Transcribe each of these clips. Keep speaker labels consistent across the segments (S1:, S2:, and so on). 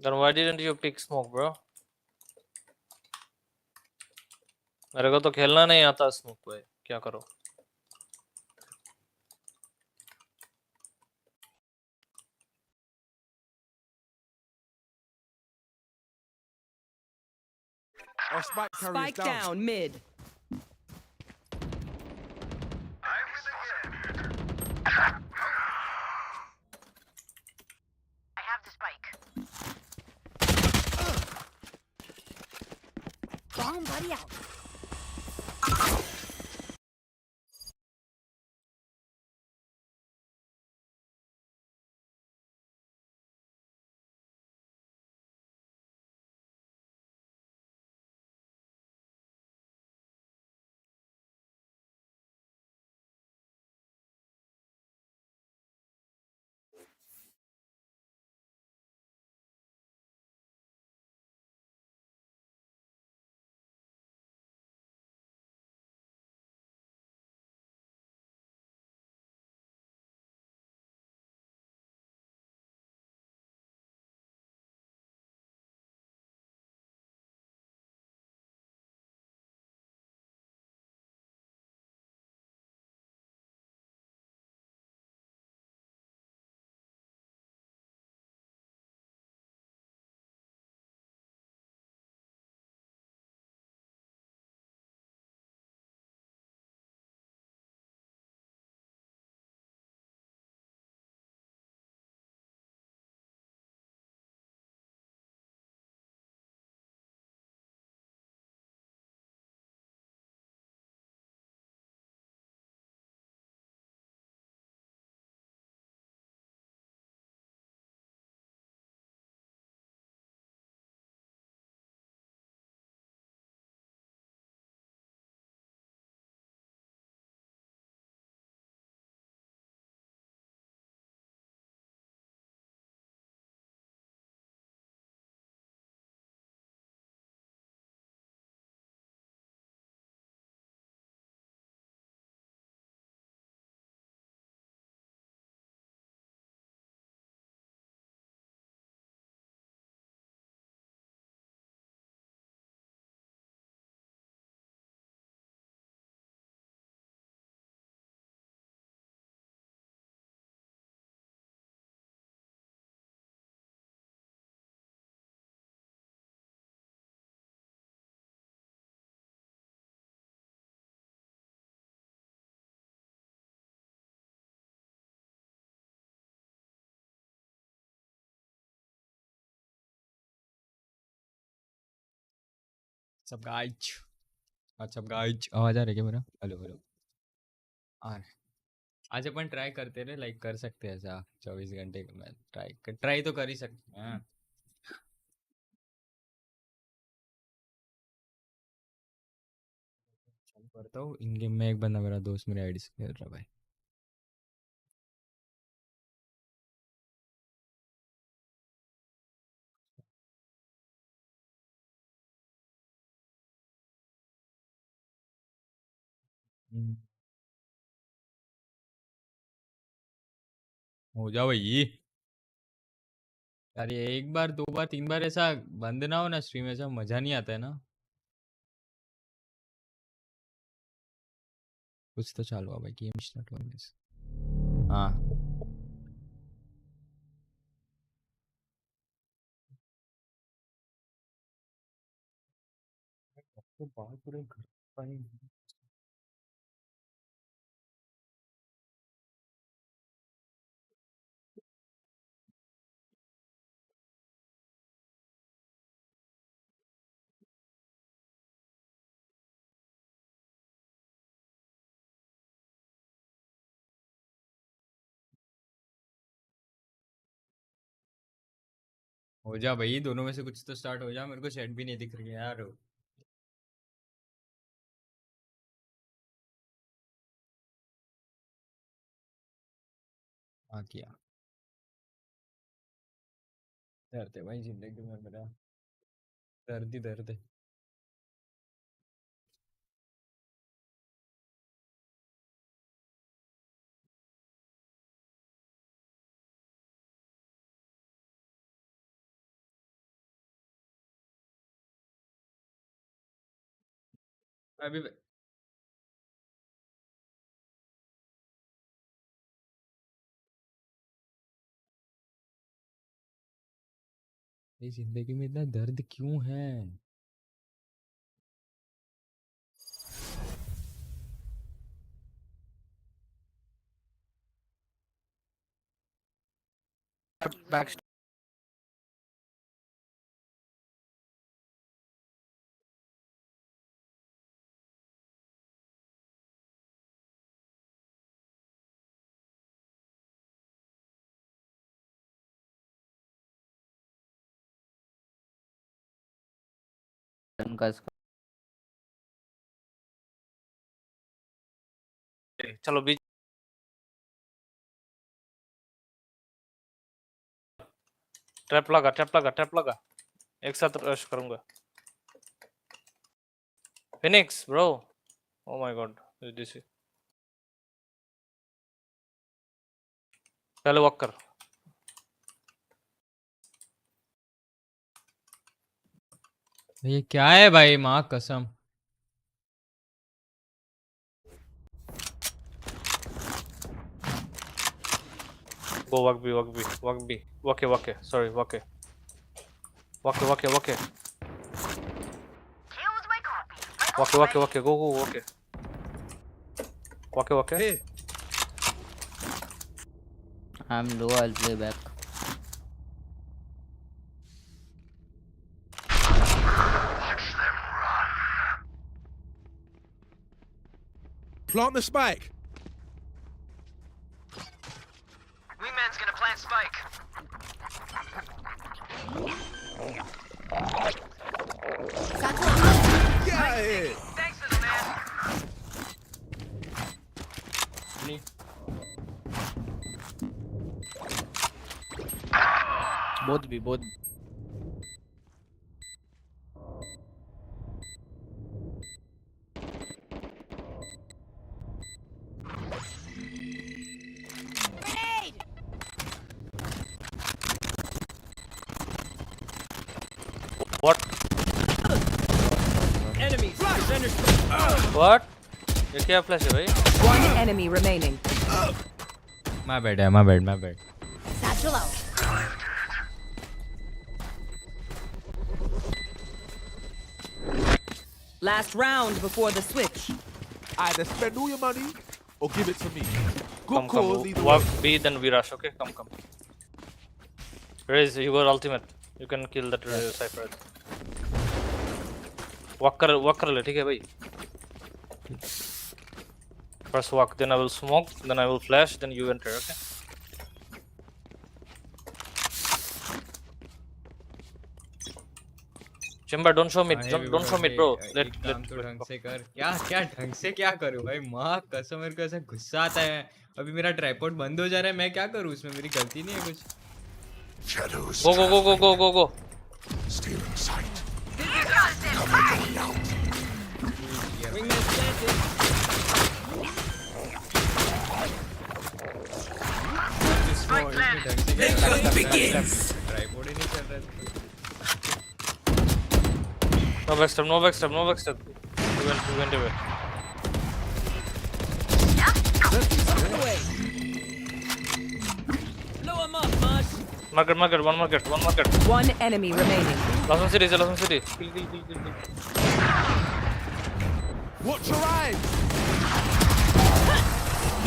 S1: Then why didn't you pick smoke, bro? मेरे को तो खेलना नहीं आता स्मोक पे, क्या करो?
S2: Our spike carrier is
S3: Spike down mid.
S4: I have the spike. Bomb buddy out.
S5: सब गाइज अच्छा गाइज आवाज आ रही है क्या मेरा? हेलो हेलो आ रहा है। आज अपन ट्राई करते रहे, लाइक कर सकते हैं ऐसा 24 घंटे का मैं ट्राई तो कर ही सकते हैं। चालू करता हूँ इन गेम में। एक बंदा मेरा दोस्त मेरी आईडी से खेल रहा है भाई। हो जाओ भाई यार, ये एक बार दो बार तीन बार ऐसा बंद ना हो ना स्ट्रीम, ऐसा मजा नहीं आता है ना। कुछ तो चालू हुआ भाई, गेम स्टार्ट होने से। हाँ तो बाहर पूरे घर पानी। हो जा भाई, दोनों में से कुछ तो स्टार्ट हो जा, मेरे को सेट भी नहीं दिख रही है यार। हाँ किया। दर्द है भाई जिंदगी में मेरा, दर्द ही दर्द है। अभी ये जिंदगी में इतना दर्द क्यों है?
S1: Back. चलो बीच ट्रैप लगा एक साथ रश करूंगा Phoenix bro oh my God this पहले वॉक कर
S5: ये क्या है भाई, माँ कसम।
S1: गो walk sorry walk go walk
S2: Here.
S3: I'm low, I'll play back.
S2: Plant the spike.
S6: Wingman's gonna plant spike.
S2: Get out of here.
S6: Thanks, little man.
S3: Both.
S4: Grenade!
S1: What ये क्या फ्लैश है भाई
S7: One enemy remaining.
S5: My bad.
S4: Satchel out.
S7: Last round before the switch.
S2: Either spend all your money or give it to me. Good
S1: come
S2: cause either
S1: walk
S2: way.
S1: B then we rush okay come Raise you got ultimate you can kill that cypher walk कर ले ठीक है भाई first walk then I will smoke then I will flash then you enter okay Chimba don't show mid don't show mid bro let
S5: तो ढंग से कर। क्या ढंग से क्या करूं भाई, माँ कसम मेरे को ऐसा गुस्सा आता है। अभी मेरा ट्राइपॉड बंद हो जा रहा है, मैं क्या करूं, इसमें मेरी गलती नहीं है कुछ।
S1: go
S8: Stealing sight.
S5: ट्राइपॉड ही नहीं चल रहा है।
S1: no backstab you went away market one market
S7: One enemy remaining.
S1: last one city kill
S2: Watch your eyes.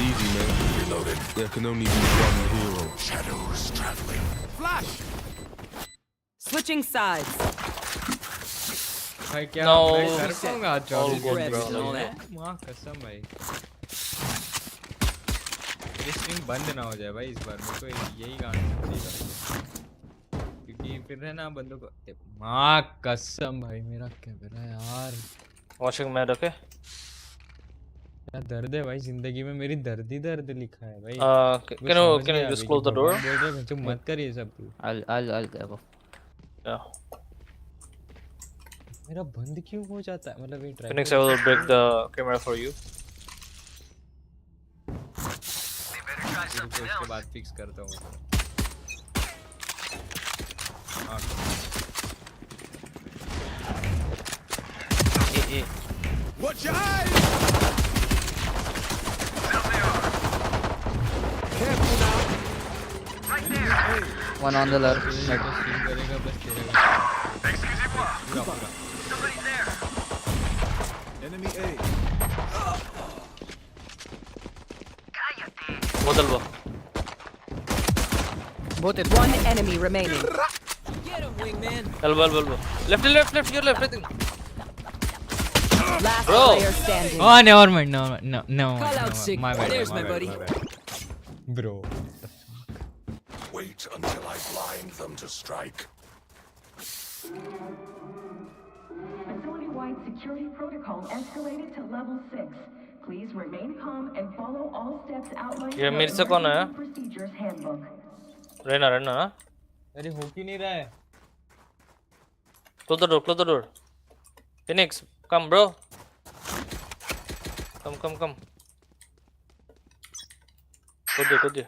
S8: Easy, man. Reloaded. There can only be one hero. Shadows traveling.
S2: Flash.
S7: Switching sides.
S5: भाई क्या
S1: No.
S5: मैं कर पाऊंगा आज
S1: All
S5: 24
S1: good,
S5: घंटे
S1: bro.
S5: में? माँ कसम भाई, मेरी स्ट्रीम बंद ना हो जाए भाई इस बार, मेरे को यही गाना चाहिए, क्योंकि फिर है ना बंदों को। माँ कसम भाई मेरा कैमरा यार,
S1: watching mad okay
S5: क्या दर्द है भाई जिंदगी में, मेरी दर्द ही दर्द लिखा है भाई।
S1: can you just close the door
S5: बोल रहे हैं तुम मत कर ये सब तू।
S3: I'll go.
S1: yeah
S5: मेरा बंद क्यों हो जाता है, मतलब ये
S1: Phoenix I will break the camera for you
S5: उसके बाद फिक्स करता हूँ।
S2: Watch your eyes! Careful now.
S6: Right there.
S2: Hey,
S3: One on the left.
S5: Stream करेगा बस तेरे
S6: Excusez-moi.
S5: पूरा पूरा
S6: Somebody's there.
S2: enemy A.
S6: Cállate.
S1: बदल वो
S3: Both it.
S7: One enemy remaining.
S1: elbow left your left I think
S7: Last
S1: Bro.
S7: player standing.
S5: Oh, never mind. No.
S7: Call out sick.
S5: My bad.
S7: There's my
S5: bad,
S7: buddy.
S5: bad. Bro.
S8: Wait until I blind them to strike.
S9: Facility-wide security protocol escalated to level 6. Please remain calm and follow all steps outlined
S1: ये
S9: in
S1: मेरे
S9: the
S1: से कौन है?
S9: Emergency Procedures Handbook.
S1: रहना
S5: अरे हो क्यों नहीं रहा है?
S1: close the door Phoenix come bro come कूद दे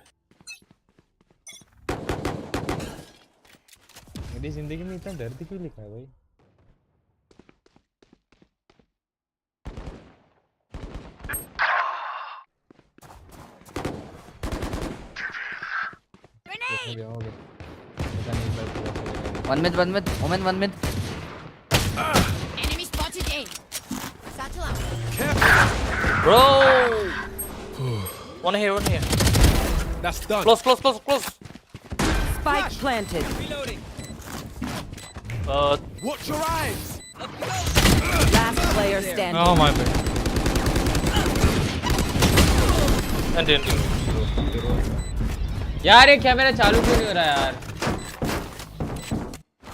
S5: मेरी जिंदगी में इतना दर्द क्यों लिखा है भाई? हो गया पता नहीं इस बार पूरा चलेगा।
S3: One mid. Omen, one mid.
S4: Enemy spotted A. Satchel out.
S1: bro one here
S2: That's done.
S1: close
S7: Spike planted.
S2: Watch your eyes.
S7: Last player standing.
S5: Oh my bad.
S1: and
S5: यार ये कैमरा चालू क्यों नहीं हो रहा है यार?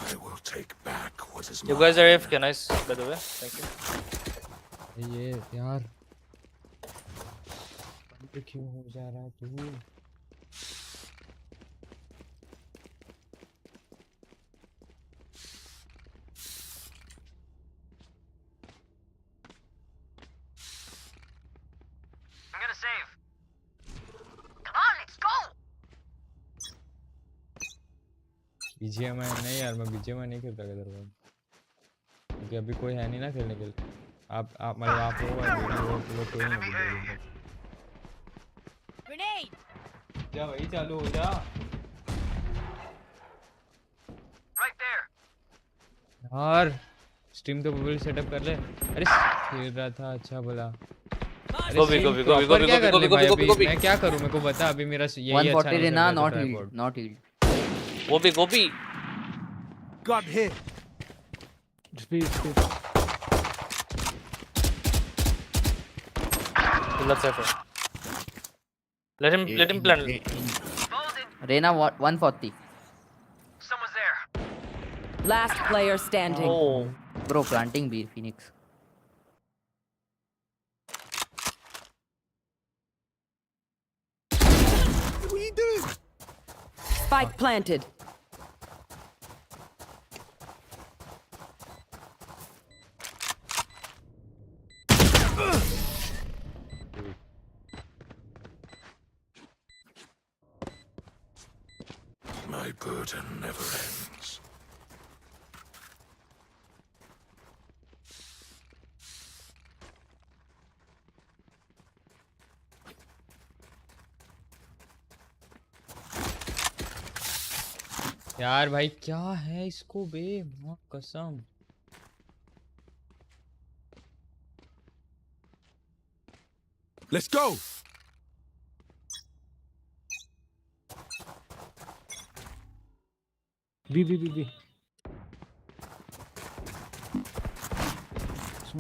S8: I will take back what is
S1: you
S8: mine.
S1: guys are AFK nice by the way thank you
S5: ये यार बंद क्यों हो जा रहा है तू?
S6: I'm gonna save. Come on, let's go.
S5: BGMI नहीं यार, मैं बीजीएमआई नहीं खेलता किधर को, क्योंकि अभी कोई है नहीं ना खेलने के लिए। आप मतलब आप हो और वो कोई नहीं है।
S4: Grenade.
S5: जा भाई चालू हो जा
S6: Right there.
S5: यार, स्ट्रीम तो बबल सेटअप कर ले। अरे खेल रहा था, अच्छा बोला।
S1: Go भी
S5: मैं क्या करूं, मेरे को बता। अभी मेरा यही अच्छा
S3: 140
S5: नहीं
S3: ना,
S5: चल रहा
S3: not
S5: था
S3: healed,
S5: tripod।
S3: not healed.
S1: go be
S2: Gun here.
S1: just be let's have it. Let him plan.
S6: Folded.
S3: Reyna 140.
S6: Someone's there.
S7: Last player standing.
S1: Oh
S3: Bro, planting B, Phoenix.
S2: What are you doing?
S7: Spike planted.
S8: My burden never ends.
S5: यार भाई क्या है इसको बे, मां कसम।
S2: Let's go.
S5: B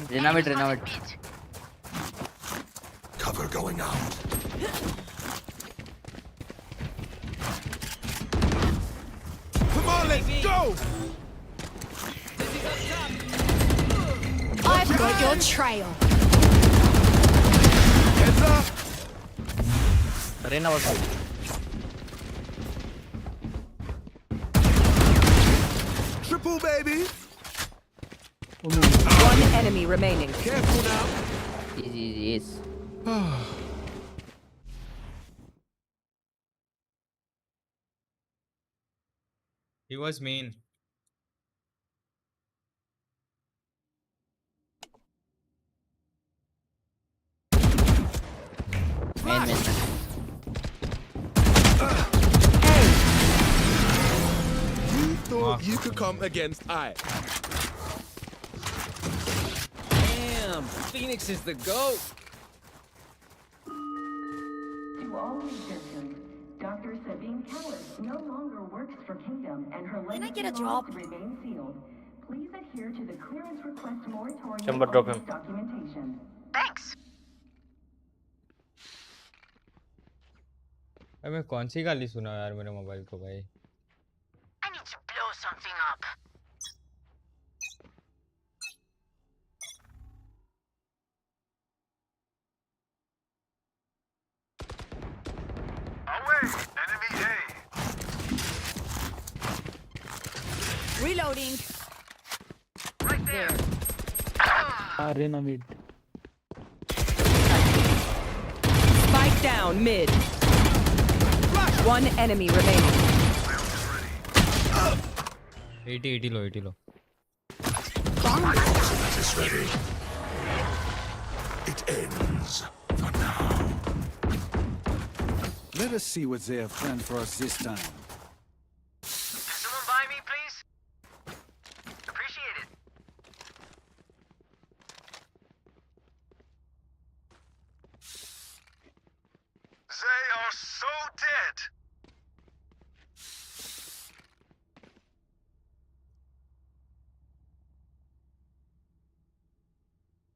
S3: Reyna mid.
S8: Cover going out.
S2: Come on, let's go.
S4: I've got your trail.
S2: Heads up.
S3: Reyna was out.
S2: Triple, baby.
S7: One enemy remaining.
S2: Careful now.
S3: Easy, yes.
S5: He was mean.
S2: you could come against I.
S10: Damn, Phoenix is the GOAT.
S9: To all researchers, Dr. Sabine Callis no longer works for Kingdom and her
S4: Can I
S9: legacy
S4: get a
S9: laws
S4: drop?
S9: remain sealed. Please adhere to the clearance request moratorium
S1: Chamber,
S9: on
S1: drop
S9: this
S1: him.
S9: documentation.
S6: Thanks.
S5: अबे मैं कौन सी गाली सुना यार मेरे mobile को भाई?
S6: I need to blow something up. Away! Enemy A!
S4: Reloading.
S6: Right there!
S11: Arena mid.
S7: Spike down mid. One enemy remaining.
S5: 80 low, 80 low.
S8: It is ready. It ends for now.
S10: Let us see what they have planned for us this time.
S6: Can someone buy me, please? Appreciate it. They are so dead.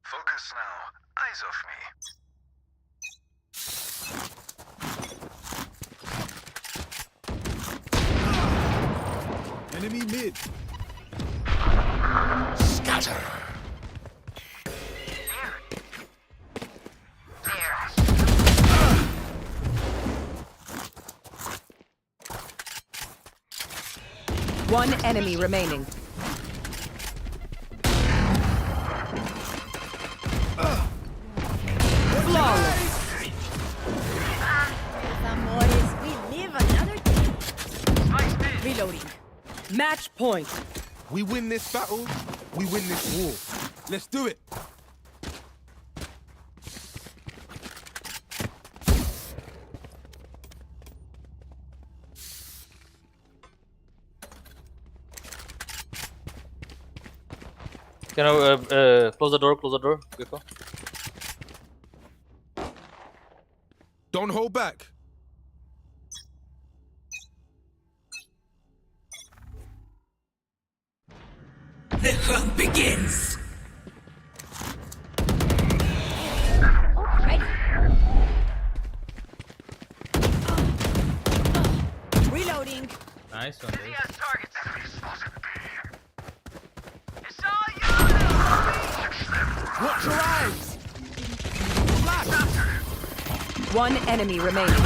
S6: Focus now. Eyes off me.
S2: Enemy mid.
S8: Scatter.
S7: One enemy remaining. Flawless.
S4: Amores, we live another day. Reloading.
S7: Match point.
S2: We win this battle, we win this war. Let's do it.
S1: Can I close the door? Close the door. Before.
S2: Don't hold back.
S10: The hunt begins.
S4: Ready. Reloading.
S5: Nice one.
S6: Enemy
S5: Dude.
S6: has targets. It's all you!
S2: Watch your eyes.
S7: One enemy remaining.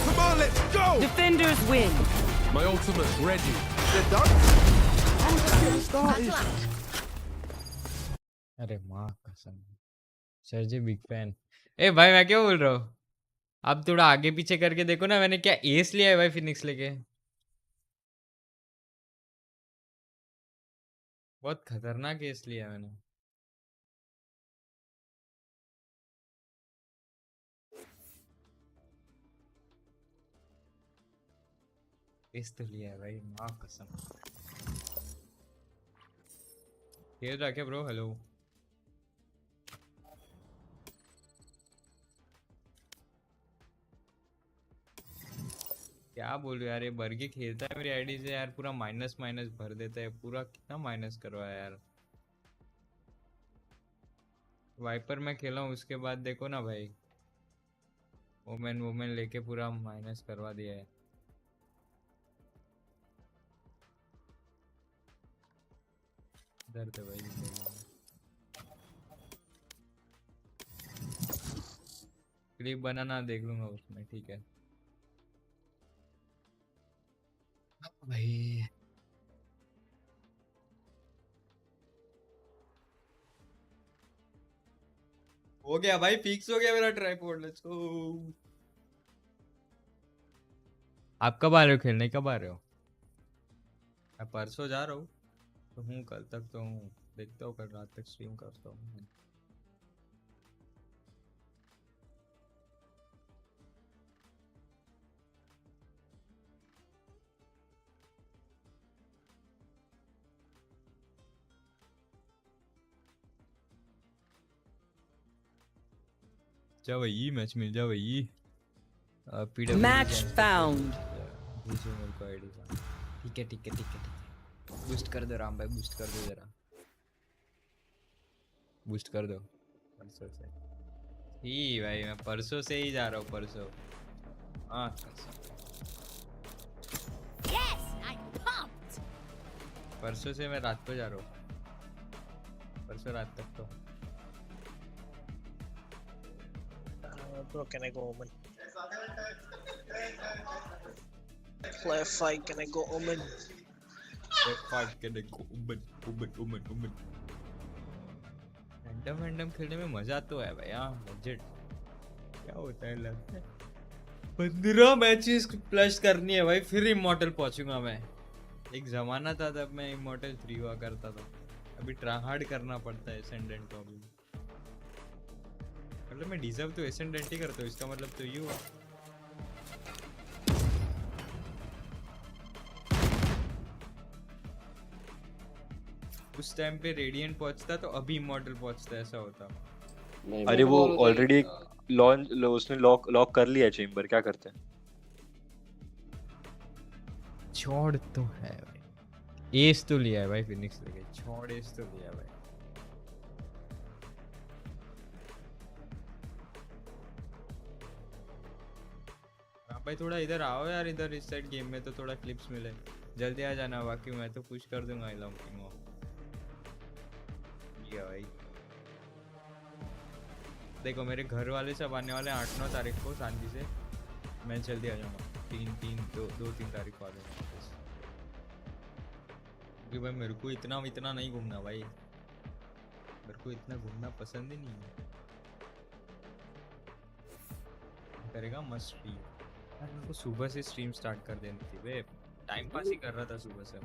S2: Come on, let's go.
S7: Defenders win.
S2: My ultimate's ready. They're done. I'm just getting started.
S4: Satchel out.
S5: अरे माँ कसम sir जी big fan. ए भाई मैं क्या बोल रहा हूँ? आप थोड़ा आगे पीछे करके देखो ना, मैंने क्या एस लिया है भाई फिनिक्स लेके। बहुत खतरनाक एस लिया है मैंने। एस तो लिया है भाई माँ कसम। ये रखे ब्रो। हेलो क्या बोल रहे हो यार? ये बर्गी खेलता है मेरी आईडी से यार, पूरा माइनस माइनस भर देता है। पूरा कितना माइनस करवाया यार। वाइपर में खेला हूँ, उसके बाद देखो ना भाई, वोमेन लेके पूरा माइनस करवा दिया है। दर्द है भाई जिंदगी में। क्लिप बनाना देख लूंगा उसमें, ठीक है भाई। हो गया भाई, फिक्स हो गया मेरा ट्राइपॉड। Let's go. आप कब आ रहे हो खेलने? कब आ रहे हो? मैं परसों जा रहा हूँ तो हूँ, कल तक तो हूँ। देखता हूँ कल रात तक स्ट्रीम करता हूँ। जा भाई मैच मिल जा भाई।
S7: Match found.
S5: भेजो मेरे को आईडी का। ठीक है ठीक है ठीक है ठीक है। बूस्ट कर दो राम भाई, बूस्ट कर दो जरा, बूस्ट कर दो परसों से। ही भाई मैं परसों से ही जा रहा हूँ, परसों। हाँ
S4: Yes, I'm pumped.
S5: परसों से मैं रात को जा रहा हूँ, परसों रात तक तो।
S12: Bro, can I go Omen? Play 5, can I go Omen?
S5: F5 can I go Omen. Random खेलने में मजा तो है भाई। हाँ बजट क्या होता है लगता है 15 मैचेस प्लस करनी है भाई, फिर इमॉर्टल पहुंचूंगा मैं। एक जमाना था तब मैं इमॉर्टल 3 हुआ करता था, अभी ट्राई हार्ड करना पड़ता है एसेंडेंट को। अभी मतलब मैं डिजर्व तो एसेंडेंट ही करता हूँ, इसका मतलब तो ये हुआ। उस टाइम पे रेडिएंट पहुंचता तो अभी इमॉर्टल पहुंचता, ऐसा होता।
S13: अरे वो ऑलरेडी लॉन्च उसने लॉक कर लिया चेंबर, क्या करते हैं?
S5: छोड़ तो है भाई, एस तो लिया है भाई फिनिक्स लेके, छोड़ एस तो लिया भाई। हाँ भाई थोड़ा इधर आओ यार, इधर इस साइड गेम में तो थोड़ा क्लिप्स मिले, जल्दी आ जाना, बाकी मैं तो पुश कर दूंगा। भाई देखो मेरे घर वाले सब आने वाले 8-9 तारीख को शांति से, मैं जल्दी आ जाऊंगा। 2-3 तारीख को आ जाऊंगा, क्योंकि भाई मेरे को इतना नहीं घूमना भाई, मेरे को इतना घूमना पसंद ही नहीं है। करेगा मस्ट बी यार, मेरे को सुबह से स्ट्रीम स्टार्ट कर देनी थी बे, टाइम पास ही कर रहा था सुबह से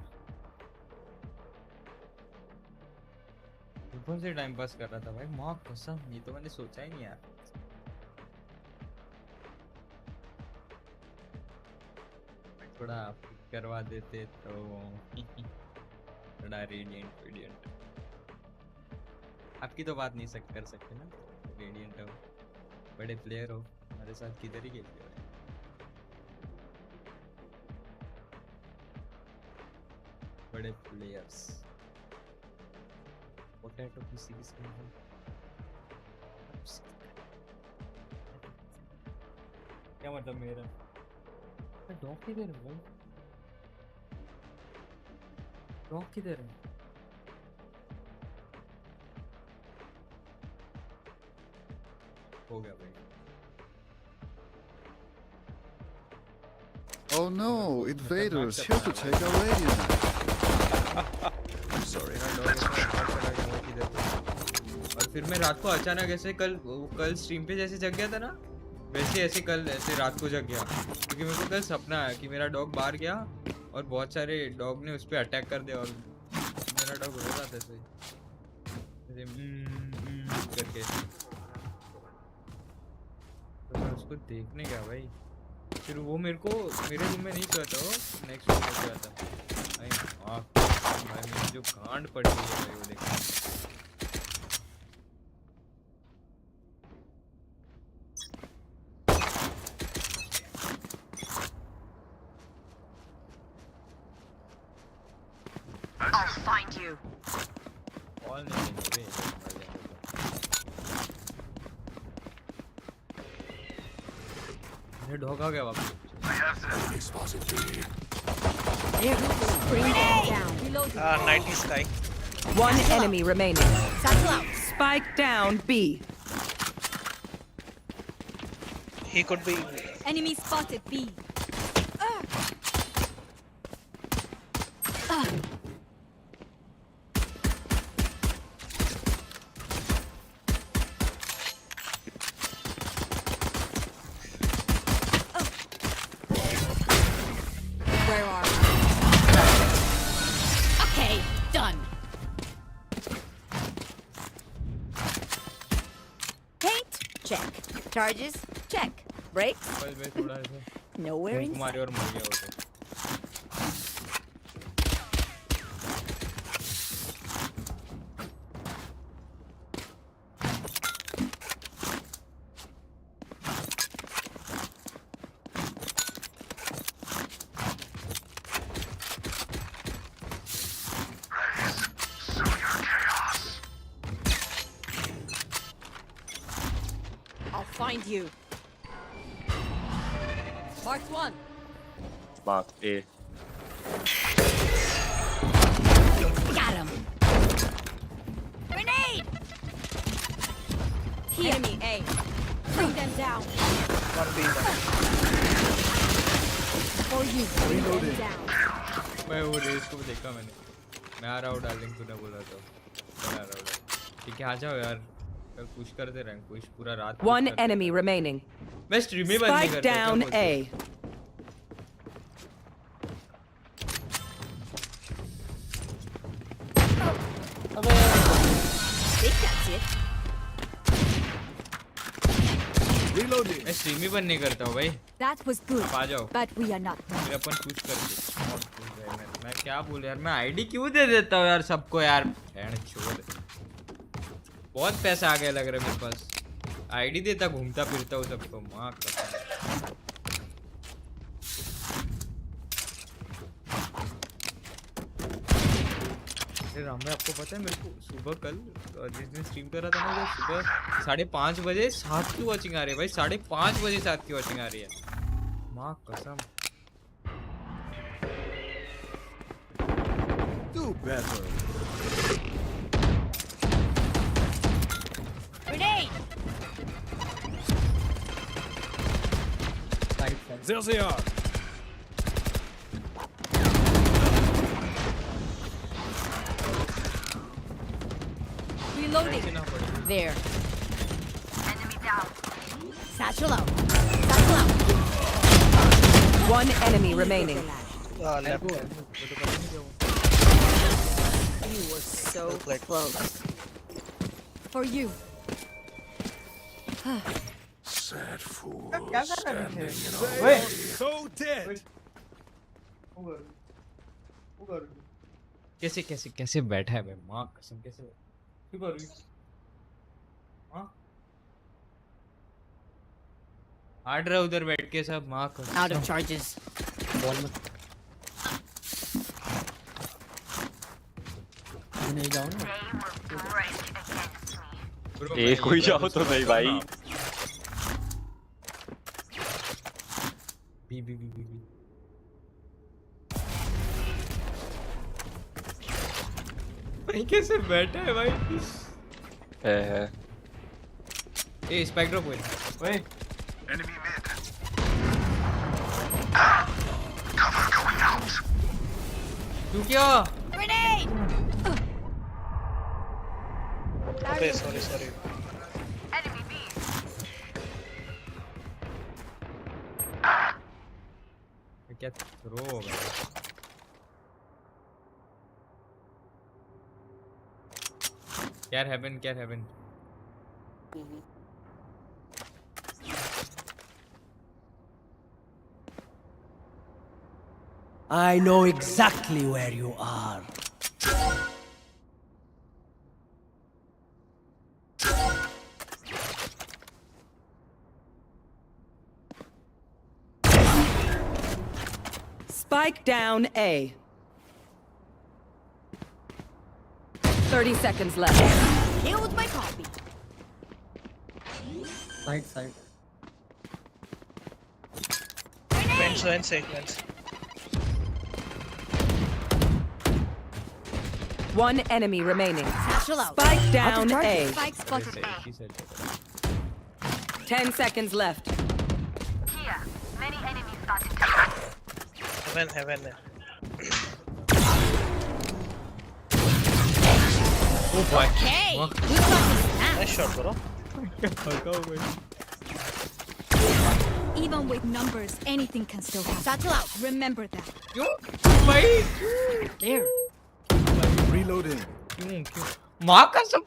S5: टाइम पास कर रहा था भाई, माँ कसम, ये तो मैंने सोचा ही नहीं यार। थोड़ा करवा देते तो थोड़ा रेडिएंट आपकी तो बात नहीं कर सकते ना, रेडिएंट हो, बड़े प्लेयर हो, हमारे साथ किधर ही खेलते हो, बड़े प्लेयर्स। पोटैटो की सीरीज क्या मतलब मेरा डॉग किधर है भाई, डॉग किधर है? हो गया भाई।
S2: Oh no, invaders here to take our radiant. Sorry.
S5: और फिर मैं रात को अचानक ऐसे कल स्ट्रीम पे जैसे जग गया था ना, वैसे ऐसे कल ऐसे रात को जग गया, क्योंकि मेरे को कल सपना आया कि मेरा डॉग बाहर गया और बहुत सारे डॉग ने उस पर अटैक कर दिया, और मेरा डॉग रो रहा था ऐसे करके, तो मैं उसको देखने गया भाई। फिर वो मेरे रूम में नहीं सोया था, वो नेक्स्ट रूम में सोया था भाई, मेरी जो गांड पड़ गई है भाई वो देख।
S7: I'll find you.
S5: All नहीं मेरे डॉग आ गया वापस।
S12: Night sky.
S7: One enemy remaining.
S4: Satchel out.
S7: Spike down B.
S12: He could be.
S4: Enemy spotted B. Where are you? Okay, done. Paint? Check. Charges? Check. Brakes? Nowhere in
S5: मारे और मर गया वो तो।
S4: find you. Marked one.
S13: Mark A.
S4: Got him. Grenade! Enemy A. Bring them down. For you. Bring them down.
S5: मैं वो race को देखा मैंने. मैं आ रहा हूँ डार्लिंग, तूने बोला तो मैं आ रहा हूँ. ठीक है आ जाओ यार. पुश करते रहें, पुश पूरा रात.
S7: One enemy remaining.
S5: मैं स्ट्रीम ही बंद नहीं
S7: Spike
S5: करता.
S7: down A.
S4: Think that's it.
S2: Reloading.
S5: मैं स्ट्रीम ही बंद नहीं करता हूँ भाई.
S4: That was good.
S5: आ जाओ.
S4: But we are not done.
S5: फिर अपन पुश करते. मैं क्या बोल यार, मैं आईडी क्यों दे देता हूँ यार सबको यार. छोड़. बहुत पैसा आ गया लग रहा है मेरे पास. आईडी देता घूमता फिरता हूँ सबको. माँ कसम. अरे राम भाई आपको पता है मेरे को सुबह कल जिस दिन स्ट्रीम कर रहा था ना, सुबह 5:30 बजे 7 की वॉचिंग आ रही है भाई. 5:30 बजे 7 की वॉचिंग आ रही है. माँ कसम.
S2: Do better.
S4: Grenade!
S2: There they are.
S4: Reloading. There. Enemy down. Satchel out. Satchel out.
S7: One enemy remaining.
S4: You were so close. For you.
S2: Sad fool.
S8: So dead.
S5: कैसे कैसे कैसे बैठा है भाई. माँ कसम कैसे. हाँ हार्ड रहा उधर बैठ के सब. माँ कसम.
S4: Out of charges.
S3: बॉल मत नहीं जाओ ना.
S13: ए कोई जाओ तो नहीं भाई.
S5: बी. भाई कैसे बैठा है भाई. ए स्पाइक ड्रॉप हुए. ओए
S8: Enemy mid.
S5: तू क्या.
S4: Grenade!
S12: Okay, sorry.
S4: Enemy B.
S5: क्या थ्रो हो गया. क्या happen.
S10: I know exactly where you are.
S7: Spike down A. 30 seconds left.
S4: Killed my copy.
S3: Side.
S12: Vent sequence.
S7: One enemy remaining.
S4: Satchel out.
S7: Spike down A.
S4: Spike spotted A.
S7: 10 seconds left.
S6: Here, many enemies spotted.
S12: Heaven.
S5: Oh boy.
S4: Okay. Who's got this now?
S12: Nice shot, bro.
S4: Even with numbers, anything can still happen. Satchel out. Remember that. There.
S2: Reloading.
S5: क्यों माँ कसम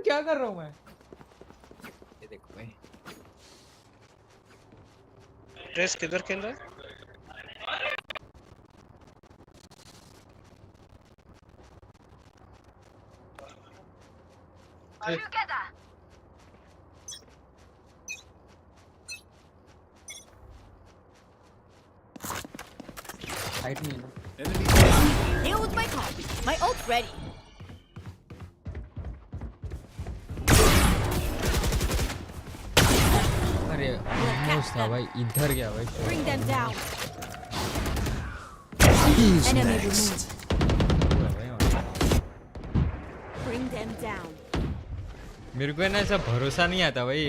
S5: क्या कर रहा हूँ मैं. ये देखो भाई.
S12: रेस किधर खेल रहा है.
S6: Together.
S3: साइड में है ना.
S4: Deal with my copy. My ult ready.
S5: अरे अरे ऑलमोस्ट था भाई, इधर गया भाई।
S4: Bring them down.
S2: Who's
S4: Enemy
S2: next?
S4: removed. Bring them down.
S5: मेरे को है ना ऐसा भरोसा नहीं आता भाई।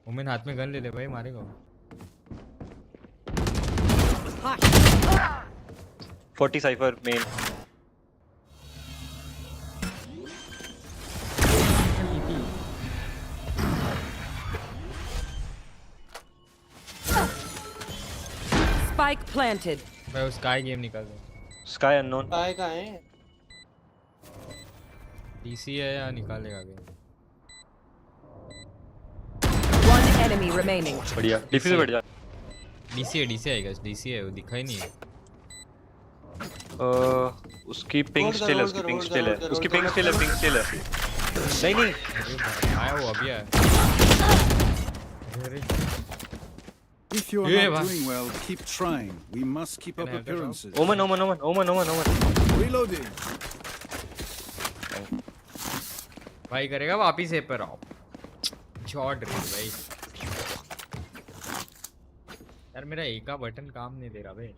S5: ओमेन हाथ में गन ले ले भाई, मारेगा।
S13: 40 साइफर मेन।
S7: Spike planted.
S5: भाई उस स्काई गेम निकाल दो।
S13: Sky unknown.
S12: काय का है?
S5: डीसी है या निकालेगा गेम?
S7: One enemy remaining.
S13: बढ़िया, डिफ्यूज बढ़ जा।
S5: डीसी है आई गेस, डीसी है, वो दिखा ही नहीं है।
S13: उसकी पिंग स्टिल है, उसकी पिंग स्टिल है, उसकी पिंग स्टिल है, पिंग स्टिल है। नहीं
S5: आया वो अभी आया।
S2: If you are
S5: Yeah,
S2: not
S5: man.
S2: doing well, keep trying. We must keep up appearances.
S13: ओमन।
S2: Reloading.
S5: भाई करेगा वापिस से पर आओ। शॉट रे भाई। यार मेरा एक का बटन काम नहीं दे रहा भाई।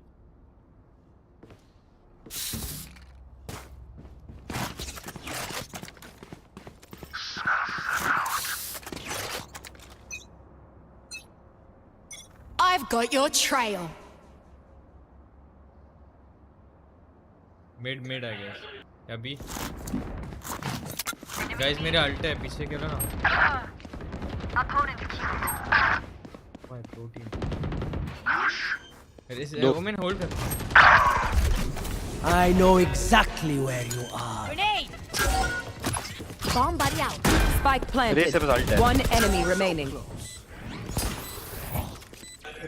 S4: I've got your trail.
S5: Mid I guess अभी। गाइस मेरे अल्ट है, पीछे खेलो ना। भाई प्रोटीन। अरे से वुमेन होल्ड कर।
S10: I know exactly where you are.
S4: Grenade. Bomb buddy out.
S7: Spike planted. One enemy remaining.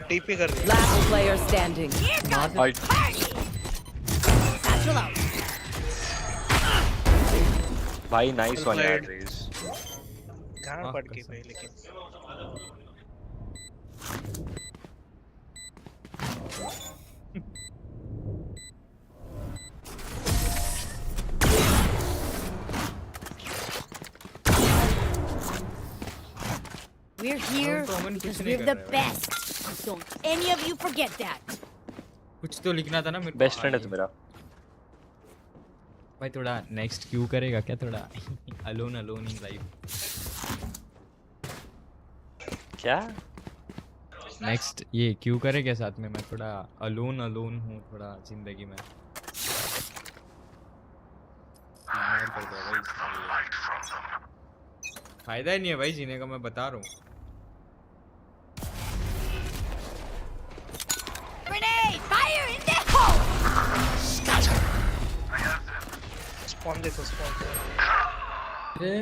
S12: TP कर रही है।
S7: Last player standing.
S4: Satchel out.
S13: भाई नाइस वन यार रेस।
S12: गांड पड़ गई भाई लेकिन।
S4: We're here because we're the best. Don't any of you forget that.
S5: कुछ तो लिखना था ना मेरे को।
S13: बेस्ट फ्रेंड है तू मेरा।
S5: भाई थोड़ा नेक्स्ट क्यू करेगा क्या? थोड़ा अलोन इन लाइफ।
S13: क्या
S5: नेक्स्ट ये क्यू करे क्या साथ में? मैं थोड़ा अलोन हूँ थोड़ा जिंदगी में। फायदा ही नहीं है भाई जीने का, मैं बता रहा हूँ।
S4: Grenade! Fire in the hole!
S2: Scatter.
S12: Spawn देखो spawn।
S3: अरे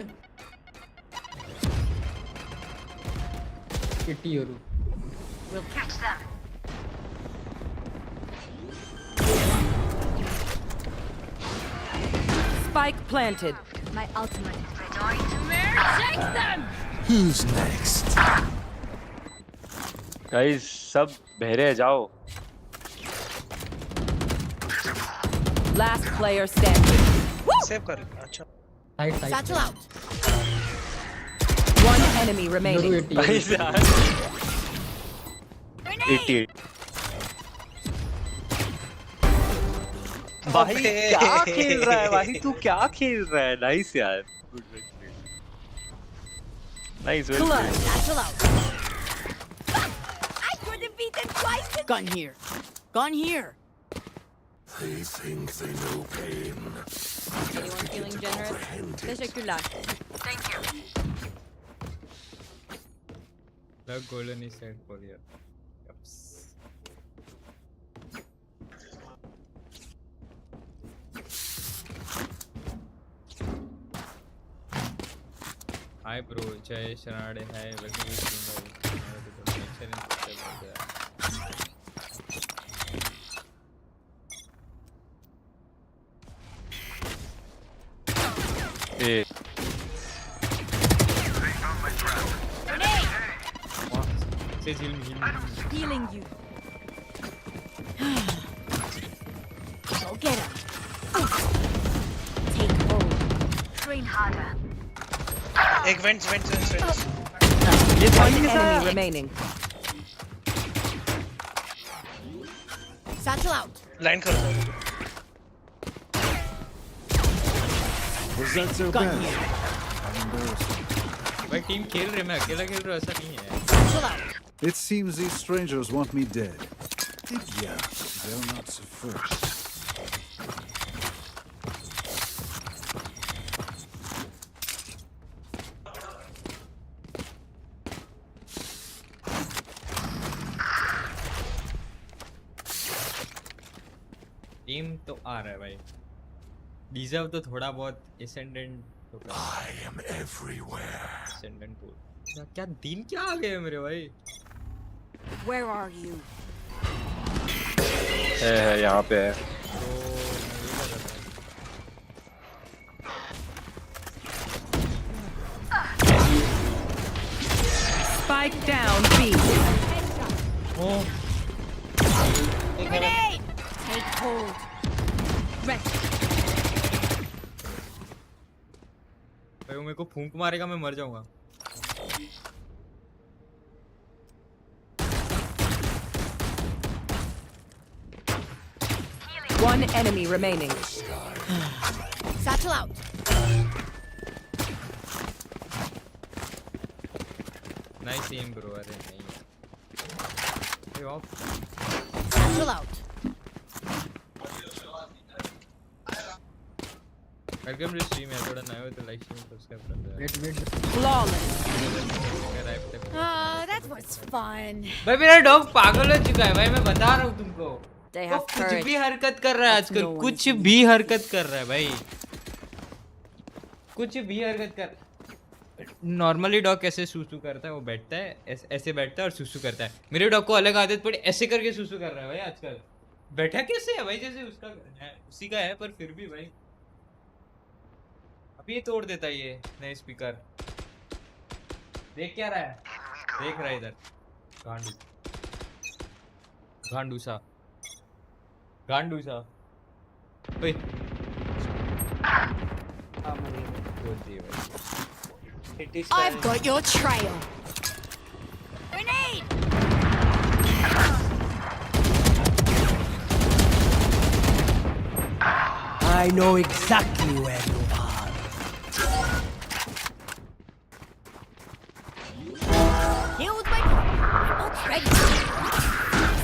S3: kitty Yoru.
S4: We'll catch them.
S7: Spike planted.
S4: My ultimate. Take them!
S2: Who's next?
S13: Guys सब बहरे जाओ।
S7: Last player standing.
S12: सेव कर। अच्छा।
S4: Satchel out.
S7: One enemy remaining.
S13: Guys यार 88। भाई क्या खेल रहा है भाई तू? क्या खेल रहा है? नाइस यार, nice well played.
S4: Satchel out. I could have beaten twice. Gun here. Gun here.
S2: They think they know pain.
S4: Anyone feeling generous? Teşekkürler. Thank you.
S5: The golden is set for you. Yups. Hi bro, Jay Shanade, hi, welcome to Gimbal.
S13: A
S5: Says heal me.
S4: Healing you. Go get him. Take hold.
S12: एक vents.
S7: One enemy remaining.
S4: Satchel out.
S12: Line कर दो.
S2: Was that so bad?
S5: भाई team खेल रहे, मैं अकेला खेल रहा हूँ, ऐसा नहीं है.
S4: Satchel out.
S2: It seems these strangers want me dead. Yeah, they're not so fresh.
S5: Team तो आ रहा है भाई. डिजर्व तो थोड़ा बहुत ascendant तो कर.
S8: I am everywhere.
S5: ascendant pool. क्या दिन क्या आ गए मेरे भाई.
S4: Where are you?
S13: है यहाँ पे है.
S7: Spike down B.
S4: Grenade! Take hold. Ready.
S5: भाई वो मेरे को फूंक मारेगा, मैं मर जाऊंगा.
S7: One enemy remaining.
S4: Satchel out.
S5: Nice aim bro. अरे नहीं. Hey off.
S4: Satchel out.
S5: Welcome to stream. यार थोड़ा नया हो तो like stream subscribe कर दो.
S7: Flawless.
S4: That was fun.
S5: भाई मेरा डॉग पागल हो चुका है भाई, मैं बता रहा हूँ तुमको.
S7: They
S5: वो
S7: have
S5: कुछ
S7: courage.
S5: भी हरकत कर रहा है आजकल,
S7: No one
S5: कुछ
S7: can
S5: भी हरकत कर रहा है भाई, कुछ भी हरकत कर. नॉर्मली डॉग कैसे सूसू करता है, वो बैठता है ऐसे बैठता है और सूसू करता है. मेरे डॉग को अलग आदत पड़ी, ऐसे करके सूसू कर रहा है भाई आजकल. बैठा कैसे है भाई, जैसे उसका है, उसी का है, पर फिर भी भाई अभी ये तोड़ देता है ये नए स्पीकर. देख क्या रहा है, देख रहा है इधर. गांडूसा ओए
S4: I've got your trail. Grenade!
S10: I know exactly where you are.
S4: Healed my point. Ready.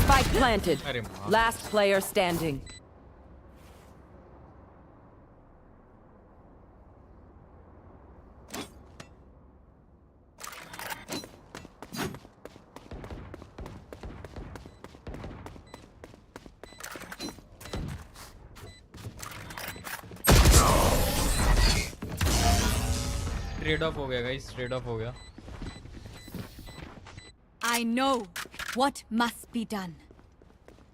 S7: Spike planted.
S5: अरे माँ.
S7: Last player standing.
S5: Trade off हो गया गाइस, ट्रेड ऑफ हो गया.
S4: I know what must be done.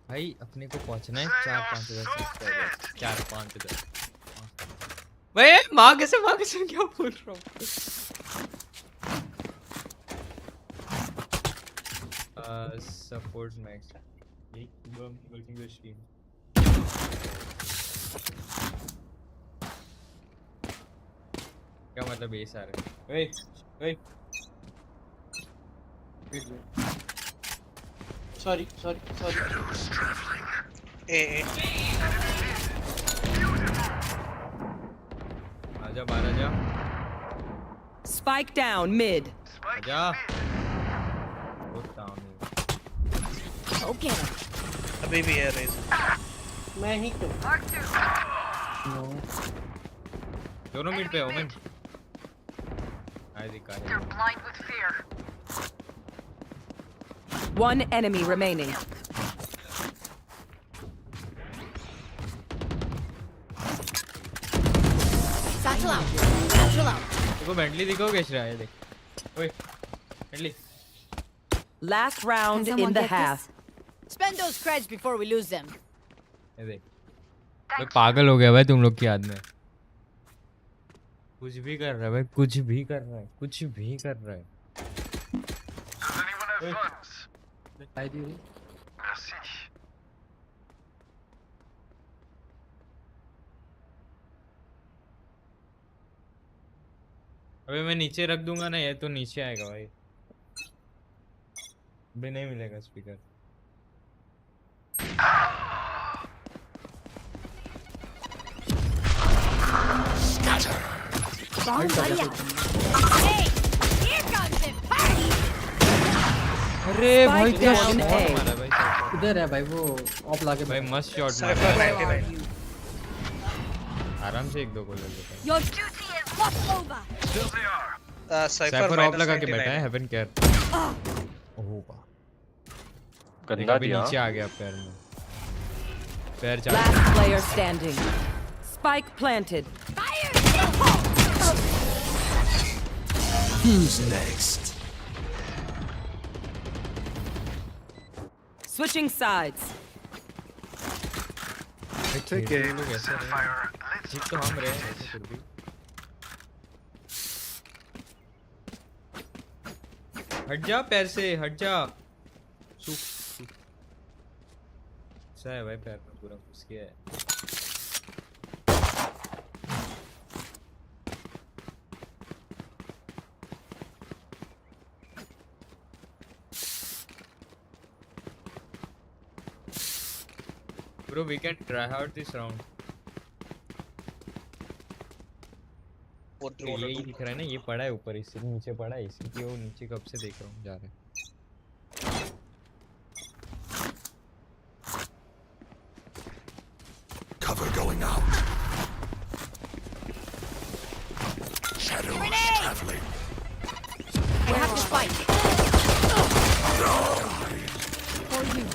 S5: भाई अपने को पहुंचना है 4-5 हज़ार सब्सक्राइबर. 4-5 हज़ार भाई. माँ कैसे क्या बोल रहा हूँ. Support max working the stream. क्या मतलब ये सारे. ओए
S12: Sorry.
S5: आजा बाहर आजा.
S7: Spike down mid.
S5: आजा. बहुत डाउन.
S4: Okay.
S12: अभी भी है Ryzen. मैं ही तो.
S5: दोनों मिड पे ओमेन. आई दिखा है.
S6: Blind with fear.
S7: One enemy remaining.
S4: Satchel out. Satchel out.
S5: देखो बेंटली दिखो कैसे रहा है. देख ओए Bentley.
S7: Last round
S4: Can someone
S7: in the
S4: get
S7: half.
S4: this? Spend those creds before we lose them.
S5: ये देख भाई पागल हो गया भाई तुम लोग की याद में. कुछ भी कर रहा है भाई, कुछ भी कर रहा है.
S6: Does anyone have funds? Merci.
S5: अबे मैं नीचे रख दूंगा ना, ये तो नीचे आएगा भाई, अभी नहीं मिलेगा स्पीकर। अरे भाई क्या शॉट मारा भाई,
S3: इधर है भाई वो ऑफ लाके
S5: भाई मस्त शॉट मारा, आराम से 1-2 गोल ले लेता है।
S4: Your duty is not over.
S5: Cipher of लगा के बैठा है, हेवन केयर। ओह वाह,
S13: गंदा दिया,
S5: नीचे आ गया पैर में, पैर जा।
S7: Last player standing. Spike planted.
S2: Who's next?
S7: Switching sides.
S2: Take aim.
S5: जीत तो हम रहे हैं फिर भी। हट जा पैर से, हट जा। सा है भाई, पैर में पूरा घुस गया है। Bro, we can try out this round. तो यही दिख रहा है ना, ये पड़ा है ऊपर, इससे नीचे पड़ा है, इसलिए वो नीचे कब से देख रहा हूँ जा रहा है।
S2: Cover going out. Shadows traveling.
S4: We have to fight. For you.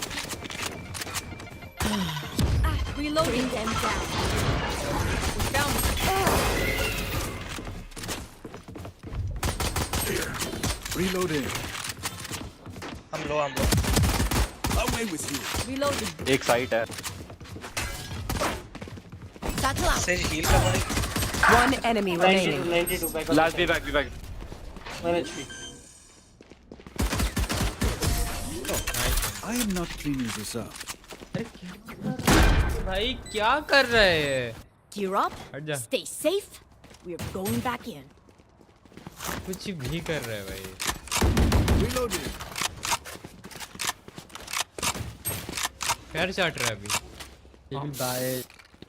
S4: Reloading them down. We found them.
S2: Reloading.
S12: I'm low.
S2: Away with you.
S4: Reloading.
S13: एक साइट है।
S4: Satchel out.
S12: Sage heal कर भाई।
S7: One enemy remaining.
S10: 92 back.
S13: Last be back, be back.
S10: 1 HP.
S2: I am not cleaning this up.
S5: भाई क्या कर रहे हैं?
S4: Gear up.
S5: हट जा।
S4: Stay safe. We're going back in.
S5: कुछ भी कर रहे हैं भाई।
S2: Reloading.
S5: पैर चाट रहा है अभी।
S3: टेबल बाय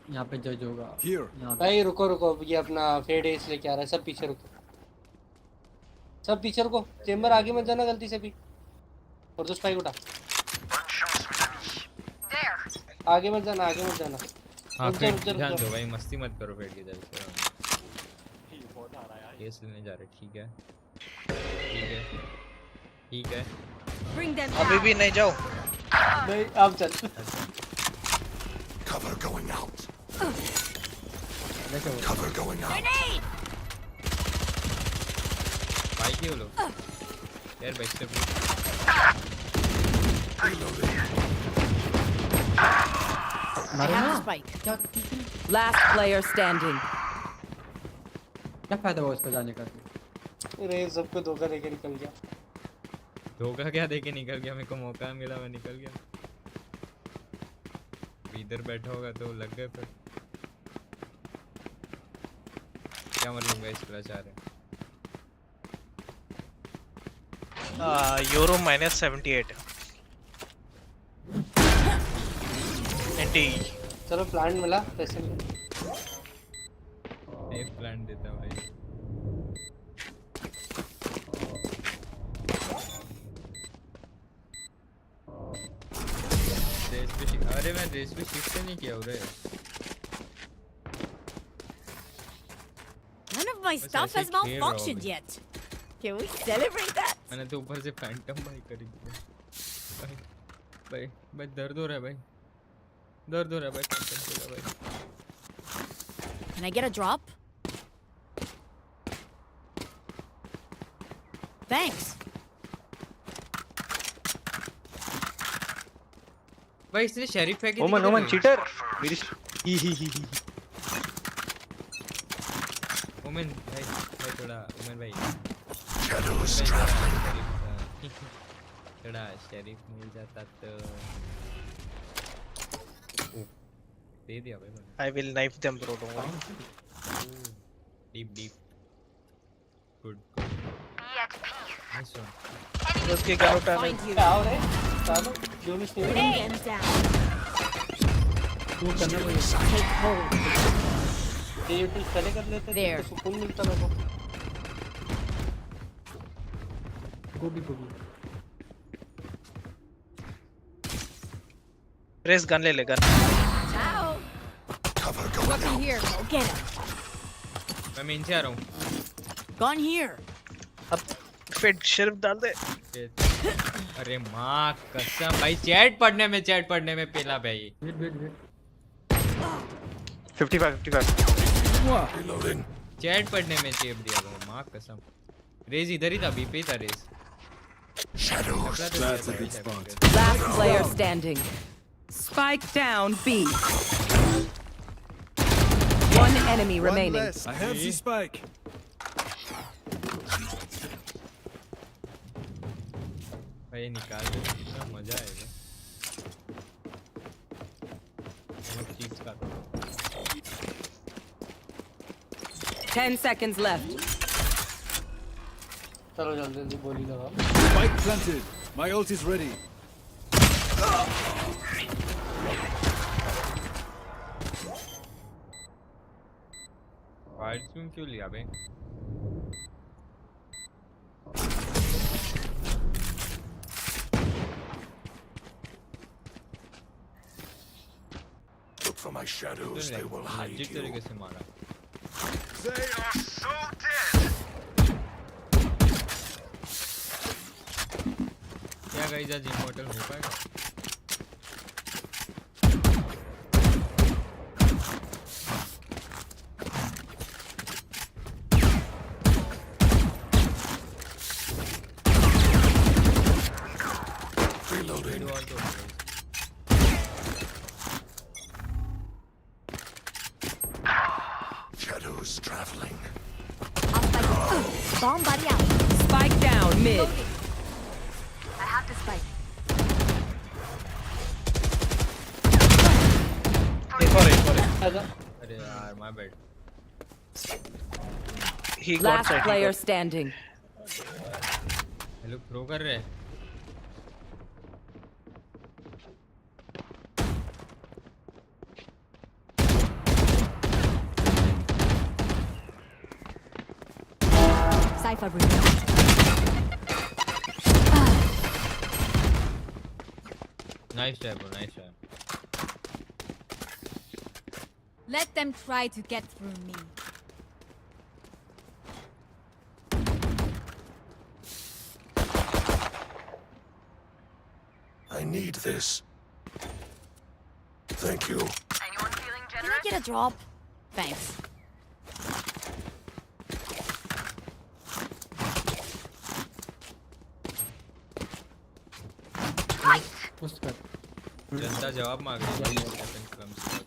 S3: यहाँ पे जज होगा।
S2: Here.
S3: यहाँ पे
S10: भाई रुको ये अपना फेड एस लेके आ रहा है, सब पीछे रुको, सब पीछे रुको। चेंबर आगे मत जाना गलती से भी, और तो स्पाइक उठा। आगे मत जाना, आगे मत जाना।
S5: हाँ
S10: रुक जा, रुक जा, रुक
S5: ध्यान
S10: जा।
S5: दो भाई, मस्ती मत करो फेड के जल्दी से। केस लेने जा रहे, ठीक है ठीक है ठीक है।
S4: Bring them
S12: अभी
S4: down.
S12: भी नहीं जाओ।
S10: नहीं आप चल।
S2: Cover going out.
S3: देखो
S2: Cover going out.
S4: Grenade.
S5: भाई क्यों लो यार, बैक से
S4: I have the spike.
S3: क्या
S7: Last player standing.
S3: क्या फायदा हुआ उसको जाने का?
S10: अरे सबको धोखा देके निकल गया।
S5: धोखा क्या देके निकल गया? मेरे को मौका मिला, मैं निकल गया। इधर बैठा होगा तो लग गए फिर। क्या मतलब गाइस क्लच आ रहे हैं?
S12: Euro -78 anti.
S10: चलो प्लांट मिला पैसे में।
S5: एक प्लांट देता भाई। अरे मैं रेस पे शिफ्ट नहीं किया उरे।
S4: None of my stuff has malfunctioned yet. Can we celebrate that?
S5: मैंने तो ऊपर से फैंटम भाई करी दिया। भाई भाई दर्द हो रहा है भाई, दर्द हो रहा है भाई, फैंटम चला भाई।
S4: Can I get a drop? Thanks.
S5: भाई इसने शेरिफ फेंकी थी।
S13: ओमन चीटर मेरी।
S5: ओमन भाई थोड़ा, ओमन भाई थोड़ा शेरिफ मिल जाता तो दे दिया भाई मैंने।
S12: I will knife them bro, don't worry.
S5: Deep deep Good. Nice one.
S12: उसके क्या उठा
S4: Find you.
S10: क्या हो रहा है? चलो यूनिट नहीं
S4: Bring them down.
S3: तू करना कोई
S4: Take hold.
S10: ये यूनिट चले कर लेते
S4: There.
S10: तो सुकून मिलता मेरे को।
S3: गोभी
S12: रेस गन ले ले gun
S4: Ciao. Weapon here. Go get him.
S5: मैं मेन से आ रहा हूँ.
S4: Gun here.
S12: अब फिट सिर्फ डाल दे
S5: अरे माँ कसम भाई चैट पढ़ने में पेला भाई.
S3: वेट
S13: 55.
S5: चैट पढ़ने में चेप दिया था माँ कसम. रेज इधर ही था बी पे था raise.
S2: That's a good spot.
S7: Last player standing. Spike down B. One enemy
S2: One
S7: remaining.
S2: less. I have the spike.
S5: भाई निकाल दे कितना मजा आएगा. बहुत चीज का
S7: 10 seconds left.
S10: चलो जल्दी गोली लगाओ.
S2: Spike planted. My ult is ready.
S5: Wide swing क्यों लिया बे?
S8: Look for my shadows, they will hide
S5: जिस
S8: you.
S5: तरीके से मारा.
S8: They are so dead.
S5: क्या गाइस आज इमॉर्टल हो पाएगा?
S8: Reloading. Shadows traveling.
S4: Bomb buddy out.
S7: Spike down mid.
S4: Loading. I have the spike.
S12: एक और
S5: अरे यार my bad.
S12: he got
S7: Last
S12: side
S7: player standing.
S5: ये लोग थ्रो कर रहे हैं.
S4: Cypher reload.
S5: Nice try bro, nice try.
S4: Let them try to get through me.
S8: I need this. Thank you.
S4: Can I get a drop? Thanks.
S3: Push कर
S5: जनता जवाब मांग रही है स्टेफन क्रम से.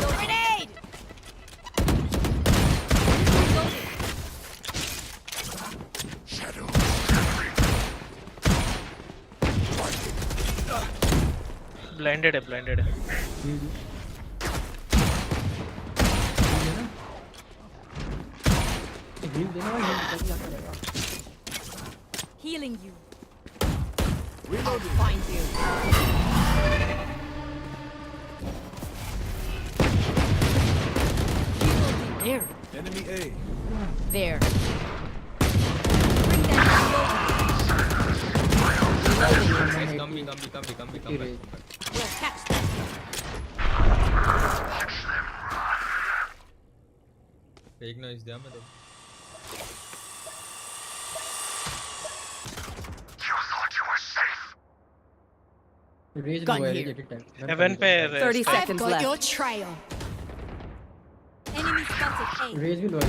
S4: Grenade!
S8: Shadows.
S12: ब्लाइंडेड है
S3: हील देना भाई हील क्या करेगा.
S4: Healing you.
S2: Reloading.
S4: Find you. There.
S2: Enemy A.
S4: There. Bring them down.
S5: Come back.
S4: We'll catch them.
S5: Fake noise दिया मैंने.
S3: रेज
S4: Gun
S3: लो है
S4: here.
S3: Raise time.
S12: हेवन पे
S7: 30
S4: I've
S7: seconds
S4: got your
S7: left.
S4: trail. Enemy spotted A.
S3: Raze भी लो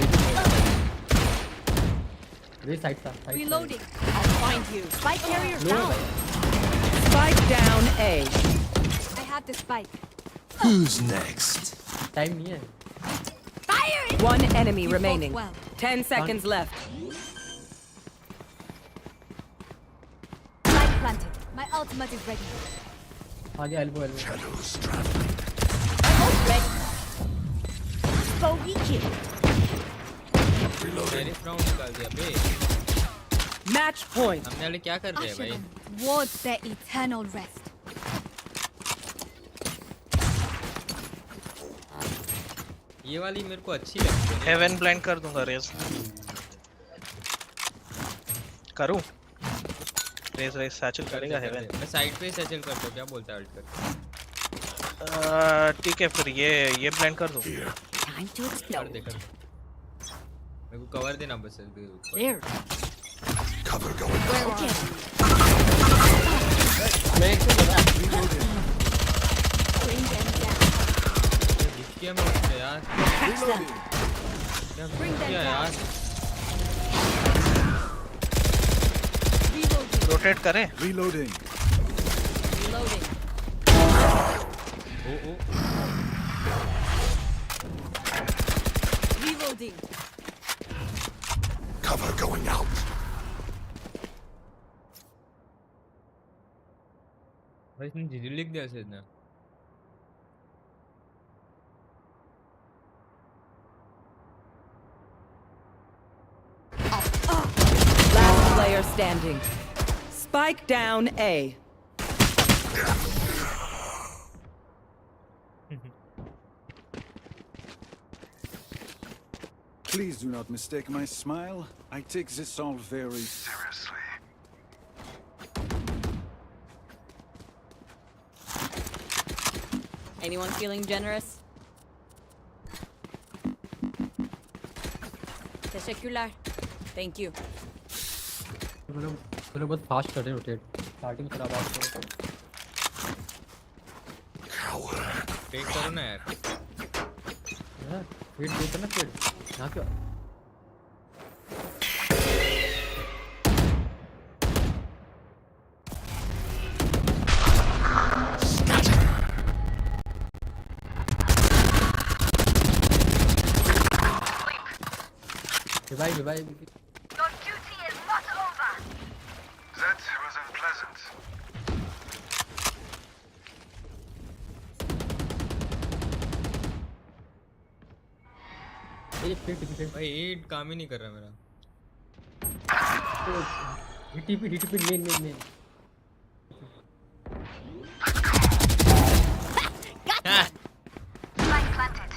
S3: Raze side था.
S4: Reloading. I'll find you. Spike carrier
S3: लो
S4: down.
S3: भाई.
S7: Spike down A.
S4: I have the spike.
S8: Who's next?
S3: Time नहीं है.
S4: Fire it!
S7: One enemy
S4: You fought
S7: remaining.
S4: well.
S7: 10 seconds left.
S4: My ultimate is ready.
S3: आगे elbow.
S2: Shadows traveling.
S4: Bogey kill.
S5: मेरी round निकाल दिया बे।
S7: Match point.
S5: हमने वाले क्या कर रहे हैं
S4: Usher
S5: भाई?
S4: them towards their eternal rest.
S5: ये वाली मेरे को अच्छी लगती है।
S12: हेवन ब्लाइंड कर दूंगा रेस। करूं? रेस सैचल करेगा हेवन।
S5: मैं साइड पे सैचल करता हूँ, क्या बोलता है अल्ट कर?
S12: ठीक है फिर ये ब्लाइंड कर दूं।
S4: Time to explode.
S5: मेरे को कवर देना बस
S4: There.
S2: Cover going out.
S4: Okay. Bring them down.
S5: क्या मैं उससे यार?
S4: Bring them
S5: क्या
S4: down.
S5: यार?
S4: Reloading.
S12: रोटेट करें?
S2: Reloading.
S4: Reloading.
S5: ओ
S4: Reloading.
S2: Cover going out.
S5: भाई इसने जीडी लिख दिया शायद ना।
S7: Last player standing. Spike down A.
S2: Please do not mistake my smile. I take this all very seriously.
S7: Anyone feeling generous?
S4: Teşekkürler. Thank you.
S3: लोग बहुत fast कर रहे हैं रोटेट स्टार्टिंग खराब आपको
S5: टेक करो ना यार।
S3: फीड देते ना फीड यहाँ क्यों Revive.
S6: Your duty is not over.
S2: That was unpleasant.
S5: भाई 8 काम ही नहीं कर रहा मेरा।
S3: DTP main
S6: Light planted.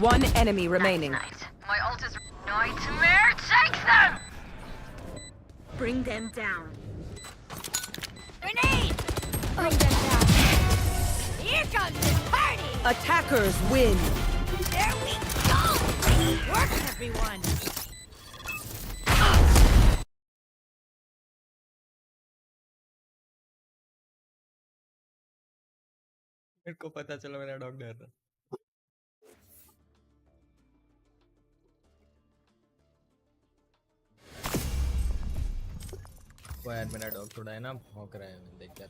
S7: One enemy remaining.
S6: My ult is nightmare. Take them. Bring them down.
S4: Grenade! Bring them down. Here comes the party!
S7: Attackers win.
S4: There we go! Work, everyone!
S5: मेरे को पता चला मेरा dog डर रहा। वो यार मेरा डॉग थोड़ा है ना भौंक रहा है, देख क्या।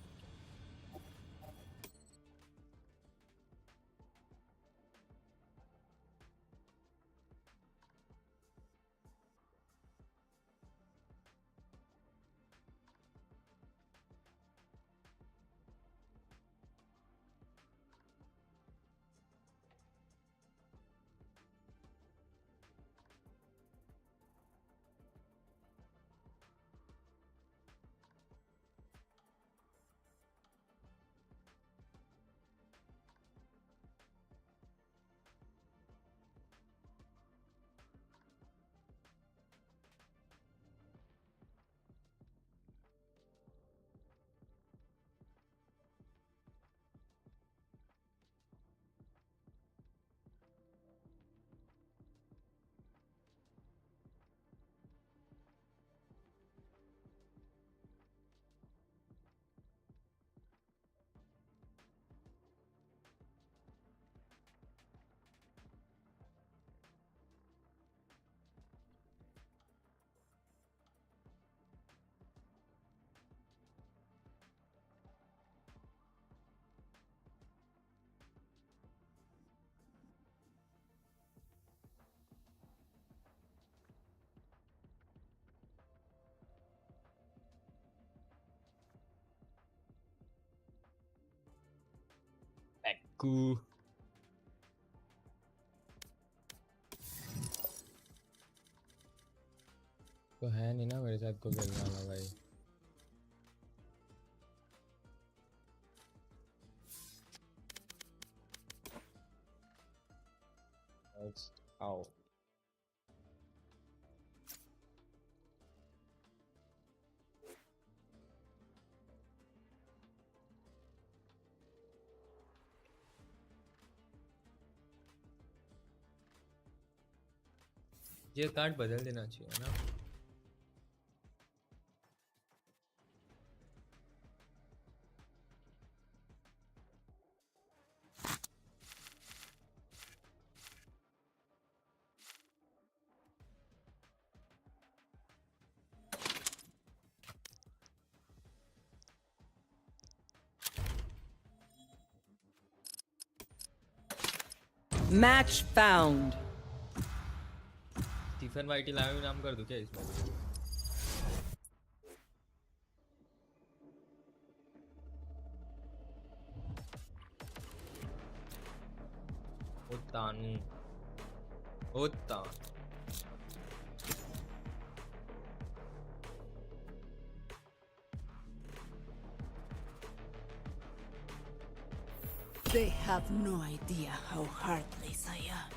S5: थैंकू। तो है नहीं ना मेरे साथ को खेलने वाला भाई। आओ ये कार्ड बदल देना चाहिए ना।
S7: Match found.
S5: स्टीफन वाइटी लाइव नाम कर दूं क्या इसमें? ओता
S7: They have no idea how heartless I am.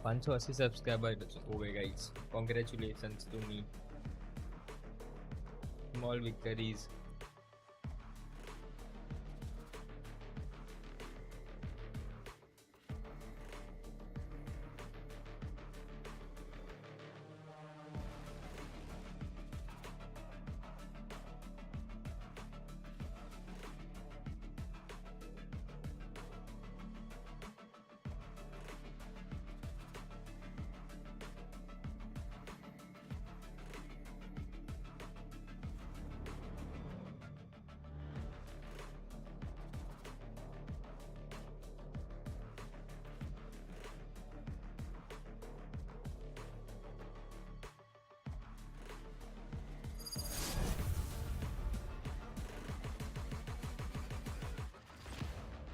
S5: $580 subscribers हो गए guys. Congratulations to me. Small victories.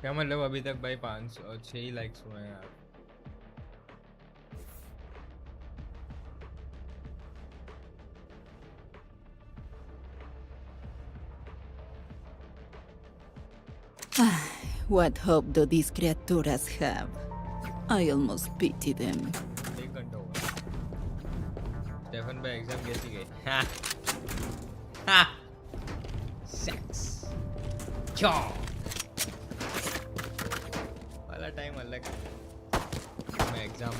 S5: क्या मतलब अभी तक भाई 506 ही लाइक्स हुए हैं यार।
S7: What hope do these criaturas have? I almost pity them.
S5: 1 घंटा हुआ। स्टेफन भाई एग्जाम कैसी गई? सेक्स क्या वाला टाइम अलग। मैं एग्जाम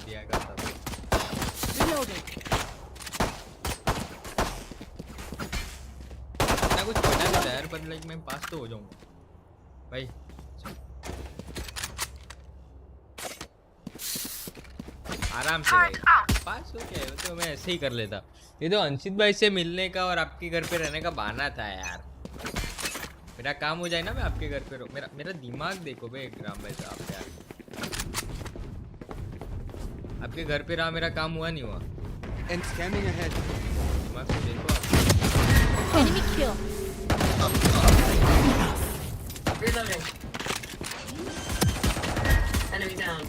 S5: दिया करता था। इतना कुछ पढ़ा नहीं था यार, पर लाइक मैं पास तो हो जाऊंगा भाई। आराम से भाई पास हो गया तो मैं ऐसे ही कर लेता। ये तो अंशित भाई से मिलने का और आपके घर पे रहने का बहाना था यार। मेरा काम हो जाए ना, मैं आपके घर पे रहूं। मेरा दिमाग देखो बे राम भाई साहब यार। आपके घर पे रहा, मेरा काम हुआ नहीं हुआ।
S14: And scanning ahead.
S5: दिमाग को देखो आप।
S4: Enemy kill.
S6: Reloading. Enemy down.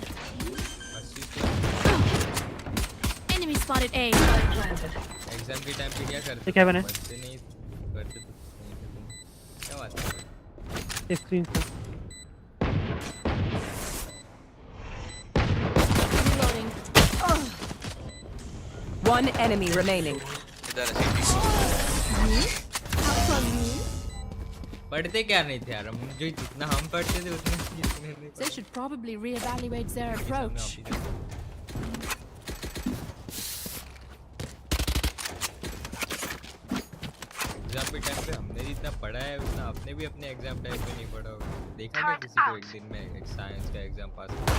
S4: Enemy spotted A.
S5: Exam के टाइम पे क्या करते?
S11: क्या बने?
S5: पढ़ते नहीं करते तो क्या बात है?
S11: स्क्रीन से
S4: Reloading.
S7: One enemy remaining.
S4: How from me?
S5: पढ़ते क्या नहीं थे यार हम, जो जितना हम पढ़ते थे उतने नहीं।
S4: They should probably reevaluate their approach.
S5: Exam के टाइम पे हमने जितना पढ़ा है उतना आपने भी अपने एग्जाम टाइम पे नहीं पढ़ा होगा। देखा क्या किसी को एक दिन में एक साइंस का एग्जाम पास किया?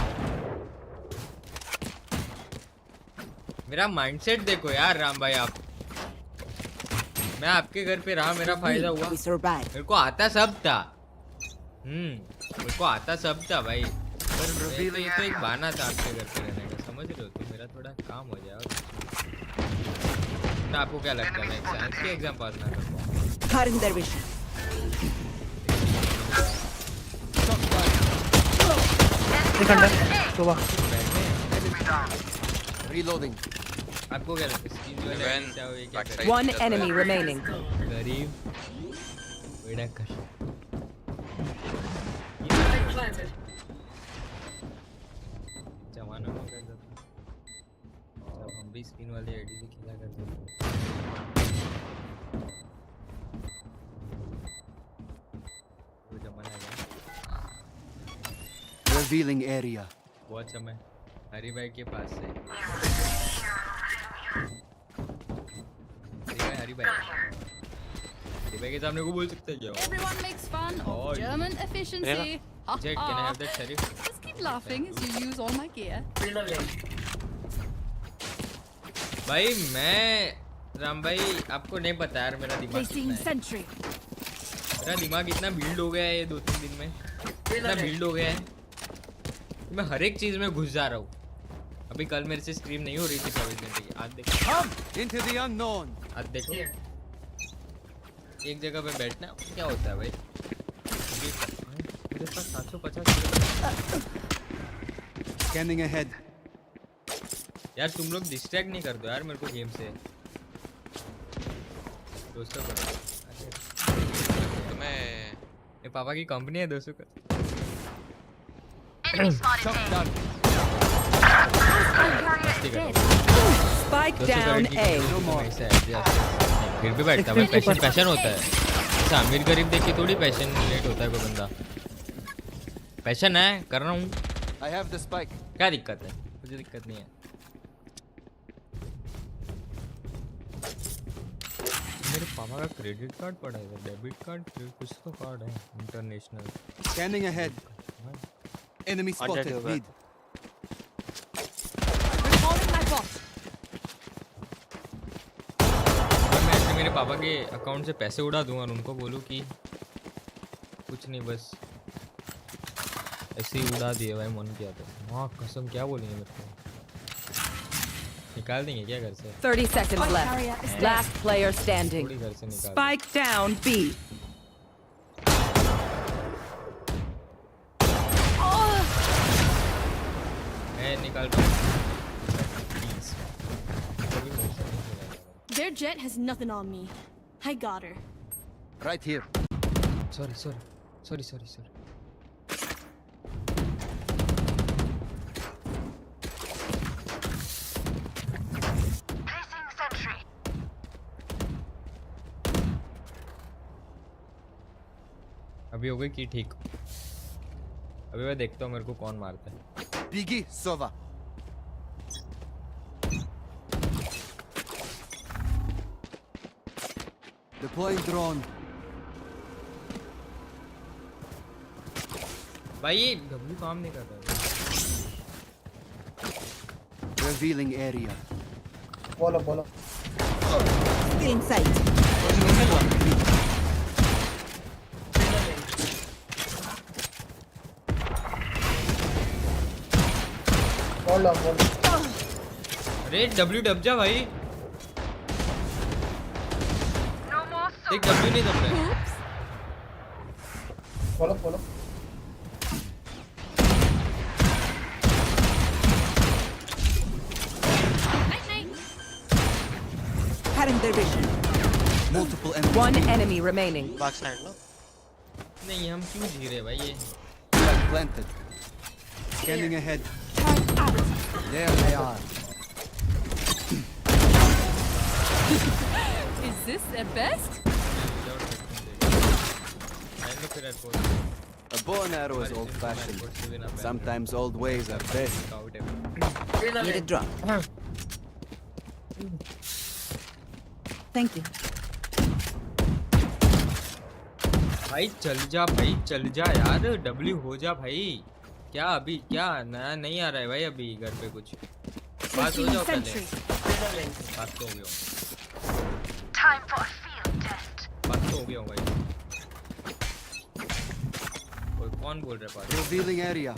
S5: मेरा माइंडसेट देखो यार राम भाई आप। मैं आपके घर पे रहा, मेरा फायदा हुआ। मेरे को आता सब था। मेरे को आता सब था भाई, पर ये तो एक बहाना था आपके घर पे रहने का, समझ रहे हो? तो मेरा थोड़ा काम हो जाए। ना आपको क्या लगता है मैं साइंस के एग्जाम पास ना कर पाऊँ?
S14: Reloading.
S5: आपको क्या लगता है?
S15: One enemy remaining.
S5: गरीब बेड़ा कर। जमाना में कर दो, तब हम भी स्क्रीन वाले आईडी से खेला करते थे। वो जमाना है।
S14: Revealing area.
S5: बहुत समय हरी भाई के पास से। हरी भाई के सामने को बोल सकते हैं क्या?
S4: Everyone makes fun of German efficiency.
S5: Jet, can I have that sheriff?
S4: Just keep laughing as you use all my gear.
S5: भाई मैं राम भाई आपको नहीं पता यार, मेरा दिमाग कितना है। मेरा दिमाग इतना बिल्ड हो गया है ये 2-3 दिन में, इतना बिल्ड हो गया है कि मैं हर एक चीज में घुस जा रहा हूँ। अभी कल मेरे से स्ट्रीम नहीं हो रही थी 24 घंटे की, आज देखो
S14: Into the unknown.
S5: आज देखो एक जगह पे बैठना क्या होता है भाई। मेरे पास 750
S14: Scanning ahead.
S5: यार तुम लोग डिस्ट्रैक्ट नहीं कर दो यार मेरे को गेम से दोस्तों को।
S16: तुम्हें
S5: मेरे पापा की कंपनी है दोस्तों का।
S15: Spike down A.
S5: फिर भी बैठता भाई, पैशन होता है। ऐसा अमीर गरीब देख के थोड़ी पैशन लेट होता है कोई बंदा। पैशन है, कर रहा हूँ।
S14: I have the spike.
S5: क्या दिक्कत है? मुझे दिक्कत नहीं है। मेरे पापा का क्रेडिट कार्ड पड़ा है, डेबिट कार्ड, कुछ तो कार्ड है international.
S14: Scanning ahead. Enemy spotted. Lead.
S5: मैं ऐसे मेरे पापा के अकाउंट से पैसे उड़ा दूं और उनको बोलूं कि कुछ नहीं, बस ऐसे ही उड़ा दिए भाई, मन किया तो। माँ कसम क्या बोलेंगे मेरे को? निकाल देंगे क्या घर से?
S15: 30 seconds left. Last player standing.
S5: घर से निकाल।
S15: Spike down B.
S5: मैं निकाल रहा हूँ।
S4: Their jet has nothing on me. I got her.
S14: Right here.
S5: Sorry. अभी हो गई कि ठीक। अभी मैं देखता हूँ मेरे को कौन मारता है।
S14: Biggie Sova. Deploying drone.
S5: भाई ये W काम नहीं कर रहा।
S14: Revealing area.
S12: बोलो
S15: Still in sight.
S12: बोलो
S5: अरे W दब जा भाई। एक W नहीं दब रहा है।
S12: बोलो
S15: Cutting their vision.
S14: Multiple enemies.
S15: One enemy remaining.
S16: Back side लो।
S5: नहीं हम क्यों जी रहे भाई ये?
S14: Planted. Scanning ahead. There they are.
S4: Is this the best?
S14: A bow and arrow is old-fashioned. Sometimes old ways are best.
S15: Need a drop. Thank you.
S5: भाई चल जा यार, W हो जा भाई। क्या अभी क्या नया नहीं आ रहा है भाई? अभी घर पे कुछ बात हो जाओ पहले। बात तो हो गया।
S6: Time for a field
S5: कौन बोल रहा है?
S14: Revealing area.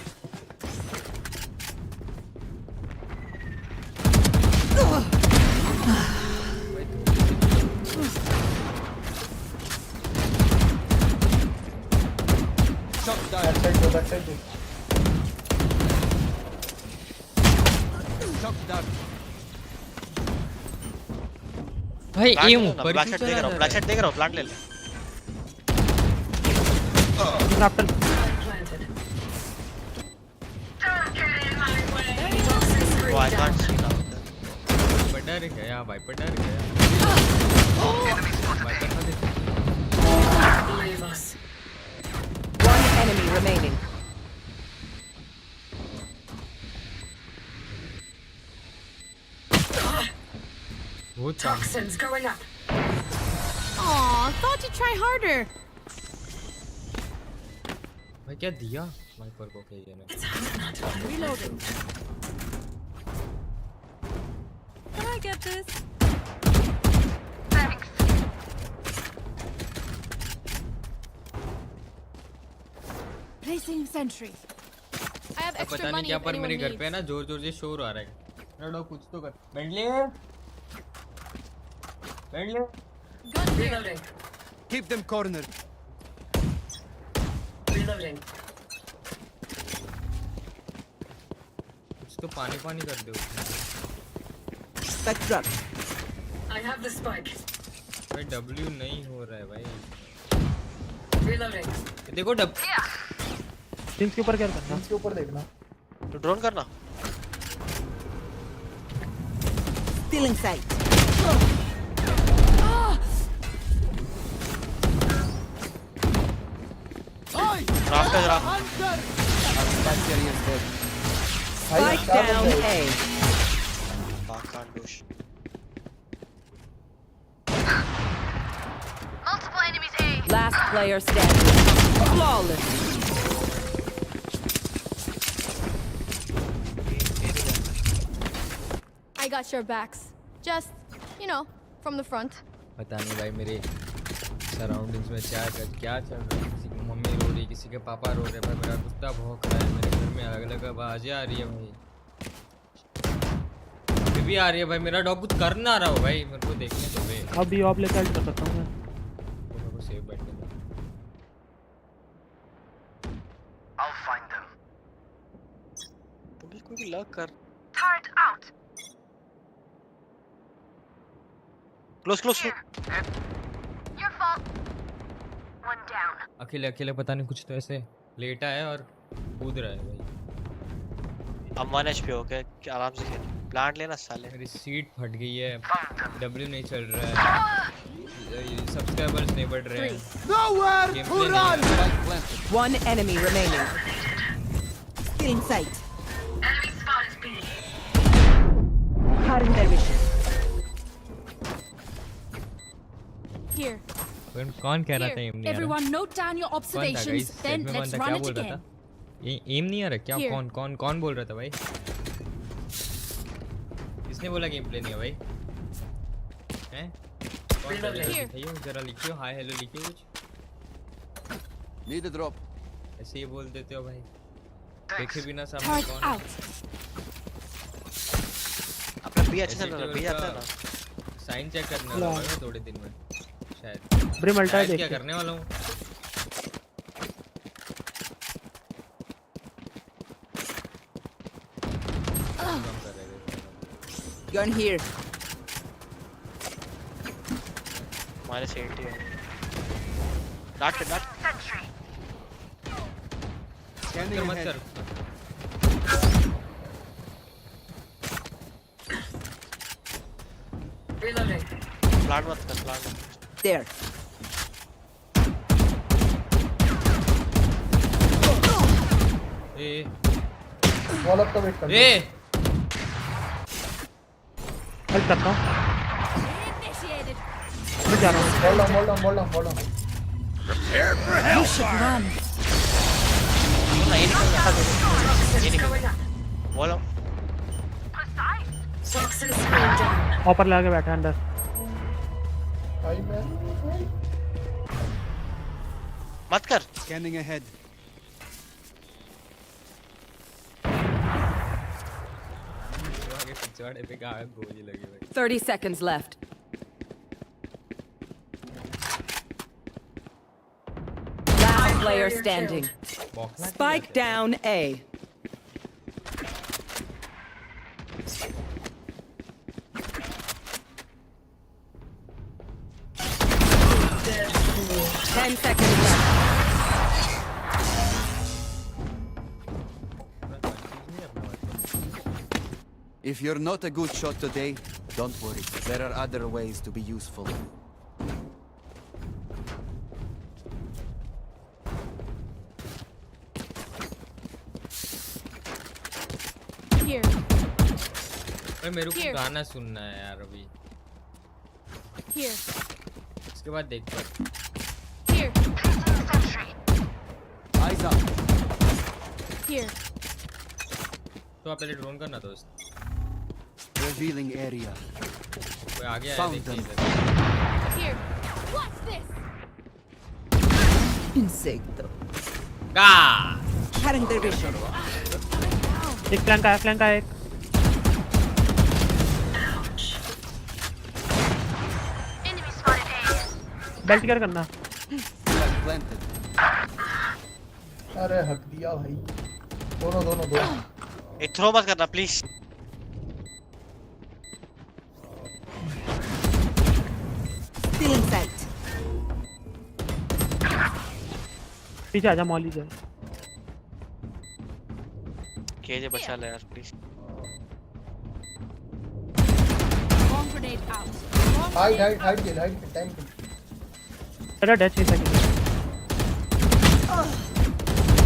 S5: भाई एम
S12: ब्लैक शॉट देख रहा हूं, ब्लैक शॉट देख रहा हूं, प्लांट ले ले।
S11: Raptor.
S12: वो आई कांट सी नाउ।
S5: डर गया भाई, पर डर गया।
S15: One enemy remaining.
S6: Toxins going up.
S4: Aw, thought you'd try harder.
S5: भाई क्या दिया स्नाइपर को के ये ने?
S4: Reloading. Can I get this?
S6: Thanks.
S4: Placing sentry. I have extra
S5: पता नहीं
S4: money
S5: क्या
S4: if
S5: पर
S4: anyone
S5: मेरे घर पे है
S4: needs.
S5: ना जोर-जोर से शोर आ रहा है। लड़ो कुछ तो कर। Bentley.
S6: Reloading.
S14: Keep them cornered.
S6: Reloading.
S5: कुछ तो पानी कर दो।
S15: Spectrum.
S6: I have the spike.
S5: भाई W नहीं हो रहा है भाई।
S6: Reloading.
S5: देखो
S11: Things के ऊपर क्या करना?
S12: इसके ऊपर देखना। तो ड्रोन करना।
S15: Stealing sight.
S12: Rafter
S15: Spike down A.
S12: can't do shit.
S6: Multiple enemies A.
S15: Last player standing. Flawless.
S4: I got your backs. Just, you know, from the front.
S5: पता नहीं भाई मेरे सराउंडिंग्स में क्या चल रहा है। किसी की मम्मी रो रही, किसी के पापा रो रहे। भाई मेरा कुत्ता भौंक रहा है। मेरे घर में अलग-अलग आवाजें आ रही है भाई। भी आ रही है भाई। मेरा डॉग कुछ कर ना रहा हो भाई। मेरे को देखने दो भाई।
S11: अभी ऑफ लेकर कर सकता हूं मैं।
S5: मेरे को सेव बैठने दो।
S12: I'll find them. कोई लग कर।
S6: Turret out.
S12: Close.
S6: Your fault. One down.
S5: अकेले पता नहीं कुछ तो ऐसे लेटा है और कूद रहा है भाई।
S12: अब 1 HP हो गया, आराम से खेल। प्लांट लेना साले।
S5: मेरी सीट फट गई है। W नहीं चल रहा है। सब्सक्राइबर्स नहीं बढ़ रहे हैं।
S14: Nowhere to run.
S15: One enemy remaining. Stealing sight.
S6: Enemy spotted B.
S15: Cutting their vision.
S4: Here.
S5: कौन कह रहा था
S4: Here.
S5: एम नहीं आ रहा?
S4: Everyone note down your
S5: कौन था
S4: observations,
S5: गाइस?
S4: then
S5: में
S4: let's
S5: कौन था?
S4: run
S5: क्या
S4: it
S5: बोल रहा
S4: again.
S5: था? एम नहीं आ रहा क्या?
S4: Here.
S5: कौन बोल रहा था भाई? किसने बोला गेम प्ले नहीं है भाई? हैं? कौन बोल रहा
S4: Here.
S5: है? जरा लिखियो, हाय हेलो लिखियो कुछ।
S14: Need a drop.
S5: ऐसे ही बोल देते हो भाई। देखे बिना सामने
S4: Turret
S5: कौन?
S4: out.
S12: अपना भी अच्छा चल रहा है, भी आता है ना।
S5: साइन चेक करने वाला हूँ मैं थोड़े दिन में शायद।
S11: ब्रिम अल्टा
S5: शायद
S11: देख
S5: क्या करने वाला हूँ?
S15: Gun here.
S12: -80 है। डाट।
S6: Sentry.
S14: Scanning
S5: मत
S14: ahead.
S5: कर।
S6: Reloading.
S12: प्लांट मत कर, plant.
S15: There.
S5: A
S12: wall up का वेट कर।
S5: ए
S11: हेल्प करता हूं।
S4: Initiated.
S11: मैं जा रहा हूं।
S12: Hold on.
S2: Prepare for hellfire.
S12: ये नहीं wall up.
S6: Toxin screen down.
S11: ऊपर लगा के बैठा है अंदर।
S12: मत कर।
S14: Scanning ahead.
S5: आगे पिछवाड़े पे कहाँ गोली लगी भाई
S15: 30 seconds left. Last player standing. Spike down A. Ten seconds left.
S14: If you're not a good shot today, don't worry. There are other ways to be useful.
S4: Here.
S5: भाई मेरे को गाना सुनना है यार अभी
S4: Here.
S5: उसके बाद देखते हैं
S4: Here.
S14: Eyes up.
S4: Here.
S5: तो आप पहले ड्रोन करना दोस्त
S14: Revealing area.
S5: कोई आगे आया
S14: Found
S5: देखिए
S14: them.
S5: इधर
S4: Here. What's this?
S15: Insecto.
S5: का
S15: Cutting their vision.
S11: एक फ्लैंक आया एक
S6: Enemy spotted A.
S11: Belt care करना
S14: Planted.
S3: अरे हक दिया भाई दोनों
S12: एक थ्रो मत करना प्लीज
S15: Still in sight.
S11: पीछे आजा मॉली जा
S12: केजे बचा ले यार please
S4: Bomb grenade out.
S3: Hide time
S11: तेरा डैश नहीं सकेगा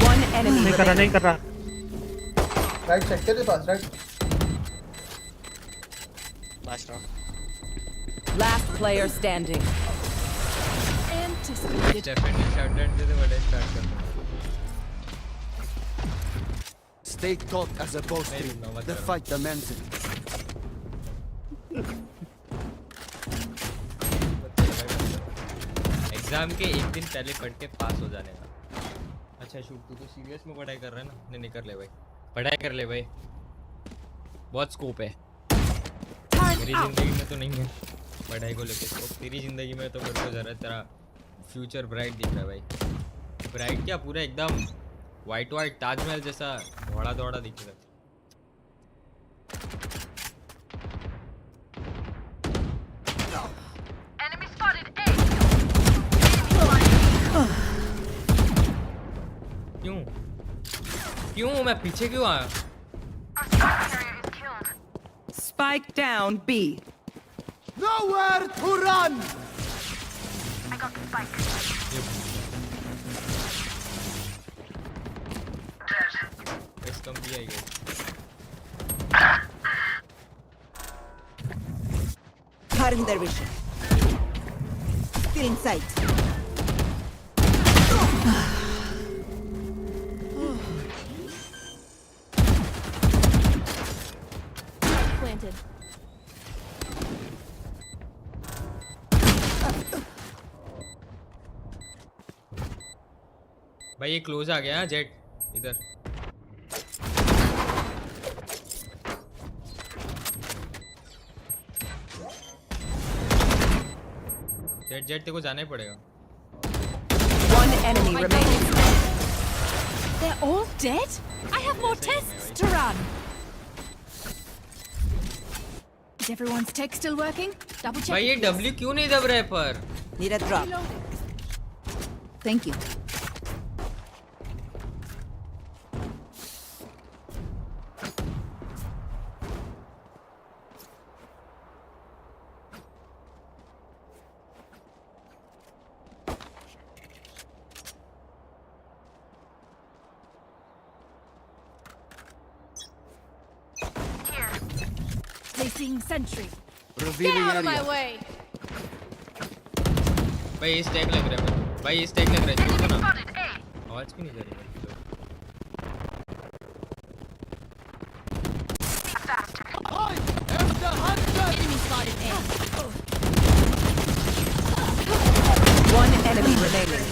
S15: One enemy
S11: नहीं
S15: remaining.
S11: कर रहा
S3: राइट साइड तेरे पास right
S12: last round
S15: Last player standing.
S4: Anticipated.
S5: Stefan ने शॉटगन से बड़े स्टार्ट कर
S14: Stay taut as a bowstring.
S5: no,
S14: The fight demands it.
S5: Exam के एक दिन पहले पढ़ के पास हो जाने का अच्छा शूट तू तो सीरियस में पढ़ाई कर रहा है ना नहीं कर ले भाई पढ़ाई कर ले भाई बहुत स्कोप है मेरी जिंदगी में तो नहीं है पढ़ाई को लेके स्कोप तेरी जिंदगी में तो मेरे को जरा तेरा फ्यूचर ब्राइट दिख रहा है भाई ब्राइट क्या पूरा एकदम वाइट ताजमहल जैसा दौड़ा दिख रहा है
S6: Enemy spotted A.
S5: क्यों मैं पीछे क्यों आया
S6: Our spike carrier is killed.
S15: Spike down B.
S14: Nowhere to run.
S6: I got the spike.
S5: Let's come B I guess
S15: Cutting their vision. Still in sight.
S4: Planted.
S5: भाई ये क्लोज आ गया jet इधर jet तेरे को जाना ही पड़ेगा
S15: One enemy remaining.
S4: They're all dead? I have more tests to run. Is everyone's tech still working? Double check.
S5: भाई ये W क्यों नहीं दब रहा है पर
S15: Need a drop. Thank you.
S4: Placing sentry. Get
S14: Revealing
S4: out of my
S14: area.
S4: way.
S5: भाई ये स्टैक लग रहा है भाई ये स्टैक लग रहा है देखो ना
S6: Spotted A.
S5: आवाज क्यों नहीं जा रही
S4: Enemy spotted A.
S15: One enemy remaining.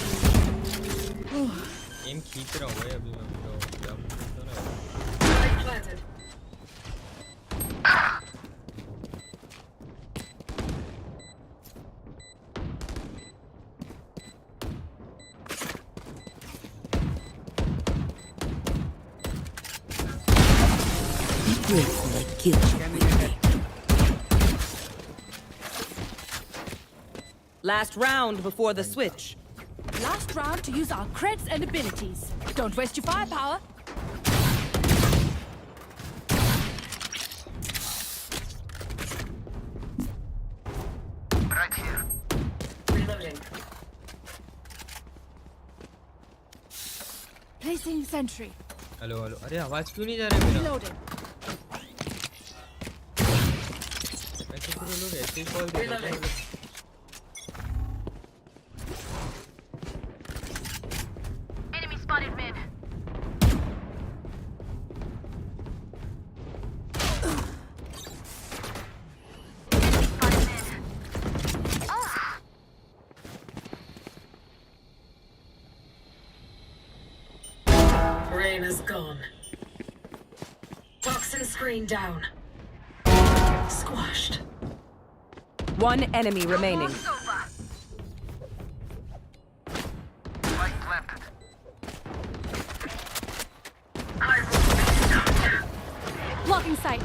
S5: Game खींच रहा हूँ भाई अभी मैं तो क्या बोलता ना
S7: grateful I killed you.
S16: Last round before the switch.
S4: Last round to use our creds and abilities. Don't waste your firepower.
S6: Right here.
S16: Reloading.
S4: Placing sentry.
S5: Hello hello अरे आवाज क्यों नहीं जा रहा है मेरा
S4: Reloading.
S5: ऐसे पूरे लोग ऐसे ही कॉल कर रहे हैं
S6: Enemy spotted mid.
S16: Rain is gone. Toxin screen down. Squashed. One enemy remaining.
S6: Light planted.
S4: Blocking sight.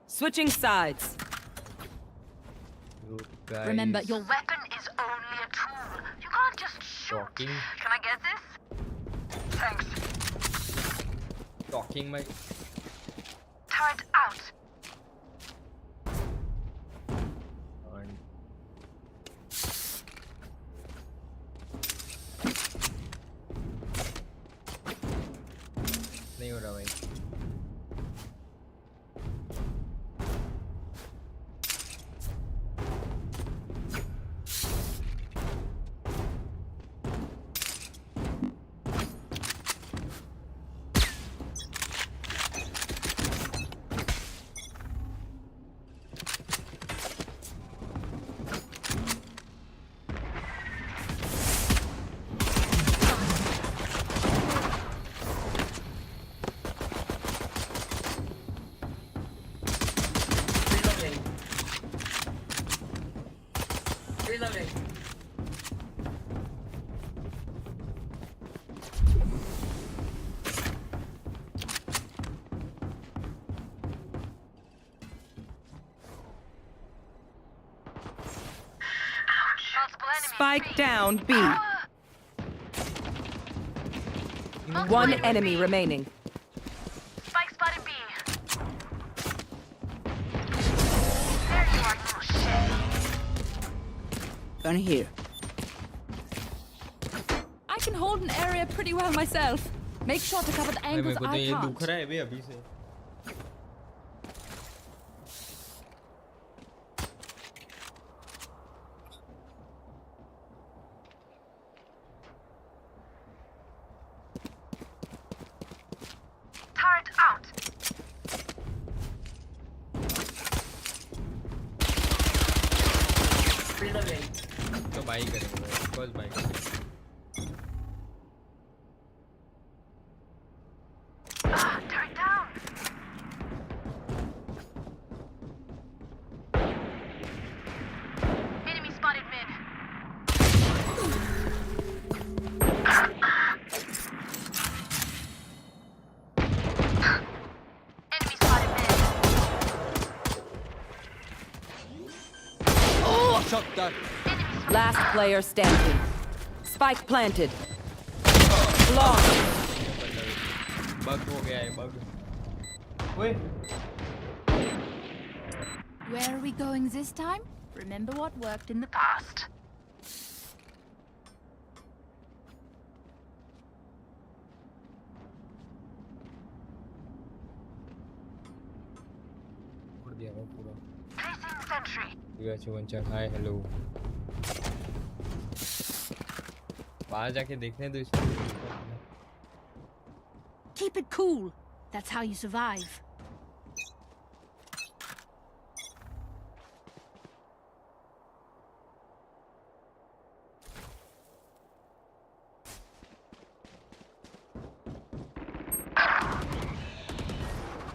S16: Switching sides.
S5: guys.
S4: Remember, your
S6: Weapon is only a tool. You can't just shoot.
S5: Talking.
S6: Can I get this? Thanks.
S5: Talking my
S6: Turret out.
S5: and नहीं हो रहा भाई
S16: Reloading. Spike down B. One enemy remaining.
S6: Spike spotted B. There you are, little shit.
S7: Gun here.
S4: I can hold an area pretty well myself. Make sure to cover the
S5: भाई
S4: angles
S5: मेरे को तो
S4: I
S5: ये दुख
S4: can't.
S5: रहा है बे अभी से
S6: Turret out.
S16: Reloading.
S5: तो बाई करेंगे बस बाई करेंगे
S6: Turret down. Enemy spotted mid. Enemy spotted mid.
S14: Shot down.
S16: Last player standing. Spike planted. Long.
S5: Bug हो गया है बग ओए
S4: Where are we going this time? Remember what worked in the past.
S5: छोड़ दिया वो पूरा
S6: Placing sentry.
S5: दिया चुवंचन hi hello बाहर जाके देखने दो इसको
S4: Keep it cool. That's how you survive.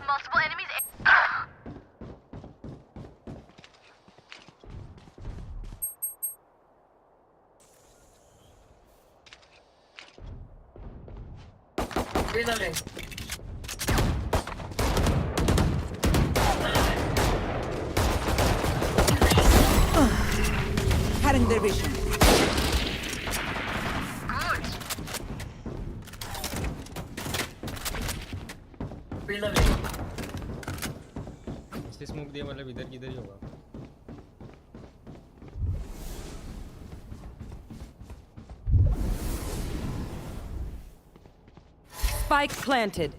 S6: Multiple enemies.
S16: Reloading.
S7: Cutting their vision.
S16: Reloading.
S5: इससे स्मोक दिया मतलब इधर किधर ही होगा.
S16: Spike planted.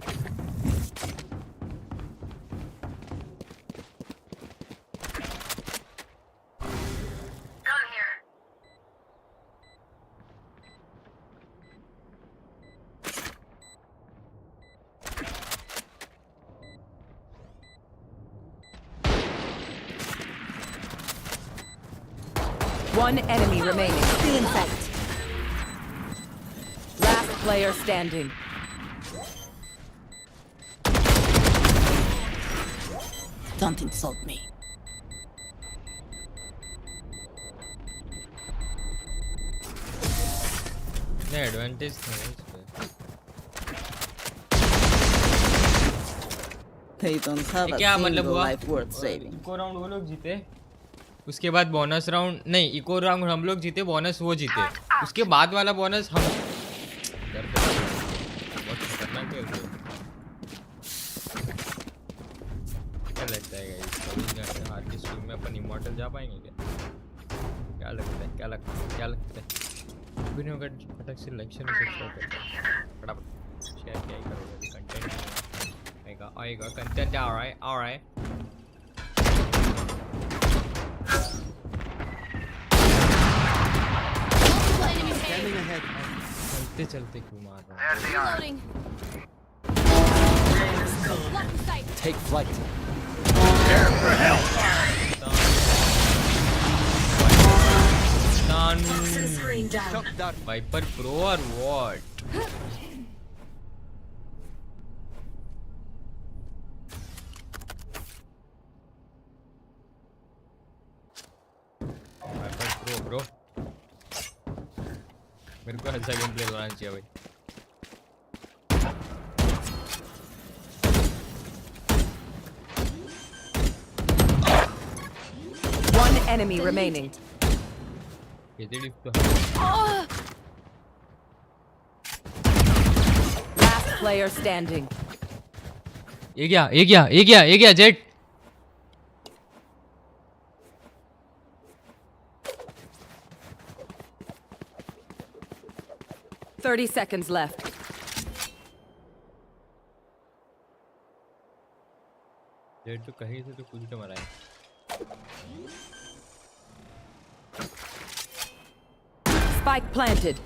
S16: One enemy remaining.
S7: Still in sight.
S16: Last player standing.
S7: Don't insult me.
S5: नहीं एडवांटेज नहीं है इसमें.
S7: They don't have a
S5: क्या मतलब
S7: single
S5: हुआ?
S7: life worth saving.
S5: Eco round वो लोग जीते, उसके बाद बोनस राउंड नहीं, इको राउंड हम लोग जीते, बोनस वो जीते, उसके बाद वाला बोनस हम. बहुत खतरनाक है ये. क्या लगता है गाइस, 24 घंटे हार की स्ट्रीम में अपन इमॉर्टल जा पाएंगे क्या? क्या लगता है, क्या लगता है, क्या लगता है? वीडियो का फटक से लाइक शेयर सब्सक्राइब करते हैं फटाफट. शेयर क्या ही करोगे, अभी कंटेंट आएगा आएगा content. Alright alright.
S14: Scanning ahead.
S5: चलते चलते क्यों मार रहा हूँ?
S4: Reloading.
S14: Take flight.
S5: Viper pro और व्हाट? Viper pro bro. मेरे को ऐसा गेम प्ले लाना चाहिए भाई.
S16: One enemy remaining. Last player standing.
S5: ये क्या जेट.
S16: 30 seconds left.
S5: जेट तो कहीं से तो कूद के मरा है.
S16: Spike planted.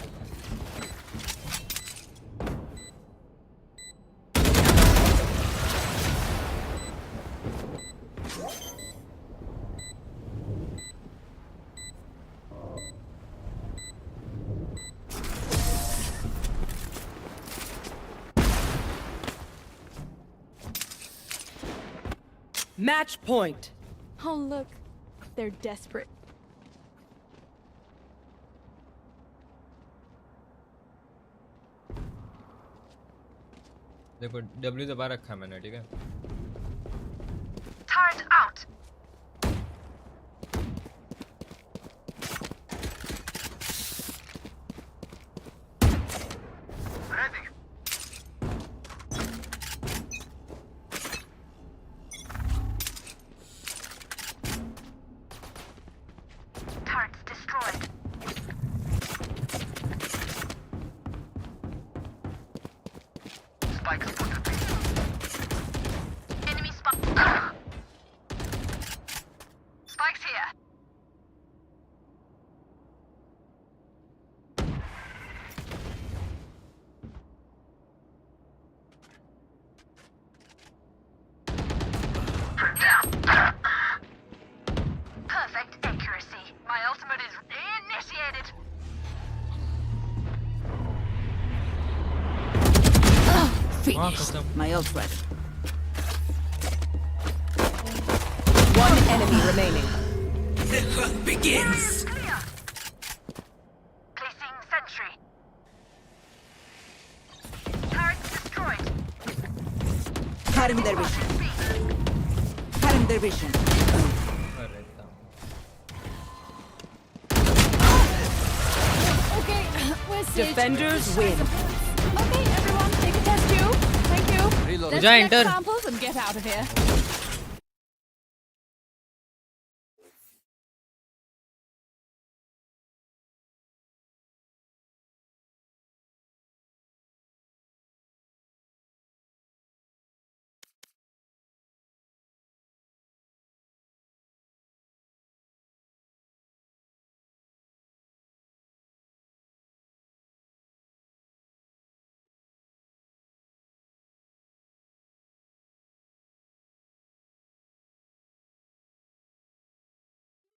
S16: Match point.
S4: Oh, look. They're desperate.
S5: देखो W दबा रखा है मैंने, ठीक है.
S6: Turret out. Ready. Turrets destroyed. Spike spotted. Enemy spike. Spike's here. Perfect accuracy. My ultimate is initiated.
S7: Finished. My ult ready.
S16: One enemy remaining.
S7: The hunt begins.
S6: Clear. Placing sentry. Turret destroyed.
S7: Cutting their vision. Cutting their vision.
S4: Okay, we're staged.
S16: Defenders win.
S4: Okay, everyone, take a test tube. Thank you.
S14: Reload.
S4: Let's
S5: Moza,
S4: collect
S5: enter.
S4: samples and get out of here.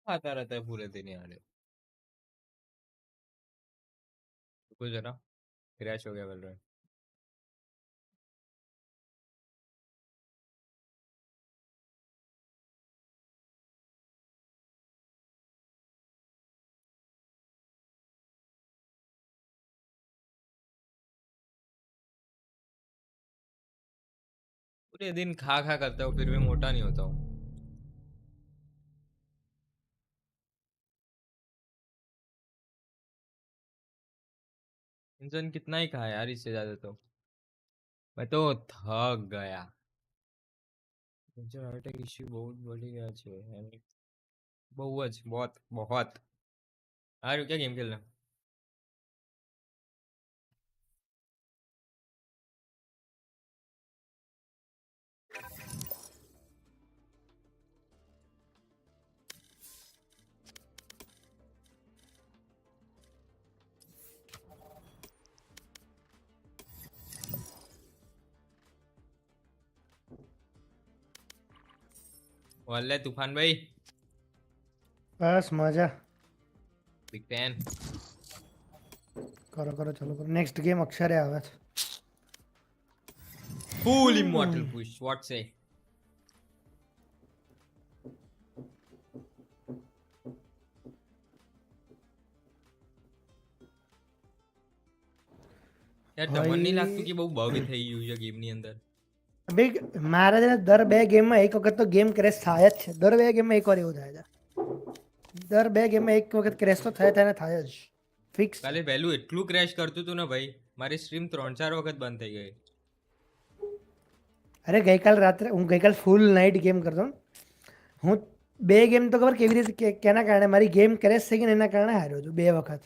S5: आता रहता है पूरे दिन यार। रुको जरा, crash हो गया बोल रहा है। पूरे दिन खा खा करता हूँ फिर भी मोटा नहीं होता हूँ। इंसान कितना ही खाए यार, इससे ज्यादा तो मैं तो थक गया। मुझे हार्ट इश्यू बहुत बढ़ी गया है, बहुत बहुत बहुत। यार क्या गेम खेलना? वाले तूफान भाई,
S17: बस मजा।
S5: Big fan.
S17: करो करो चलो करो। नेक्स्ट गेम अक्षर है आवाज।
S5: फुल इमॉर्टल पुश, व्हाट से? यार તમને નહીં લાગતું કે બહુ બગ થઈ ગયું છે ગેમની અંદર?
S17: ભાઈ મારા છે ને દર બે ગેમમાં એક વખત તો ગેમ ક્રેશ થાય જ છે. દર બે ગેમમાં એકવાર એવું થાય છે. દર બે ગેમમાં એક વખત ક્રેશ તો થાય થાય જ ફિક્સ.
S5: કાલે વહેલું એટલું ક્રેશ કરતું હતું ને ભાઈ, મારી સ્ટ્રીમ 3-4 વખત બંધ થઈ ગઈ.
S17: અરે ગઈકાલ રાત્રે હું ગઈકાલ ફૂલ નાઇટ ગેમ કરતો. હું બે ગેમ તો ખબર કેવી રીતે કેના કારણે મારી ગેમ ક્રેશ થઈ ગઈ ને એના કારણે હાર્યો છું બે વખત.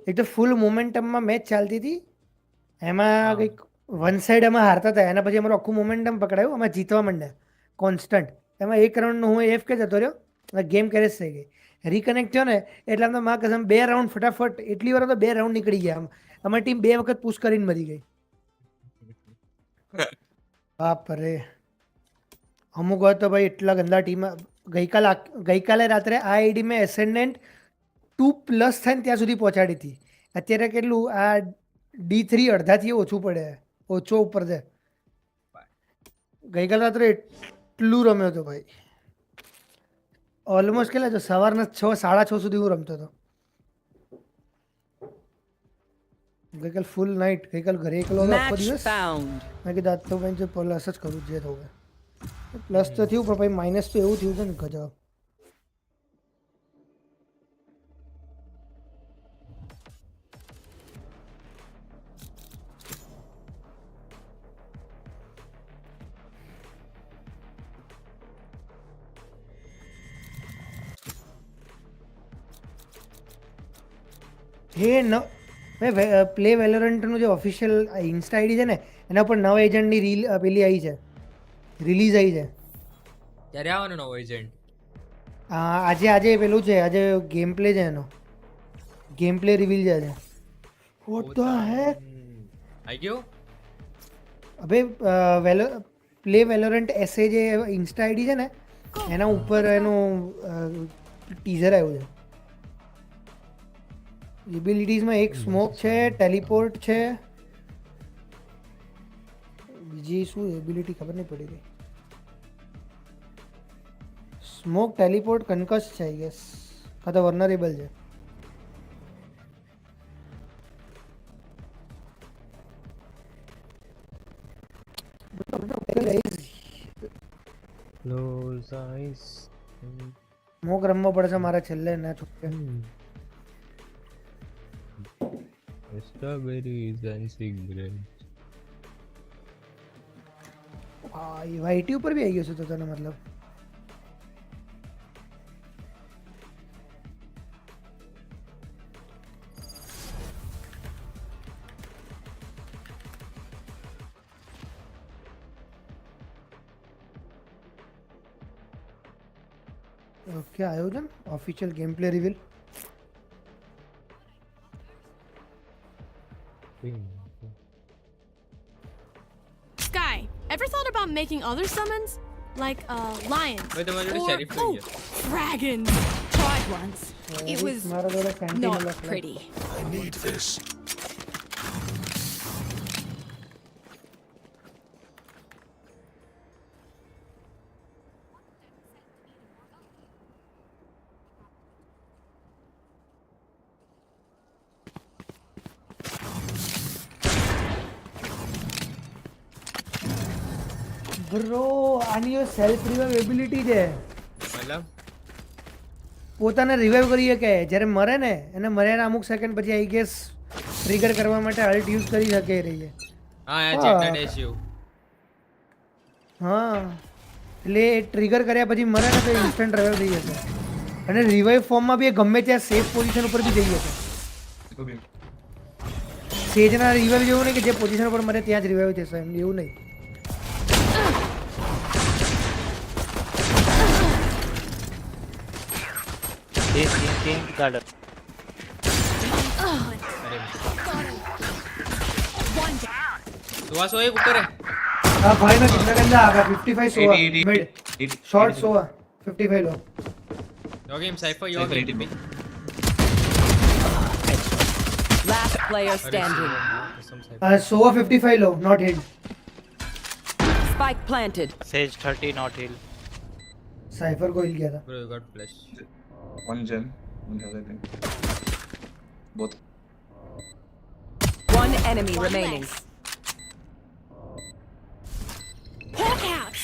S17: એક તો ફૂલ મોમેન્ટમમાં મેચ ચાલતી હતી, એમાં કંઈક વન સાઈડ અમે હારતા હતા, એના પછી અમારું આખું મોમેન્ટમ પકડાયું, અમે જીતવા માંડ્યા કોન્સ્ટન્ટ. એમાં એક રાઉન્ડનો હું એફ કે જતો રહ્યો, ગેમ ક્રેશ થઈ ગઈ. રિકનેક્ટ થયો ને એટલે આમ તો માં કસમ 2 રાઉન્ડ ફટાફટ, એટલી વાર તો 2 રાઉન્ડ નીકળી ગયા. અમારી ટીમ 2 વખત પુશ કરીને મરી ગઈ. બાપ રે, અમુક વાર તો ભાઈ એટલા ગંદા ટીમ. ગઈકાલે રાત્રે આ આઈડી મેં એસેન્ડન્ટ 2+ થાય ને ત્યાં સુધી પહોંચાડી હતી. અત્યારે કેટલું આ D3 અડધાથી ઓછું પડે, ઓછો ઉપર છે. ગઈકાલ રાત્રે એટલું રમ્યો હતો ભાઈ, ઓલમોસ્ટ કેટલા છે, સવારના 6-6:30 સુધી હું રમતો હતો. ગઈકાલ ફૂલ નાઇટ, ગઈકાલ ઘરે એકલો આખો દિવસ. મેં કીધું આજ તો ભાઈ પ્લસ જ કરું જે થવું. પ્લસ તો થયું પણ ભાઈ માઇનસ તો એવું થયું છે ને ગજબ. હે ન પ્લે વેલોરન્ટનું જે ઓફિશિયલ ઇન્સ્ટા આઈડી છે ને એના ઉપર નવા એજન્ટની રીલ પેલી આવી છે, રિલીઝ આવી છે.
S5: ક્યારે આવવાનો નવો એજન્ટ?
S17: આજે પેલું છે, આજે ગેમ પ્લે છે, એનો ગેમ પ્લે રિવીલ છે આજે. વોટ ધ હેક
S5: આઈ ગયો?
S17: અબે પ્લે વેલોરન્ટ એસે જે ઇન્સ્ટા આઈડી છે ને એના ઉપર એનું ટીઝર આવ્યું છે. એબિલિટીઝમાં એક સ્મોક છે, ટેલિપોર્ટ છે, બીજી શું એબિલિટી ખબર નહીં પડી રહી. સ્મોક, ટેલિપોર્ટ, કન્કસ છે આઈ ગેસ, કાં તો વર્નરેબલ છે.
S5: Close eyes.
S17: મોક રમવો પડશે મારે છેલ્લે ના છૂટકે.
S5: Strawberries and cigarettes.
S17: ભાઈ વાઈટી ઉપર બી આવી ગયો છે તો તને મતલબ. ઓકે આયોજન official game play reveal.
S18: Sky, ever thought about making other summons? Like lions
S5: Wait,
S18: dragons. Tried once. It was not pretty.
S8: I need this.
S17: Bro આની સેલ્ફ રિવાઇવ એબિલિટી છે.
S5: મતલબ
S17: પોતાને રિવાઇવ કરી શકે જ્યારે મરે ને એને મર્યાના અમુક સેકન્ડ પછી આઈ ગેસ ટ્રિગર કરવા માટે અલ્ટ યુઝ કરી શકે એ રહીએ.
S5: હા યાર ચેકર ડેશ યુ.
S17: હા એટલે ટ્રિગર કર્યા પછી મરે ને તો ઇન્સ્ટન્ટ રિવાઇવ થઈ જશે અને રિવાઇવ ફોર્મમાં બી ગમે ત્યાં સેફ પોઝિશન ઉપર બી જઈ શકે. સેજના રિવાઇવ જેવું નહીં કે જે પોઝિશન ઉપર મરે ત્યાં જ રિવાઇવ થશે એમ એવું નહીં.
S5: सोआ एक ऊपर है.
S17: हाँ भाई ना कितना गंदा आ गया 55 सोआ मिड शॉर्ट सोआ 55 लो.
S5: Your game Cypher your game.
S16: Last player standing.
S17: सोआ 55 लो not hit.
S16: Spike planted.
S12: Sage 30 not heal.
S17: Cipher को हिल गया था.
S5: Bro you got flash.
S13: One gem. One health I think. Both.
S16: One enemy remaining.
S18: Hawk out.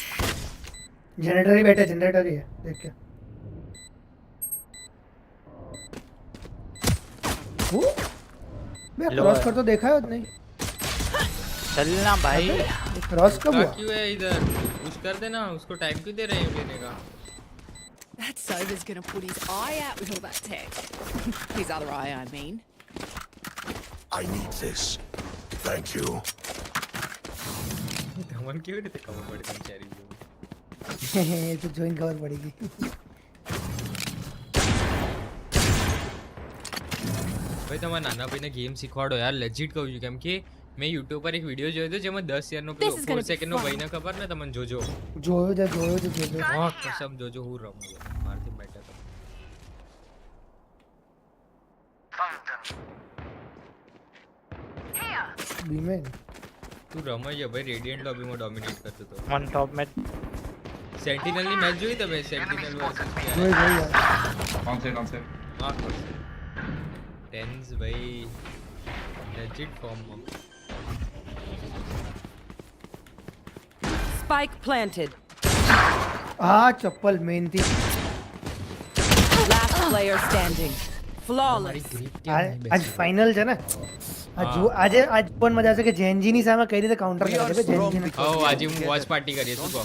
S17: Generator ही बैठा generator ही है देख के. मैं क्रॉस कर तो देखा है नहीं.
S12: चलना भाई.
S17: क्रॉस कब हुआ?
S5: क्यों है इधर पुश कर देना उसको टाइम क्यों दे रहे हैं लेने का.
S15: That Sova's gonna put his eye out with all that tech. His other eye, I mean.
S8: I need this. Thank you.
S5: धमन क्यों नहीं खबर पड़ी तुम चेरी को.
S17: तो ज्वाइन खबर पड़ेगी.
S5: ભાઈ તમારા નાના ભાઈને ગેમ શીખવાડો યાર લેજિટ કહું છું કેમ કે મેં YouTube પર એક વિડિયો જોયો હતો જેમાં 10 યરનો પેલો 4 સેકન્ડનો ભાઈને ખબર ને તમને જોજો.
S17: જોયો.
S5: હા કસમ જોજો હું રમું મારથી બેટર તો.
S17: બીમેન
S5: તું રમે છે ભાઈ રેડિયન્ટ લોબીમાં ડોમિનેટ કરતો તો.
S12: One top mid.
S5: સેન્ટિનલની મેચ જોઈ તમે સેન્ટિનલ વર્સસ
S17: જોઈ યાર.
S13: One side.
S5: હા ટેન્સ ભાઈ લેજિટ ફોર્મમાં.
S16: Spike planted.
S17: આ ચપ્પલ મેન થી.
S16: Last player standing. Flawless.
S17: આજ ફાઇનલ છે ને. આજે પણ મજા આવશે કે જેનજીની સામે કઈ રીતે કાઉન્ટર કરે છે જેનજીને.
S5: ઓ આજે હું વોચ પાર્ટી કરીએ શું કહો.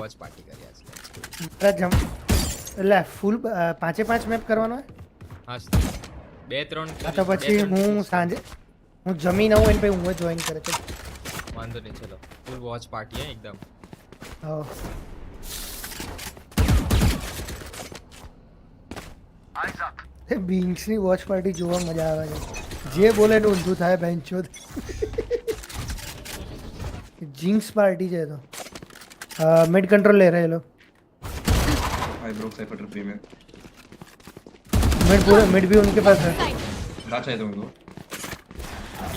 S5: વોચ પાર્ટી કરીએ
S17: જમ એટલે ફૂલ 5-5 મેપ કરવાનો હે.
S5: હા 2-3
S17: તો પછી હું સાંજે હું જમીન આવું એને પછી હું જોઈન કરે છે.
S5: વાંધો નહીં ચલો ફૂલ વોચ પાર્ટી હે એકદમ.
S17: હા બિંગ્સની વોચ પાર્ટી જોવા મજા આવે છે. જે બોલે ને ઊંધું થાય બેન્ચો. जिंक्स पार्टी है तो मिड कंट्रोल ले रहे हैं लोग.
S13: I broke Cypher trip में.
S17: मिड पूरा मिड भी उनके पास है.
S13: ना चाहिए तुमको.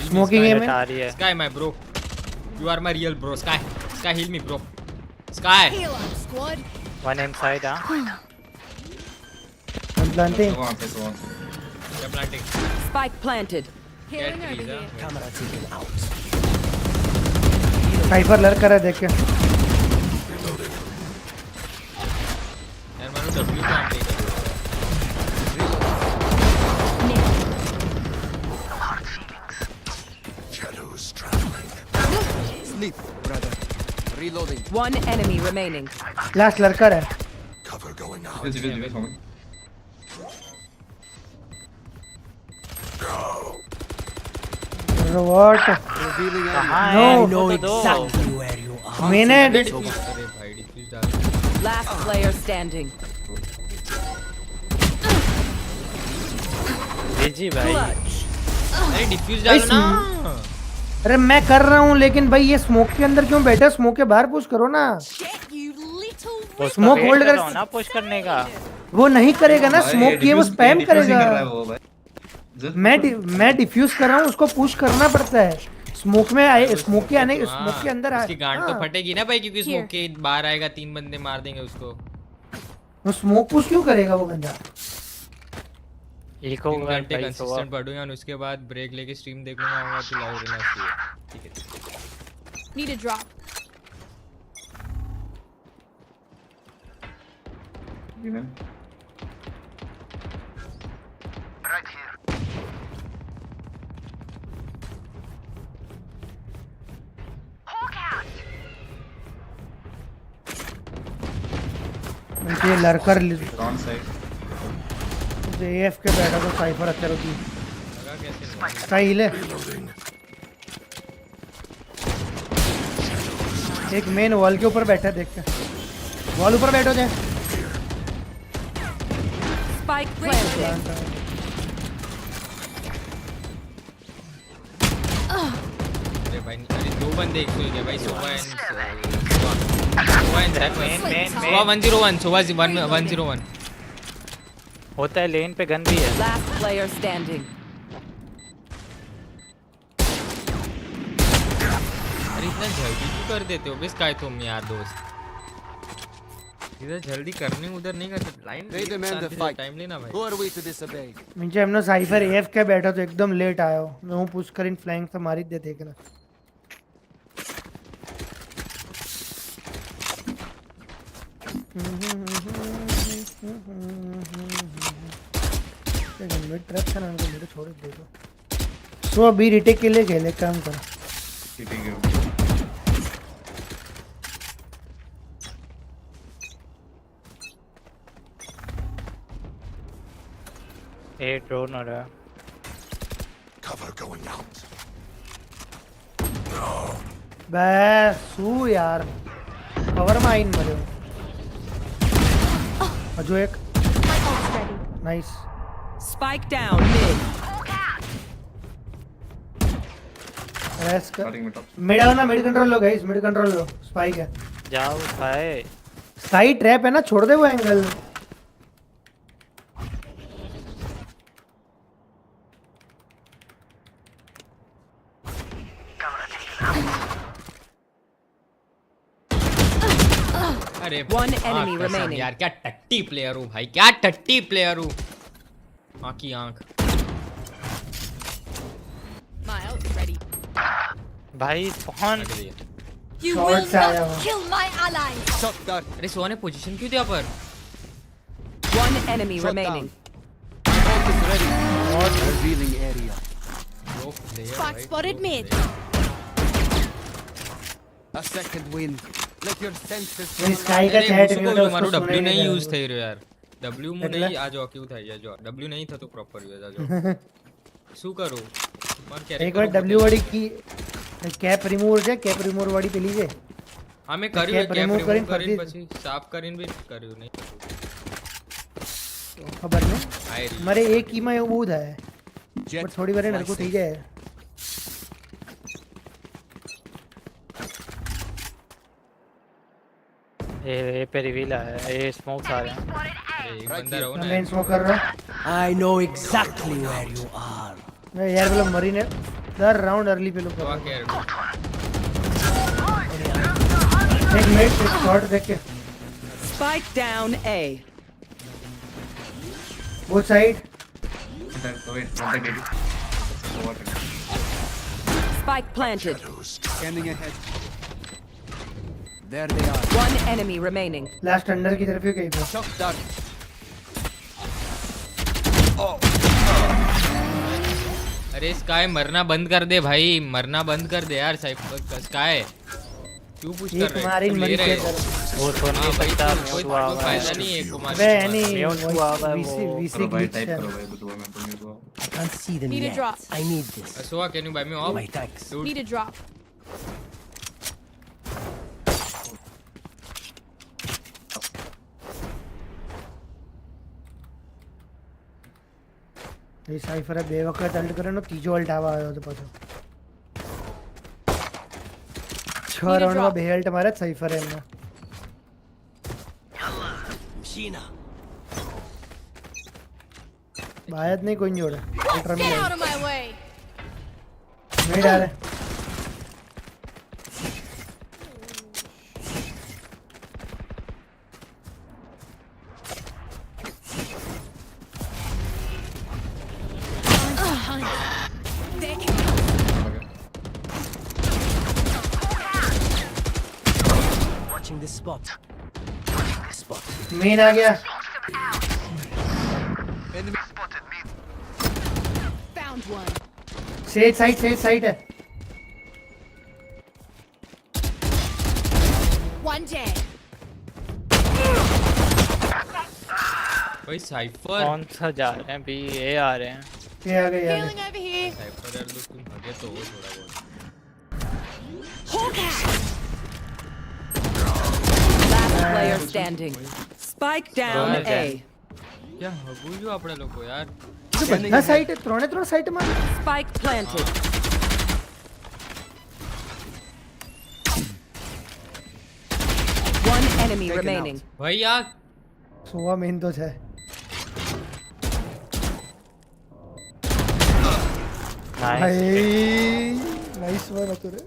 S17: स्मोकिंग है मैं.
S5: Sky my bro. You are my real bro. Sky. Sky heal me bro. Sky.
S18: Heal up, squad.
S12: One inside
S17: I'm planting.
S5: Yeah, planting.
S16: Spike planted.
S18: Healing over here.
S17: Cypher लड़ कर है देख के.
S5: W काम नहीं कर
S14: Sleep, brother. Reloading.
S16: One enemy remaining.
S17: Last लड़कर है
S8: Cover going out.
S17: What no
S16: know exactly where you are.
S17: मैंने
S5: अरे भाई डिफ्यूज डाल
S16: Last player standing.
S1: भेजी भाई
S5: अरे डिफ्यूज डालो ना
S17: अरे मैं कर रहा हूँ लेकिन भाई ये स्मोक के अंदर क्यों बैठे स्मोक के बाहर पुश करो ना स्मोक होल्ड कर
S1: ना पुश करने का
S17: वो नहीं करेगा ना स्मोक किए वो स्पैम करेगा मैं डिफ्यूज कर रहा हूँ उसको पुश करना पड़ता है स्मोक में आए स्मोक के आने स्मोक के अंदर
S5: उसकी गांड तो फटेगी ना भाई क्योंकि स्मोक के बाहर आएगा 3 बंदे मार देंगे उसको
S17: वो स्मोक पुश क्यों करेगा वो बंदा
S1: एक
S5: 3 घंटे कंसिस्टेंट पढ़ूंगा और उसके बाद ब्रेक लेके स्ट्रीम देख लूंगा आऊंगा तो लाइव रहना चाहिए ठीक है
S18: Need a drop.
S8: Right here.
S17: ये लड़कर
S13: Wrong side.
S17: एएफ के बैठा तो साइफर अच्छा होती
S5: लगा कैसे
S17: स्टाइल है एक मेन वॉल के ऊपर बैठा है देखते वॉल ऊपर बैठो जाए
S16: Spike planted.
S5: अरे भाई अरे 2 बंदे 101 है भाई सोवा एंड सोवा 101 सोवा 101
S1: होता है लेन पे गन भी है
S16: Last player standing.
S5: अरे इतना जल्दी क्यों कर देते हो बस काय तुम यार दोस्त इधर जल्दी करने उधर नहीं करते line
S14: They demand the fight.
S5: Time लेना भाई
S14: Who are we to disobey?
S17: मुझे हमने साइफर एएफ के बैठा तो एकदम लेट आया हो मैं हूं पुश कर इन फ्लैंक से मारी दे देखना मिड ट्रैप था ना उनको मेरे छोड़ दे दो सो अभी रिटेक के लिए खेले काम कर
S1: ए ड्रोन आ रहा है
S8: Cover going out.
S17: बस सू यार कवर माइन मरे अजो एक nice
S16: Spike down mid.
S17: Raze कर मिड आओ ना मिड कंट्रोल लो गाइस मिड कंट्रोल लो स्पाइक है
S1: जाओ भाई
S17: साइड ट्रैप है ना छोड़ दे वो एंगल
S5: अरे
S16: One enemy remaining.
S5: यार क्या टट्टी प्लेयर हूँ भाई क्या टट्टी प्लेयर हूँ आँख की आँख
S18: My ult ready.
S1: भाई कौन
S4: You
S17: Short
S4: will
S17: से आया
S4: not
S17: वो।
S4: kill my ally.
S14: Shot dart.
S5: अरे सोहा ने पोजीशन क्यों दिया पर
S16: One enemy remaining.
S14: Ult is ready. Revealing area.
S5: Pro player
S18: Spot
S5: भाई,
S18: spotted
S5: pro
S18: mid.
S5: player.
S14: A second wind. Let your senses.
S17: मेरी स्काई का
S5: अरे
S17: चैट
S5: उसको
S17: में
S5: भी
S17: तो
S5: मारो
S17: उसको
S5: W
S17: सुनाई
S5: नहीं
S17: दे
S5: यूज
S17: रहा
S5: थे रे यार W में नहीं आ जाओ क्यों था ये जो W नहीं था तो प्रॉपर यूज आ जाओ શું કરું માર
S17: एक बार डब्ल्यू वाली की कैप रिमूवर છે कैप रिमूवर वाली પેલી છે
S5: હા મેં કર્યું
S17: Cap
S5: કેપ
S17: remove
S5: રિમૂવ
S17: કરીને
S5: કરીને
S17: ફરતી
S5: પછી સાફ કરીને બી કર્યું નહીં
S17: ખબર નહીં
S5: આઈ રહી
S17: મારે એક કીમાં એવું બહુ થાય બટ થોડી વાર નરકું થઈ જાય
S1: ये पे रिवील है ये स्मोक्स आ रहे हैं
S5: अरे एक बंदा रहो ना
S17: मैं स्मोक कर रहा हूं
S16: I know exactly where you are.
S17: मैं यार बोलो मरी ने दर राउंड अर्ली पे लो
S5: तो क्या
S17: एक मिनट एक शॉट देख के
S16: Spike down A.
S17: Both side
S16: Spike planted.
S14: Scanning ahead. There they are.
S16: One enemy remaining.
S17: Last under की तरफ ही कहीं पे
S14: Shot dart.
S5: अरे स्काई मरना बंद कर दे भाई, मरना बंद कर दे यार। स्काई क्यों पुश कर रहे
S17: कुमारी
S5: तुम ले
S17: मरी
S5: रहे
S17: के
S5: हो?
S1: वो तो नहीं
S5: भाई
S1: सकता,
S5: कोई फायदा नहीं है कुमार।
S17: बे नहीं
S11: Karo bhai,
S17: VC
S11: type
S17: glitch
S11: karo
S17: है।
S11: bhai, budua mein to नहीं
S16: I can't see them
S18: Need a
S16: yet.
S18: drop.
S16: I need this.
S5: So can you buy me off?
S16: My thanks.
S5: Dude.
S18: Need a drop.
S17: એ સાઈફરે બે વખત Alt કર્યો, ત્રીજો Alt આવવા આવ્યો હતો પાછો। 6 રાઉન્ડમાં બે અલ્ટ મારે સાઈફરે એમના। બાય જ નહીં કોઈ જોડે,
S18: Get out of my way.
S17: નહીં ડાલે।
S16: Watching this spot.
S17: मेन आ गया।
S15: Found one.
S17: सेज साइड है।
S15: One dead.
S5: भाई साइफर
S1: कौन सा जा रहे हैं? बी ए आ रहे हैं।
S17: ये आ गए
S18: Healing over here.
S5: साइफर यार लोग तुम भागे तो हो थोड़ा बहुत।
S16: Last player standing. Spike down A.
S5: क्या हगू जो આપણે લોકો यार?
S17: તો બધા સાઈડ ત્રણે સાઈડ માં।
S16: Spike planted. One enemy remaining.
S5: भाई यार
S17: સોવા મેન તો છે। ભાઈ નાઈસ વન હતો રે।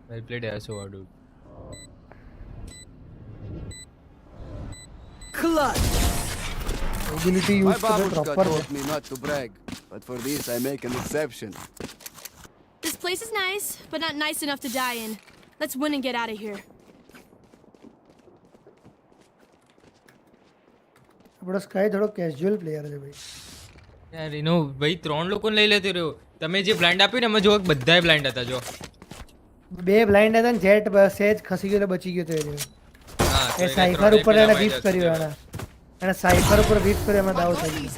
S5: well played यार so dude.
S14: Clutch.
S17: Ability
S14: My
S17: use to the
S14: babushka
S17: proper
S14: taught me not to brag, but for this I make an exception.
S18: This place is nice, but not nice enough to die in. Let's win and get out of here.
S17: આપણો sky થોડો casual player છે ભાઈ।
S5: યાર એનો ભાઈ ત્રણ લોકોને લઈ લેતો રહ્યો। તમે જે બ્લાઇન્ડ આપ્યું ને એમાં જો બધાય બ્લાઇન્ડ હતા જો।
S17: બે બ્લાઇન્ડ હતા ને જેટ સેજ ખસી ગયો તો બચી ગયો તો એ।
S5: હા
S17: એ સાઈફર ઉપર એને વીપ કર્યો એને સાઈફર ઉપર વીપ કર્યો એમાં દાવ થઈ ગયો।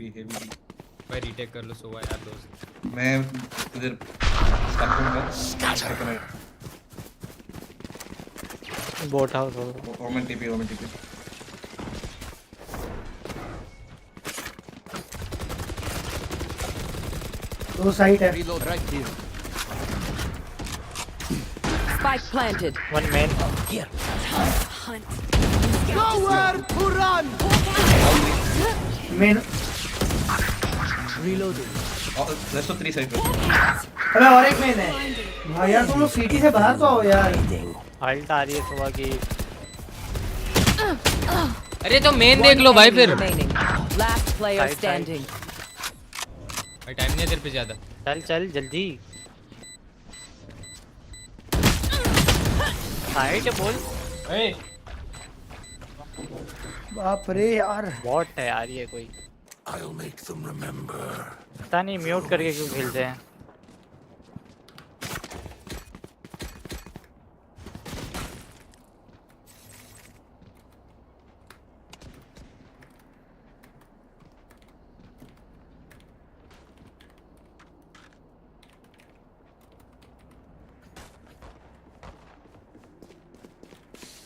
S18: Okay?
S5: भाई रीटेक कर लो सोवा यार दोस्त।
S11: मैं इधर स्टक करूंगा।
S1: बोट हाउस हो।
S11: ओमेन टीपी
S17: दो साइड है।
S14: Reload right here.
S16: Spike planted.
S1: One man.
S16: Here.
S18: Hunt.
S14: Nowhere to run.
S17: Main
S16: Reloading.
S11: Rest of 3 side.
S17: अबे और एक मेन है भाई यार। तुम लोग सिटी से बाहर तो आओ यार।
S1: अल्ट आ रही है सुबह की।
S5: अरे तो मेन देख लो भाई फिर।
S16: Remaining. Last player
S1: Side,
S16: standing.
S5: भाई टाइम नहीं है तेरे पे ज्यादा।
S1: चल जल्दी। साइड बोल। ए
S17: बाप रे यार
S1: बॉट है यार ये कोई।
S8: I'll make them remember.
S1: पता नहीं म्यूट करके क्यों खेलते हैं।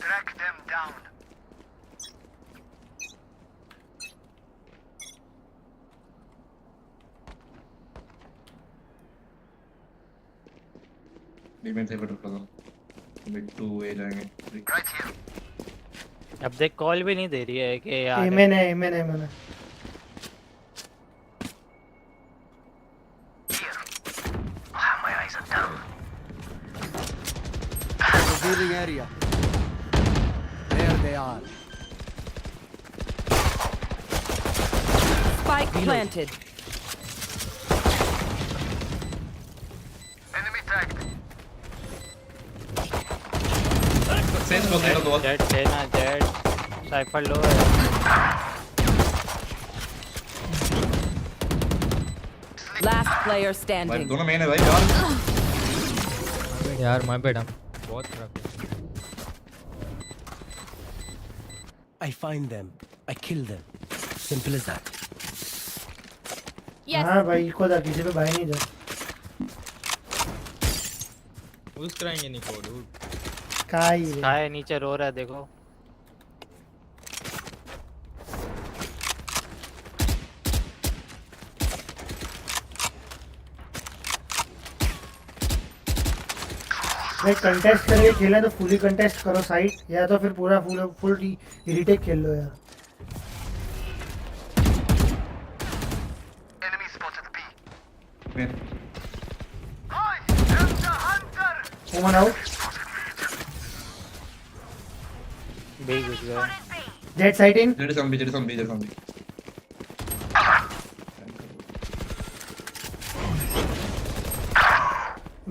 S8: Track them down.
S11: डिफेंस से बटन लगा। मिड 2 ए जाएंगे।
S8: Right here.
S1: अब देख कॉल भी नहीं दे रही है कि यार।
S17: एमएन है।
S8: Here. My eyes are down.
S14: Revealing area. There they are.
S16: Spike planted.
S8: Enemy tagged.
S11: Main smoke right of the wall.
S1: Jet लेना जेट साइफर लो है
S16: Last player
S11: भाई
S16: standing.
S11: दोनों main है भाई यार.
S5: यार my bad हम बहुत खराब है.
S19: I find them. I kill them. Simple as that.
S4: Yes.
S17: हाँ भाई को था किसी पे भाई नहीं जा.
S5: उस कराएंगे नहीं कोड.
S1: काय नीचे रो रहा है देखो.
S17: भाई कंटेस्ट करके खेला तो फुली कंटेस्ट करो साइड या तो फिर पूरा फुल रीटेक खेल लो यार.
S11: Main.
S17: One out.
S1: बी घुस गया.
S17: Dead side in.
S11: There is on B.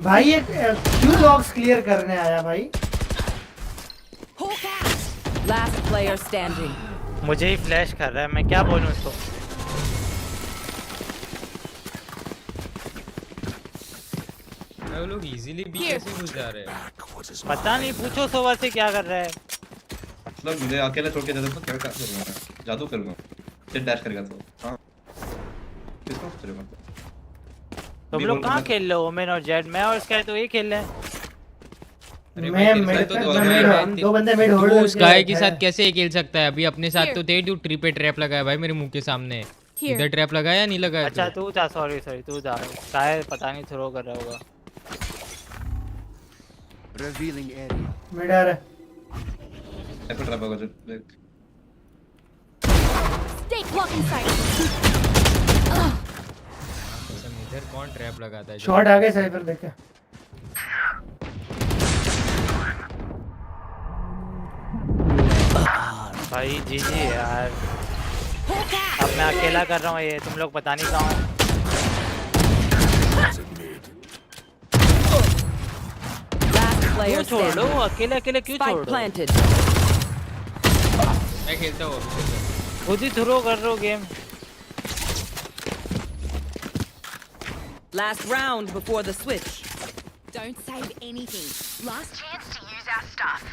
S17: भाई ये क्यों लॉक्स क्लियर करने आया भाई.
S16: Last player standing.
S1: मुझे ही फ्लैश कर रहा है मैं क्या बोलूं इसको.
S5: वो लोग इजीली बी कैसे घुस जा रहे हैं.
S1: पता नहीं पूछो सोवा से क्या कर रहा है.
S11: मतलब मुझे अकेला छोड़ के जाता तो क्या करूंगा. जादू करूंगा. फिर डैश करेगा तो. हां. किसको चलेगा.
S1: तुम लोग कहाँ खेल रहे हो ओमेन और जेड. मैं और स्काई तो ये खेल रहे हैं.
S17: हम दो बंदे मेड होल्ड.
S5: तू स्काई के साथ कैसे खेल सकता है. अभी अपने साथ तो थे. तू ट्री पे ट्रैप लगाया भाई मेरे मुंह के सामने. इधर ट्रैप लगाया नहीं लगाया.
S1: अच्छा तू जा. सॉरी तू जा. स्काई पता नहीं थ्रो कर रहा होगा.
S14: Revealing area.
S17: मिड आ रहा है.
S11: एफर्ट रहा होगा जो देख.
S4: Stay blocking sight.
S5: इधर कौन ट्रैप लगाता है.
S17: शॉट आ गए साइफर देखे.
S1: भाई जी यार. अब मैं अकेला कर रहा हूँ ये. तुम लोग पता नहीं कहाँ. क्यों छोड़ दो. अकेले क्यों छोड़ दो.
S16: Planted.
S5: मैं खेलता हूँ
S1: खुद ही थ्रो कर रहे हो game.
S16: Last round before the switch.
S4: Don't save anything.
S6: Last chance to use our stuff.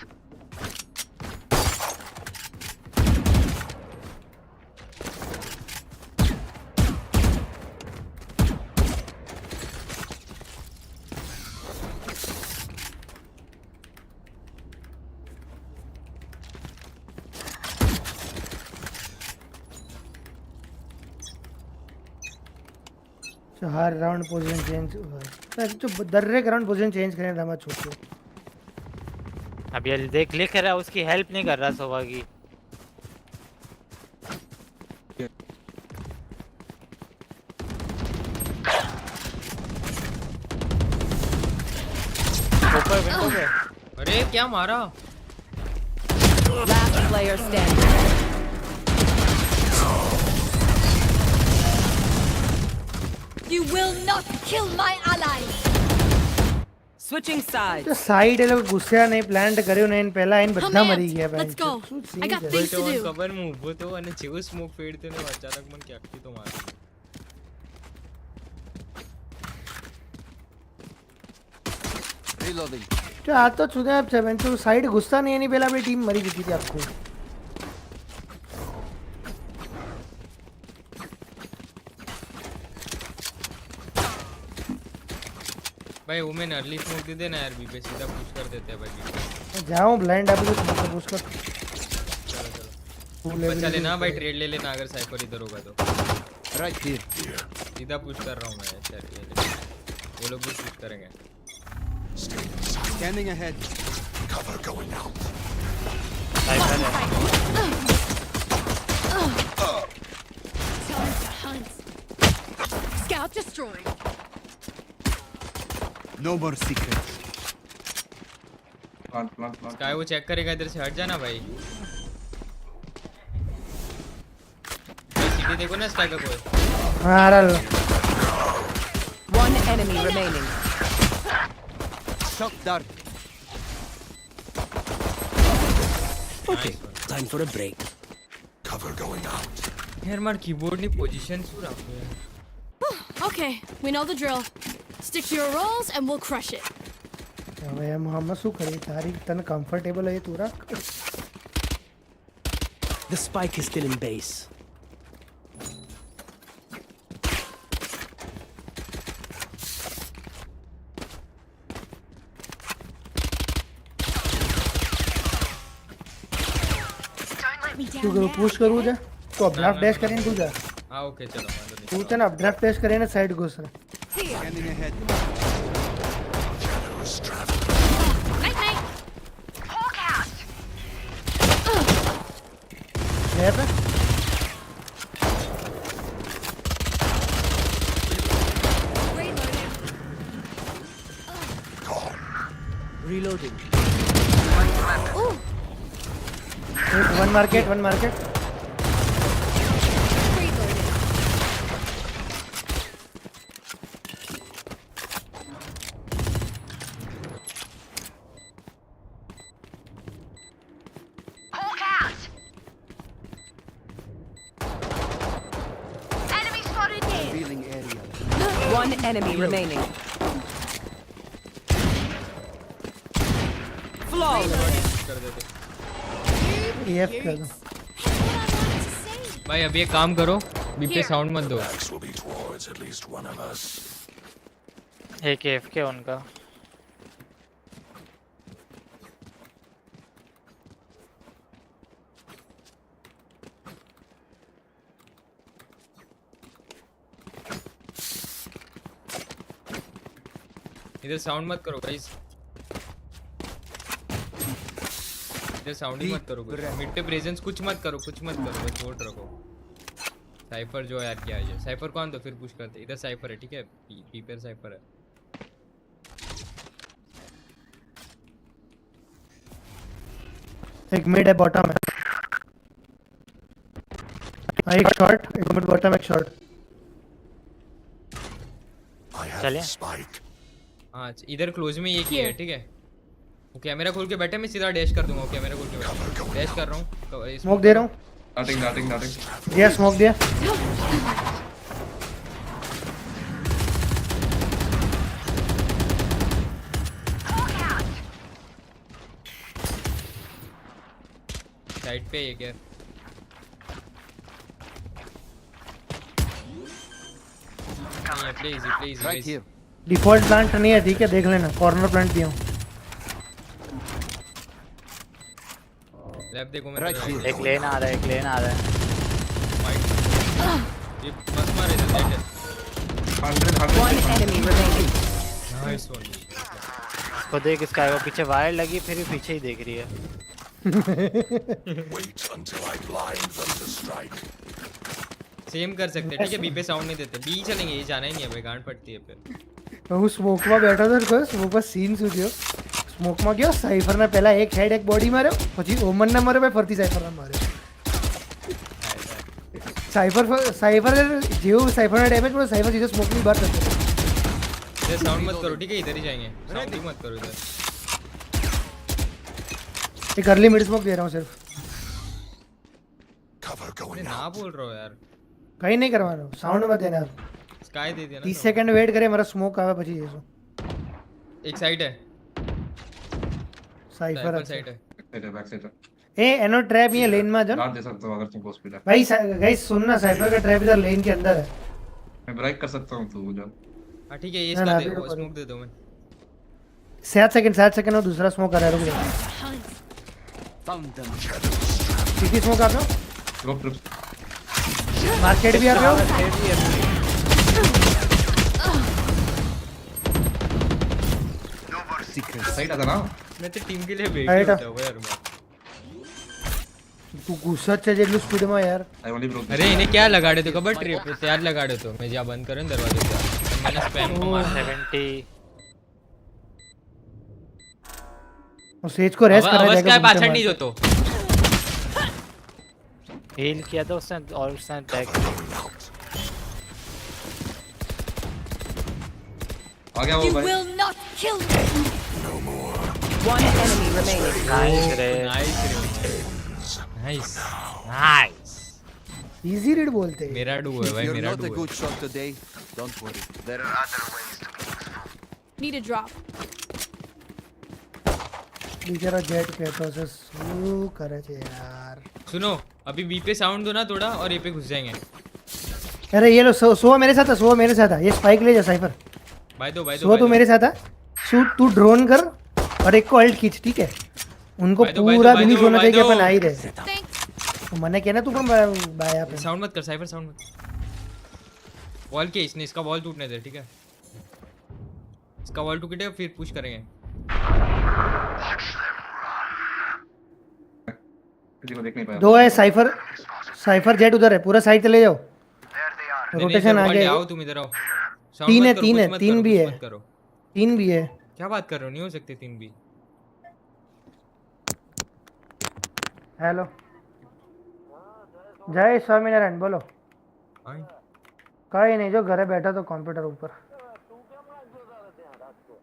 S17: Her round position change जो दर्रे राउंड पोजीशन चेंज करें था मत छोड़ो.
S1: अब ये देख लिख रहा है उसकी हेल्प नहीं कर रहा सोवा की. ऊपर विंडो पे.
S5: अरे क्या मारा.
S16: Last player standing.
S4: You will not kill my allies.
S16: Switching sides.
S17: तो साइड એ લોકો ગુસ્સા નહીં પ્લાન્ટ કર્યો ને પહેલા એને બધા મરી ગયા ભાઈ.
S18: Let's go. I got things to do.
S5: કબર માં ઊભો તો અને જેવો સ્મોક ફેડતો ને અચાનક મને ક્યાંકથી તો મારી.
S14: Reloading.
S17: તો આ તો છુદા છે બેન. તો સાઈડ ગુસ્સા નહીં એની પહેલા બે ટીમ મરી ગઈ હતી આખું.
S5: भाई वुमेन अर्ली स्मोक दे देना यार. बी पे सीधा पुश कर देते हैं भाई.
S17: जाऊं ब्लाइंड आप लोग पुश कर.
S5: बचा लेना भाई. ट्रेड ले लेना अगर साइफर इधर होगा तो.
S14: Right here.
S5: सीधा पुश कर रहा हूँ मैं. वो लोग भी पुश करेंगे.
S14: Scanning ahead.
S8: Cover going out.
S4: Time to hunt. Scout destroyed.
S14: No more secrets.
S11: Plant.
S5: Sky वो चेक करेगा. इधर से हट जाना भाई. सीटी देखो ना स्काई का कोई.
S17: हाँ रहा.
S16: One enemy remaining.
S14: Shock dart.
S19: Okay, time for a break.
S8: Cover going out.
S5: यार मार कीबोर्ड ની પોઝિશન શું રાખો यार.
S18: Okay, we know the drill. Stick to your roles and we'll crush it.
S17: હવે એમાં શું કરીએ તારી તને કમ્ફર્ટેબલ હોય તું રાખ.
S19: The spike is still in base.
S17: તું પુશ કરવું છે તો અપડ્રાફ્ટ ડેશ કરીને તું જા.
S5: હા ઓકે ચલો વાંધો નહીં.
S17: તું છે ને અપડ્રાફ્ટ ડેશ કરીને સાઈડ ઘૂસ રહે.
S14: Scanning ahead.
S18: Night night.
S17: લે pay
S19: Reloading.
S17: one market.
S14: Revealing area.
S16: One enemy remaining. Flawless.
S17: EF कर दो.
S5: भाई अभी एक काम करो बी पे साउंड मत दो.
S1: एक AFK उनका.
S5: इधर साउंड मत करो गाइस. इधर साउंड ही मत करो. मिड पे प्रेजेंस कुछ मत करो बस होल्ड रखो. साइफर जो है यार क्या है साइफर को आन दो फिर पुश करते. इधर साइफर है ठीक है. पी पे साइफर है.
S17: एक मिड है बॉटम है. एक शॉट एक मिड बॉटम एक शॉट.
S1: चलिए
S5: हाँ इधर क्लोज में ये किया है ठीक है. वो कैमरा खोल के बैठे मैं सीधा डैश कर दूंगा. कैमरा खोल के बैठे डैश कर रहा हूँ.
S17: स्मोक दे रहा हूँ.
S11: नाटिंग
S17: दिया स्मोक दिया.
S5: साइड पे ये क्या please
S14: Right here.
S17: Default plant नहीं है ठीक है देख लेना. कॉर्नर प्लांट दिया हूँ.
S5: लैब देखो मैं
S1: एक लेन आ रहा है
S5: ये मत मारे इधर देख.
S16: 1 enemy remaining.
S5: Nice one.
S1: को देख इसका वो पीछे वायर लगी फिर भी पीछे ही देख रही है.
S5: सेम कर सकते हैं ठीक है. बी पे साउंड नहीं देते. बी चलेंगे ये जाना ही नहीं है भाई. गांड पड़ती है फिर.
S17: હું સ્મોકમાં બેઠો હતો તો સ્મોકમાં સીન શું થયો. સ્મોકમાં ગયો સાઇફરને પહેલા એક હેડ એક બોડી માર્યો પછી ઓમનને માર્યો ભાઈ ફરતી સાઇફરને માર્યો. સાઇફર જેવું સાઇફરને ડેમેજ પડ્યો સાઇફર સીધો સ્મોકની બહાર જતો.
S5: ये साउंड मत करो ठीक है. इधर ही जाएंगे. साउंड ही मत करो इधर.
S17: एक अर्ली मिड स्मोक दे रहा हूँ सिर्फ.
S5: ना बोल रहा हो यार.
S17: कहीं नहीं करवाना. साउंड मत देना.
S5: स्काई दे दिया ना.
S17: 30 सेकंड वेट करे मारा स्मोक आवे પછી જઈશું.
S5: एक साइड है.
S17: साइफर
S5: साइड है.
S11: बैक साइड है.
S17: ए एनो ट्रैप ये लेन में जा.
S11: गार्ड दे सकता हूं अगर तुमको स्पीड है.
S17: भाई गाइस सुनना साइफर का ट्रैप इधर लेन के अंदर है.
S11: मैं ब्रेक कर सकता हूं तू जा.
S5: हां ठीक है ये इसका दे स्मोक दे दो मैं.
S17: 7 सेकंड और दूसरा स्मोक आ रहा है. रुक जा.
S14: Found them.
S17: कितनी स्मोक आ रहा है.
S11: ग्रुप
S17: मार्केट भी आ रहा है.
S11: साइड आता ना.
S5: मैं तो टीम के लिए वेट करता हूं यार मैं.
S17: तू गुस्सा च जेटलू स्पीड में यार.
S5: अरे इन्हें क्या लगा दे तो खबर ट्रिप तैयार लगा दे तो मैं जा बंद करें दरवाजे का. मैंने स्पैम को मार
S1: 70.
S17: और सेज को रेस्ट करा जाएगा.
S5: क्या पाछड़ नहीं जो तो
S1: हील किया था उसने और उसने बैक.
S11: आ गया वो भाई.
S4: will not kill me.
S16: One enemy remaining.
S1: Nice रे.
S5: नाइस रे. नाइस नाइस
S17: इजी रीड बोलते हैं।
S5: मेरा डू है
S14: If
S5: भाई
S14: you're
S5: मेरा
S14: not a
S5: डू है।
S14: good shot today, don't worry. There are other ways to be useful.
S18: Need a drop.
S17: बिचारा जेट कहता है सू करे छे यार।
S5: सुनो अभी बी पे साउंड दो ना थोड़ा और ए पे घुस जाएंगे।
S17: अरे ये लो सो मेरे साथ है, सो मेरे साथ है। ये स्पाइक ले जा साइफर।
S5: बाय दो
S17: सो तू मेरे साथ है। शूट तू ड्रोन कर और एक को अल्ट खींच, ठीक है? उनको पूरा बिलीव होना चाहिए कि अपन आ ही रहे। तो मैंने कहना तू कौन बाया पे
S5: साउंड मत कर साइफर, साउंड मत। वॉल के इसने इसका वॉल टूटने दे, ठीक है? इसका वॉल टूटे फिर पुश करेंगे।
S11: किसी को देख नहीं पाया।
S17: दो है साइफर, साइफर जेट उधर है, पूरा साइड चले जाओ। रोटेशन आ गया।
S5: आओ तुम इधर आओ।
S17: तीन है, तीन है, तीन भी है, तीन भी है।
S5: क्या बात कर रहे हो? नहीं हो सकते तीन भी।
S17: हेलो जय स्वामीनारायण, बोलो। कहीं नहीं, जो घरे बैठा तो कंप्यूटर ऊपर।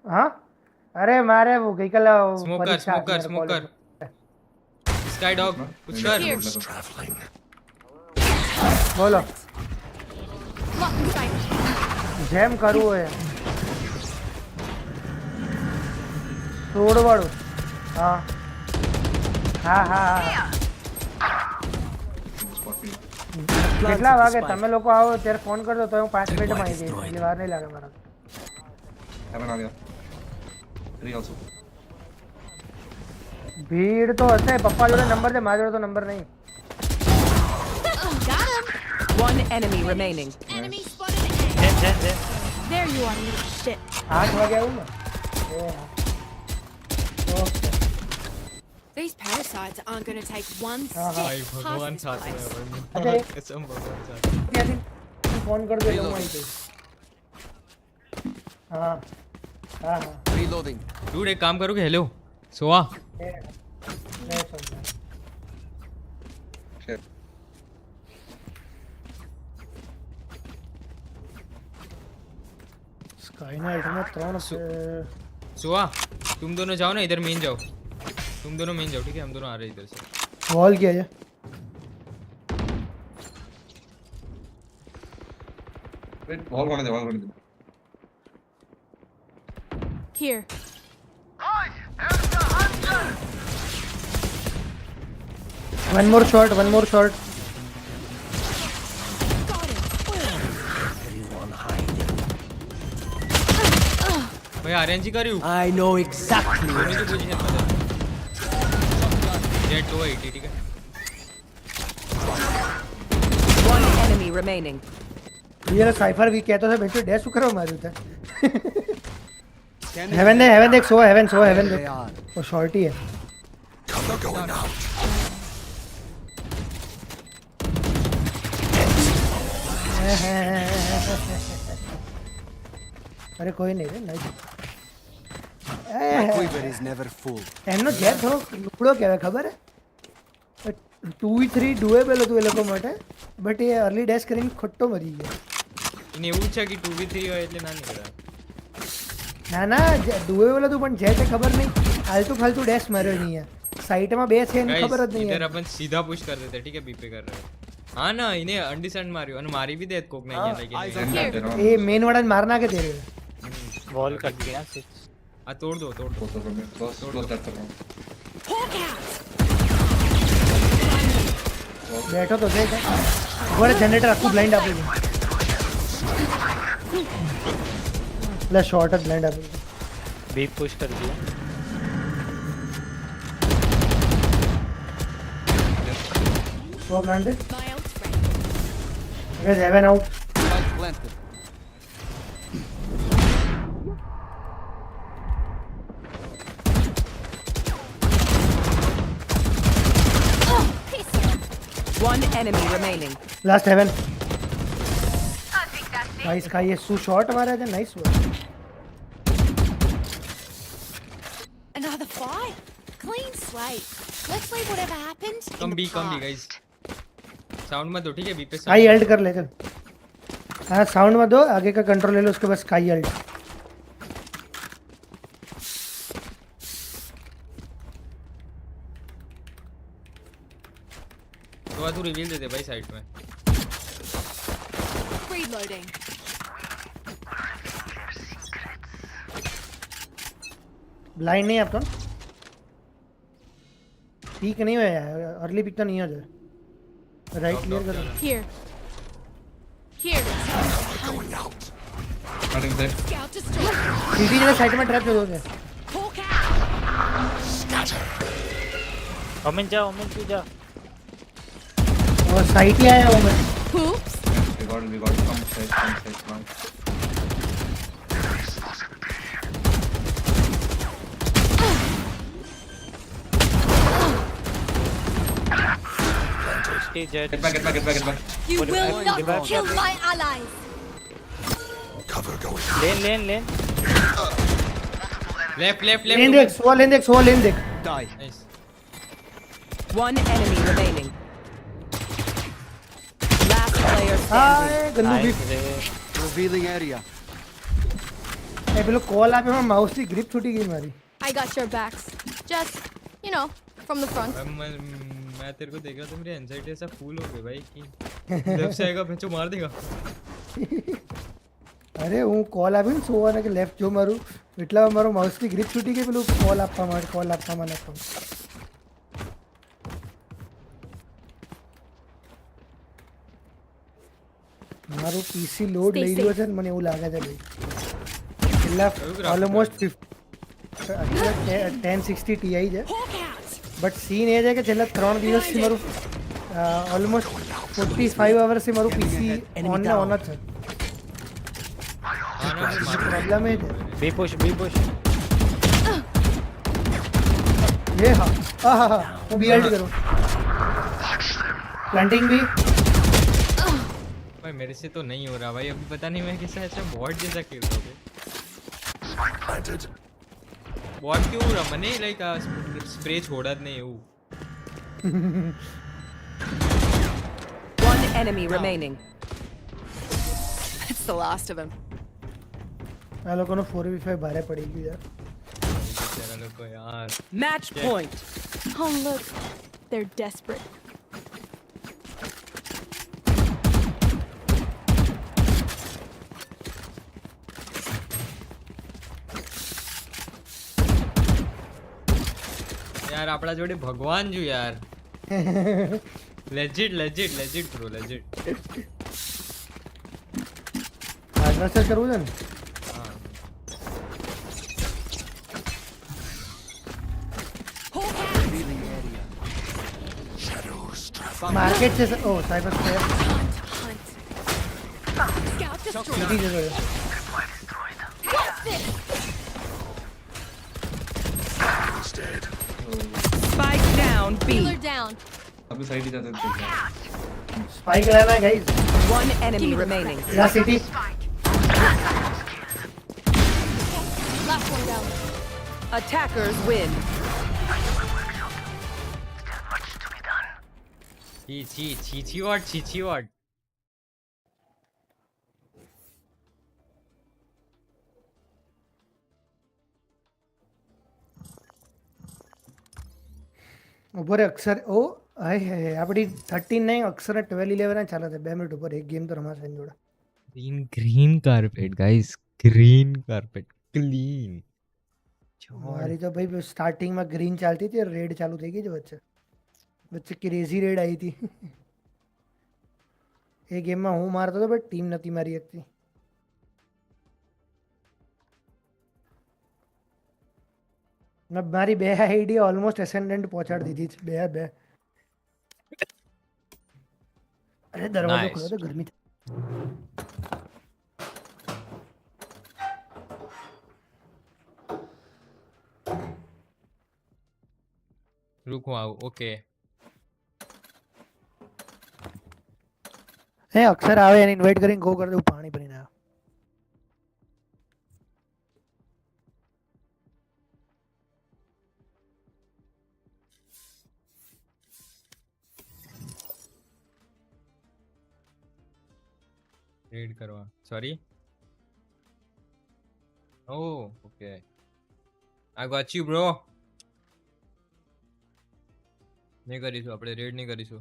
S17: हाँ अरे मारे वो गई कल
S5: smoker smoker smoker sky dog कुछ कर।
S17: बोलो जैम करू है छोड़ वाड़ो। हाँ हाँ हाँ કેટલા વાગે તમે લોકો આવો ત્યારે ફોન કરજો તો હું 5 મિનિટમાં આવી જઈશ, એટલી વાર નહીં લાગે મારા।
S11: हेवन आ गया। 3 आल्सो।
S17: ભીડ તો હશે, પપ્પા જોડે નંબર છે, મારા જોડે તો નંબર નહીં।
S16: One enemy remaining.
S18: Enemy spotted A. There you are, little shit.
S17: 8 વાગે આવું ને? Okay
S15: These parasites aren't going to take one
S17: हाँ,
S15: step
S5: भाई
S15: past
S5: भगवान
S15: this
S5: साथ में
S15: place.
S5: है भाई। कसम भगवान साथ में।
S17: फोन कर दे लूंगा इसे। हाँ हाँ हाँ
S14: Reloading.
S5: डूड एक काम करोगे? हेलो सोआ
S17: नहीं समझा। स्काईनाइट में 3
S5: सोआ तुम दोनों जाओ ना, इधर मेन जाओ। तुम दोनों मेन जाओ, ठीक है? हम दोनों आ रहे हैं इधर से।
S17: वॉल किया है।
S11: वेट वॉल होने दे, वॉल होने दे।
S18: Here.
S17: One more shot, one more shot.
S5: भाई आरएनजी कर रही हूँ।
S19: I know exactly.
S5: दोनों की पोजीशन बदल। जेट 280, ठीक है?
S16: One enemy remaining.
S17: ये साइफर भी कहता था बेटे डैश करो मारू था। हेवन दे, हेवन देख, सो हेवन, सो हेवन देख। वो शॉर्ट ही है। अरे कोई नहीं रे, nice.
S14: My quiver is never full.
S17: એમનો જેટ થોડો લુકડો કહેવાય, ખબર હે? 2v3 ડુએબલ હતું એ લોકો માટે, બટ એ અર્લી ડેશ કરીને ખોટો મરી ગયો।
S5: એને એવું છે કે 2v3 હોય એટલે ના નીકળે।
S17: ના ના ડુએબલ હતું પણ જેટે ખબર નહીં, આલતુ ફાલતુ ડેશ માર્યો નહીં યાર। સાઈટમાં બે છે એને ખબર જ નહીં
S5: इधर
S17: યાર।
S5: अपन सीधा पुश कर देते, ठीक है? बी पे कर रहे हैं। हाँ ना, इन्हें अंडरस्टैंड मारियो અને મારી भी देत कोक नहीं है लेकिन
S17: એ મેન વાળાને માર નાખે તેરે।
S1: वॉल कर दिया सिक्स।
S5: आ तोड़ दो तोड़ दो।
S11: क्लोज स्टार्ट कर रहा हूं।
S17: બેઠો તો છે ગોળે જનરેટર આખું બ્લાઇન્ડ આપી દે। લે શોર્ટ જ બ્લાઇન્ડ આપી દે।
S1: बी पुश कर दिया।
S17: वो blind guys heaven out.
S14: Planted.
S16: One enemy remaining.
S17: Last heaven. Guys का ये सू शॉट मारा था, नाइस हुआ।
S15: Another fight? Clean slate. Let's leave whatever happened in
S5: कम
S15: the
S5: बी
S15: past.
S5: गाइस। साउंड मत दो, ठीक है? बी पे
S17: स्काई अल्ट कर ले चल। हाँ साउंड मत दो, आगे का कंट्रोल ले लो, उसके बाद स्काई अल्ट।
S5: तो तू रिवील दे दे भाई साइड में।
S15: Reloading.
S17: ब्लाइंड नहीं आपका पीक नहीं हुआ यार, अर्ली पीक तो नहीं हो जाए। राइट क्लियर करो।
S18: Here. Here.
S11: Cutting there.
S15: Scout destroyed.
S17: सीधी जगह साइड में ट्रैप कर दोगे।
S1: ओमेन जा
S17: और साइड ही आया women.
S15: Oops.
S11: We got come side now.
S1: Jet.
S11: Get back.
S4: You will not kill my allies.
S8: Cover going.
S1: Lane.
S5: Left
S17: lane देख, so lane देख।
S14: Die.
S5: Nice.
S16: One enemy remaining. Last player standing.
S17: हाय गन्नू भी।
S14: Revealing area.
S17: A below call आप में mouse की grip छूटी गई हमारी।
S18: I got your backs. Just, you know, from the front.
S5: मैं तेरे को देख रहा था, मेरी एंजाइटी ऐसा फूल हो गई भाई कि लेफ्ट से आएगा बच्चों मार देगा।
S17: अरे હું કોલ આવીને સોવાને કે લેફ્ટ જો મારું એટલા મારો માઉસ ની ગ્રીપ છૂટી ગઈ પેલું કોલ આપવા મને મારું પીસી લોડ લઈ રહ્યો છે ને મને એવું લાગે છે ભાઈ છેલ્લા ઓલમોસ્ટ 1060 Ti છે બટ સીન એ છે કે છેલ્લા 3 દિવસથી મારું ઓલમોસ્ટ 45 અવર્સથી મારું પીસી ઓન ને ઓન જ છે प्रॉब्लम है
S1: बी पुश
S17: ये हाँ वो बी एल्ड करो प्लांटिंग भी
S5: भाई मेरे से तो नहीं हो रहा भाई अभी पता नहीं मैं कैसा ऐसा बॉट जैसा खेल रहा हूँ बॉट क्यों हो रहा मैंने लाइक स्प्रे छोड़ा नहीं हूँ
S16: One enemy remaining.
S15: It's the last of them.
S17: આ લોકોનો 4v5 ભારે પડી ગયું યાર
S5: बेचारा लोग को यार
S16: Match point.
S18: Oh, look. They're desperate.
S5: यार આપડા જોડે ભગવાન જો यार legit bro legit
S17: આગ્રેસર કરવું છે ને मार्केट से ओ साइबर स्क्वायर सीधी जगह है
S16: Spike down B.
S18: Healer down.
S11: अभी साइड ही जाते थे
S17: स्पाइक लेना है गाइस
S16: One enemy remaining.
S17: या city
S18: Last one down.
S16: Attackers win.
S5: Chi what
S17: ઉપર અક્ષર ઓ હાય હાય આપણી 13 નહીં અક્ષર 12 11 ચાલે છે 2 મિનિટ ઉપર એક ગેમ તો રમાશે એની જોડે
S5: green carpet guys green carpet clean
S17: મારી તો ભાઈ સ્ટાર્ટિંગ માં ગ્રીન ચાલતી હતી રેડ ચાલુ થઈ ગઈ છે વચ્ચે ક્રેઝી રેડ આવી હતી એ ગેમ માં હું મારતો હતો બટ ટીમ નથી મારી શકતી मैं मारी बे आईडी ऑलमोस्ट असेंडेंट पहुंचा दी थी बे अरे दरवाजा खोलो तो गर्मी
S5: रुको आओ ओके
S17: है अक्सर आवे एने इनवाइट करेंगे गो कर दो पानी भरीने आ
S5: रेड करवा sorry oh okay I got you bro नहीं करीશું આપણે રેડ નહીં કરીશું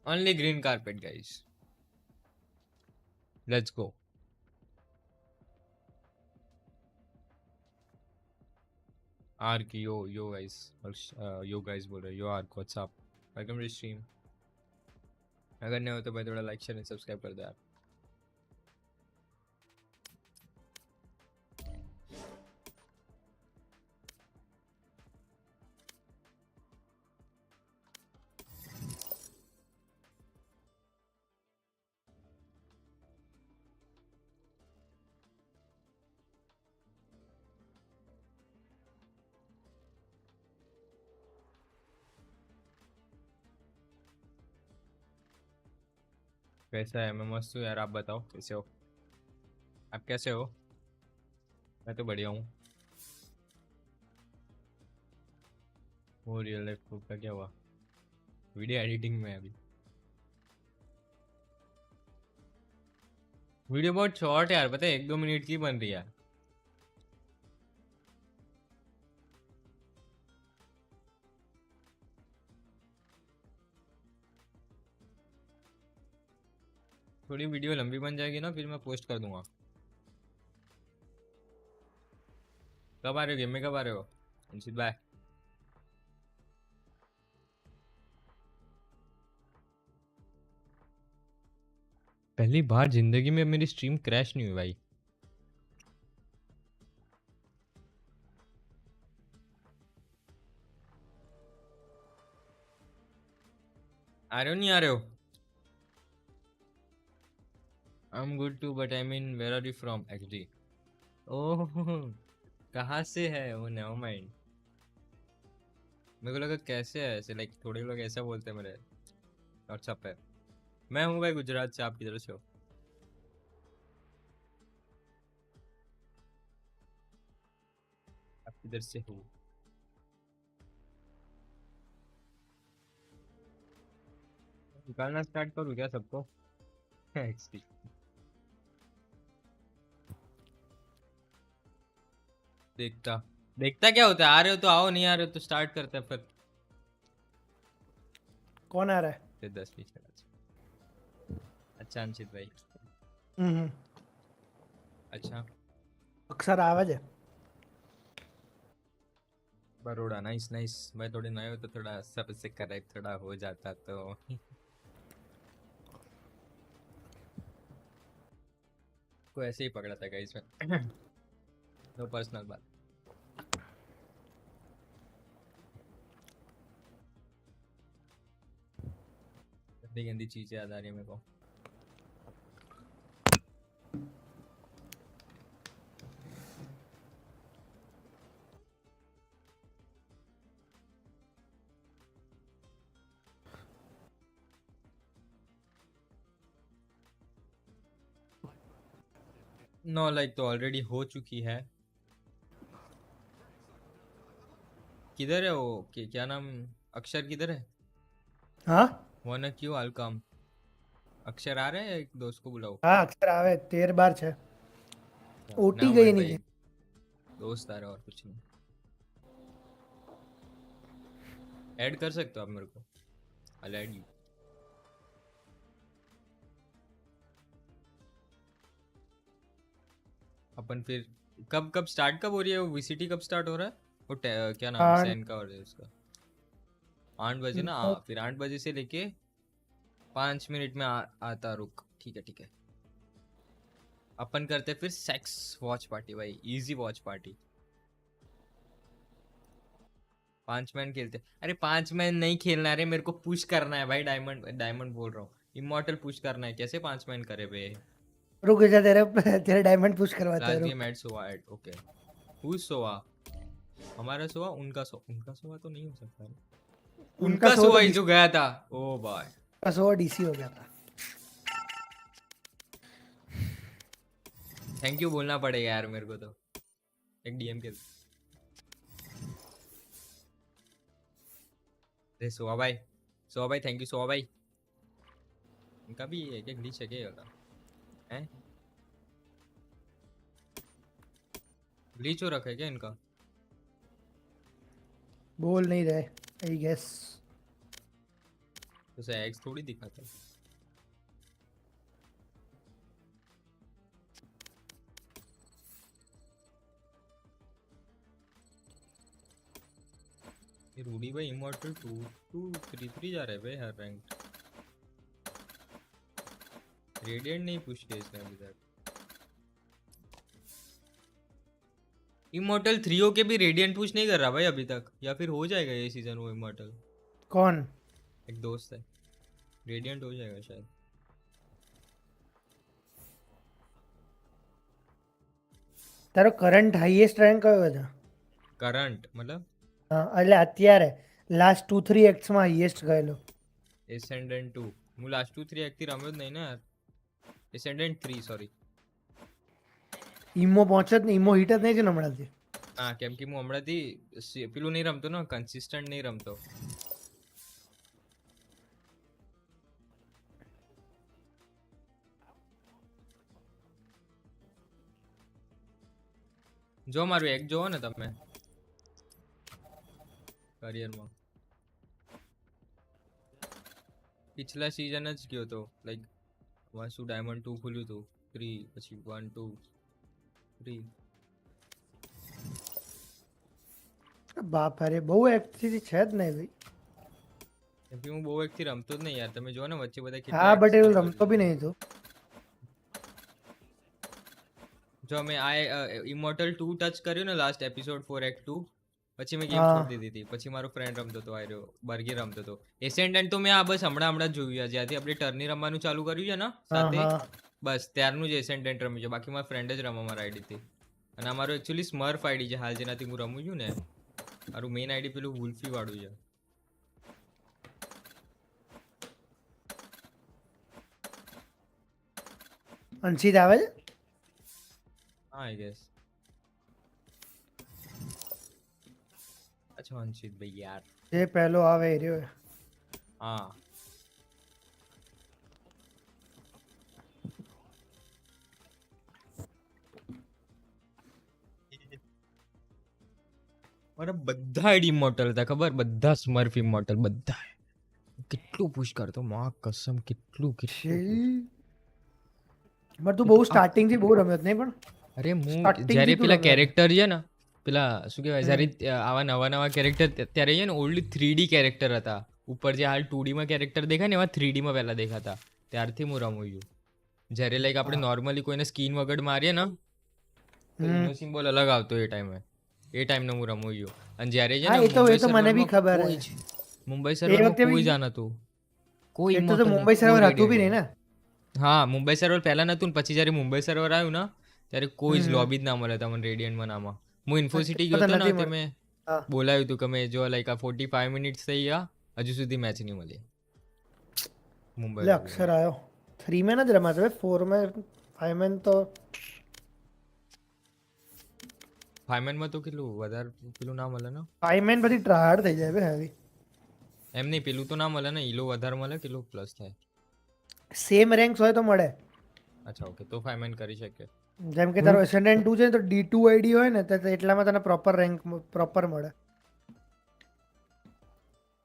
S5: Only green carpet, guys. Let's go. Ark, yo guys. Yo guys बोल रहे हो. Yo Ark, what's up? Welcome to stream. अगर नहीं हो तो भाई थोड़ा लाइक शेयर एंड सब्सक्राइब कर दो यार. कैसा है? मैं मस्त हूँ यार. आप बताओ कैसे हो? आप कैसे हो? मैं तो बढ़िया हूँ. वो रियल लाइफ प्रूफ का क्या हुआ? वीडियो एडिटिंग में अभी. वीडियो बहुत शॉर्ट है यार, पता है 1-2 मिनट की बन रही है. थोड़ी वीडियो लंबी बन जाएगी ना, फिर मैं पोस्ट कर दूंगा. कब आ रहे हो गेम में? कब आ रहे हो अंशित भाई? पहली बार जिंदगी में मेरी स्ट्रीम क्रैश नहीं हुई भाई. आ रहे हो नहीं आ रहे हो? I'm good too, but I mean, where are you from, XD? ओह, कहाँ से है वो? Never mind. मेरे को लगा कैसे है ऐसे, लाइक थोड़े लोग ऐसा बोलते हैं मेरे व्हाट्सएप पे. मैं हूँ भाई गुजरात से. आप किधर से हो? आप किधर से हो? निकालना स्टार्ट करूँ क्या सबको? XD. देखता देखता क्या होता है. आ रहे हो तो आओ, नहीं आ रहे हो तो स्टार्ट करते हैं फिर.
S17: कौन आ रहा है?
S5: फिर 10-20 मिनट. अच्छा अंशित भाई. अच्छा
S17: अक्सर आवाज है.
S5: बरोड़ा. नाइस नाइस भाई. थोड़े नए हो तो थोड़ा सबसे करेक्ट थोड़ा हो जाता तो. को ऐसे ही पकड़ा था गाइस में. नो पर्सनल बात. गंदी गंदी चीजें याद आ रही है मेरे को. नो लाइक तो ऑलरेडी हो चुकी है. किधर है वो? क्या नाम? अक्षर किधर है?
S17: हाँ
S5: वाना क्यों अलकम? अक्षर आ रहा है? एक दोस्त को बुलाओ.
S17: हाँ अक्सर आवे 13 बार छे. ओटी
S5: ना
S17: गई
S5: भाई,
S17: नहीं.
S5: दोस्त आ रहा है और कुछ नहीं. ऐड कर सकते हो आप मेरे को? I'll add you. अपन फिर कब स्टार्ट कब हो रही है वो? VCT कब स्टार्ट हो रहा है वो? क्या नाम है सैन का और उसका? 8 बजे ना. फिर 8 बजे से लेके 5 मिनट में आता. रुक. ठीक है ठीक है. अपन करते फिर सेक्स वॉच पार्टी भाई. Easy watch party. 5 मैन खेलते. अरे 5 मैन नहीं खेलना. अरे मेरे को पुश करना है भाई. डायमंड बोल रहा हूँ. इमॉर्टल पुश करना है. कैसे 5 मैन करे बे?
S17: रुक जा. तेरे डायमंड पुश करवाता है.
S5: Game add Sova add. Okay. Who Sova? हमारा सोवा. उनका सोवा तो नहीं हो सकता. उनका सोवा ही जो गया था. ओ भाई
S17: का सोवा डीसी हो गया था.
S5: थैंक यू बोलना पड़ेगा यार मेरे को तो. एक डीएम के. अरे सोवा भाई थैंक यू सोवा भाई. इनका भी एक ग्लिच है क्या होता है? ग्लिच हो रखा है क्या इनका?
S17: बोल नहीं रहे. आई गेस
S5: तो एक्स थोड़ी दिखाता है। ये रूडी भाई इमॉर्टल 2-3 जा रहे भाई हर रैंक। रेडिएंट नहीं पुश किया इसने अभी तक। इमॉर्टल 3 के भी रेडिएंट पुश नहीं कर रहा भाई अभी तक, या फिर हो जाएगा ये सीजन वो इमॉर्टल।
S17: कौन?
S5: एक दोस्त है, रेडिएंट हो जाएगा शायद।
S17: તારો કરંટ હાઈએસ્ટ રેન્ક કયો હતો?
S5: કરંટ मतलब
S17: એટલે અત્યારે લાસ્ટ 2-3 એક્સ માં હાઈએસ્ટ ગયેલો.
S5: એસેન્ડન્ટ 2 હું લાસ્ટ 2-3 એક્ટ થી રમ્યો જ નહીં ને યાર. એસેન્ડન્ટ 3 સોરી.
S17: ઈમો પહોંચે જ નહીં, ઈમો હિટ જ નહીં છે ને હમણાંથી.
S5: હા કેમ કે હું હમણાંથી પેલું નહીં રમતો ને, કન્સિસ્ટન્ટ નહીં રમતો. જો મારું એક જોવો ને તમે કરિયરમાં, पिछला सीजन જ ગયો તો લાઈક વાસુ ડાયમંડ 2 ખુલ્યું હતું 3 પછી 1 2 3
S17: બાપ રે બહુ એક્ટિવ છે જ નહીં ભાઈ.
S5: કેમ કે હું બહુ એકથી રમતો જ નહીં યાર, તમે જો ને વચ્ચે બધા
S17: હા બટ એવું રમતો બી નહીં તો.
S5: જો મેં આ ઇમોર્ટલ 2 ટચ કર્યું ને લાસ્ટ એપિસોડ 4 એક્ટ 2 પછી મેં ગેમ છોડી દીધી હતી. પછી મારો ફ્રેન્ડ રમતો હતો, આર્યો બર્ગી રમતો હતો. એસેન્ડન્ટ તો મેં આ બસ હમણાં જોયું, જ્યાંથી આપણે ટર્ની રમવાનું ચાલુ કર્યું છે ને સાથે બસ ત્યારનું જ એસેન્ડન્ટ રમ્યું છે. બાકી મારા ફ્રેન્ડ જ રમવા મારા આઈડીથી. અને આ મારો એકચ્યુઅલી સ્મર્ફ આઈડી છે હાલ જેનાથી હું રમું છું ને. મારું મેઇન આઈડી પેલું વુલ્ફી વાળું છે.
S17: અંશિત આવે છે?
S5: હા આઈ ગેસ. अच्छा अंशित भाई यार
S17: ये पहलो आवे રહ્યો.
S5: हाँ મારા બધા આઈડી ઇમોર્ટલ હતા ખબર, બધા સ્મર્ફ ઇમોર્ટલ બધા. કેટલું પુશ કરતો માં કસમ, કેટલું
S17: પણ તું બહુ સ્ટાર્ટિંગ થી બહુ રમ્યો નહીં પણ.
S5: અરે હું જ્યારે પેલા કેરેક્ટર છે ને પેલા શું કહેવાય જ્યારે આવા નવા કેરેક્ટર ત્યારે છે ને ઓલ્ડ 3D કેરેક્ટર હતા. ઉપર જે હાલ 2D માં કેરેક્ટર દેખાય ને એવા 3D માં પહેલા દેખાતા. ત્યારથી હું રમું છું. જ્યારે લાઈક આપણે નોર્મલી કોઈને સ્કીન વગર મારીએ ને તો એનો સિમ્બોલ અલગ આવતો એ ટાઈમે. એ ટાઈમને હું રમું છું. અને જ્યારે છે ને
S17: એ તો મને બી ખબર છે.
S5: મુંબઈ સર્વર કોઈ જ નતું, કોઈ
S17: તો મુંબઈ સર્વર હતું બી નહીં ને.
S5: હા મુંબઈ સર્વર પહેલા નતું ને પછી જ્યારે મુંબઈ સર્વર આવ્યું ને ત્યારે કોઈ જ લોબી જ ના મળે તમને રેડિયન્ટમાં નામાં. હું ઇન્ફોસિટી ગયો હતો ને તે મેં બોલાવ્યું હતું કે મેં જો લાઈક આ 45 મિનિટ્સ થઈ ગયા હજુ સુધી મેચ નહીં મળી મુંબઈ.
S17: અક્ષર આવ્યો 3 મેન જ રમાતો હવે 4 મેન 5 મેન તો
S5: 5 મેન માં તો કેટલું વધારે પેલું ના મળે ને.
S17: 5 મેન પછી ટ્રાયડ થઈ જાય ભાઈ હેવી.
S5: એમ નહીં પેલું તો ના મળે ને, ઈલો વધારે મળે કેટલું પ્લસ થાય.
S17: સેમ રેન્ક્સ હોય તો મળે.
S5: અચ્છા ઓકે તો 5 મેન કરી શકીએ.
S17: જેમ કે તારો એસેન્ડન્ટ 2 છે તો D2 આઈડી હોય ને તો એટલામાં તને પ્રોપર રેન્ક પ્રોપર મળે.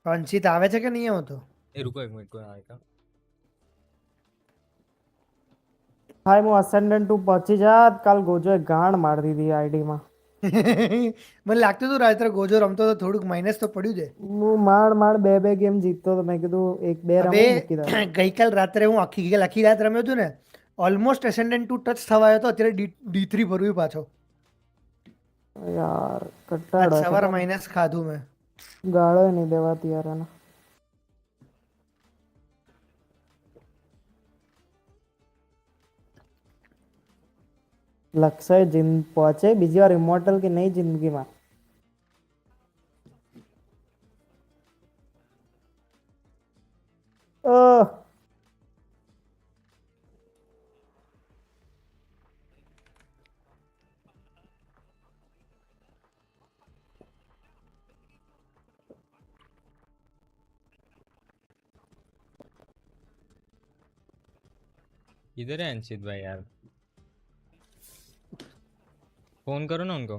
S17: અંશિત આવે છે કે નહીં આવતો?
S5: એ રૂકો એક મિનિટ કોઈ આવે કા.
S20: હાય હું એસેન્ડન્ટ 2 પહોંચી જાત કાલ ગોજોએ ગાણ મારી દીધી આઈડી માં.
S17: મને લાગતું હતું રાત્રે ગોજો રમતો તો થોડુંક માઇનસ તો પડ્યું છે.
S20: હું માંડ 2 ગેમ જીતતો તો મેં કીધું 1-2 રમો મૂકી દઉં.
S17: ગઈકાલ રાત્રે હું આખી રાત રમ્યો હતું ને ઓલમોસ્ટ એસેન્ડન્ટ 2 ટચ થવાયો હતો, અત્યારે D3 ભરવું પાછો.
S20: યાર કટાડો
S17: સવાર માઇનસ ખાધું મેં.
S20: ગાળો નહીં દેવાતી યાર આને. લક્ષય જીમ પહોંચે બીજી વાર ઇમોર્ટલ કે નહીં જિંદગીમાં.
S5: इधर है अंशित भाई यार, फोन करो ना उनको.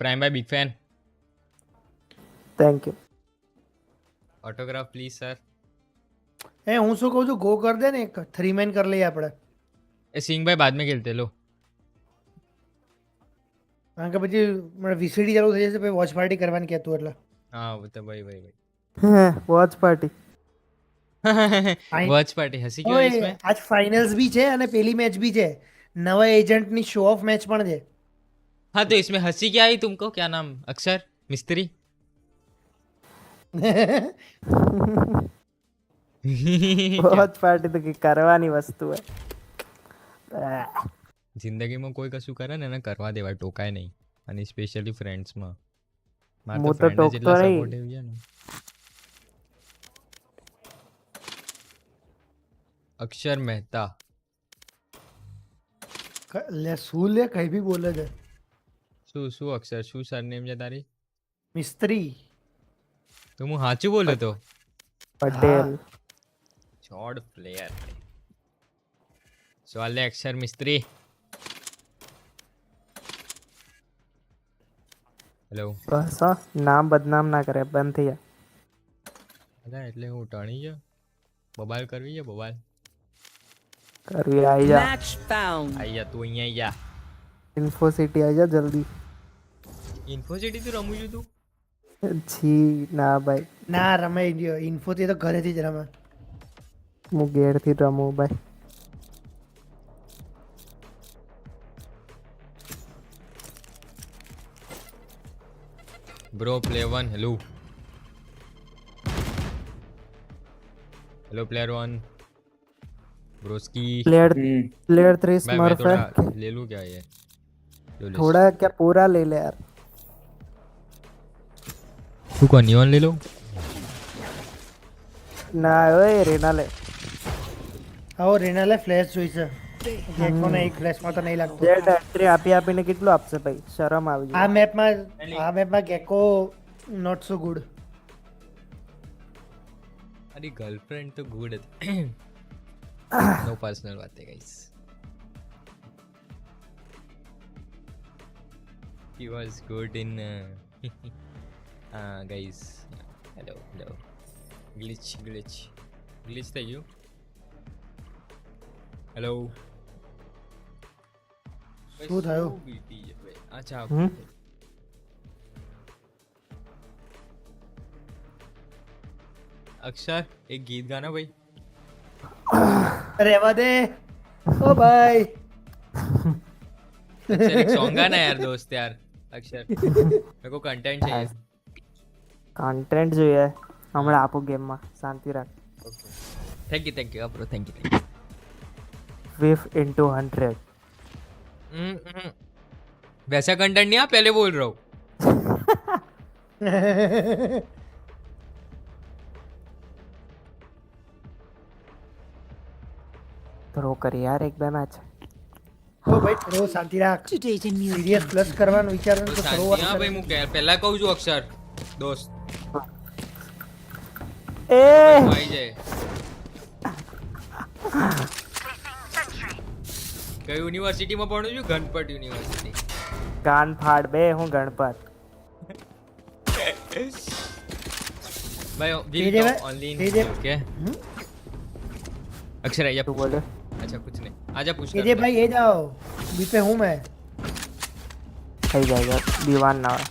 S5: प्राइम भाई big fan.
S20: Thank you.
S5: Autograph please sir.
S17: એ હું શું કહું છું, ગો કર દે ને, એક 3 મેન કરી લઈએ આપણે.
S5: એ સિંગભાઈ બાદ में खेलते लो.
S17: કારણ કે પછી મને વીસીડી ચાલુ થઈ જશે, પછી વોચ પાર્ટી કરવાની કહેતું એટલે.
S5: હા वो तो भाई
S20: वॉच पार्टी
S5: वॉच पार्टी हंसी क्यों है इसमें?
S17: આજ ફાઇનલ્સ બી છે અને પેલી મેચ બી છે, નવા એજન્ટની શો ઓફ મેચ પણ છે.
S5: हाँ तो इसमें हंसी क्या आई तुमको? क्या नाम? अक्षर मिस्त्री.
S20: वॉच पार्टी तो की करवानी वस्तु है.
S5: જિંદગીમાં કોઈ કશું કરે ને એને કરવા દેવાય, ટોકાય નહીં. અને સ્પેશિયલી ફ્રેન્ડ્સમાં મારે
S20: હું
S5: તો
S20: તો
S5: ફ્રેન્ડ
S20: ટોકતો
S5: જેટલા
S20: નહીં.
S5: સપોર્ટિવ છે ને. અક્ષર મહેતા
S17: લે શું લે કઈ બી બોલે છે.
S5: શું અક્ષર શું સરનેમ છે તારી?
S17: મિસ્ત્રી.
S5: તો હું સાચું બોલ્યો તો.
S20: પટેલ.
S5: ચોડ પ્લેયર. સવાલ લે અક્ષર મિસ્ત્રી. હેલો.
S20: બસ હા, નામ બદનામ ના કરે, બંધ થઈ જા.
S5: અલા એટલે હું ટાણી ગયો. બબાલ કરવી છે બબાલ.
S20: કરવી આવી જા.
S16: Match found.
S5: આઈ જા તું અહીંયા આઈ જા.
S20: ઇન્ફો સિટી આવી જા જલ્દી.
S5: ઇન્ફો સિટી તું રમું છું તું?
S20: છી ના ભાઈ.
S17: ના રમાઈ ગયો, ઇન્ફો થી તો ઘરેથી જ રમે.
S20: હું ઘેરથી રમું ભાઈ.
S5: Bro, play 1. Hello. Hello, player 1. Broski.
S20: Player 3 smurf है.
S5: ले लूं क्या ये?
S20: थोड़ा क्या पूरा ले ले यार.
S5: तू कौन नियॉन ले लो?
S20: ના ઓય રેના લે.
S17: આવો રેના લે, ફ્લેશ જોઈશે. ગેકોને એક ફ્લેશમાં તો નહીં લાગતું.
S20: જેડ એન્ટ્રી આપીને કેટલું આપશે ભાઈ? શરમ આવી
S17: આ મેપમાં ગેકો નોટ સો ગુડ.
S5: अरे गर्लफ्रेंड तो गुड है. नो पर्सनल बातें guys. He was good in guys. Hello. Glitch થઈ ગયું. હેલો.
S17: શું થયું?
S5: અચ્છા અક્ષર એક ગીત ગાના ભાઈ.
S17: રહેવા દે ઓ ભાઈ.
S5: अक्षर एक सॉन्ग गाना यार दोस्त यार. अक्षर मेरे को कंटेंट चाहिए.
S20: कंटेंट જોઈએ હમણાં આપો ગેમમાં. શાંતિ રાખ.
S5: Thank you bro. Thank you.
S20: Whiff into 100.
S5: वैसा कंटेंट नहीं, पहले बोल रहा हूँ.
S20: थ्रो कर यार एक બે मैच.
S17: ઓ ભાઈ થ્રો શાંતિ રાખ. સીરીયસ પ્લસ કરવાનું વિચારવાનું તો થ્રો.
S5: હા ભાઈ હું પહેલા કહું છું અક્ષર દોસ્ત.
S20: એ
S5: આવી જાય. કઈ યુનિવર્સિટીમાં ભણું છું? ગણપત યુનિવર્સિટી.
S20: કાન ફાડ બે, હું ગણપત.
S5: भाई विल ओनली इन ओके. अक्षर आइए.
S20: तू बोले.
S5: अच्छा कुछ नहीं, आजा पूछ
S17: ये भाई ये जाओ, बी पे हूं मैं.
S20: થઈ જાય દીવાન ના હોય.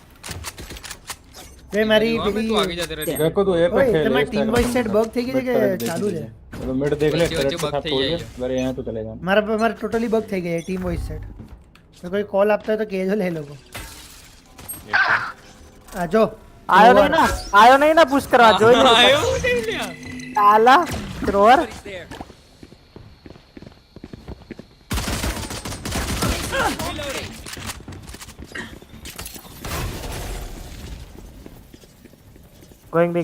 S17: બે મારી પેલી
S5: તું આगे जाते रहते
S21: देखो तू ए पे खेल.
S17: તમારી ટીમ વોઇસ સેટ બગ થઈ ગઈ છે કે ચાલુ છે?
S21: तो मिड देख ले.
S5: बच्चे बग થઈ જાય.
S21: मेरे यहां तो चलेगा.
S17: મારા ટોટલી બગ થઈ ગઈ ટીમ વોઇસ સેટ. તો કોઈ કોલ આપતા હોય તો કહેજો લે લોકો. આ જો
S20: આયો નહીં ના પુશ કરવા. જોઈ લે.
S5: આયો નહીં લ્યા.
S20: આલા થ્રોઅર. Going B.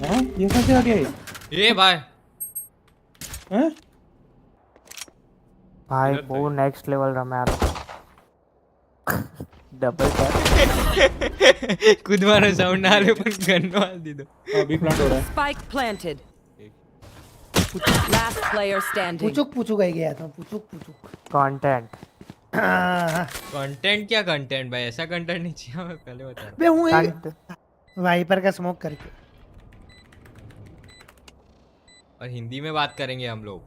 S21: हां ये कैसे आ गया?
S5: ए भाई.
S21: हैं?
S20: भाई वो नेक्स्ट लेवल रहा यार. Double tap.
S5: કૂદવાનો સાઉન્ડ ના આવે પણ ગનનો હાલ દીધો.
S21: अभी प्लांट हो रहा है.
S16: Spike planted. Last player standing.
S17: પૂછુક ગઈ ગયા તો પૂછુક.
S20: कंटेंट.
S5: कंटेंट क्या कंटेंट भाई, ऐसा कंटेंट नहीं चाहिए हमें, पहले बता रहा
S17: बे हूँ वाइपर का स्मोक करके।
S5: और हिंदी में बात करेंगे हम लोग।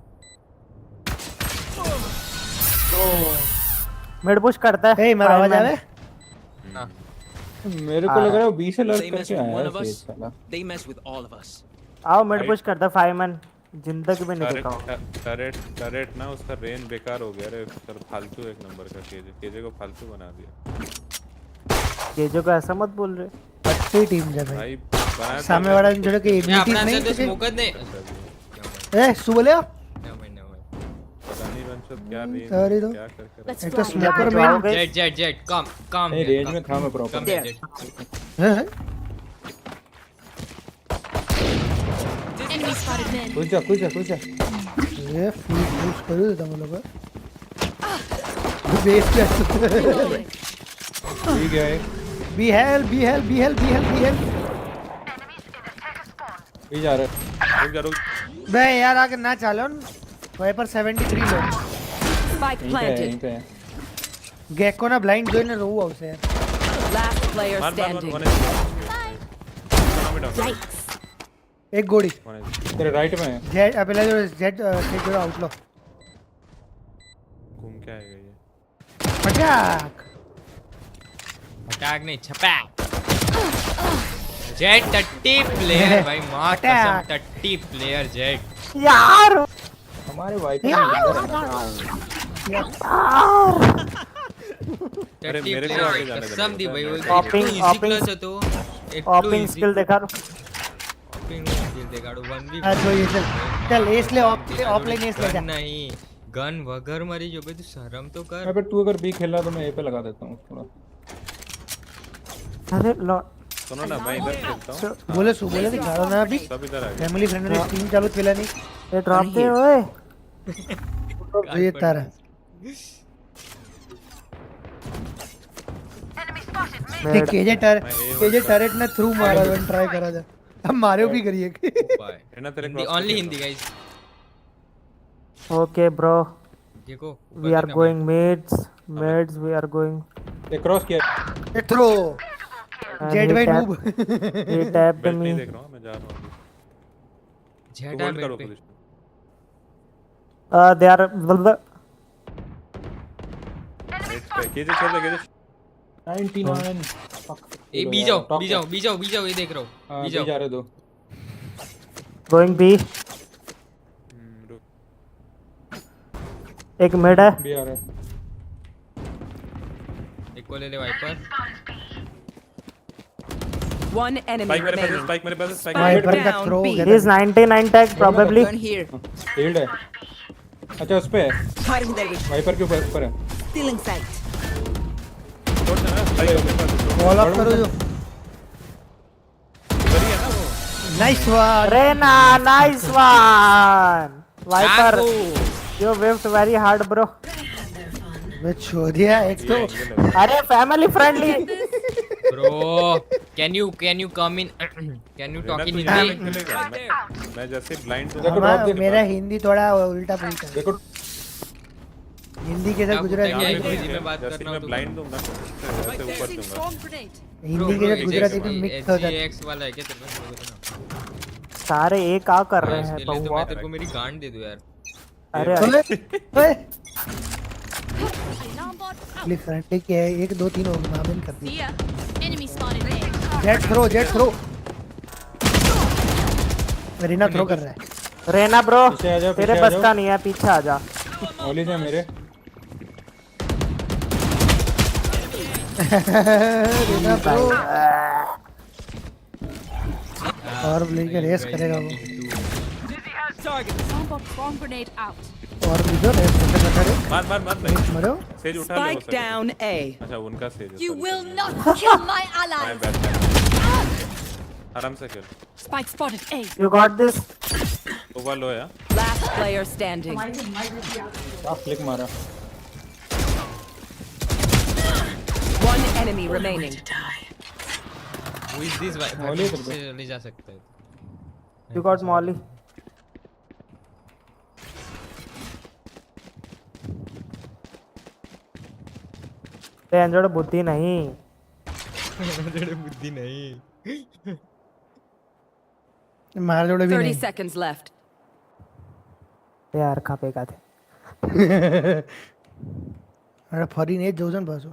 S20: मिड पुश करता है।
S17: ए मेरा आवाज आवे?
S21: मेरे को लग रहा है वो 20 से लर्ट
S19: They mess
S21: करके
S19: with
S21: आया
S19: one
S21: है
S19: of us,
S21: सेज साला।
S19: they mess with all of us.
S20: आओ मिड पुश करता है 5 मैन, जिंदगी में नहीं देखा हूं।
S9: टरेट ना उसका रेन बेकार हो गया रे, सर फालतू एक नंबर का केजे को फालतू बना दिया।
S20: केजे को ऐसा मत बोल रहे।
S17: अच्छी टीम है भाई।
S9: बनाया
S17: सामने वाला जो कि एबिलिटीज नहीं
S5: तो स्मोकर ने
S17: ए सु बोले
S9: पता नहीं बंचो क्या रेंज
S17: सॉरी दो
S9: क्या कर
S17: एक तो स्मोकर में
S5: जेट कम
S21: नहीं रेंज में था मैं प्रॉपर।
S17: हैं
S18: Enemy spotted mid.
S21: कुछ जा
S17: ये फुल पुश कर देता हूं लोग। बेस पे
S21: ठीक है
S17: बी हेल्प
S21: भी जा रहा है।
S17: बे यार आगे ना चालो वाइपर 73 लो।
S16: Spike planted.
S17: गेको ना ब्लाइंड दो ने रो हाउस है।
S16: Last player standing.
S17: एक गोली
S21: तेरे राइट में है।
S17: जेट पहले जो जेट जो आउटलो
S9: घूम के आएगा ये।
S5: अटैक नहीं छपैक। जेट 30 प्लेयर भाई, मां कसम 30 प्लेयर जेट
S20: यार
S21: हमारे वाइपर
S9: अरे मेरे को आगे जाने दे।
S5: कसम दी भाई, वो
S20: Hopping,
S5: इजी
S20: hopping,
S5: क्लच है तो
S20: ओपनिंग स्किल देखा रो।
S5: ओपनिंग स्किल देखा रो 1v1।
S17: अच्छा ये चल एस ले ऑफलाइन एस ले जा।
S5: नहीं गन वगर मरी जो बे, तू शर्म तो कर।
S21: मैं पे तू अगर बी खेल रहा तो मैं ए पे लगा देता हूं थोड़ा।
S20: अरे लो
S9: सुनो ना मैं इधर खेलता हूं।
S17: बोले दिखा रहा ना अभी
S9: सब इधर आ गए।
S17: फैमिली फ्रेंड ने स्ट्रीम चालू खेला नहीं।
S20: ये ड्रॉप दे ओए।
S17: ये तारा केजे टरेट ने थ्रू मारा वन ट्राई करा था। अब मारे भी करिए
S9: ना तेरे cross
S5: only Hindi guys.
S20: Okay bro
S5: देखो
S20: we are going mids we are going.
S21: ये क्रॉस किया
S17: ये थ्रो जेट बाय नूब।
S20: ये टैप पे
S9: नहीं देख रहा हूं मैं, जा रहा हूं
S5: जेट
S9: होल्ड करो
S5: पे।
S9: पोजीशन।
S20: दे आर
S9: केजे खेल ले केजे
S21: 99
S5: ए बी जाओ ये देख रहा हूं।
S21: बी जा रहे दो।
S20: Going B. एक मिड है।
S21: बी आ रहा है।
S5: एक को ले ले Viper.
S16: One enemy remaining.
S9: Spike मेरे पास स्पाइक
S17: वाइपर का throw
S20: He is 99 tag probably.
S21: Healed है। अच्छा उस पे है वाइपर के ऊपर है।
S16: Stealing sight.
S17: बॉल अप करो जो nice one
S20: Reyna nice one Viper you waved very hard bro.
S17: मैं छोड़ दिया एक तो।
S20: अरे family friendly
S5: bro can you come in can you talk in Hindi.
S9: मैं जैसे ब्लाइंड हूं।
S17: मेरा हिंदी थोड़ा उल्टा पुल्टा
S21: देखो
S17: हिंदी के साथ गुजराती
S5: में बात करना
S9: मैं ब्लाइंड दूंगा ऐसे ऊपर दूंगा।
S17: हिंदी के साथ गुजराती में मिक्स हो जाता है।
S5: एक्स वाला है क्या तेरे पास?
S20: सारे एक आ कर रहे हैं
S5: तो
S20: बहुआ।
S5: मैं तेरे को मेरी गांड दे दूं यार।
S20: अरे
S17: प्लीज फ्रेंडली के 1 2 3 और मामन कर दी।
S18: Enemy spotted mid.
S17: Jett throw Reyna throw कर रहा है।
S20: रेना ब्रो
S21: पीछे
S20: तेरे बस का नहीं है, पीछे आ जा।
S21: ओली जा मेरे
S17: रीना थ्रो और लेके रेस करेगा वो।
S4: Bomb grenade out.
S17: और भी जो रेस करते हैं।
S9: मार
S17: मरो
S9: सेज उठा ले।
S16: Spike down A.
S9: अच्छा उनका सेज है।
S4: You will not kill my ally.
S9: आराम से खेल।
S18: Spike spotted A.
S20: You got this.
S9: Over लो या
S16: Last player standing.
S21: फ्लिक मारा।
S16: One enemy remaining.
S5: Who is this guy?
S21: मौली
S5: से ले जा सकता है।
S20: You got Molly. एंजोड़ बुद्धि नहीं।
S5: बुद्धि नहीं।
S17: मार जोड़े भी
S16: 30
S17: नहीं।
S16: seconds left.
S20: यार खापेगा थे।
S17: अरे फरी नहीं जोजन पासो।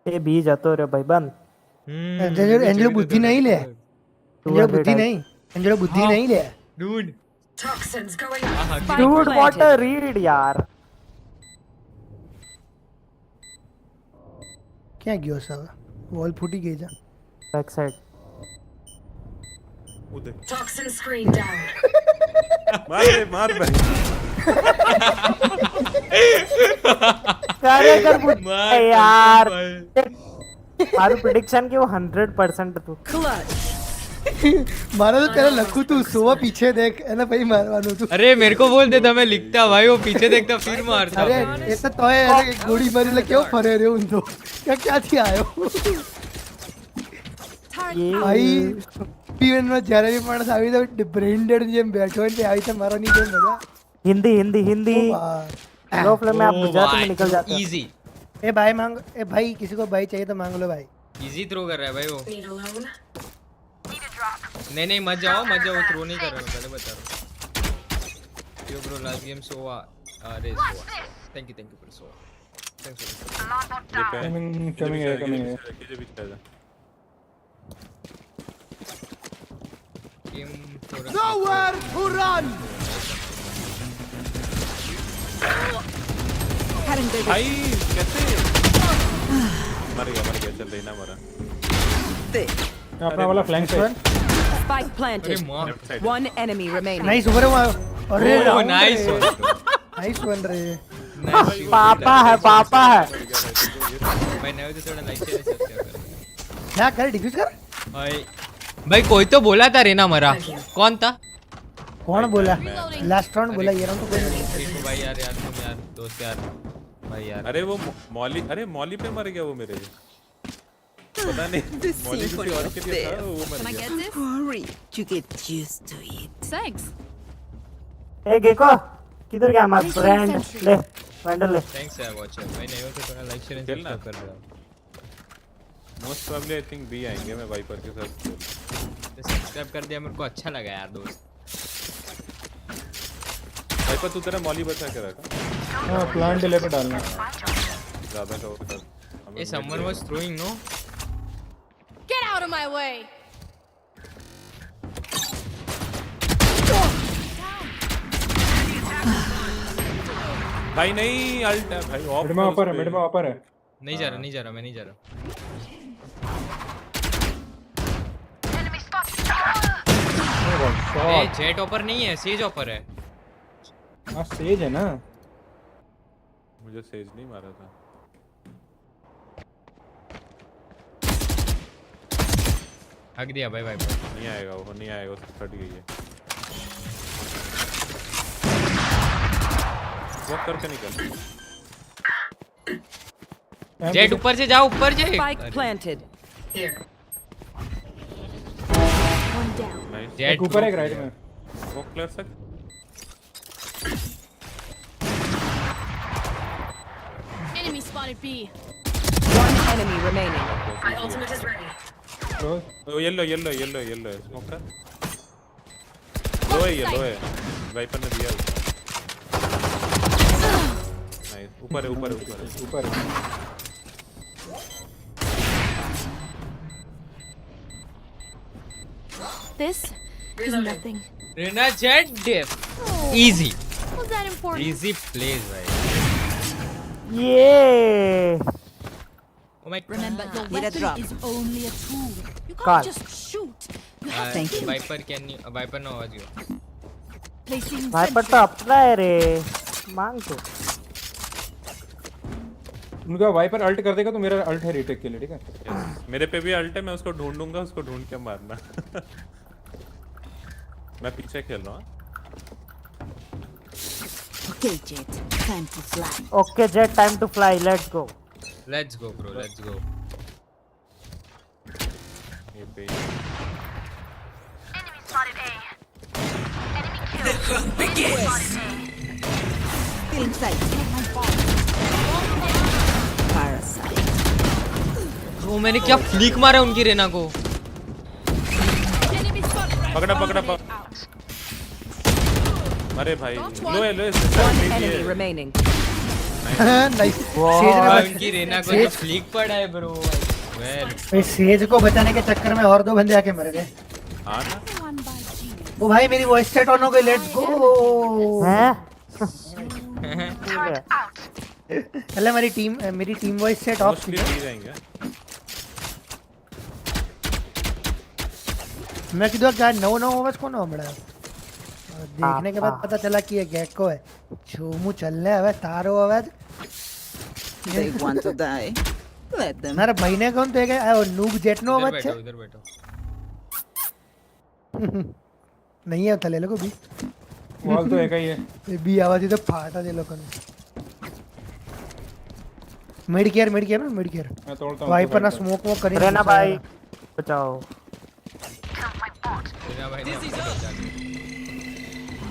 S20: ये बीज आतो रे भाईबंद।
S17: एंजलो बुद्धि नहीं ले। एंजलो बुद्धि नहीं। एंजलो बुद्धि नहीं ले।
S5: Dude.
S6: Toxins going
S20: Dude, what a read यार।
S17: क्या गयो सब? वॉल फूटी गई जा।
S20: Back side.
S9: उधर।
S6: toxin screen down.
S9: मार भाई।
S20: अरे कर यार। मारू प्रेडिक्शन कि वो 100% तू।
S17: मारा तो तेरा लखू तू सोवा पीछे देख है ना भाई मारवानो तू।
S5: अरे मेरे को बोल देता मैं लिखता भाई वो पीछे देखता फिर मारता।
S17: अरे ये तो तोय ऐसे गोली मारी ले क्यों फरे रहे हो उन दो? क्या थी आयो? भाई पीवन में जरा भी मानस आवी तो ब्रेन डेड जेम बैठो ने आवी तो मारो नहीं दे मजा।
S20: हिंदी लो फ्लेम में आप गुजराती में निकल जाते हो।
S5: इजी।
S17: ए भाई मांग, ए भाई किसी को भाई चाहिए तो मांग लो भाई।
S5: इजी थ्रो कर रहा है भाई वो। नहीं मत जाओ थ्रो नहीं कर रहा मैं पहले बता रहा हूं। Yo bro last game Sova अरे Sova thank you for Sova thanks for
S21: coming है
S9: कीजिए भी चला
S5: गेम
S14: Nowhere to run.
S9: भाई कैसे मर गया चल रही ना मरा।
S21: अपना वाला फ्लैंक पे।
S16: Spike planted. One enemy remaining.
S17: Nice over हुआ। अरे
S5: नाइस
S17: वन रे।
S20: पापा है
S5: भाई नहीं तो थोड़ा लाइक शेयर सब्सक्राइब कर।
S17: क्या कर डिफ्यूज कर?
S5: भाई कोई तो बोला था रेना मरा। कौन था?
S17: कौन बोला? लास्ट राउंड बोला ये राउंड तो कोई नहीं।
S5: भाई यार दोस्त यार भाई यार।
S9: अरे वो मौली पे मर गया वो मेरे। पता नहीं मौली किसी और के लिए था वो मर गया।
S7: Hurry to get used to it.
S18: Thanks.
S20: A Gekko किधर गया हमारा फ्रेंड? ले वेंडर ले।
S5: थैंक्स यार वॉचर भाई नहीं हो तो थोड़ा लाइक शेयर सब्सक्राइब कर दो।
S9: Most probably I think B आएंगे मैं वाइपर के साथ।
S5: सब्सक्राइब कर दिया मेरे को अच्छा लगा यार दोस्त।
S9: वाइपर तू तेरा मौली बचा के रखा।
S21: हां प्लांट डिले पे डालना
S9: ज्यादा कवर कर।
S5: ए someone was throwing no.
S18: Get out of my way.
S9: भाई नहीं अल्ट है भाई ऑफ।
S21: मिड में ऊपर है
S5: नहीं जा रहा मैं नहीं जा रहा। ए जेट ऑपर नहीं है सेज ऑपर है।
S21: हां सेज है ना।
S9: मुझे सेज नहीं मारा था।
S5: हक दिया भाई
S9: नहीं आएगा उसकी फट गई है। वॉक करके निकल।
S5: जेट ऊपर से जाओ ऊपर जे।
S16: Spike planted.
S6: Here.
S4: One down.
S5: Jet
S21: ऊपर एक राइट में।
S9: वॉक कर सक।
S18: Enemy spotted B.
S16: One enemy remaining.
S6: My ultimate is ready.
S9: Yellow है स्मोक कर। येलो है वाइपर ने दिया। नाइस ऊपर है।
S18: This is nothing.
S5: Reyna Jett diff easy.
S18: Was that important?
S5: Easy place भाई।
S20: ये
S5: Oh my
S4: Remember, your
S7: Need a
S4: weapon
S7: drop.
S4: is only a tool. You
S20: God.
S4: can't just shoot. You have to
S7: Thank you.
S5: Viper no आवाज यो।
S4: placing
S20: wiper तो अपना है रे मांग तो।
S21: उनका वाइपर अल्ट कर देगा तो मेरा अल्ट है रीटेक के लिए ठीक है।
S9: मेरे पे भी अल्ट है मैं उसको ढूंढूंगा उसको ढूंढ के मारना। मैं पीछे खेल रहा हूँ।
S7: Okay, Jet. Time to fly.
S20: Okay, Jet. Time to fly. Let's go.
S5: Let's go, bro. Let's go.
S6: Enemy spotted A. Enemy killed.
S7: Begins. Feeling sight.
S4: my bomb.
S5: वो मैंने क्या फ्लिक मारा उनकी रेना को।
S9: पकड़ा पकड़ा अरे भाई लो लो
S16: enemy remaining.
S17: नाइस
S5: उनकी रेना को तो फ्लिक पड़ा है ब्रो।
S17: भाई सेज को बचाने के चक्कर में और 2 बंदे आके मर गए।
S9: हां ना
S17: ओ भाई मेरी वॉइस चैट ऑन हो गई, लेट्स गो। हैं चल मेरी टीम वॉइस चैट ऑफ
S9: थी जाएंगे।
S17: मैं किधर क्या नो आवाज कौन हो बड़ा देखने के बाद पता चला कि ये गेको है। छूमू चलने हवे तारो आवाज।
S7: They want to die. Let them.
S17: मेरा भाई ने कौन तो है नूब जेट नो आवाज है।
S5: उधर बैठो
S17: नहीं है तले लोगो भी
S21: वॉल तो एक ही है
S17: बी आवाज तो फाटा दे लोगों ने। मिड केयर ना मिड केयर
S21: मैं तोड़ता हूं।
S17: वाइपर ना स्मोक वो करे
S20: रहना भाई बचाओ।
S5: रेना भाई ने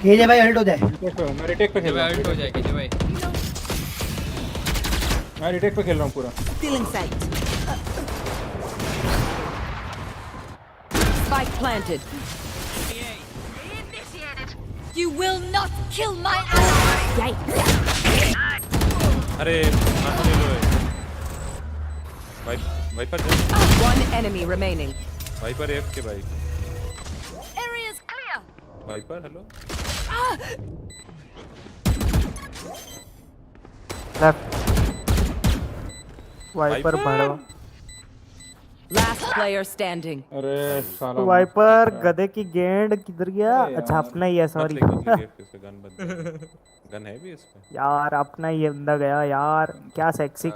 S17: केजे भाई अल्ट हो जाए।
S21: मैं रिटेक पे खेल रहा हूं।
S5: अल्ट हो जाए केजे भाई।
S21: मैं रिटेक पे खेल रहा हूं पूरा।
S16: Stealing sight. Spike planted.
S4: You will not kill my ally. Yikes.
S9: अरे ले लो Viper
S16: One enemy remaining.
S9: Viper F K भाई।
S4: Area is clear.
S9: Viper hello
S20: Viper बढ़ो।
S16: Last player standing.
S21: अरे साला
S20: वाइपर गधे की गेंद किधर गया? अच्छा अपना ही है सॉरी।
S9: गन है भी इसमें
S20: यार अपना ही बंदा गया यार। क्या सेक्सी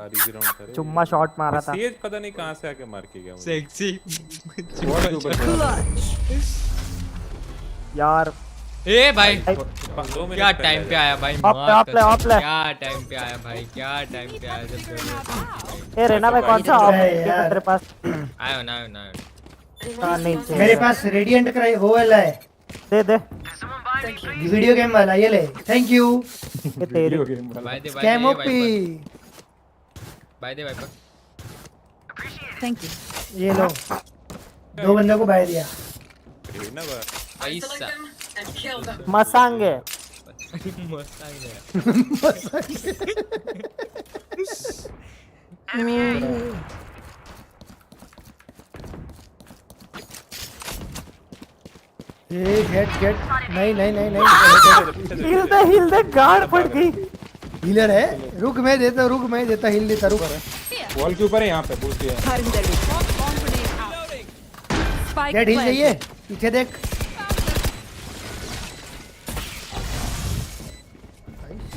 S20: चुम्मा शॉट मारा था।
S9: सेज पता नहीं कहां से आके मार के गया मुझे।
S5: सेक्सी
S20: यार
S5: ए भाई क्या टाइम पे आया भाई।
S20: ऑफ ले
S5: क्या टाइम पे आया भाई, क्या टाइम पे आया जब।
S20: ए रेना भाई कौन सा ऑफ है तेरे पास?
S5: आयो ना
S20: नहीं
S17: मेरे पास रेडिएंट का वो वाला है।
S20: दे
S17: वीडियो गेम वाला ये ले। Thank you.
S20: ये तेरी
S17: स्कैम ओपी
S5: बाय दे वाइपर।
S4: Thank you.
S17: ये लो 2 बंदों को बाय दिया।
S5: पैसा
S20: मसांगे
S17: गेट नहीं
S20: हिल दे गार्ड फट गई।
S17: हीलर है रुक मैं देता हिल देता रुक।
S21: वॉल के ऊपर है यहां पे बूस्ट दिया।
S17: गेट हिल जाइए पीछे देख।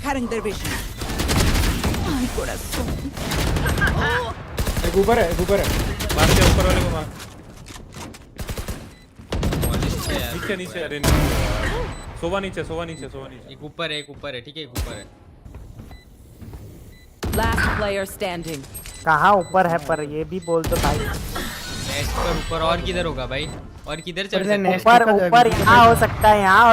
S7: Cutting their vision. Ay, corazón.
S21: एक ऊपर है
S9: मार के ऊपर वाले को मार। नीचे अरे सोवा नीचे
S5: एक ऊपर है ठीक है एक ऊपर है।
S16: Last player standing.
S20: कहाँ ऊपर है पर ये भी बोल दो भाई।
S5: नेट पर ऊपर और किधर होगा भाई, और किधर चढ़ सकते हैं?
S20: ऊपर यहाँ हो सकता है, यहाँ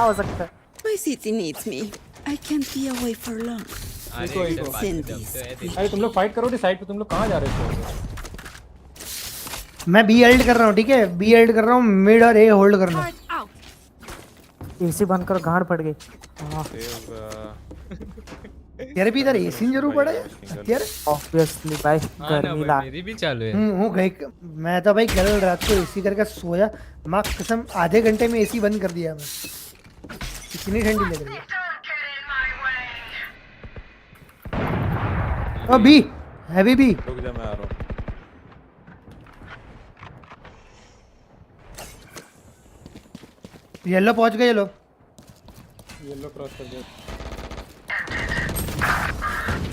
S20: हो सकता है।
S7: My city needs me. I can't be away for long.
S21: अरे तुम लोग फाइट करो साइड पे। तुम लोग कहाँ जा रहे हो?
S17: मैं बी होल्ड कर रहा हूँ ठीक है। बी होल्ड कर रहा हूँ मिड और ए होल्ड करना।
S20: एसी बंद करो गांड फट गई।
S17: यार भी इधर एसी जरूर पड़ा है यार।
S20: ऑब्वियसली भाई गर्मी ला
S5: मेरी भी चालू है।
S17: हूँ गई मैं तो भाई कल रात को एसी करके सोया। माँ कसम आधे घंटे में एसी बंद कर दिया मैं। इतनी ठंडी लग रही है। ओ बी हैवी बी
S9: रुक जा मैं आ रहा हूँ।
S17: येलो पहुंच गए। येलो
S21: क्रॉस कर दे।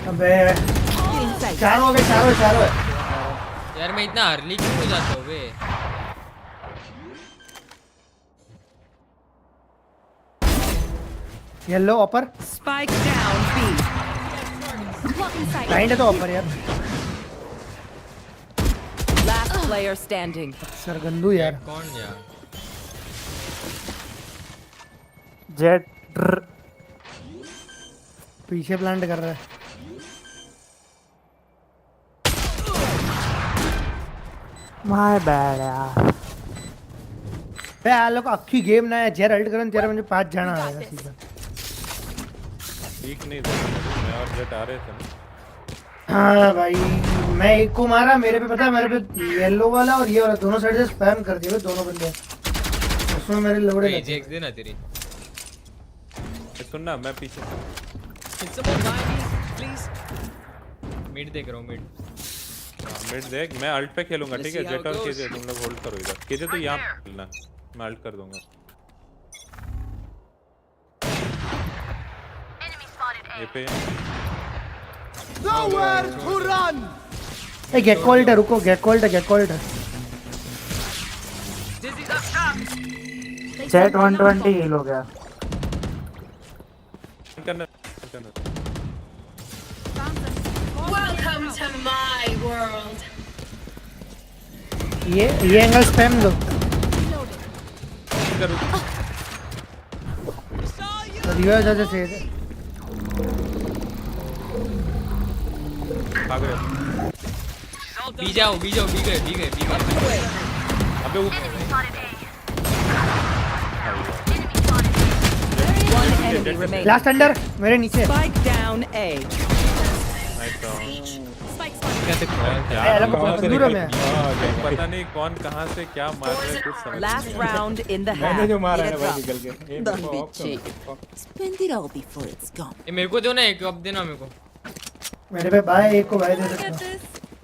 S17: अबे चारों हो गए चारों।
S5: यार मैं इतना अर्ली क्यों हो जाता हूँ बे?
S17: येलो ऊपर।
S16: Spike down B.
S17: लाइन है तो ऊपर यार।
S16: Last player standing.
S17: सरगंदू यार।
S5: कौन यार?
S20: जेट
S17: पीछे प्लांट कर रहा है।
S20: माय बैड यार
S17: બે આ લોકો આખી ગેમ ના જ્યારે અલ્ટ કરે ને ત્યારે મને 5 જણા આવ્યા સીધા
S9: ठीक नहीं था मैं और जेट आ रहे थे ना
S17: हाँ भाई मैं एक को मारा मेरे पे पता है मेरे पे येलो वाला और ये वाला दोनों साइड से स्पैम कर दिए दोनों बंदे उसमें मेरे लोड़े लगे
S5: जेक्स देना तेरी
S9: सुनना मैं पीछे
S5: प्लीज मिड देख रहा हूं मिड
S9: मिड देख मैं अल्ट पे खेलूंगा ठीक है जेट और केजे तुम लोग होल्ड करो इधर केजे तो यहां खेलना मैं अल्ट कर दूंगा ये पे
S14: Nowhere to run.
S17: A gate called है रुको गेट कॉल्ड है
S20: जेट 120 हिल हो गया
S6: Welcome to my world.
S17: ये एंगल स्पैम दो रिवर्स ऐसे से
S9: भाग रहे
S5: बी जाओ बी गए
S9: अबे
S17: लास्ट अंडर मेरे नीचे
S16: Spike down A.
S9: पता नहीं कौन कहां से क्या मार रहा है कुछ समझ
S16: Last round in the half.
S21: मैंने जो मारा है
S16: Get
S21: भाई
S16: up.
S21: निकल के ये
S7: Don't be
S21: ऑफ
S7: cheap.
S21: करो
S7: Spend it all before it's gone.
S5: ये मेरे को दो ना एक अब देना मेरे को
S17: मेरे पे भाई एक को भाई दे सकता हूं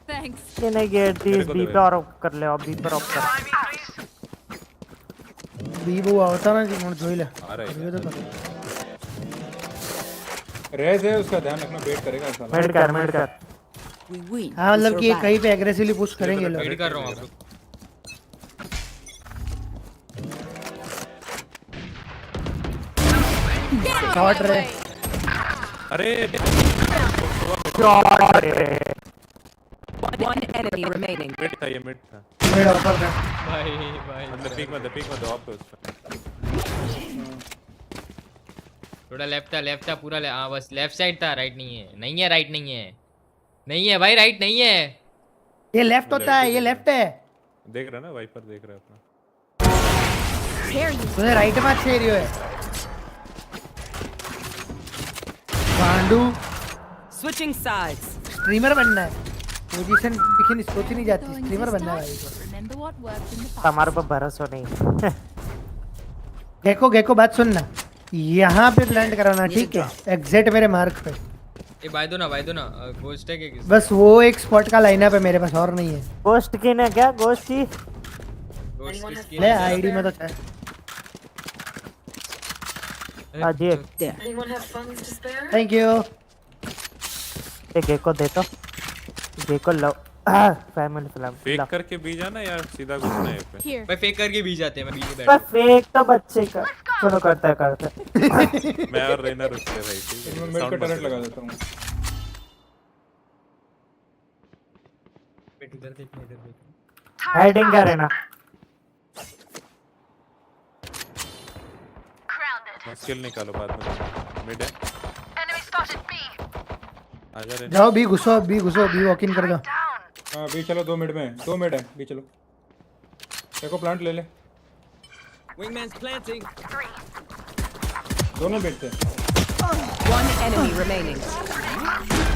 S4: Thanks.
S20: ये नहीं गेट दिस बी पे और ऑफ कर ले और बी पर ऑफ कर
S17: बी वो होता ना कि मुझे जोई ले
S9: आ रहा है
S17: ये तो पता
S21: रेस है उसका ध्यान रखना वेट करेगा साला
S20: मिड कर
S7: We win.
S17: हां मतलब कि कहीं पे एग्रेसिवली पुश करेंगे लोग
S5: वेट कर रहा हूं आप लोग
S17: शॉट रे
S9: अरे
S16: One enemy remaining.
S9: मिड था ये मिड था
S17: मेरा ऊपर था
S5: भाई
S9: मतलब पीक में दो आप उस पे
S5: थोड़ा लेफ्ट था पूरा हां बस लेफ्ट साइड था राइट नहीं है राइट नहीं है भाई राइट नहीं है
S17: ये लेफ्ट होता है ये लेफ्ट है
S9: देख रहा ना वाइपर देख रहा है अपना
S17: तुझे राइट में अच्छे एरियो है पांडू
S16: Switching sides.
S17: स्ट्रीमर बनना है पोजीशन दिखनी सोच नहीं जाती स्ट्रीमर बनना है भाई को
S4: Remember what worked in the past.
S20: हमारे पर भरोसा नहीं
S17: गेको बात सुनना यहाँ पे प्लांट कराना ठीक है एग्जैक्ट मेरे मार्क पे
S5: ये भाई दो ना गोस्ट है क्या किसी
S17: बस वो एक स्पॉट का लाइनअप है मेरे पास और नहीं है
S20: गोस्ट की ने क्या गोस्ट की
S5: गोस्ट किसकी
S17: ले आईडी में तो है
S20: अजी
S6: Anyone have funds to spare?
S17: Thank you
S20: ये गेको दे तो गेको लो फैमिली फिल्म
S9: फेक करके भी जाना या सीधा घुसना है पे
S4: Here.
S5: भाई फेक करके भी जाते हैं मैं बीच में
S20: पर
S5: बैठा
S20: फेक तो बच्चे का चलो करते
S9: मैं और रेना रुकते भाई ठीक है
S21: मैं मिड का टर्रेट लगा देता हूं
S5: इधर देख
S20: हाइडिंग कर रहे ना
S9: स्किल निकालो बाद में मिड है
S6: Enemy spotted B.
S9: आजा रे
S17: जाओ बी घुसो बी वॉक इन कर दो
S21: हां बी चलो 2 मिड में 2 मिड है बी चलो देखो प्लांट ले ले
S16: Wingman's planting.
S21: दोनों मिड थे
S16: One enemy remaining.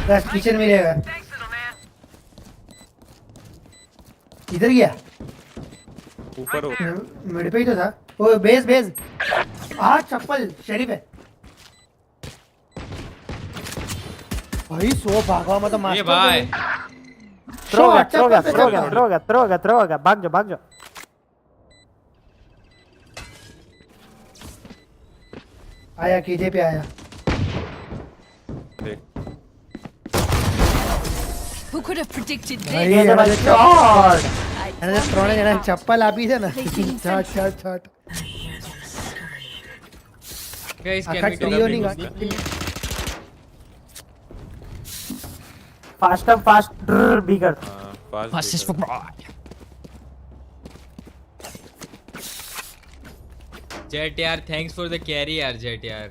S17: बस किचन में रहेगा इधर गया
S9: ऊपर हो
S17: मेरे पे ही तो था ओ बेस चप्पल शरीफ है भाई सो भागा मतलब मार
S5: ये भाई
S20: थ्रो गया भाग जाओ
S17: आया कीजे पे आया
S9: देख
S4: Who could have predicted
S17: भाई
S4: this?
S17: ये वाले शॉट अरे थ्रोने जरा चप्पल आपी से ना शॉट
S5: गाइस
S17: आखा
S5: कैन वी
S17: ट्रियो नहीं गा
S20: फास्ट बी कर
S5: फास्टेस्ट जेट यार थैंक्स फॉर द कैरी यार जेट यार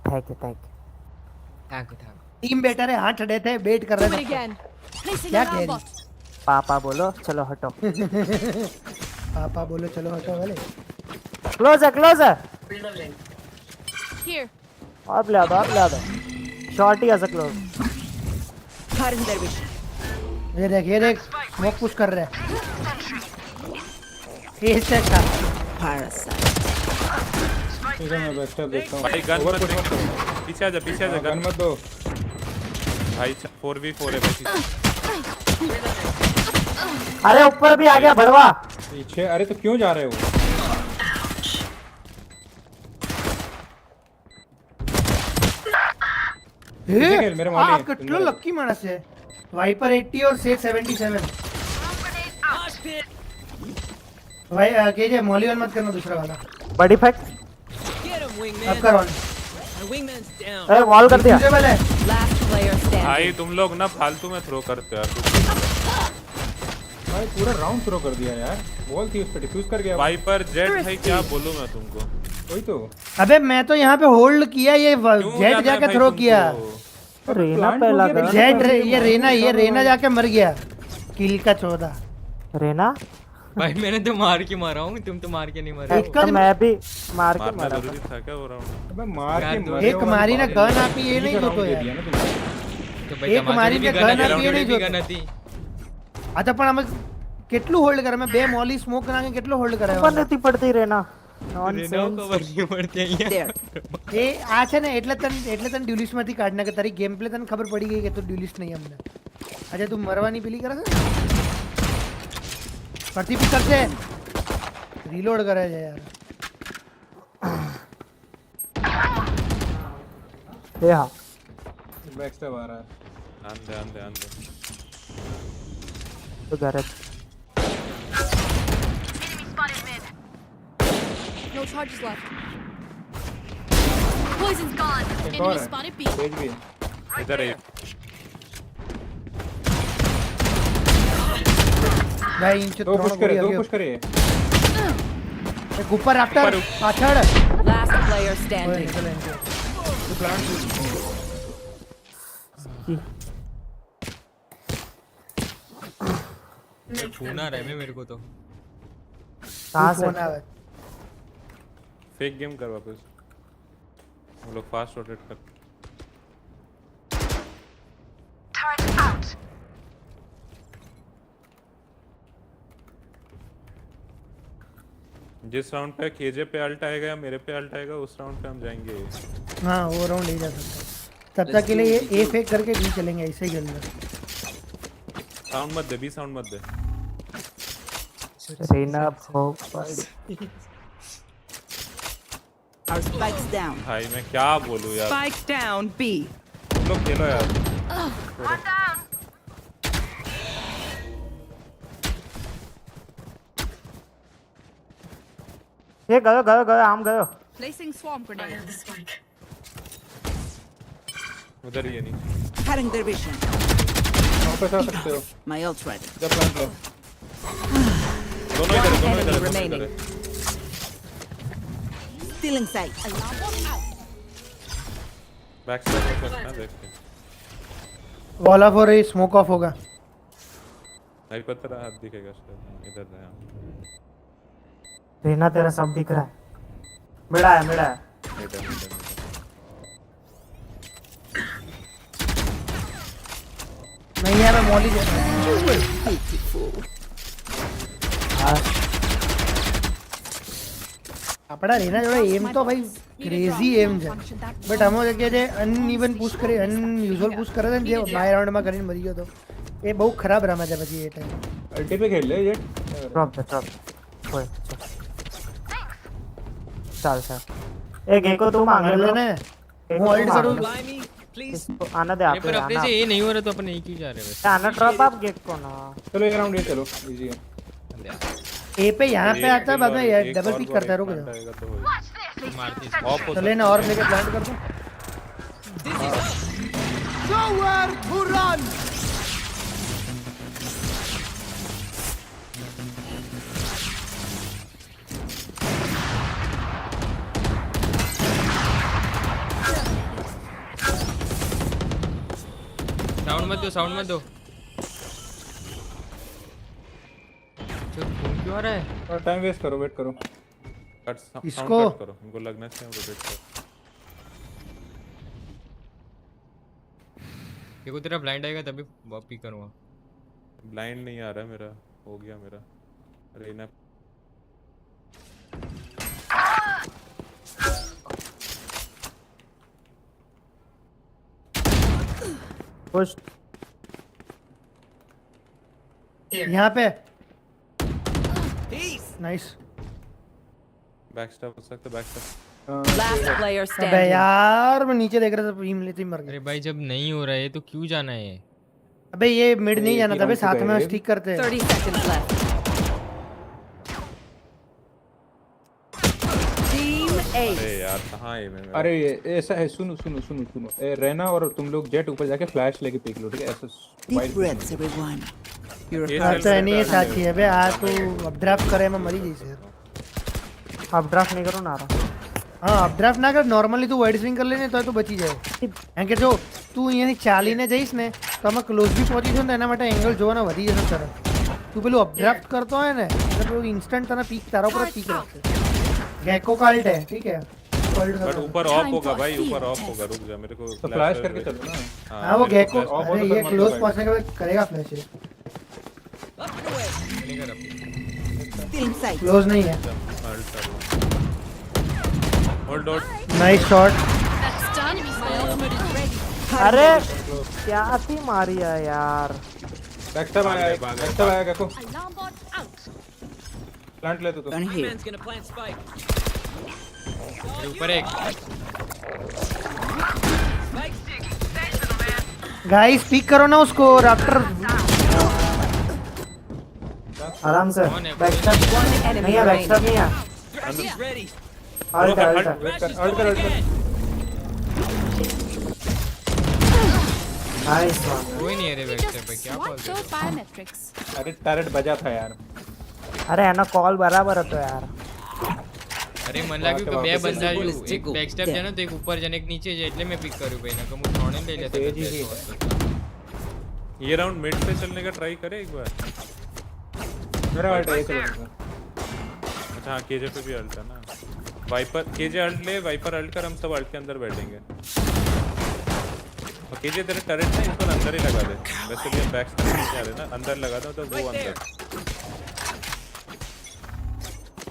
S20: थैंक यू
S17: टीम बेटर है हाथ चढ़े थे वेट कर
S18: Do it
S17: रहे थे
S18: again.
S4: Placing
S17: क्या
S4: alarm
S17: कह
S4: bot.
S20: पापा बोलो चलो हटो।
S17: पापा बोलो चलो हटो वाले।
S20: क्लोज है।
S18: Here.
S20: और ले आ दो। शॉर्ट ही ऐसा क्लोज।
S17: ये देख स्मोक पुश कर रहा है। ये से का
S21: ठीक है मैं बैक स्टेप देखता हूं।
S9: भाई गन मत दो, पीछे आ जा गन मत दो भाई। 4v4 है भाई।
S20: अरे ऊपर भी आ गया भड़वा
S21: पीछे। अरे तो क्यों जा रहे हो?
S17: मेरे मौली कितना लकी मानस है। वाइपर 80 और सेफ 77। भाई केजे मौली वन मत करना दूसरा वाला।
S20: बड़ी फैक्ट
S17: अब कर ऑन।
S20: ए वॉल कर दिया।
S9: भाई तुम लोग ना फालतू में थ्रो करते हो यार।
S21: भाई पूरा राउंड थ्रो कर दिया यार। बॉल थी उस पे डिफ्यूज कर गया।
S9: वाइपर जेट भाई क्या बोलूं मैं तुमको।
S21: वही तो।
S17: अबे मैं तो यहाँ पे होल्ड किया, ये जेट जाके थ्रो किया।
S20: रेना पहला
S17: जेट ये रेना जाके मर गया। किल का 14
S20: रेना।
S5: भाई मैंने तो मार के मारा हूँ, तुम तो मार के नहीं मारे।
S20: तो मैं भी मार के मारा
S9: जरूरी था क्या वो राउंड?
S21: अबे मार के
S17: एक मारी ना गन आपी ये नहीं जो तो यार। एक मारी ने गन आपी ये नहीं जो। अच्छा પણ અમે કેટલું હોલ્ડ કરે? મેં બે મોલી સ્મોક નાખી કેટલું હોલ્ડ કરે?
S20: ઉપર નથી પડતી રેના
S5: નોનસેન્સ ખબર નહીં પડતી અહીંયા.
S17: એ આ છે ને એટલે તને ડ્યુલિસ્ટમાંથી કાઢ નાખે. તારી ગેમ પ્લે તને ખબર પડી ગઈ કે તું ડ્યુલિસ્ટ નહીં અમને. આજે તું મરવાની પેલી કરે છે ફરતી પી કરશે રીલોડ કરે છે યાર.
S20: એ હા
S21: बैक स्टेप आ रहा है.
S9: आंदे
S20: तो garage
S18: No charges left. Poison's gone. Enemy spotted B.
S21: Page भी
S9: इधर है.
S17: भाई इंच
S21: दो पुश करे
S17: एक ऊपर आफ्टर पाछड़.
S16: Last player standing.
S5: छूना रहे में मेरे को तो.
S20: कहां से
S9: फेक गेम कर वापस. हम लोग फास्ट रोटेट कर.
S6: Turret out.
S9: जिस राउंड पे केजे पे अल्ट आएगा या मेरे पे अल्ट आएगा उस राउंड पे हम जाएंगे.
S17: हाँ वो राउंड ले जा सकते हैं. तब तक के लिए ये ए फेक करके भी चलेंगे ऐसे ही खेलना.
S9: साउंड मत दे, बी साउंड मत दे.
S20: रेना हो
S7: Our spikes down.
S9: भाई मैं क्या बोलूं यार.
S7: Spike down B.
S9: तुम लोग खेलो यार.
S6: One down.
S20: ये गयो आम गयो.
S7: Placing swarm grenade.
S9: उधर ही है नहीं.
S7: Cutting their vision.
S21: वहां पे जा सकते हो.
S7: My ult ready.
S21: जब प्लांट लो.
S9: दोनों इधर
S7: remaining. Still in sight.
S9: Back step करना देखते.
S17: वॉल ऑफ और स्मोक ऑफ होगा.
S9: भाई पता हाथ दिखेगा शायद. इधर है.
S20: रेना तेरा सब दिख रहा है. मिला है
S9: इधर
S17: नहीं यार मैं मॉली दे. આપડા રેના જોડે એમ તો ભાઈ ક્રેઝી એમ છે બટ આમાં જગ્યાએ જે અનઇવન પુશ કરે અનયુઝ્યુઅલ પુશ કરે છે ને જે બાય રાઉન્ડમાં કરીને મરી ગયો તો એ બહુ ખરાબ રમે છે પછી એ ટાઈમ.
S21: अल्टी पे खेल ले ये.
S20: ड्रॉप ओए चल एक को तू मांग ले
S17: ને હું હોલ્ડ કરું.
S20: आना दे आप.
S5: पर अपने से ये नहीं हो रहा तो अपन एक ही जा रहे हैं.
S20: आना ड्रॉप आप गेट को ना.
S21: चलो एक राउंड ये चलो इजी है.
S17: ए पे यहाँ पे आता है बाद में डबल पिक करता है. रुक जाओ तो लेना और लेके प्लांट कर दो.
S14: Nowhere to run.
S5: साउंड मत दो खून क्यों आ रहा है?
S21: और टाइम वेस्ट करो, वेट करो।
S9: इसको करो, इनको लगना चाहिए रोटेट करो।
S5: देखो तेरा ब्लाइंड आएगा तभी पिक करूंगा।
S9: ब्लाइंड नहीं आ रहा मेरा, हो गया मेरा। रेना
S20: पुश
S17: यहाँ पे नाइस।
S9: बैकस्टैप हो सकता है, बैकस्टैप।
S16: Last player
S17: अबे
S16: standing.
S17: यार मैं नीचे देख रहा था, भीम लेते ही मर
S5: अरे
S17: गया।
S5: भाई जब नहीं हो रहा है तो क्यों जाना है?
S17: अबे ये मिड नहीं जाना था बे, साथ में स्टिक करते हैं।
S16: 30 seconds left. Team
S9: अरे
S16: 8.
S9: यार कहाँ है मैं?
S21: अरे ये ऐसा है, सुनो सुनो सुनो सुनो, रहना और तुम लोग जेट ऊपर जाके फ्लैश लेके पिक लो, ठीक है? ऐसा
S7: Deep breaths, everyone.
S17: तो नहीं है साथी है बे, आ तू अपड्राफ्ट करे मैं मरी जैसे यार।
S20: अपड्राफ्ट नहीं करो ना रहा।
S17: हाँ अपड्राफ्ट ना कर, नॉर्मली तू वाइड स्विंग कर लेने तो बची जाए। કારણ કે જો તું અહીંયાથી ચાલીને જઈશ ને તો આમાં ક્લોઝ બી પહોંચી છું ને એના માટે એંગલ જોવાના વધી જશે તરત। તું પેલું અપડ્રાફ્ટ કરતો હોય ને એટલે પેલું ઇન્સ્ટન્ટ તને પીક તારા ઉપર પીક રાખશે। ગેકો કાલ્ટ है, ठीक है?
S9: बट ऊपर ऑफ होगा भाई, ऊपर ऑफ होगा, रुक जा मेरे को
S21: तो फ्लैश करके चलो ना।
S17: हाँ वो गैको, अरे ये क्लोज पहुंचने के बाद करेगा फ्लैश। क्लोज नहीं है।
S9: Hold on.
S17: Nice shot.
S20: अरे क्या थी मारी है यार।
S21: बैकस्टैप आया, बैकस्टैप आया गैको। प्लांट ले तो तुम।
S5: ऊपर एक
S17: गाइस पिक करो ना उसको, रैप्टर
S20: आराम से। बैकस्टैप नहीं है, बैकस्टैप नहीं है। अल्ट कर, अल्ट कर, अल्ट कर। Nice one.
S5: कोई नहीं है रे बैकस्टैप पे, क्या कॉल दे?
S21: अरे टैरेट बजा था यार।
S20: अरे है ना कॉल बराबर है तो यार।
S5: अरे मन लाग्યું કે બે બંદા જો એક બેક સ્ટેપ છે ને તો એક ઉપર જને એક નીચે છે એટલે મેં પિક કર્યું ભાઈ ના કે હું ત્રણે લઈ લેતો।
S9: ये राउंड मिड पे चलने का ट्राई करे एक बार।
S21: मेरा अल्ट है, चलो।
S9: अच्छा हाँ केजे पे भी अल्ट है ना। वाइपर केजे अल्ट ले, वाइपर अल्ट कर, हम सब अल्ट के अंदर बैठेंगे। और केजे तेरे टरेट ना इसको अंदर ही लगा दे, वैसे भी हम बैक स्टेप नहीं जा रहे ना, अंदर लगा दो तो वो अंदर।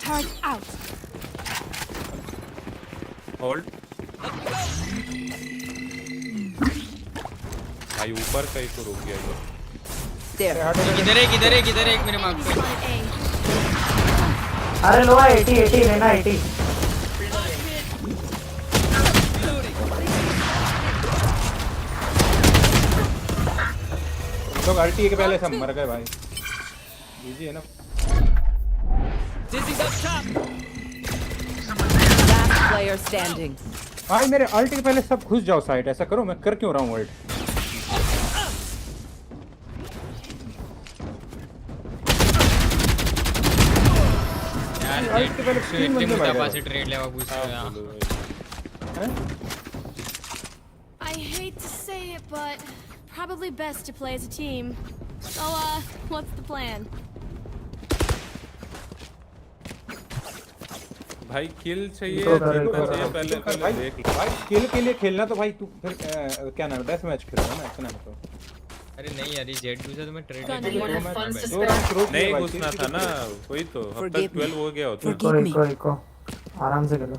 S4: Turret out.
S9: होल्ड भाई, ऊपर कहीं को रुक गया ये।
S5: किधर है मेरे मार्क पे।
S20: अरे लो 80 80 लेना 80।
S21: लोग अल्टी के पहले सब मर गए भाई। इजी है ना।
S16: Last player standing.
S21: भाई मेरे अल्ट के पहले सब घुस जाओ साइड, ऐसा करो। मैं कर क्यों रहा हूँ अल्ट?
S5: यार इतने मोटा पास ट्रेड लेवा पूछ रहा।
S18: I hate to say it, but probably best to play as a team. So, what's the plan?
S9: भाई किल चाहिए, जीतना चाहिए, पहले देख लो
S21: भाई। किल के लिए खेलना तो भाई तू फिर क्या नाम है, डेथ मैच खेलना ना, ऐसा ना तो।
S5: अरे नहीं यार ये जेट से तो मैं ट्रेड
S9: नहीं घुसना था ना, वही तो। अब तक 12 हो गया होता।
S20: को आराम से करो।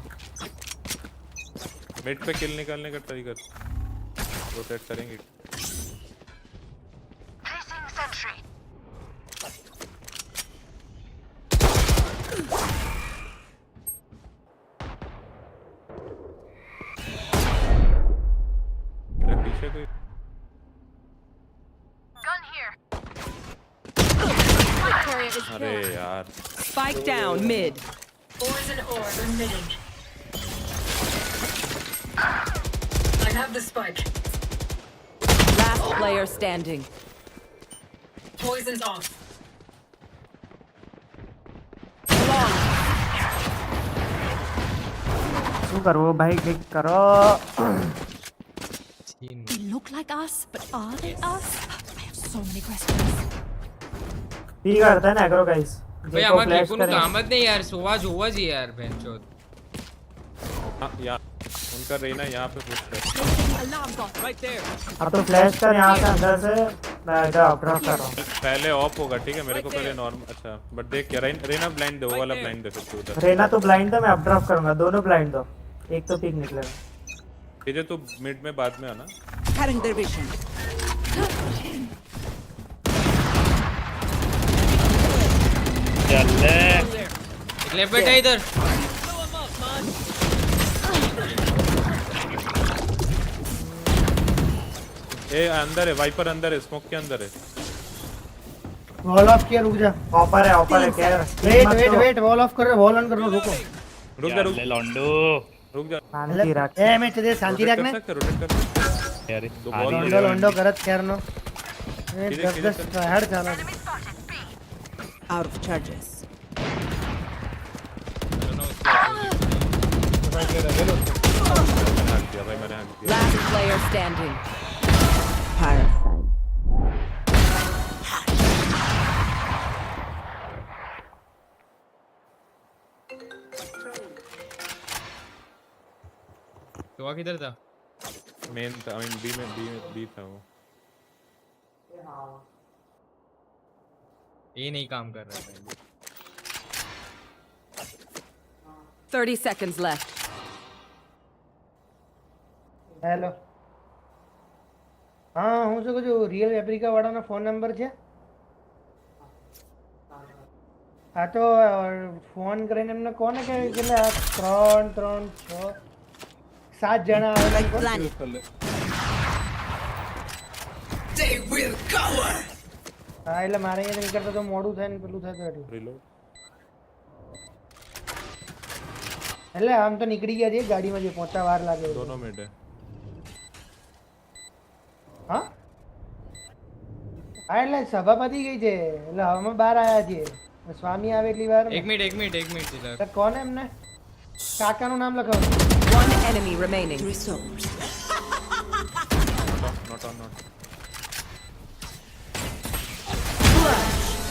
S9: मिड पे किल निकालने का ट्राई कर, रोटेट करेंगे। पीछे कोई अरे यार।
S16: Spike down mid.
S6: Poison orb emitting. I have the spike.
S16: Last player standing.
S6: Poison's off.
S20: શું કરવો ભાઈ, ક્લિક કરો।
S4: They look like us, but are they us? I have so many questions.
S20: P करते हैं ना, करो गाइस।
S5: भाई आम्हा खेकून कामत नाही यार सोवा जोवा जी यार बेंचोद
S9: हां यार उनका रेना यहाँ पे पुश कर
S20: अब तो फ्लैश कर यहाँ से अंदर से मैं इधर ड्रॉप कर रहा हूँ
S9: पहले ऑफ होगा ठीक है मेरे को पहले नॉर्मल अच्छा बट देख क्या रेना ब्लाइंड दे वो वाला ब्लाइंड दे सकते उधर
S20: रेना तो ब्लाइंड दो मैं अप ड्रॉप करूंगा दोनों ब्लाइंड दो एक तो पिक निकलेगा
S9: तुझे तो मिड में बाद में आना
S7: Cutting their vision.
S1: चल ले
S5: लेफ्ट बैठा इधर
S9: ए अंदर है वाइपर अंदर है स्मोक के अंदर है
S17: वॉल ऑफ किया रुक जा
S20: ऑफर है क्या
S17: वेट वॉल ऑफ कर रहे वॉल ऑन कर लो रुको
S9: रुक जा
S1: लॉन्डो
S9: रुक जा
S20: शांति रख
S17: ए मैं तुझे शांति रखने
S9: रोटेट कर
S1: यार
S17: लॉन्डो करत करनो ए 10 हेड चला
S7: Out of charges. Last player standing. Parasite.
S5: तो वहाँ किधर था
S9: मेन था आई मीन बी था वो
S5: ये नहीं काम कर रहा है
S16: 30 seconds left.
S17: हेलो हाँ હું શું કહું રિયલ એપ્રિકા વાળાનો ફોન નંબર છે હા તો ફોન કરીને એમને કોને કે કેટલા 3 3 6 7 જણા આવેલા
S7: They will cover.
S17: હા એટલે મારે અહીંયા નીકળતા તો મોડું થાય ને પેલું થાય તો
S9: રીલોડ
S17: એટલે આમ તો નીકળી ગયા છે ગાડીમાં જે પહોંચતા વાર લાગે
S9: दोनों मिड है
S17: હા હા એટલે સભા પતી ગઈ છે એટલે અમે બહાર આવ્યા છીએ સ્વામી આવે એટલી વાર
S5: एक मिनट तिलक
S17: તો કોને એમને કાકાનું નામ લખાવો
S16: One enemy remaining.
S9: Not on not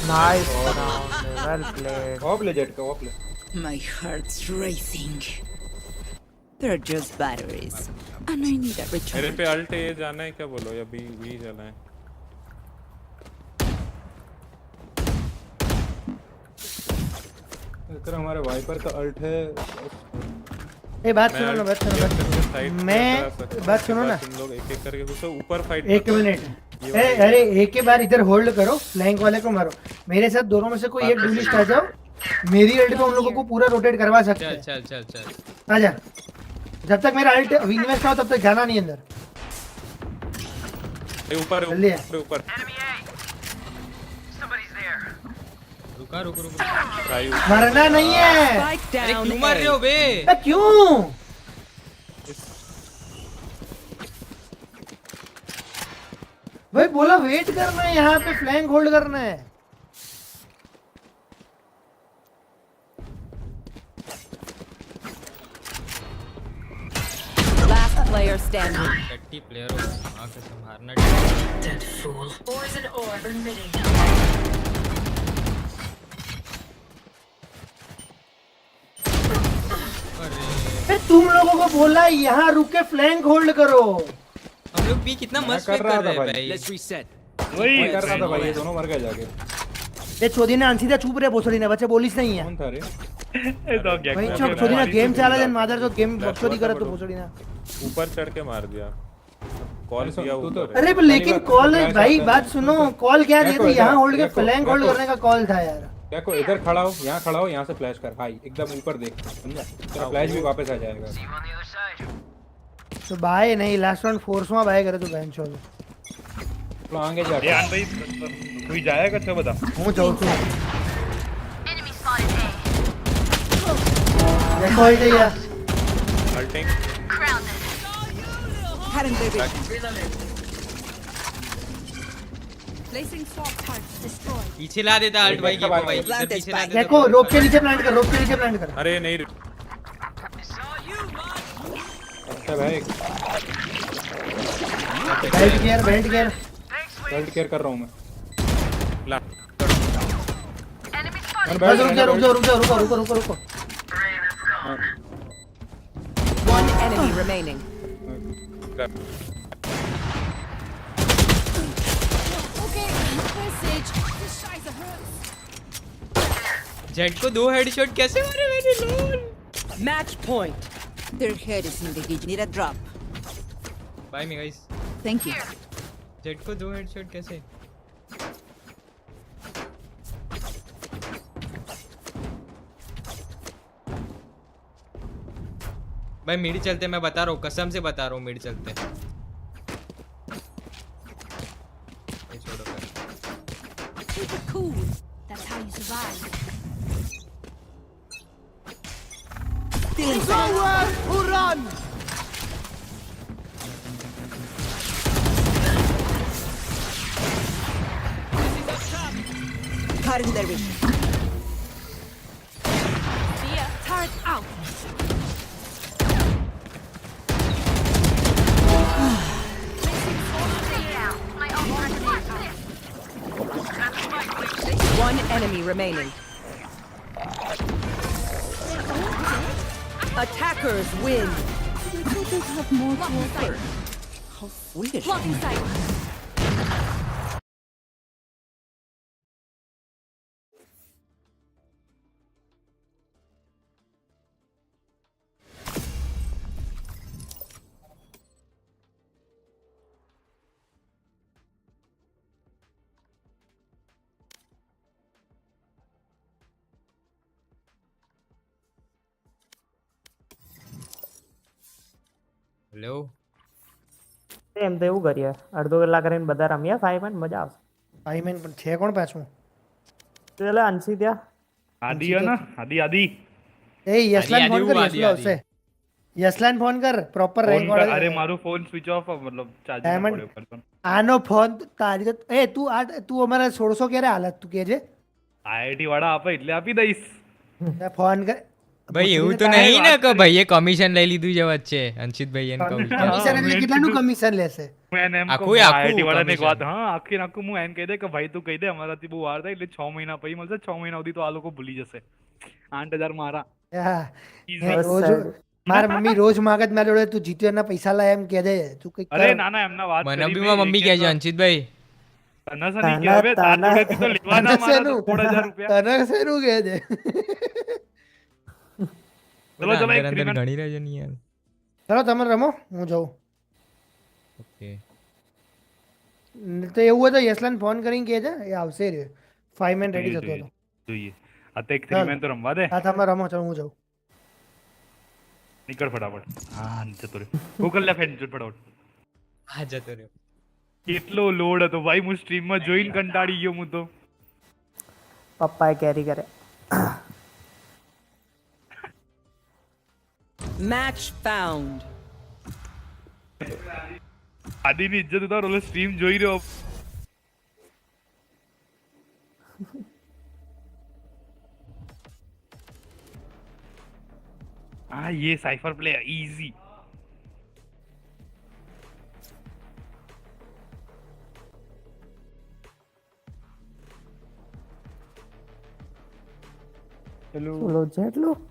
S20: nice well played
S21: of ले जेट का ऑफ ले
S7: My heart's racing. They're just batteries, and I need a
S9: मेरे
S7: recharge.
S9: पे अल्ट ए जाना है क्या बोलो या बी जाना है
S21: अगर हमारे वाइपर का अल्ट है
S17: ए बात सुनो ना मैं बात सुनो ना
S9: तुम लोग एक एक करके घुसो ऊपर फाइट
S17: एक मिनट अरे एक ही बार इधर होल्ड करो फ्लैंक वाले को मारो मेरे साथ दोनों में से कोई एक ड्यूलिस्ट आ जाओ मेरी अल्ट पे उन लोगों को पूरा रोटेट करवा सकते हैं
S5: चल
S17: आजा जब तक मेरा अल्ट विंगवेस्ट ना हो तब तक जाना नहीं अंदर
S9: ऊपर ऊपर
S5: रुक
S17: मरना नहीं है
S5: अरे क्यों मर रहे हो बे
S17: क्यों भाई बोला वेट करना है यहाँ पे फ्लैंक होल्ड करना है
S16: Last player standing.
S5: 30 प्लेयर हो आके संभालना
S6: Dead fool. Poison orb emitting.
S17: तुम लोगों को बोला यहाँ रुक के फ्लैंक होल्ड करो
S5: हम लोग भी कितना मस्त कर रहे हैं भाई
S21: लेट्स रीसेट वही कर रहा था भाई ये दोनों मर गए जाके
S17: ये छोदीना अंसीदा चुप रे बोसडीना बच्चे बोलीस नहीं है
S21: कौन था रे
S9: ए तो क्या
S17: भाई चुप छोदीना गेम चाला जन मादर जो गेम बकचोदी करे तो बोसडीना
S9: ऊपर चढ़ के मार दिया कॉल किया ऊपर
S17: अरे लेकिन कॉल भाई बात सुनो कॉल क्या दिया था यहाँ होल्ड के फ्लैंक होल्ड करने का कॉल था यार
S21: देखो इधर खड़ा हो यहाँ से फ्लैश कर भाई एकदम ऊपर देख समझा तेरा फ्लैश भी वापस आ जाएगा
S17: तो बाय नहीं लास्ट राउंड फोर्स में बाय करे तो बहन छोड़
S21: तो आगे जा
S1: यार भाई कोई जाएगा तो बता
S17: हूं जाऊं तू
S6: Enemy spotted A.
S17: देखो ही यार
S9: अल्टिंग
S6: Grounded.
S4: Placing swap cards destroyed.
S5: पीछे ला देता अल्ट भाई के भाई इधर पीछे ला देता
S17: देखो रोप के नीचे प्लांट कर रोप के नीचे प्लांट कर
S9: अरे नहीं
S21: अच्छा भाई
S17: बेल्ट केयर
S21: कर रहा हूं मैं
S9: ला
S6: Enemy spotted
S17: रुको।
S16: One enemy remaining.
S18: Okay, message. This scheiße hurts.
S5: Jet को 2 हेडशॉट कैसे मारे मैंने लोल।
S16: Match point.
S7: Their head is in the kitchen. Need a drop.
S5: Buy me guys.
S7: Thank you.
S5: Jett को 2 हेडशॉट कैसे? भाई मिड चलते, मैं बता रहा हूँ, कसम से बता रहा हूँ, मिड चलते। छोड़ो कर।
S4: Keep it cool. That's how you survive.
S14: Nowhere to run!
S7: Cutting their vision.
S18: See ya. Turret out.
S16: One enemy remaining. Attackers win.
S7: Have more to offer. How foolish.
S18: Blocking sight.
S5: Hello
S20: એમ તો એવું કરીએ અડધો કલાક રહીને બધા રમીએ 5 minute મજા આવશે
S17: 5 મિનિટ પણ છે કોણ પાછું
S20: એટલે અંશી ત્યાં
S10: આદિ હે ને આદિ
S17: એ યસલાન ફોન કર યસલો આવશે યસલાન ફોન કર પ્રોપર રેન્ક વાળો
S10: અરે મારું ફોન સ્વિચ ઓફ મતલબ ચાર્જિંગ માં પડ્યો પર
S17: આનો ફોન તારી તો એ તું અમારા 1600 ક્યારે હાલત તું કેજે
S10: આઈઆઈટી વાળા આપે એટલે આપી દઈશ
S17: ફોન કર
S5: ભાઈ એવું તો નહીં ને કે ભાઈએ કમિશન લઈ લીધું છે વચ્ચે અંશિતભાઈ એને
S17: કમિશન એટલે કેટલાનું કમિશન લેશે
S10: હું એમ કહું આઈઆઈટી વાળાને એક વાત હા આખું હું એમ કહી દે કે ભાઈ તું કહી દે અમારાથી બહુ વાર થાય એટલે 6 મહિના પછી મળશે 6 મહિના સુધી તો આ લોકો ભૂલી જશે 8000 મારા
S17: માર મમ્મી રોજ માગત મારા જોડે તું જીત્યો ના પૈસા લાય એમ કહે દે તું કઈ
S10: અરે ના ના એમના વાત
S5: મને બી મમ્મી કહે છે અંશિતભાઈ
S10: તને સની કે હવે તાર જોડેથી તો લેવાના મારા 16000 રૂપિયા
S17: તને શેનું કહે દે
S10: ચલો ચલો એક
S5: અંદર ગણી રહેજો નહીં યાર
S17: ચલો તમે રમો હું જાઉં
S5: ઓકે
S17: તો એવું હોય તો યસલાન ફોન કરીને કહેજે એ આવશે રે 5 મિનિટ રેડી થતો હતો
S10: જોઈએ આ તો એક 3 મેન તો રમવા દે
S17: હા તમે રમો ચલો હું જાઉં
S10: નીકળ ફટાફટ હા જતો રે ગૂગલ લે ફેન ફટાફટ
S5: હા જતો રહ્યો
S10: કેટલો લોડ હતો ભાઈ હું સ્ટ્રીમ માં જોઈન કંટાળી ગયો હું તો
S20: પપ્પાએ કેરી કરે
S16: Match found.
S10: આદિની ઇજ્જત ઉતાર ઓલો સ્ટ્રીમ જોઈ રહ્યો हाँ ये साइफर प्ले इजी
S20: ચલો જેટલું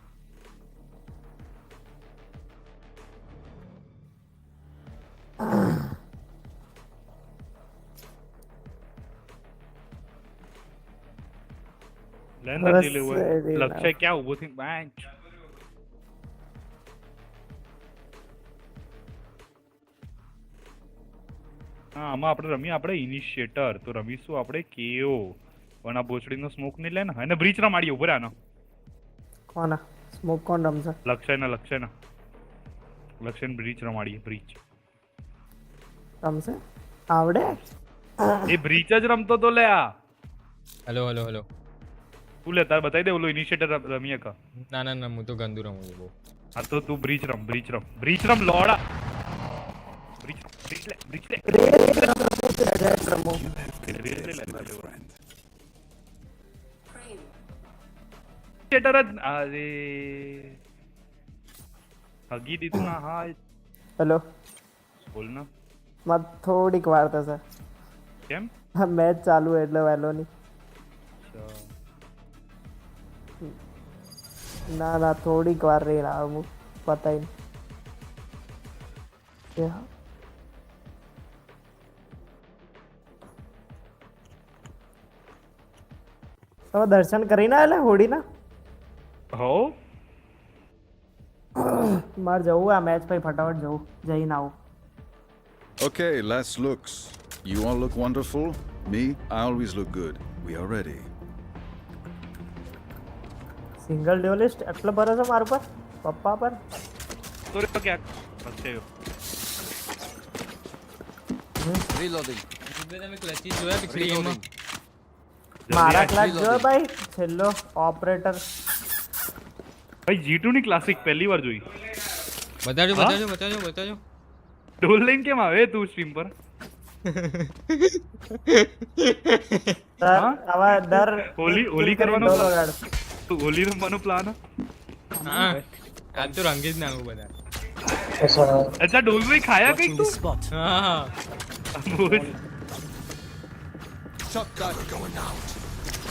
S10: લેન્ડર દિલે હોય લક્ષ્ય ક્યાં ઊભો થી બેંચ હા આમાં આપણે રમીએ આપણે ઇનિશિયેટર તો રમીશું આપણે કેઓ પણ આ બોચડીનો સ્મોક નહીં લે ને અને બ્રીચ ના માડીએ ઉભો આનો
S20: કોના સ્મોક કોણ રમશે
S10: લક્ષ્યને બ્રીચ રમાડીએ બ્રીચ
S20: રમશે આવડે
S10: એ બ્રીચ જ રમતો તો લે આ
S5: હેલો હેલો હેલો
S10: તું લે તાર બતાવી દે ઓલો ઇનિશિયેટર રમીએ કા
S5: ના ના ના હું તો ગંદુ રમું છું બહુ
S10: હા તો તું બ્રીચ રમ લોડા બ્રીચ લે ઇનિશિયેટર જ અરે હગી દીધું ના હા
S20: હેલો
S10: બોલ ના
S20: મત થોડીક વાર થશે
S10: કેમ
S20: મેચ ચાલુ એટલે વેલો ની ना थोड़ी कर रही ना वो पता ही नहीं तो दर्शन करी ना એટલે હોડી ના
S10: हो
S20: માર જવું આ મેચ પછી ફટાફટ જવું જઈને આવું.
S2: Okay, last looks. You all look wonderful. Me, I always look good. We are ready.
S20: Single duelist એટલો ભરોસો મારા પર પપ્પા પર
S10: तो क्या बच्चे
S14: Reloading.
S5: તમે ક્લચી જોયા પિછલી ગેમમાં
S20: મારા ક્લાસ જો ભાઈ છેલ્લો ઓપરેટર
S10: भाई G2 ની ક્લાસિક પહેલી વાર જોઈ.
S5: બતાજો
S10: ડોલ લઈને કેમ આવે તું સ્ટ્રીમ પર?
S20: આવા દર
S10: હોલી કરવાનો તું હોલી રમવાનો પ્લાન?
S5: હા આ તો રંગી જ નાખું બધા.
S10: अच्छा डोल में खाया कहीं तू?
S5: हाँ
S14: Shot dart going out.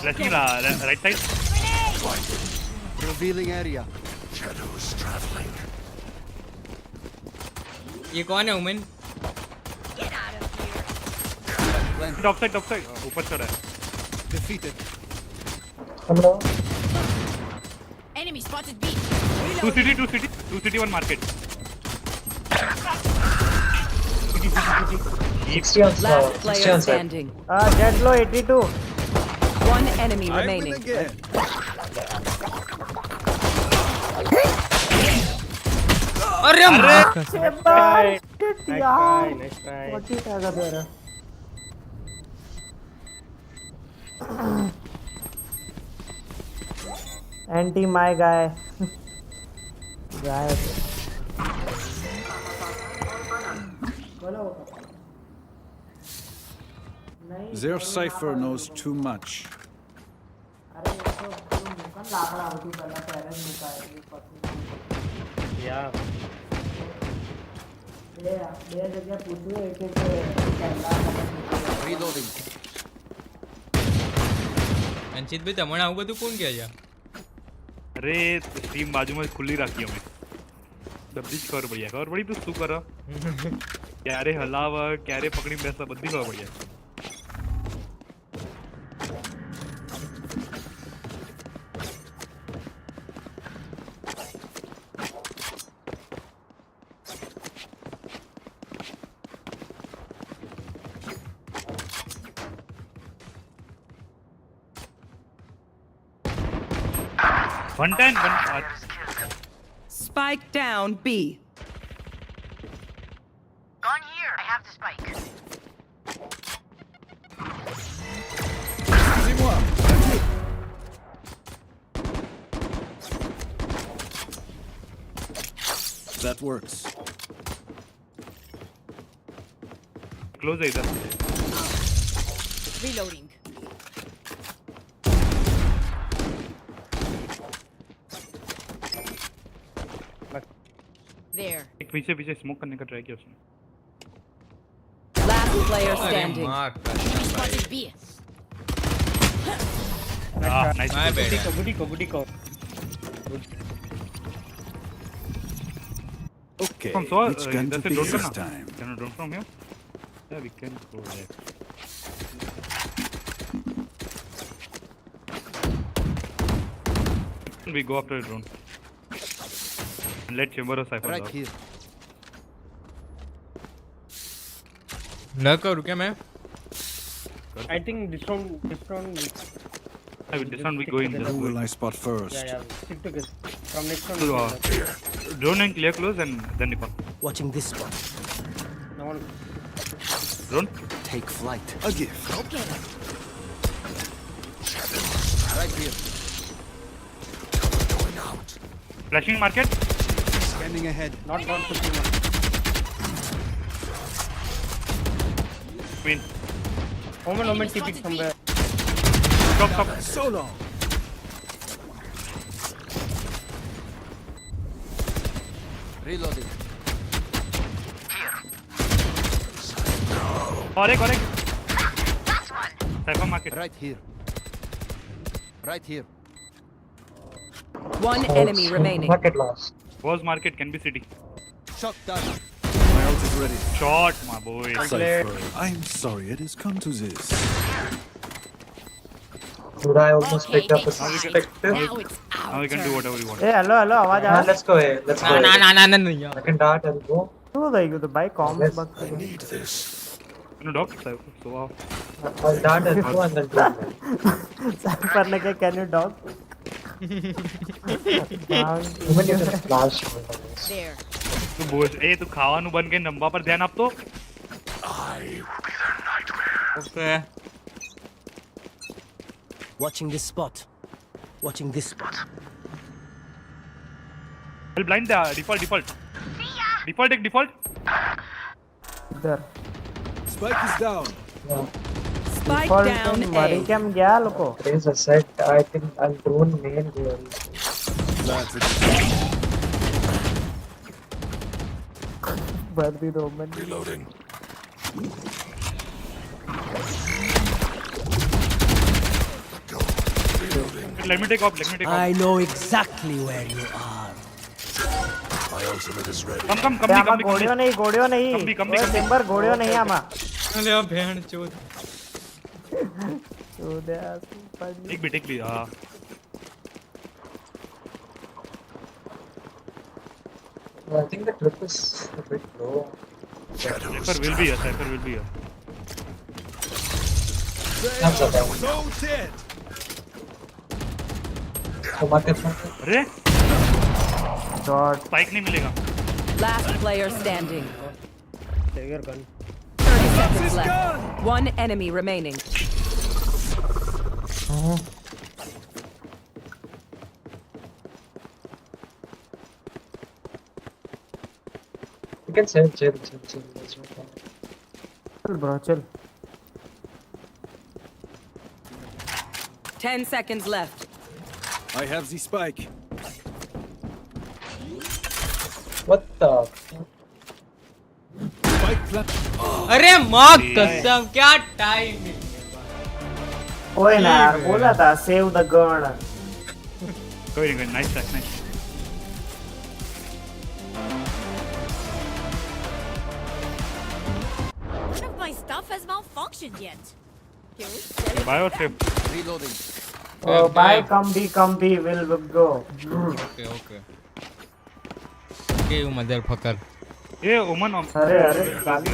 S10: Right side.
S14: Revealing area.
S8: Shadows traveling.
S5: ये कौन है उमन?
S10: टॉप साइड ऊपर चढ़ा है.
S14: Defeated.
S20: Hello
S4: Enemy spotted B.
S10: Two city, one market.
S20: 60 on
S16: Last player standing.
S20: Jet low 82.
S16: One enemy remaining.
S5: अरे
S20: Nice try. What is that there? Anti my guy. Guy.
S2: Their cipher knows too much.
S14: Reloading.
S5: Anchit ભાઈ તમને આવું બધું કોણ કહે છે?
S10: અરે stream બાજુમાં ખુલ્લી રાખી અમે બધી જ ખબર પડી તું શું કરો ક્યારે હલાવ ક્યારે પકડી બેસા બધી ખબર પડી જાય. One time.
S16: Spike down B.
S6: Gone here. I have the spike.
S2: That works.
S10: Close either.
S4: Reloading. There.
S10: एक पीछे स्मोक करने का ट्राई किया उसने.
S16: Last player standing.
S4: Enemy spotted B.
S10: Nice.
S3: Booty ko.
S2: Okay,
S10: From so,
S2: it's going to
S10: that's a
S2: be
S10: drone
S2: this
S10: now.
S2: time.
S10: Can I drone from here? Yeah, we can go there. We go after a drone. Let chamber of cypher.
S14: Right here.
S5: न करूँ क्या मैं?
S3: I think this round.
S10: This one we go in.
S2: Who will I spot first?
S3: Yeah. Stick together. From next round.
S10: Drone and clear close and then Nikon.
S19: Watching this spot.
S3: No one.
S10: Drone.
S14: Take flight.
S2: A gift.
S4: Okay.
S14: Right here.
S10: Flashing market.
S14: Scanning ahead.
S3: Not 51.
S10: Win.
S3: Moment TP somewhere.
S10: Stop.
S2: So long.
S14: Reloading.
S10: Correct. Cypher market.
S14: Right here.
S16: One enemy remaining.
S20: Market loss.
S10: Was market can be city.
S14: Shot down.
S2: My ult is ready.
S10: Shot, my boy.
S2: Cypher, I'm sorry it has come to this.
S20: Dude, I almost picked up a perspective.
S10: Now we can do whatever we want.
S20: Hey, hello, आवाज आ रहा है? Let's go. Let's go.
S5: ना
S20: I can dart and go. क्यों देगी तो भाई comms back I
S8: need this.
S10: No dog. So
S20: I'll dart and go and then do.
S3: Cypher ने क्या can you dog?
S20: Even if it's flash.
S15: There.
S10: तू बोल तू खावानु बन के नंबा पर ध्यान आप तो
S5: Okay.
S19: Watching this spot. Watching this spot.
S10: I'll blind the default. Default.
S3: There.
S2: Spike is down.
S16: Spike down A.
S3: Webcam गया लोगो.
S20: There's a set. I think I'll drone main goal.
S2: That's it.
S3: Worthy Roman.
S8: Reloading.
S10: Let me take off.
S19: I know exactly where you are.
S8: My ultimate is ready.
S10: Come.
S3: आमा गोड़ियों नहीं.
S10: कम भी.
S3: Timber गोड़ियों नहीं आमा.
S5: अरे बहन चोद.
S3: चोदे
S10: एक भी हाँ.
S20: I think the trip is a bit low.
S10: Cypher will be here.
S20: So
S2: dead.
S20: market.
S10: अरे
S3: Shot.
S10: स्पाइक नहीं मिलेगा.
S16: Last player standing.
S3: Take your gun.
S16: 30 seconds left. One enemy remaining.
S20: You can chill. That's no problem.
S3: Chill bro, chill.
S16: 10 seconds left.
S2: I have the spike.
S20: What the?
S2: Spike plant.
S5: अरे माँ कसम क्या time.
S3: ओए ना यार बोला था save the gun.
S10: कोई नहीं. Nice.
S4: None of my stuff has malfunctioned yet.
S10: Buy or flip?
S14: Reloading.
S3: Oh, bye, come be, we'll go.
S5: Okay. Okay, you motherfucker.
S10: ये ओमन
S3: अरे गाली.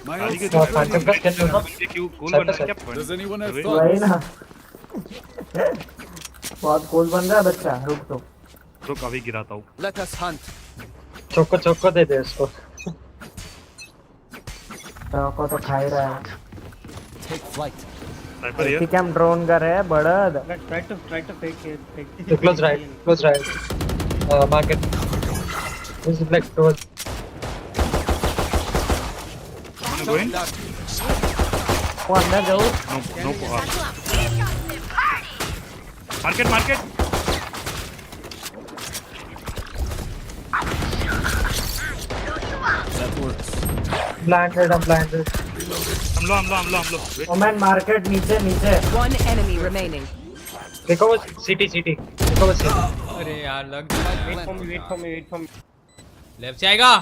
S2: My
S10: गाली के
S2: ult.
S10: क्यों कूल बन रहा है क्या?
S2: Does anyone have
S3: वही
S2: thoughts?
S3: ना. बहुत कूल बन रहा है बच्चा. रुक तो.
S10: रुक अभी गिराता हूँ.
S14: Let us hunt.
S20: चोको दे दे इसको.
S3: को तो खा ही रहा है.
S14: Take flight.
S10: Cypher here.
S3: Webcam drone कर रहे हैं बड़द.
S20: Try to fake. Close right. Market. This is like towards.
S10: Wanna go in?
S3: वो अंदर जाओ.
S10: No. Market.
S2: That works.
S20: Blinded.
S10: हम लो. Wait.
S3: Omen market नीचे.
S16: One enemy remaining.
S20: Recover CT. Recover CT.
S5: अरे यार लग.
S3: Wait for me.
S5: लेफ्ट से आएगा.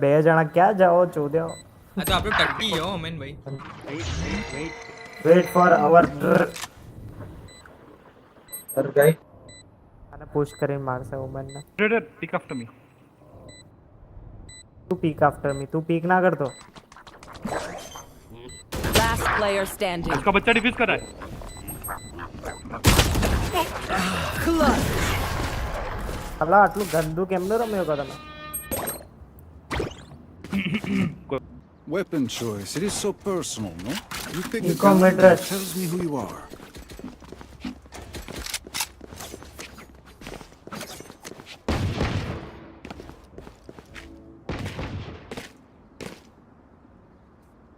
S3: बे जाना क्या जाओ चोदे.
S5: हाँ तो आप लोग टक्की हो ओमेन भाई.
S3: Wait for our.
S20: Other guy.
S3: मैंने push करें मार से Omen ना.
S10: Pick after me.
S3: तू peek after me. तू peek ना कर तो.
S16: Last player standing.
S10: उसका बच्चा डिफ्यूज कर रहा है.
S3: अल्लाह आटलू गंदू केमने रमे होगा था ना.
S2: Weapon choice. It is so personal, no? You pick a
S3: You
S2: gun
S3: commit
S2: that
S3: it.
S2: tells me who you are.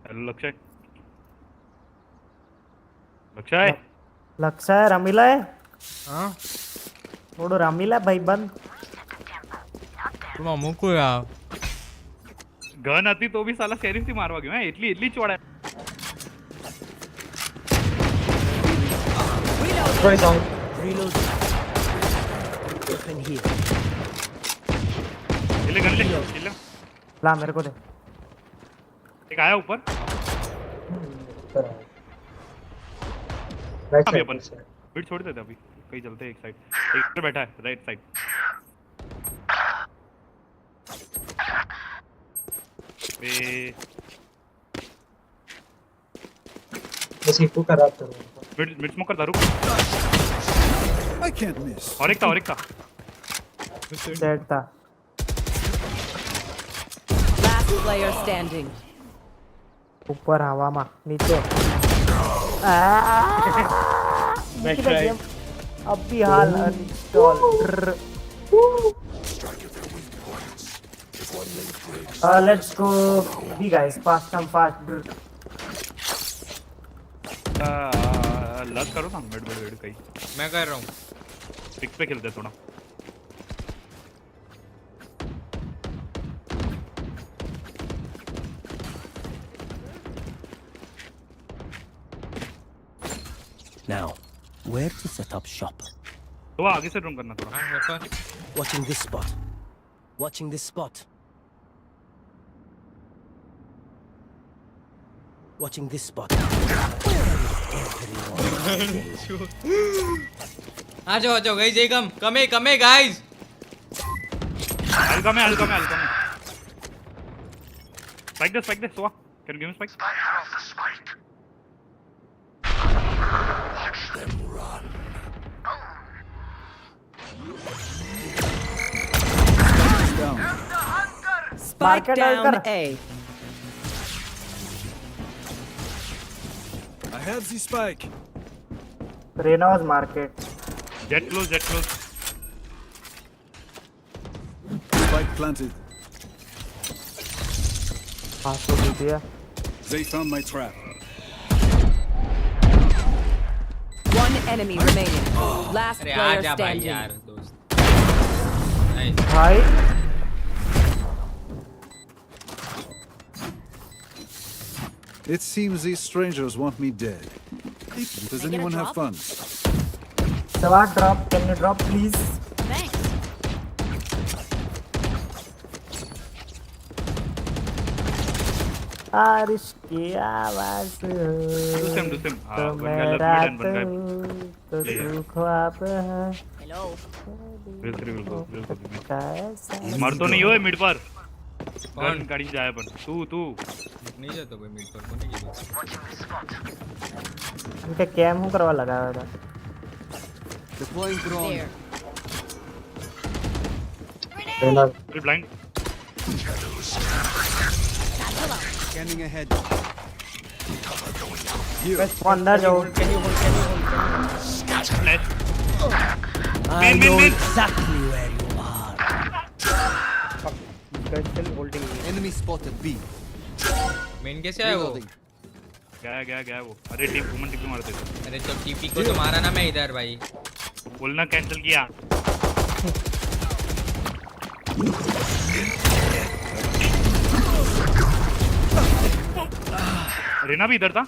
S10: Hello, Lukshay.
S3: लक्ष्य रमीला है.
S5: हाँ.
S3: थोड़ा रमीला भाई बंद.
S5: तुम अमुको यार.
S10: गन आती तो भी साला शेरिफ थी मारवा गया. इतली चौड़ा है.
S20: Right on.
S19: Reload. Open here.
S10: ले गन ले ले
S20: ला मेरे को दे।
S10: एक आया ऊपर अभी अपन बीट छोड़ देते अभी कहीं चलते हैं एक साइड एक पे बैठा है राइट साइड पे
S20: बस इको खराब कर
S10: मिड स्मोक कर दारू
S2: I can't miss.
S10: और एक था
S20: डेड था।
S16: Last player standing.
S20: ऊपर हवा में नीचे अब भी हाल uninstall. Let's go be guys fast come fast.
S10: लग करो ना मिड कहीं
S5: मैं कर रहा हूँ
S10: पिक पे खेलते थोड़ा
S19: Now, where to set up shop?
S10: तो आगे से ड्रोन करना थोड़ा
S19: Watching this spot. Watching this spot. Watching this spot.
S5: आ जाओ गाइस ये कम है गाइस
S10: हल्का में spike this so can you give me spike
S16: Spike down A.
S2: I have the spike.
S20: Reyna was market.
S10: Jet close.
S2: Spike planted. They found my trap.
S16: One enemy remaining. Last
S5: अरे
S16: player
S5: आजा भाई
S16: standing.
S5: यार दोस्त
S20: भाई
S2: It seems these strangers want me dead. Does anyone have funds?
S20: Dawah drop. Can you drop please?
S18: Thanks.
S20: बारिश की आवाज
S10: Do some.
S20: तो मेरा तो तू ख्वाब है।
S18: Hello.
S10: मर तो नहीं हो मिड पर कौन गाड़ी से जाए अपन तू
S5: नहीं जाता कोई मिड पर कोने की
S20: इनका कैम हूं करवा लगा हुआ था।
S14: Deploying drone.
S10: blind
S14: Scanning ahead.
S20: बस अंदर जाओ।
S19: I know exactly where you are.
S14: Enemy spotted B.
S5: Main कैसे आया वो
S10: गया वो अरे टीपी मारते थे
S5: अरे तो टीपी को तो मारा ना मैं इधर भाई
S10: बोलना कैंसिल किया रेना भी इधर था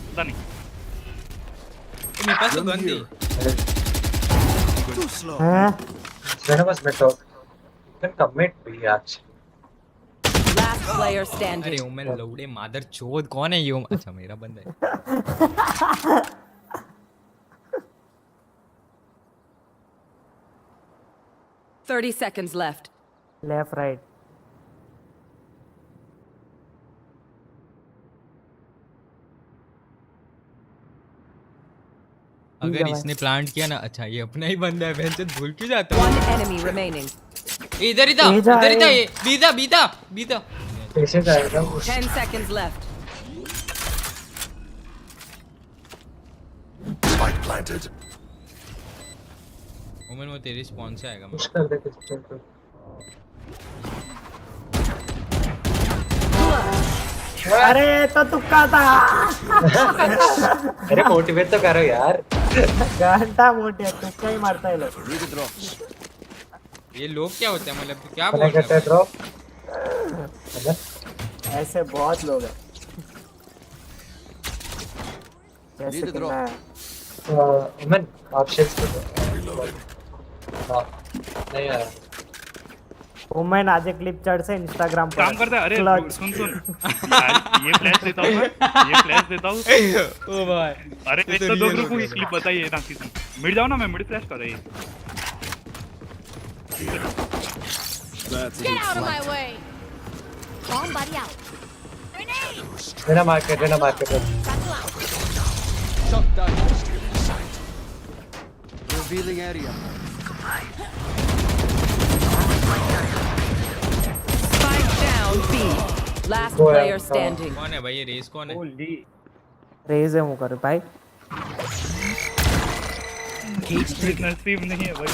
S10: पता नहीं
S5: मेरे पास तो गन थी
S20: हैं मेरे पास बैठो कैन कमिट भी आज।
S16: Last player standing.
S5: अरे ओमेन लौड़े मादर चोद कौन है ये अच्छा मेरा बंदा है
S16: 30 seconds left.
S20: लेफ्ट राइट
S5: अगर इसने प्लांट किया ना अच्छा ये अपना ही बंदा है बेंच भूल क्यों जाता
S16: One enemy remaining.
S5: इधर ही था ये बीता
S20: कैसे जाएगा
S16: 10 seconds left.
S8: Spike planted.
S5: Omen वो तेरी स्पॉन से आएगा
S20: कुछ कर दे कुछ कर अरे तो तुक्का था अरे मोटिवेट तो करो यार घंटा मोटे तुक्का ही मारता है लोग
S5: ये लोग क्या होते हैं मतलब क्या बोल रहे हैं
S20: ड्रॉप ऐसे बहुत लोग हैं कैसे करना है ओमन ऑप्शंस
S12: नहीं आया
S20: वुमेन आज एक क्लिप चढ़ से इंस्टाग्राम पर
S10: काम करता है। अरे सुन ये फ्लैश देता हूँ मैं, ये फ्लैश देता हूँ।
S5: ओ भाई
S10: अरे एक तो 2 ग्रुप की क्लिप बताइए ना किसी मिड जाओ ना, मैं मिड फ्लैश कर रही हूँ।
S18: Get out of my way. Bomb buddy out.
S12: Rena market.
S14: Shot down. Revealing area.
S16: Spike down B. Last player standing.
S5: कौन है भाई ये रेस कौन है?
S20: रेज है मुंह कर भाई।
S10: नसीब नहीं है भाई।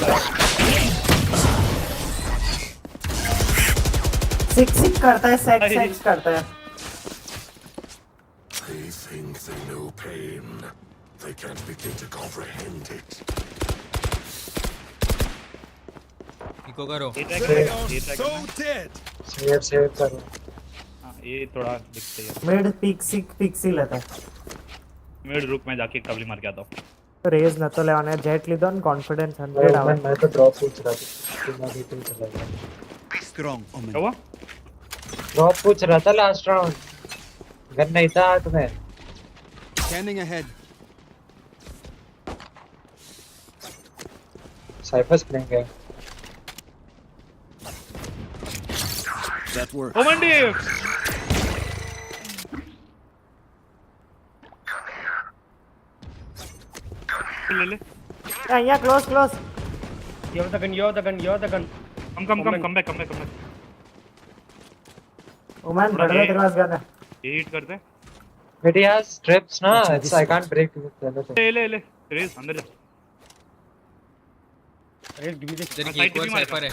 S20: सिक्स करता है, सेक्स करता है।
S8: They think they know pain. They can't begin to comprehend it.
S5: Eco करो।
S8: So dead.
S12: Save करो।
S10: हाँ ये थोड़ा दिखते है।
S20: मिड पिक्सी लेता है।
S10: मिड रुक मैं जाके कवली मार के आता हूँ।
S20: रेज न तो लेवाने जेट ली दोन कॉन्फिडेंस 100 आवर।
S12: मैं तो ड्रॉप पूछ रहा था, तुम अभी तो चला गया।
S14: Strong.
S10: क्या हुआ?
S12: ड्रॉप पूछ रहा था लास्ट राउंड, गन नहीं था तुम्हें।
S14: Scanning ahead.
S12: साइफर्स प्लेंगे।
S14: That works.
S10: ओ मंडी ले
S20: यहाँ close.
S3: You're the gun.
S10: Come back.
S20: वुमेन बढ़ तेरे पास गन है।
S10: हिट करते हैं।
S12: But he has strips ना, it's I can't break with the other thing.
S10: ले रेस अंदर जा।
S3: Raise, give me this.
S5: तेरी एक और साइफर है।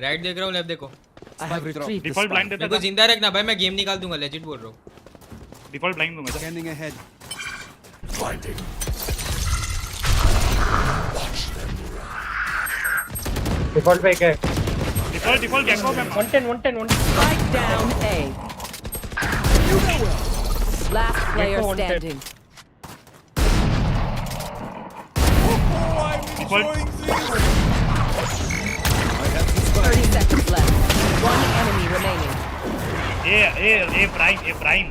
S5: राइट देख रहा हूँ, लेफ्ट देखो।
S14: I have retrieved the
S10: default blind
S14: spike.
S10: देता
S5: मेरे को
S10: था।
S5: जिंदा रखना भाई, मैं गेम निकाल दूंगा, लेजिट बोल रहा हूँ।
S10: डिफॉल्ट ब्लाइंड दूंगा।
S14: Scanning ahead.
S8: Blinding.
S12: डिफॉल्ट पे क्या है?
S10: डिफॉल्ट गैको में
S3: 110.
S16: Spike down A. Last player standing.
S10: Default
S16: 30 seconds left. One enemy remaining.
S10: A prime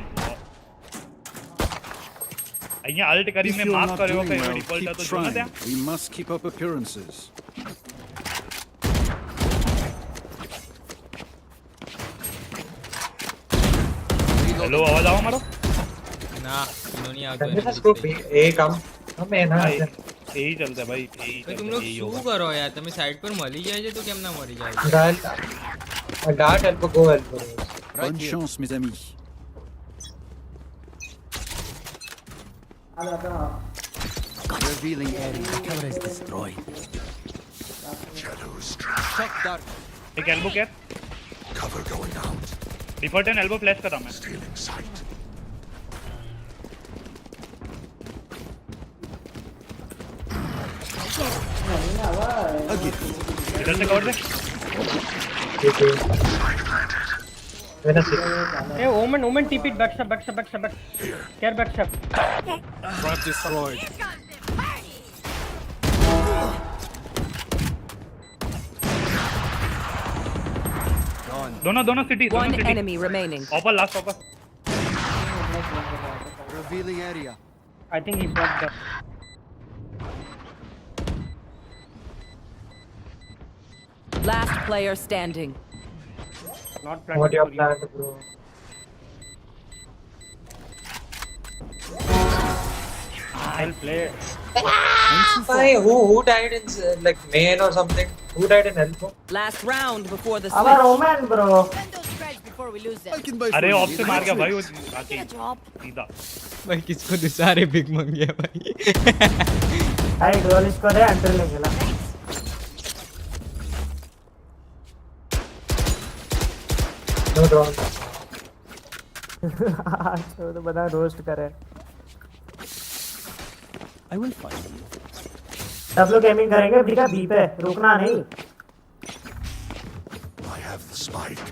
S10: અહીંયા અલ્ટ
S2: If
S10: કરીને
S2: you're
S10: માફ
S2: not
S10: કર્યો
S2: doing
S10: કે
S2: well,
S10: ડિફોલ્ટ
S2: keep
S10: હતો જો ને ત્યાં.
S2: trying. We must keep up appearances.
S10: Hello અવાજ આવો મારો?
S5: ના ઇનો નહીં આવતો.
S12: कंप्यूटर स्कोप ए काम हमें ना
S10: यही चलता है भाई,
S5: ભાઈ तुम लोग શું કરો યાર, તમે સાઈડ પર મળી જાય છે તો કેમ ના મરી જાય?
S12: डार्ट हेल्प गो हेल्प करो।
S2: Bonne chance, mes amis.
S14: Revealing area. The camera is destroyed.
S8: Shadows.
S14: Shot dark.
S10: एक एल्बो क्या?
S8: Cover going out.
S10: Default and elbow flash कर रहा मैं.
S8: Stealing sight.
S10: इधर से cover they.
S3: Hey, Omen, TP it, backstep. Care backstep.
S2: Trap destroyed.
S10: दोनों city.
S16: One enemy remaining.
S10: Opal last opal.
S14: Revealing area.
S3: I think he's blocked up.
S16: Last player standing.
S3: Not planning.
S12: What your plan, bro?
S3: Well played.
S12: Why? Who died in like main or something? Who died in elbow?
S16: Last round before the
S20: Our
S16: switch.
S20: Omen, bro.
S4: Spend those spreads before we lose them.
S10: अरे of से मार गया भाई वो आके सीधा.
S5: भाई किसको सारे बिग मंग गया भाई.
S20: आई डोल इसको दे एंटर ले गेला.
S12: No drone.
S20: तो बता रोस्ट करे.
S19: I will find you.
S20: सब लोग गेमिंग करेंगे ठीक है बी पे रुकना नहीं.
S8: I have the spike.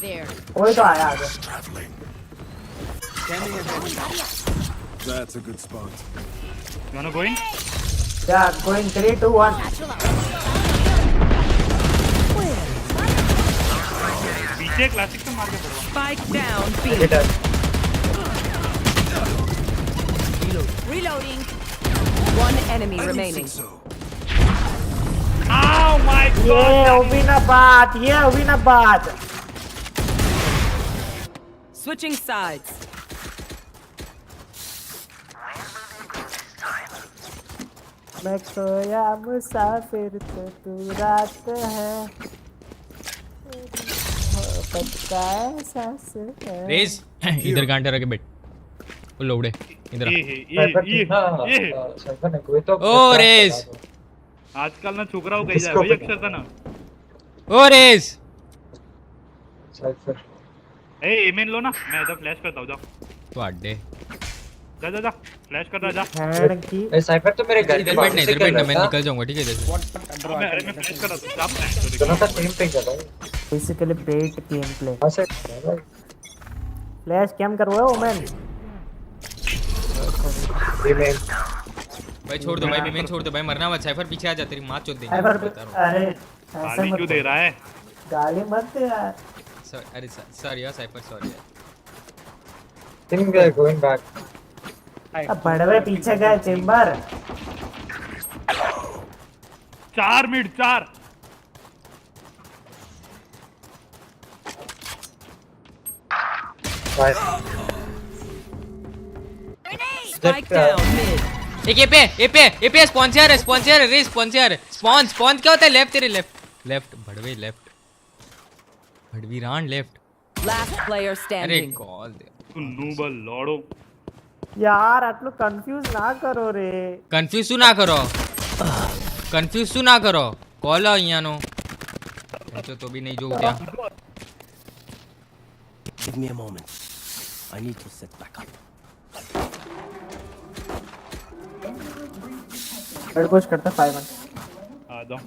S4: There.
S20: कोई तो आया आगे.
S8: Traveling.
S2: That's a good spot.
S10: You wanna go in?
S20: Yeah, going 3, 2, 1.
S10: पीछे क्लासिक से मार के पड़वा।
S16: Spike down B.
S4: Reloading.
S16: One enemy remaining.
S10: Oh my god!
S20: Yeah, Ubinabat. Yeah, Ubinabat.
S16: Switching sides.
S20: मैं खोया मुसाफिर तो तू रात है मोहब्बत का एहसास है।
S5: रेस इधर घंटे रख के बैठ वो लोड़े इधर ओ रेस
S10: आजकल ना छोकराओ कही जाए भाई अक्षर था ना
S5: ओ रेस
S10: ए एमेन लो ना मैं इधर फ्लैश करता हूं जाओ
S5: तो अड्डे
S10: जा जा जा फ्लैश कर रहा जा
S12: ए साइफर तो मेरे घर के
S5: इधर बैठना मैं निकल जाऊंगा ठीक है इधर
S10: अरे मैं फ्लैश कर रहा हूं आप
S12: दोनों का टीम पे कर रहा है
S20: बेसिकली बेट गेम प्ले फ्लैश कैम करवाओ मैन
S5: भाई छोड़ दो भाई मैं छोड़ दो भाई मरना मत साइफर पीछे आ जा तेरी मां चोद देंगे
S20: साइफर अरे
S10: गाली क्यों दे रहा है
S20: गाली मत दे यार
S5: अरे सॉरी यार साइफर सॉरी यार
S12: think we are going back
S20: अब बड़वे पीछे गए Chamber
S10: 4 minute 4
S16: Spike down mid.
S5: एक एपे स्पॉन्सर रे स्पॉन्सर स्पॉन्स क्या होता है लेफ्ट तेरे लेफ्ट भड़वे लेफ्ट भड़वी रान लेफ्ट
S16: Last player
S5: अरे
S16: standing.
S5: कॉल दे
S10: तू नूबल लॉड़ो
S20: यार आटलो कंफ्यूज ना करो रे
S5: कंफ्यूज ना करो कॉल અહીંયા નો तो भी नहीं जो उठा
S19: Give me a moment. I need to set back up.
S20: Head push करता 5-1
S10: आ जाओ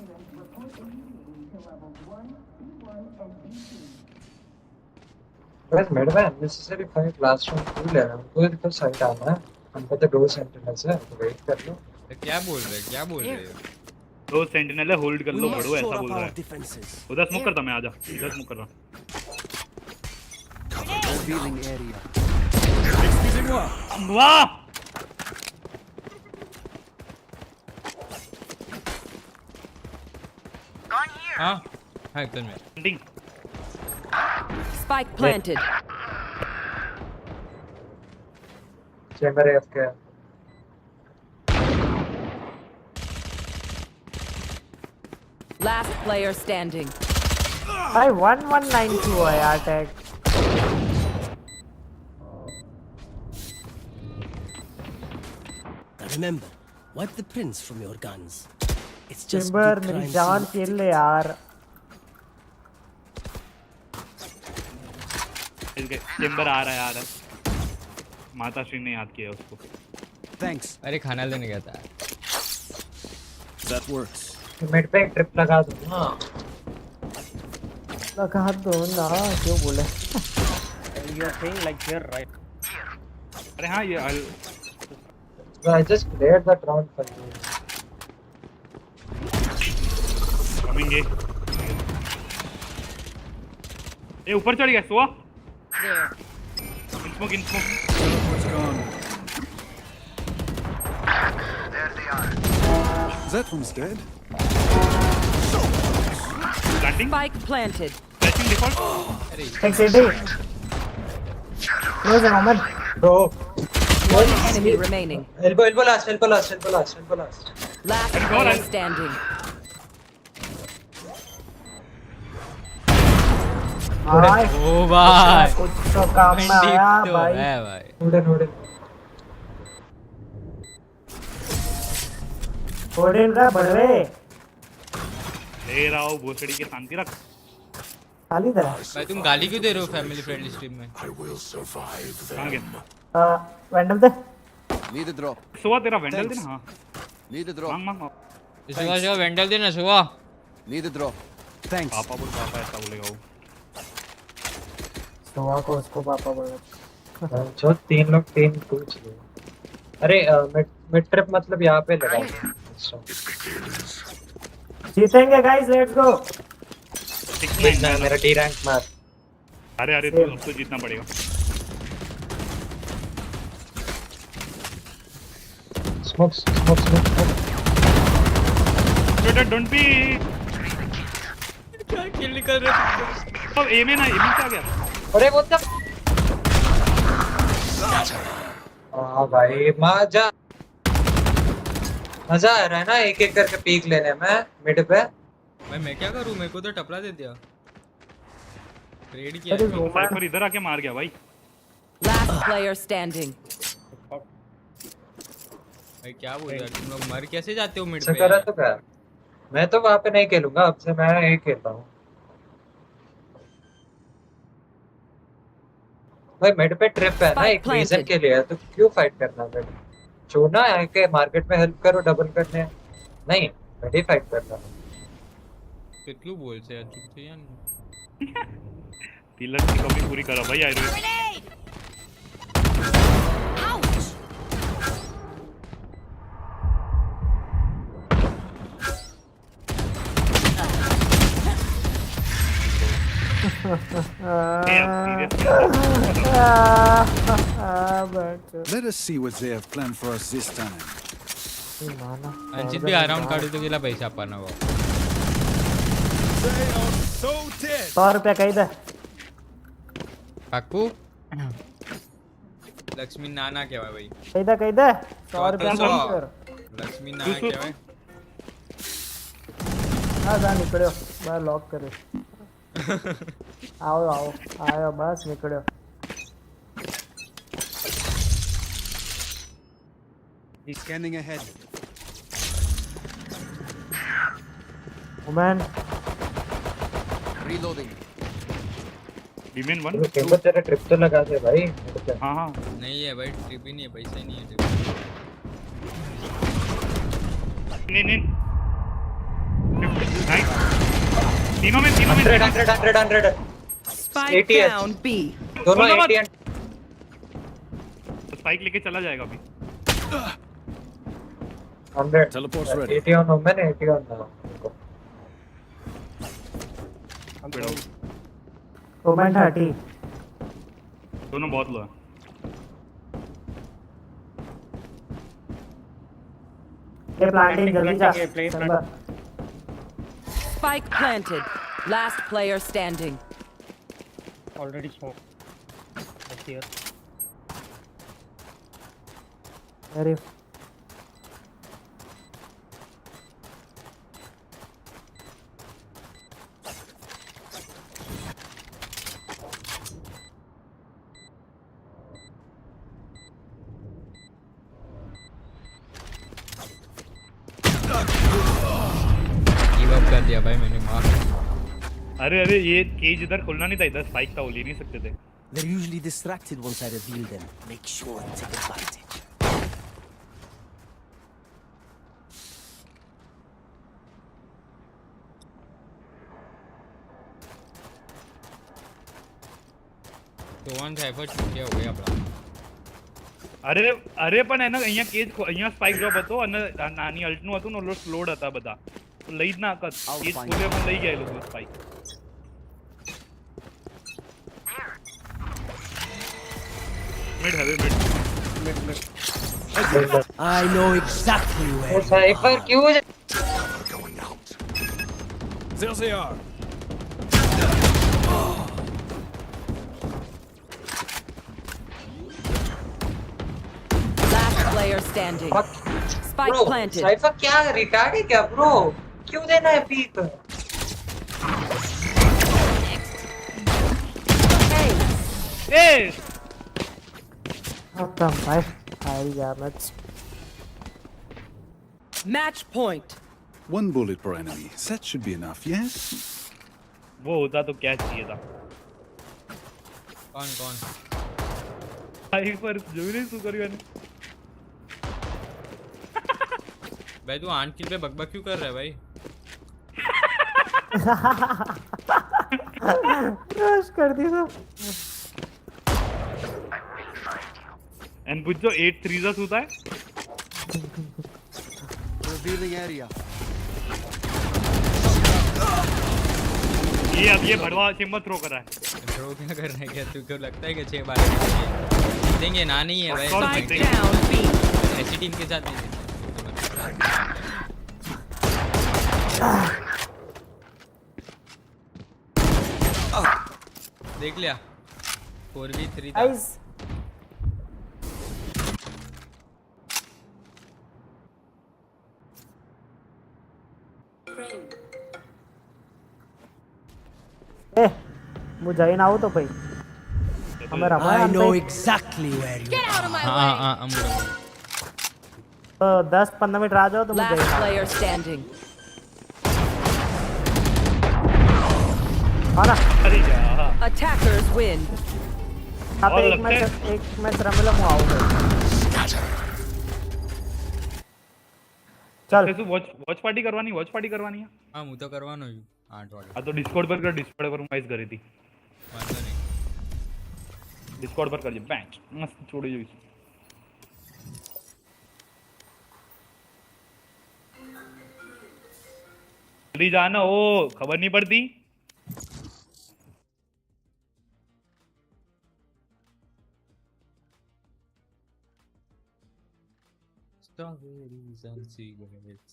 S12: बस मेड में अननेसेसरी फाइट लास्ट राउंड क्यों ले रहा हूं कोई तो साइड आना है हम पे तो दो सेंटिनल्स है तो वेट कर लो
S5: क्या बोल रहे हो
S10: दो सेंटिनल है होल्ड कर लो बड़ो ऐसा बोल रहा है उधर स्मोक करता मैं आजा इधर स्मोक कर रहा
S14: Revealing area.
S10: वाह
S5: हां हां चल मैं
S16: Spike planted.
S12: चेंबर है आपके
S16: Last player standing.
S20: भाई 1192 है यार tag
S19: Remember, wipe the prints from your guns. It's just
S20: chamber
S19: good
S20: मेरी
S19: crime
S20: जान
S19: scene.
S20: खेल ले यार
S10: चेंबर आ रहा है यार माता श्री ने याद किया उसको
S14: Thanks.
S5: अरे खाना लेने गया था
S14: That works.
S12: मिड पे एक ट्रिप लगा दो हां
S20: लगा दो ना क्यों बोले
S3: You are saying like here, right?
S10: अरे हाँ ये
S12: I just played that round for you
S10: coming ये ऊपर चढ़ गया सोआ in smoke
S2: That one's dead.
S10: planting
S16: Spike planted.
S10: flashing default
S20: एक सीटी क्लोज है moment
S12: bro
S16: One enemy remaining.
S12: elbow last
S16: Last player standing.
S20: भाई
S5: ओ भाई
S20: कुछ तो काम में आया
S5: तो
S20: भाई
S5: है भाई
S20: ओडिन का बड़वे
S10: ले रहा हूँ भोसड़ी के शांति रख
S20: खाली तरह
S5: भाई तुम गाली क्यों दे रहे हो फैमिली फ्रेंडली स्ट्रीम में
S10: कहाँ गया
S20: वेंडल दे
S14: Need a drop.
S10: सोआ तेरा वेंडल दे ना हाँ
S14: Need a drop.
S10: मांग
S5: सुबह वेंडल देना सुबह
S14: Need a drop. Thanks.
S10: पापा ऐसा बोलेगा वो
S20: सोवा को उसको पापा बोला
S12: जो 3 लोग 3 पूछ लिए अरे मिड ट्रिप मतलब यहाँ पे लगा
S20: जीतेंगे गाइस, लेट्स गो।
S12: मेरा डी रैंक मार।
S10: अरे तो उसको जीतना पड़ेगा।
S12: स्मोक।
S10: Don't be.
S5: क्या किल निकल रहा है?
S10: अब एम में क्या गया?
S12: अरे वो तब हाँ भाई मजा आ रहा है ना एक एक करके पीक लेने में मिड पे।
S5: भाई मैं क्या करूं, मेरे को तो टपला दे दिया। ट्रेड किया
S10: साइफर इधर आके मार गया भाई।
S16: Last player standing.
S5: भाई क्या बोल रहा है, तुम लोग मर कैसे जाते हो मिड
S12: से
S5: पे?
S12: करा तो क्या, मैं तो वहां पे नहीं खेलूंगा अब से, मैं एक खेलता हूँ भाई। मिड पे ट्रिप है ना एक रीजन के लिए, तो क्यों फाइट करना मिड? छोड़ना है कि मार्केट में हेल्प करो डबल करने, नहीं मिड ही फाइट करना।
S5: कितलू बोल से यार, चुप थे यार।
S10: पिलर की कमी पूरी करो भाई। आई
S2: Let us see what they have planned for us this time.
S5: Anchit भी अराउंड काढू तो गेला पैसा आपण वो।
S20: 100 रुपया कही दे
S5: काकू। लक्ष्मी नाना क्या भाई?
S20: कही दे 100 रुपया
S5: लक्ष्मी नाना क्या है?
S20: हाँ जा निकलो बाहर लॉक करे। आओ बस निकलो।
S14: Scanning ahead.
S20: Woman.
S14: Reloading.
S10: Remain one.
S12: किंबर तेरा ट्रिप तो लगा दे भाई।
S10: हाँ
S5: नहीं है भाई, ट्रिप ही नहीं है, पैसा ही नहीं है ट्रिप।
S10: नहीं तीनों में
S12: 100
S16: Spike down B.
S12: दोनों 80
S10: स्पाइक लेके चला जाएगा अभी।
S12: 100
S2: Teleport's ready.
S12: 80 on woman, 80 on
S20: woman 30.
S10: दोनों बहुत लो है।
S20: ये प्लांटिंग जल्दी जा।
S16: Spike planted. Last player standing.
S3: Already smoke. That's here.
S20: Very.
S5: Give up कर दिया भाई मैंने मार।
S10: अरे ये केज इधर खोलना नहीं था, इधर स्पाइक था, वो ले नहीं सकते थे।
S19: They're usually distracted once I reveal them. Make sure to take advantage.
S5: तो वन साइफर छूटिया हो गया अपना।
S10: અરે પણ એના અહીંયા કેજ અહીંયા સ્પાઇક ડ્રોપ હતો અને નાની અલ્ટ નું હતું ને ઓલો સ્લોડ હતા બધા તો લઈ જ ના કત કેજ ખોલે પણ લઈ ગયા એ લોકો સ્પાઇક મિડ હવે mid
S19: I know exactly where.
S12: Cipher क्यों है?
S2: There they are.
S16: Player standing. Spike
S12: bro,
S16: planted.
S12: Cipher क्या रिटार्ड है क्या ब्रो? क्यों देना है पीक?
S10: Hey!
S20: खत्म भाई, हार गया match.
S16: Match point.
S2: One bullet per enemy. That should be enough, yes?
S10: वो होता तो क्या चाहिए था?
S5: कौन?
S10: साइफर जो भी नहीं सु करियो ने।
S5: भाई तू 8 किल पे बकबक क्यों कर रहा है भाई?
S20: रश कर दी सब।
S10: एंड पूछो 8 3s होता है?
S14: Revealing area.
S10: ये अब ये भड़वा हिम्मत थ्रो कर रहा है।
S5: थ्रो क्या कर रहा है? क्या तुमको लगता है कि 6 बार जीतेंगे? ना नहीं है भाई, ऐसी टीम के साथ नहीं देख लिया 4v3 था।
S20: वो जाइन आओ तो भाई हमें रहा
S19: I know exactly where you
S18: Get out of my way.
S5: हाँ
S20: तो 10-15 मिनट आ जाओ तो मुझे
S16: Last player standing.
S20: हां
S16: Attackers win.
S20: आप एक मैच रमेला मु आओगे चल
S10: तू वॉच पार्टी करवानी है।
S5: हां હું તો કરવાનો છું 8 વાગે।
S10: આ તો ડિસ્કોર્ડ પર હું વાઇસ કરી હતી।
S5: વાંધો નહીં,
S10: ડિસ્કોર્ડ પર કરજે બેંચ મસ્ત છોડી જોઈશ। जल्दी जाना, ओ खबर नहीं पड़ती।
S5: Strawberries and cigarettes.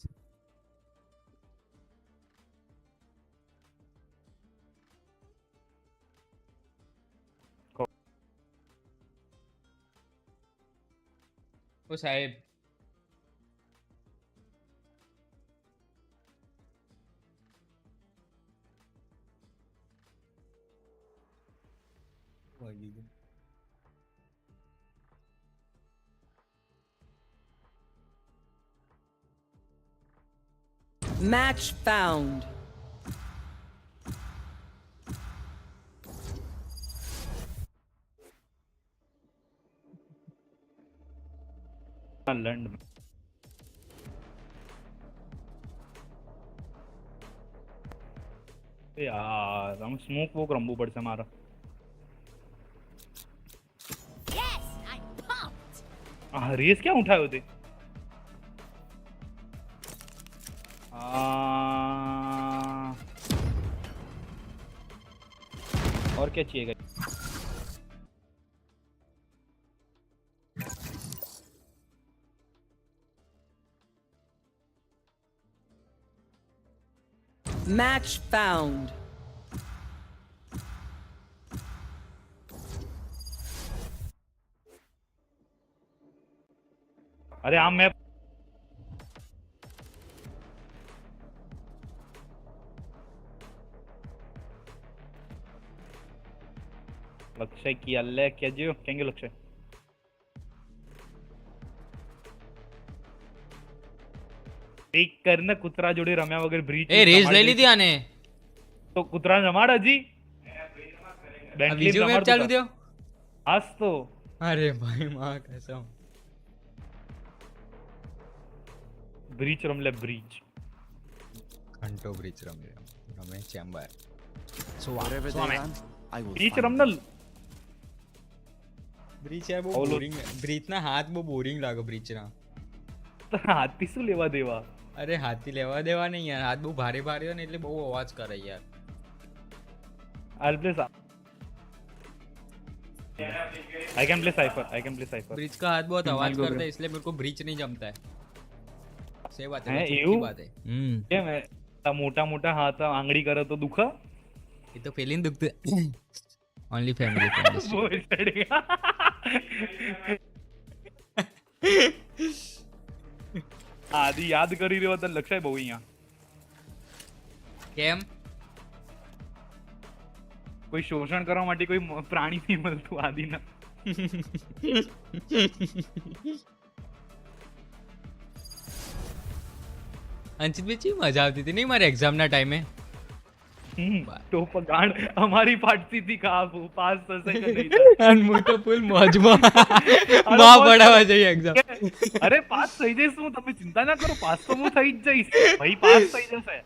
S5: ओ साहेब
S16: Match found.
S10: लैंड में यार हम स्मोक वो रंबू पड़ से मारा।
S18: Yes, I'm pumped.
S10: रेस क्या उठाए होते? और क्या चाहिए?
S16: Match found.
S10: अरे हाँ मैं लक्ष्य की अल्लाह क्या जियो कहेंगे लक्ष्य एक करना कुतरा जोड़े रम्या वगैरह ब्रीच
S5: ए रेज ले ली थी आने
S10: तो कुतरा जमाड़ा जी
S5: वीडियो में चालू दियो
S10: आज तो
S5: अरे भाई मां कसम
S10: ब्रीच रमले ब्रीच
S5: घंटो ब्रीच रमे चैम्बर
S10: ब्रीच रमनल
S5: ब्रीच यार वो बोरिंग ब्रीच ना हाथ वो बोरिंग लागो ब्रीच ना
S10: हाथी શું લેવા દેવા
S5: अरे हाथी लेवा देवा नहीं यार हाथ બહુ ભારે ભારે હોય ને એટલે બહુ અવાજ કરે યાર
S10: I'll play I can play Cypher
S5: bridge का हाथ बहुत आवाज करता है इसलिए मेरे को ब्रिज नहीं जमता है सही बात है
S10: એવું
S5: बात है
S10: કેમ મોટા મોટા હાથ આંગળી કરે તો દુખે
S5: ये तो ફીલિંग दुखते ओनली फैमिली फ्रेंड्स
S10: આદિ યાદ કરી રહ્યો તો લક્ષાય બહુ અહીંયા
S5: કેમ
S10: કોઈ શોષણ કરવા માટે કોઈ પ્રાણી નહીં મળતું આદિના
S5: અંચિત બેચી મજા આવતી હતી નહીં મારે એક્ઝામ ના ટાઈમે
S10: તો પગાણ અમારી ફાટતી હતી કા પાસ થશે કે નહીં
S5: અને મોટો ફૂલ મોજમાં માં પડાવા જઈએ એક્ઝામ
S10: અરે પાસ થઈ જઈશ હું તમે ચિંતા ના કરો પાસ તો હું થઈ જ જઈશ ભાઈ પાસ થઈ જશે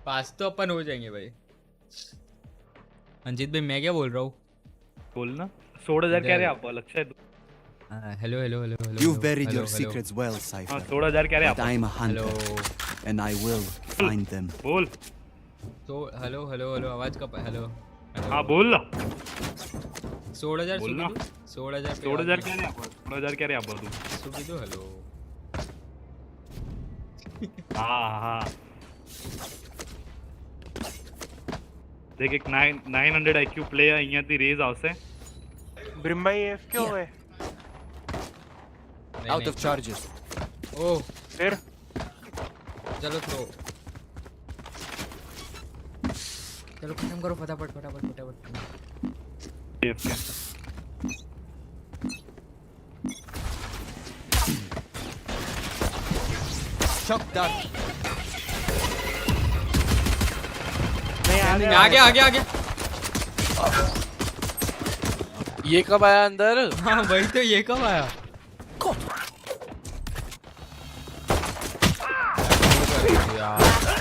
S5: पास तो अपन हो जाएंगे भाई अंजित भाई मैं क्या बोल रहा हूँ?
S10: बोलना 16,000 कह रहे आप लक्ष्य।
S5: Hello hello hello hello.
S14: You've buried your secrets well, Cypher.
S10: हाँ 16,000 कह रहे आप।
S14: But I'm a hunter, and I will find them.
S10: बोल।
S5: तो हेलो हेलो हेलो आवाज का हेलो।
S10: हाँ बोल ना।
S5: 16,000
S10: बोलना।
S5: 16,000
S10: कह रहे आप। 16,000 कह रहे आप बोल।
S5: सुबह तो हेलो।
S10: हाँ। देख एक 900 IQ प्लेयर અહીંયા થી રેઝ આવશે.
S13: ब्रिम भाई एफ क्यों है?
S14: Out of charges.
S5: ओह
S13: फिर
S5: चलो थ्रो। चलो खत्म करो फटाफट।
S10: एफ क्या?
S14: Shock dart.
S5: आ गया।
S13: ये कब आया अंदर?
S5: हाँ वही तो, ये कब आया?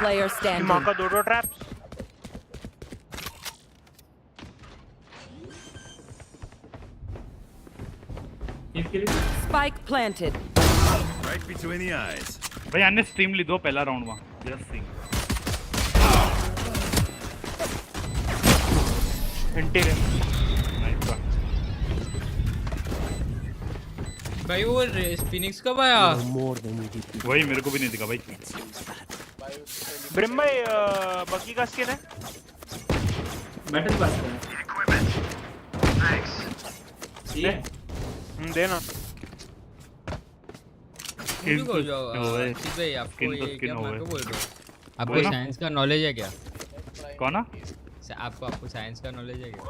S16: Player standing.
S13: माँ का 2 traps.
S16: Spike planted.
S2: Right between the eyes.
S10: भाई अन्य स्ट्रीम ली दो पहला राउंड में जस्ट सिंग
S5: भाई वो फिनिक्स कब आया?
S10: वही मेरे को भी नहीं दिखा भाई।
S13: ब्रिम भाई बकी का स्किन है?
S12: बैटल पास है।
S13: देना।
S5: आपको साइंस का नॉलेज है क्या?
S10: कौन?
S5: आपको साइंस का नॉलेज है क्या?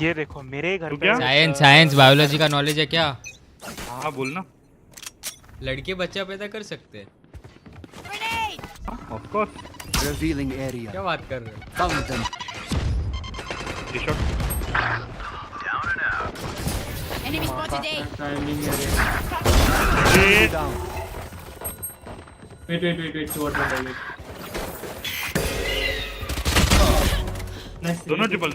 S13: ये देखो मेरे घर पे
S5: साइंस बायोलॉजी का नॉलेज है क्या?
S10: हाँ बोलना।
S14: लड़के बच्चा पैदा कर सकते हैं?
S10: Of course.
S14: Revealing area.
S5: क्या बात कर रहे हो?
S14: Found them.
S4: Enemy spotted A.
S14: Down.
S12: Wait.
S10: दोनों ट्रिपल।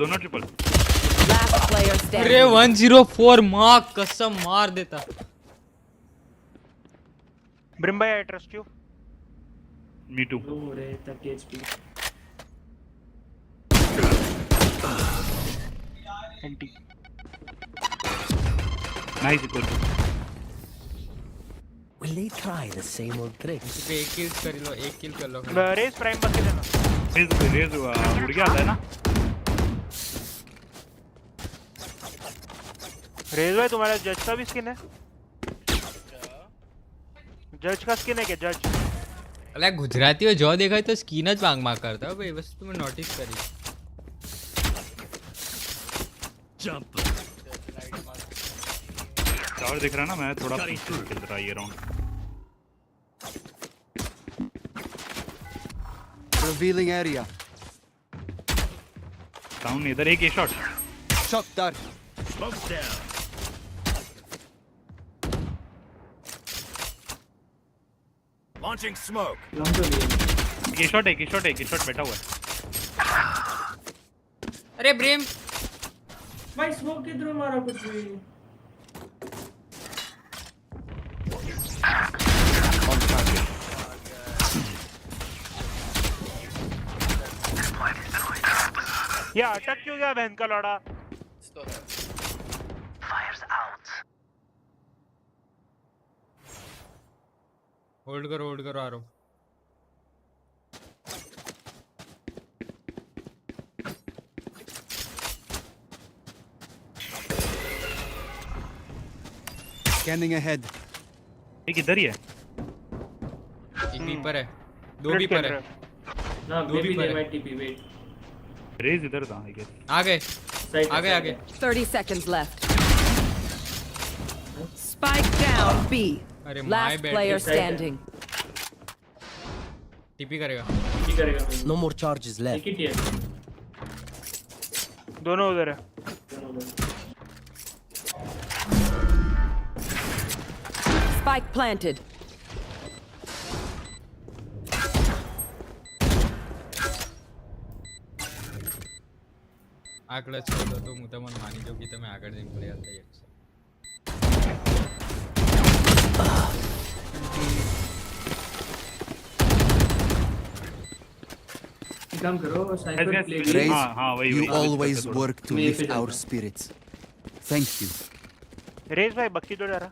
S16: Last player standing.
S5: अरे 104 मार्क कसम मार देता।
S13: ब्रिम भाई I trust you.
S10: Me too. Nice equal.
S19: Will they try the same old tricks?
S5: एक किल कर लो।
S13: रेस प्राइम बस के देना।
S10: रेज उड़ गया था ना?
S13: रेज भाई तुम्हारा जज का भी स्किन है? जज का स्किन है क्या? जज
S5: अरे गुजराती में जो देखा तो स्किन ज मांग करता है भाई, बस तुम्हें नोटिस करी।
S10: जंप और देख रहा ना मैं थोड़ा खेल रहा ये राउंड।
S14: Revealing area.
S10: डाउन इधर एक shot.
S14: Shock dart.
S2: Smoke's down. Launching smoke.
S10: एक शॉट बैठा हुआ है।
S5: अरे ब्रेम
S12: भाई स्मोक किधर मारा कुछ भी।
S13: ये अटक क्यों गया बहन का लौड़ा?
S5: होल्ड करो आ रहा हूँ।
S14: Scanning ahead.
S10: एक इधर ही है।
S5: एक वीपर है, दो वीपर है।
S12: ना
S5: दो वीपर है।
S12: TP wait.
S10: रेज इधर था आई गेस।
S5: आ गए।
S16: 30 seconds left. Spike down B. Last player standing.
S5: TP करेगा।
S19: No more charges left.
S13: दोनों उधर है।
S16: Spike planted.
S5: આકડે છો તો હું તમને માની જો કે તમે આગળ જઈને પ્લેયર થઈ શકશો.
S14: Raise, you always work to lift our spirits. Thank you.
S13: Raze भाई बक्की दो जरा.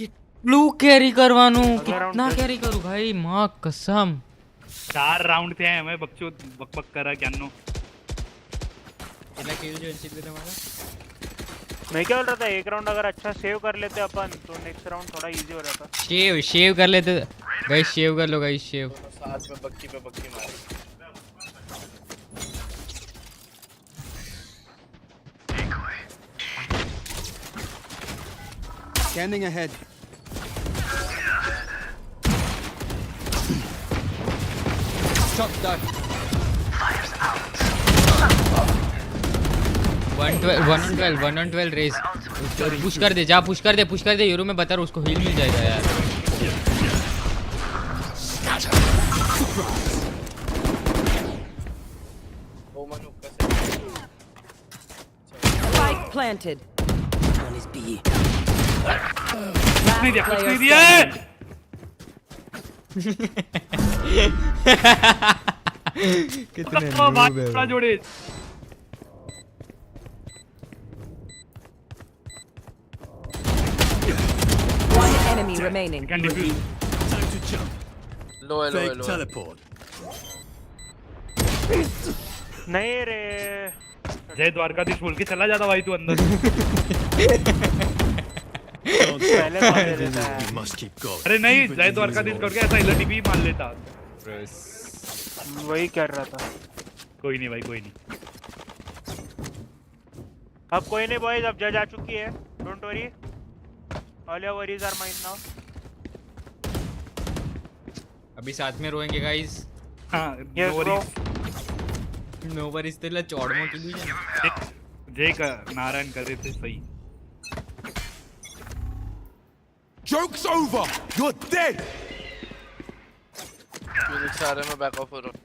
S5: કેટલું કેરી કરવાનું? कितना કેરી કરું ભાઈ? માં કસમ.
S10: 4 રાઉન્ડ થયા અમે બકચો બકબક કરા ક્યાંનો.
S5: કેટલા કિલ જો એનસીપી તમારા?
S13: मैं क्या बोल रहा था, एक राउंड अगर अच्छा सेव कर लेते अपन तो नेक्स्ट राउंड थोड़ा इजी हो जाता.
S5: शेव कर लेते गाइस, शेव कर लो गाइस, शेव.
S11: साथ में बक्की पे बक्की मारे.
S14: Scanning ahead. Shot done.
S11: Fires out.
S5: 1 on 12 Raze. Push कर दे, जा पुश कर दे यूरो में बता रहा उसको हील मिल जाएगा यार.
S16: Spike planted.
S19: One is B.
S5: कितने
S10: जोड़े.
S16: One enemy remaining.
S10: Can defuse.
S11: Time to jump. Low. Teleport.
S13: नहीं रे.
S10: जय द्वारकाधीश बोल के चला जाता भाई तू अंदर.
S13: पहले मार देता है.
S10: अरे नहीं, जय द्वारकाधीश करके ऐसा एलटीपी मार लेता.
S13: वही कर रहा था.
S10: कोई नहीं भाई, कोई नहीं.
S13: अब कोई नहीं बॉयज, अब जज आ चुकी है. Don't worry, all your worries are mine now.
S5: अभी साथ में रोएंगे गाइस.
S10: हां,
S5: नो वरीज तेला चोड़मो की दी
S10: जय का नारायण कर रहे थे सही.
S8: Joke's over! You're dead!
S11: Phoenix आ रहे, मैं बैक ऑफ हो रहा हूँ.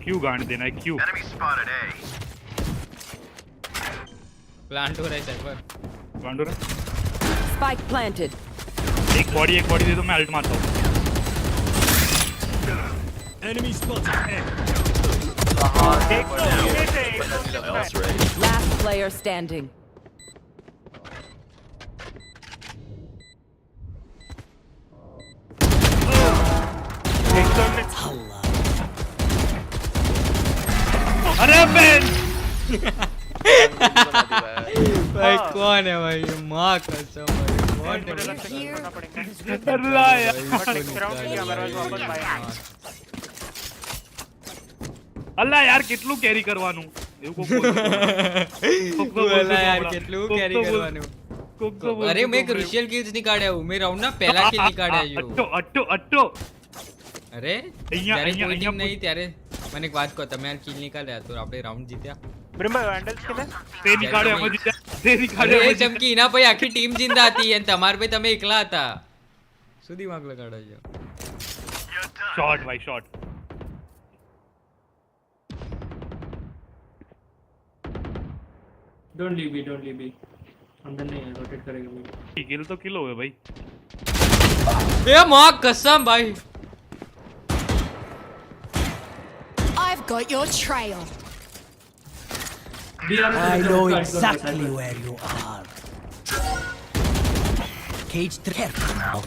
S10: क्यों गांड देना है क्यों?
S5: प्लांट हो रहा है सर्वर.
S10: प्लांट हो रहा है.
S16: Spike planted.
S10: एक बॉडी दे दो, मैं अल्ट मारता हूँ.
S8: Enemy spotted.
S16: Last player standing.
S10: अरे बेन
S5: भाई कौन है भाई? माँ कसम भाई.
S10: अल्लाह यार કેટલું કેરી કરવાનું? એવું
S5: અલ્લાહ યાર કેટલું કેરી કરવાનું? અરે મેં ક્રુશિયલ કિલ્સ નીકાળ્યા હું. મેં રાઉન્ડ ના પહેલા કિલ નીકાળ્યા છું.
S10: અટ્ટો
S5: અરે ત્યારે કોઈ ટીમ નહીં ત્યારે મને એક વાત કહો, તમે આ કિલ નીકાળ્યા તો આપણે રાઉન્ડ જીત્યા.
S13: બ્રિમ્બા વેન્ડલ્સ કે
S10: તે નીકાળ્યા અમે જીત્યા. તે
S5: અરે
S10: નીકાળ્યા
S5: ચમકી એના પછી આખી ટીમ જિંદા હતી અને તમાર ભાઈ તમે એકલા હતા. શું દિમાગ લગાડો છો?
S10: શોટ ભાઈ શોટ.
S3: Don't leave me. अंदर नहीं है, रोटेट करेगा मैं.
S10: किल तो किल हो गए भाई.
S5: ए मां कसम भाई.
S18: I've got your trail.
S19: I know exactly where you are. Cage careful now.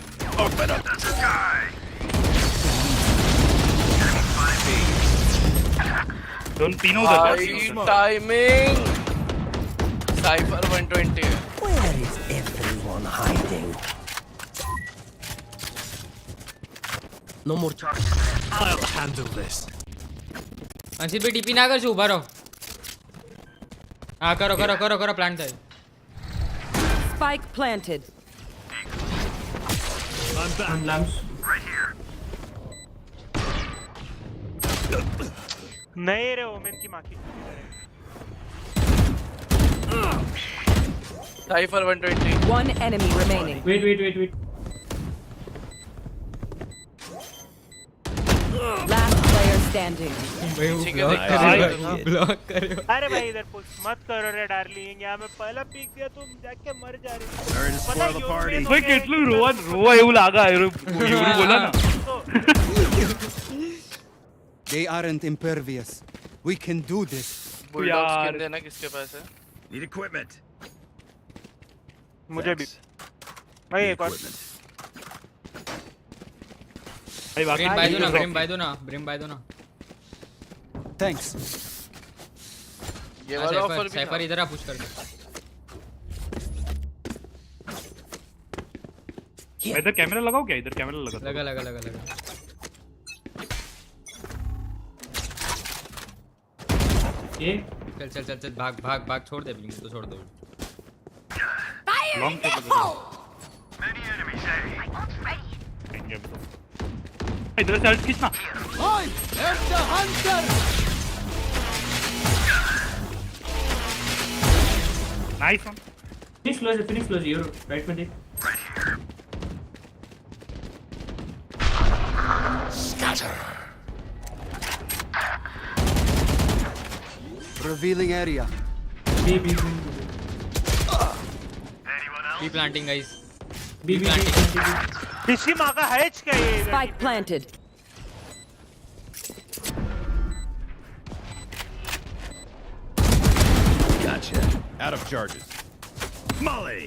S8: Open up the sky!
S10: Don't तीनों
S11: timing. Cypher 120.
S19: Where is everyone hiding? No more charge.
S8: I'll handle this.
S5: અંશિત ભાઈ ટીપી ના કરજો, ઉભા રહો. હા કરો plant થાય.
S16: Spike planted.
S8: I'm back.
S3: lamps.
S8: Right here.
S13: नहीं रे ओमेन की माँ की.
S11: Cypher 120.
S16: One enemy remaining.
S3: Wait.
S16: Last player standing.
S5: Block करो।
S13: अरे भाई इधर पुश मत करो रे डार्लिंग, यहाँ मैं पहला पीक दिया तुम जाके मर जा रही हो। पता है क्यों मैं
S10: भाई કેટલું રોવા એવું લાગે યુરુ બોલા ના।
S14: They aren't impervious. We can do this.
S11: Bulldog skin देना किसके पास है?
S14: Need equipment.
S13: मुझे भी भाई एक और
S5: ब्रिम बाय दो ना, ब्रिम बाय दो ना, ब्रिम बाय दो ना।
S14: Thanks.
S11: ये वाला ऑफर भी
S5: साइफर इधर आ पुश करके।
S10: इधर कैमरा लगाओ क्या? इधर कैमरा लगा
S5: लगा लगा लगा लगा।
S10: ये
S5: चल चल चल चल भाग भाग भाग, छोड़ दे ब्रिम तो, छोड़ दो।
S10: लॉन्ग से इधर से अल्ट खींचना। Nice one.
S1: Finish close euro right में देख।
S14: Revealing area.
S1: B.
S5: Be planting guys.
S1: B planting.
S13: किसी माँ का हैच क्या ये?
S16: Spike planted.
S2: Gotcha. Out of charges. Molly.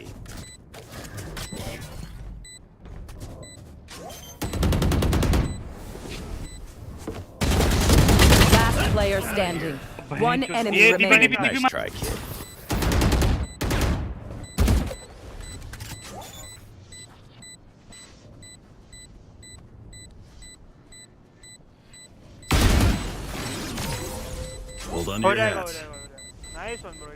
S16: Last player standing. One enemy remaining.
S2: Nice try, kid. Hold on to your hats.
S13: Nice one bro.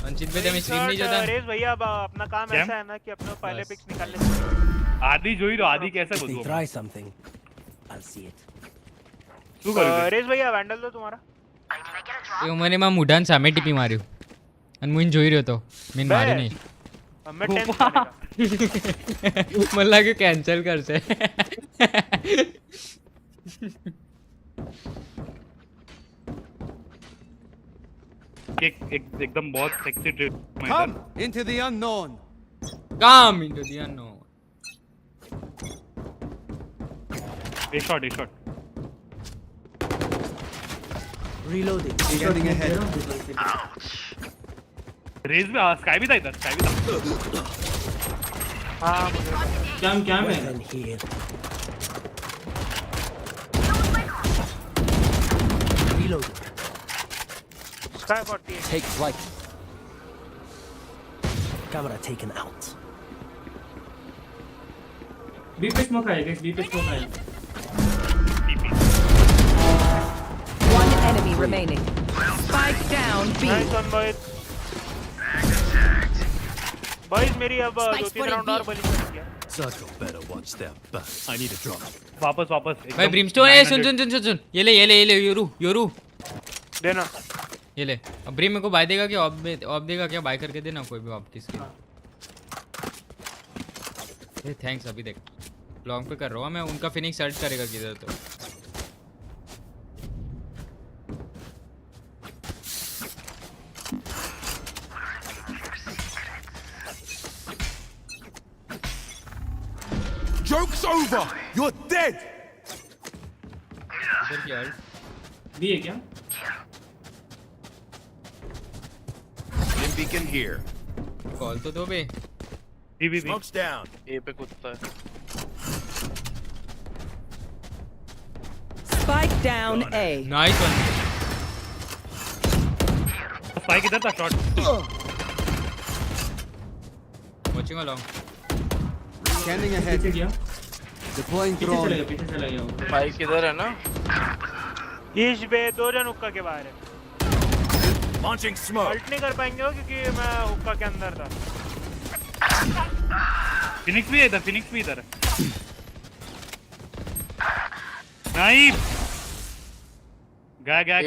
S5: Anchit पे मैं stream नहीं जोता।
S13: Race भैया अब अपना काम ऐसा है ना कि अपने पहले पिक्स निकालने।
S10: आदि જોઈ લો आदि कैसे बोलूं?
S19: Try something. I'll see it.
S13: રેસ ભૈયા વેન્ડલ દો તમારા।
S5: એ મને માં મુઢાન સામે ટીપી માર્યું અને મુઈન જોઈ રહ્યો તો મેં માર્યો નહીં।
S13: અમે 10 મારેગા।
S5: મને લાગ્યું કેન્સલ કરશે।
S10: एकदम बहुत sexy trip.
S14: Come into the unknown.
S5: Come into the unknown.
S10: A shot।
S19: Reloading.
S14: Scanning ahead.
S10: Raze में स्काई भी था इधर, स्काई भी था।
S13: हाँ
S1: क्या है?
S19: Reloading.
S13: Sky 48.
S14: Take flight.
S19: Camera taken out.
S1: B पे स्मोक आएगा, B पे स्मोक आएगा।
S16: One enemy remaining. Spike down B.
S13: Nice one boys. Boys मेरी अब 2-3 राउंड और बली चल गया।
S14: Circle better watch their back. I need a drop.
S10: वापस।
S5: भाई ब्रिमस्टोन है, सुन ये ले योरू
S13: देना।
S5: ये ले। अब ब्रिम मेरे को बाय देगा कि ऑफ देगा क्या? बाय करके देना कोई भी ऑफ किसके। ये थैंक्स। अभी देख लॉन्ग पे कर रहा हूँ मैं, उनका फिनिक्स सर्च करेगा किधर तो।
S8: Joke's over! You're dead!
S5: इधर क्या है?
S1: B है क्या?
S2: Dim beacon here.
S5: कॉल तो दो बे।
S2: Smoke's down.
S11: A पे कूदता है।
S16: Spike down A.
S5: Nice one.
S10: Spike इधर था, shot.
S5: Watching along.
S14: Scanning ahead. Deploying drone.
S1: पीछे चला गया।
S11: स्पाइक इधर है ना?
S13: इस बे 2 जन हुक्का के बाहर है।
S2: Launching smoke.
S13: अल्ट नहीं कर पाएंगे वो क्योंकि मैं हुक्का के अंदर था।
S10: फिनिक्स भी है इधर, नाइस। गया।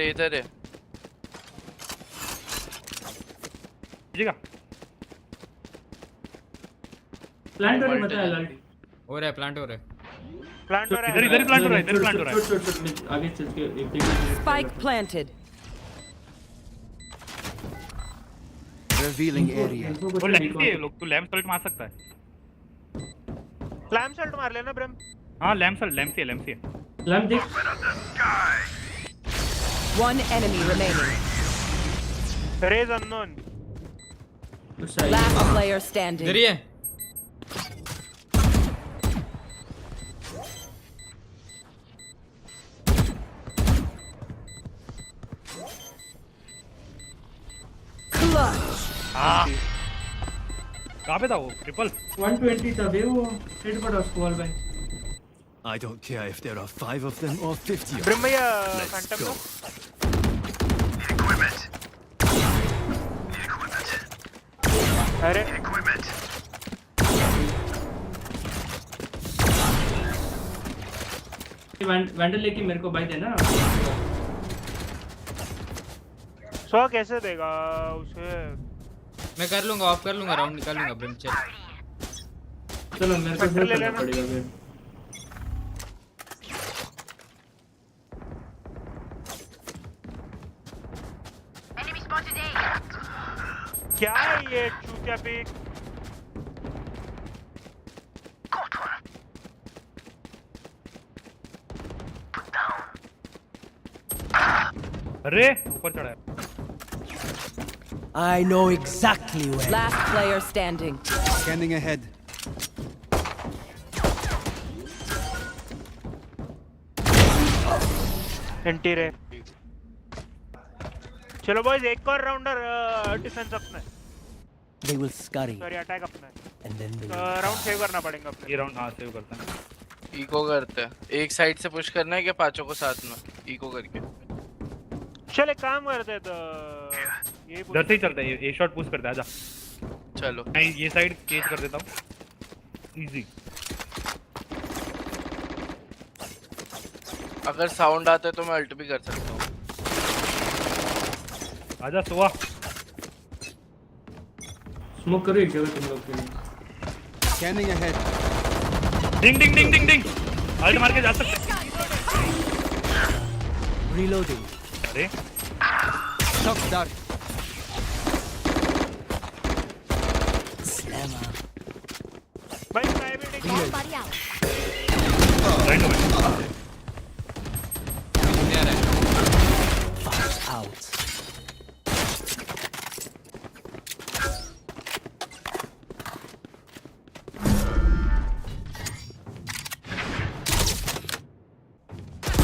S11: इधर है।
S1: प्लांट हो रहा है,
S5: हो रहा है प्लांट हो रहा है।
S13: प्लांट हो रहा है
S10: इधर प्लांट हो रहा है, इधर प्लांट हो रहा है।
S1: छोड़ आगे चल के एक
S16: Spike planted.
S14: Revealing area.
S10: वो लैंप से लोग तो लैंप सल्ट मार सकता है।
S13: लैंप सल्ट मार लेना ब्रह्म।
S10: हाँ लैंप से
S1: लैंप देख।
S16: One enemy remaining.
S13: Raze unknown.
S16: Last player standing.
S5: इधर ही है।
S10: हाँ कहाँ पे था वो? ट्रिपल
S1: 120 था बे वो हेड पड़ा उसको वॉल पे।
S19: I don't care if there are 5 of them or 50 of
S13: Brahma
S19: them.
S13: भैया
S19: Let's
S13: फैंटम
S19: go.
S13: को अरे
S1: वैंडल लेके मेरे को बाई देना।
S13: 100 कैसे देगा उसे?
S5: मैं कर लूंगा, ऑफ कर लूंगा, राउंड निकाल लूंगा ब्रिम चल।
S1: चलो मेरे को
S13: ले
S1: करना
S13: लेना।
S1: पड़ेगा फिर।
S13: क्या है ये चूतिया पिक?
S10: अरे ऊपर चढ़ा है।
S19: I know exactly where.
S16: Last player standing.
S14: Scanning ahead.
S13: Anti रे। चलो बॉयज एक और राउंडर डिफेंस अपना है।
S19: They will scurry.
S13: Sorry attack अपना है।
S19: And then they will.
S13: Round save करना पड़ेगा अपने।
S10: ये राउंड हाँ सेव करता है।
S11: इको करते हैं। एक साइड से पुश करना है क्या पांचों को साथ में इको करके?
S13: चल एक काम करते हैं तो ये
S10: इधर से ही चलता है, ये शॉट पुश करता है। आजा
S11: चलो
S10: नहीं ये साइड केज कर देता हूँ। इजी।
S11: अगर साउंड आता है तो मैं अल्ट भी कर सकता हूँ।
S10: आजा सुआ।
S1: स्मोक करो एक जगह तुम लोग के लिए।
S14: Scanning ahead.
S10: डिंग डिंग डिंग डिंग डिंग। अल्ट मार के जा सकते हैं।
S19: Reloading.
S10: अरे
S14: Shock dart.
S19: Slammer.
S13: भाई प्राइवेट
S18: Somebody out.
S10: राइट हो गया।
S19: Fire out.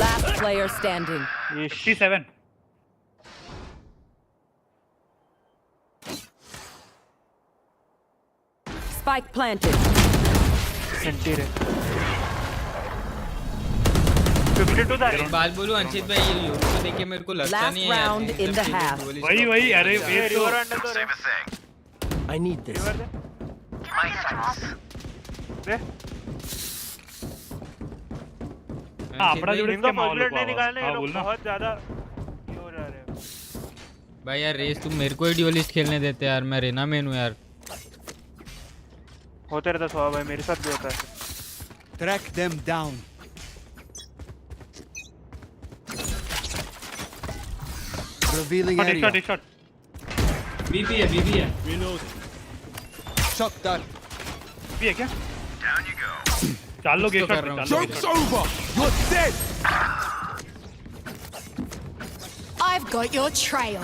S16: Last player standing.
S10: 57.
S16: Spike planted.
S13: Anti रे। 52 था।
S5: बात बोलूं अंशित भाई, ये यूट्यूब पे देख के मेरे को लगता
S16: Last
S5: नहीं है यार
S16: round in the half.
S10: वही अरे वेट तो
S13: रिवर अंडर तो रे।
S19: I need this.
S13: रिवर दे। दे।
S10: हाँ अपना जोड़े
S13: इनका
S10: के माहौल
S13: बुलेट
S10: को
S13: नहीं निकालने ये
S10: हाँ
S13: लोग
S10: बोलना।
S13: बहुत ज्यादा ये हो जा रहे हैं।
S5: भाई यार रेस तुम मेरे को ही ड्यूलिस्ट खेलने देते यार, मैं रेना मेन हूँ यार।
S13: होते रहता स्वभाव भाई, मेरे साथ भी होता है।
S14: Track them down. Revealing area.
S10: एक शॉट।
S1: बीबी है
S14: Reloading. Shock dart.
S10: भी है क्या? चाल लो get shot.
S14: Joke's over. You're dead.
S18: I've got your trail.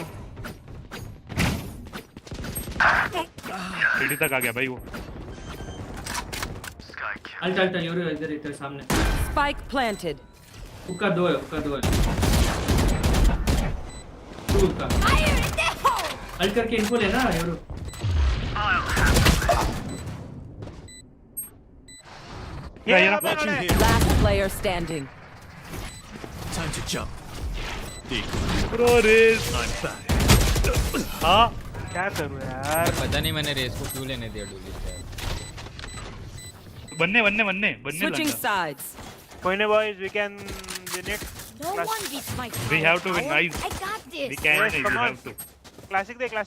S10: सीढ़ी तक आ गया भाई वो।
S1: अल्ट इधर इधर सामने।
S16: Spike planted.
S1: हुक्का दो है। तू हुक्का। अल्ट करके इनको लेना योरो।
S16: Last player standing.
S19: Time to jump.
S10: Bro Raze. हाँ
S13: क्या करूँ यार?
S5: पता नहीं मैंने रेस को क्यों लेने दिया ड्यूलिस्ट यार।
S10: बनने
S16: Switching
S10: लगा।
S16: sides.
S13: कोई नहीं boys, we can win it.
S18: No one beats my power.
S10: We have to win, guys.
S18: I got this.
S10: We can
S13: Yes,
S10: we
S13: come on.
S10: have to.
S13: Classic दे।
S1: क्या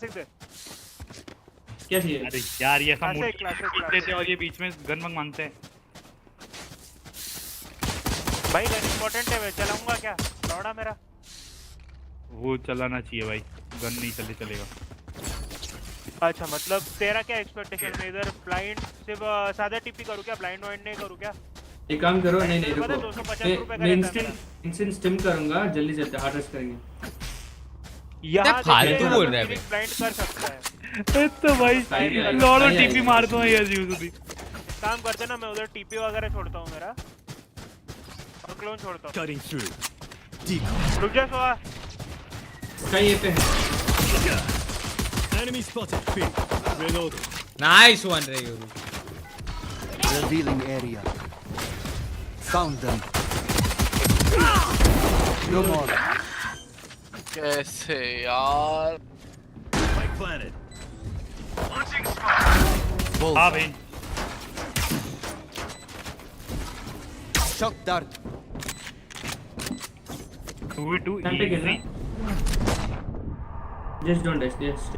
S1: चाहिए?
S10: अरे यार ये सब
S13: Classic.
S10: देते और ये बीच में गन मंग मांगते हैं।
S13: भाई गन इंपॉर्टेंट है, मैं चलाऊंगा क्या लौड़ा मेरा?
S10: वो चलाना चाहिए भाई, गन नहीं चलेगा।
S13: अच्छा मतलब तेरा क्या एक्सपेक्टेशन है? इधर ब्लाइंड सिर्फ सादा टीपी करूं क्या? ब्लाइंड वाइंड नहीं करूं क्या?
S1: एक काम करो, नहीं रुको,
S13: 250 रुपए का
S1: मैं इंस्टेंट स्टिम करूंगा, जल्दी चलते हार्ड रेस्ट करेंगे।
S13: यहाँ
S5: फालतू बोल रहा है बे।
S13: ब्लाइंड कर सकता है
S10: तो भाई लॉर्ड टीपी मार दो यार यूज भी।
S13: काम करते ना, मैं उधर टीपी वगैरह छोड़ता हूँ मेरा, और क्लोन छोड़ता हूँ। रुक जा सोआ।
S1: कहीं ये पे
S19: Enemy spotted. Reloading.
S5: Nice one, Ray.
S14: Revealing area. Found them. No more.
S11: कैसे यार?
S19: Spike planted. Launching spot.
S10: हाँ भाई।
S14: Shock dart.
S10: 2v2
S1: easy. Just don't dash, just.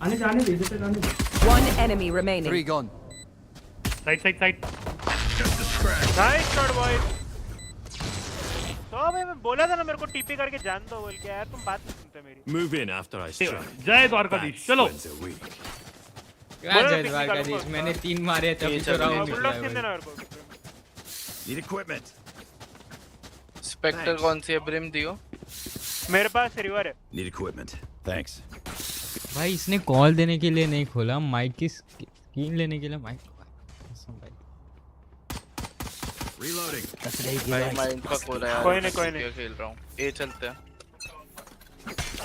S1: आने दे इधर तक आने दे।
S16: One enemy remaining.
S14: 3 gone.
S10: Side.
S13: Nice shot boy. तो भाई मैं बोला था ना मेरे को टीपी करके जान दो बोल के, यार तुम बात नहीं सुनते मेरी।
S19: Move in after I strike.
S10: जय द्वारकाधीश, चलो।
S5: क्या जय द्वारकाधीश? मैंने 3 मारे तभी तो राउंड निकला है।
S19: Need equipment.
S11: स्पेक्टर कौन सी है? ब्रिम दियो।
S13: मेरे पास रिवर है।
S19: Need equipment. Thanks.
S5: भाई इसने कॉल देने के लिए नहीं खोला, माइक की स्क्रीन लेने के लिए माइक।
S19: Reloading.
S11: भाई माइंड का खोला यार।
S13: कोई नहीं
S11: खेल रहा हूँ। ए चलते हैं।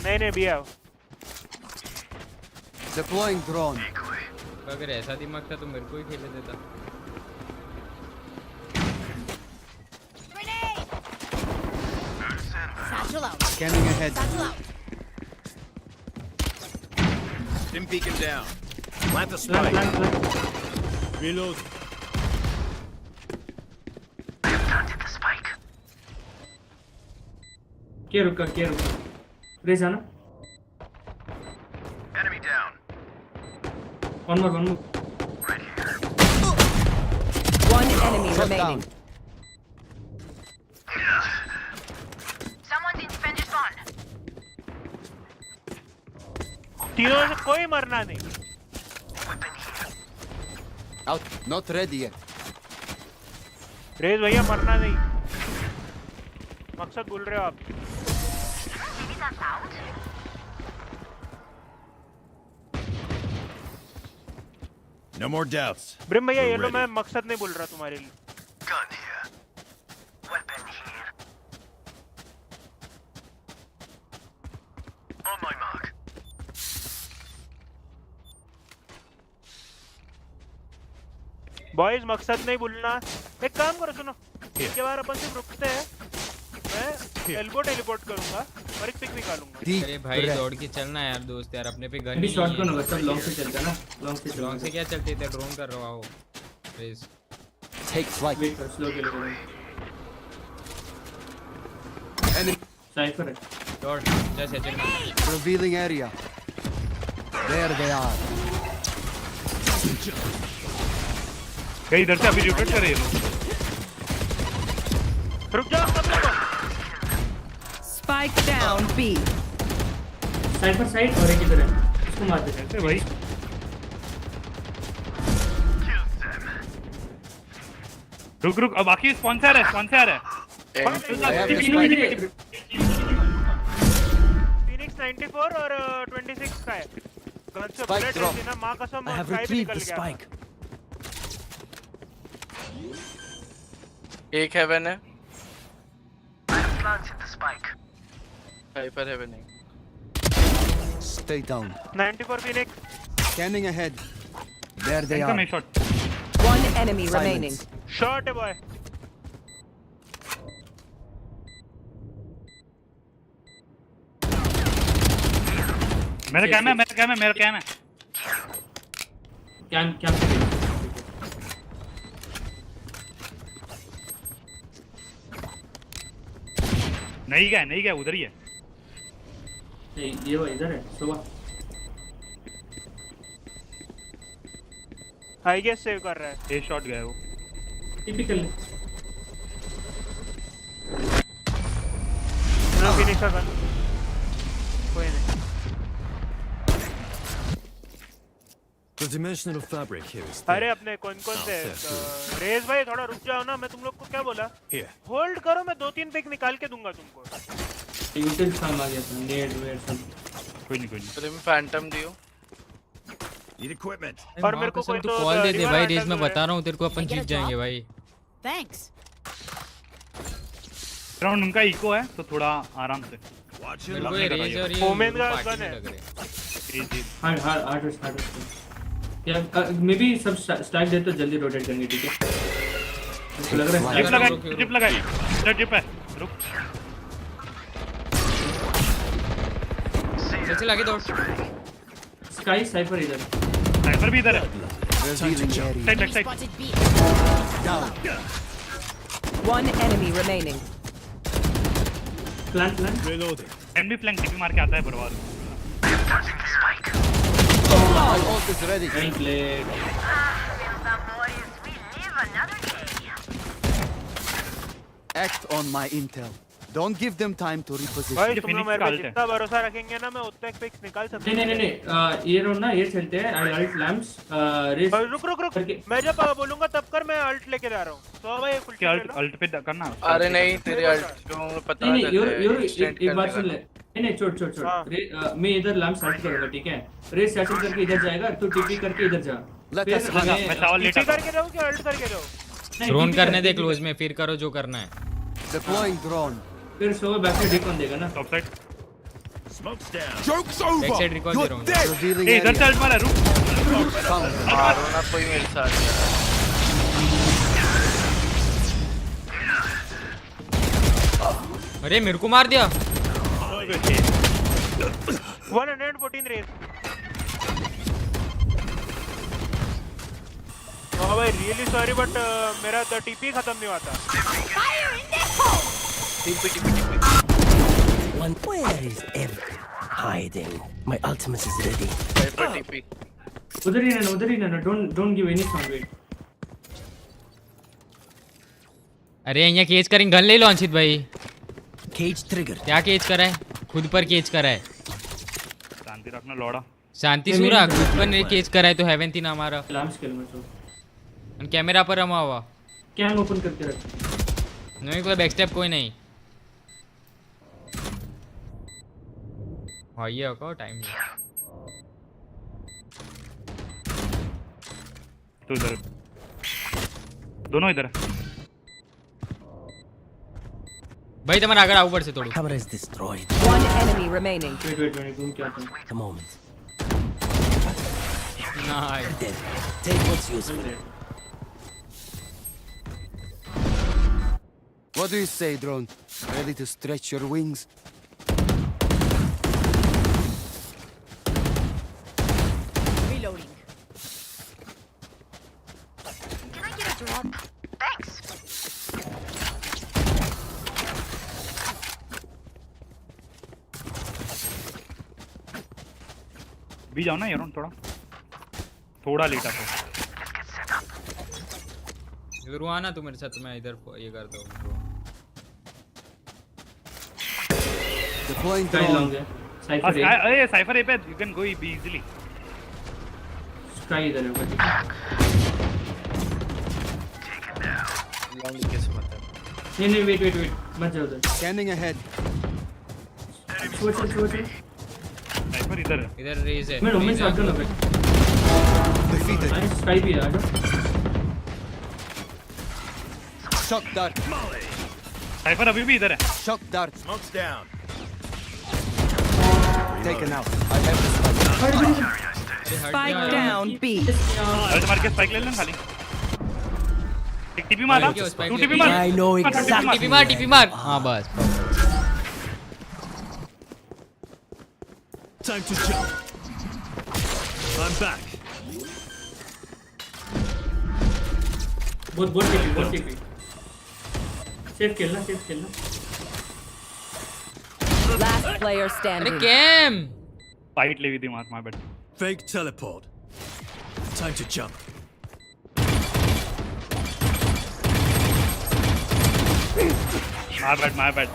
S13: नहीं भी आओ।
S14: Deploying drone.
S5: अगर ऐसा दिमाग था तो मेरे को ही खेलने देता।
S14: Scanning ahead.
S19: Stim beacon down. Plant the spike. Reload.
S1: क्या रुका रेस आना।
S19: Enemy down.
S1: One more.
S16: One enemy remaining.
S6: Someone's in defender's spawn.
S13: तीनों से कोई मरना नहीं।
S14: Out. Not ready yet.
S13: Raze भैया मरना नहीं। मकसद बोल रहे हो आप?
S19: No more doubts.
S13: ब्रिम भैया ये लो, मैं मकसद नहीं बोल रहा तुम्हारे लिए।
S19: Gun here. Weapon here. On my mark.
S13: Boys मकसद नहीं भूलना। एक काम करो, सुनो, इसके बाद अपन सिर्फ रुकते हैं, मैं एल्बो टेलीपोर्ट करूंगा और एक पिक निकालूंगा।
S5: अरे भाई दौड़ के चलना यार दोस्त, यार अपने पे गन
S1: अभी शॉट करो, सब लॉन्ग से चलता है ना।
S5: लॉन्ग से क्या चलते थे, ड्रोन कर रहा हो प्लीज।
S14: Take flight.
S1: वेट कर, स्लो खेलो। साइफर है।
S5: दौड़ जैसे चलना।
S14: Revealing area. There they are.
S10: कहीं इधर से अभी रिपोर्ट कर रहे हो।
S13: रुक जाओ सब लोग।
S16: Spike down B.
S1: Cipher side और एक इधर है, इसको मार देते हैं
S10: भाई। रुक अब बाकी स्पॉन्सर है।
S13: फिनिक्स 94 और 26 का है। गन से बुलेट रहती ना, मां कसम
S19: I have
S13: स्काई भी
S19: retrieved
S13: निकल
S19: the
S13: गया।
S19: spike.
S11: एक हेवन है।
S19: Planted the spike.
S11: Hyper heaven है।
S14: Stay down.
S13: 94 Phoenix.
S14: Scanning ahead. There they are.
S10: Incoming shot.
S16: One enemy remaining.
S13: Shot है बॉय।
S10: मेरा कैम है।
S1: क्या
S10: नहीं गया उधर ही है।
S1: ये वो इधर है सुबह।
S13: आई गेस सेव कर रहा है।
S10: ए शॉट गया वो।
S1: टिपिकल
S13: ना फिनिश का गन कोई नहीं।
S19: The dimensional fabric here is
S13: अरे अपने कौन से रेस भाई थोड़ा रुक जाओ ना, मैं तुम लोग को क्या बोला, होल्ड करो, मैं 2-3 पिक निकाल के दूंगा तुमको।
S1: यूटिल काम आ गया था, नेड वेट सब
S10: कोई नहीं
S11: प्रिम फैंटम दियो।
S14: Need equipment.
S13: और मेरे को कोई तो
S5: कॉल दे दे भाई, रेस में बता रहा हूं तेरे को, अपन जीत जाएंगे भाई।
S4: Thanks.
S10: राउंड उनका इको है तो थोड़ा आराम से।
S5: मेरे को ये रेस और ये
S13: ओमेन का
S5: पार्टी
S13: गन है।
S5: लग रहे हैं।
S1: हार्ड या मे बी सब स्टैक दे तो जल्दी रोटेट करेंगे, ठीक है? मुझे लग रहा है
S10: चिप लगाई चिप है, रुक
S5: चल आगे दौड़।
S1: स्काई साइफर इधर,
S10: साइफर भी इधर है।
S16: Spotted B. One enemy remaining.
S1: Plant
S14: Reloading.
S10: Aim भी फ्लैंक टिपी मार के आता है बर्बाद।
S14: My ult is ready.
S1: Well played.
S14: Act on my intel. Don't give them time to reposition.
S13: भाई तुम लोग मेरे पे जितना भरोसा रखेंगे ना, मैं उतना एक पिक्स निकाल सकता हूं।
S1: नहीं ये रोड ना ये चलते हैं अल्ट लैम्प्स रेस।
S13: रुक मैं जब बोलूंगा तब कर, मैं अल्ट लेके जा रहा हूं। तो भाई फुल
S10: क्या अल्ट पे करना?
S11: अरे नहीं तेरे अल्ट जो पता
S1: नहीं
S11: है।
S1: एक बार सुन ले। नहीं छोड़ मैं इधर लैम्प सेट करूंगा, ठीक है? रेस सेट करके इधर जाएगा, तू टीपी करके इधर जा।
S10: मैं चावल लेट
S13: करके जाऊं कि अल्ट करके जाऊं?
S5: ड्रोन करने दे क्लोज में, फिर करो जो करना है।
S14: Deploying drone.
S1: फिर सो बैक से डिकॉन देगा ना।
S10: Top side
S14: Smoke's down. Joke's over.
S5: Back side recall दे रहा हूं।
S14: Revealing
S10: ए इधर चल मारा, रुक
S11: मारो ना कोई मेरे साथ।
S5: अरे मेरे को मार दिया।
S13: 114 रेस। हाँ भाई रियली सॉरी बट मेरा तो टीपी खत्म नहीं हुआ था।
S11: TP
S19: Where is everyone hiding? My ultimate is ready.
S11: TP
S1: उधर ही ना don't give any sound wait.
S5: अरे यहाँ केज करेंगे, गन ले लो अंशित भाई।
S19: Cage trigger.
S5: क्या केज करा है? खुद पर केज करा है।
S10: शांति रखना लौड़ा।
S5: शांति सूरा खुद पर नहीं केज करा है तो हेवन थी ना हमारा।
S1: लैम्प्स खेल में तो
S5: कैमरा पर रमा हुआ।
S1: कैम ओपन करके रख।
S5: नहीं कोई बैकस्टेप कोई नहीं। हाँ ये होगा टाइम।
S10: तो इधर दोनों इधर
S5: भाई तुम्हारा अगर ऊपर से तोड़ो।
S19: Camera is destroyed.
S16: One enemy remaining.
S1: Wait घूम के आता हूं।
S19: The moment.
S5: Nice.
S19: Dead. Take what's useful.
S14: What do you say, drone? Ready to stretch your wings?
S4: Reloading. Can I get a drop? Thanks.
S10: भी जाओ ना यार, थोड़ा late आता।
S5: इधर आना तू मेरे साथ, मैं इधर ये करता हूँ।
S14: Deploying drone.
S10: अरे साइफर ए पे you can go easily.
S1: Sky इधर है।
S11: लॉन्ग किस्मत है।
S1: नहीं वेट मत जाओ उधर।
S14: Scanning ahead.
S1: छोड़
S10: साइफर इधर है।
S5: इधर रेज है।
S1: मैं ओमेन शॉट कर लूंगा।
S14: Defeated.
S1: स्काई भी आ जाओ।
S14: Shock dart.
S10: साइफर अभी भी इधर है।
S14: Shock dart.
S8: Smoke's down.
S14: Taken out. I have the spike.
S16: Spike down B.
S10: अरे मार के स्पाइक ले लेना खाली। एक टीपी मारा। तू टीपी मार।
S19: I know exactly.
S5: टीपी मार। हाँ बस।
S8: Time to jump. I'm back.
S1: बहुत टीपी। सेफ खेलना।
S16: Last player
S5: अरे
S16: standing.
S5: कैम।
S10: फाइट ले भी थी मार बैठ।
S8: Fake teleport. Time to jump.
S10: My bad.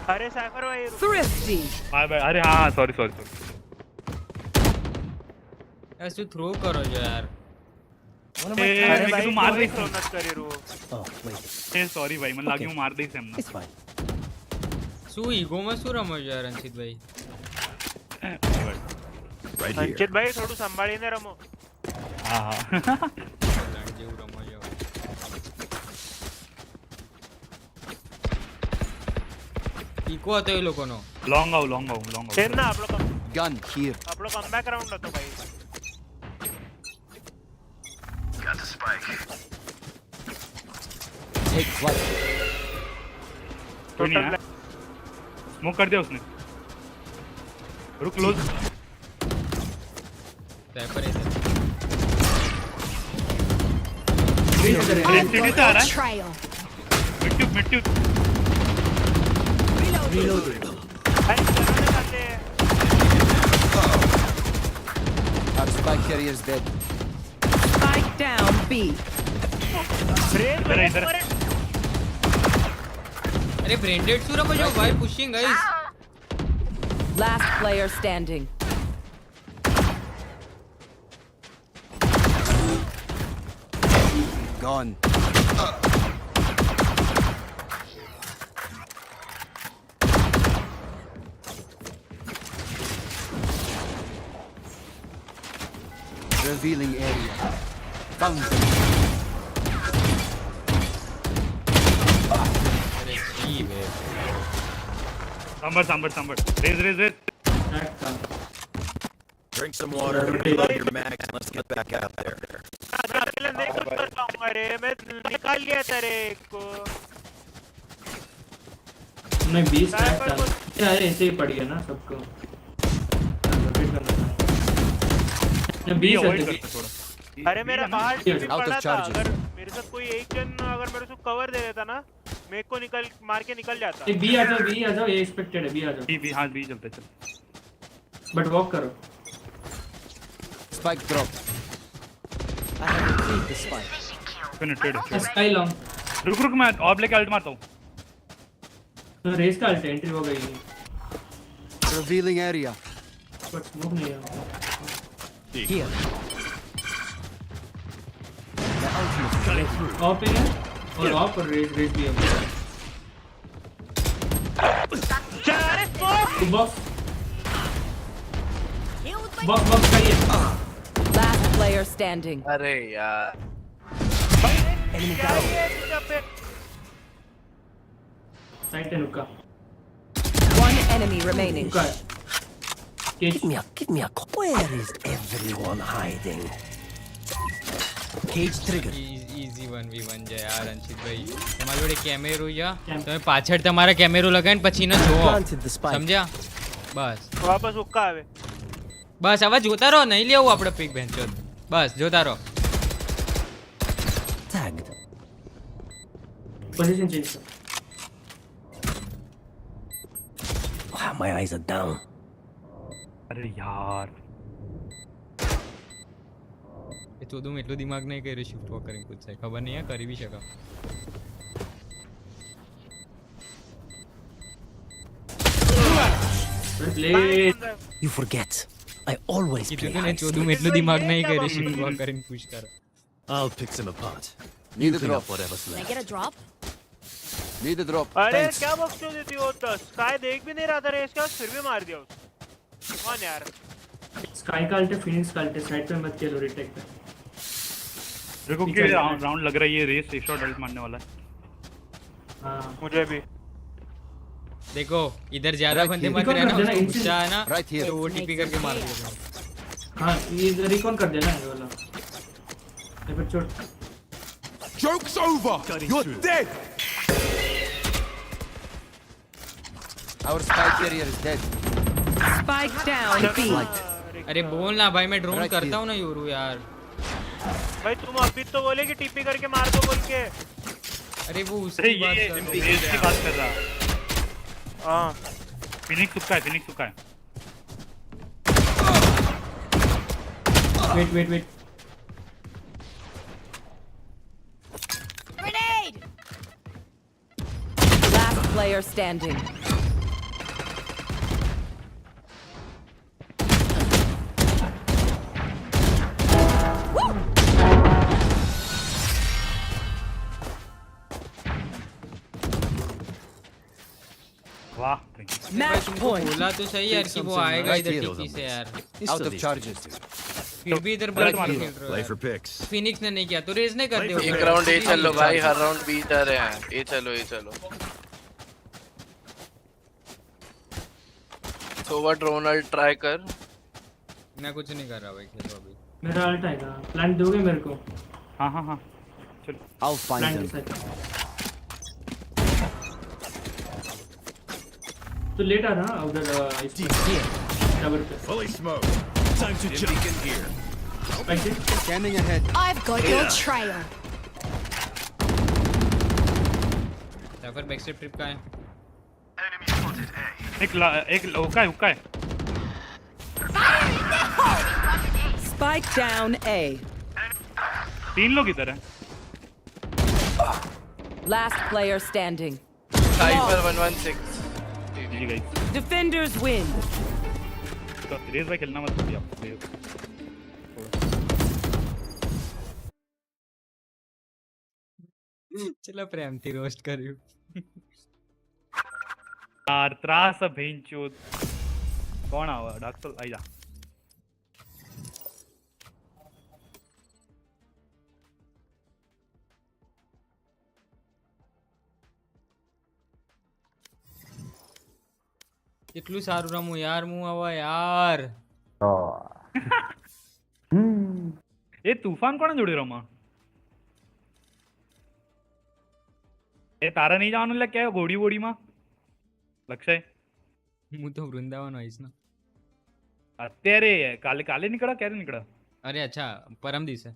S13: अरे साइफर भाई
S7: Thrifty.
S10: My bad. अरे हाँ sorry.
S5: ऐसे थ्रो करो जो यार।
S13: अरे भाई तू मार दे थ्रो मत करे रो।
S10: सॉरी भाई मन लागी हूँ मार दे सेम ना।
S5: सू ईगो में सू रमो यार अंकित भाई।
S13: अंकित भाई थोड़ा संभाळीने रमो।
S10: हाँ।
S5: इको आता है लोगों नो।
S10: लॉन्ग आउ।
S13: फिर ना आप लोग
S14: Gun here.
S13: आप लोग कमबैक राउंड होता भाई।
S14: Got the spike. Take flight.
S10: Smoke कर दिया उसने। रुक क्लोज।
S5: स्नाइपर है
S10: सीटी से आ रहा है। Mid
S14: Reloading. Our spike carrier is dead.
S7: Spike down B.
S10: इधर।
S5: अरे ब्रेंडेड सूरा बजाओ भाई pushing guys.
S7: Last player standing.
S14: Gone. Revealing area. Found them.
S10: Sambar. Raise.
S8: Drink some water, reload your mags, and let's get back out there.
S13: अकेले नहीं कुछ कर पाऊंगा रे मैं निकाल लिया था रे एक को।
S1: नहीं 20 टैग था। अरे ऐसे ही पड़ गया ना सबको। मैं 20 है।
S13: अरे मेरा बाहर टीपी
S14: Out of
S13: पड़ा था
S14: charges.
S13: अगर मेरे साथ कोई एक जन अगर मेरे को कवर दे देता ना मेरे को मार के निकल जाता।
S1: बी आ जाओ ये एक्सपेक्टेड है बी आ जाओ।
S10: बी हाँ बी चलते चल।
S1: बट वॉक करो।
S14: Spike drop. I have retrieved the spike.
S10: Penetrated.
S1: Sky long.
S10: रुक मैं ऑफ लेके अल्ट मारता हूँ।
S1: तो रेस का अल्ट एंट्री हो गई।
S14: Revealing area.
S1: बट स्मोक नहीं है।
S14: Here. The ultimate is ready.
S1: Of है और ऑफ और रेस भी है। बॉक्स करिए।
S7: Last player standing.
S11: अरे यार
S19: Enemy down.
S1: साइड पे रुका।
S7: One enemy remaining.
S19: Give me a where is everyone hiding? Cage trigger.
S5: easy 1v1 છે યાર અંશિત ભાઈ તમારી જોડે કેમેરો યા તમે પાછળ તમારા કેમેરો લગાવીને પછી ન જોવો સમજ્યા બસ
S13: વાપસ ઉક્કા આવે
S5: બસ હવે જોતા રહો નહીં લેવું આપણે પિક બેન્ચો બસ જોતા રહો
S19: Tagged.
S1: पोजीशन चेंज कर।
S19: Wow, my eyes are down.
S10: अरे यार
S5: એ ચોદું એટલો દિમાગ નહીં કર્યો શિફ્ટ વોક કરીને પૂછાય ખબર નહીં કરી બી શકા
S19: You forget. I always play
S5: કીધું ને
S19: high
S5: ચોદું
S19: stakes.
S5: એટલો દિમાગ નહીં કર્યો શિફ્ટ વોક કરીને પૂછ કર
S8: I'll pick them apart.
S14: Need a
S8: Clean
S14: drop.
S8: up whatever's
S4: Can I
S8: left.
S4: get a drop?
S14: Need a drop.
S13: अरे
S14: Thanks.
S13: क्या बकचोद देती हो तो स्काई देख भी नहीं रहा था रेस का फिर भी मार दिया उसको कौन यार
S1: स्काई का अल्ट फिनिक्स का अल्ट साइड पे मत खेलो रिटेक पे
S10: देखो कि राउंड लग रहा है ये रेस एक शॉट अल्ट मारने वाला है
S1: हां
S13: मुझे भी
S5: देखो इधर ज्यादा
S14: Right
S5: बंदे
S14: here.
S5: मत रहना
S1: Recon कर देना,
S5: गुस्सा है ना
S14: Right here.
S5: तो वो टीपी करके मार देगा
S1: हां ये रिकॉन कर देना ये वाला ये पर छोड़
S8: Joke's over! You're dead!
S14: Our spike carrier is dead.
S7: Spike down B.
S5: अरे बोल ना भाई मैं ड्रोन
S14: Right
S5: करता
S14: here.
S5: हूँ ना योरू यार
S13: भाई तुम अभी तो बोले कि टीपी करके मार दो बोल के
S5: अरे वो
S10: अरे
S5: उसकी बात
S10: ये
S5: कर रहा हूँ।
S10: रेस की बात कर रहा
S13: हां
S10: फिनिक्स सुक्का है
S1: वेट
S4: Grenade!
S16: player standing.
S10: वाह
S16: Match point.
S5: बोला तो सही यार कि वो आएगा इधर टीपी से यार।
S14: Out of charges.
S5: फिर भी इधर बड़ा खेल रहा है।
S2: Play for picks.
S5: फिनिक्स ने नहीं किया तो रेज नहीं कर दे।
S11: एक राउंड ए चलो भाई, हर राउंड बी जा रहे हैं। ए चलो ए चलो। So what Ronald ट्राई कर।
S5: मैं कुछ नहीं कर रहा भाई, खेलो अभी।
S1: मेरा अल्ट आएगा, प्लांट दोगे मेरे को?
S10: हाँ हाँ हाँ चलो।
S14: I'll find them.
S1: तो लेट आ रहा उधर टवर पे।
S2: Fully smoked. Time to jump in here.
S14: Scanning ahead.
S4: I've got your trail.
S5: Tower back step trip का है।
S10: एक हुक्का है।
S16: Spike down A.
S10: 3 लोग इधर हैं।
S16: Last player standing.
S11: Cypher 116.
S10: जी गाइस।
S16: Defenders win.
S10: तो रेस भाई खेलना मत भूलिए आप।
S5: चलो प्रेम थी रोस्ट कर रही हूँ।
S10: यार त्रास है भेंचोद। कौन आवा डॉक्टर आइजा।
S5: કેટલું સારું રમું યાર હું હવે યાર।
S10: એ તૂફાન કોણે જોડે રમા? એ તારા નહીં જવાનું એટલે કે ઘોડી વોડીમાં લક્ષય?
S5: હું તો વૃંદાવન હોઈશ ને
S10: અત્યારે કાલે કાલે નીકળા ક્યારે નીકળા?
S5: અરે અચ્છા પરમ દિવસે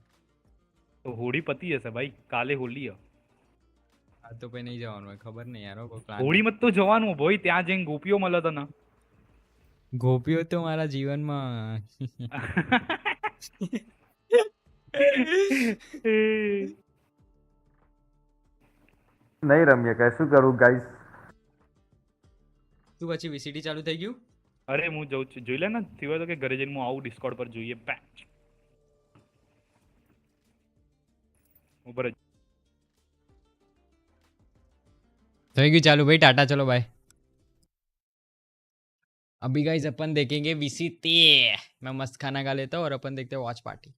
S10: તો હોળી પતી હશે ભાઈ, કાલે હોલી હે।
S5: આ તો ભાઈ નહીં જવાનું હોય, ખબર નહીં યાર કોઈ પ્લાન।
S10: હોળી મત તો જવાનું ભાઈ, ત્યાં જઈને ગોપીઓ મળે તને।
S5: ગોપીઓ તો મારા જીવનમાં
S20: नहीं रमिया कैसे करूं गाइस?
S5: તું પછી VCT ચાલુ થઈ ગયું?
S10: અરે હું જોઉં છું, જોઈ લે ને થયો તો કે ઘરે જઈને હું આવું ડિસ્કોર્ડ પર જોઈએ પેચ ऊपर।
S5: થઈ ગયું ચાલુ ભાઈ, ટાટા ચલો બાય। अभी गाइस अपन देखेंगे VCT। मैं मस्त खाना खा लेता हूँ और अपन देखते हैं watch party.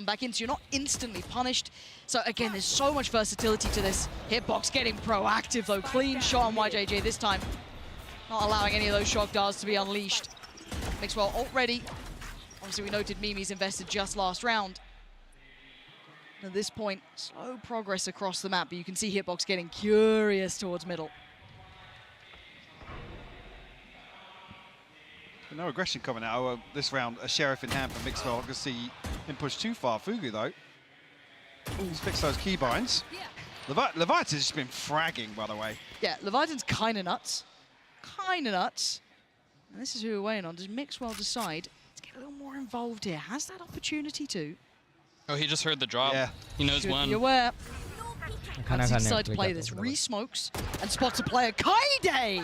S21: Back into, you're not instantly punished. So again, there's so much versatility to this. Hitbox getting proactive though, clean shot on YJJ this time. Not allowing any of those shock darts to be unleashed. Mixwell ult ready. Obviously we noted Mimi's invested just last round. At this point, slow progress across the map, but you can see Hitbox getting curious towards middle.
S22: No aggression coming out this round. A sheriff in hand for Mixwell. I can see him push too far. Fugu though. He's fixed those keybinds. Leviathan's just been fragging, by the way.
S21: Yeah, Leviathan's kind of nuts. Kind of nuts. And this is who we're waiting on. Does Mixwell decide to get a little more involved here? Has that opportunity to?
S23: Oh, he just heard the drop.
S22: Yeah.
S23: He knows
S21: Should
S23: when.
S21: be aware. Has he decided to play this? Re-smokes and spots a player. Kaide!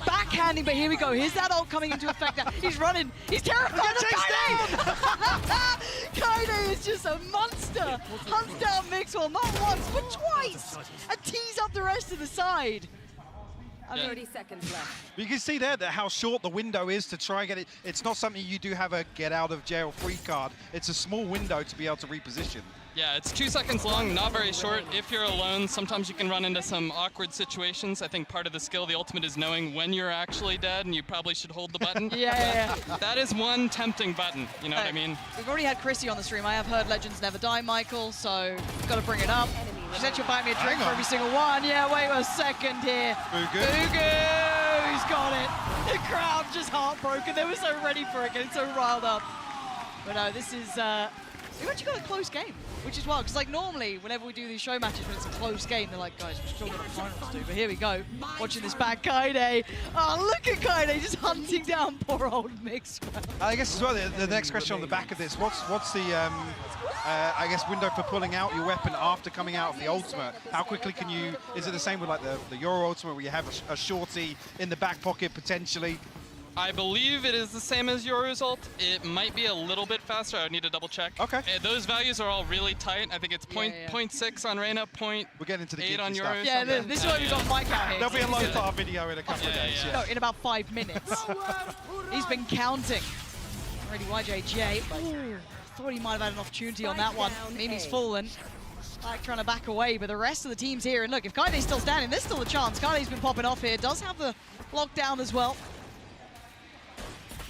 S21: Backhanding, but here we go. Here's that ult coming into effect now. He's running. He's terrified of Kaide! Kaide is just a monster. Hunts down Mixwell not once, but twice. And tees up the rest of the side.
S16: 30 seconds left.
S22: But you can see there that how short the window is to try and get it. It's not something you do have a get out of jail free card. It's a small window to be able to reposition.
S23: Yeah, it's 2 seconds long, not very short. If you're alone, sometimes you can run into some awkward situations. I think part of the skill, the ultimate, is knowing when you're actually dead, and you probably should hold the button.
S21: Yeah.
S23: That is one tempting button, you know what I mean?
S21: We've already had Chrissy on the stream. I have heard Legends Never Die, Michael, so got to bring it up. She said she'll buy me a drink for every single one. Yeah, wait a second here.
S22: Fugu.
S21: He's got it. The crowd just heartbroken. They were so ready for it, getting so riled up. But no, this is, we've actually got a close game, which is wild, because like normally, whenever we do these show matches when it's a close game, they're like, guys, we're still got a finals to do. But here we go, watching this back, Kaide. Oh, look at Kaide just hunting down poor old Mixwell.
S22: I guess as well, the next question on the back of this, what's the, I guess, window for pulling out your weapon after coming out of the ultimate? How quickly can you, is it the same with like the Euro ultimate where you have a shorty in the back pocket potentially?
S23: I believe it is the same as your result. It might be a little bit faster. I would need to double check.
S22: Okay.
S23: Those values are all really tight. I think it's 0.6 on Reyna,
S22: We're getting into the
S23: 0.8 on
S22: stuff.
S23: yours.
S21: Yeah, this is why we've got Mike out here.
S22: There'll be a low far video in a couple of days.
S21: No, in about 5 minutes. He's been counting. Already YJJ. Ooh, thought he might have had an opportunity on that one. Mimi's fallen. Like trying to back away, but the rest of the team's here. And look, if Kaide's still standing, there's still a chance. Kaide's been popping off here. Does have the lockdown as well.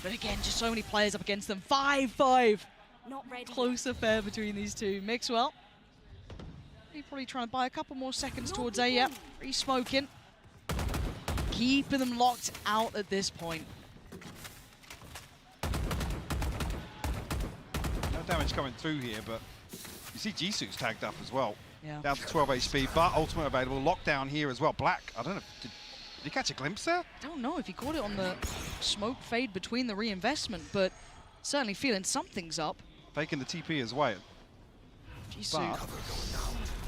S21: But again, just so many players up against them. 5-5.
S4: Not ready.
S21: Close affair between these two. Mixwell. He's probably trying to buy a couple more seconds towards A. Yep, he's smoking. Keeping them locked out at this point.
S22: No damage coming through here, but you see Jisoo's tagged up as well.
S21: Yeah.
S22: Down to 12 HP, but ultimate available. Lockdown here as well. Black, I don't know, did you catch a glimpse there?
S21: I don't know if he caught it on the smoke fade between the reinvestment, but certainly feeling something's up.
S22: Faking the TP as well.
S21: Jisoo,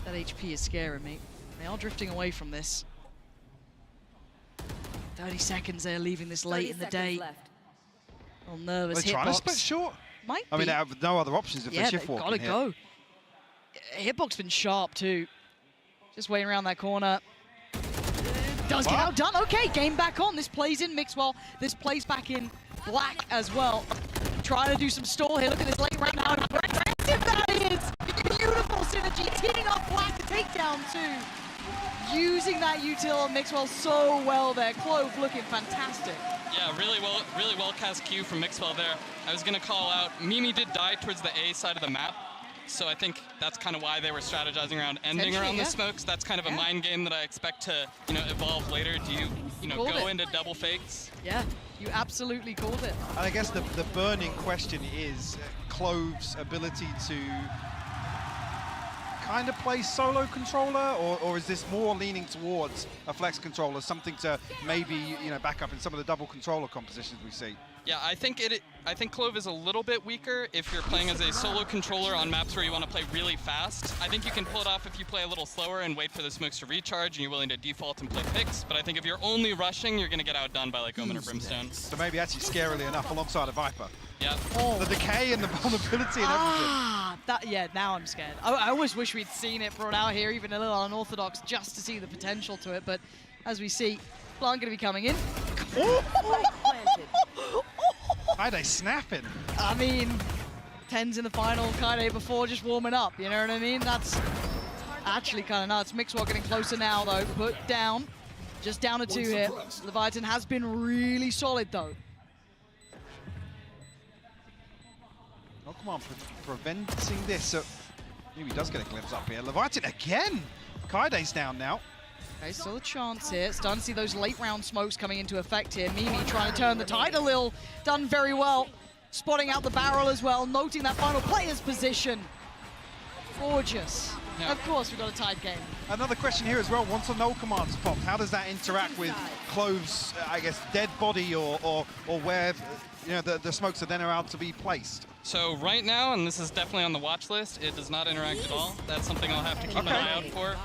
S21: that HP is scaring me. They are drifting away from this. 30 seconds there, leaving this late in the day. A little nervous
S22: Are they trying to split short?
S21: Might
S22: I
S21: be.
S22: mean, they have no other options if
S21: Yeah,
S22: they're shift
S21: they've
S22: walking
S21: gotta go. Hitbox been sharp too. Just waiting around that corner. Does get outdone. Okay, game back on. This plays in Mixwell. This plays back in Black as well. Trying to do some stall here. Look at this late round now. And how aggressive that is. Beautiful synergy. Teeing up Black to take down two. Using that util on Mixwell so well there. Clove looking fantastic.
S23: Yeah, really well cast Q from Mixwell there. I was gonna call out, Mimi did die towards the A side of the map, so I think that's kind of why they were strategizing around ending around the smokes. That's kind of a mind game that I expect to, evolve later. Do you go into double fakes?
S21: Yeah, you absolutely called it.
S22: And I guess the burning question is Clove's ability to kind of play solo controller, or is this more leaning towards a flex controller, something to maybe back up in some of the double controller compositions we see?
S23: Yeah, I think Clove is a little bit weaker if you're playing as a solo controller on maps where you want to play really fast. I think you can pull it off if you play a little slower and wait for the smokes to recharge and you're willing to default and play picks. But I think if you're only rushing, you're going to get outdone by like Omen or Brimstone.
S22: So maybe actually scarily enough alongside a Viper.
S23: Yeah.
S22: The decay and the vulnerability and everything.
S21: Now I'm scared. I always wish we'd seen it brought out here, even a little unorthodox, just to see the potential to it. But as we see, Blanc going to be coming in.
S22: Kaide snapping.
S21: I mean, 10s in the final, Kaide before just warming up, you know what I mean? That's actually kind of nuts. Mixwell getting closer now, though. Put down. Just down to 2 here. Leviathan has been really solid, though.
S22: Oh, come on, preventing this. So maybe he does get a glimpse up here. Leviathan again. Kaide's down now.
S21: Okay, still a chance here. Starting to see those late round smokes coming into effect here. Mimi trying to turn the tide a little. Done very well. Spotting out the barrel as well. Noting that final player's position. Gorgeous. Yeah. Of course, we've got a tied game.
S22: Another question here as well. Once the null command's popped, how does that interact with Clove's, I guess, dead body or where the smokes are then allowed to be placed?
S23: So right now, and this is definitely on the watch list, it does not interact at all. That's something I'll have to keep an eye out for.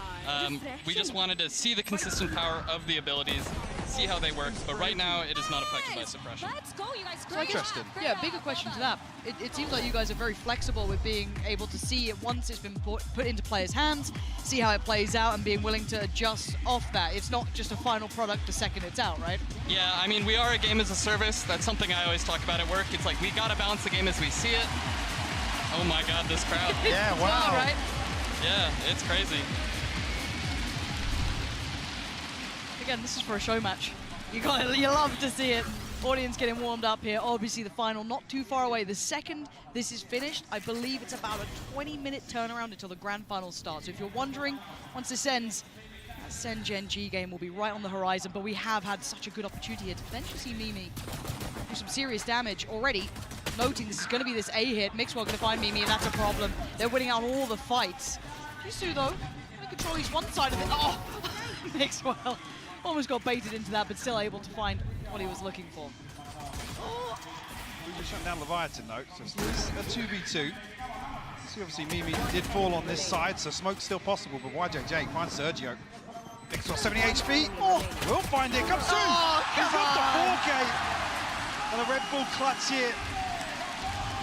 S23: We just wanted to see the consistent power of the abilities, see how they work, but right now it is not affected by suppression.
S4: Let's go, you guys.
S21: So I guess, yeah, bigger question to that. It seems like you guys are very flexible with being able to see it once it's been put into players' hands, see how it plays out, and being willing to adjust off that. It's not just a final product the second it's out, right?
S23: Yeah, I mean, we are a game as a service. That's something I always talk about at work. It's like, we gotta balance the game as we see it. Oh my God, this crowd.
S22: Yeah, wow.
S21: Well, right?
S23: Yeah, it's crazy.
S21: Again, this is for a show match. You love to see it. Audience getting warmed up here. Obviously, the final not too far away. The second this is finished, I believe it's about a 20-minute turnaround until the grand final starts. So if you're wondering, once this ends, that Sen Gen G game will be right on the horizon. But we have had such a good opportunity here to potentially see Mimi do some serious damage already. noting this is going to be this A hit. Mixwell going to find Mimi, and that's a problem. They're winning out all the fights. Jisoo, though, can control his one side of it. Oh, Mixwell almost got baited into that, but still able to find what he was looking for.
S22: We just shut down Leviathan, though, so it's a 2v2. See, obviously, Mimi did fall on this side, so smoke's still possible, but YJJ finds Sergio. Mixwell 70 HP. Oh, we'll find it. Come soon. He's got the 4K. And a Red Bull clutch here.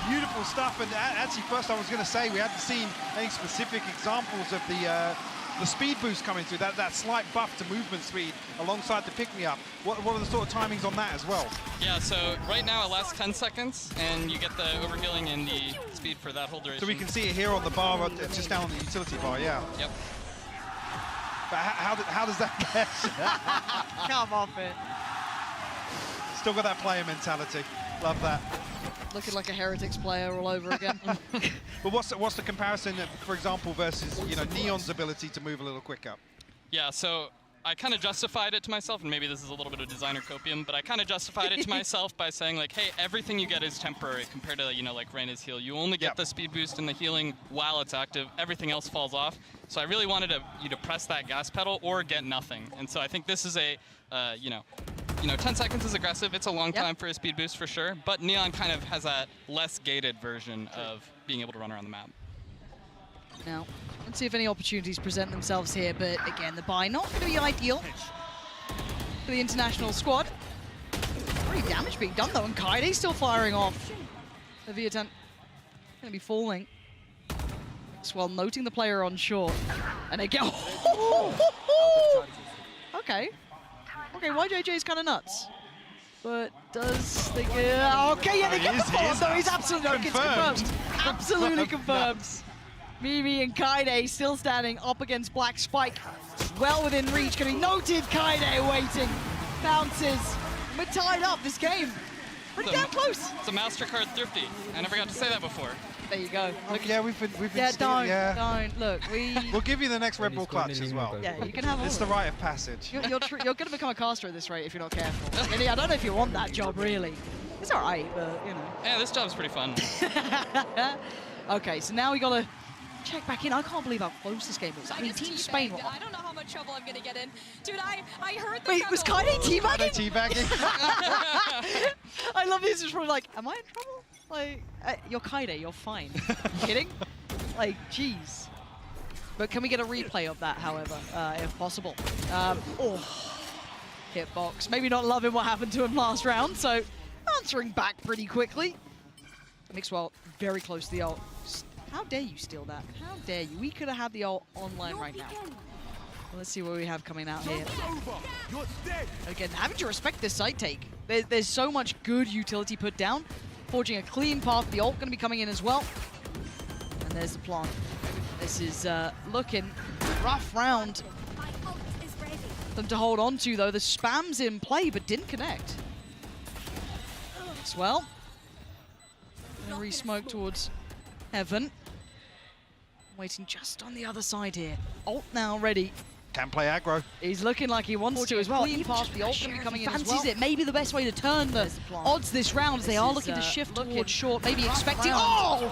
S22: Beautiful stuff. And actually, first I was going to say we hadn't seen any specific examples of the speed boost coming through, that slight buff to movement speed alongside the pick-me-up. What are the sort of timings on that as well?
S23: Yeah, so right now it lasts 10 seconds, and you get the overhealing and the speed for that whole duration.
S22: So we can see it here on the bar, just down on the utility bar, yeah.
S23: Yep.
S22: But how does that get?
S21: Come off it.
S22: Still got that player mentality. Love that.
S21: Looking like a Heretics player all over again.
S22: But what's the comparison, for example, versus Neon's ability to move a little quicker?
S23: Yeah, so I kind of justified it to myself, and maybe this is a little bit of designer copium, but I kind of justified it to myself by saying, like, hey, everything you get is temporary compared to, like Reyna's heal. You only get the speed boost and the healing while it's active. Everything else falls off. So I really wanted you to press that gas pedal or get nothing. And so I think this is a, 10 seconds is aggressive. It's a long time for a speed boost for sure, but Neon kind of has that less gated version of being able to run around the map.
S21: Now, let's see if any opportunities present themselves here, but again, the buy not going to be ideal for the international squad. Pretty damage being done though, and Kaide's still firing off. The V attempt going to be falling. As well, noting the player on short. And again, okay. Okay, YJJ's kind of nuts. But does they get... Okay, yeah, they get the bomb, though. He's absolutely... Okay, it's confirmed. Absolutely confirmed. Mimi and Kaide still standing up against Black Spike. Well within reach. Going to be noted. Kaide waiting. Bounces. We're tied up this game. Pretty damn close.
S23: It's a MasterCard thrifty. I never got to say that before.
S21: There you go.
S22: Look, yeah, we've been
S21: don't. Look,
S22: we'll give you the next Red Bull clutch as well.
S21: Yeah, you can have all
S22: It's the rite of passage.
S21: You're going to become a caster at this rate if you're not careful. And I don't know if you want that job, really. It's all right, but,
S23: Yeah, this job's pretty fun.
S21: Okay, so now we got to check back in. I can't believe how close this game was. I mean, Team Spain...
S18: I don't know how much trouble I'm going to get in. Dude, I heard that...
S21: Wait, was Kaide teabagging?
S22: Teabagging.
S21: I love this. It's probably like, am I in trouble? Like, you're Kaide, you're fine. You kidding? Like, jeez. But can we get a replay of that, however, if possible? Hitbox. Maybe not loving what happened to him last round, so answering back pretty quickly. Mixwell very close to the ult. How dare you steal that? How dare you? We could have had the ult online right now. Well, let's see what we have coming out here. Again, having to respect this side take. There's so much good utility put down. Forging a clean path. The ult going to be coming in as well. And there's the plant. This is looking rough round. Them to hold on to, though. The spam's in play, but didn't connect. As well. Re-smoke towards Heaven. Waiting just on the other side here. Ult now ready.
S22: Can play aggro.
S21: He's looking like he wants to as well. Clean past the ult going to be coming in as well. It may be the best way to turn the odds this round as they are looking to shift towards short, maybe expecting... Oh!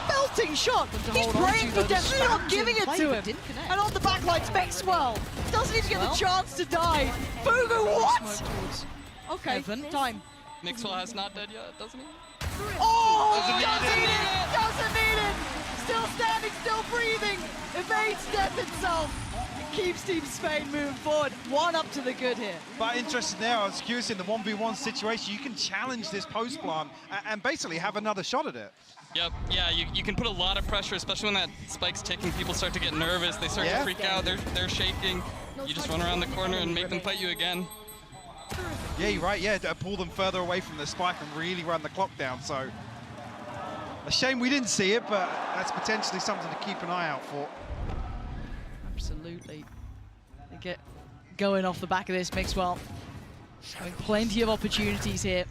S21: Belting shot! He's praying for death, they're not giving it to him. And on the backline's Maxwell. Doesn't even get the chance to die. Fugu, what? Okay, time.
S23: Mixwell has not dead yet, doesn't he?
S21: Oh! Doesn't need it! Still standing, still breathing. Evades death itself. Keeps Team Spain moving forward. One up to the good here.
S22: But interesting there, I was curious in the 1v1 situation, you can challenge this post plant and basically have another shot at it.
S23: Yep, yeah, you can put a lot of pressure, especially when that spike's ticking. People start to get nervous, they start to freak out, they're shaking. You just run around the corner and make them fight you again.
S22: Yeah, you're right, yeah, pull them further away from the spike and really run the clock down, so. A shame we didn't see it, but that's potentially something to keep an eye out for.
S21: Absolutely. They get going off the back of this. Mixwell having plenty of opportunities here.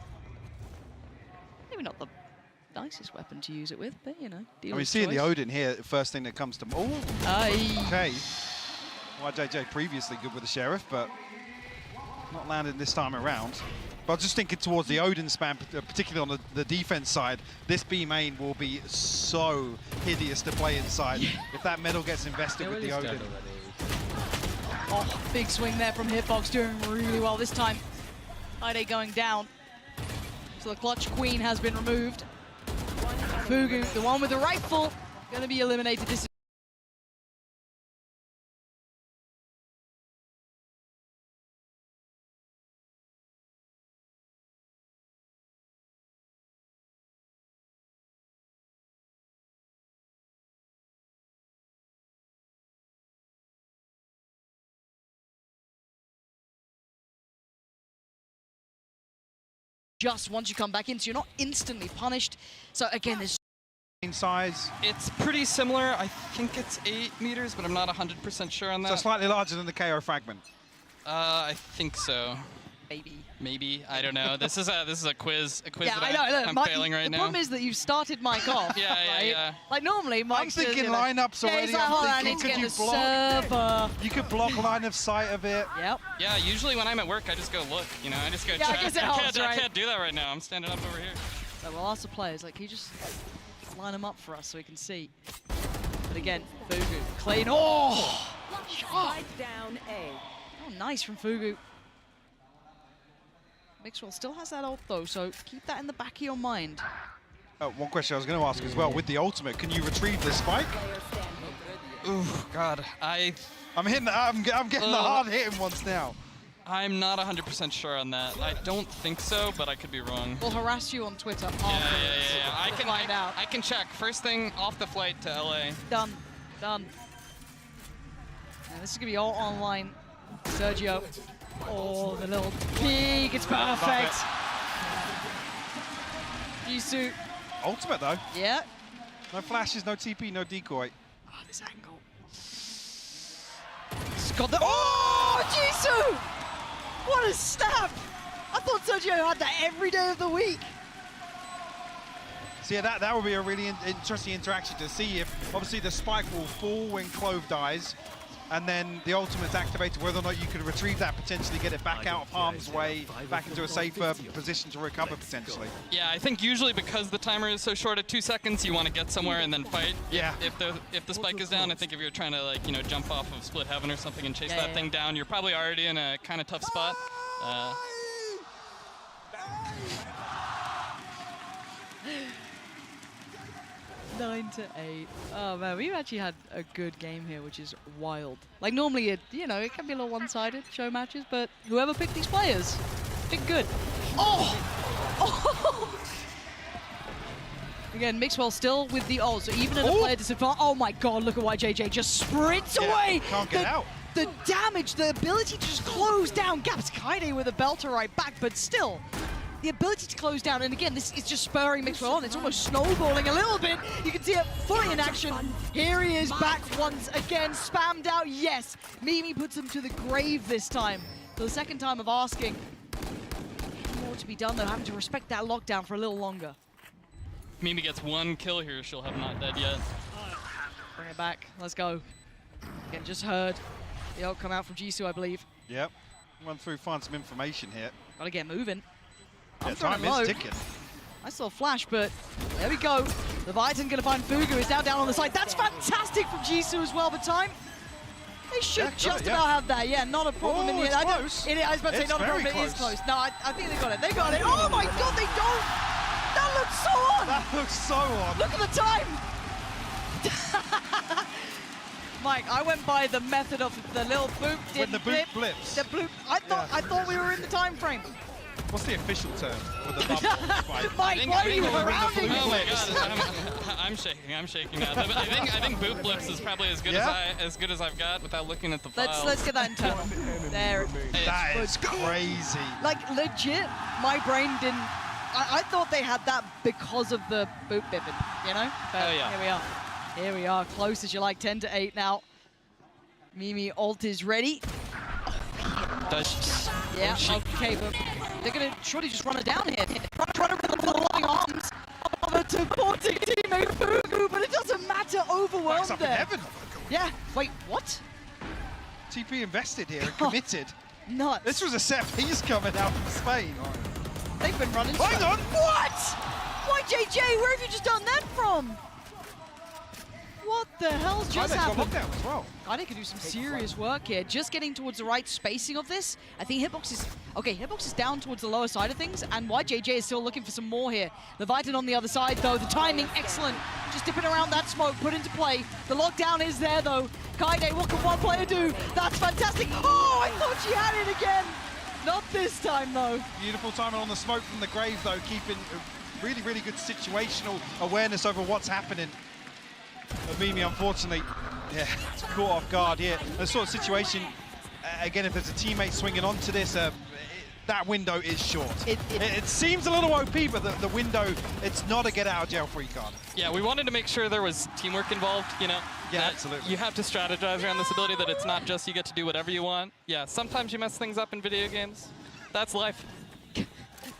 S21: Maybe not the nicest weapon to use it with, but you know.
S22: I mean, seeing the Odin here, first thing that comes to mind. Oh, okay. YJJ previously good with the Sheriff, but not landed this time around. But I was just thinking towards the Odin spam, particularly on the defense side, this B main will be so hideous to play inside if that medal gets invested with the Odin.
S21: Oh, big swing there from Hitbox, doing really well this time. Ide going down. So the clutch queen has been removed. Fugu, the one with the rifle, going to be eliminated. This just once you come back in, so you're not instantly punished. So again, there's
S22: size.
S23: It's pretty similar. I think it's 8 meters, but I'm not 100% sure on that.
S22: So slightly larger than the KO fragment.
S23: I think so. Maybe. I don't know. This is a quiz.
S21: Yeah,
S23: that
S21: I know.
S23: I'm
S21: Mike,
S23: failing right
S21: the
S23: now.
S21: problem is that you've started Mike off.
S23: Yeah,
S21: right? Like normally, Mike's
S22: I'm thinking lineups already. I'm thinking, could you block? You could block line of sight of it.
S21: Yep.
S23: Yeah, usually when I'm at work, I just go look. You know, I just go
S21: Yeah, I
S23: check.
S21: guess it helps,
S23: I
S21: right?
S23: can't do that right now. I'm standing up over here.
S21: So we'll ask the players, like, can you just line them up for us so we can see? But again, Fugu, clean. Oh!
S16: Spike down A.
S21: Oh, nice from Fugu. Mixwell still has that ult though, so keep that in the back of your mind.
S22: One question I was going to ask as well, with the ultimate, can you retrieve the spike?
S23: Oh God, I'm
S22: getting the hard hitting ones now.
S23: I'm not 100% sure on that. I don't think so, but I could be wrong.
S21: We'll harass you on Twitter.
S23: Yeah. I
S21: We'll
S23: can
S21: find out.
S23: I can check. First thing off the flight to LA.
S21: Done. Now, this is gonna be all online. Sergio. Oh, the little peek. It's perfect. Jisoo.
S22: Ultimate though.
S21: Yeah.
S22: No flashes, no TP, no decoy.
S21: Oh, this angle. It's got the. Oh, Jisoo! What a snap! I thought Sergio had that every day of the week.
S22: So yeah, that would be a really interesting interaction to see if, obviously, the spike will fall when Clove dies, and then the ultimate's activated, whether or not you could retrieve that, potentially get it back out of harm's way, back into a safer position to recover, potentially.
S23: Yeah, I think usually because the timer is so short at 2 seconds, you want to get somewhere and then fight.
S22: Yeah.
S23: If the spike is down, I think if you're trying to, like, you know, jump off of Split Heaven or something and chase that thing down, you're probably already in a kind of tough spot.
S21: 9-8. Oh man, we've actually had a good game here, which is wild. Like normally, it can be a little one-sided show matches, but whoever picked these players, picked good. Oh! Again, Mixwell still with the ult, so even at a player disadvantage. Oh my God! Look at why JJ just sprints away.
S22: Can't get out.
S21: The damage, the ability to just close down gaps. Kaide with a belter right back, but still. The ability to close down, and again, this is just spurring Mixwell on. It's almost snowballing a little bit. You can see it fully in action. Here he is back once again, spammed out. Yes, Mimi puts him to the grave this time. For the second time of asking. More to be done though, having to respect that lockdown for a little longer.
S23: Mimi gets 1 kill here, she'll have not dead yet.
S21: Bring it back, let's go. Again, just heard the ult come out from Jisoo, I believe.
S22: Yep, run through, find some information here.
S21: Gotta get moving.
S22: Yeah, time is ticking.
S21: I saw a flash, but there we go. Leviathan gonna find Fugu. It's now down on the side. That's fantastic from Jisoo as well, but time. They should just about have that. Yeah, not a problem in the end. I was about to say not a problem, it is close. No, I think they got it. They got it. Oh my God, they don't! That looks so on!
S22: That looks so on.
S21: Look at the time! Mike, I went by the method of the little boop.
S22: When the boop blips.
S21: The bloop. I thought we were in the time frame.
S22: What's the official term for the bubble?
S21: Mike, why are you surrounding me?
S23: Oh my God, I'm shaking now. I think boot blips is probably as good as I've got without looking at the files.
S21: Let's get that internal. There.
S22: That is crazy.
S21: Like legit, my brain didn't. I thought they had that because of the boot bipping, you know? But here we are. Here we are, close as you like, 10-8 now. Mimi ult is ready. Yeah, okay, but they're gonna surely just run it down here. Run it with the long arms of a supporting teammate Fugu, but it doesn't matter, overwhelmed
S22: up
S21: there.
S22: in heaven.
S21: Yeah, wait, what?
S22: TP invested here and committed.
S21: Nuts.
S22: This was a set piece coming out from Spain.
S21: They've been running.
S22: Hang on!
S21: What? Why, JJ? Where have you just done that from? What the hell's just happened?
S22: Got lockdown as well.
S21: Kaide could do some serious work here. Just getting towards the right spacing of this. I think Hitbox is... Okay, Hitbox is down towards the lower side of things, and YJJ is still looking for some more here. Leviathan on the other side, though. The timing, excellent. Just dipping around that smoke, put into play. The lockdown is there, though. Kaide, what can one player do? That's fantastic. Oh, I thought she had it again. Not this time, though.
S22: Beautiful timing on the smoke from the grave, though, keeping really, really good situational awareness over what's happening. But Mimi, unfortunately, yeah, it's caught off guard here. The sort of situation, again, if there's a teammate swinging onto this, that window is short. It seems a little OP, but the window, it's not a get-out-of-jail-free card.
S23: Yeah, we wanted to make sure there was teamwork involved, you know?
S22: Yeah, absolutely.
S23: You have to strategize around this ability, that it's not just you get to do whatever you want. Yeah, sometimes you mess things up in video games. That's life.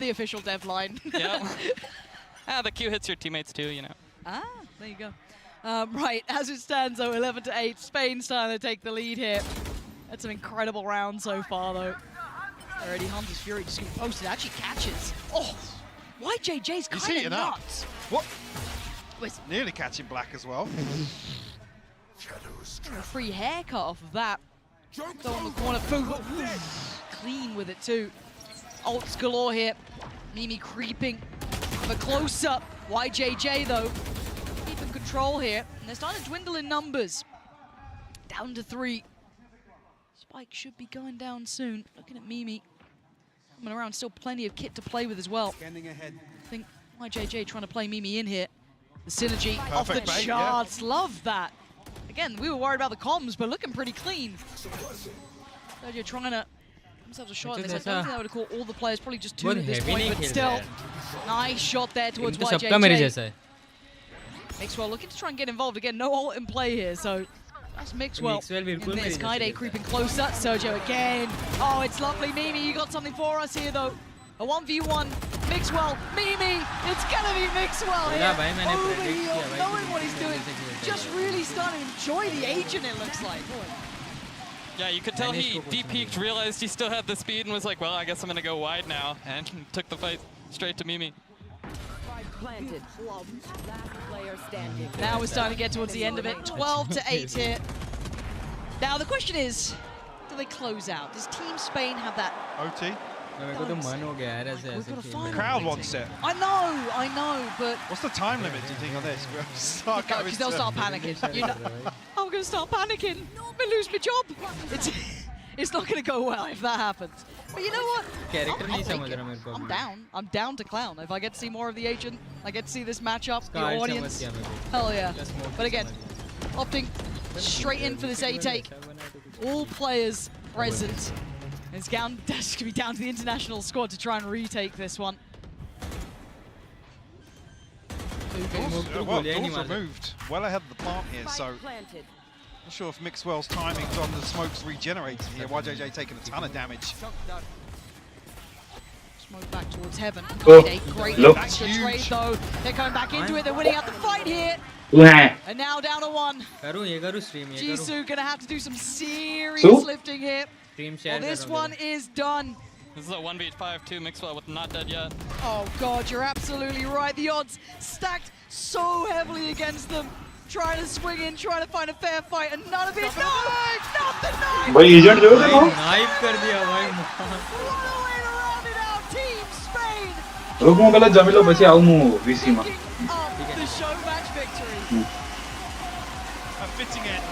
S21: The official dev line.
S23: Yeah. The Q hits your teammates too, you know.
S21: Ah, there you go. Right, as it stands though, 11-8, Spain's trying to take the lead here. That's an incredible round so far though. Already Hunter's Fury just getting posted, actually catches. Oh, YJJ's kind of nuts.
S22: What? Nearly catching Black as well.
S21: A free haircut off of that. Go on the corner, Fugu. Clean with it too. Ults galore here. Mimi creeping. Have a close-up. YJJ though. Keeping control here. And they're starting to dwindle in numbers. Down to 3. Spike should be going down soon. Looking at Mimi. Coming around, still plenty of kit to play with as well.
S22: Scanning ahead.
S21: I think YJJ trying to play Mimi in here. The synergy off the
S22: Perfect bait,
S21: charts. Yeah. Love that. Again, we were worried about the comms, but looking pretty clean. Sergio trying to themselves a shot. I don't think I would have caught all the players, probably just 2 at this point, but still. Nice shot there towards YJJ. Mixwell looking to try and get involved again. No ult in play here, so that's Mixwell. And there's Kaide creeping closer. Sergio again. Oh, it's lovely. Mimi, you got something for us here, though. A 1v1. Mixwell, Mimi. It's gonna be Mixwell here. Over heel, knowing what he's doing. Just really starting to enjoy the agent, it looks like.
S23: Yeah, you could tell he de-peaked, realized he still had the speed, and was like, well, I guess I'm gonna go wide now, and took the fight straight to Mimi.
S16: Planted. Last player standing.
S21: Now we're starting to get towards the end of it. 12-8 here. Now the question is, do they close out? Does Team Spain have that?
S22: OT?
S21: The
S22: crowd wants it.
S21: I know, but...
S22: What's the time limit, do you think, on this?
S21: Because they'll start panicking. You know, I'm going to start panicking. I'm going to lose my job. It's not going to go well if that happens. But you know what? I'm down. I'm down to clown. If I get to see more of the agent, I get to see this matchup, the audience. Hell yeah. But again, opting straight in for this A-take. All players present. It's down, that's going to be down to the international squad to try and retake this one.
S22: Well, Doors moved well ahead of the plant here, so not sure if Mixwell's timings on the smokes regenerated here. YJJ taking a ton of damage.
S21: Smoke back towards heaven. Great back to trade though. They're going back into it. They're winning out the fight here. And now down to 1. Jisoo gonna have to do some serious lifting here. Well, this one is done.
S23: This is a 1v5 too, Mixwell with not dead yet.
S21: Oh god, you're absolutely right. The odds stacked so heavily against them. Trying to swing in, trying to find a fair fight, and none of it. No! Not the knife!
S9: Bhai agent jo dekho.
S21: Knife kar diya bhai. What a way to round it out, Team Spain.
S9: Ruk mo pehla jamilo bachi aau mu VC ma.
S21: The show match victory.
S22: A fitting end.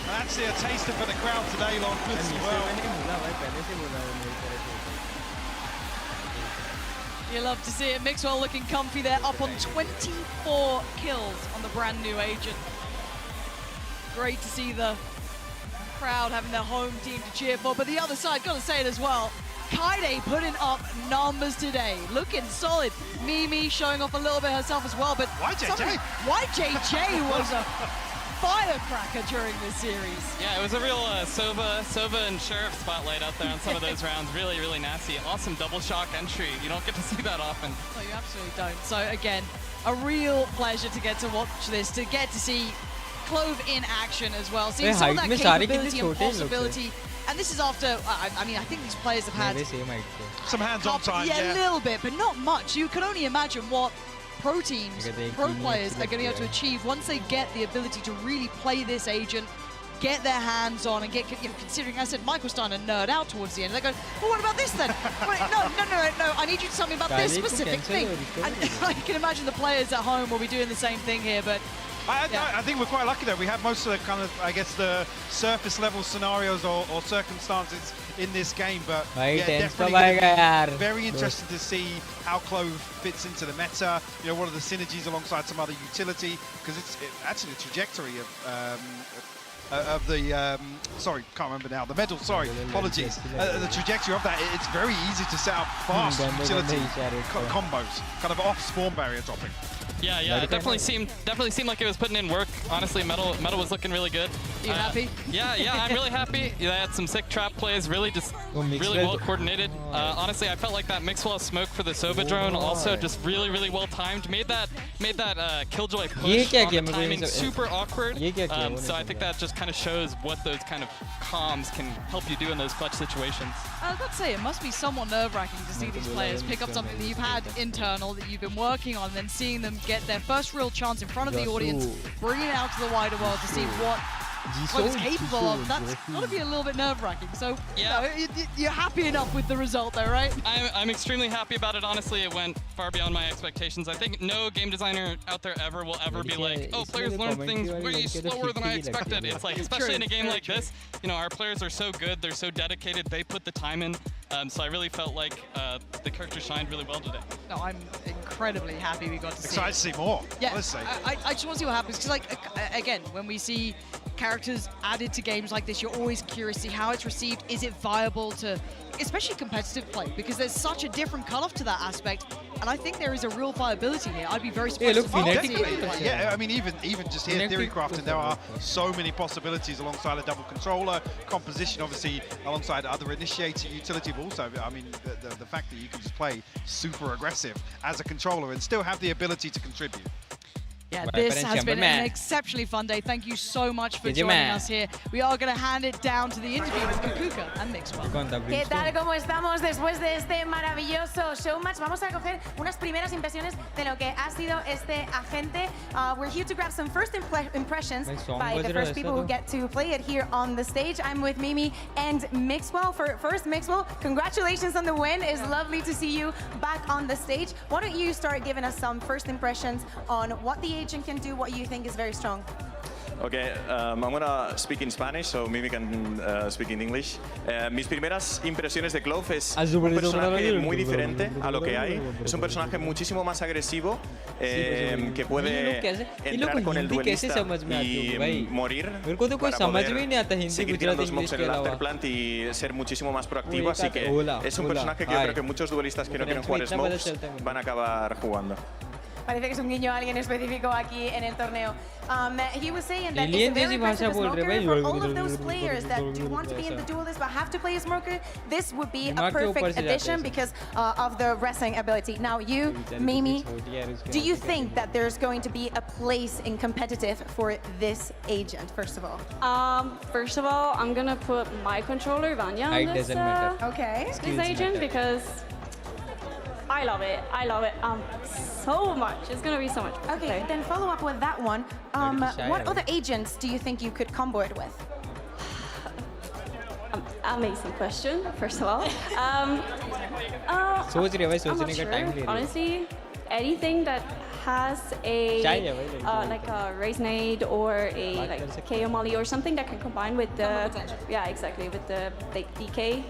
S22: That's a taster for the crowd today, Long, as well.
S21: You love to see it. Mixwell looking comfy there, up on 24 kills on the brand new agent. Great to see the crowd having their home team to cheer for. But the other side, gotta say it as well, Kaide putting up numbers today, looking solid. Mimi showing off a little bit herself as well, but YJJ was a firecracker during this series.
S23: Yeah, it was a real Sova and Sheriff spotlight out there on some of those rounds. Really, really nasty. Awesome double shock entry. You don't get to see that often.
S21: No, you absolutely don't. So again, a real pleasure to get to watch this, to get to see Clove in action as well. Seeing some of that capability and possibility And this is after, I mean, I think these players have had
S22: some hands-on time.
S21: Yeah, a little bit, but not much. You can only imagine what pro teams, pro players are going to be able to achieve once they get the ability to really play this agent, get their hands on, and get, you know, considering I said Mike was starting to nerd out towards the end. They go, well, what about this then? Wait, no, I need you to tell me about this specific thing. And I can imagine the players at home will be doing the same thing here, but
S22: I think we're quite lucky though. We have most of the kind of, I guess, the surface level scenarios or circumstances in this game, but yeah, definitely very interested to see how Clove fits into the meta. You know, what are the synergies alongside some other utility? Because it's actually the trajectory of the sorry, can't remember now. The medal, sorry, apologies. The trajectory of that, it's very easy to set up fast utility combos, kind of off spawn barrier dropping.
S23: Yeah, it definitely seemed like it was putting in work. Honestly, Metal was looking really good.
S21: You happy?
S23: Yeah, I'm really happy. They had some sick trap plays, really well coordinated. Honestly, I felt like that Mixwell smoke for the Sova drone also just really well timed. Made that Killjoy push on the timing super awkward. So I think that just kind of shows what those kind of comms can help you do in those clutch situations.
S21: I was about to say, it must be somewhat nerve-wracking to see these players pick up something that you've had internal, that you've been working on, and then seeing them get their first real chance in front of the audience, bring it out to the wider world to see what it's capable of. That's got to be a little bit nerve-wracking. So,
S23: yeah,
S21: you're happy enough with the result though, right?
S23: I'm extremely happy about it. Honestly, it went far beyond my expectations. I think no game designer out there will ever be like, oh, players learn things way slower than I expected. It's like, especially in a game like this, you know, our players are so good, they're so dedicated, they put the time in. So I really felt like the character shined really well today.
S21: No, I'm incredibly happy we got to see
S22: Excited to see more,
S21: yeah,
S22: honestly.
S21: I just want to see what happens, because, like, again, when we see characters added to games like this, you're always curious to see how it's received. Is it viable to, especially competitive play, because there's such a different cutoff to that aspect, and I think there is a real viability here. I'd be very surprised to see it.
S22: Yeah, I mean, even just here, theory crafting, there are so many possibilities alongside a double controller, composition, obviously, alongside other initiator utility, but also, I mean, the fact that you can just play super aggressive as a controller and still have the ability to contribute.
S21: Yeah, this has been an exceptionally fun day. Thank you so much for joining us here. We are going to hand it down to the interview with Kukuka and Mixwell.
S12: ¿Qué tal? ¿Cómo estamos después de este maravilloso showmatch? Vamos a coger unas primeras impresiones de lo que ha sido este agente. We're here to grab some first impressions by the first people who get to play it here on the stage. I'm with Mimi and Mixwell. First, Mixwell, congratulations on the win. It's lovely to see you back on the stage. Why don't you start giving us some first impressions on what the agent can do, what you think is very strong?
S15: Okay, I'm gonna speak in Spanish, so Mimi can speak in English. Mis primeras impresiones de Clove es un personaje muy diferente a lo que hay. Es un personaje muchísimo más agresivo, que puede entrar con el duelista y morir para poder seguir tirando smokes en el afterplant y ser muchísimo más proactivo. Así que es un personaje que yo creo que muchos duelistas que no quieren jugar smokes van a acabar jugando.
S12: Parece que es un guiño a alguien específico aquí en el torneo. He was saying that it's a very impressive smoker for all of those players that do want to be in the duelist but have to play a smoker. This would be a perfect addition because of the wrestling ability. Now you, Mimi, do you think that there's going to be a place in competitive for this agent, first of all?
S17: First of all, I'm gonna put my controller, Vanya, on this agent because I love it so much. It's gonna be so much fun.
S12: Okay, then follow up with that one. What other agents do you think you could combo it with?
S17: Amazing question, first of all. I'm not sure. Honestly, anything that has a like a Ryzen or a like KO Molly or something that can combine with the with the like DK.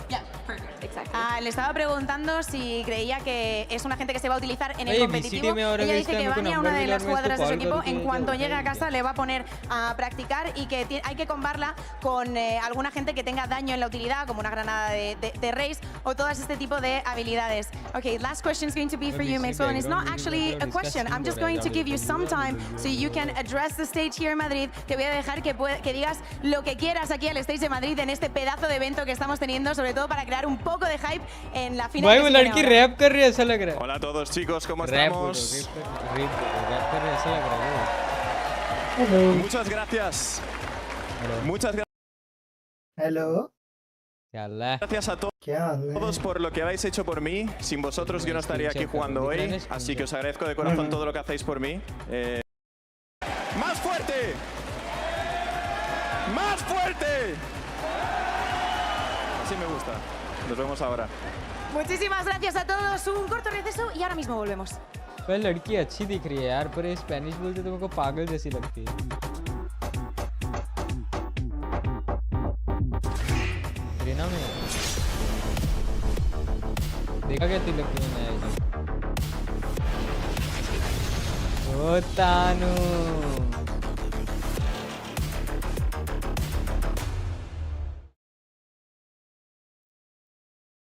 S12: Yeah, perfect.
S17: Exactly.
S12: Le estaba preguntando si creía que es un agente que se va a utilizar en el competitivo. Ella dice que Vania, una de las jugadoras de su equipo, en cuanto llegue a casa le va a poner a practicar y que hay que combarla con algún agente que tenga daño en la utilidad, como una granada de race o todas este tipo de habilidades. Okay, last question is going to be for you, Mixwell, and it's not actually a question. I'm just going to give you some time so you can address the stage here in Madrid. Te voy a dejar que digas lo que quieras aquí al stage de Madrid en este pedazo de evento que estamos teniendo, sobre todo para crear un poco de hype en la final.
S15: Hola a todos, chicos, ¿cómo estamos? Muchas gracias. Muchas gracias.
S20: Hello.
S15: Gracias a todos por lo que habéis hecho por mí. Sin vosotros yo no estaría aquí jugando hoy, así que os agradezco de corazón todo lo que hacéis por mí. ¡Más fuerte! ¡Más fuerte! Así me gusta. Nos vemos ahora.
S12: Muchísimas gracias a todos. Un corto receso y ahora mismo volvemos.
S5: पर लड़की अच्छी दिख रही है यार, पर ये Spanish बोलते तो मेरे को पागल जैसी लगती है। रीना में देखा क्या तिलक की नया है ओ तानू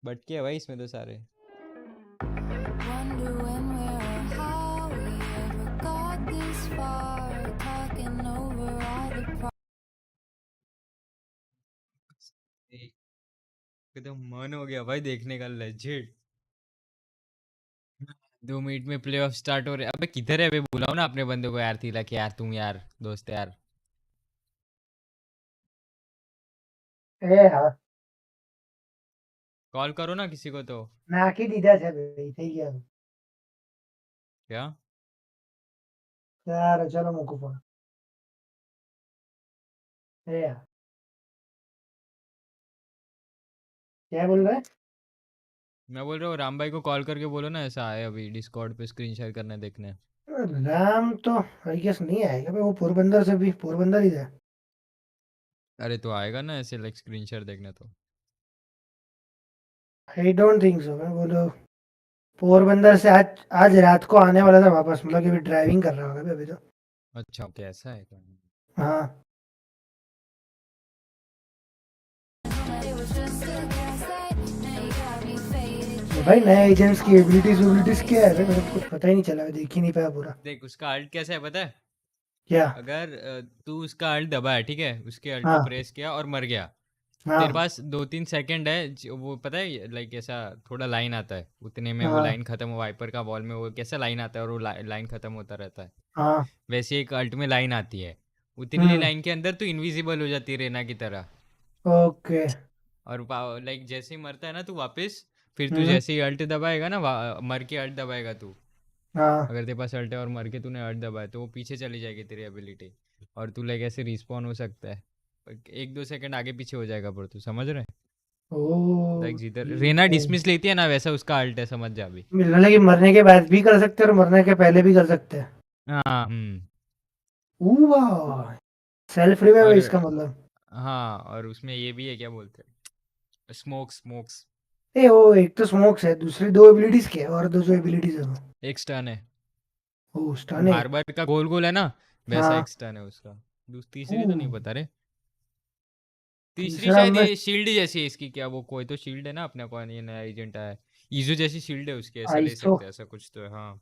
S5: बटके है भाई इसमें तो सारे। एकदम मन हो गया भाई देखने का लेजिट। 2 मिनट में प्लेऑफ स्टार्ट हो रहे। अबे किधर है? अबे बुलाओ ना अपने बंदे को यार, तिलक यार, तुम यार दोस्त यार।
S20: यार
S5: कॉल करो ना किसी को तो।
S20: ना की दीदा से भाई થઈ ગયા
S5: क्या
S20: यार चलो मुको फोन यार क्या बोल रहा है?
S5: मैं बोल रहा हूँ राम भाई को कॉल करके बोलो ना ऐसा आए अभी डिस्कॉर्ड पे स्क्रीन शेयर करना है देखने।
S20: राम तो आई गेस नहीं आएगा भाई, वो पोरबंदर से भी पोरबंदर ही है।
S5: अरे तो आएगा ना ऐसे लाइक स्क्रीन शेयर देखने तो।
S20: I don't think so. मैं बोलो पोरबंदर से आज रात को आने वाला था वापस, मतलब कि ड्राइविंग कर रहा होगा अभी तो।
S5: अच्छा ओके ऐसा है क्या?
S20: हाँ भाई नए एजेंट्स की एबिलिटीज क्या है? मेरे को कुछ पता ही नहीं चला, देख ही नहीं पाया पूरा।
S5: देख उसका अल्ट कैसा है पता है
S20: क्या?
S5: अगर तू उसका अल्ट दबाया ठीक है, उसके अल्ट
S20: हाँ।
S5: को प्रेस किया और मर गया,
S20: हाँ।
S5: तेरे पास 2-3 सेकंड है वो पता है लाइक ऐसा थोड़ा लाइन आता है उतने में वो
S20: हाँ।
S5: लाइन खत्म हो। वाइपर का वॉल में वो कैसा लाइन आता है और वो लाइन खत्म होता रहता है।
S20: हाँ।
S5: वैसे एक अल्ट में लाइन आती है, उतनी लाइन के अंदर तू इनविजिबल हो जाती है रेना की तरह।
S20: ओके।
S5: और लाइक जैसे ही मरता है ना तू वापस, फिर तू जैसे ही अल्ट दबाएगा ना मर के अल्ट दबाएगा तू,
S20: हाँ।
S5: अगर तेरे पास अल्ट है और मर के तूने अल्ट दबाया तो वो पीछे चली जाएगी तेरी एबिलिटी, और तू लाइक ऐसे रिस्पॉन हो सकता है 1-2 सेकंड आगे पीछे हो जाएगा, पर तू समझ रहे? लाइक जिधर रेना डिसमिस लेती है ना वैसा उसका अल्ट है, समझ जा अभी।
S20: मतलब कि मरने के बाद भी कर सकते हैं और मरने के पहले भी कर सकते हैं।
S5: हाँ
S20: सेल्फ रिवाइव
S5: और
S20: इसका मतलब।
S5: हाँ और उसमें ये भी है क्या बोलते हैं स्मोक्स।
S20: ए वो एक तो स्मोक्स है, दूसरी 2 एबिलिटीज क्या है? और 2 एबिलिटीज है वो।
S5: एक स्टन है।
S20: ओ स्टन है।
S5: बार का गोल है ना वैसा
S20: हाँ।
S5: एक स्टन है उसका। तीसरी तो नहीं पता रे। तीसरी
S20: तीसरा
S5: शायद
S20: मैं-
S5: ये शील्ड जैसी है इसकी, क्या वो कोई तो शील्ड है ना अपने को, ये नया एजेंट आया है ईजो जैसी शील्ड है उसकी, ऐसा ले
S20: आइसो।
S5: सकते हैं ऐसा कुछ तो है। हाँ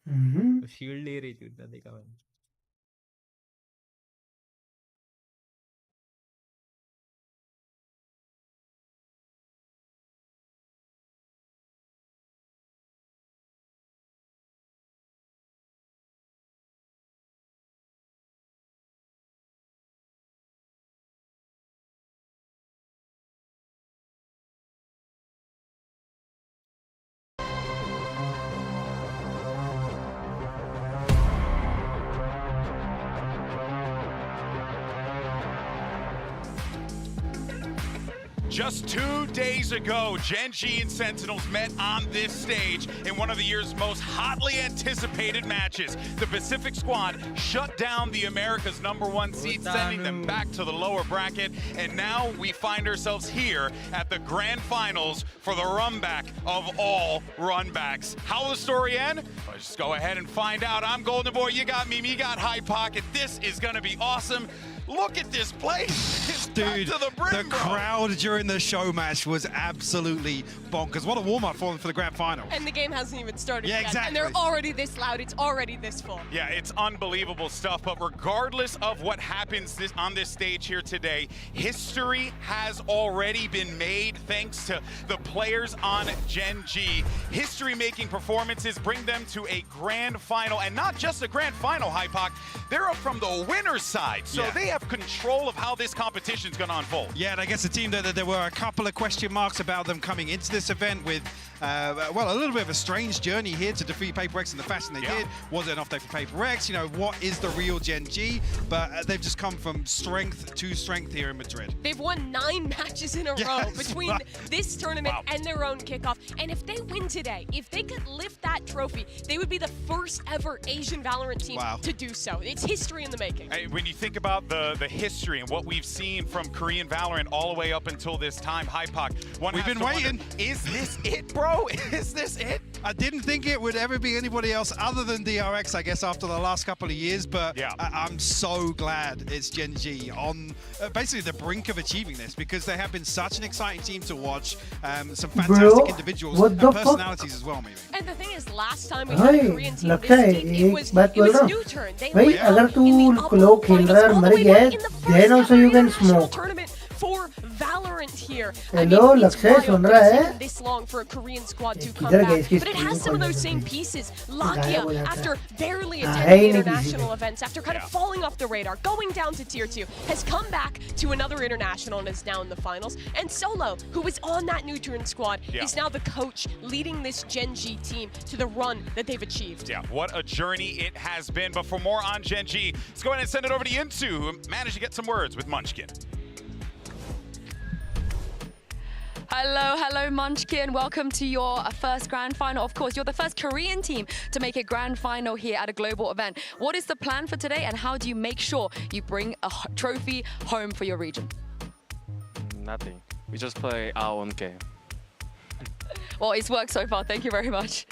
S5: तो शील्ड ले रही थी उतना देखा मैंने।
S3: Just 2 days ago, Gen G and Sentinels met on this stage in one of the year's most hotly anticipated matches. The Pacific Squad shut down the America's #1 seed, sending them back to the lower bracket. And now we find ourselves here at the grand finals for the runback of all runbacks. How will the story end? Let's just go ahead and find out. I'm Golden Boy, you got me, you got High Pocket. This is gonna be awesome. Look at this place. It's
S22: Dude,
S3: to the brim,
S22: the crowd during the show match was absolutely bonkers. What a warm-up for them for the grand final.
S6: And the game hasn't even started
S3: Yeah,
S6: yet.
S3: exactly.
S6: And they're already this loud. It's already this full.
S3: Yeah, it's unbelievable stuff. But regardless of what happens on this stage here today, history has already been made thanks to the players on Gen G. History-making performances bring them to a grand final. And not just a grand final, Hypoc. They're up from the winner's side. So
S22: Yeah.
S3: they have control of how this competition is going to unfold.
S22: Yeah, and I guess the team that they were were a couple of question marks about them coming into this event with, well, a little bit of a strange journey here to defeat PaperX in the fashion they did. Was it an off day for PaperX? You know, what is the real Gen G? But they've just come from strength to strength here in Madrid.
S6: They've won 9 matches in a row between this tournament and their own kickoff. And if they win today, if they could lift that trophy, they would be the first ever Asian Valorant team to do so. It's history in the making.
S3: When you think about the history and what we've seen from Korean Valorant all the way up until this time, Hypoc,
S22: we've been waiting.
S3: Is this it, bro? Is this it?
S22: I didn't think it would ever be anybody else other than DRX, I guess, after the last couple of years, but I'm so glad it's Gen G on basically the brink of achieving this, because they have been such an exciting team to watch, some fantastic individuals and personalities as well, maybe.
S6: And the thing is, last time we had a Korean team this deep, it was new turn. They went
S20: अगर तू लोग खेल रहा है मर गया है, then also you can smoke.
S6: For Valorant here.
S20: Hello, Lukshay, सुन रहा है?
S6: This long for a Korean squad to come back, but it has some of those same pieces. Lakia, after barely attending international events, after kind of falling off the radar, going down to Tier 2, has come back to another international and is now in the finals. And Solo, who was on that new turn squad, is now the coach leading this Gen G team to the run that they've achieved.
S3: Yeah, what a journey it has been. But for more on Gen G, let's go ahead and send it over to Yinsu, who managed to get some words with Munchkin.
S16: Hello, Munchkin. Welcome to your first grand final. Of course, you're the first Korean team to make a grand final here at a global event. What is the plan for today, and how do you make sure you bring a trophy home for your region?
S7: Nothing. We just play our own game.
S16: Well, it's worked so far. Thank you very much.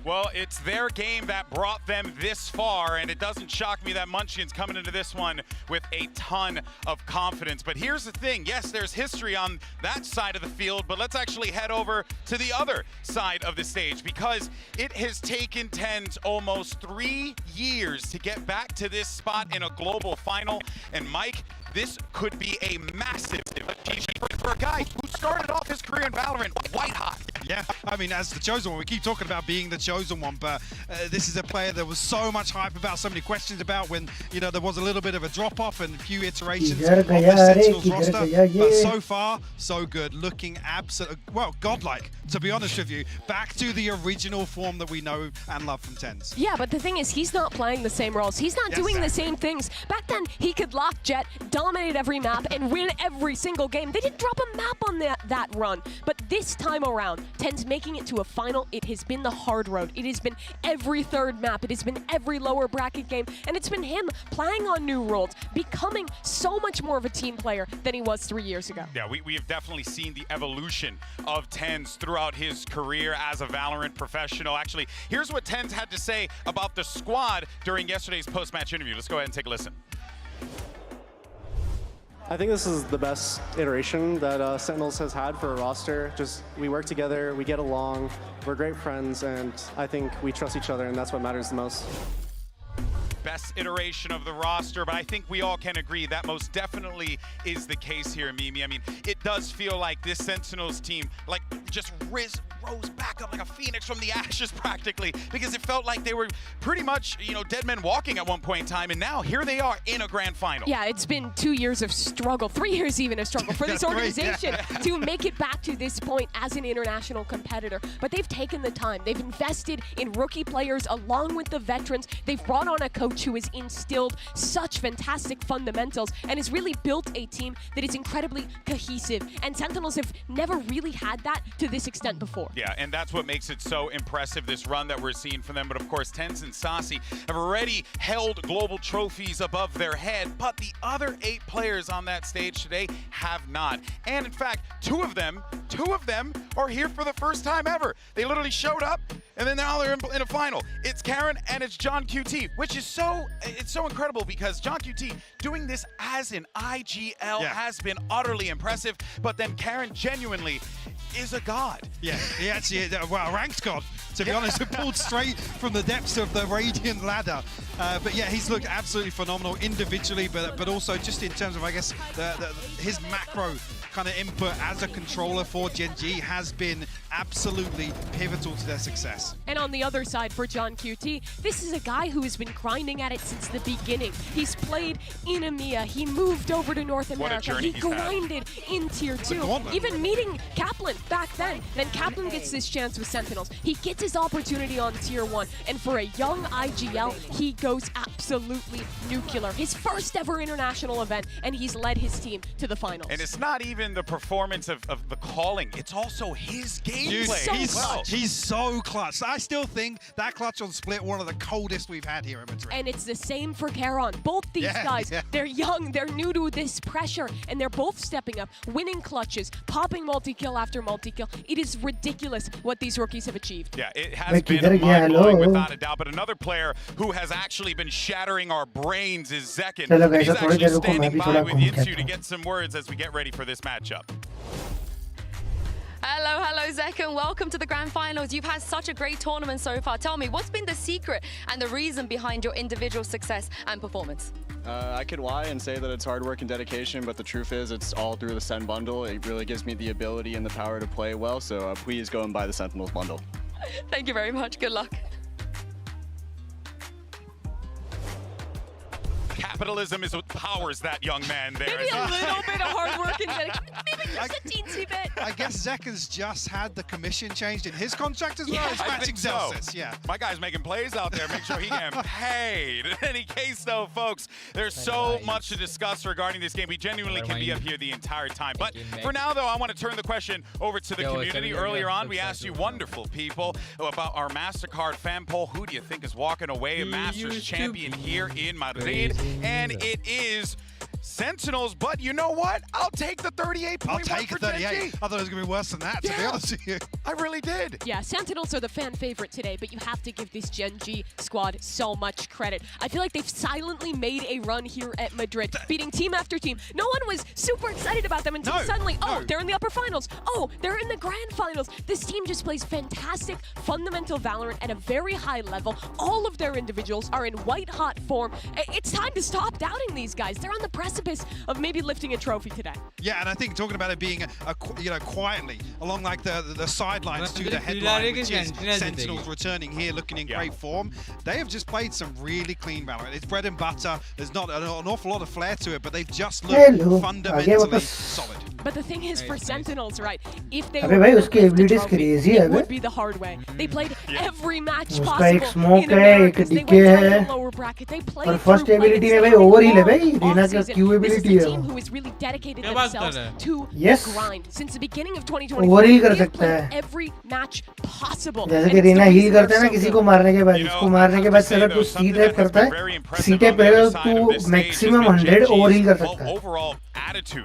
S3: Well, it's their game that brought them this far, and it doesn't shock me that Munchkin's coming into this one with a ton of confidence. But here's the thing. Yes, there's history on that side of the field, but let's actually head over to the other side of the stage, because it has taken TenZ almost 3 years to get back to this spot in a global final. And Mike, this could be a massive achievement for a guy who started off his career in Valorant white hot.
S22: Yeah, I mean, as the chosen one, we keep talking about being the chosen one, but this is a player there was so much hype about, so many questions about when, you know, there was a little bit of a drop-off and a few iterations of the Sentinels roster. But so far, so good. Looking absolutely, well, godlike, to be honest with you. Back to the original form that we know and love from TenZ.
S6: Yeah, but the thing is, he's not playing the same roles. He's not doing the same things. Back then, he could lock Jet, dominate every map, and win every single game. They didn't drop a map on that run. But this time around, TenZ making it to a final, it has been the hard road. It has been every third map. It has been every lower bracket game. And it's been him playing on new roles, becoming so much more of a team player than he was 3 years ago.
S3: Yeah, we have definitely seen the evolution of TenZ throughout his career as a Valorant professional. Actually, here's what TenZ had to say about the squad during yesterday's post-match interview. Let's go ahead and take a listen.
S7: I think this is the best iteration that Sentinels has had for a roster. Just, we work together, we get along, we're great friends, and I think we trust each other, and that's what matters the most.
S3: Best iteration of the roster, but I think we all can agree that most definitely is the case here, Mimi. I mean, it does feel like this Sentinels team, like, just rose back up like a phoenix from the ashes practically, because it felt like they were pretty much, you know, dead men walking at one point in time, and now here they are in a grand final.
S6: Yeah, it's been 2 years of struggle, 3 years even of struggle for this organization to make it back to this point as an international competitor. But they've taken the time. They've invested in rookie players along with the veterans. They've brought on a coach who has instilled such fantastic fundamentals and has really built a team that is incredibly cohesive. And Sentinels have never really had that to this extent before.
S3: Yeah, and that's what makes it so impressive, this run that we're seeing from them. But of course, TenZ and Sassy have already held global trophies above their head, but the other 8 players on that stage today have not. And in fact, two of them are here for the first time ever. They literally showed up, and then now they're in a final. It's Karen and it's John QT, which is so incredible, because John QT doing this as an IGL has been utterly impressive, but then Karen genuinely is a god.
S22: Yeah, he actually, well, a ranked god, to be honest, pulled straight from the depths of the Radiant ladder. But yeah, he's looked absolutely phenomenal individually, but also just in terms of, I guess, his macro kind of input as a controller for Gen G has been absolutely pivotal to their success.
S6: And on the other side for John QT, this is a guy who has been grinding at it since the beginning. He's played in EMEA, he moved over to North America, he grinded in Tier 2, even meeting Kaplan back then. Then Kaplan gets this chance with Sentinels. He gets his opportunity on Tier 1, and for a young IGL, he goes absolutely nuclear. His first ever international event, and he's led his team to the finals.
S3: And it's not even the performance of the calling, it's also his gameplay.
S22: He's so clutch. I still think that clutch on Split, one of the coldest we've had here at Madrid.
S6: And it's the same for Karon. Both these guys, they're young, they're new to this pressure, and they're both stepping up, winning clutches, popping multi-kill after multi-kill. It is ridiculous what these rookies have achieved.
S3: Yeah, it has been mind-blowing without a doubt, but another player who has actually been shattering our brains is Zekken. He's actually standing by with Yinsu to get some words as we get ready for this matchup.
S16: Hello, Zekken. Welcome to the Grand Finals. You've had such a great tournament so far. Tell me, what's been the secret and the reason behind your individual success and performance?
S8: I could lie and say that it's hard work and dedication, but the truth is it's all through the Sen bundle. It really gives me the ability and the power to play well, so please go and buy the Sentinels bundle.
S16: Thank you very much. Good luck.
S3: Capitalism is what powers that young man there.
S6: Maybe a little bit of hard work and dedication. Maybe just a teensy bit.
S22: I guess Zekken's just had the commission changed in his contract as well. It's matching Zelsis,
S3: My guy's making plays out there. Make sure he getting paid. In any case, though, folks, there's so much to discuss regarding this game. We genuinely can be up here the entire time. But for now, though, I want to turn the question over to the community. Earlier on, we asked you wonderful people about our MasterCard fan poll. Who do you think is walking away a Masters champion here in Madrid? And it is Sentinels, but you know what? I'll take the 38.1
S22: I'll take
S3: for
S22: 38.
S3: Gen G.
S22: I thought it was going to be worse than that, to be honest with you.
S3: I really did.
S6: Yeah, Sentinels are the fan favorite today, but you have to give this Gen G squad so much credit. I feel like they've silently made a run here at Madrid, beating team after team. No one was super excited about them until suddenly, they're in the upper finals. Oh, they're in the grand finals. This team just plays fantastic, fundamental Valorant at a very high level. All of their individuals are in white-hot form. It's time to stop doubting these guys. They're on the precipice of maybe lifting a trophy today.
S22: Yeah, and I think talking about it being, quietly along like the sidelines to the headline, which is Sentinels returning here, looking in great form. They have just played some really clean Valorant. It's bread and butter. There's not an awful lot of flair to it, but they've just looked fundamentally solid.
S6: But the thing is, for Sentinels, right, if they
S20: were able to get the trophy,
S6: it would be the hard way. They played every match possible
S20: एक smoke
S6: in Americas. They went down the lower bracket. They played
S20: और first ability में भाई overheal है भाई रीना का Q ability
S6: है. This is a team who has really dedicated themselves to the grind since the beginning of 2020.
S20: overheal कर सकता है.
S6: Every match possible.
S20: जैसे कि रीना heal करता है ना किसी को मारने के बाद, इसको मारने के बाद से अगर तू C type करता है, C type पे तू maximum 100 overheal कर सकता है.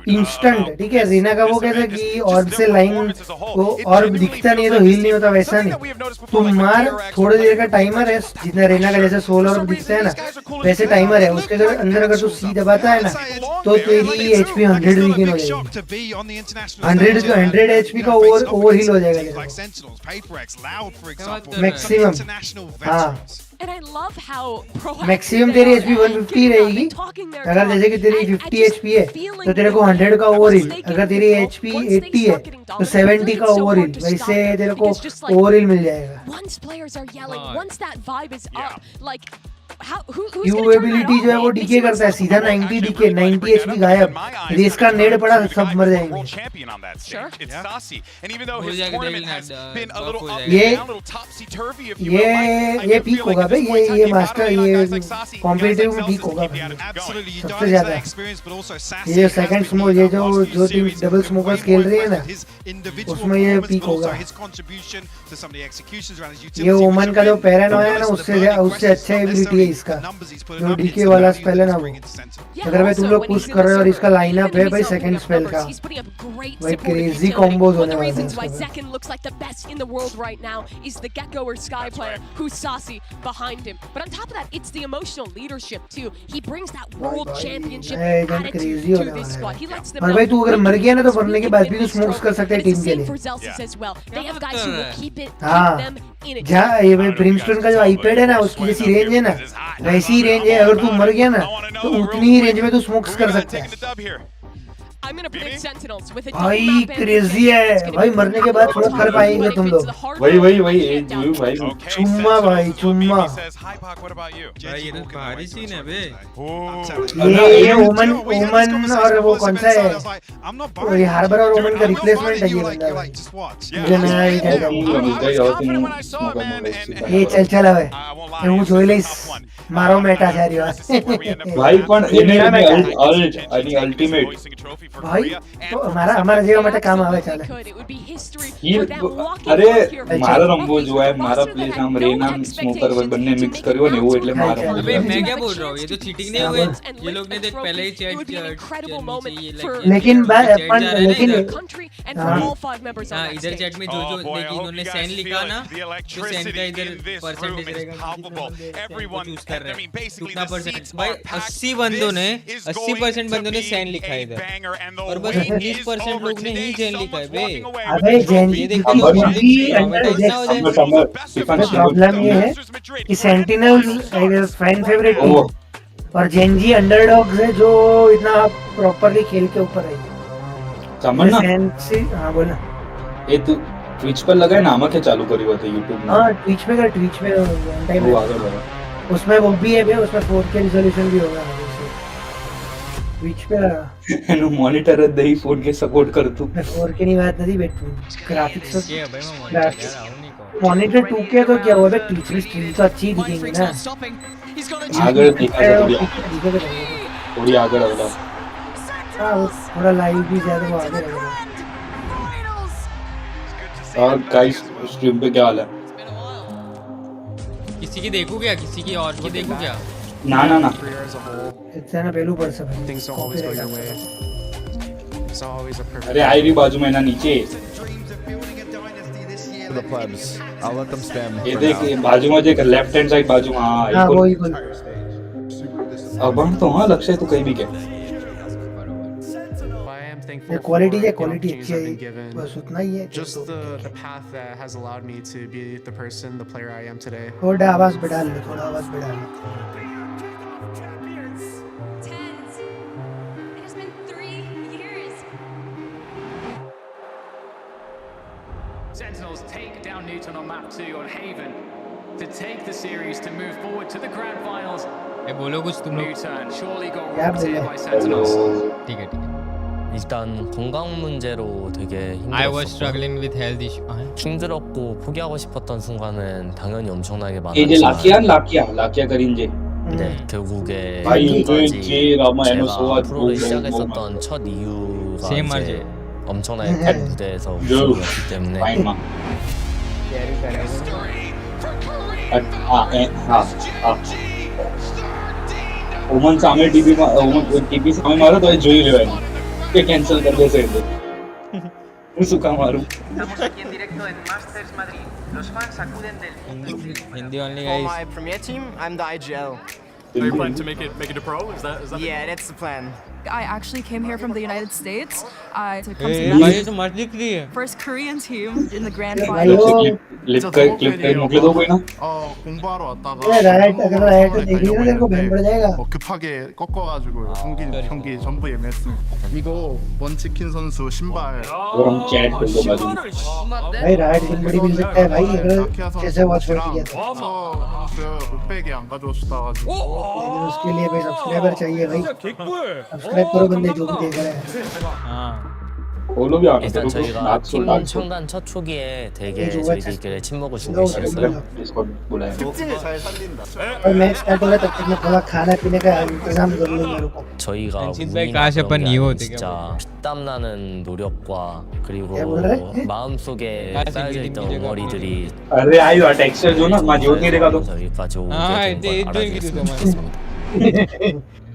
S20: Instant, ठीक है. रीना का वो कैसा कि ऑर्ब से लाइन को ऑर्ब दिखता नहीं है तो हील नहीं होता, वैसा नहीं. तुम मार, थोड़ी देर का टाइमर है, जितना रीना का जैसे 16 ऑर्ब दिखता है ना वैसे टाइमर है. उसके अंदर अगर तू सी दबाता है ना तो तेरी एचपी 100 रीगेन हो जाएगी. 100 एचपी का ओवरहील हो जाएगा मैक्सिमम. हाँ, मैक्सिमम तेरी एचपी 150 रहेगी. अगर जैसे कि तेरी 50 एचपी है तो तेरे को 100 का ओवरहील. अगर तेरी एचपी 80 है तो 70 का ओवरहील. वैसे तेरे को ओवरहील मिल जाएगा. यूएबिलिटी जो है वो डीके करता है सीधा 90 डीके, 90 एचपी गायब. रेस का नेड पड़ा सब मर जाएंगे. ये पीक होगा भाई. ये मास्टर ये कॉम्पिटिटिव में पीक होगा सबसे ज्यादा. ये सेकंड स्मोक, ये जो टीम डबल स्मोकर्स खेल रही है ना उसमें ये पीक होगा. ये ओमन का जो पैरानोया है ना उससे अच्छा एबिलिटी है इसका. जो डीके वाला स्पेल है ना वो. अगर भाई तुम लोग पुश कर रहे हो और इसका लाइनअप है भाई सेकंड स्पेल का, भाई क्रेजी कॉम्बोज होने वाले हैं.
S6: Zekken looks like the best in the world right now is the Gecko or Sky player who's saucy behind him. But on top of that, it's the emotional leadership too. He brings that world championship attitude to this squad. He lets them know.
S20: और भाई तू अगर मर गया ना तो मरने के बाद भी तू स्मोक्स कर सकता है टीम के लिए.
S6: They have guys who will keep it,
S20: हाँ,
S6: keep them in it.
S20: जहाँ ये भाई ब्रिमस्टोन का जो आईपैड है ना उसकी जैसी रेंज है ना वैसी रेंज है. अगर तू मर गया ना तो उतनी ही रेंज में तू स्मोक्स कर सकता है.
S6: I'm gonna predict Sentinels with a
S20: भाई क्रेजी है भाई, मरने के बाद थोड़ा कर पाएंगे तुम लोग।
S9: वही एक जोयू भाई
S20: चुम्मा भाई चुम्मा।
S5: भाई ये तो भारी सीन है बे।
S20: ये ओमन और वो कौन सा है, ये हार्बर और ओमन का रिप्लेसमेंट है ये बंदा भाई। मुझे नया ही कहता हूँ ये चल अबे હું જોઈ લઈશ મારો મેટા છે રહ્યો
S9: ભાઈ પણ એને અલ્ટ અને અલ્ટિમેટ
S20: ભાઈ તો અમારા જેવા માટે કામ આવે ચાલે।
S9: અરે મારા રંબો જો है મારા પ્લેસ નામ રેના સ્મોકર બંને મિક્સ કર્યો ને એવું એટલે મારા।
S5: अबे मैं क्या बोल रहा हूँ, ये तो चीटिंग नहीं हुई, ये लोग ने देख पहले ही चैट
S20: लेकिन
S5: हाँ इधर चैट में जो इन्होंने सैन लिखा ना, तो सैन का इधर परसेंटेज रहेगा चूज कर रहे हैं कितना परसेंट। भाई 80% बंदों ने सैन लिखा है इधर, और बस 20% लोग ने ही जैन लिखा है बे।
S20: अबे जैन ये देखो प्रॉब्लम ये है कि सेंटिनल फैन फेवरेट है और जेनजी अंडरडॉग्स है जो इतना प्रॉपर्ली खेल के ऊपर है।
S9: समझना
S20: हाँ बोला
S9: ये तू ट्विच पर लगा है नामक है चालू करी हुआ था यूट्यूब में।
S20: हाँ ट्विच पे
S9: वो आगे बढ़ा
S20: उसमें वो भी है बे, उसमें 4K रिजोल्यूशन भी होगा ट्विच पे लगा
S9: એનું મોનિટર જ દઈ 4K સપોર્ટ કરતું।
S20: 4K ની વાત નથી બેઠું, ગ્રાફિક્સ મોનિટર 2K तो क्या हुआ बे, ट्विच में स्ट्रीम तो अच्छी दिखेंगी ना।
S9: આગળ थोड़ी આગળ अगला
S20: हाँ थोड़ा लाइव भी ज्यादा वो आगे लग रहा है।
S9: और गाइस स्ट्रीम पे क्या हाल है?
S5: किसी की देखूं क्या, किसी की और की देखूं क्या?
S9: ना
S20: इतना ना पहलू पड़ सकता
S9: अरे आई रही बाजू में ना नीचे ये देख बाजू में देख लेफ्ट हैंड साइड बाजू में। हाँ
S20: वही
S9: अब तो हाँ लक्ष्य तो कहीं भी क्या
S20: क्वालिटी अच्छी है बस उतना ही है।
S7: Just the path that has allowed me to be the person, the player I am today.
S20: थोड़ा आवाज बढ़ा ले, थोड़ा आवाज बढ़ा ले।
S18: It has been 3 years.
S1: Sentinels take down Newton on map 2 on Haven to take the series to move forward to the grand finals.
S5: बोलो कुछ तुम लोग।
S1: Newton surely got rocked here by Sentinels.
S5: ठीक है
S13: 일단 건강 문제로 되게
S5: I was struggling with health issue.
S13: 힘들었고 포기하고 싶었던 순간은 당연히 엄청나게
S9: 이제
S13: 많았지만
S9: 라키아 그린 이제
S13: 네 결국에
S9: 지금까지 제가
S13: 프로를 시작했었던 첫 이유가 이제 엄청나게 큰 무대에서 우승이었기 때문에
S9: ओमन सामने TP सामने मारो तो જોઈ લેવાય કે કેન્સલ કરી દેશે એટલે હું શું કામ મારું।
S5: Hindi only guys.
S19: For my premier team, I'm the IGL.
S24: Are you planning to make it a pro? Is that
S19: Yeah, that's the plan.
S16: I actually came here from the United States to come
S5: ये तो मत लिख रही है।
S16: first Korean team in the grand final.
S9: Clip मोकले दो कोई ना।
S7: 공부하러 왔다가
S20: अगर राइट देखिए ना तेरे को बैंड पड़ जाएगा।
S7: 급하게 꺾어가지고 경기 전부 예매했습니다। 이거 원치킨 선수 신발
S9: 그럼 챗 그거 가지고
S20: भाई राइट बड़ी मिल सकता है भाई अगर जैसे वॉचपार्टी किया था।
S7: 선수 목베개 안 가져오시다 가지고
S20: लेकिन उसके लिए भाई सब्सक्राइबर चाहिए भाई, सब्सक्राइब करो बंदे जो भी देख रहे हैं।
S13: 일단 저희가 팀 청단 첫 초기에 되게 저희들끼리 친목을 중요시했어요.
S7: 특징을 잘 살린다।
S20: और मैच स्टार्ट होगा तब तक मैं थोड़ा खाना पीने का इंतजाम कर लूंगा।
S13: 저희가 우승이 진짜 피땀 나는 노력과 그리고 마음속에 쌓여져 있던 응어리들이
S9: अरे आई हुआ टेक्सचर जो ना मैं जोड़ नहीं देखा तो
S13: 저희까지 오게 된 걸 알아주셨으면 좋겠습니다.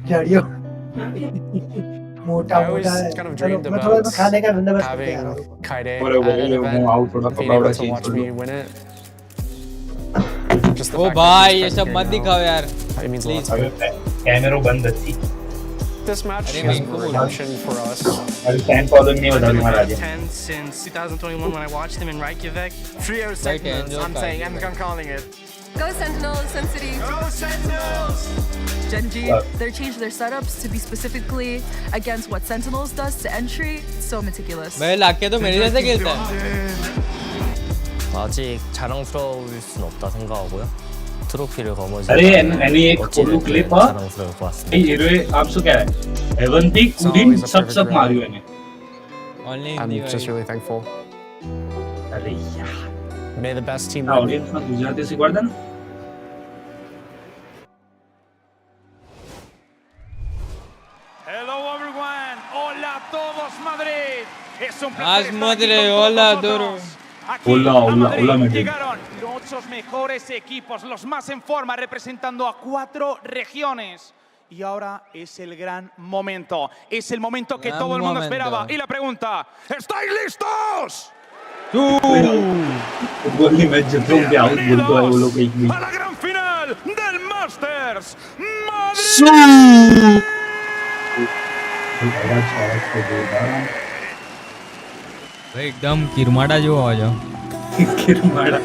S20: झाड़ियों मोटा
S7: dreamed
S20: मैं थोड़ा
S7: about
S20: खाने का बंदोबस्त
S7: having Kaide at
S9: और
S7: an event, being able to watch me win it. Just the
S5: O
S7: fact
S5: भाई
S7: that
S5: ये सब मत दिखाओ यार।
S7: it means a lot.
S9: Camera बंद थी।
S7: This match is a redemption for us.
S9: अरे फैन फॉलोइंग नहीं बता तुम्हारा आज।
S1: 10 since 2021 when I watched him in Reykjavik.
S7: 3-0 Sentinels. I'm saying I'm calling it.
S16: Go Sentinels, Sen City.
S22: Go Sentinels!
S2: Genji, they changed their setups to be specifically against what Sentinels does to entry. So meticulous.
S5: भाई लाके तो मेरे जैसे खेलता है.
S13: 아직 자랑스러울 순 없다 생각하고요. ट्रॉफी를 거머쥐.
S9: अरे मैंने एक फोटो क्लिप है. ये आप सो क्या है? एवंती कुडिन सब मारी मैंने.
S13: I'm just really thankful.
S9: अरे यार.
S13: May the best team.
S9: Audience में गुजराती सिखवा देना.
S3: Hello everyone. Hola a todos Madrid. Es un
S5: placer. Madrid, hola duro.
S9: Hola Madrid.
S3: Llegaron los mejores equipos, los más en forma, representando a 4 regiones. Y ahora es el gran momento. Es el momento que todo el mundo esperaba. Y la pregunta, ¿estáis listos? ¡Bienvenidos a la gran final del Masters Madrid!
S5: भाई एकदम किरमाड़ा जो आ जाओ.
S9: किरमाड़ा.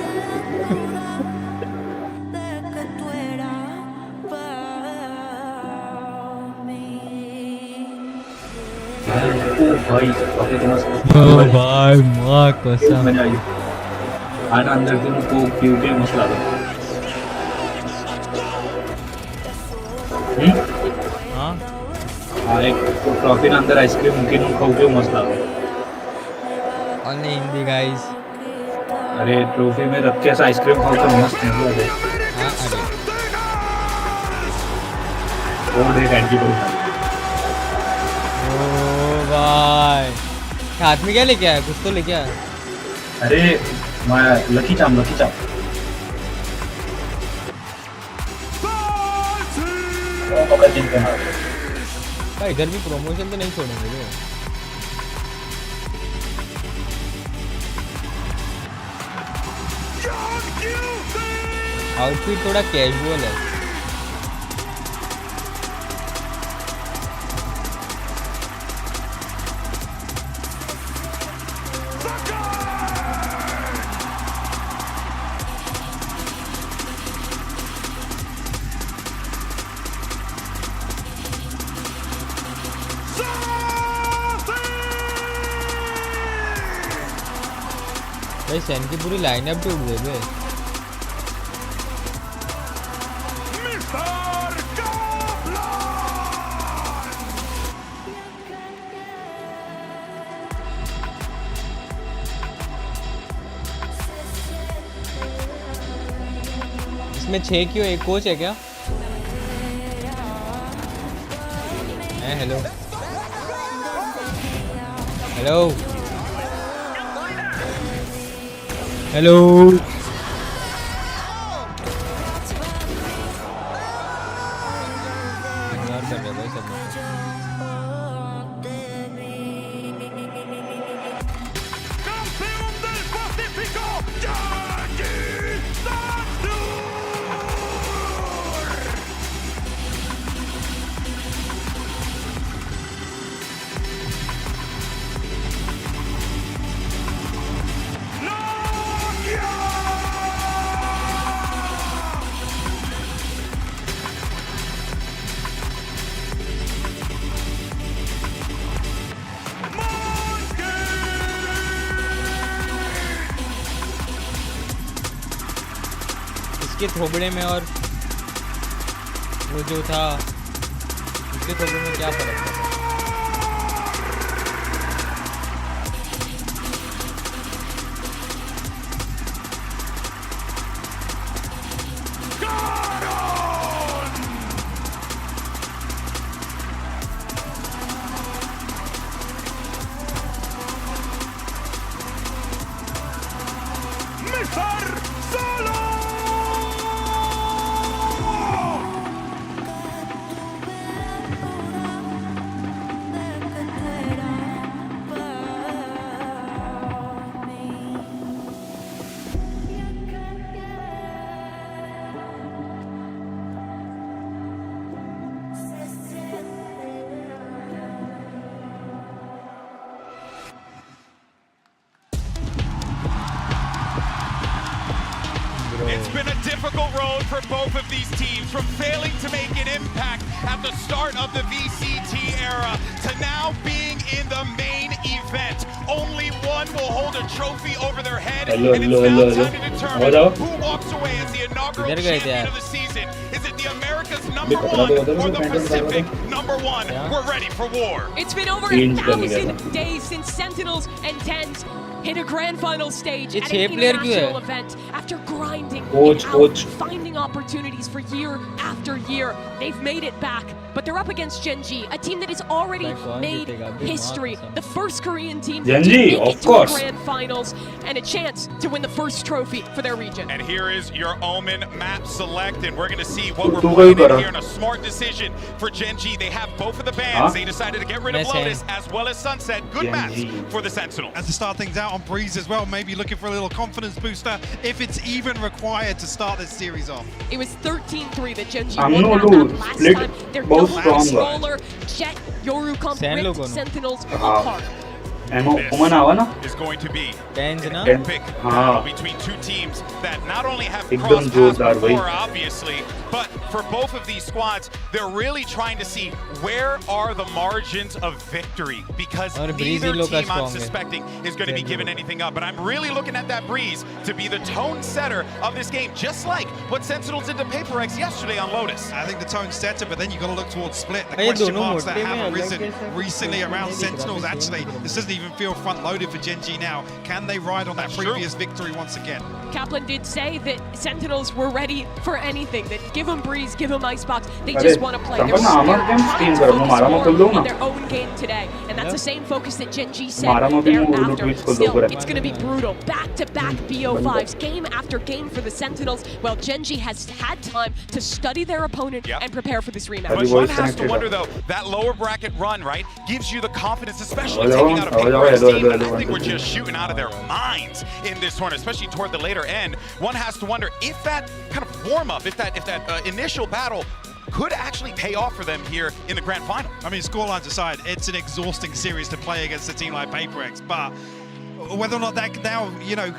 S5: भाई माँ कसम.
S9: आना अंदर तुमको क्योंकि मसला है. हाँ एक ट्रॉफी ना अंदर आइसक्रीम मुमकिन खाओ क्यों मसला है.
S5: Only Hindi guys.
S9: अरे ट्रॉफी में रख के ऐसा आइसक्रीम खाओ तो मस्त निकला है.
S5: हाँ अरे.
S9: और एक एंटी बोल.
S5: ओ भाई. हाथ में क्या लेके आया? कुछ तो लेके आया.
S9: अरे मैं लकी चाम.
S5: भाई इधर भी प्रमोशन तो नहीं छोड़ेंगे वो. आउटफिट थोड़ा कैजुअल है. भाई सैन की पूरी लाइनअप टूट गई बे. इसमें 6 क्यों? एक कोच है क्या? Hello hello hello. इग्नोर कर रहे भाई सब. इसके थोबड़े में और वो जो था उसके थोबड़े में क्या फर्क था?
S3: difficult road for both of these teams, from failing to make an impact at the start of the VCT era to now being in the main event. Only one will hold a trophy over their head, and it's now time to determine who walks away as the inaugural champion of the season. Is it the America's number one or the Pacific number one? We're ready for war.
S6: It's been over 1,000 days since Sentinels and Tens hit a grand final stage at an international event. After grinding it out, finding opportunities for year after year, they've made it back. But they're up against Gen.G, a team that has already made history. The first Korean team to make it to the grand finals and a chance to win the first trophy for their region.
S3: And here is your Omen map select, and we're going to see what we're playing in here, and a smart decision for Gen.G. They have both of the bans. They decided to get rid of Lotus as well as Sunset. Good maps for the Sentinels.
S22: And to start things out on Breeze as well, maybe looking for a little confidence booster if it's even required to start this series off.
S6: It was 13-3 that Gen.G won that map last time. They're double controller, Jet, Yoru comp, ripped Sentinels apart.
S3: This is going to be an epic battle between two teams that not only have crossed paths before, obviously, but for both of these squads, they're really trying to see where are the margins of victory, because neither team, I'm suspecting, is going to be giving anything up. But I'm really looking at that Breeze to be the tone setter of this game, just like what Sentinels did to PaperX yesterday on Lotus.
S22: I think the tone setter, but then you've got to look towards Split. The question marks that have arisen recently around Sentinels, actually, this doesn't even feel front-loaded for Gen.G now. Can they ride on that previous victory once again?
S6: Kaplan did say that Sentinels were ready for anything, that give them Breeze, give them Icebox, they just want to play. They're trying to focus more in their own game today, and that's the same focus that Gen.G said thereafter. Still, it's going to be brutal. Back-to-back BO5s, game after game for the Sentinels, while Gen.G has had time to study their opponent and prepare for this rematch. But
S3: one has to wonder, though, that lower bracket run, right, gives you the confidence, especially taking out a PaperX team. I think we're just shooting out of their minds in this tournament, especially toward the later end. One has to wonder if that kind of warm-up, if that initial battle could actually pay off for them here in the grand final.
S22: I mean, scorelines aside, it's an exhausting series to play against a team like PaperX, but whether or not that now,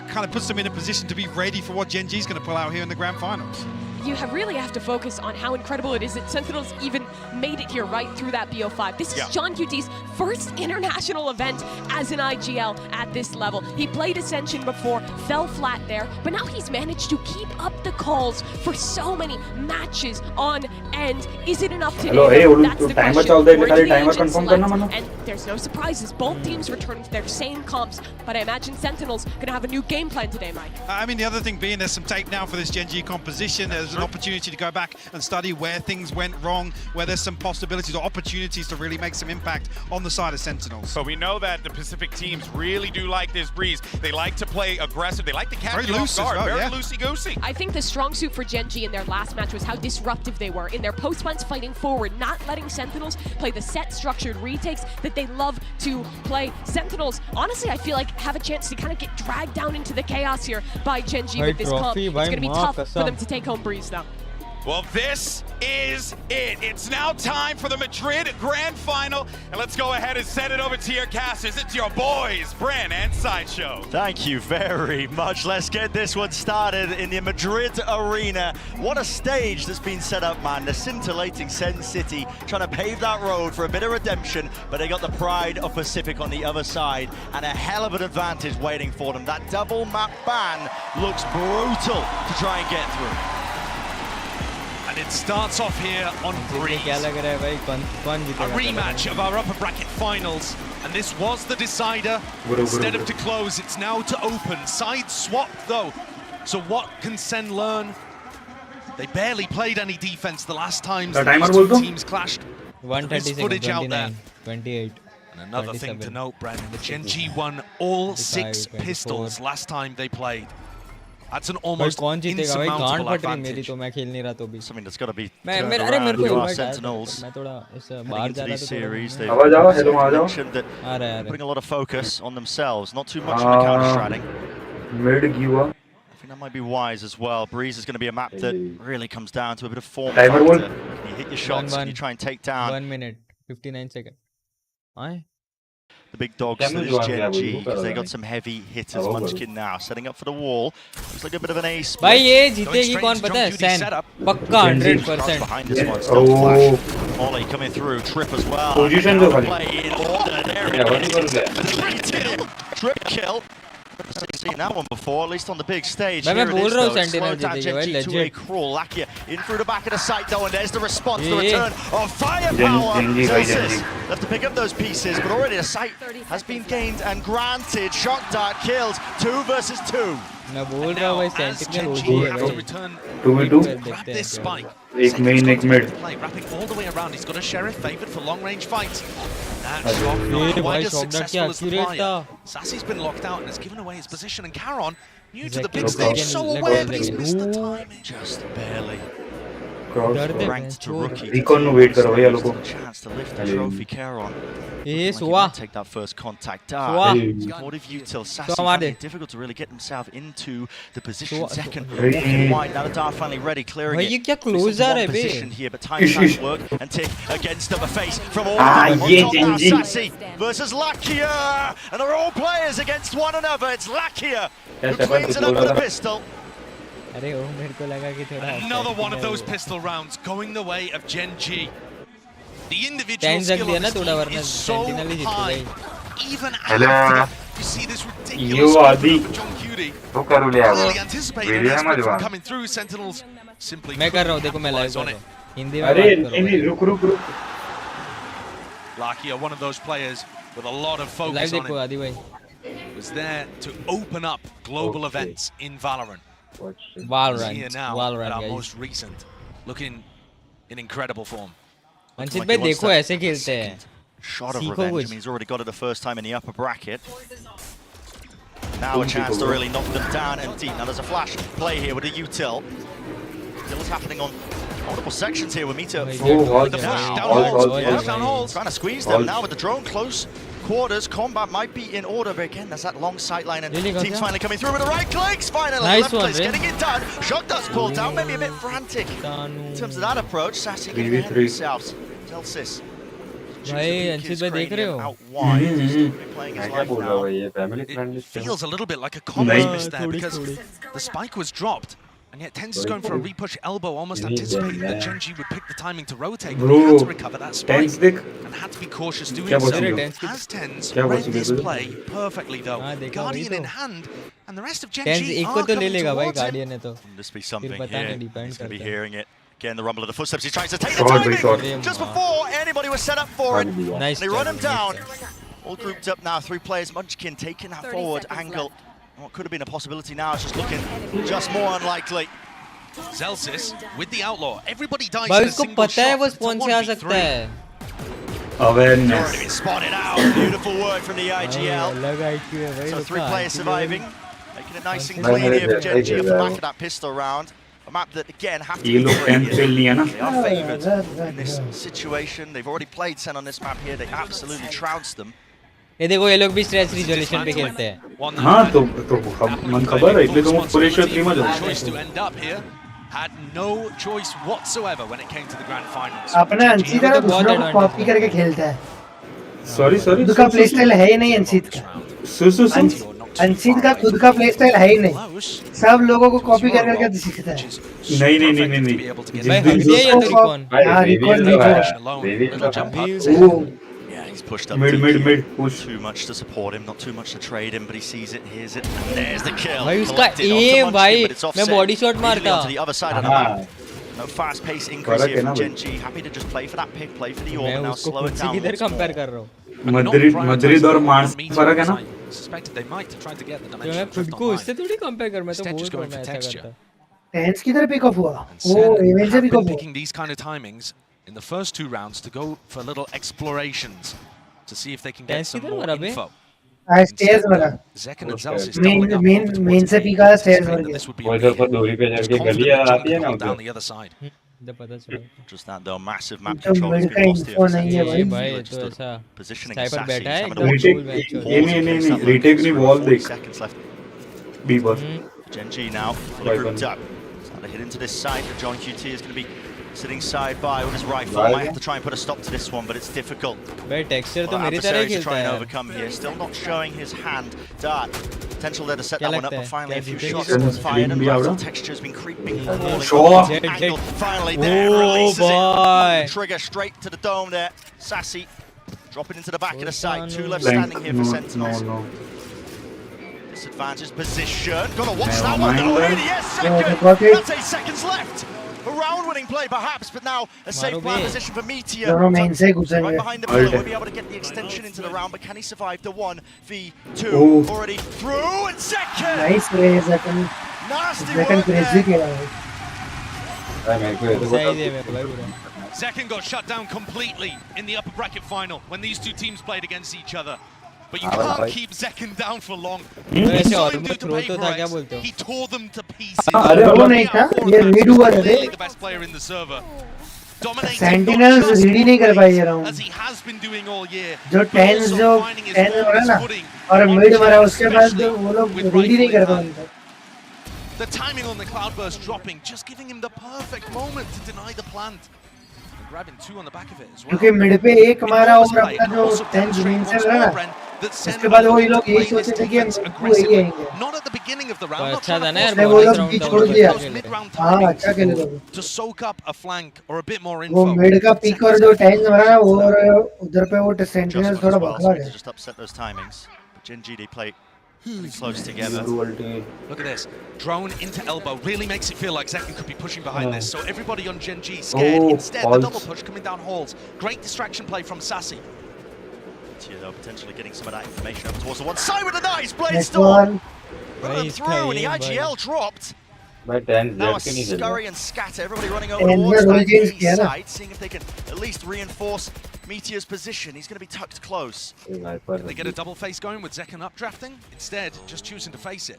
S22: kind of puts them in a position to be ready for what Gen.G is going to pull out here in the grand finals.
S6: You really have to focus on how incredible it is that Sentinels even made it here right through that BO5. This is John QT's first international event as an IGL at this level. He played Ascension before, fell flat there, but now he's managed to keep up the calls for so many matches on end. Is it enough today? That's the question. We're into the agent select, and there's no surprises. Both teams return to their same comps, but I imagine Sentinels going to have a new game plan today, Mike.
S22: I mean, the other thing being there's some tape now for this Gen.G composition. There's an opportunity to go back and study where things went wrong, where there's some possibilities or opportunities to really make some impact on the side of Sentinels.
S3: But we know that the Pacific teams really do like this Breeze. They like to play aggressive. They like to catch you off guard. Very loosey-goosey.
S6: I think the strong suit for Gen.G in their last match was how disruptive they were in their post plans, fighting forward, not letting Sentinels play the set structured retakes that they love to play. Sentinels, honestly, I feel like have a chance to kind of get dragged down into the chaos here by Gen.G with this comp. It's going to be tough for them to take home Breeze though.
S3: Well, this is it. It's now time for the Madrid Grand Final. And let's go ahead and send it over to your casters. It's your boys, Bran and Sideshow.
S4: Thank you very much. Let's get this one started in the Madrid Arena. What a stage that's been set up, man. The scintillating Sen City trying to pave that road for a bit of redemption, but they got the pride of Pacific on the other side and a hell of an advantage waiting for them. That double map ban looks brutal to try and get through.
S10: And it starts off here on Breeze. A rematch of our upper bracket finals. And this was the decider. Instead of to close, it's now to open. Side swap though. So what can Sen learn? They barely played any defense the last times these two teams clashed.
S5: 130
S10: footage out there.
S5: 28.
S10: And another thing to note, Brendan, Gen.G won all 6 pistols last time they played. That's an almost insurmountable advantage.
S4: I mean, it's got to be turned around. You are Sentinels. Heading into these series, they've mentioned that they're putting a lot of focus on themselves, not too much on the counter-stratting. I think that might be wise as well. Breeze is going to be a map that really comes down to a bit of form factor. You hit your shots and you try and take down.
S5: 1 minute, 59 seconds.
S4: the big dogs, those Gen G, because they got some heavy hitters. Munchkin now setting up for the wall. Looks like a bit of an ace.
S5: भाई ये जीतेगी कौन पता है? Sen पक्का 100%.
S4: Behind this one, still Flash. Ollie coming through, Trip as well.
S9: Position do
S4: play in order. There it is. Trip kill. I've seen that one before, at least on the big stage.
S5: मैं बोल रहा हूँ Sentinel
S4: जीतेगा
S5: भाई, legit.
S4: Crawl, Lakia in through the back of the site though, and there's the response, the return of firepower. Left to pick up those pieces, but already a site has been gained and granted. Shock dart kills, 2 versus 2.
S5: मैं बोल रहा हूँ भाई Sentinel OG है भाई.
S9: 2v2.
S10: Grab this spike.
S9: एक main, एक mid.
S10: Wrapping all the way around. He's got a sheriff favored for long range fights. That shot not quite as successful as the prior. Sassy's been locked out and has given away his position, and Caron, new to the big stage, so aware, but he's missed the timing.
S4: Just barely.
S9: Ranked to rookie. Recon no wait करो भैया लोगों.
S4: Chance to lift the trophy, Caron.
S5: ये सुआ.
S4: Take that first contact down. Supportive util. Sassy finding it difficult to really get himself into the position. Second, walking wide. Now the dart finally ready, clearing it.
S5: ये क्या closer है बे?
S4: Position here, but time can't work. And tick against the face from all. On top now, Sassy versus Lakia, and they're all players against one another. It's Lakia who cleans it up with a pistol.
S5: अरे वो मेरे को लगा कि थोड़ा.
S10: Another one of those pistol rounds going the way of Gen G. The individual skill on this team is so high. Even after you see this ridiculous score from John Cutie. Clearly anticipating this, but from coming through, Sentinels simply
S5: मैं कर रहा हूँ, देखो मैं live कर रहा हूँ. हिंदी में
S9: बात करो. रुक.
S10: Lakia, one of those players with a lot of focus on it, was there to open up global events in Valorant.
S5: Valorant
S10: now
S5: Valorant
S10: at our
S5: guys.
S10: most recent, looking in incredible form.
S5: Anshit भाई देखो ऐसे खेलते हैं.
S4: Shot of revenge. I mean, he's already got it the first time in the upper bracket. Now a chance to really knock them down and deep. Now there's a flash play here with a util. What's happening on multiple sections here with Mito. The flash down holes. Trying to squeeze them now with the drone close quarters. Combat might be in order, but again, there's that long sight line, and team's finally coming through with the right clicks. Finally,
S5: nice
S4: left place, getting it done. Shock dust pulled down, maybe a bit frantic in terms of that approach. Sassy getting ahead of themselves. Zelsis.
S5: भाई अंशित भाई देख रहे हो?
S4: Out wide. Playing his life now.
S10: It feels a little bit like a combo miss there because the spike was dropped. And yet Tens is going for a repush elbow, almost anticipating that Gen G would pick the timing to rotate, but he had to recover that spike and had to be cautious doing so. As Tens read this play perfectly though, Guardian in hand, and the rest of Gen G are coming towards him.
S4: This be something here. He's going to be hearing it. Again, the rumble of the footsteps. He tries to take the timing just before anybody was set up for it.
S5: Nice.
S4: They run him down. All grouped up now. 3 players. Munchkin taking that forward angle. What could have been a possibility now is just looking just more unlikely.
S10: Zelsis with the outlaw. Everybody dies
S5: भाई
S10: in a
S5: उसको
S10: single
S5: पता है
S10: shot.
S5: वो spawn से आ सकता है.
S9: Awareness.
S4: Already been spotted out. Beautiful work from the IGL. So 3 players surviving, making it nice and clean here for Gen G off the back of that pistol round. A map that again have to be great. They are favoured in this situation. They've already played Sen on this map here. They absolutely trounced them.
S5: ये देखो ये लोग भी stress resolution पे खेलते हैं.
S9: हाँ तो मन खबर है इसलिए तो वो पूरे शो 3 में
S10: choice to end up here. Had no choice whatsoever when it came to the grand finals.
S20: अपने अंशित का दूसरों को कॉपी करके खेलता है.
S9: सॉरी
S20: खुद का प्ले स्टाइल है ही नहीं अंशित का. अंशित का खुद का प्ले स्टाइल है ही नहीं. सब लोगों को कॉपी कर करके सीखता है.
S9: नहीं.
S5: भाई हट गया ये तो रिकॉन.
S20: हाँ रिकॉन नहीं.
S4: He's pushed up
S9: mid push.
S4: Too much to support him, not too much to trade him, but he sees it, hears it, and there's the kill.
S5: भाई उसका aim भाई मैं body shot मारता.
S4: To the other side of the map. No fast pace increase here from Gen G. Happy to just play for that pick, play for the orb, now slow it down.
S5: किधर compare कर रहा हूँ?
S9: Madrid और Mars फर्क है ना?
S10: Suspected they might try to get the
S5: मैं
S10: dimension
S5: खुद को उससे थोड़ी कंपेयर कर मैं तो बोल रहा हूँ मैं ऐसा करता.
S20: टेंस किधर पिक अप हुआ? वो इवेंट से पिक अप हुआ.
S10: Picking these kind of timings in the first 2 rounds to go for little explorations to see if they can get some more info.
S20: Stairs वाला.
S10: Zekan and Zelsis doubling up.
S20: Main से पिका stairs वाला.
S9: वो इधर पर दूरी पे चढ़ के गलियां आती है ना
S10: down the other side.
S4: Just that though, massive map control has been lost here.
S5: भाई तो ऐसा
S4: positioning
S5: साइपर
S4: Sassy.
S5: बैठा है
S9: नहीं रीटेक नहीं वॉल देख.
S4: Seconds left.
S9: बी बस.
S4: Gen G now fully grouped up. Starting to hit into this side. John QT is going to be Sitting side by with his rifle. Might have to try and put a stop to this one, but it's difficult.
S5: Texture
S4: to try and overcome here. Still not showing his hand. Dart. Potential there to set that one up, but finally a few shots fired and rifle texture has been creeping. Angle finally there, releases it. Trigger straight to the dome there. Sassy dropping into the back of the site. 2 left standing here for Sentinels. Disadvantage position. Gonna watch that one though. Yes, second. That's 8 seconds left. A round-winning play perhaps, but now a safe plan position for Meteor. Right behind the pillar, will be able to get the extension into the round, but can he survive the 1v2? Already through, and second!
S20: Nice play, second.
S4: Nasty
S20: second crazy
S10: Zekken got shut down completely in the upper bracket final when these two teams played against each other. But you can't keep Zekken down for long. He tore them to pieces. The best player in the server.
S20: Sentinels ready नहीं कर पाए ये round.
S10: As he has been doing all year.
S20: जो 10 हो रहा ना और mid मारा उसके बाद वो लोग ready नहीं कर पाए.
S10: The timing on the cloudburst dropping, just giving him the perfect moment to deny the plant. Grabbing 2 on the back of it as well.
S20: क्योंकि mid पे एक मारा और अपना जो 10 green से रहा ना उसके बाद वो लोग यही सोचते थे कि हम वही आएंगे.
S10: Not at the beginning of the round.
S5: अच्छा था ना यार.
S20: वो लोग बीच छोड़ दिया. हाँ अच्छा खेले लोग.
S10: To soak up a flank or a bit more info.
S20: वो mid का pick और जो 10 मारा ना वो उधर पे वो Sentinels थोड़ा बखला गया.
S4: Just upset those timings. But Gen.G play pretty close together.
S10: Look at this. Drone into elbow really makes it feel like Zekken could be pushing behind this. So everybody on Gen.G scared. Instead, the double push coming down halls. Great distraction play from Sassy.
S4: Though potentially getting some of that information over towards the one side with a nice blade storm. Running through, and the IGL dropped. Now a scurry and scatter. Everybody running over towards that B side, seeing if they can at least reinforce Meteor's position. He's going to be tucked close.
S10: They get a double face going with Zekken updrafting. Instead, just choosing to face it.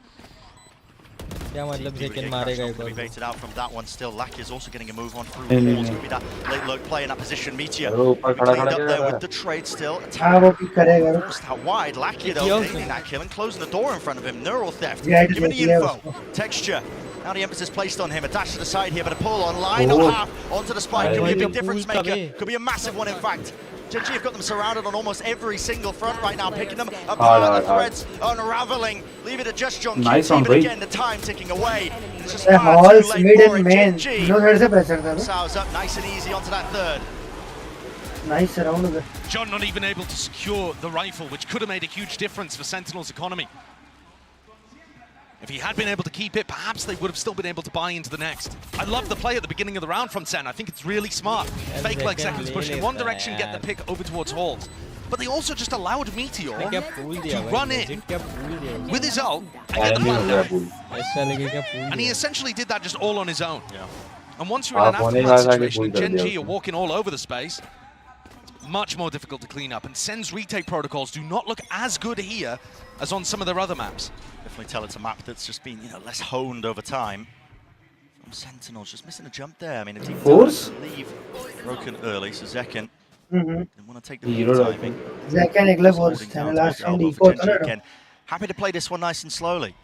S5: क्या मतलब Zekken मारेगा एक
S4: बार. Baited out from that one still. Lackey is also getting a move on through. It's going to be that late look play in that position. Meteor cleaned up there with the trade still. Just how wide. Lackey though taking that kill and closing the door in front of him. Neural theft. Give me the info. Texture. Now the emphasis placed on him. A dash to the side here, but a pull on line on half onto the spike. Could be a big difference maker. Could be a massive one in fact. Gen.G have got them surrounded on almost every single front right now, picking them apart, the threads unraveling. Leave it at just John
S9: nice
S4: even again, the time ticking away. It's just
S20: far too late for it. Gen.G
S4: sows up nice and easy onto that third.
S20: Nice round.
S10: John not even able to secure the rifle, which could have made a huge difference for Sentinel's economy. If he had been able to keep it, perhaps they would have still been able to buy into the next. I love the play at the beginning of the round from Sen. I think it's really smart. Fake like Zekken's pushing in one direction, get the pick over towards halls. But they also just allowed Meteor to run in with his ult and get the plant down. And he essentially did that just all on his own. And once you're in an aftermath situation, Gen.G are walking all over the space, it's much more difficult to clean up. And Sen's retake protocols do not look as good here as on some of their other maps.
S4: Definitely tell it's a map that's just been, less honed over time. From Sentinels, just missing a jump there. I mean, a team leave broken early, so Zekken didn't want to take the timing.
S20: Zekken एकले force last round eco था.
S4: Happy to play this one nice and slowly.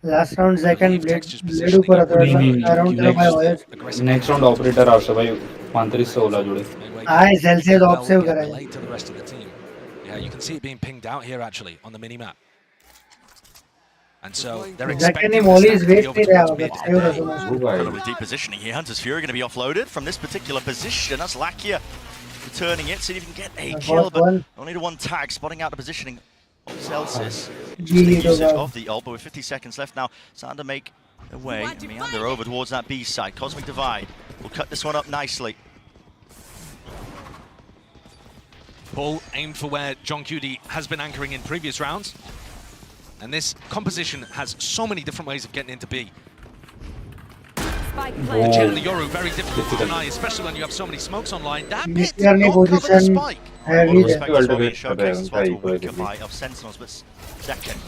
S20: Last round Zekken blade ऊपर था around 5
S9: next round operator आवश्यक भाई 35 से होला जुड़े.
S20: आए सेल से ऑफ सेव करा है.
S10: To the rest of the team. Yeah, you can see it being pinged out here actually on the mini map. And so they're expecting
S4: incredibly deep positioning here. Hunter's Fury going to be offloaded from this particular position. That's Lakia returning it, so you can get a kill, but only to one tag, spotting out the positioning of Celsius. Interesting usage of the ult, but with 50 seconds left now, starting to make their way and meander over towards that B side. Cosmic Divide will cut this one up nicely.
S10: Ball aimed for where John Cutie has been anchoring in previous rounds. And this composition has so many different ways of getting into B. The Jet and the Yoru, very difficult to deny, especially when you have so many smokes online. That bit did not cover the spike.
S4: Of Sentinels, but Zekken,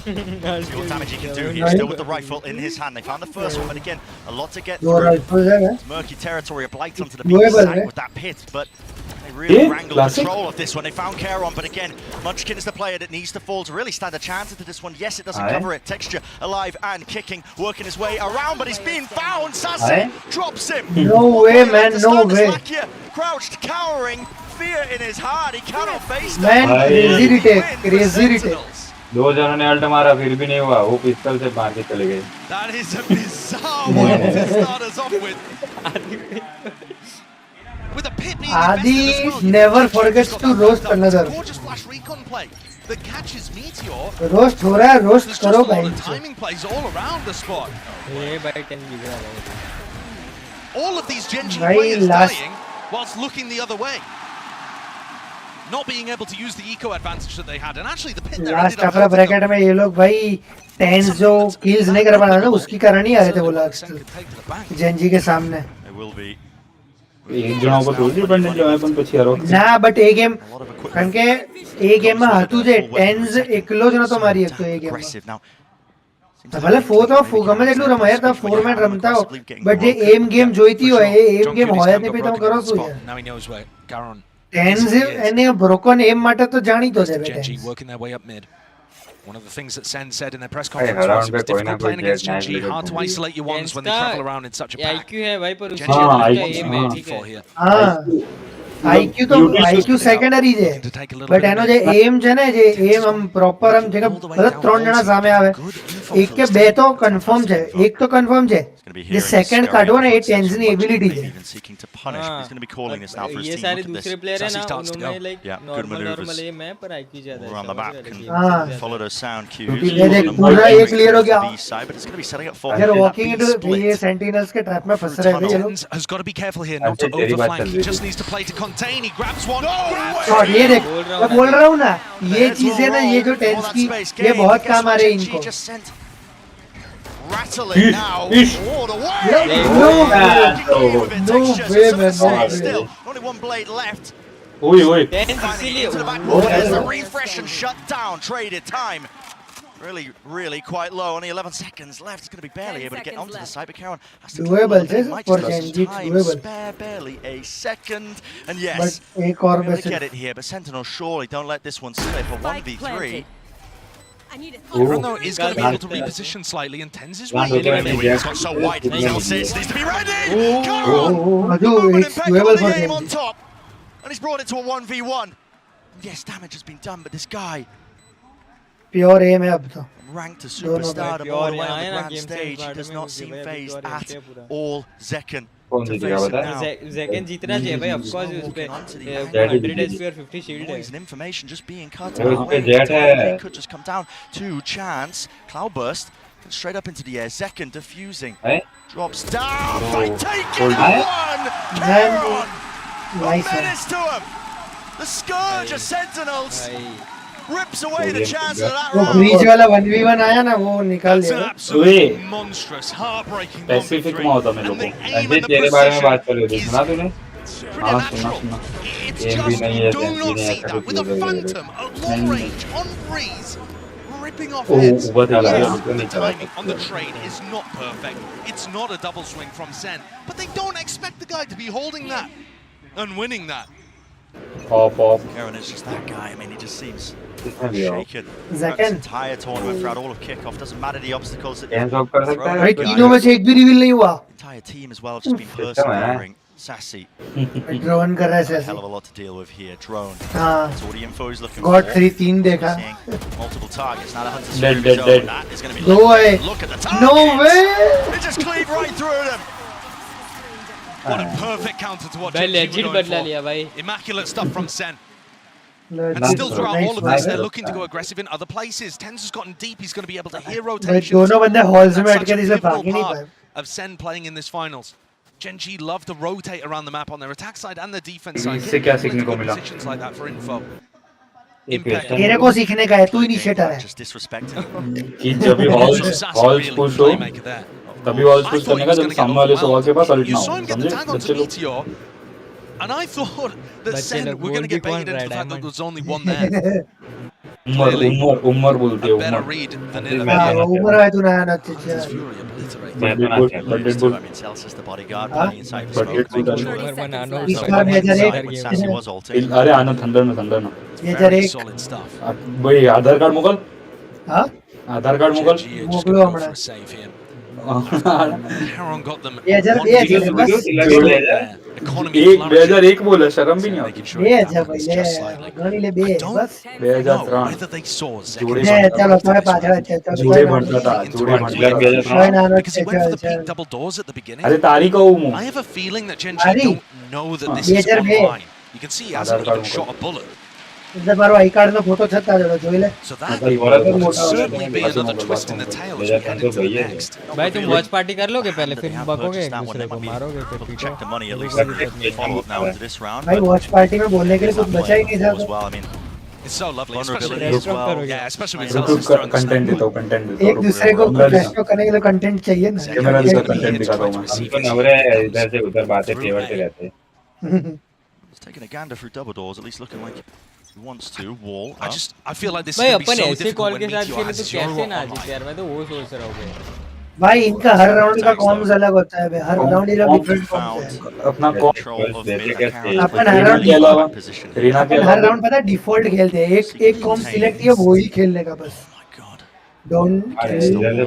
S4: see what damage he can do here, still with the rifle in his hand. They found the first one, but again, a lot to get through. It's murky territory, a blight onto the B side with that pit, but they really wrangle control of this one. They found Caron, but again, Munchkin is the player that needs to fall to really stand a chance into this one. Yes, it doesn't cover it. Texture alive and kicking, working his way around, but he's being found. Sassy drops him.
S20: No way, man, no way.
S4: Crouched, cowering, fear in his heart. He cannot face that.
S20: Man, crazy retake.
S9: दो जनों ने alt मारा फिर भी नहीं हुआ वो pistol से मार के चले गए
S10: That is a bizarre way to start us off with. With a pit being
S20: Adi never forgets to roast another.
S10: Gorgeous flash recon play that catches Meteor.
S20: Roast हो रहा है, roast करो भाई.
S10: Timing plays all around the spot. All of these Genji players dying whilst looking the other way. Not being able to use the eco advantage that they had, and actually the pit there
S20: last अपना bracket में ये लोग भाई 10 जो kills नहीं कर पा रहे थे उसकी कारण ही आ रहे थे वो लास्ट जेंजी के सामने
S9: एक जनों को दूसरी डिपेंडेंट जो है अपन कुछ यारो
S20: ना बट एक गेम कारण के एक गेम में हाथू जे 10 एकलो जना तो मारी एक तो एक गेम में भले 4 तो 4 गमे देखलो रमाया था 4 मैन रमता हो बट ये एम गेम जोईती हो ये एम गेम होया नहीं पे तुम करो सो यार Tens and broken aim matter to Johnny to
S10: Genji working their way up mid. One of the things that Sen said in their press conference was it was difficult playing against Genji, hard to isolate your ones when they travel around in such a pack. Genji for here.
S20: IQ secondary છે but એનો જે એમ છે ને જે એમ આમ proper આમ જે બધા ત્રણ જણા સામે આવે એક કે બે તો કન્ફર્મ છે એક તો કન્ફર્મ છે જે સેકન્ડ કાઢવો ને એ ટેન્સ ની એબિલિટી છે
S5: ये सारे दूसरे प्लेयर है ना उन्होंने लाइक नॉर्मल एम है पर आईक्यू ज्यादा है
S4: follow those sound cues
S20: ये देख पूरा ये क्लियर हो गया यार वॉकिंग इनटू ये सेंटिनल्स के ट्रैप में फंस रहे हैं ये लोग
S10: has got to be careful here not to overflank. He just needs to play to contain. He grabs one.
S20: और ये देख मैं बोल रहा हूँ ना ये चीजें ना ये जो टेंस की ये बहुत काम आ रही है इनको
S4: rattling now all the way.
S20: No way, man.
S4: Still, only one blade left.
S9: Oi.
S4: Into the back wall, there's the refresh and shut down. Traded time. Really quite low. Only 11 seconds left. It's going to be barely able to get onto the side. But Caron has to
S20: doable for Genji.
S4: Spare barely a second. And yes, we'll get it here. But Sentinel, surely don't let this one slip. A 1v3.
S10: Bruno is going to be able to reposition slightly, and Tens is really he's got so wide. Needs to be ready.
S20: Doable for him
S4: on top, and he's brought it to a 1v1. Yes, damage has been done, but this guy
S20: pure aim है अब तो
S4: ranked to superstardom all the way on the grand stage. He does not seem phased at all. Zekken.
S5: Zekken जीतना चाहिए भाई of course उस पे 100 HP और 50 shield है
S4: poison information just being cut out. They could just come down to chance. Cloudburst straight up into the air. Zekken diffusing. Drops down. Fight taken. One. Caron.
S20: Nice
S4: minutes to him. The scourge of Sentinels. Rips away the chance of that
S20: round. वो बीच वाला 1v1 आया ना वो निकाल दिया.
S10: Absolutely monstrous, heartbreaking.
S9: Pacific में होता मैं लोगों. अजय तेरे बारे में बात कर रहे थे सुना तूने? हाँ सुना. ये भी नहीं है.
S10: Do not see that with a phantom at long range on breeze. Ripping off heads. Timing on the trade is not perfect. It's not a double swing from Sen, but they don't expect the guy to be holding that and winning that.
S9: Off.
S4: Caron is just that guy. I mean, he just seems shaken. Throughout this entire tournament, throughout all of kickoff, doesn't matter the obstacles that they've thrown.
S20: भाई तीनों में से एक भी reveal नहीं हुआ.
S4: Entire team as well just been persevering. Sassy.
S20: Drone कर रहा है Sassy.
S4: Hell of a lot to deal with here. Drone.
S20: हाँ.
S4: That's all the info he's looking
S20: God
S4: for.
S20: 3 देखा.
S4: Multiple targets. Now the hunter's
S9: dead.
S4: That is going to be.
S20: No way.
S4: Look at the target.
S20: No way.
S4: It just cleaved right through them.
S10: What a perfect counter to what Genji were going for. Immaculate stuff from Sen. And still throughout all of this, they're looking to go aggressive in other places. Tens has gotten deep. He's going to be able to hear rotations.
S20: दोनों बंदे halls में
S10: That's
S20: अटके
S10: such a
S20: इसलिए
S10: pivotal
S20: भाग ही नहीं
S10: part
S20: पाए.
S10: of Sen playing in this finals. Genji love to rotate around the map on their attack side and their defense side.
S9: इससे क्या सीखने को मिला?
S10: Positions like that for info.
S20: तेरे को सीखने का है तू इनिशिएटर है.
S4: Just disrespecting.
S9: कि जब भी halls push हो तभी halls push करने का जब सामने वाले सवाल के पास अल्ट ना हो समझे बच्चे लोग.
S10: And I thought that Sen were going to get baited into the fact that there was only one there.
S9: Umar बोलते हैं
S10: better
S9: उमर
S10: read than
S20: हाँ उम्र है तू ना ना
S4: Bundted Bull. I mean, Celsius, the bodyguard, playing inside the smoke, making sure
S20: इस बार major एक
S4: when Sassy was ulting.
S9: अरे आना थंडर में
S20: मेजर एक
S10: solid stuff.
S9: भाई आधार कार्ड मुगल
S20: हाँ
S9: आधार कार्ड मुगल
S20: मोगलो हमारा
S10: Heron got them
S20: major
S10: one
S20: ये
S10: big
S20: है बस
S10: economy
S9: एक
S10: flourishing.
S9: 2001 बोला शर्म भी नहीं आती
S20: ये अच्छा भाई ले गाड़ी ले बे बस
S9: 2003
S10: Whether they saw
S9: जुड़े
S20: ये चलो तुम्हें पाछड़ा अच्छा
S9: जुड़े बढ़ता था जुड़े बढ़ता
S20: कोई ना ना
S10: because he went for the peak double doors at the beginning.
S9: अरे तारीख को हूँ
S10: I have a feeling that Genji don't know that this is
S20: major बे
S10: online. You can see he hasn't even shot a bullet.
S20: इधर बार I card में photo छत्ता जरा जोई ले
S10: So that will certainly be another twist in the tail as we head into the next.
S5: भाई तुम watch party कर लोगे पहले फिर बकोगे एक दूसरे को मारोगे फिर पीछे
S4: Check the money at least. Follow up now into this round.
S20: भाई वॉच पार्टी में बोलने के लिए कुछ बचा ही नहीं था
S4: As well, I mean,
S10: It's so lovely, especially
S4: vulnerability as well.
S10: yeah, especially with
S9: YouTube
S10: Celsius
S9: का कंटेंट देता हूँ कंटेंट देता हूँ
S20: एक दूसरे को प्रोफेशनल करने के लिए कंटेंट चाहिए ना
S9: कैमरा भी कंटेंट दिखाता हूँ मैं
S11: हमको नवरे इधर से उधर बातें फेवरते रहते हैं
S4: He's taking a gander through double doors, at least looking like he wants to. Wall.
S10: I feel like this
S5: भाई
S10: is going to
S5: upon
S10: be so
S5: ऐसे
S10: difficult
S5: कॉल
S10: when
S5: के साथ
S10: Meteor
S5: खेले
S10: has
S5: तो
S10: zero
S5: कैसे ना
S10: online.
S5: जीते यार मैं तो वो सोच रहा हूँ
S20: भाई इनका हर राउंड का कॉम्स अलग होता है हर राउंड इधर डिफरेंट कॉम्स है
S9: अपना
S4: Control of mid
S20: upon her round
S9: के अलावा रीना के
S20: हर राउंड पता है डिफॉल्ट खेलते हैं एक कॉम सिलेक्ट किया वो ही खेलने का बस don't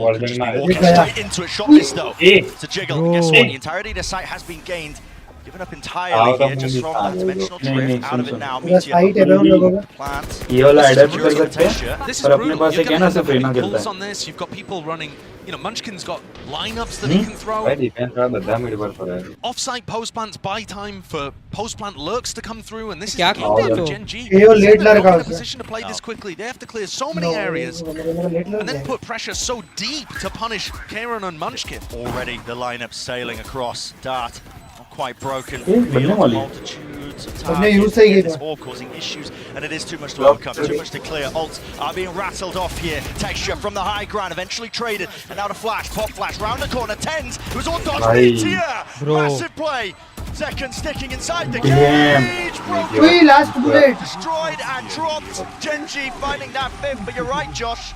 S4: Walking straight into it, shot this though. It's a jiggle. Guess what? The entirety of the site has been gained. Given up entirely here, just from that dimensional drift. Out of it now, Meteor. Plant.
S9: ये वाला adapt कर सकते हैं
S10: This is
S9: पर अपने
S10: brutal.
S9: Pass
S10: You're
S9: एक है
S10: going
S9: ना
S10: to
S9: सिर्फ
S10: have
S9: रीना
S10: big
S9: खेलता
S10: pulls
S9: है
S10: on this. You've got people running. You know, Munchkin's got lineups that he can throw.
S11: भाई डिफेंस का बंदा मेरे पर पड़ा है
S10: Offsite post plants buy time for post plant lurks to come through, and this is
S5: क्या
S10: the key
S5: खेलते
S10: for
S5: हो?
S10: Gen G.
S20: ये वो लेट
S10: They're not
S20: लड़का
S10: in a
S20: होता है
S10: position to play this quickly. They have to clear so many areas and then put pressure so deep to punish Kieran and Munchkin.
S4: Already the lineup sailing across. Dart not quite broken.
S9: बनने
S4: Field
S9: वाली
S4: multitudes of
S20: हमने use सही
S4: targets.
S20: किया
S4: It's all causing issues, and it is too much to overcome, too much to clear. Ults are being rattled off here. Texture from the high ground, eventually traded, and now the flash, pop flash, round the corner, tens. It was all dodged. Meteor, massive play. Second sticking inside the cage. Broken.
S20: Three last bullet.
S4: Destroyed and dropped. Genji finding that fifth, but you're right, Josh.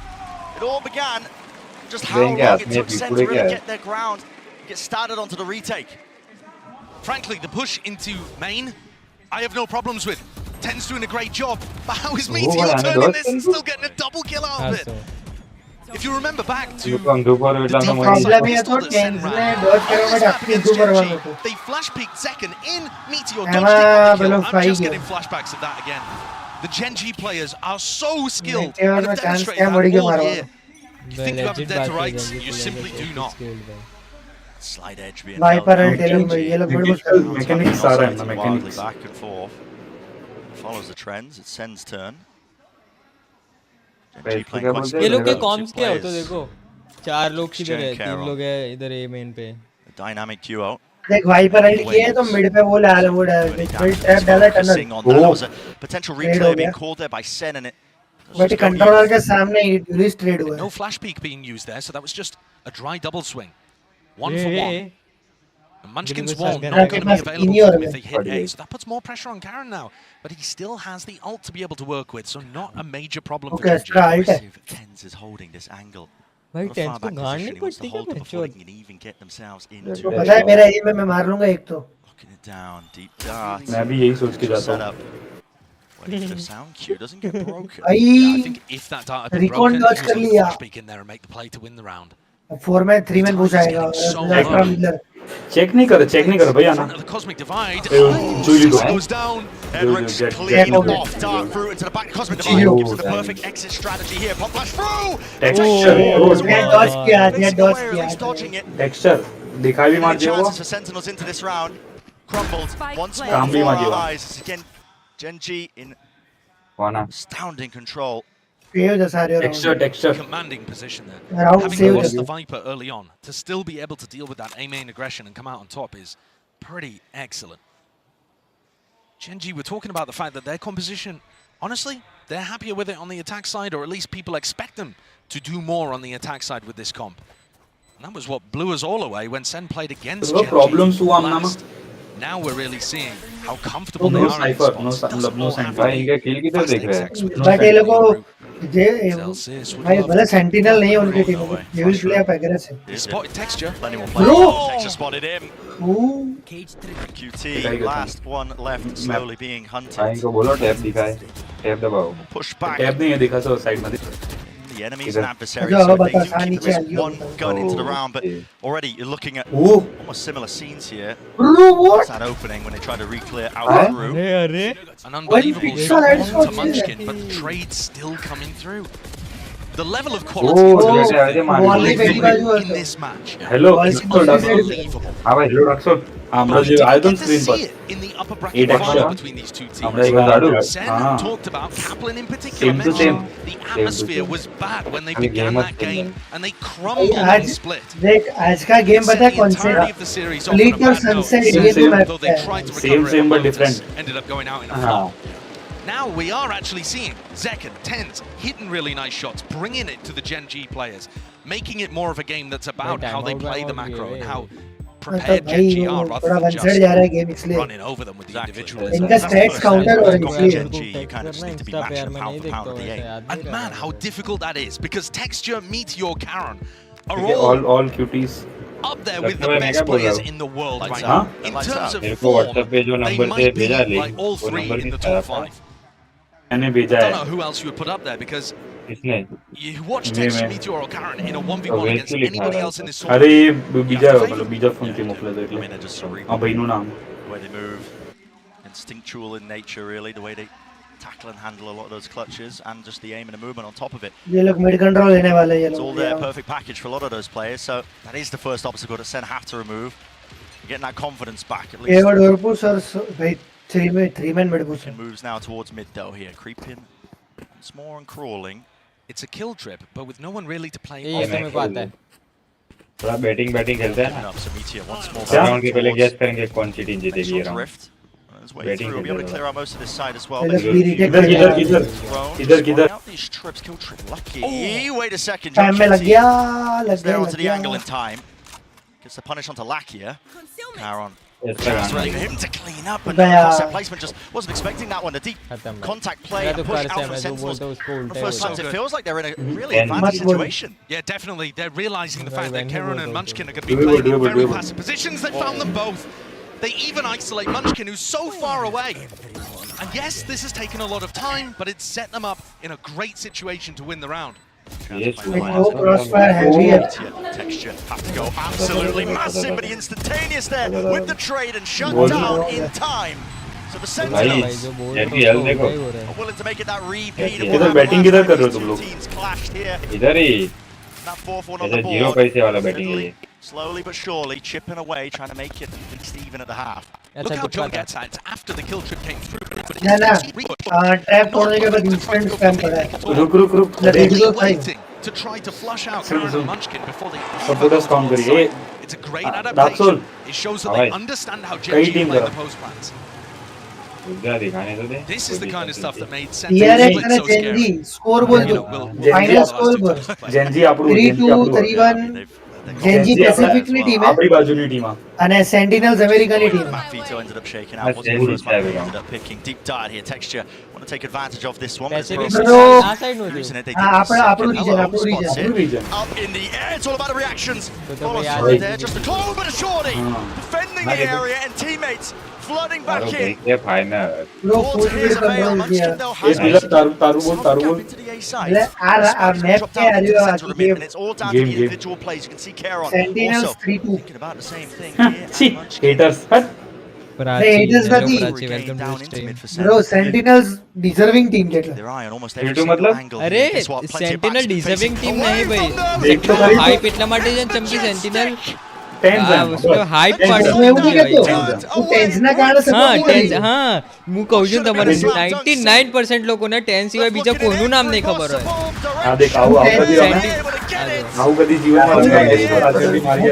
S4: It all began just how
S11: देंगे
S4: long it
S11: आदमी
S4: took Sen
S11: पूरे
S4: to
S11: क्या
S4: really
S11: है
S4: get their ground, get started onto the retake.
S10: Frankly, the push into main, I have no problems with. Ten's doing a great job, but how is
S9: Oh,
S10: Meteor
S9: man,
S10: turning
S9: good.
S10: this and still getting a double kill out of it? If you remember back to
S11: दुकान दोपहर में लाना
S10: defense
S11: money
S20: problem ये
S10: pistol
S20: तो
S10: that Sen
S20: tense में
S10: ran,
S20: Dodge करो but
S10: what
S20: अपनी
S10: happened
S20: super
S10: against
S20: one
S10: Gen G?
S20: को
S10: They flash peeked second in, Meteor
S20: Emma,
S10: dodged it on the
S20: below
S10: kill. I'm
S20: five
S10: just
S20: here.
S10: getting flashbacks of that again. The Gen G players are so skilled
S20: Meteor
S10: and
S20: में
S10: have
S20: chance
S10: demonstrated
S20: क्या मरी
S10: that
S20: के
S10: all
S20: मारो
S10: year. You think you have them dead to rights, you simply do not.
S4: Slide edge being
S20: Viper
S4: held
S20: and
S4: down.
S20: Taylor में ये लोग बड़े मुश्किल
S9: मैकेनिक्स आ रहा है ना
S4: Wildly
S9: mechanics
S4: back and forth. Follows the trends. It's Sen's turn. Gen G playing quite
S5: ये लोग के
S4: similar.
S5: कॉम्स
S4: Two
S5: क्या हो तो
S4: players.
S5: देखो चार लोग किधर है
S4: Exchange
S5: तीन लोग है इधर ए मेन पे
S4: A dynamic duo.
S20: देख वाइपर एंड किए तो मिड पे वो लाल वो मिड ट्रैप डाला tunnel
S4: Focusing on that. That was a potential
S20: Trade
S4: replay
S20: हो
S4: being
S20: गया।
S4: called there by Sen, and it
S20: but controller के सामने रिलीज ट्रेड हुआ
S10: No flash peek being used there, so that was just a dry double swing. One
S5: Hey,
S10: for
S5: hey,
S10: one.
S5: hey.
S10: And Munchkin's
S5: Billy
S10: wall
S5: was
S10: not going to be
S20: Billy
S10: available
S20: was
S10: if they hit A, so that puts more pressure on Karen now. But he still has the ult to be able to work with, so not a major problem for
S20: Okay,
S10: Genji.
S20: right.
S4: Tens is holding this angle.
S5: भाई
S4: Not a far
S5: tense को
S4: back
S5: गाड़
S4: position.
S5: नहीं
S4: He wants to
S5: पड़ती क्या
S4: hold it before they
S5: बच्चों
S4: can even get themselves
S20: तो
S4: into
S20: पता है
S4: it.
S20: मेरा ये मैं मार लूंगा एक तो
S4: Locking it down, deep dart.
S9: मैं भी यही सोच के जाता
S4: Set
S9: हूँ
S4: up. Waiting for the sound cue, doesn't get broken.
S20: भाई
S10: Yeah, I think if that dart had been
S20: Recon
S10: broken,
S20: dodge
S10: he
S20: कर
S10: was
S20: लिया
S10: flash peek in there and make the play to win the round.
S20: 4 में 3 में घुस आएगा extra Miller
S9: check नहीं करो भैया ना
S10: The cosmic divide.
S9: जुली दो
S10: Goes down.
S4: Edric's clean off, dart through into the back. Cosmic Divide gives him the perfect exit strategy here. Pop flash through!
S9: Texture
S20: ने डॉज किया ने डॉज
S4: Aware, at least
S20: किया
S4: dodging it.
S9: Texture दिखा भी मार
S4: Any
S9: दिया वो
S4: chances for Sentinels into this round. Crumbled once more
S9: काम भी
S4: before
S9: मार
S4: our
S9: दिया
S4: eyes. It's again, Gen G in
S9: वाना
S4: astounding control.
S20: सेव जैसा रहा
S9: texture
S10: Commanding position there.
S20: Round
S10: Having
S20: save
S10: lost
S20: the-
S10: the Viper early on, to still be able to deal with that A-main aggression and come out on top is pretty excellent. Gen G, we're talking about the fact that their composition, honestly, they're happier with it on the attack side, or at least people expect them to do more on the attack side with this comp. And that was what blew us all away when Sen played against
S9: तो
S10: Gen
S9: problems
S10: G
S9: हुआ हमना में
S10: last. Now we're really seeing how comfortable they
S9: no
S10: are in
S9: Cypher
S10: this
S9: no
S10: spot.
S9: मतलब no
S11: भाई
S9: Cypher
S11: इनका kill किधर देख रहे हैं
S20: बट ये लोगों भाई भले सेंटिनल नहीं है उनकी टीम में, they will play up aggressive.
S10: Spotted Texture.
S4: Plenty more
S20: Bro!
S4: players. Texture spotted him.
S20: Ooh.
S4: QT, last one left, slowly being hunted.
S11: भाई को बोलो टैप दिखाए, टैप दबाओ.
S4: Push back.
S11: टैप नहीं है दिखा सो साइड में.
S4: The enemies and adversaries, so they do keep the risk one gun into the round, but already you're looking at almost similar scenes here. What's that opening when they try to re-clear out through?
S10: An unbelievable shot to Munchkin, but the trade's still coming through. The level of quality in this match.
S11: Hello,
S10: unbelievable.
S11: हाँ भाई hello Raksol. আমরা যে icon screen पर
S10: in the upper bracket final between these two teams.
S11: আমরা এখানে দাঁড়ু
S10: Sen
S11: हाँ
S10: talked about Kaplan in particular mentioned the atmosphere was bad when they began that game and they crumbled in the split.
S20: देख आज का game पता है कौन से Elite और Sunset ये दो मैच है.
S11: Same but different.
S10: Ended up going out in a flop. Now we are actually seeing Zek and Tens hitting really nice shots, bringing it to the Gen G players, making it more of a game that's about how they play the macro and how prepared Gen G are rather than just running over them with the individual.
S20: इनका stats counter और इसलिए
S4: Gen G, you kind of just need to be matching pound for pound of the aim.
S10: And man, how difficult that is, because Texture, Meteor, Karen are
S11: all cuties.
S10: Up there with the best players in the world right now. In terms of form, they might be like all three in the top 5.
S11: मैंने
S10: I
S11: भेजा
S10: don't
S11: है.
S10: know who else you would put up there, because
S11: किसने?
S10: you watch Texture, Meteor or Karen in a 1v1 against anybody else in this sort
S11: अरे ये बीजा है मतलब बीजा फोन के मुखले देख लो. हाँ भाई नो नाम.
S4: The way they move, instinctual in nature really, the way they tackle and handle a lot of those clutches, and just the aim and the movement on top of it.
S20: ये लोग mid control लेने वाले ये
S4: It's all
S20: लोग.
S4: there, perfect package for a lot of those players, so that is the first obstacle that Sen have to remove. Getting that confidence back at least.
S20: Edward और push और भाई three man mid push.
S4: Moves now towards mid though here, creeping once more and crawling.
S10: It's a kill trip, but with no one really to play
S5: ये
S10: off.
S5: मेरे को आता है.
S11: थोड़ा batting खेलते हैं ना.
S4: So Meteor once more.
S11: Round के पहले गेस करेंगे कौन सी टीम जीतेगी ये round.
S4: Way through. We'll be able to clear out most of this side as well.
S11: किधर
S4: These trips, kill trip, lucky. Wait a second.
S20: Time में लग गया
S4: There onto the angle in time. Gets the punish onto Lakia. Caron. Ready for him to clean up, but concept placement just wasn't expecting that one. The deep contact play and push out from Sentinels. For the first time, it feels like they're in a really advanced situation.
S10: Yeah, definitely. They're realizing the fact that Karen and Munchkin are going to be playing in very passive positions. They found them both. They even isolate Munchkin, who's so far away. And yes, this has taken a lot of time, but it's set them up in a great situation to win the round.
S20: Crossfire heavy.
S4: Texture have to go absolutely massive, but he instantaneous there with the trade and shut down in time. So the Sentinels are willing to make it that repeat.
S11: किधर batting किधर कर रहे हो तुम लोग?
S4: Teams clashed here.
S11: इधर ही.
S4: That fourth one on the
S11: zero
S4: board.
S11: पैसे वाला बैटिंग है ये.
S4: Slowly but surely chipping away, trying to make it at least even at the half.
S10: Look how John gets at it after the kill trip came through.
S20: ना ना trap तोड़ने के बाद instant spam पड़ा है.
S11: रुक.
S10: Waiting to try to flush out Karen and Munchkin before they
S11: Supporters काम करिए.
S10: It's a great adaptation. It shows that they understand how Gen G play the post plans. This is the kind of stuff that made sense.
S20: So scary. Score बोल दो. Final score बोल.
S11: Gen G आपको
S20: 3-2, 3-1. Gen G specifically team है.
S11: अपनी बाजुनी team है.
S20: And Sentinels American team.
S4: Vito ended up shaking out. Wasn't the first man who ended up picking. Deep dive here. Texture want to take advantage of this one. But losing it. They did region. Up in the air. It's all about the reactions. Follow through there. Just a clone, but a shorty. Defending the area and teammates flooding back in.
S11: ये final.
S20: Ball tears avail. Munchkin they'll have
S11: तारू
S4: into the A side. And it's all down to the individual plays. You can see Caron
S20: Sentinels
S4: also
S20: 3-2.
S4: thinking about the same thing here.
S11: haters.
S20: Haters bro, Sentinels deserving team Jaitley.
S4: Their eye on almost every single angle.
S5: अरे sentinel deserving team नहीं भाई. Hype इतना माटे जन चमकी sentinel. उसको hype part
S20: तू tension काढ
S5: सकतो. हां मु कहू છું તમારે 99% લોકોને ટેન સિવાય બીજા કોઈનું નામ નહીં ખબર હોય.
S11: આ દેખ આવું કદી જીવનમાં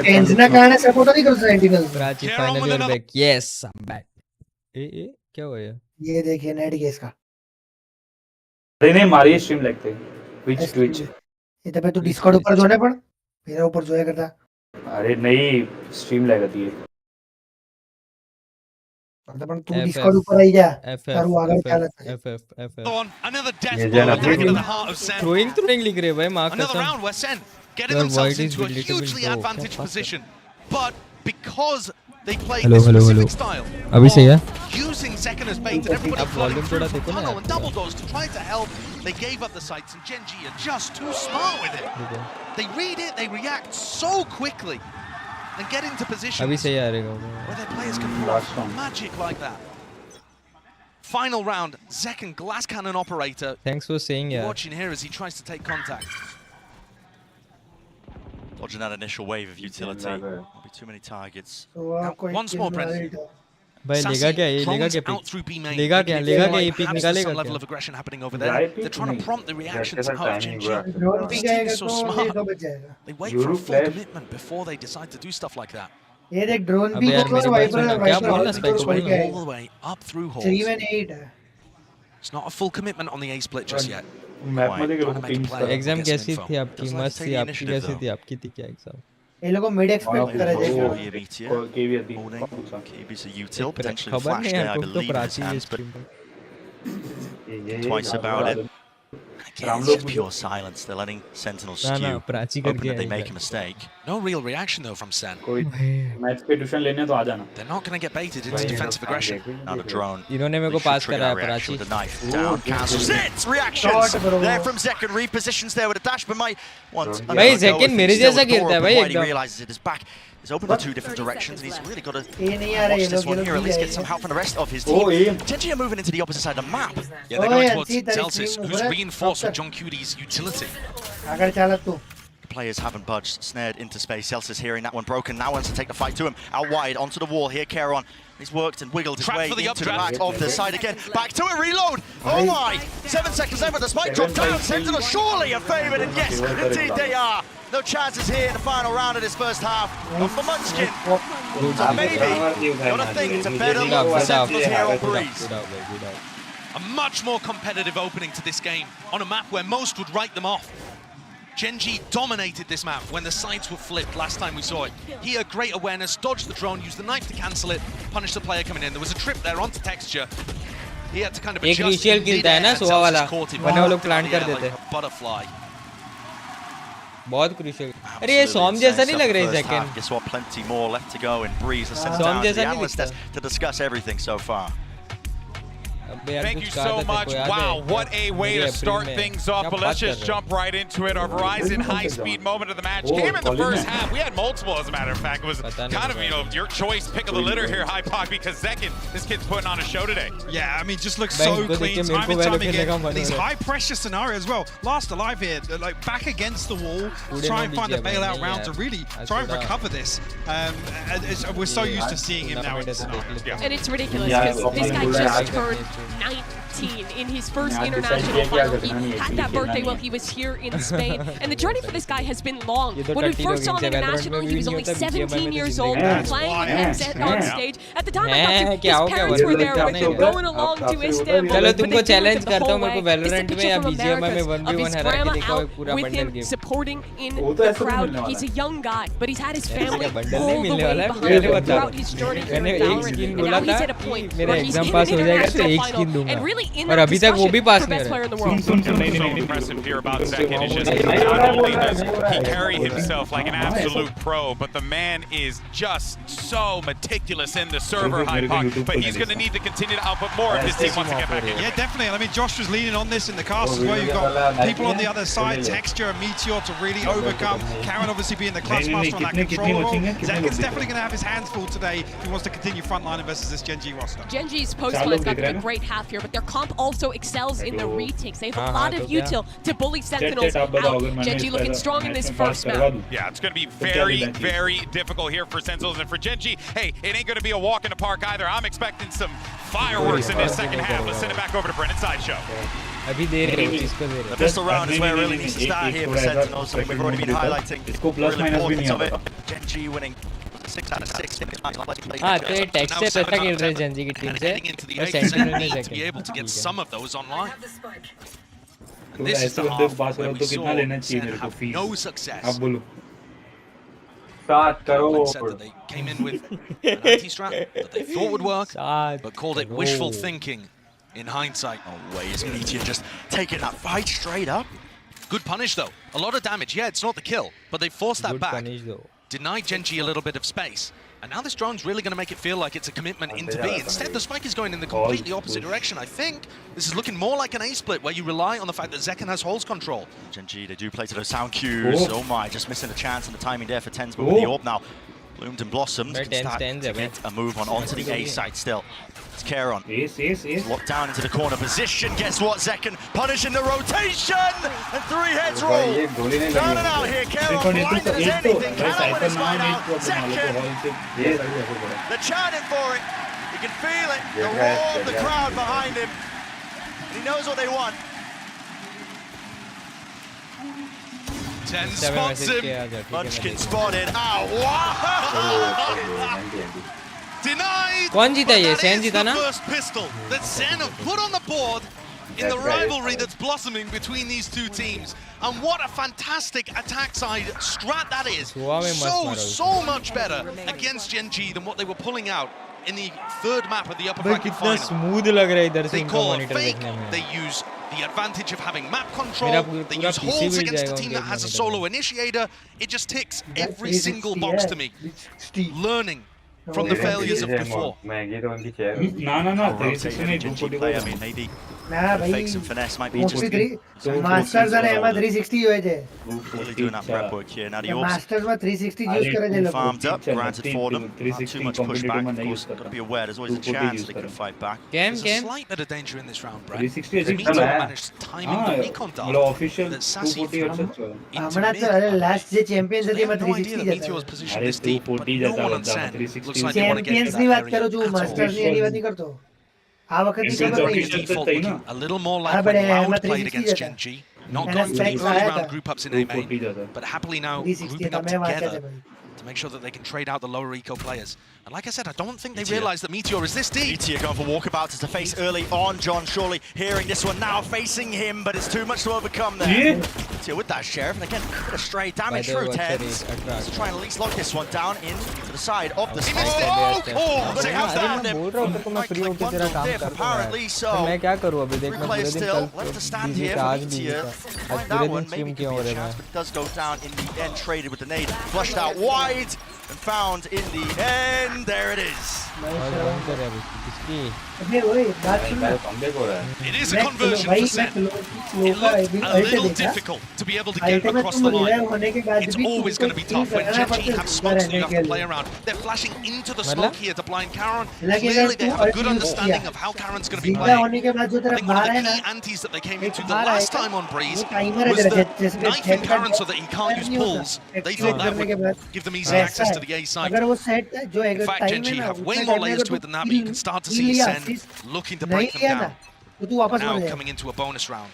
S20: ટેન્શન કારણે સપોર્ટ નહીં કરું sentinel.
S5: Prachi final your back. Yes I am back. ए क्या हुआ यार?
S20: ये देखिए नेट केस का.
S11: अरे नहीं मारी स्ट्रीम लगते. ट्विच
S20: ये तो तू डिस्कॉर्ड ऊपर जोने पण मेरा ऊपर जोया करता.
S11: अरे नहीं स्ट्रीम लगाती है.
S20: पण तू डिस्कॉर्ड ऊपर आई जा तारू आगे चला
S10: On another death blow back into the heart of Sen.
S5: throwing लिख रहे भाई mark
S10: Another round where Sen getting themselves into a hugely advantaged position, but because they play this specific style
S5: अभी सही है
S10: using second as bait and everybody flooding through from tunnel and double doors to try to help, they gave up the sights and Gen G are just too smart with it. They read it, they react so quickly and get into positions
S5: अभी सही आ रहेगा
S10: where their players can pull off magic like that. Final round, Zek and glass cannon operator.
S5: Thanks for saying yeah.
S10: Watching here as he tries to take contact.
S4: Dodging that initial wave of utility. Won't be too many targets.
S10: Now, once more, Brent.
S5: भाई लेगा क्या ये लेगा क्या
S10: out through B main.
S5: लेगा क्या ये pick निकालेगा
S10: some level of aggression happening over there. They're trying to prompt the reactions of Gen G. This team is so smart. They wait for a full commitment before they decide to do stuff like that.
S20: ये देख drone भी देखो wiper
S10: all the way up through halls.
S20: 3-1-8
S10: It's not a full commitment on the A split just yet.
S5: Exam कैसी थी आपकी मस्त थी आपकी कैसी थी आपकी थी क्या एग्जाम
S20: ये लोगों मिड एक्सपेक्ट कर रहे थे
S4: KB's a util, potentially flash there, I believe, in his hands, but twice about it. Again, it's just pure silence. They're letting Sentinel skew, hoping that they make a mistake.
S10: No real reaction though from Sen.
S11: They're
S10: not going to get baited into defensive aggression.
S4: Not a drone.
S5: इन्होंने मेरे को पास करा है
S4: Prachi with the knife down. Cancels it. Reactions there from Zekin. Repositions there with a dash, but might want.
S5: भाई Zekin मेरे जैसा गिरता है भाई
S4: एकदम. He realizes it is back. He's open to two different directions, and he's really got to watch this one here. At least get some help from the rest of his team. Tenji are moving into the opposite side of the map.
S10: Yeah, they're going towards Celsius, who's reinforced with John Cudy's utility.
S4: Players haven't budged, snared into space. Celsius hearing that one broken, now wants to take the fight to him. Out wide, onto the wall here, Keron. He's worked and wiggled his way into the back of the side again. Back to it, reload! Oh my! 7 seconds left, but the spike drop down. Sentinel surely a favourite, and yes, indeed they are. No chances here in the final round of this first half. But for Munchkin, maybe got a thing to better look for Sentinels here on Breeze.
S10: A much more competitive opening to this game on a map where most would write them off. Gen G dominated this map when the sides were flipped last time we saw it. Here, great awareness, dodged the drone, used the knife to cancel it, punish the player coming in. There was a trip there onto texture. He had to kind of adjust.
S5: एक किल था ना सोवा वाला वरना वो लोग plan कर देते
S10: butterfly.
S5: बहुत क्रूशियल अरे ये सॉम जैसा नहीं लग रहा है second
S4: Guess what, plenty more left to go in Breeze. The analyst desk to discuss everything so far.
S3: Thank you so much. Wow, what a way to start things off. But let's just jump right into it. Our Ryzen high-speed moment of the match came in the first half. We had multiple, as a matter of fact. It was kind of, your choice, pick of the litter here, Hypoc, because Zekin, this kid's putting on a show today.
S22: Yeah, I mean, just looks so clean time and time again. And these high-pressure scenarios as well. Last alive here, like back against the wall, try and find a bailout round to really try and recover this. We're so used to seeing him now in this scenario.
S6: And it's ridiculous because this guy just turned 19 in his first international final. He had that birthday while he was here in Spain. And the journey for this guy has been long. When we first saw him internationally, he was only 17 years old, playing headset on stage. At the time, I thought his parents were there with him, going along to Istanbul.
S5: चलो तुमको challenge करता हूँ मेरे को
S6: This is a
S5: Valorant में
S6: picture
S5: या
S6: from
S5: BGMI में
S6: America
S5: 1v1
S6: of his
S5: हरा के
S6: grandma
S5: देखो
S6: out
S5: पूरा
S6: with
S5: bundle
S6: him
S5: game
S6: supporting in the crowd. He's a young guy, but he's had his family all the way behind him throughout his journey here in Valorant. And now he's at a point where he's in an international final and really in the discussion for best player in the world.
S3: So impressive here about Zekin is just not only does he carry himself like an absolute pro, but the man is just so meticulous in the server, Hypoc, but he's going to need to continue to output more if his team wants to get back in.
S22: Yeah, definitely. I mean, Josh was leaning on this in the cast as well. You've got people on the other side, Texture and Meteor to really overcome. Karen obviously being the clutch master on that control role. Zekin's definitely going to have his hands full today if he wants to continue frontline versus this Gen G roster.
S6: Gen G's post-plan's got a great half here, but their comp also excels in the retakes. They have a lot of util to bully Sentinels out. Gen G looking strong in this first map.
S3: Yeah, it's going to be very, very difficult here for Sentinels. And for Gen G, hey, it ain't going to be a walk in the park either. I'm expecting some fireworks in this second half. Let's send it back over to Brennan Sideshow.
S4: The pistol round is where it really needs to start here for Sentinels. I mean, we've already been highlighting the importance of it. Gen G winning 6 out of 6.
S5: हाँ तो ये tax से पैसा गिर रहा है Gen G की team से और सेंटिनल ने
S10: to be able to get some of those online. And this is the half where we saw Sen have no success.
S11: 7
S10: Kaplan said that they came in with an anti-strat that they thought would work, but called it wishful thinking in hindsight.
S4: Oh, way is Meteor just taking that fight straight up.
S10: Good punish, though. A lot of damage. Yeah, it's not the kill, but they forced that back. Denied Genji a little bit of space. And now this drone's really going to make it feel like it's a commitment into B. Instead, the spike is going in the completely opposite direction. I think this is looking more like an A-split, where you rely on the fact that Zekken has holes control.
S4: Genji, they do play to those sound cues. Oh my, just missing a chance and the timing there for Tens, but with the orb now bloomed and blossomed, can start to get a move onto the A side still. It's Kieran. Locked down into the corner position. Guess what, Zekken punishing the rotation! And 3 heads roll! Down and out here, Kieran blinded as anything. Cannot win his line out. Zekken! They're chanting for it. You can feel it. The roar of the crowd behind him. And he knows what they want.
S10: Ten spots him.
S4: Munchkin spotted. Wow!
S10: Denied.
S5: कौन जीता ये? Sen
S10: That is
S5: जीता
S10: the
S5: ना?
S10: first pistol that Sen have put on the board in the rivalry that's blossoming between these two teams. And what a fantastic attack side strat that is. So much better against Genji than what they were pulling out in the third map of the upper
S5: भाई
S10: bracket
S5: कितना
S10: final.
S5: smooth लग रहा है इधर से
S10: They
S5: इनका
S10: call it
S5: monitor
S10: fake,
S5: देखने में.
S10: they use the advantage of having map control,
S5: मेरा
S10: they
S5: पूरा
S10: use
S5: PC
S10: holes
S5: भी
S10: against a
S5: जाएगा
S10: team
S5: उनके
S10: that has a
S5: monitor
S10: solo initiator. It just ticks every single box to me. Learning from the failures of before.
S11: No, 360 नहीं 240
S4: I mean, maybe
S20: ना भाई
S4: fake some finesse might be just
S20: masters અને એમાં 360 હોય છે
S4: really doing that prep work here. Now the orbs
S20: masters માં 360 use કરે છે લોકો
S4: farmed up, granted for them. Not too much pushback. Of course, got to be aware there's always a chance they could fight back.
S10: There's a slight bit of danger in this round, Brett.
S11: 360
S10: As Meteor managed to time in the recon dart
S11: official
S10: that Sassy
S11: 240
S10: threw into
S20: હમણાં તો
S10: mid.
S20: Last જે champions હતી એમાં
S10: No idea
S20: 360
S10: that
S20: જતા
S10: Meteor was positioned this deep, but no one on Sen looks like they want to get
S20: champions
S10: into
S20: ની
S10: that
S20: વાત કરું
S10: area
S20: છું
S10: at all.
S20: માસ્ટર્સ ની એની વાત નહીં કરતો આ વખત ની ખબર
S10: He's
S20: નહીં
S10: default looking a little more
S20: હા,
S10: like
S20: but
S10: when
S20: એમાં
S10: Loud played
S20: 360
S10: against
S20: જતા.
S10: Genji. Not
S20: એના
S10: gone for the
S20: specs
S10: early
S20: આયા
S10: round
S20: હતા.
S10: group ups in A main, but happily now
S20: 360
S10: grouping up
S20: તમે વાંચ્યા છે
S10: together
S20: ભાઈ
S10: to make sure that they can trade out the lower eco players. And like I said, I don't think they realize that Meteor is this deep.
S4: Meteor going for walkabouts to face early on. John surely hearing this one now, facing him, but it's too much to overcome there. Meteor with that Sheriff, and again, bit of stray damage through Tens. Let's try and at least lock this one down in to the side of the space. But they have found him. Right-click bundle there, apparently so.
S5: मैं क्या करूँ अभी देख
S4: Three
S5: मैं पूरे
S4: players
S5: दिन
S4: still
S5: कल
S4: left to stand
S5: busy
S4: here
S5: था
S4: for
S5: आज बीजी
S4: Meteor.
S5: था आज
S4: Find
S5: पूरे
S4: that
S5: दिन
S4: one, maybe
S5: स्ट्रीम
S4: could
S5: किया
S4: be
S5: हो
S4: a
S5: रहा
S4: chance,
S5: है
S4: but it does go down in the end. Traded with the nade, flushed out wide, and found in the end. There it is.
S5: और बंद कर अभी किसकी
S20: अबे ओए बात सुन
S10: It is a conversion for Sen. It looked a little difficult to be able to get him across the line. It's always going to be tough when Genji have smokes that you have to play around. They're flashing into the smoke here to blind Karen. Clearly they have a good understanding of how Karen's going to be playing.
S20: होने के बाद जो
S10: I
S20: तेरा
S10: think one
S20: बाहर
S10: of
S20: है
S10: the
S20: ना
S10: key antis that they came into the last time on Breeze
S20: timer है
S10: was
S20: तेरा
S10: the
S20: जैसे
S10: knifing Karen so that he can't use pulls. They thought that
S20: करने के बाद
S10: would give them easy access to the A side.
S20: अगर वो set जो
S10: In fact, Genji have way more layers to it than that, but you can start to see Sen looking to break them down.
S20: तो तू वापस
S10: Now
S20: मुड़
S10: coming into a bonus round.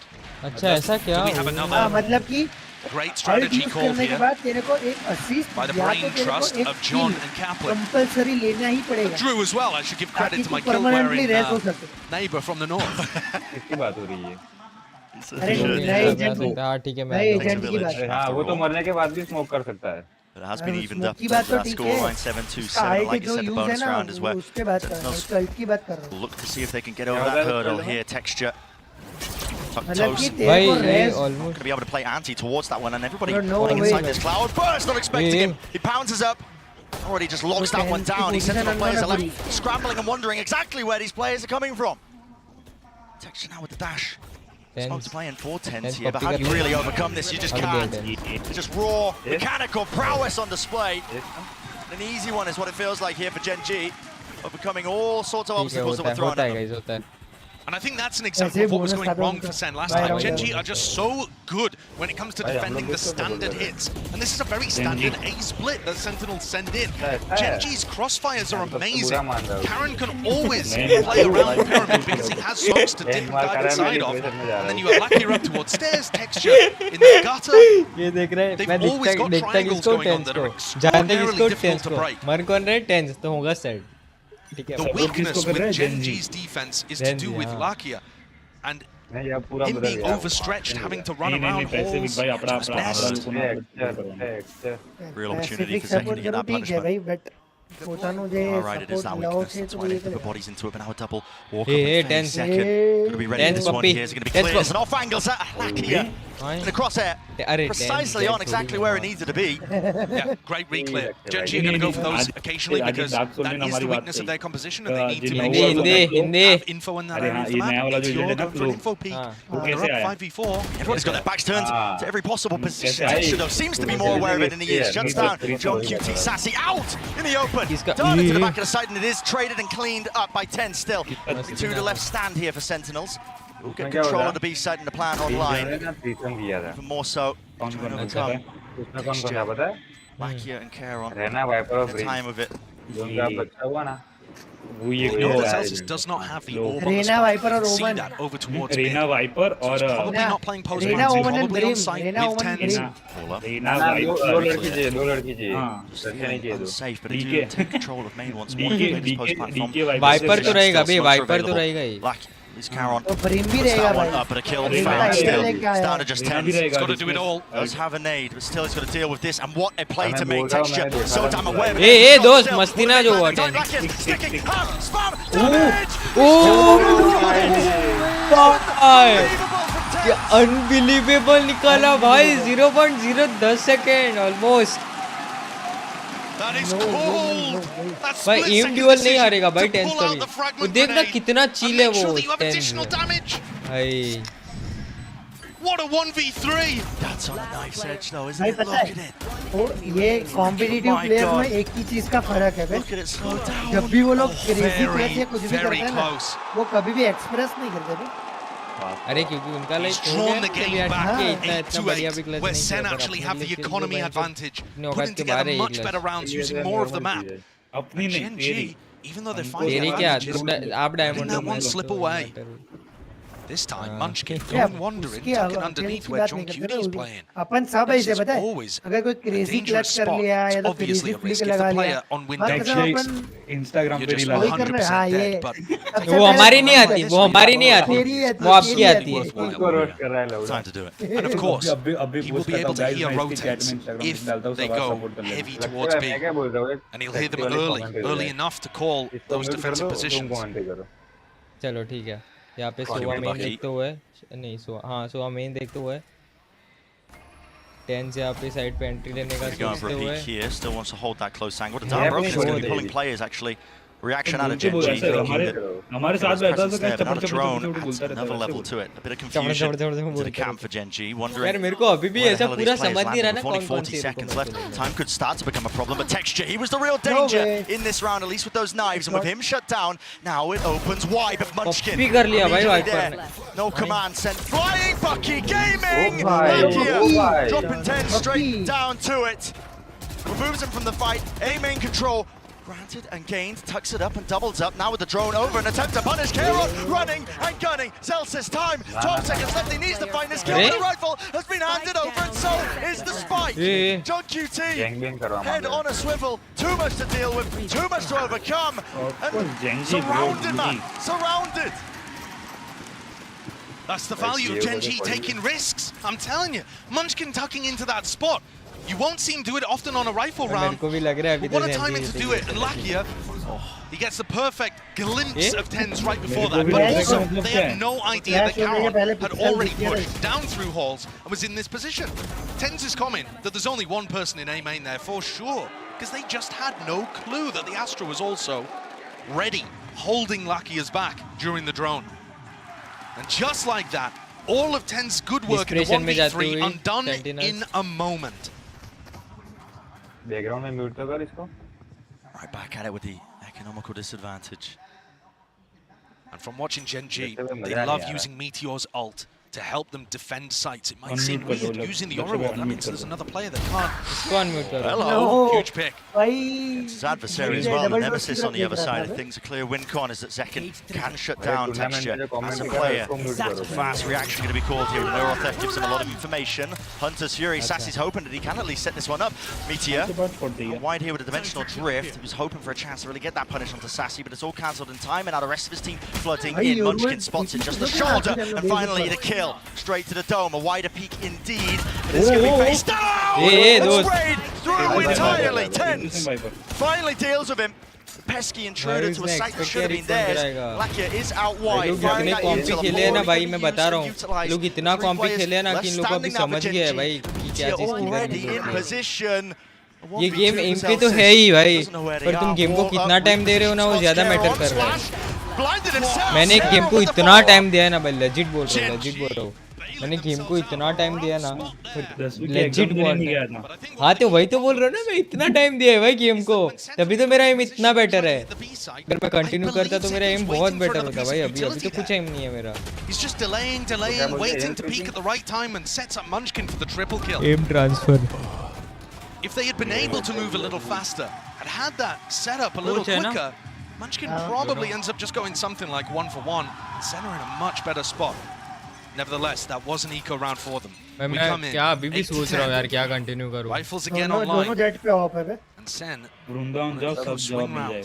S5: अच्छा ऐसा क्या
S10: Do we have
S20: हाँ
S10: another
S20: मतलब कि
S10: great strategy call
S20: करने के
S10: here
S20: बाद तेरे को एक असिस्ट
S10: by the
S20: या तो
S10: brain
S20: तेरे को
S10: trust
S20: एक
S10: of John and Kaplan?
S20: Compulsory लेना ही पड़ेगा
S10: Drew as well. I should give
S20: ताकि
S10: credit to
S20: तू
S10: my kill
S20: permanently
S10: wearing
S20: Raze हो सके
S10: neighbor from the north.
S11: किसकी बात हो रही है
S20: अरे नए एजेंट की
S5: ठीक है
S20: नए एजेंट की बात
S11: हाँ वो तो मरने के बाद भी स्मोक कर सकता है
S4: But it has been evened up.
S20: की बात तो
S4: That
S20: ठीक
S4: scoreline
S20: है
S4: 7-2-7.
S20: आई
S4: Like
S20: के
S4: you
S20: जो
S4: said, the
S20: यूज है
S4: bonus
S20: ना
S4: round as well.
S20: उसके बात कर रहा हूँ कल्ट की बात कर रहा हूँ
S4: Look to see if they can get over that hurdle here. Texture.
S20: मतलब कि
S4: Toast.
S20: तेरे को race
S4: Going to be able to play anti towards that one, and everybody
S20: No
S4: falling
S20: way.
S4: inside this cloud burst. Not expecting him. He pounces up. Already just locks that one down. These Sentinel players are left scrambling and wondering exactly where these players are coming from. Texture now with the dash. Smoke's playing 4-10s here, but how do you really overcome this? You just can't. It's just raw, mechanical prowess on display. An easy one is what it feels like here for Gen G, overcoming all sorts of obstacles that were thrown at them.
S10: And I think that's an example of what was going wrong for Sen last time. Genji are just so good when it comes to defending the standard hits. And this is a very standard A split that Sentinels send in. Genji's crossfires are amazing. Karen can always play around Pyramid because he has smokes to dip and dive inside of. And then you have Lucky up towards stairs, Texture in the gutter.
S5: ये देख रहे हैं
S10: They've
S5: मैं
S10: always got
S5: देखता
S10: triangles
S5: किसको
S10: going on
S5: tense
S10: that
S5: को
S10: are
S5: जानते
S10: extraordinarily
S5: किसको
S10: difficult
S5: टेंस
S10: to
S5: को
S10: break.
S5: मर कौन रहे टेंस तो होगा सेट ठीक है
S10: The weakness with Genji's defense is to do with Lakia. And Him being overstretched, having to run around halls.
S4: Real opportunity for Zekin to get that punishment. Alright, it is that weakness. That's why they put the bodies into it, but now a double walk up in phase second. Going to be ready for this one here. It's going to be clear. It's an off angle. Lakia in the crosshair. Precisely on exactly where it needed to be.
S10: Yeah, great re-clear. Genji are going to go for those occasionally because that is the weakness of their composition and they need to make sure that they have info in that area of the map. Meteor going for an info peek. They're up 5v4.
S4: Everyone's got their backs turned to every possible position. Thankyou, though, seems to be more aware of it than he is. Shuts down John QT Sassy out in the open. Done into the back of the site, and it is traded and cleaned up by 10 still. 2 to left stand here for Sentinels. We'll get control of the B side and the plan online. Even more so, trying to overcome Lakia and Caron. The time of it.
S10: We know that Celsius does not have the orb on the spot. You can see that over towards mid. So he's probably not playing post man, he's probably on site with 10s.
S4: Unsafe, but he do take control of main once more.
S5: Viper तो रहेगा बे, Viper तो रहेगा ही.
S4: Is Caron.
S20: तो Brim भी
S4: That
S20: रहेगा
S4: one
S20: भाई.
S4: up, but a kill found still. It's down to just 10.
S10: He's got to do it all.
S4: Does have a nade, but still he's got to deal with this. And what a play to make texture so damn aware.
S5: Hey, दोस्त मस्ती ना जो हुआ ten. क्या unbelievable निकाला भाई. 0.010 second almost.
S10: That is cold.
S5: भाई M dual नहीं हारेगा भाई 10 कभी. वो देखना कितना चिल है वो 10 भाई.
S10: What a 1v3.
S4: That's on a nice edge though, isn't it? Look at it.
S20: ये कॉम्पिटिटिव प्लेयर में एक ही चीज का फर्क है बे. जब भी वो लोग क्रेजी प्लेयर या कुछ भी करते हैं ना, वो कभी भी एक्सप्रेस नहीं करते बे.
S5: अरे क्योंकि उनका like
S10: drawn the game back 8-8, where Sen actually have the economy advantage, putting together much better rounds, using more of the map. Genji, even though they're finding advantages, letting that one slip away. This time, Munchkin going wandering, tucking underneath where John QT is playing.
S20: अपन सब ऐसे पता है. अगर कोई crazy clutch कर लिया या तो क्रेजी फ्लिक लगा लिया.
S9: Instagram पे रील
S20: वही करना है. हाँ ये.
S5: वो हमारी नहीं आती. वो हमारी नहीं आती. वो आपकी आती है.
S4: Time to do it.
S10: And of course, he will be able to hear rotates if they go heavy towards B. And he'll hear them early enough to call those defensive positions.
S5: चलो ठीक है. यहाँ पे सोवा main देखते हुए नहीं सोवा main देखते हुए 10 से यहाँ पे साइड पे एंट्री लेने का सोचते हुए.
S4: Here still wants to hold that close angle. The down rope is going to be pulling players actually. Reaction out of Genji.
S9: हमारे साथ बैठा तो क्या
S4: Another drone adds another level to it. A bit of confusion to the camp for Genji. Wondering.
S5: यार मेरे को अभी भी ऐसा पूरा समझ नहीं रहा ना कौन
S4: 40 seconds left. Time could start to become a problem, but Texture, he was the real danger in this round, at least with those knives, and with him shut down, now it opens wide. But Munchkin, no command sent flying. Bucky Gaming, dropping 10 straight down to it. Removes him from the fight. A main control. Granted and gained, tucks it up and doubles up. Now with the drone over, an attempt to punish Caron, running and gunning. Celsius time, 12 seconds left. He needs to find his kill. The rifle has been handed over, and so is the spike. John QT, head on a swivel. Too much to deal with, too much to overcome. And surrounded, man, surrounded.
S10: That's the value of Genji taking risks. I'm telling you, Munchkin tucking into that spot. You won't see him do it often on a rifle round. But what a timing to do it. And Lakia, he gets the perfect glimpse of 10s right before that. But also, they had no idea that Caron had already pushed down through halls and was in this position. 10s is comment that there's only one person in A main there for sure, because they just had no clue that the Astra was also ready, holding Lakia's back during the drone. And just like that, all of 10's good work in the 1v3 undone in a moment.
S11: Background में mute तो कर इसको.
S4: Right back at it with the economical disadvantage.
S10: And from watching Genji, they love using Meteor's ult to help them defend sites. It might seem weird using the Aura Wall. That means there's another player that can't. Hello, huge pick.
S4: It's his adversary as well, the Nemesis on the other side of things. A clear win con is that Zekken can shut down Texture as a player. Fast reaction going to be called here. The neural theft gives him a lot of information. Hunter's Fury, Sassy's hoping that he can at least set this one up. Meteor, wide here with a dimensional drift. He was hoping for a chance to really get that punish onto Sassy, but it's all cancelled in time, and now the rest of his team flooding in. Munchkin spots it just the shoulder, and finally the kill. Straight to the dome, a wider peak indeed, but it's going to be faced down! Sprayed through entirely, Tens finally deals with him. The pesky intruder to a site that should have been theirs. Lakia is out wide, firing that into the floor.
S5: लोग इतना कॉम्पी खेले हैं ना कि इन लोगों को अभी समझ गया है भाई कि क्या चीज़
S4: already in position.
S5: ये गेम एम पे तो है ही भाई, पर तुम गेम को कितना टाइम दे रहे हो ना वो ज़्यादा मैटर कर रहा है। मैंने गेम को इतना टाइम दिया है ना भाई, लेजिट बोल रहा हूँ मैंने गेम को इतना टाइम दिया ना, लेजिट बोल रहा हूँ। हाँ तो वही तो बोल रहा हूँ ना, मैं इतना टाइम दिया है भाई गेम को, तभी तो मेरा एम इतना बेटर है। अगर मैं कंटिन्यू करता तो मेरा एम बहुत बेटर होता भाई, अभी तो कुछ एम नहीं है मेरा। Aim transfer.
S10: If they had been able to move a little faster and had that set up a little quicker, Munchkin probably ends up just going something like 1-for-1 and Senna in a much better spot. Nevertheless, that was an eco round for them. We come in.
S5: क्या अभी भी सोच रहा हूँ यार क्या continue करूँ?
S10: Rifles again online.
S20: दोनों जेट पे ऑफ है
S10: And Sen
S11: swing round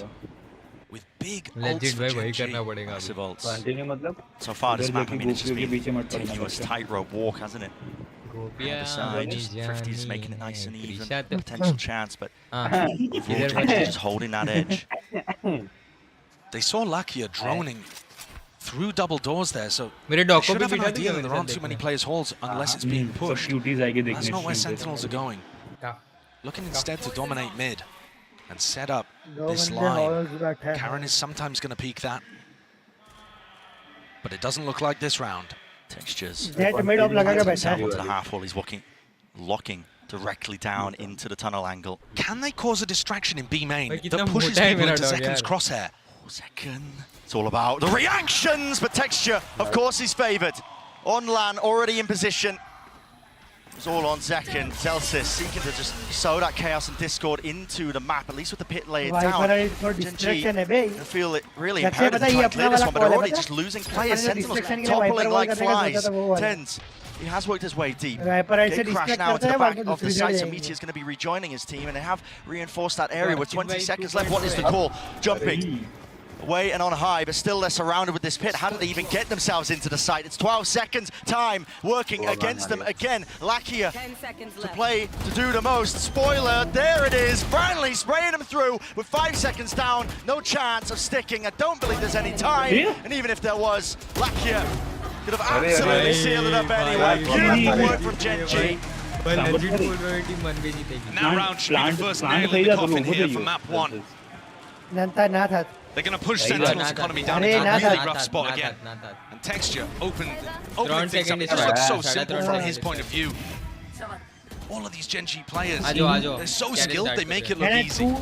S10: with big
S5: legit भाई वही करना पड़ेगा।
S11: कंटिन्यू मतलब
S4: so far this map, I mean, it's just been a continuous tightrope walk, hasn't it? Thrifty is making it nice and even. Potential chance, but just holding that edge.
S10: They saw Lakia droning through double doors there, so
S5: they
S10: should have an idea that there aren't too many players' halls unless it's being pushed. That's not where Sentinels are going. Looking instead to dominate mid and set up this line. Karen is sometimes going to peek that, but it doesn't look like this round.
S4: Textures.
S20: Onto
S4: the half wall, he's locking directly down into the tunnel angle.
S10: Can they cause a distraction in B main that pushes people into Zekken's crosshair?
S4: Zekken. It's all about the reactions, but Texture, of course, he's favoured. On LAN, already in position. It's all on Zekken. Celsius seeking to just sow that chaos and discord into the map, at least with the pit laid down. Gen.G feel it really imperative to try and clear this one, but they're already just losing players. Sentinels toppling like flies. Tens, he has worked his way deep. Big crash now into the back of the site, so Meteor's going to be rejoining his team, and they have reinforced that area with 20 seconds left. What is the call? Jumping away and on high, but still they're surrounded with this pit. How did they even get themselves into the site? It's 12 seconds time working against them again. Lakia to play to do the most. Spoiler, there it is. Finally spraying them through with 5 seconds down. No chance of sticking. I don't believe there's any time. And even if there was, Lakia could have absolutely sealed it up anyway. Beautiful work from Gen.G.
S10: Now round should be the first nail in the coffin here for map 1. They're going to push Sentinel's economy down into a really rough spot again. And Texture opened things up. It just looks so simple from his point of view. All of these Gen.G players, they're so skilled, they make it look easy.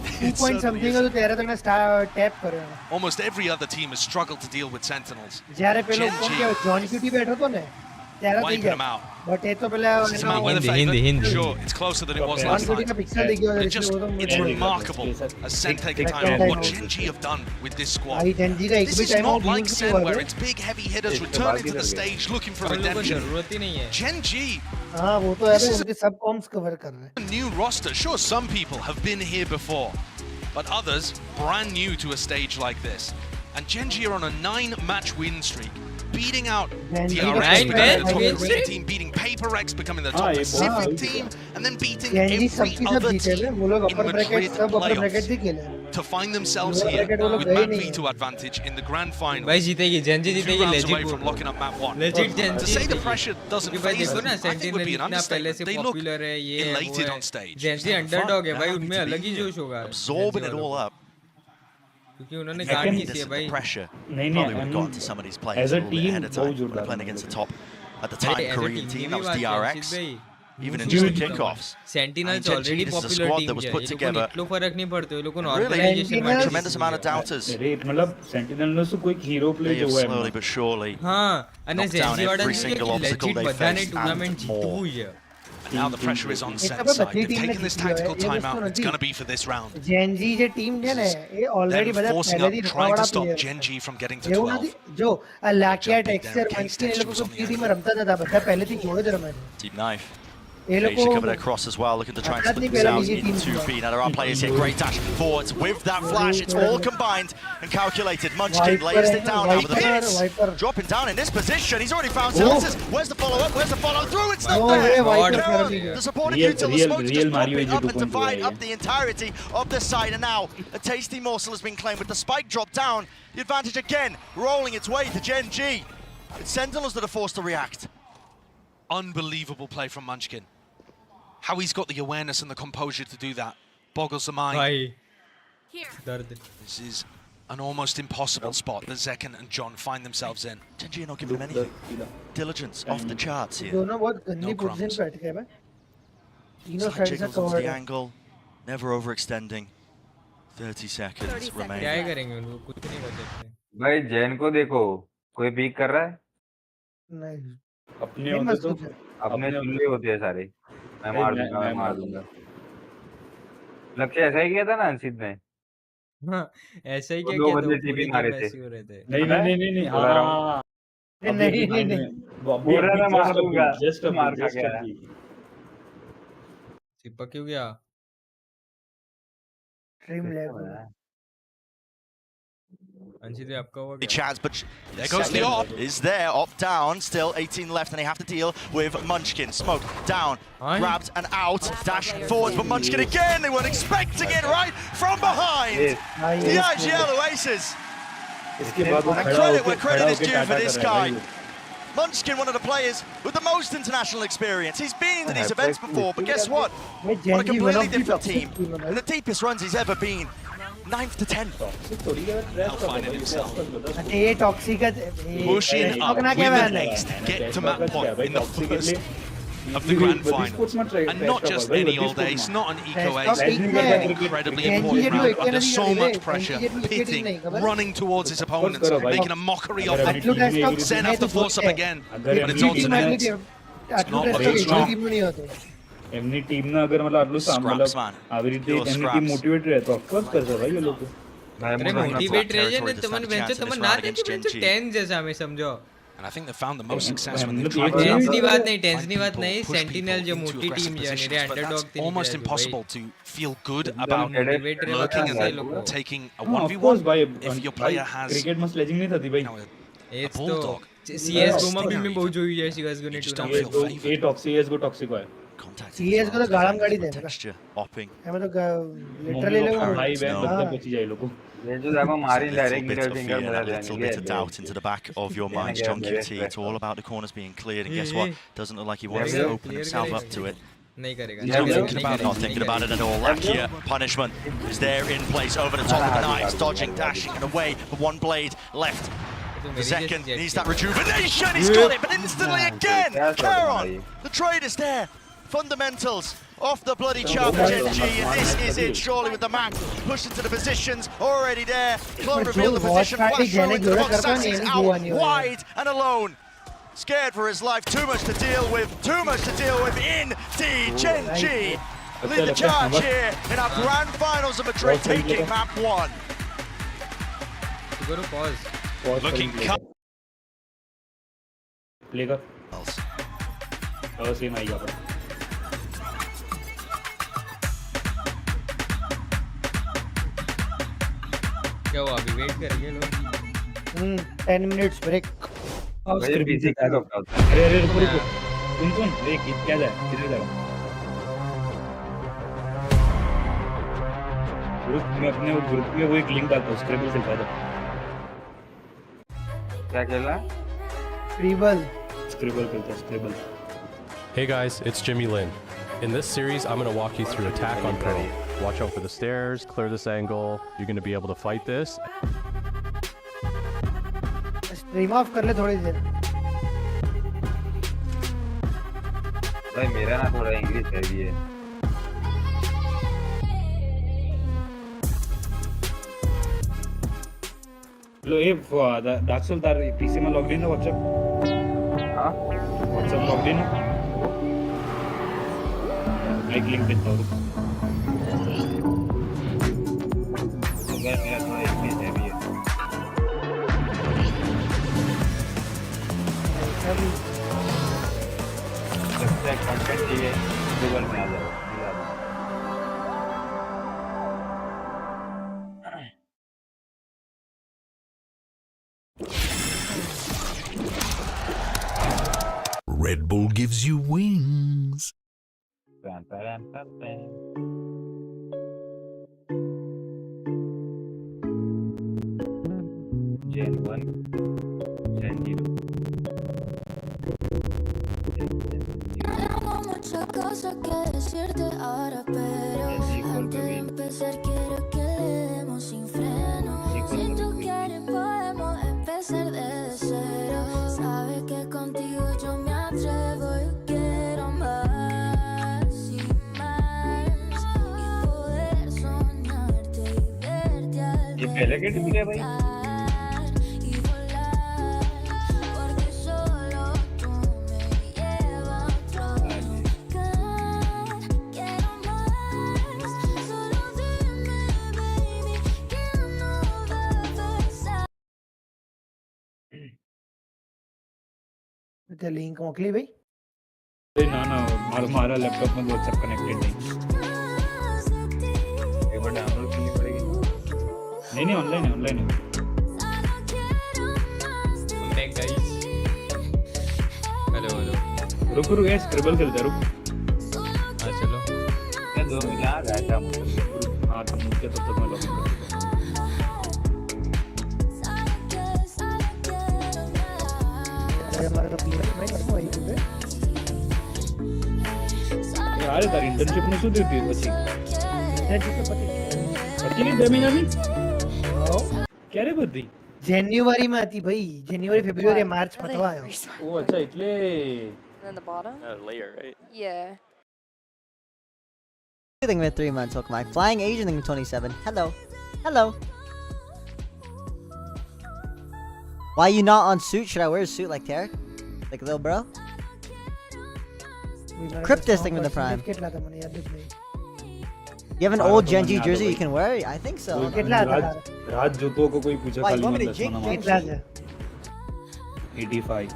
S10: Almost every other team has struggled to deal with Sentinels. Gen.G wiping them out.
S5: Hindi.
S10: Sure, it's closer than it was last night. It's remarkable as Sen taking time off what Gen.G have done with this squad. This is not like Sen where it's big heavy hitters returning to the stage looking for redemption. Gen.G, this is a new roster. Sure, some people have been here before, but others brand new to a stage like this. And Gen.G are on a 9-match win streak, beating out DRX, becoming the top Korean team, beating PaperX, becoming the top Pacific team, and then beating every other team in Madrid playoffs to find themselves here with map V2 advantage in the grand final. 2 rounds away from locking up map 1. To say the pressure doesn't faze them, I think would be an understatement. They look elated on stage.
S4: Absorbing it all up. The pressure probably would have gotten to some of these players a little bit ahead of time. They're playing against the top, at the time, Korean team. That was DRX. even in just the kickoffs.
S5: Sentinels
S4: I mean,
S5: already
S4: this is a
S5: popular
S4: squad
S5: team
S4: that was
S5: है
S4: put
S5: ये लोगों
S4: together.
S5: इतना फर्क नहीं पड़ता ये लोगों
S4: Really,
S5: organization
S4: tremendous amount of doubters.
S9: Rate मतलब सेंटिनल से कोई हीरो प्ले
S4: They
S9: जो
S4: have
S9: है
S4: slowly but surely
S5: हाँ અને
S4: knocked down
S5: ઝેન્સી વાળા
S4: every
S5: ને
S4: single
S5: કે
S4: obstacle
S5: legit
S4: they
S5: બધાને
S4: faced
S5: ટુર્નામેન્ટ
S4: and more.
S5: જીતવું છે.
S10: And now the pressure is on
S20: ये
S10: Sen's
S20: खबर
S10: side.
S20: बदली
S10: They've
S20: टीम ने
S10: taken this
S20: जीती है
S10: tactical
S20: ये
S10: timeout.
S20: दोस्तों
S10: It's going to be for this round.
S20: Gen Z जो टीम है ना ये ऑलरेडी
S10: Them
S20: बड़ा
S10: forcing
S20: पहले
S10: up,
S20: दिन
S10: trying to
S20: बड़ा
S10: stop
S20: player
S10: Genji from getting to
S20: ये वो
S10: 12.
S20: जो लाकिया टेक्सचर
S10: there,
S20: मंच के ये लोगों को
S10: Texture was on the
S20: team में रमता था बता पहले थी जोड़े थे रमे
S4: Deep knife.
S20: ये लोग
S4: Asia covered across as well, looking to try and split this out into B. Now there are players here, great dash forwards with that flash. It's all combined and calculated. Munchkin lays it down now with the hits. Dropping down in this position. He's already found silences. Where's the follow-up? Where's the follow-through? It's not there. The supporting util, the smoke's just popping up and divide up the entirety of the side. And now a tasty morsel has been claimed with the spike drop down. The advantage again, rolling its way to Gen G. It's Sentinels that are forced to react.
S10: Unbelievable play from Munchkin. How he's got the awareness and the composure to do that boggles the mind. This is an almost impossible spot that Zekken and John find themselves in.
S4: Genji are not giving him anything. Diligence off the charts here.
S20: दोनों बहुत गंदी position पे अटके हैं तीनों
S4: Side
S20: side से
S4: jiggles onto
S20: cover
S4: the angle, never overextending. 30 seconds remain.
S5: क्या ही करेंगे उनको कुछ नहीं कर सकते.
S11: भाई जैन को देखो कोई पीक कर रहा है
S20: नहीं
S9: अपने होते तो
S11: अपने चुल्ले होते हैं सारे मैं मार दूंगा लक्ष्य ऐसा ही किया था ना अंशित ने
S5: हाँ ऐसा ही क्या
S11: दो
S5: किया
S11: बंदे
S5: था
S11: टीपी
S5: पूरे
S11: मारे
S5: गेम
S11: थे
S5: ऐसे हो रहे थे.
S9: नहीं हाँ
S20: नहीं
S11: बोल रहा था मार दूंगा
S9: जस्ट
S11: मार खा गया
S5: चिपक क्यों गया
S20: स्ट्रीम लैग
S5: आपका हुआ
S4: The
S5: क्या?
S4: chance, but
S10: There goes the op.
S4: is there, op down, still 18 left, and they have to deal with Munchkin. Smoke down, grabbed and out, dash forwards, but Munchkin again, they weren't expecting it right from behind. The IGL Oasis. And credit where credit is due for this guy. Munchkin, one of the players with the most international experience. He's been to these events before, but guess what? On a completely different team. And the deepest runs he's ever been. 9th to 10th.
S10: Finding himself.
S20: ये toxic है
S10: Pushing up with an ace to get to map point in the first of the grand final. And not just any old ace, not an eco ace, incredibly important round under so much pressure, pitting, running towards his opponents, making a mockery of them. Zen have to force up again, but it's ultimate. It's not looking strong.
S9: એમની team ના અગર मतलब આટલું
S4: Scraps, man.
S9: આવી રીતે
S4: Pure
S9: એમની
S4: scraps.
S9: Team motivate રહે તો ઓફકોર્સ કરશે ભાઈ એ લોકો
S5: अरे मोटिवेट रहे जे ने तुमन वेंचो तुमन ना थे कि वेंचो 10 जैसा हमें समझो.
S10: And I think they found the most success when they
S9: मतलब
S10: tried
S9: टेंस
S5: टेंस
S10: to
S5: नी बात नहीं टेंस नी बात
S10: people,
S5: नहीं
S10: push
S5: सेंटिनल
S10: people
S5: जो
S10: into
S5: मोटी
S10: aggressive
S5: टीम जो
S10: positions,
S5: निरे
S10: but
S5: underdog
S10: that's almost impossible to feel good about
S5: motivate रहे
S10: lurking
S5: बता
S10: and
S5: logo.
S10: taking a
S9: of course
S10: 1v1
S9: भाई
S10: if your player has
S9: cricket में स्लेजिंग नहीं थी भाई
S5: ये
S10: a
S5: तो
S10: bulldog.
S5: सीएस गोमा भी में बहुत जोई है सीएस गो ने
S10: just
S5: tournament.
S10: don't feel favored.
S9: ये टॉक्सिक एस को टॉक्सिक है
S20: सीएस को तो गाड़म गाड़ी दे
S4: Texture, opping.
S20: हमें तो लिटरली लोग
S9: भाई बहन लगता पहुंच जाए लोगों
S11: ये जो देखो मारी
S4: A
S11: direct
S4: little bit
S11: middle
S4: of
S11: finger
S4: fear,
S11: मेरा
S4: that little bit of doubt into the back of your minds. John QT, it's all about the corners being cleared, and guess what? Doesn't look like he wants to open himself up to it.
S5: नहीं करेगा.
S4: He's not thinking about it, not thinking about it at all. Lakia, punishment is there in place over the top of the knives, dodging, dashing, and away, but one blade left. The second needs that rejuvenation, he's got it, but instantly again, Charon, the trade is there. Fundamentals off the bloody chart for Gen G, and this is it, surely with the Mac pushed into the positions, already there. Clone revealed the position, flash through into the box, Sassy's out, wide and alone. Scared for his life, too much to deal with, indeed, Gen G. Lead the charge here in our grand finals of Madrid, taking map 1.
S5: Go to pause.
S10: Looking cut.
S9: Play कर और same आएगा पर
S5: क्या हुआ अभी wait करेंगे लोग.
S20: 10 minutes break
S11: भाई पीसी का तो
S9: अरे अरे रुको रुको सुन एक क्या जाए किधर जाए ग्रुप में अपने ग्रुप में वो एक लिंक डालता हूं स्क्रिबल से डालता
S11: क्या खेलना
S20: स्क्रिबल
S9: खेलता scribble.
S14: Hey guys, it's Jimmy Lin. In this series, I'm going to walk you through Attack on Pro. Watch out for the stairs, clear this angle. You're going to be able to fight this.
S20: Stream of कर ले थोड़ी देर
S11: भाई मेरा ना थोड़ा English heavy है।
S9: लो ये दाक्षल तार पीसी में लॉग इन है व्हाट्सएप।
S11: हाँ
S9: व्हाट्सएप लॉग इन है। एक लिंक देता हूँ।
S11: मेरा थोड़ा इंग्लिश हैवी है। लगता है कंटेंट चाहिए गूगल में आ जाओ।
S15: Red Bull gives you wings.
S11: Gen 1, Gen 0.
S17: Tengo muchas cosas que decirte ahora, pero antes de empezar quiero que le demos sin freno. Si tú quieres podemos empezar desde cero. Sabes que contigo yo me atrevo, yo quiero más y más y poder soñarte y verte al
S11: ये पहले के team है भाई।
S20: ते link मोकली भाई।
S9: ना हमारा laptop में व्हाट्सएप कनेक्टेड नहीं।
S11: एक बार डाउनलोड करनी पड़ेगी।
S9: नहीं ऑनलाइन है ऑनलाइन है।
S5: हेलो
S9: रुक यार स्क्रिबल खेलते रुक।
S5: हाँ चलो।
S11: मैं 2 मिनट आ रहा था मुझे।
S9: हाँ तो मुझे तो मैं लॉगिन कर दूँगा।
S20: हमारा तो प्लेयर में करको वही है।
S9: यार तार इंटर्नशिप में શું દેતી પછી પછી ની જમીન આવી ક્યારે બધી
S20: જાન્યુઆરી માં હતી ભાઈ જાન્યુઆરી ફેબ્રુઆરી માર્ચ માં તો આયો
S9: ઓ અચ્છા એટલે
S16: And then the bottom?
S13: layer, right?
S16: Yeah.
S21: Everything with 3 months, welcome back. Flying Asian thing 27. Hello. Hello. Why you not on suit? Should I wear a suit like Tarek? Like a little bro? Cryptus thing with the prime. You have an old Gen G jersey you can wear? I think so.
S9: राज जूतों को कोई पूछा
S21: Why,
S9: खाली
S21: you want me to
S9: मतलब
S21: jig-
S9: सोना
S20: કેટલા છે
S9: 85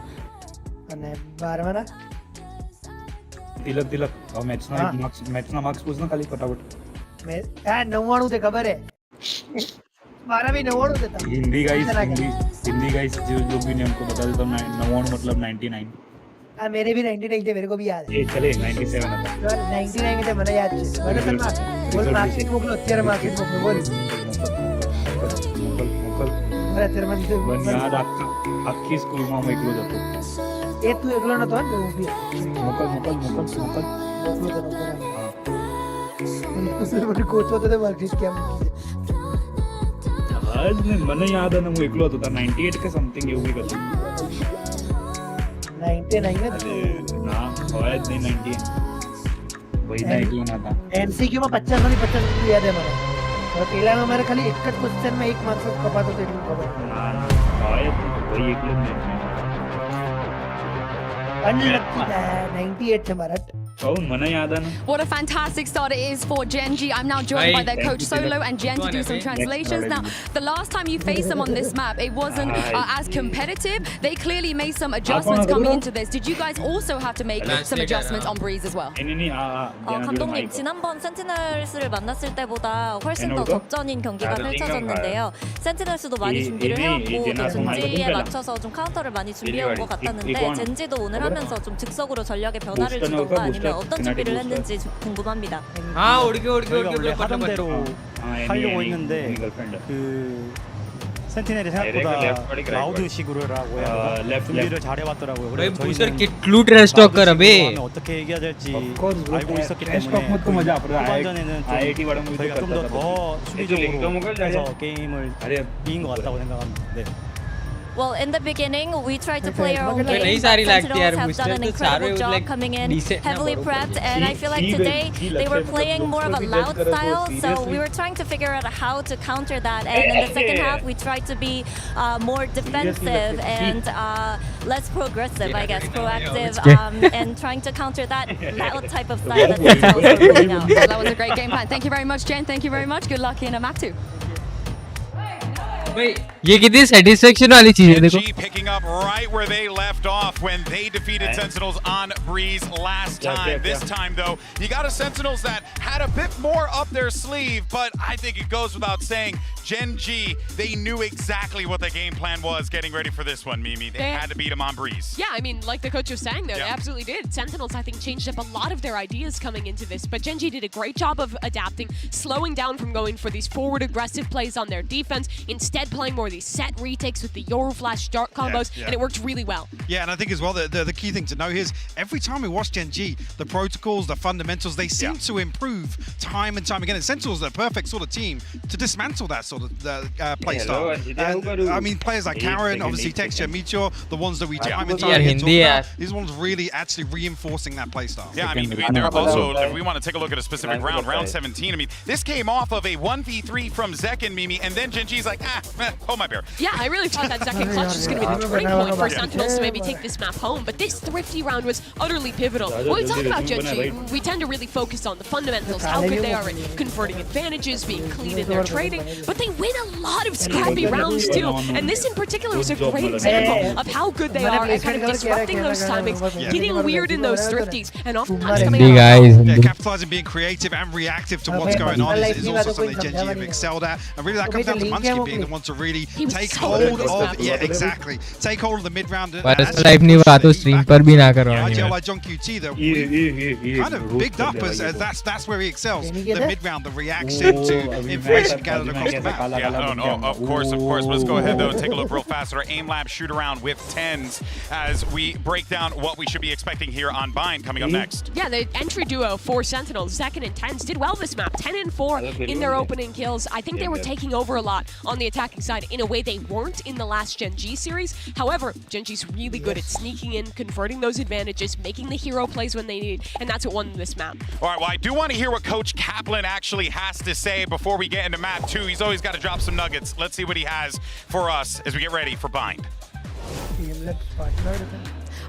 S20: અને 12 ના
S9: तिलक और मैचना मार्क्स पूछना खाली फटाफट
S20: મે આ 99 તે ખબર હે મારા भी 99 દેતા
S9: हिंदी गाइस जो लोग भी ने हमको बता देता हूं 99 मतलब 99
S20: हां मेरे भी 99 थे मेरे को भी याद है
S9: ये चले 97 था
S20: 99 थे મને યાદ છે બરાબર સલમાન બોલ માર્કેટ મોકલો અત્યારે માર્કેટ મોકલો બોલ
S9: મોકલ
S20: અરે અત્યારે મને
S9: याद આખી સ્કૂલ માં હું એકલો જ હતો
S20: એ તું એકલો નતો ને હું બી
S9: મોકલ
S20: મને કોચ હતો તે માર્કેટ કેમ
S9: आज ने મને યાદ है હું એકલો હતો 98 કે સમથિંગ એવું બી હતું
S20: 99 ને
S9: ના હોય જ નહીં 98 वही ना एकलो ना था
S20: एमसीक्यू में 50 वाली 50 याद है મને और પેલા में हमारे खाली एक क्वेश्चन में एक मार्क्स कपातो तो એટલું ખબર
S9: ना હોય वही એકલો જ નહીં
S20: अनलकी 98 છે મારા
S9: कौन મને યાદ है ना
S16: What a fantastic start it is for Gen G. I'm now joined by their coach Solo and Jen to do some translations. Now, the last time you faced them on this map, it wasn't as competitive. They clearly made some adjustments coming into this. Did you guys also have to make some adjustments on Breeze as well?
S23: 감독님 지난번 센티널스를 만났을 때보다 훨씬 더 접전인 경기가 펼쳐졌는데요. 센티널스도 많이 준비를 해왔고 또 젠지에 맞춰서 좀 카운터를 많이 준비해온 것 같았는데 젠지도 오늘 하면서 좀 즉석으로 전략에 변화를 주던가 아니면 어떤 준비를 했는지 궁금합니다.
S5: 아 오리게
S25: 원래 하던 대로 하려고 했는데 그 센티넬이 생각보다 라우드식으로 하고 준비를 잘해왔더라고요.
S5: भाई booster कितलू trash talk कर अबे
S25: 어떻게 얘기해야 될지 알고 있었기 때문에 후반전에는 저희가 좀 더 수비적으로 해서 게임을 이긴 것 같다고 생각합니다. 네.
S23: Well, in the beginning, we tried to play our own
S5: नहीं
S23: game.
S5: सारी लगती है यार
S23: Sentinels have done an
S5: booster तो चारों
S23: incredible job
S5: like
S23: coming in,
S5: decent ना
S23: heavily
S5: बड़ों
S23: prepped,
S5: पर
S23: and I feel like today they were playing more of a loud style, so we were trying to figure out how to counter that. And in the second half, we tried to be more defensive and less progressive, I guess, proactive, and trying to counter that loud type of style that Sentinels were playing out.
S16: Well, that was a great game plan. Thank you very much, Jen. Thank you very much. Good luck in a map 2.
S5: ये कितनी satisfaction वाली चीज है देखो.
S3: G picking up right where they left off when they defeated Sentinels on Breeze last time. This time, though, you got a Sentinels that had a bit more up their sleeve, but I think it goes without saying, Gen G, they knew exactly what the game plan was getting ready for this one, Mimi. They had to beat them on Breeze.
S6: Yeah, I mean, like the coach was saying there, they absolutely did. Sentinels, I think, changed up a lot of their ideas coming into this, but Gen G did a great job of adapting, slowing down from going for these forward aggressive plays on their defense, instead playing more of these set retakes with the Euro Flash dart combos, and it worked really well.
S22: Yeah, and I think as well, the key thing to know here is every time we watch Gen G, the protocols, the fundamentals, they seem to improve time and time again. And Sentinels are the perfect sort of team to dismantle that sort of play style. And, I mean, players like Karen, obviously Texture, Meteor, the ones that we time and time again talk about, these ones really actually reinforcing that play style.
S3: Yeah, I mean, they're also, if we want to take a look at a specific round, round 17, I mean, this came off of a 1v3 from Zek and Mimi, and then Gen G's like, hold my bear.
S6: Yeah, I really thought that second clutch was going to be the turning point for Sentinels to maybe take this map home, but this thrifty round was utterly pivotal. When we talk about Gen G, we tend to really focus on the fundamentals, how good they are at converting advantages, being clean in their trading, but they win a lot of scrappy rounds too, and this in particular is a great example of how good they are at kind of disrupting those timings, getting weird in those thrifties, and oftentimes coming out.
S22: Capitalizing, being creative and reactive to what's going on is also something Gen G have excelled at, and really that comes down to Munchkin being the one to really take hold of, take hold of the mid round.
S5: Personal life नहीं हुआ तो stream पर भी ना करो.
S22: IGL like John QT though, kind of bigged up as that's where he excels. The mid round, the reaction to information gathered across the map.
S3: Yeah, no, of course. Let's go ahead though and take a look real fast at our aim lab shoot around with 10s as we break down what we should be expecting here on Bind coming up next.
S6: Yeah, the entry duo for Sentinels, second and 10s, did well this map. 10 and 4 in their opening kills. I think they were taking over a lot on the attacking side in a way they weren't in the last Gen G series. However, Gen G's really good at sneaking in, converting those advantages, making the hero plays when they need, and that's what won this map.
S3: All right, well, I do want to hear what Coach Kaplan actually has to say before we get into map 2. He's always got to drop some nuggets. Let's see what he has for us as we get ready for Bind.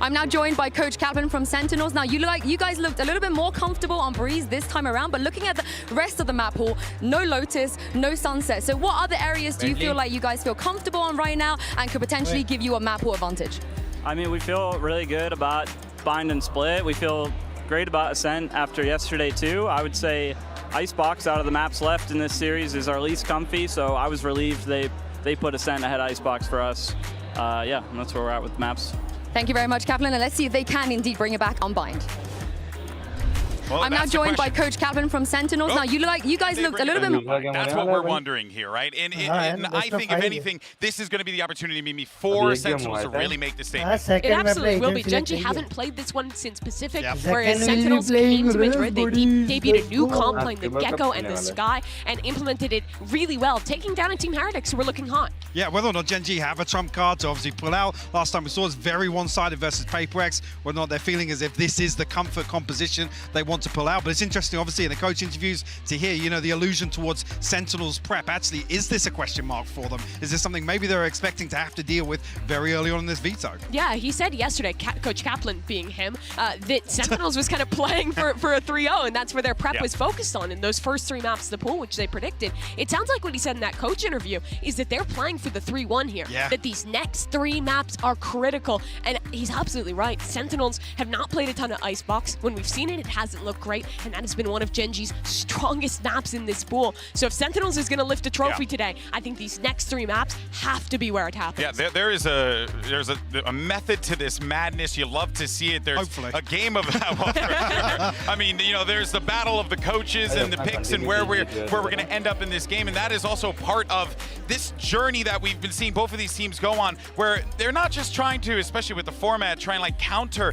S16: I'm now joined by Coach Kaplan from Sentinels. Now, you guys looked a little bit more comfortable on Breeze this time around, but looking at the rest of the map pool, no Lotus, no Sunset. So what other areas do you feel like you guys feel comfortable on right now and could potentially give you a map pool advantage?
S8: I mean, we feel really good about Bind and Split. We feel great about Ascent after yesterday too. I would say Icebox out of the maps left in this series is our least comfy, so I was relieved they put Ascent ahead of Icebox for us. Yeah, and that's where we're at with maps.
S16: Thank you very much, Kaplan, and let's see if they can indeed bring it back on Bind.
S3: Well,
S16: I'm now joined by Coach Kaplan from Sentinels. Now, you guys looked a little bit more...
S3: That's what we're wondering here, right? And I think, if anything, this is going to be the opportunity, Mimi, for Sentinels to really make the statement.
S6: It absolutely will be. Gen G hasn't played this one since Pacific, whereas Sentinels came to Madrid. They debuted a new comp playing the Gecko and the Sky and implemented it really well, taking down a Team Heretics who were looking hot.
S22: Yeah, whether or not Gen G have a trump card to obviously pull out. Last time we saw was very one-sided versus PaperX, whether or not they're feeling as if this is the comfort composition they want to pull out. But it's interesting, obviously, in the coach interviews to hear, the allusion towards Sentinels prep. Actually, is this a question mark for them? Is this something maybe they're expecting to have to deal with very early on in this veto?
S6: Yeah, he said yesterday, Coach Kaplan being him, that Sentinels was kind of playing for a 3-0, and that's where their prep was focused on in those first 3 maps of the pool, which they predicted. It sounds like what he said in that coach interview is that they're playing for the 3-1 here, that these next 3 maps are critical, and he's absolutely right. Sentinels have not played a ton of Icebox. When we've seen it, it hasn't looked great, and that has been one of Gen G's strongest maps in this pool. So if Sentinels is going to lift a trophy today, I think these next 3 maps have to be where it happens.
S3: Yeah, there's a method to this madness. You love to see it. There's a game of I mean, there's the battle of the coaches and the picks and where we're going to end up in this game, and that is also part of this journey that we've been seeing both of these teams go on, where they're not just trying to, especially with the format, try and like counter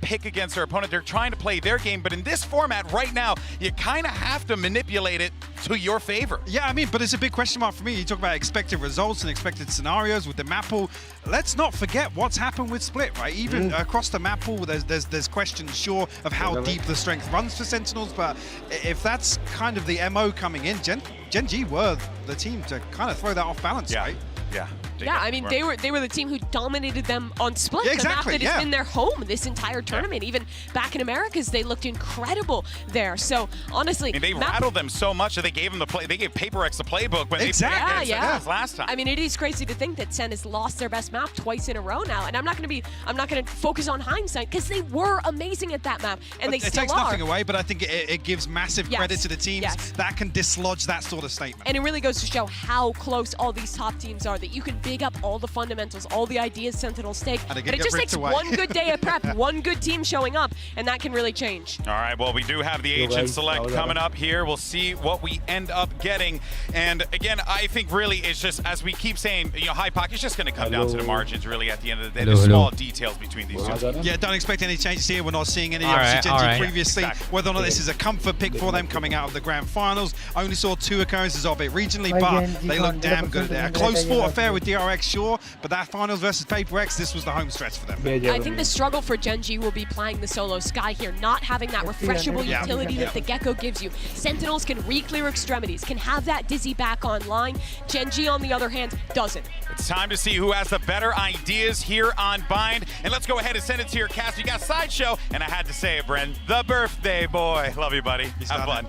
S3: pick against their opponent. They're trying to play their game, but in this format right now, you kind of have to manipulate it to your favor.
S22: Yeah, I mean, but it's a big question mark for me. You talk about expected results and expected scenarios with the map pool. Let's not forget what's happened with Split, right? Even across the map pool, there's questions, sure, of how deep the strength runs for Sentinels, but if that's kind of the MO coming in, Gen G were the team to kind of throw that off balance, right?
S3: Yeah.
S6: Yeah, I mean, they were the team who dominated them on Split.
S22: Yeah, exactly,
S6: the map that has been their home this entire tournament. Even back in Americas, they looked incredible there. So honestly,
S3: I mean, they rattled them so much that they gave them the play. They gave PaperX the playbook when they played against last time.
S6: I mean, it is crazy to think that Sen has lost their best map twice in a row now. And I'm not going to focus on hindsight because they were amazing at that map, and
S22: but
S6: they
S22: it
S6: still
S22: takes
S6: are.
S22: nothing away, but I think it gives massive credit to the teams that can dislodge that sort of statement.
S6: And it really goes to show how close all these top teams are, that you can big up all the fundamentals, all the ideas Sentinels take, but it just takes one good day of prep, one good team showing up, and that can really change.
S3: All right, well, we do have the Agent Select coming up here. We'll see what we end up getting. And again, I think really it's just, as we keep saying, you know, Hypoc is just going to come down to the margins really at the end of the day. The small details between these two.
S22: Yeah, don't expect any changes here. We're not seeing any of Gen G previously. Whether or not this is a comfort pick for them coming out of the grand finals. Only saw 2 occurrences of it regionally, but they look damn good there. A close fought affair with DRX, sure, but that finals versus PaperX, this was the home stretch for them.
S6: I think the struggle for Gen G will be playing the solo Sky here, not having that refreshable utility that the Gecko gives you. Sentinels can re-clear extremities, can have that Dizzy back online. Gen G, on the other hand, doesn't.
S3: It's time to see who has the better ideas here on Bind. And let's go ahead and send it to your cast. You got Sideshow, and I had to say it, Bren, the birthday boy. Love you, buddy. Have fun.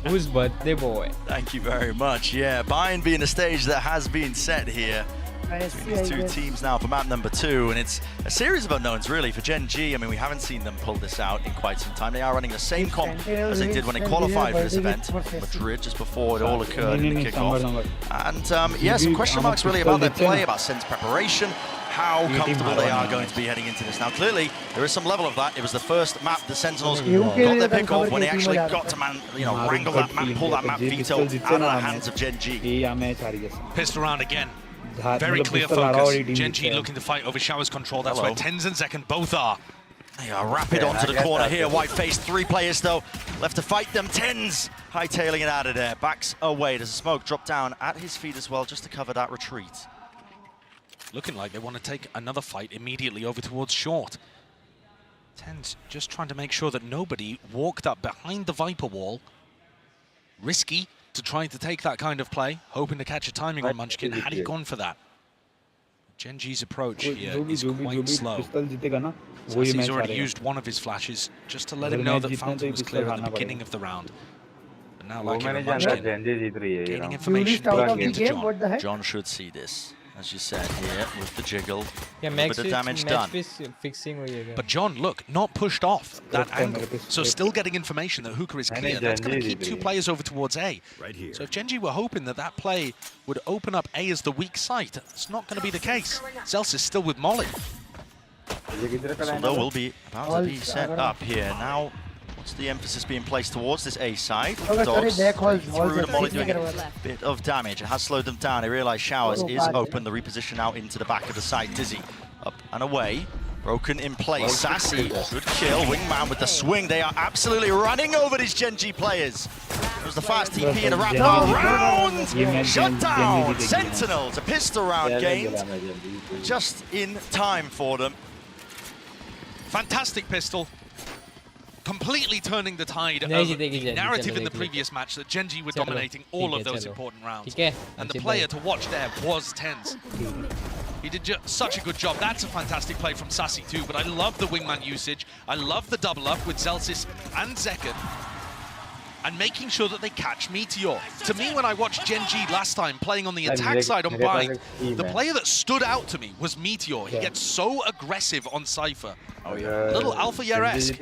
S5: Who's birthday boy?
S4: Thank you very much. Yeah, Bind being a stage that has been set here. Between these two teams now for map number 2, and it's a series of unknowns really for Gen G. I mean, we haven't seen them pull this out in quite some time. They are running the same comp as they did when they qualified for this event, Madrid, just before it all occurred in the kickoff. And yeah, some question marks really about their play, about Sen's preparation, how comfortable they are going to be heading into this. Now, clearly, there is some level of that. It was the first map the Sentinels got their pick off when they actually got to wrangle that map, pull that map veto out of the hands of Gen G.
S10: Pissed around again. Very clear focus. Gen G looking to fight over Shower's control. That's where Tens and Zekken both are.
S4: They are rapid onto the corner here. White face, 3 players though left to fight them. Tens hightailing it out of there. Backs away. Does a smoke drop down at his feet as well, just to cover that retreat.
S10: Looking like they want to take another fight immediately over towards short. Tens just trying to make sure that nobody walked up behind the Viper wall. Risky to try to take that kind of play, hoping to catch a timing on Munchkin. Had he gone for that? Gen G's approach here is quite slow. Sassy's already used one of his flashes just to let him know that Fountain was clear at the beginning of the round. But now, like Munchkin, gaining information, breaking into John.
S4: John should see this, as you said here, with the jiggle.
S5: Yeah,
S4: a bit of damage done.
S10: But John, look, not pushed off that angle. So still getting information that Hooker is clear. That's going to keep 2 players over towards A. Right here. So if Gen G were hoping that that play would open up A as the weak site, it's not going to be the case. Zels is still with Molly.
S4: Soldo will be about to be set up here. Now, what's the emphasis being placed towards this A side? Dogs through to Molly doing a bit of damage. It has slowed them down. They realize Showers is open. The reposition out into the back of the side. Dizzy up and away. Broken in place. Sassy, good kill. Wingman with the swing. They are absolutely running over these Gen G players. It was the fast TP in a rapid round. Shut down. Sentinels. A pistol round gained. Just in time for them.
S10: Fantastic pistol. Completely turning the tide of the narrative in the previous match that Gen G were dominating all of those important rounds. And the player to watch there was Tens. He did such a good job. That's a fantastic play from Sassy too, but I love the wingman usage. I love the double up with Zelsis and Zekken. And making sure that they catch Meteor. To me, when I watched Gen G last time playing on the attack side on Bind, the player that stood out to me was Meteor. He gets so aggressive on Cypher. A little Alpha Yer-esque.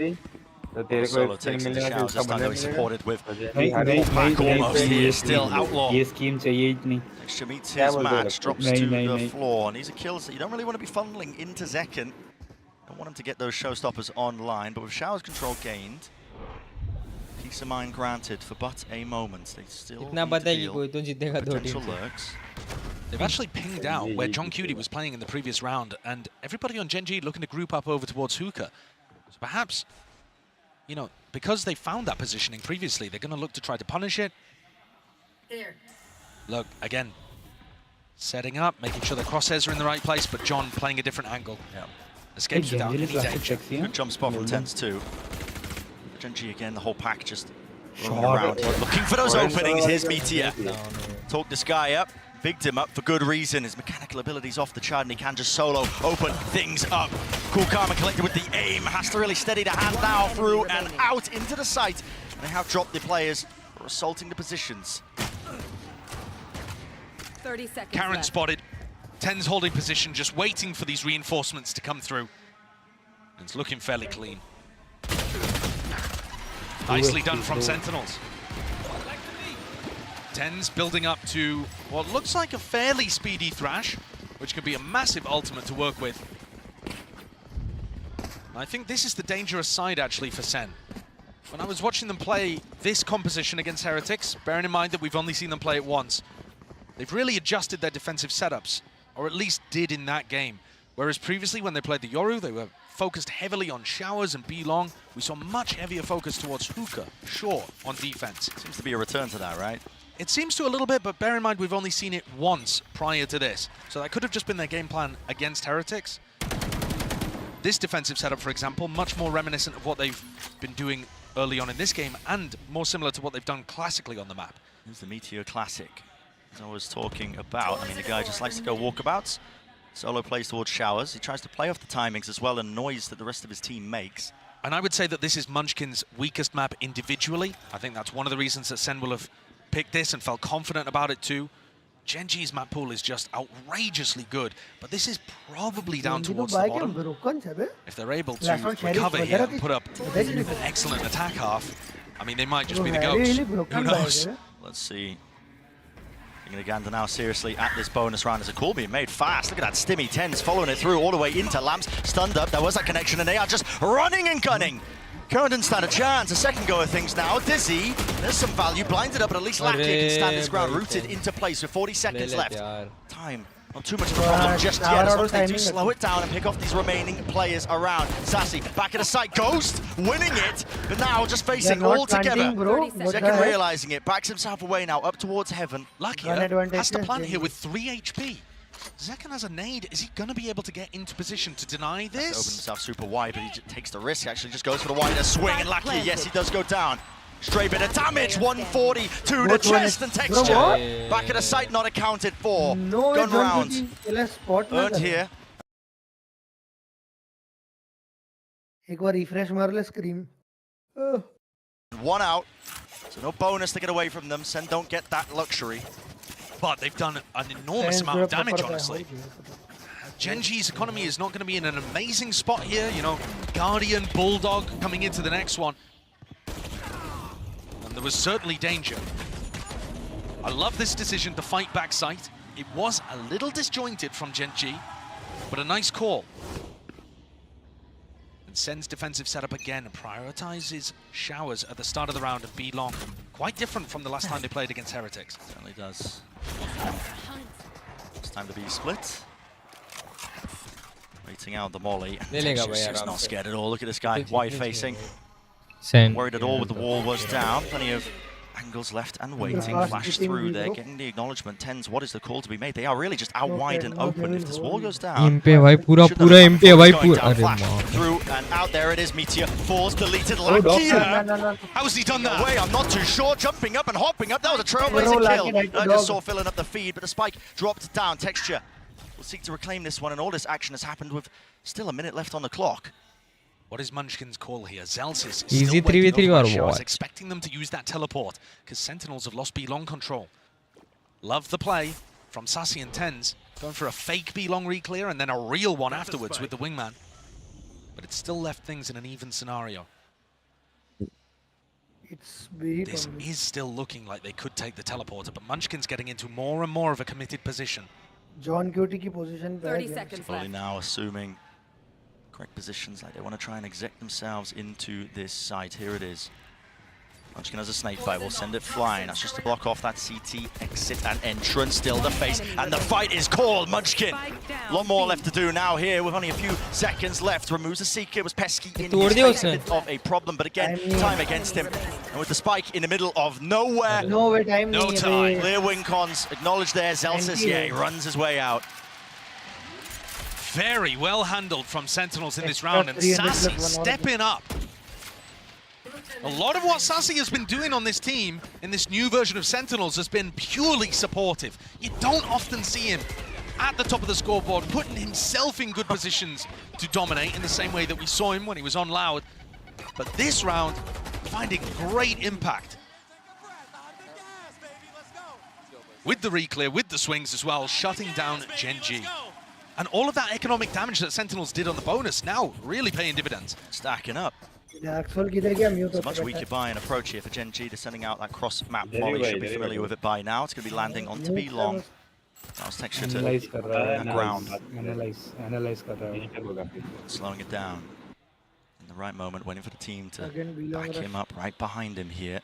S4: Solo takes into Showers this time, though he's supported with back almost here, still Outlaw. Extra meets his match, drops to the floor, and these are kills that you don't really want to be funneling into Zekken. Don't want him to get those showstoppers online, but with Showers control gained, peace of mind granted for but a moment. They still need to deal with potential lurks.
S10: They've actually pinged out where John Cutie was playing in the previous round, and everybody on Gen G looking to group up over towards Hookah. So perhaps, you know, because they found that positioning previously, they're going to look to try to punish it. Look, again, setting up, making sure the crosshairs are in the right place, but John playing a different angle.
S4: Yeah.
S10: Escapes without any danger.
S4: Good jump spot from Tens too. Gen G again, the whole pack just rolling around here, looking for those openings. Here's Meteor. Talk this guy up, bigged him up for good reason. His mechanical ability's off the chart and he can just solo open things up. Cool, calm and collected with the aim. Has to really steady the hand now through and out into the site. And they have dropped the players for assaulting the positions.
S16: 30 seconds
S10: Karen
S16: left.
S10: spotted. Tens holding position, just waiting for these reinforcements to come through. It's looking fairly clean. Nicely done from Sentinels. Tens building up to what looks like a fairly speedy Thrash, which could be a massive ultimate to work with. I think this is the dangerous side actually for Sen. When I was watching them play this composition against Heretics, bearing in mind that we've only seen them play it once, they've really adjusted their defensive setups, or at least did in that game. Whereas previously when they played the Yoru, they were focused heavily on Showers and B-Long. We saw much heavier focus towards Hookah, Shaw on defense.
S4: Seems to be a return to that, right?
S10: It seems to a little bit, but bear in mind we've only seen it once prior to this. So that could have just been their game plan against Heretics. This defensive setup, for example, much more reminiscent of what they've been doing early on in this game and more similar to what they've done classically on the map.
S4: Here's the Meteor Classic. As I was talking about, I mean, the guy just likes to go walkabouts. Solo plays towards Showers. He tries to play off the timings as well and noise that the rest of his team makes.
S10: And I would say that this is Munchkin's weakest map individually. I think that's one of the reasons that Sen will have picked this and felt confident about it too. Gen G's map pool is just outrageously good, but this is probably down towards the bottom. If they're able to recover here and put up an excellent attack half, I mean, they might just be the ghost. Who knows?
S4: Let's see. Taking the gander now seriously at this bonus round as a call being made fast. Look at that Stimmy. Tens following it through all the way into Lamps. Stunned up. There was that connection and they are just running and gunning. Current didn't stand a chance. A second go of things now. Dizzy. There's some value. Blinded up, but at least Lakia can stand his ground. Rooted into place with 40 seconds left. Time. Not too much of a problem just yet, as long as they do slow it down and pick off these remaining players around. Sassy, back at the site, Ghost, winning it, but now just facing all together. Second realizing it, backs himself away now, up towards Heaven.
S10: Lakia has to plant here with 3 HP. Zekan has a nade. Is he going to be able to get into position to deny this?
S4: Opened himself super wide, but he takes the risk, actually just goes for the wider swing, and Lakia, yes, he does go down. Straight bit of damage, 140 to the chest and texture. Back at the site, not accounted for. Gun round earned here.
S20: एक बार refresh मार ले screen.
S4: One out, so no bonus to get away from them. Sen don't get that luxury.
S10: But they've done an enormous amount of damage, honestly. Gen G's economy is not going to be in an amazing spot here. You know, Guardian, Bulldog coming into the next one. There was certainly danger. I love this decision to fight back site. It was a little disjointed from Gen G, but a nice call. And Sen's defensive setup again prioritizes Showers at the start of the round of B-Long. Quite different from the last time they played against Heretics.
S4: Certainly does. It's time to be split. Waiting out the molly. He's not scared at all. Look at this guy, wide facing. Worried at all with the wall was down. Plenty of angles left and waiting. Flash through there, getting the acknowledgement. Tens, what is the call to be made? They are really just out wide and open. If this wall goes down, through and out there it is. Meteor falls, deleted. Lakia.
S10: How has he done that?
S4: Away, I'm not too sure. Jumping up and hopping up. That was a trailblazing kill. I just saw filling up the feed, but the spike dropped down. Texture will seek to reclaim this one, and all this action has happened with still a minute left on the clock.
S10: What is Munchkin's call here? Zelsis is
S5: Easy
S10: still waiting
S5: 3v3
S10: over
S5: or
S10: by Showers,
S5: what?
S10: expecting them to use that teleport, because Sentinels have lost B-Long control. Love the play from Sassy and Tens, going for a fake B-Long re-clear and then a real one afterwards with the wingman. But it still left things in an even scenario. This is still looking like they could take the teleporter, but Munchkin's getting into more and more of a committed position.
S20: John Cutie की position
S16: 30 seconds
S4: Probably
S16: left.
S4: now assuming correct positions, like they want to try and exec themselves into this site. Here it is. Munchkin has a snake bite, will send it flying. That's just to block off that CT exit and entrance. Still the face, and the fight is called. Munchkin, a lot more left to do now here with only a few seconds left. Removes the Seeker, was pesky in his face, a bit of a problem, but again, time against him. And with the spike in the middle of nowhere,
S20: no time.
S4: Clear win cons, acknowledge there. Zelsis, yeah, he runs his way out.
S10: Very well handled from Sentinels in this round, and Sassy stepping up. A lot of what Sassy has been doing on this team in this new version of Sentinels has been purely supportive. You don't often see him at the top of the scoreboard, putting himself in good positions to dominate in the same way that we saw him when he was on Loud. But this round, finding great impact. With the reclear, with the swings as well, shutting down Gen G. And all of that economic damage that Sentinels did on the bonus now really paying dividends.
S4: Stacking up. It's a much weaker buy and approach here for Gen G. They're sending out that cross-map volley. Should be familiar with it by now. It's going to be landing onto B long. That's texture to the ground. Slowing it down. In the right moment, waiting for the team to back him up right behind him here.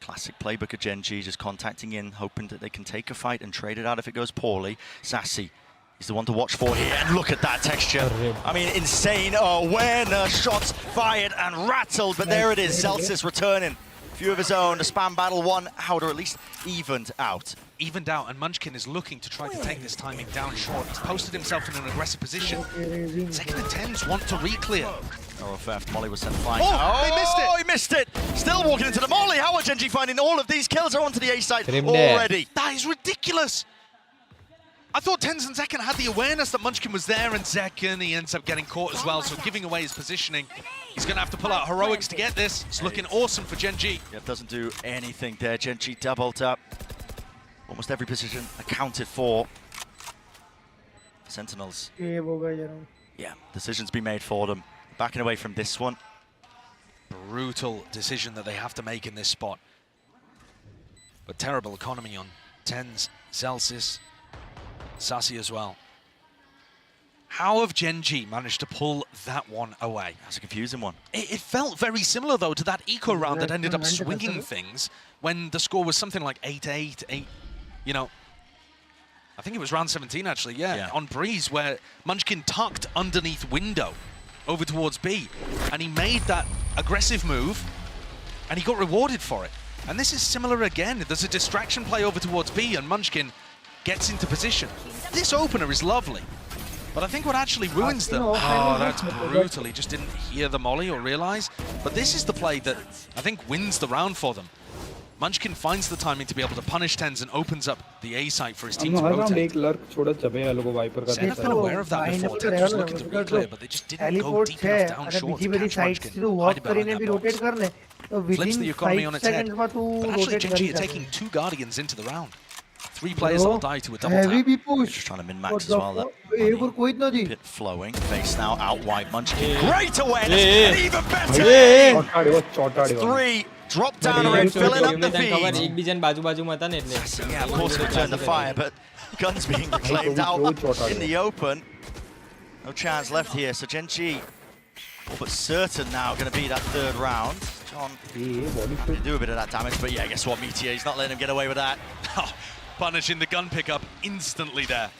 S4: Classic playbook of Gen G, just contacting in, hoping that they can take a fight and trade it out if it goes poorly. Sassy. He's the one to watch for here, and look at that texture. I mean, insane awareness, shots fired and rattled, but there it is, Zelsis returning. A few of his own, the spam battle won out, or at least evened out.
S10: Evened out, and Munchkin is looking to try to take this timing down short. He's posted himself in an aggressive position. Second and 10s want to re-clear.
S4: Arrow theft, Molly was sent flying.
S10: Oh, they missed it!
S4: Oh, he missed it! Still walking into the Molly. How are Gen G finding all of these kills are onto the A side already?
S10: That is ridiculous! I thought Tens and Zekken had the awareness that Munchkin was there, and Zekken, he ends up getting caught as well, so giving away his positioning. He's going to have to pull out heroics to get this. It's looking awesome for Gen G.
S4: Yep, doesn't do anything there. Gen G doubled up. Almost every position accounted for. Sentinels. Yeah, decisions be made for them. Backing away from this one.
S10: Brutal decision that they have to make in this spot. But terrible economy on Tens, Zelsis, Sassy as well. How have Gen G managed to pull that one away?
S4: That's a confusing one.
S10: It felt very similar, though, to that eco round that ended up swinging things when the score was something like 8-8, you know. I think it was round 17, actually, yeah, on Breeze, where Munchkin tucked underneath window over towards B, and he made that aggressive move, and he got rewarded for it. And this is similar again. There's a distraction play over towards B, and Munchkin gets into position. This opener is lovely, but I think what actually ruins them... Oh, that's brutal. He just didn't hear the molly or realize. But this is the play that I think wins the round for them. Munchkin finds the timing to be able to punish Tens and opens up the A site for his team to rotate. Sen have been aware of that before. Tens was looking to re-clear, but they just didn't go deep enough down short to catch Munchkin hiding behind that box. Flips the economy on its head. But actually, Gen G are taking 2 Guardians into the round. 3 players will die to a double tap.
S4: Just trying to min-max as well. That pit flowing. Face now out wide. Munchkin. Great awareness. And even better. 3. Drop down and filling up the feed. Yeah, of course, return the fire, but guns being claimed out in the open. No chance left here. So Gen G, all but certain now, going to be that 3rd round. John, do a bit of that damage, but yeah, guess what, Meteor? He's not letting him get away with that.
S10: Punishing the gun pickup instantly there.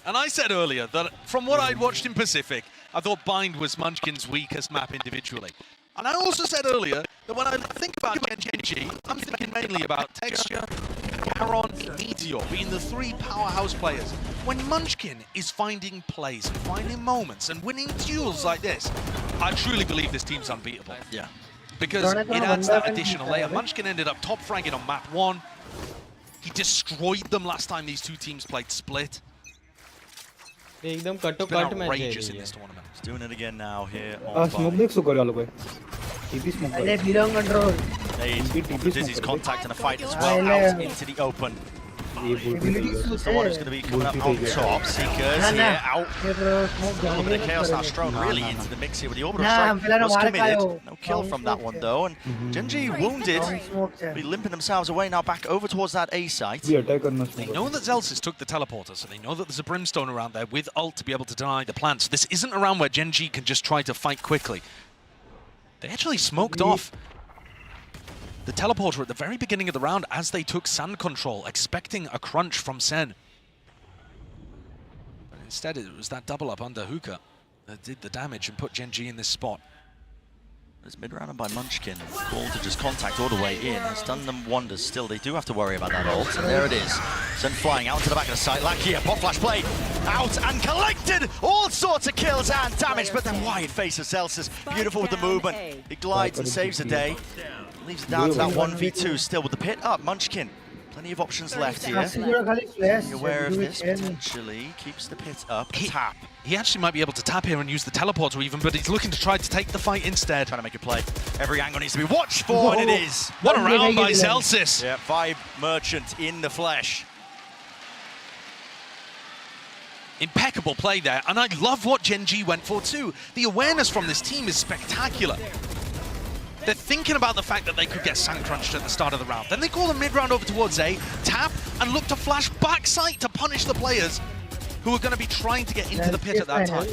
S10: And I said earlier that from what I'd watched in Pacific, I thought Bind was Munchkin's weakest map individually. And I also said earlier that when I think about Gen G, I'm thinking mainly about Texture, Caron, Meteor being the 3 powerhouse players. When Munchkin is finding plays, finding moments, and winning duels like this, I truly believe this team's unbeatable.
S4: Yeah.
S10: Because it adds that additional layer. Munchkin ended up top fragging on map 1. He destroyed them last time these 2 teams played split.
S5: He's
S10: been outrageous in this tournament.
S4: He's doing it again now here on Dizzy's contact and a fight as well out into the open. Someone who's going to be coming up on top. Seekers here out. A little bit of chaos now thrown really into the mix here with the orbital strike. Was committed. No kill from that one though. And Gen G wounded. Be limping themselves away now back over towards that A site.
S10: They know that Zelsis took the teleporter, so they know that there's a Brimstone around there with ult to be able to deny the plant. So this isn't a round where Gen G can just try to fight quickly. They actually smoked off the teleporter at the very beginning of the round as they took sand control, expecting a crunch from Sen. But instead it was that double up under Hookah that did the damage and put Gen G in this spot.
S4: This mid-round by Munchkin, called to just contact all the way in, has done them wonders still. They do have to worry about that ult, and there it is. Sen flying out to the back of the site. Lakia, pop flash play, out and collected! All sorts of kills and damage, but the wide face of Celsius, beautiful with the movement. He glides and saves the day. Leaves it down to that 1v2 still with the pit up. Munchkin, plenty of options left here. Be aware of this, potentially. Keeps the pit up, tap.
S10: He actually might be able to tap here and use the teleporter even, but he's looking to try to take the fight instead.
S4: Trying to make a play. Every angle needs to be watched for, and it is.
S10: What a round by Celsius.
S4: Yeah, 5 Merchant in the flesh.
S10: Impeccable play there, and I love what Gen G went for too. The awareness from this team is spectacular. They're thinking about the fact that they could get sand crunched at the start of the round. Then they call the mid-round over towards A, tap, and look to flash backside to punish the players who are going to be trying to get into the pit at that time.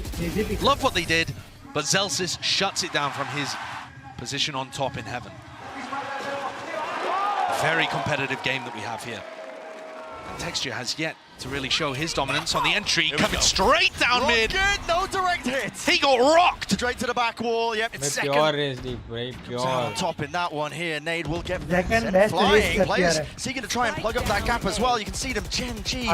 S10: Love what they did, but Celsius shuts it down from his position on top in heaven. Very competitive game that we have here. And Texture has yet to really show his dominance on the entry, coming straight down mid.
S4: No direct hit.
S10: He got rocked.
S4: Straight to the back wall. Yep, it's second. On top in that one here. Nade will get flying. Players seeking to try and plug up that gap as well. You can see them. Gen G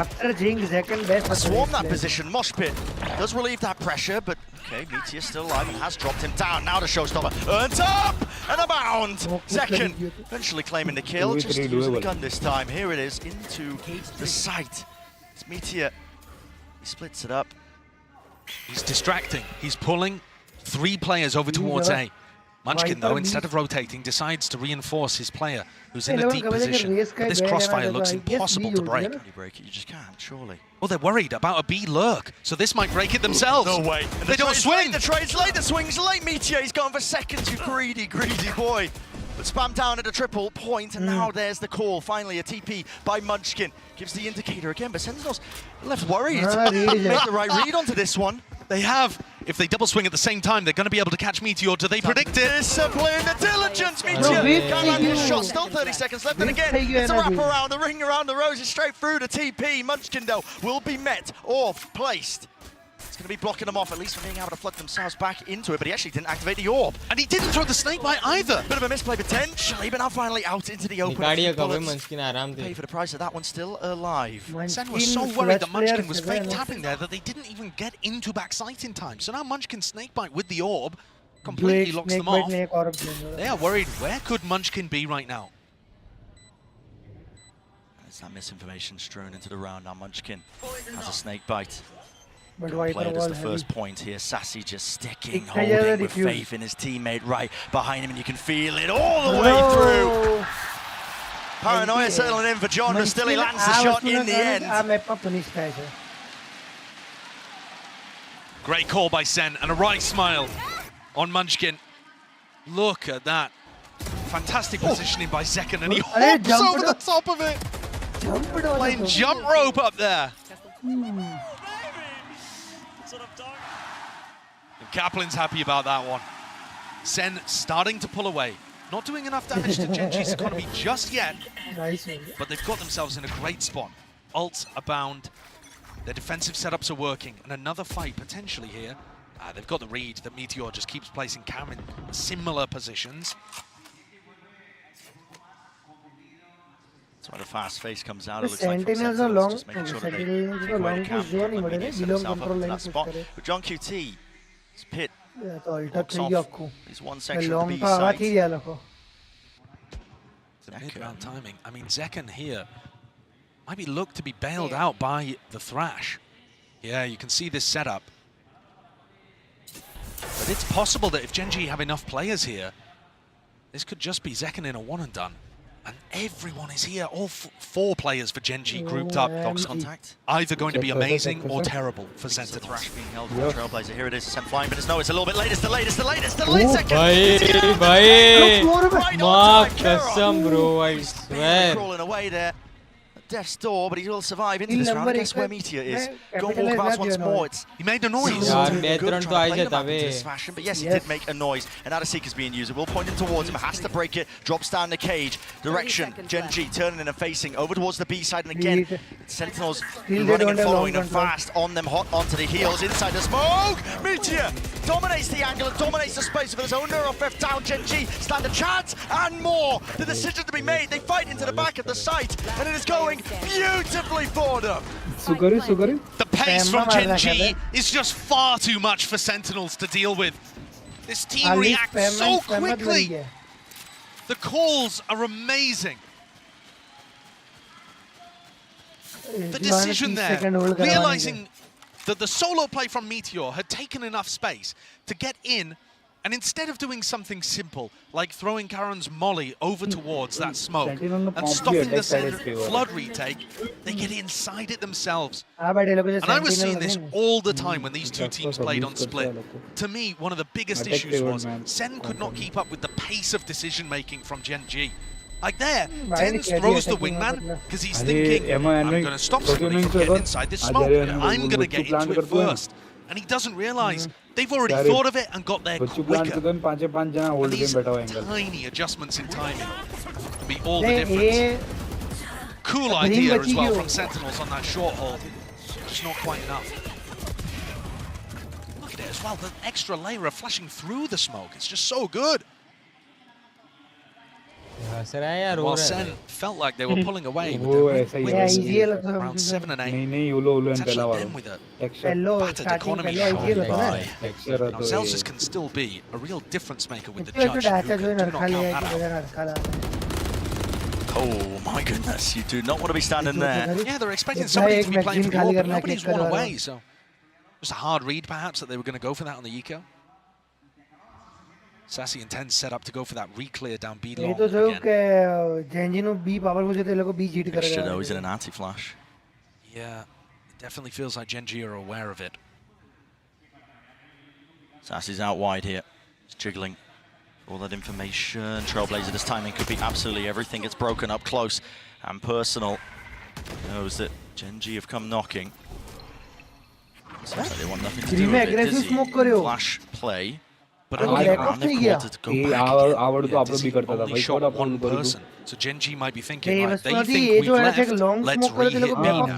S4: swarm that position. Mosh Pit does relieve that pressure, but okay, Meteor still alive and has dropped him down. Now the showstopper. Earns up and a bound. Second, eventually claiming the kill. Just using the gun this time. Here it is into the site. It's Meteor. He splits it up.
S10: He's distracting. He's pulling 3 players over towards A. Munchkin, though, instead of rotating, decides to reinforce his player, who's in a deep position. But this crossfire looks impossible to break.
S4: You break it, you just can't, surely.
S10: Well, they're worried about a B lurk, so this might break it themselves.
S4: No way.
S10: They don't swing.
S4: The trade's late, the swing's late. Meteor, he's gone for seconds, you greedy, greedy boy. But spam down at a triple point, and now there's the call. Finally, a TP by Munchkin. Gives the indicator again, but Sentinels left worried. Make the right read onto this one.
S10: They have. If they double swing at the same time, they're going to be able to catch Meteor. Do they predict it?
S4: Discipline, the diligence, Meteor. Can't land his shot, still 30 seconds left. And again, it's a wrap around, the ring around the roses, straight through the TP. Munchkin, though, will be met or placed. It's going to be blocking them off, at least from being able to flood themselves back into it, but he actually didn't activate the orb.
S10: And he didn't throw the snake bite either.
S4: Bit of a misplay potentially, but now finally out into the open. Pay for the price of that one, still alive.
S10: Sen was so worried that Munchkin was fake tapping there that they didn't even get into backside in time. So now Munchkin snakebite with the orb completely locks them off. They are worried, where could Munchkin be right now?
S4: There's that misinformation strewn into the round. Now Munchkin has a snakebite.
S20: But
S4: Played as the first point here. Sassy just sticking, holding with faith in his teammate right behind him, and you can feel it all the way through. Paranoia settling in for John, but still he lands the shot in the end.
S10: Great call by Sen, and a right smile on Munchkin. Look at that. Fantastic positioning by Zekken, and he hops over the top of it. Playing jump rope up there. Kaplan's happy about that one. Sen starting to pull away. Not doing enough damage to Gen G's economy just yet. But they've got themselves in a great spot. Ults abound. Their defensive setups are working. And another fight potentially here. They've got the read that Meteor just keeps placing Cam in similar positions.
S4: That's why the fast face comes out. It looks
S20: Sentinels
S4: like
S20: are long.
S4: just making sure that
S20: Sentinels are long push zone ही बड़े
S4: set himself up in that spot. With John QT, his pit locks off. He's one section of the B side.
S10: The mid-round timing. I mean, Zekken here might be looked to be bailed out by the Thrash. Yeah, you can see this setup. But it's possible that if Gen G have enough players here, this could just be Zekken in a one and done. And everyone is here, all 4 players for Gen G grouped up.
S4: Box contact.
S10: Either going to be amazing or terrible for Sentinels.
S4: Thrash being held for Trailblazer. Here it is, Sen flying, but it's it's a little bit late. It's the late second.
S5: Bhai, Mark, custom, bro, I swear.
S4: Crawling away there. death's door, but he will survive into this round. Guess where Meteor is. Go and walk about once more.
S10: He made a noise.
S4: Good trying to play the map into this fashion, but yes, he did make a noise. And now the Seeker's being used. It will point him towards him. Has to break it. Drops down the cage. Direction. Gen G turning and facing over towards the B side. And again, Sentinels running and following them fast on them, hot onto the heels. Inside the smoke. Meteor dominates the angle and dominates the space of his own neuro theft down. Gen G stand a chance and more. The decision to be made. They fight into the back of the site, and it is going beautifully for them.
S10: The pace from Gen G is just far too much for Sentinels to deal with. This team reacts so quickly. The calls are amazing. The decision there, realizing that the solo play from Meteor had taken enough space to get in, and instead of doing something simple, like throwing Karen's molly over towards that smoke and stopping the flood retake, they get inside it themselves. And I was seeing this all the time when these two teams played on Split. To me, one of the biggest issues was Sen could not keep up with the pace of decision-making from Gen G. Like there, Tens throws the wingman because he's thinking, I'm going to stop somebody from getting inside this smoke, and I'm going to get into it first. And he doesn't realize they've already thought of it and got there quicker. And these tiny adjustments in timing can be all the difference. Cool idea as well from Sentinels on that short hold. Just not quite enough. Look at it as well, the extra layer of flashing through the smoke. It's just so good. While Sen felt like they were pulling away with the around 7 and 8, it's actually them with a battered economy shot. Now Celsius can still be a real difference maker with the judge, who do not count that out.
S4: Oh my goodness, you do not want to be standing there.
S10: Yeah, they're expecting somebody to be playing for the wall, but nobody's one away, so just a hard read perhaps that they were going to go for that on the eco. Sassy and Ten set up to go for that re-clear down B long again.
S4: Extra though, he's in an anti-flash.
S10: Yeah, it definitely feels like Gen G are aware of it.
S4: Sassy's out wide here. He's jiggling all that information. Trailblazer, this timing could be absolutely everything. It's broken up close and personal. He knows that Gen G have come knocking. Seems like they want nothing to do with it. Dizzy flash play.
S10: But only shot one person. So Gen G might be thinking, right, they think we've left, let's re-hit me now.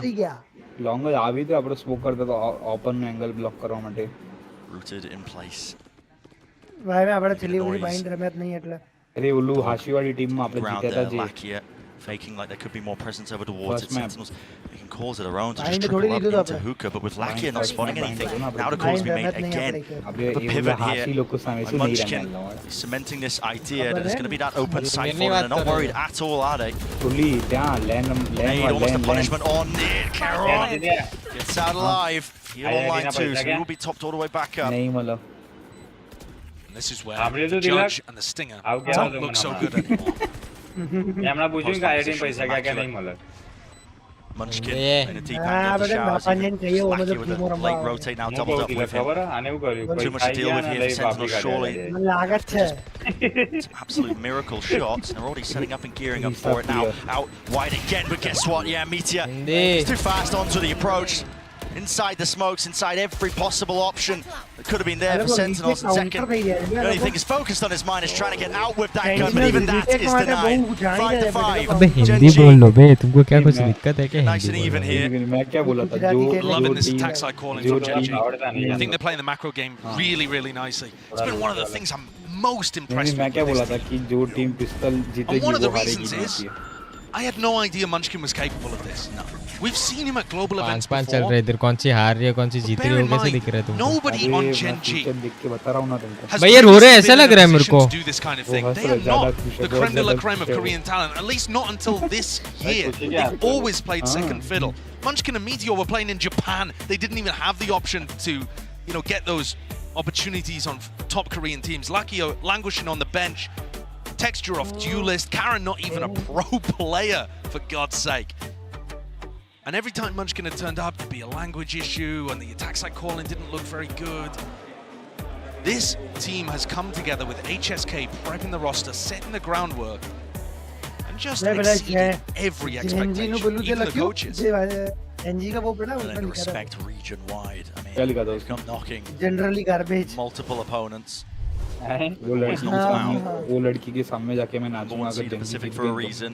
S4: Rooted in place. Faking like there could be more presence over towards it. Sentinels making calls of their own to just trickle up into hookah, but with Lakia not spotting anything, now the calls be made again. A pivot here by Munchkin, cementing this idea that there's going to be that open side for them. They're not worried at all, are they? Made almost a punishment on it. Caron gets out alive. Heal on line 2, so he will be topped all the way back up.
S10: And this is where the Judge and the Stinger don't look so good anymore.
S4: Munchkin in a deep angle to showers. Lakia with a late rotate now doubled up with him. Too much to deal with here for Sentinels, surely. It's an absolute miracle shot. They're already setting up and gearing up for it now. Out wide again, but guess what? Yeah, Meteor is too fast onto the approach. Inside the smokes, inside every possible option that could have been there for Sentinels in second. The only thing he's focused on his mind is trying to get out with that gun, but even that is denied. 5-5. Nice and even here.
S10: Loving this attack side calling from Gen G. I think they're playing the macro game really, really nicely. It's been one of the things I'm most impressed with this team. And one of the reasons is, I had no idea Munchkin was capable of this. No. We've seen him at global events before. Bear in mind, nobody on Gen G has to do this kind of thing. They are not the creme de la creme of Korean talent, at least not until this year. They've always played second fiddle. Munchkin and Meteor were playing in Japan. They didn't even have the option to, get those opportunities on top Korean teams. Lakio languishing on the bench. Texture off duelist, Karen not even a pro player, for God's sake. And every time Munchkin had turned up, there'd be a language issue and the attack side calling didn't look very good. This team has come together with HSK prepping the roster, setting the groundwork, and just exceeded every expectation, even the coaches.
S20: NG का वो पड़ा
S4: And
S20: उसमें
S4: then
S20: लिखा था
S4: respect region wide. I mean,
S9: क्या लिखा था
S4: they've come knocking
S20: generally garbage
S4: multiple opponents.
S9: वो लड़की के सामने जाके मैं नाचूंगा अगर
S4: the Pacific for a reason.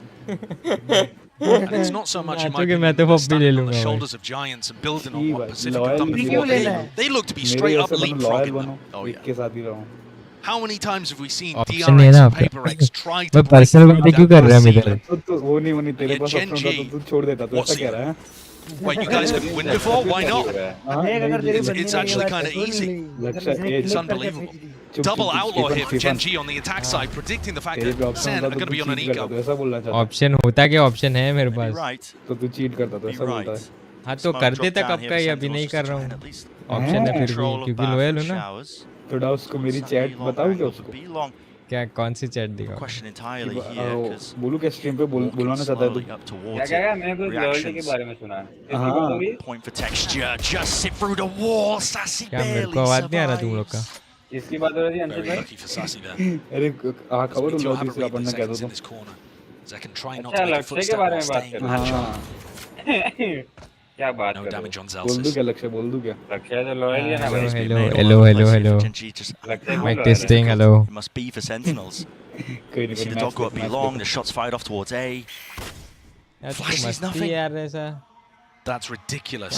S10: And it's not so much in my opinion standing on the shoulders of giants and building on what Pacific have done before. They look to be straight up leapfrogging them.
S4: Oh yeah.
S9: के साथ ही रहूं
S10: How many times have we seen
S5: Option नहीं है ना
S10: DRX,
S5: आपका।
S10: PaperX try
S5: मैं
S10: to
S5: personal बातें क्यों कर रहा है मेरे?
S9: तो वो नहीं तेरे पास ऑप्शन था तो तू छोड़ देता तो ऐसा कह रहा है
S10: Wait, you guys couldn't win before? Why not? It's actually kind of easy. It's unbelievable. Double outlaw here for Gen G on the attack side, predicting the fact that Sen are going to be on an eco.
S5: Option होता क्या option है मेरे पास?
S9: तो तू cheat करता तो ऐसा बोलता है
S5: हाँ तो करते तक अब का ही अभी नहीं कर रहा हूँ ऑप्शन है फिर भी क्योंकि लोयल हूँ ना
S9: थोड़ा उसको मेरी चैट बताऊँ क्या उसको
S5: क्या कौन सी चैट दिखा
S9: बोलू क्या स्ट्रीम पे बुलवाना चाहता है तू
S11: क्या मैंने कुछ लॉयल्टी के बारे में सुना है
S4: Point for texture, just sit through the wall. Sassy
S5: क्या मेरे
S4: barely
S5: को आवाज नहीं आ रहा तुम लोग का
S11: इसकी बात हो रही है
S10: Very lucky for Sassy there.
S9: अरे खबर
S10: We do
S9: low
S10: have a
S9: दूसरा
S10: read
S9: पढ़ना
S10: the
S9: क्या
S10: seconds
S9: तो
S10: in this corner. Zek can try not
S11: अच्छा
S10: to make a
S11: लक्ष्य के
S10: footstep
S11: बारे
S10: while
S11: में बात
S10: staying
S11: कर
S10: agile.
S11: क्या बात
S10: No
S11: कर
S10: damage on
S9: बोल दूं
S10: Zelsis.
S9: क्या लक्ष्य बोल दूं क्या
S11: लक्ष्य तो लॉयल है ना भाई
S5: hello mic testing hello
S4: It must be for Sentinels.
S9: कोई
S4: See the dog got to be long, the shots fired off towards A. Flashes nothing.
S5: यार ऐसा
S10: That's ridiculous.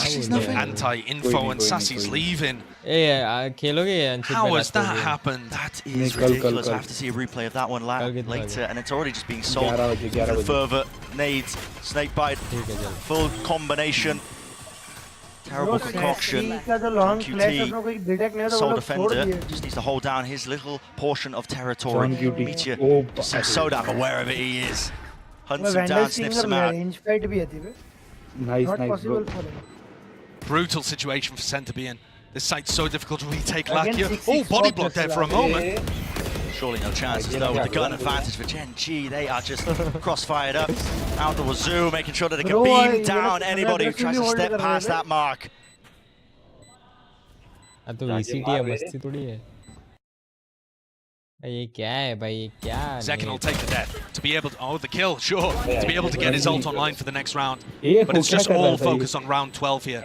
S10: Anti-info and Sassy's leaving.
S5: ए खेलोगे Anshit
S10: How has that happened?
S4: That is ridiculous. I have to see a replay of that one later, and it's already just being sold. Even further nades, snake bite, full combination. Terrible concoction. QT, Soul Defender just needs to hold down his little portion of territory. Meteor just seems so damn aware of it. He is. Hunts him down, sniffs him out.
S9: Nice, bro.
S10: Brutal situation for Sen to be in. This site's so difficult to retake Lakia. Oh, body block there for a moment.
S4: Surely no chances though with the gun advantage for Gen G. They are just crossfired up out the wazoo, making sure that they can beam down anybody who tries to step past that mark.
S5: तो VCT है मस्ती थोड़ी है ये क्या है भाई ये क्या
S10: Zekin will take the death to be able to the kill sure to be able to get his ult online for the next round, but it's just all focus on round 12 here.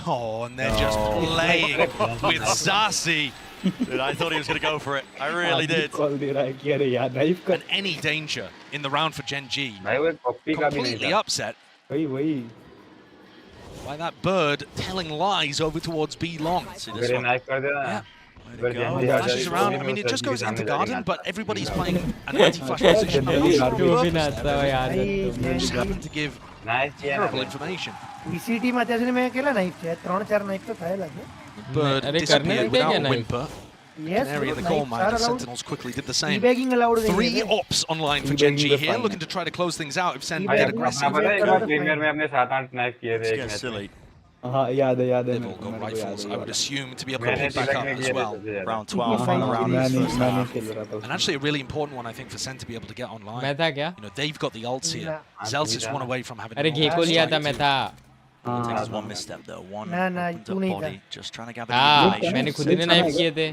S10: Oh, and they're just playing with Sassy.
S4: Dude, I thought he was going to go for it. I really did.
S10: And any danger in the round for Gen G. Completely upset by that bird telling lies over towards B long.
S4: See this one?
S10: Yeah. Flashes around. I mean, it just goes into garden, but everybody's playing an anti-flash position. Just happened to give terrible information.
S20: VCT में जैसे मैं अकेला knife है 3-4 knife तो था लगे
S10: Bird disappeared without a whimper. Canary in the coal mine. The Sentinels quickly did the same. 3 ops online for Gen G here, looking to try to close things out if Sen get aggressive.
S4: It's silly.
S9: याद है
S10: They've all got rifles, I would assume, to be able to pick back up as well.
S4: Round 12, final round of the first half.
S10: And actually a really important one, I think, for Sen to be able to get online.
S5: मैं था क्या?
S10: You know, they've got the ults here. Zelsis one away from having.
S5: अरे घेको लिया था मैं था
S4: Takes one misstep though. One opened up body, just trying to gather
S5: हाँ मैंने खुद ही ने नाइफ किए थे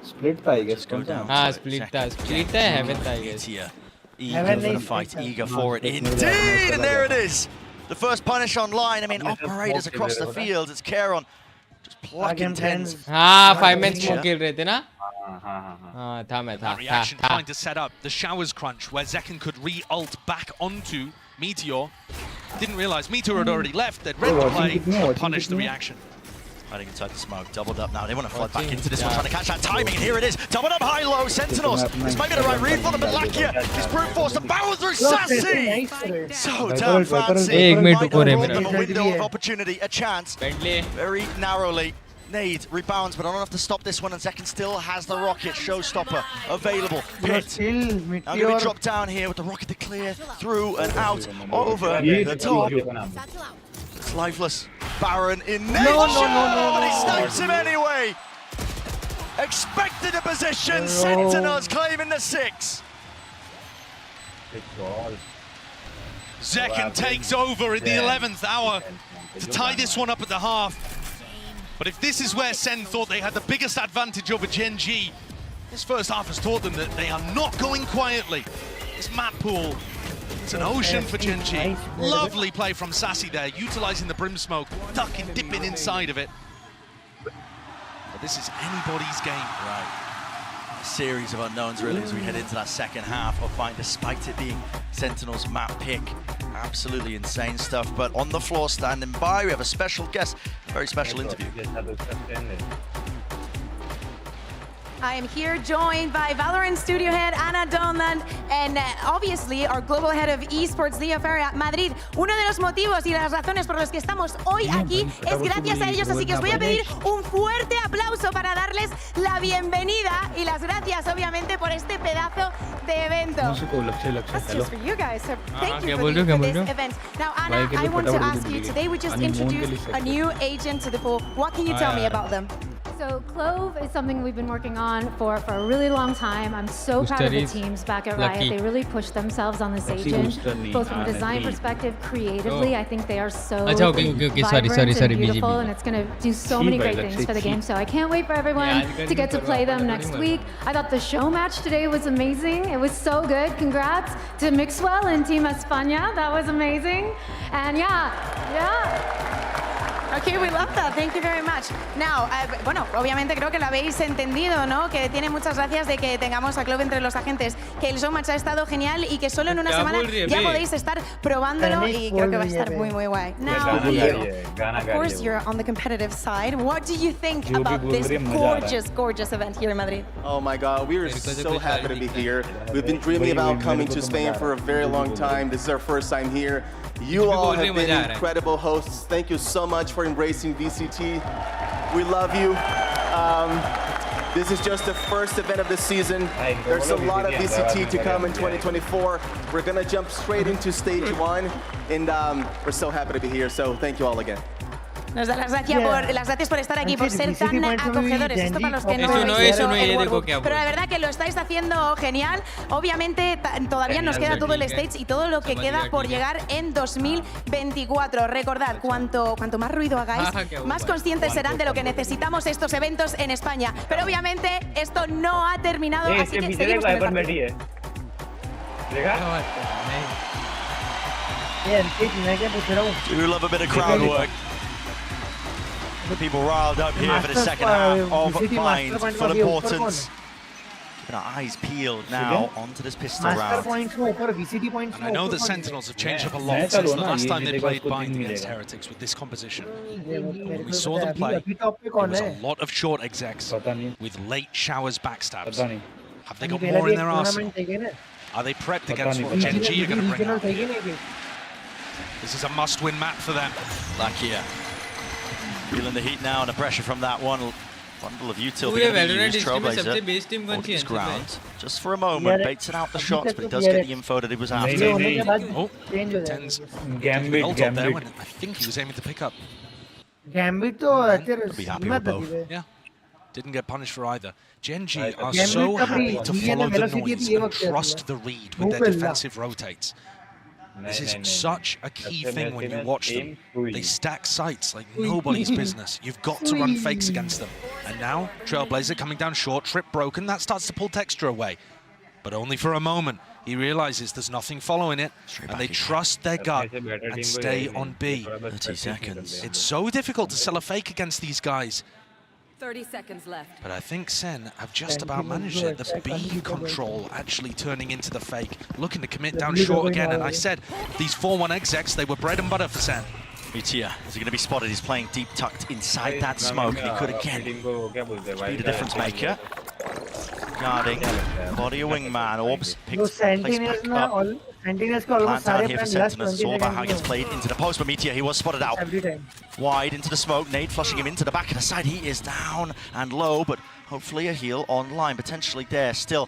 S9: स्प्लिट था I guess
S5: हाँ स्प्लिट था हेवन था I guess
S4: eager for the fight, eager for it indeed, and there it is. The first punish online. I mean, operators across the field. It's Kieron just plucking tens.
S5: हाँ 5 men smoke kill रहे थे ना हाँ था मैं था
S10: Reaction trying to set up the showers crunch where Zekin could re-ult back onto Meteor. Didn't realize Meteor had already left. They'd read the play and punished the reaction.
S4: Hiding inside the smoke, doubled up now. They want to flood back into this one, trying to catch that timing, and here it is. Doubled up high-low, Sentinels. This might be the right read for them, but Lakia is brute force to barrel through Sassy. So damn fancy. Might have them a window of opportunity, a chance. Very narrowly. Nade rebounds, but not enough to stop this one, and Zekin still has the rocket. Showstopper available. Pit. Now going to be dropped down here with the rocket to clear through and out over the top. It's lifeless. Baron in nature, but he snaps him anyway. Expected a position. Sentinels claiming the 6.
S10: Zekin takes over in the 11th hour to tie this one up at the half. But if this is where Sen thought they had the biggest advantage over Gen G, this first half has taught them that they are not going quietly. This map pool It's an ocean for Genji. Lovely play from Sassy there, utilizing the brim smoke, ducking, dipping inside of it. But this is anybody's game.
S4: Right. A series of unknowns really as we head into that second half of fight, despite it being Sentinel's map pick. Absolutely insane stuff. But on the floor standing by, we have a special guest, a very special interview.
S1: I am here joined by Valorant studio head Ana Donland and obviously our global head of esports Leo Ferreira, Madrid. Uno de los motivos y las razones por los que estamos hoy aquí es gracias a ellos, así que os voy a pedir un fuerte aplauso para darles la bienvenida y las gracias obviamente por este pedazo de evento. That's just for you guys. So thank you for this event. Now Ana, I want to ask you, today we just introduced a new agent to the pool. What can you tell me about them?
S12: So Clove is something we've been working on for a really long time. I'm so proud of the teams back at Riot. They really pushed themselves on this agent, both from a design perspective, creatively. I think they are so vibrant and beautiful, and it's going to do so many great things for the game. So I can't wait for everyone to get to play them next week. I thought the show match today was amazing. It was so good. Congrats to Mixwell and Team España. That was amazing. And yeah.
S1: Okay, we love that. Thank you very much. Now, bueno, obviamente creo que lo habéis entendido, ¿no? Que tiene muchas gracias de que tengamos a Clove entre los agentes, que el showmatch ha estado genial y que solo en una semana ya podéis estar probándolo y creo que va a estar muy, muy guay. Now, of course, you're on the competitive side. What do you think about this gorgeous, gorgeous event here in Madrid?
S18: Oh my God, we are so happy to be here. We've been dreaming about coming to Spain for a very long time. This is our first time here. You all have been incredible hosts. Thank you so much for embracing VCT. We love you. This is just the first event of the season. There's a lot of VCT to come in 2024. We're gonna jump straight into stage 1, and we're so happy to be here. So thank you all again.
S1: Nos da las gracias por estar aquí, por ser tan acogedores. Esto para los que no habéis hecho el workbook. Pero la verdad que lo estáis haciendo genial. Obviamente todavía nos queda todo el stage y todo lo que queda por llegar en 2024. Recordad, cuanto más ruido hagáis, más conscientes serán de lo que necesitamos estos eventos en España. Pero obviamente esto no ha terminado, así que seguimos con el partido.
S4: We love a bit of crowd work. People riled up here for the second half of Bind, full importance. Keeping our eyes peeled now onto this pistol round.
S10: And I know that Sentinels have changed up a lot since the last time they played Bind against Heretics with this composition. When we saw them play, it was a lot of short execs with late showers backstabs. Have they got more in their arsenal? Are they prepped against what Genji are going to bring out? This is a must-win map for them.
S4: Lakia feeling the heat now and the pressure from that one bundle of util. Trailblazer holding his ground just for a moment, baits it out the shots, but he does get the info that he was after.
S10: Oh, Ten's ult up there when I think he was aiming to pick up.
S20: Gambit
S10: be happy with both. Yeah, didn't get punished for either. Genji are so happy to follow the noise and trust the read with their defensive rotates. This is such a key thing when you watch them. They stack sights like nobody's business. You've got to run fakes against them. And now, Trailblazer coming down short, trip broken, that starts to pull texture away. But only for a moment. He realizes there's nothing following it, and they trust their gut and stay on B.
S4: 30 seconds.
S10: It's so difficult to sell a fake against these guys.
S19: 30 seconds left.
S10: But I think Sen have just about managed it. The B control actually turning into the fake. Looking to commit down short again. And I said, these 4-1 execs, they were bread and butter for Sen.
S4: Mutia, is he going to be spotted? He's playing deep tucked inside that smoke. And he could again be the difference maker. Guarding, body a wingman. Orbs picks place back up. Plant out here for Sentinels. It's all about how he gets played into the post. But Meteor, he was spotted out. Wide into the smoke. Nade flushing him into the back of the side. He is down and low, but hopefully a heal online. Potentially there still.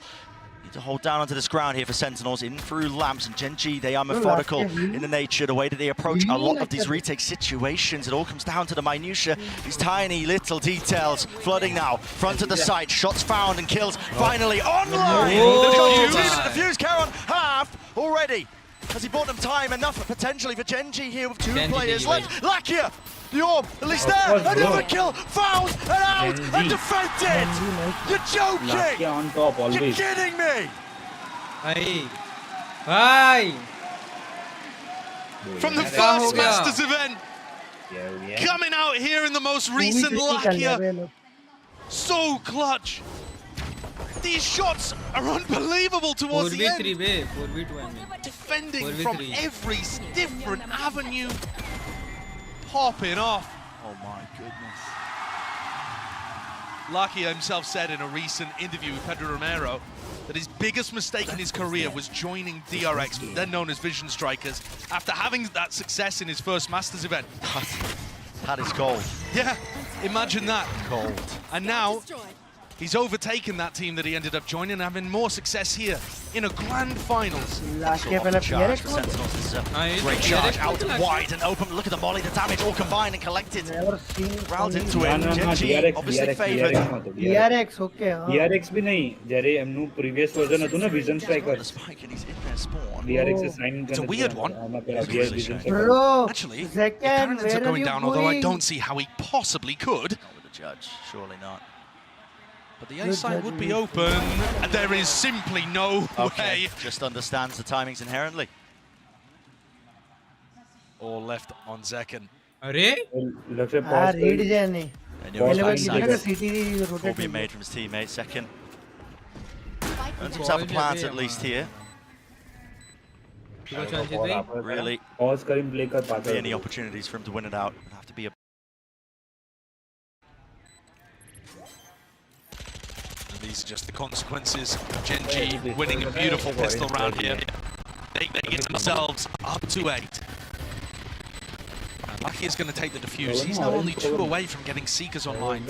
S4: Need to hold down onto this ground here for Sentinels. In through lamps. And Genji, they are methodical in the nature, the way that they approach a lot of these retake situations. It all comes down to the minutiae. These tiny little details. Flooding now. Front of the site. Shots found and kills finally online. They've got the fuse count on half already. Has he bought them time enough potentially for Genji here with two players left? Lakia, the orb, at least there, another kill, found and out and defended! You're joking! You're kidding me!
S5: Hi!
S10: from the first Masters event. Coming out here in the most recent Lakia. So clutch. These shots are unbelievable towards the end. Defending from every different avenue. Popping off.
S4: Oh my goodness.
S10: Lakia himself said in a recent interview with Pedro Romero that his biggest mistake in his career was joining DRX, then known as Vision Strikers, after having that success in his first Masters event.
S4: That is gold.
S10: Yeah, imagine that.
S4: Gold.
S10: And now, he's overtaken that team that he ended up joining and having more success here in a grand finals.
S4: Charge for Sentinels. This is a great charge out wide and open. Look at the molly, the damage all combined and collected. Rounds into it. Genji obviously favored.
S20: DRX, okay.
S25: DRX भी नहीं, जरे हमनु previous version હતું ना Vision Striker. DRX is signing.
S10: It's a weird one.
S20: Bro,
S10: actually,
S20: Zekan,
S10: it ends
S20: where
S10: up
S20: are
S10: going
S20: you
S10: down, although I
S20: going?
S10: don't see how he possibly could.
S4: The judge, surely not.
S10: But the A side would be open. There is simply no way.
S4: Just understands the timings inherently.
S10: All left on Zekan.
S20: read जाने.
S4: Ball being made from his teammate. Second. Earns himself a plant at least here. Really. Be any opportunities for him to win it out. Would have to be a.
S10: These are just the consequences. Genji winning a beautiful pistol round here. They get themselves up to 8. Lucky is going to take the defuse. He's now only 2 away from getting Seekers online.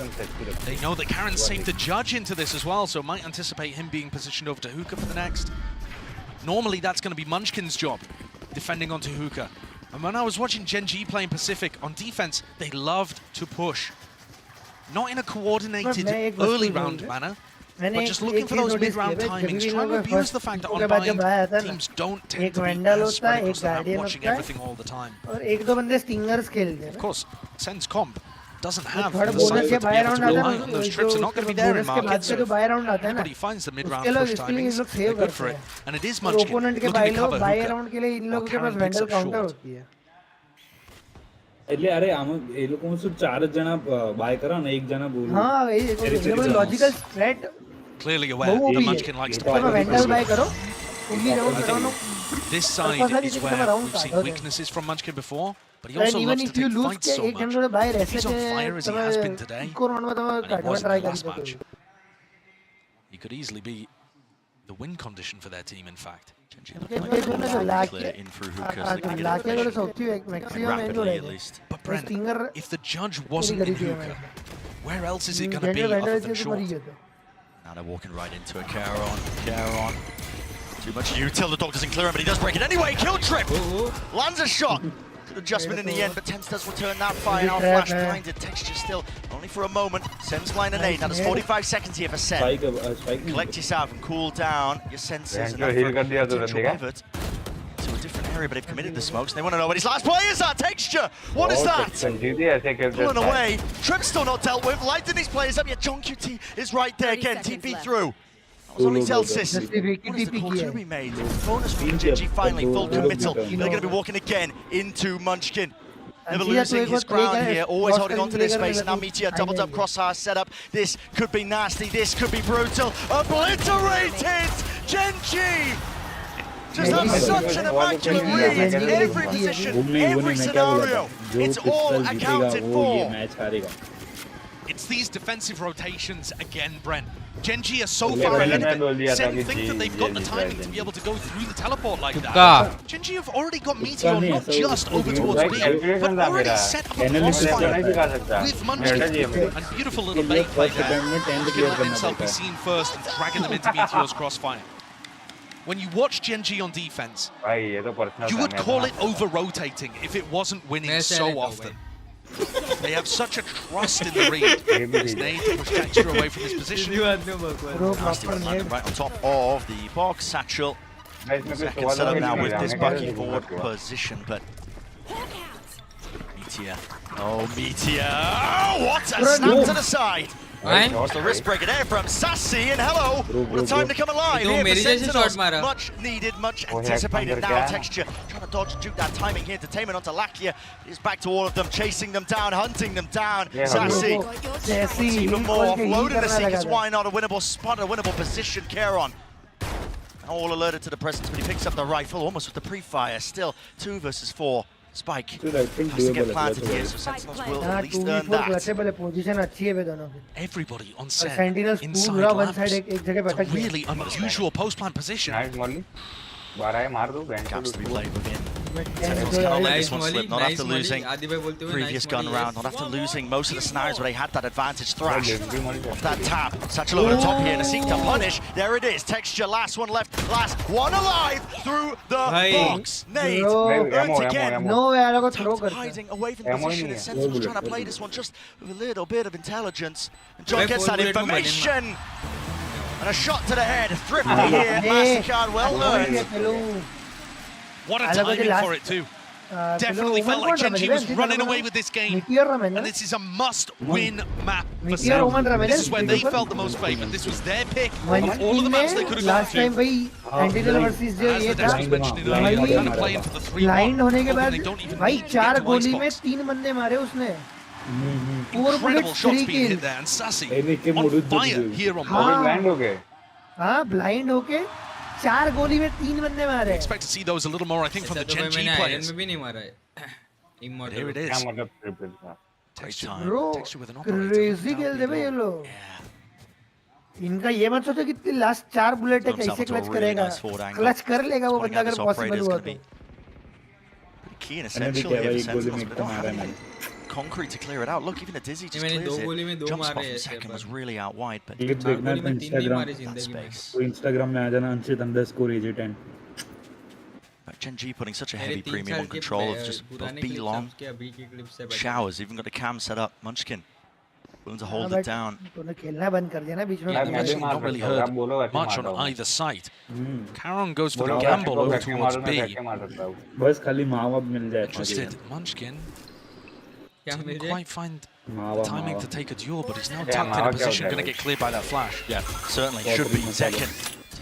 S10: They know that Karen's saved the judge into this as well, so might anticipate him being positioned over to Hookah for the next. Normally that's going to be Munchkin's job, defending onto Hookah. And when I was watching Genji playing Pacific on defense, they loved to push. Not in a coordinated early round manner, but just looking for those mid-round timings, trying to abuse the fact that on bind, teams don't tend to be as spread because they're not watching everything all the time. Of course, Sense Comp doesn't have the cipher to be able to rely on those trips. They're not going to be there in market, so everybody finds the mid-round push timings, they're good for it. And it is Munchkin looking to cover Hookah, while Karen picks up short.
S25: એટલે અરે આમ એ લોકો શું 4 જણા by કરા ને એક જણા બોલ
S20: હા એ logical threat
S10: Clearly aware that Munchkin likes to play with
S20: vandal buy કરો
S10: This side is where we've seen weaknesses from Munchkin before, but he also loves to take fights so much. He's on fire as he has been today, and he was in the last match. He could easily be the win condition for their team, in fact.
S4: Clear in through Hookah, so they can get rapidly at least.
S10: But Brent, if the judge wasn't in Hookah, where else is it going to be other than short?
S4: Now they're walking right into it. Caron. Too much util. The dog doesn't clear him, but he does break it anyway. Kill trip. Lands a shot. Good adjustment in the end, but Tense does return that fire. Now flash blinded. Texture still only for a moment. Sends line and 8. Now there's 45 seconds here for Sen. Collect yourself and cool down your senses. And then for a potential pivot to a different area, but they've committed the smokes. And they want to know what his last play is. That Texture. What is that? Pulling away. Trip's still not dealt with. Lighting these players up. Yet John QT is right there again. TP through. That was only Celsius. What is the call to be made? Bonus for Genji finally, full committal. They're going to be walking again into Munchkin. Never losing his ground here, always holding on to this space. And now Meteor doubled up crosshair setup. This could be nasty, this could be brutal. Obliterated! Genji! Just have such an immaculate read in every position, every scenario. It's all accounted for.
S10: It's these defensive rotations again, Brent. Genji are so far ahead of it. Sen think that they've got the timing to be able to go through the teleport like that. Genji have already got Meteor not just over towards B, but already set up a crossfire with Munchkin. And beautiful little bait play there. Munchkin let himself be seen first and dragging them into Meteor's crossfire. When you watch Genji on defense, you would call it over-rotating if it wasn't winning so often. They have such a trust in the read. It's Nate to push Texture away from his position.
S4: Nasty one landing right on top of the box. Satchel. Second setup now with this Bucky forward position, but Meteor. Oh, Meteor. Oh, what a snap to the side. It's the wrist breaker there from Sassy, and hello, what a time to come alive here for Sentinels. Much needed, much anticipated now. Texture trying to dodge and juke that timing here. Entertainment onto Lakia. He's back to all of them, chasing them down, hunting them down. Sassy, even more offloading the Seekers. Why not a winnable spot, a winnable position? Caron all alerted to the presence, but he picks up the rifle almost with the pre-fire. Still 2 versus 4. Spike has to get planted here, so Sentinels will at least earn that.
S10: Everybody on set inside lamps. It's a really unusual post-plant position.
S4: Gaps to be played within. Sentinels cannot let this one slip, not after losing previous gun round, not after losing most of the scenarios where they had that advantage. Thrash off that tap. Satchel over the top here to seek to punish. There it is. Texture, last one left, last one alive through the box. Nade earns again. Hiding away from the position, and Sentinels trying to play this one just with a little bit of intelligence. And John gets that information. And a shot to the head, thrifty here, MasterCard, well learned.
S10: What a timing for it too. Definitely felt like Gen G was running away with this game. And this is a must-win map for Sentinels. This is where they felt the most favored. This was their pick of all of the maps they could have gone to. As the Dex was mentioning earlier, they're kind of playing for the 3-1. They don't even need to get to my spots. Incredible shots being hit there, and Sassy on fire here on board.
S20: Blind hoke 4 गोली में 3 बंदे मारे.
S10: Expect to see those a little more, I think, from the Gen G players.
S3: Here it is.
S10: Takes time.
S20: Bro, crazy खेल दे भाई ये लोग. इनका ये मत सोचो कि लास्ट 4 बुलेट है कैसे क्लच करेगा. क्लच कर लेगा वो बंदा अगर पॉसिबल हुआ तो.
S3: Key and essential here for Sentinels, but don't have any concrete to clear it out. Look, even a Dizzy just clears it. Jump spot from second was really out wide, but
S25: Instagram में आ जाना _AJ10.
S3: But Gen G putting such a heavy premium on control of just B long. Showers, even got the cam set up. Munchkin willing to hold it down.
S10: Not really heard much on either side. Caron goes for the gamble over towards B. Interested, Munchkin didn't quite find the timing to take a duel, but he's now tucked in a position, going to get cleared by that flash.
S3: Yeah, certainly should be. Second,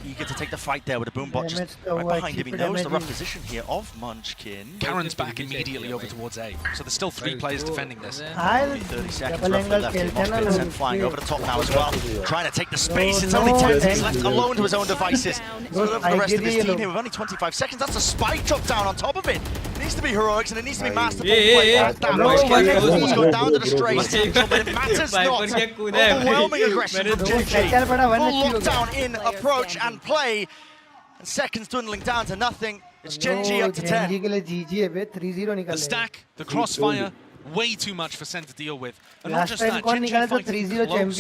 S3: eager to take the fight there with a boombot just right behind him. He knows the rough position here of Munchkin.
S10: Caron's back immediately over towards A, so there's still 3 players defending this.
S3: 30 seconds roughly left here. Munchkin flying over the top now as well, trying to take the space. It's only 10 seconds left alone to his own devices. So for the rest of his team here with only 25 seconds. That's a spike drop down on top of it. It needs to be heroics and it needs to be masterful play. Munchkin almost got down to the strays, but it matters not. Overwhelming aggression from Gen G. Full lockdown in approach and play. And seconds dwindling down to nothing. It's Gen G up to 10.
S10: The stack, the crossfire, way too much for Sen to deal with. And not just that, Gen G fighting close.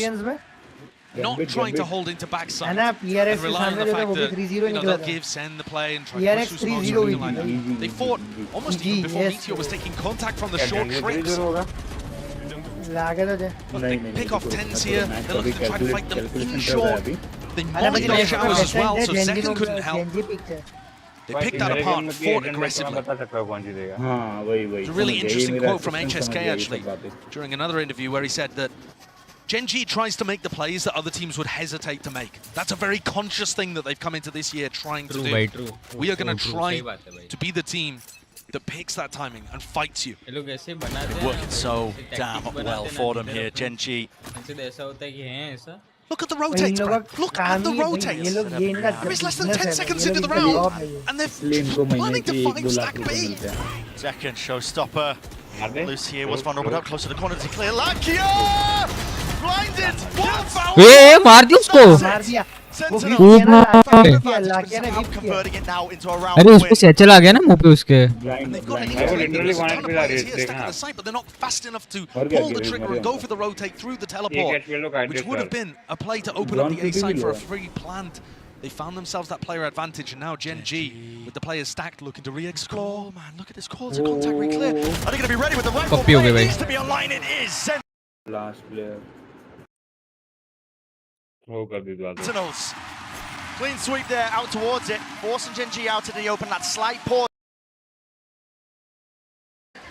S10: Not trying to hold into backside and rely on the fact that they'll give Sen the play and try to push through some arms and like that. They fought almost even before Meteor was taking contact from the short trips. Look, they pick off 10s here, they're looking to try to fight them in short. They mollied off Showers as well, so Second couldn't help. They picked that apart and fought aggressively. It's a really interesting quote from HSK actually, during another interview where he said that Gen G tries to make the plays that other teams would hesitate to make. That's a very conscious thing that they've come into this year trying to do. We are going to try to be the team that picks that timing and fights you.
S3: Working so damn well for them here, Gen G.
S10: Look at the rotates, bro. Look at the rotates. There is less than 10 seconds into the round, and they're planning to find stack B.
S3: Second showstopper. Loose here was vulnerable up close to the corner to clear. Lakia! Blinded!
S5: मार दिया उसको. अरे उसको satchel आ गया ना मुंह पे उसके.
S10: But they're not fast enough to pull the trigger and go for the rotate through the teleport, which would have been a play to open up the A side for a free plant. They found themselves that player advantage, and now Gen G, with the players stacked, looking to re-explore.
S3: Oh man, look at this call to contact re-clear. Are they going to be ready with the rifle play? It needs to be online, it is!
S25: Last player.
S3: Sentinels. Clean sweep there, out towards it. Forcing Gen G out in the open, that slight pause.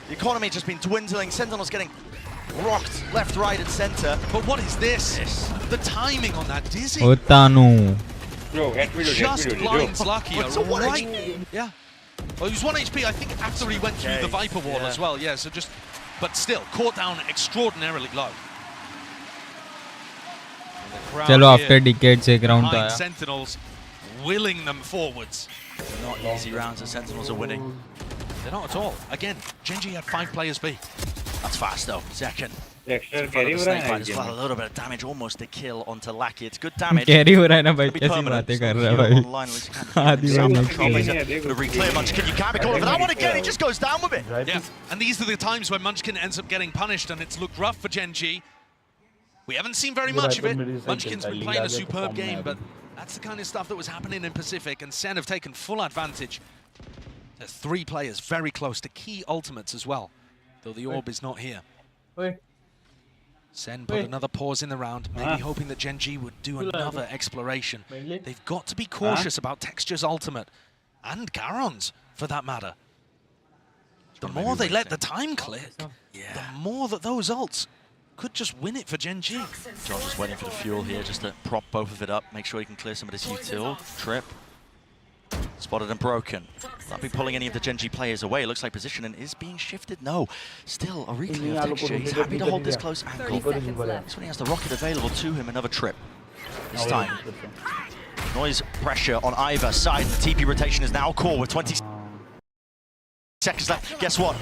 S3: The economy just been dwindling. Sentinels getting
S4: rocked left, right, and center.
S10: But what is this? The timing on that dizzy.
S5: Otanu.
S10: Just blinds Lakia right. Yeah. Well, he was 1 HP, I think, after he went through the Viper wall as well. Yeah, so just, but still, caught down extraordinarily low.
S5: Chalo, after decades, एक round आया.
S10: Sentinels willing them forwards.
S4: Not easy rounds, the Sentinels are winning.
S10: They're not at all. Again, Genji had 5 players B.
S4: That's fast though. Second.
S11: Carry हो रहा है
S4: as well. A little bit of damage, almost a kill onto Lackey. It's good damage.
S5: Carry हो रहा है ना भाई, कैसी बातें कर रहा है भाई. आदि
S4: reclaim Munchkin, you can't be calling for that one again. He just goes down with it.
S10: Yeah, and these are the times when Munchkin ends up getting punished, and it's looked rough for Genji. We haven't seen very much of it. Munchkin's been playing a superb game, but that's the kind of stuff that was happening in Pacific, and Sen have taken full advantage. There's 3 players very close to key ultimates as well, though the orb is not here. Sen put another pause in the round, maybe hoping that Genji would do another exploration. They've got to be cautious about Texture's ultimate, and Garon's, for that matter. The more they let the time click, the more that those ults could just win it for Genji.
S4: John's just waiting for the fuel here, just to prop both of it up, make sure he can clear some of this util. Trip. Spotted and broken. Not be pulling any of the Genji players away. It looks like positioning is being shifted. No. Still a reclaim of Texture. He's happy to hold this close angle. This when he has the rocket available to him. Another trip. This time. Noise pressure on either side. The TP rotation is now called with 20 seconds left. Guess what?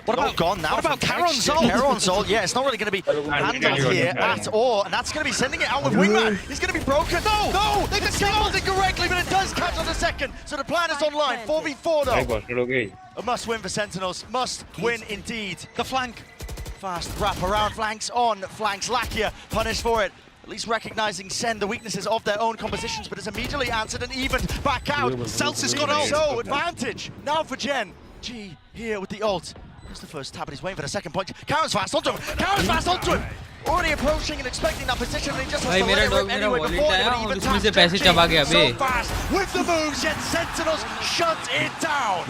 S4: What about gone now?
S10: What about Caron's ult?
S4: Caron's ult, yeah, it's not really going to be handled here at all, and that's going to be sending it out with Wingman. He's going to be broken. No! They dismantled it correctly, but it does catch on the second. So the plan is online. 4v4 though. A must win for Sentinels. Must win indeed.
S10: The flank.
S4: Fast wrap around flanks on. Flanks Lakia punished for it. At least recognizing Sen the weaknesses of their own compositions, but is immediately answered and evened back out.
S10: Celsius got ult.
S4: So advantage now for Gen. G here with the ult. That's the first tap, but he's waiting for the second point. Karen's fast onto him! Karen's fast onto him! Already approaching and expecting that position, and he just has to let it rip anyway before it even taps. So fast with the moves, yet Sentinels shut it down!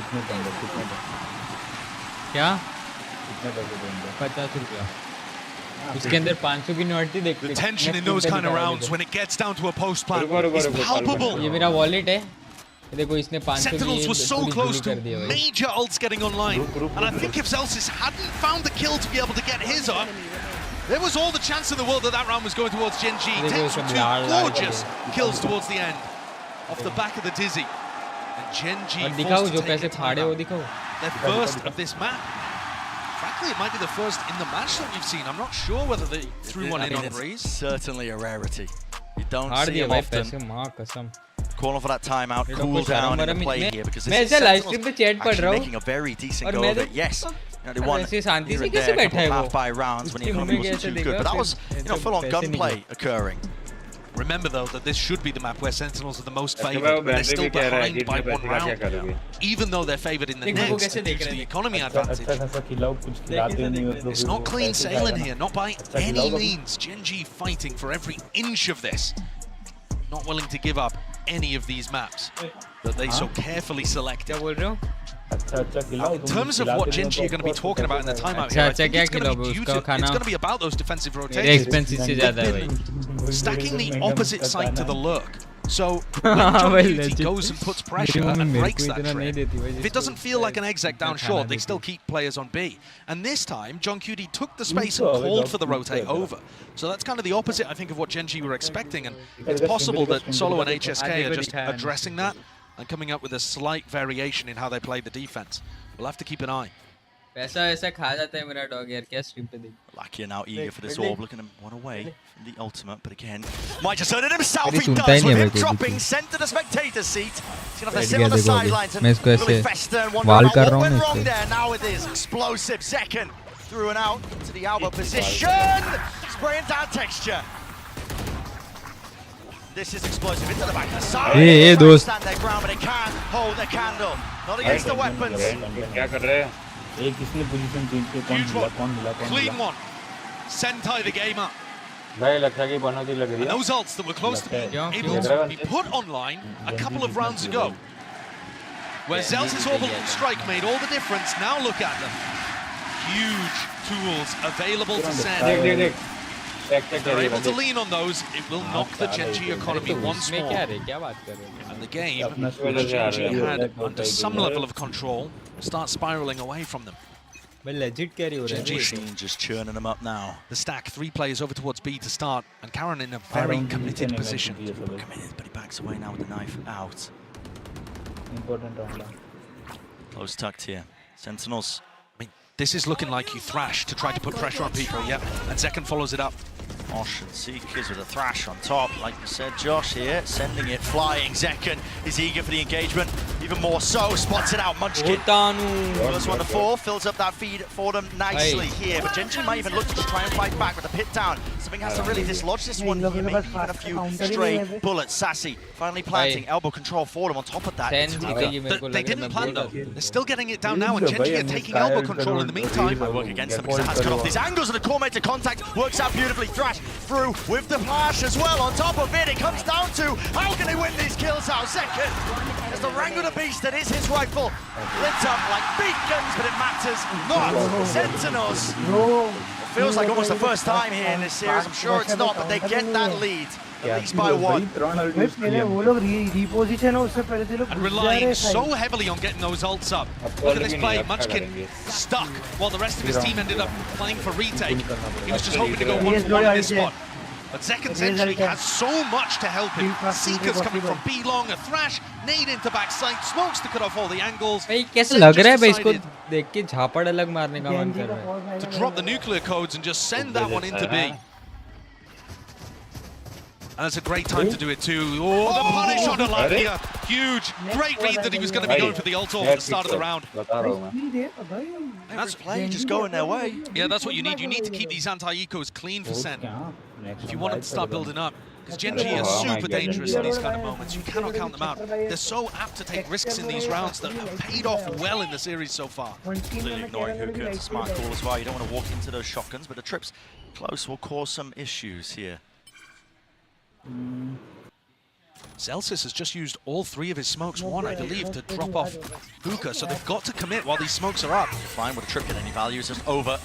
S5: क्या? 50 रुपया. उसके अंदर 500 की note थी देख.
S10: The tension in those kind of rounds when it gets down to a post plan is palpable.
S5: ये मेरा wallet है.
S10: Sentinels were so close to major ults getting online, and I think if Celsius hadn't found the kill to be able to get his up, there was all the chance in the world that that round was going towards Genji. Takes 2 gorgeous kills towards the end, off the back of the dizzy. And Genji forced to take it their first of this map. Frankly, it might be the first in the match that we've seen. I'm not sure whether they threw one in on Breeze.
S4: Certainly a rarity. You don't see it often. Calling for that timeout, cool down in the play here because this is actually making a very decent go of it. Yes, they won here and there, a couple of half-by rounds when the economy wasn't too good, but that was full-on gunplay occurring.
S10: Remember though that this should be the map where Sentinels are the most favoured, but they're still behind by 1 round. Even though they're favoured in the next due to the economy advantage. It's not clean sailing here, not by any means. Genji fighting for every inch of this. Not willing to give up any of these maps that they so carefully selected. In terms of what Genji are going to be talking about in the timeout here, I think it's going to be about those defensive rotations. Stacking the opposite side to the lurk. So when John Cutie goes and puts pressure and breaks that trip, if it doesn't feel like an exec down short, they still keep players on B. And this time, John Cutie took the space and called for the rotate over. So that's kind of the opposite, I think, of what Genji were expecting. And it's possible that Solo and HSK are just addressing that and coming up with a slight variation in how they play the defense. We'll have to keep an eye.
S4: Lucky now eager for this orb, looking one away from the ultimate, but again, might just earn it himself. He does with him dropping, sent to the spectator seat. He's gonna have to sit on the sidelines and really fester and wonder about what went wrong there. Now it is explosive. Second through and out to the elbow position, spraying down Texture. This is explosive into the back of the side. Stand their ground, but it can't hold a candle. Not against the weapons.
S10: Clean one. Sentai the game up. And those ults that were close to being able to be put online a couple of rounds ago, where Zelz's orbital strike made all the difference. Now look at them. Huge tools available to send. If they're able to lean on those, it will knock the Gen.G economy once more. And the game, which Gen.G had under some level of control, starts spiraling away from them.
S4: Gen.G just churning them up now.
S10: The stack, 3 players over towards B to start, and Karen in a very committed position.
S4: Committed, but he backs away now with the knife out. Close tucked here. Sentinels.
S10: I mean, this is looking like you thrash to try to put pressure on people, yep. And Zekken follows it up.
S4: Osh and Seekers with a thrash on top, like you said, Josh here, sending it flying. Zekken is eager for the engagement, even more so, spots it out. Munchkin, first one to fall, fills up that feed for them nicely here, but Gen.G might even look to just try and fight back with a pit down. Something has to really dislodge this one here, maybe even a few stray bullets. Sassy finally planting, elbow control for them on top of that.
S10: They didn't plan though, they're still getting it down now, and Gen.G are taking elbow control in the meantime.
S4: Might work against them because it has cut off these angles, and the core made to contact, works out beautifully. Thrash through with the flash as well. On top of it, it comes down to how can they win these kills out. Second, as the Wrangle the Beast that is his rifle lit up like beacons, but it matters not. Sentinels. It feels like almost the first time here in this series. I'm sure it's not, but they get that lead. At least by 1.
S10: And relying so heavily on getting those ults up. Look at this play, Munchkin stuck while the rest of his team ended up playing for retake. He was just hoping to go 1-1 in this spot. But Zekken's entry has so much to help him. Seekers coming from B long, a thrash, nade into backside, smokes to cut off all the angles. To drop the nuclear codes and just send that one into B. And that's a great time to do it too. Oh, the punish on Alania. Huge. Great read that he was going to be going for the ult at the start of the round.
S4: That's play just going their way.
S10: Yeah, that's what you need. You need to keep these anti-ecos clean for Sen. If you want them to start building up. Because Gen.G are super dangerous in these kind of moments. You cannot count them out. They're so apt to take risks in these rounds that have paid off well in the series so far.
S4: Completely ignoring Hookah. It's a smart call as well. You don't want to walk into those shotguns, but the trips close will cause some issues here.
S10: Celsius has just used all 3 of his smokes, one I believe, to drop off Hookah, so they've got to commit while these smokes are up.
S4: Fine with a trip get any value, it's just over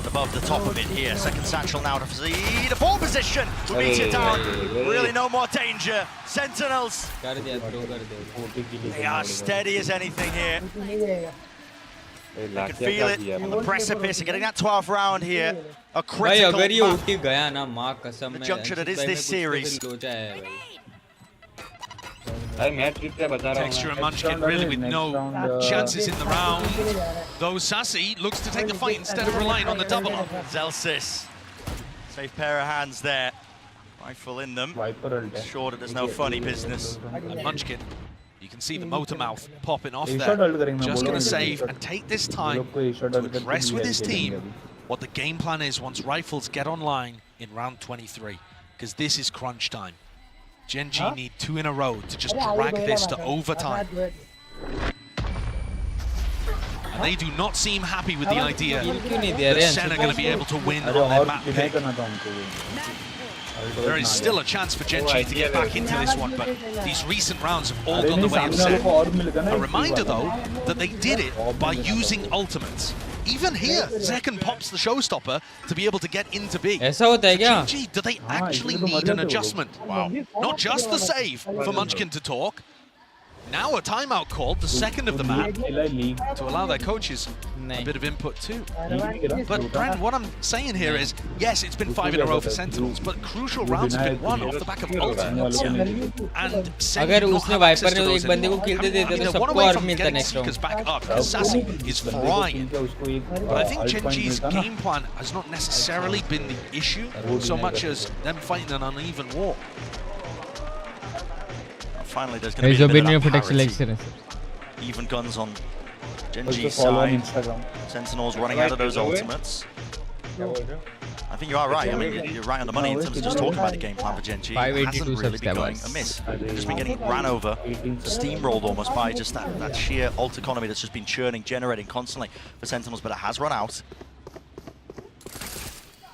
S4: above the top of it here. Second satchel now to see the 4 position. Will beat it down. Really no more danger. Sentinels. They are steady as anything here. You can feel it on the precipice and getting that 12th round here. A critical the juncture that is this series.
S10: Texture and Munchkin really with no chances in the round. Though Sassy looks to take the fight instead of relying on the double up.
S4: Zelsis. Safe pair of hands there. Rifle in them. Sure that there's no funny business.
S10: And Munchkin. You can see the motor mouth popping off there. Just going to save and take this time to address with his team what the game plan is once rifles get online in round 23. Because this is crunch time. Gen.G need 2 in a row to just drag this to overtime. And they do not seem happy with the idea that Sen are going to be able to win on their map pick. There is still a chance for Gen.G to get back into this one, but these recent rounds have all gone the way of Sen. A reminder, though, that they did it by using ultimates. Even here, Zekken pops the showstopper to be able to get into B. Gen.G, do they actually need an adjustment? Wow. Not just the save for Munchkin to talk. Now a timeout called, the second of the map, to allow their coaches a bit of input too. But Brent, what I'm saying here is, yes, it's been 5 in a row for Sentinels, but crucial rounds have been won off the back of ultimates. And Sen do not have access to those anymore. They're one away from getting Seekers back up, because Sassy is flying. But I think Gen.G's game plan has not necessarily been the issue, so much as them fighting an uneven war.
S4: Finally, there's going to be a bit of parity. Even guns on Gen.G's side. Sentinels running out of those ultimates. I think you are right. I mean, you're right on the money in terms of just talking about the game plan for Gen.G. It hasn't really been going amiss. They've just been getting ran over, steamrolled almost by just that sheer ult economy that's just been churning, generating constantly for Sentinels, but it has run out.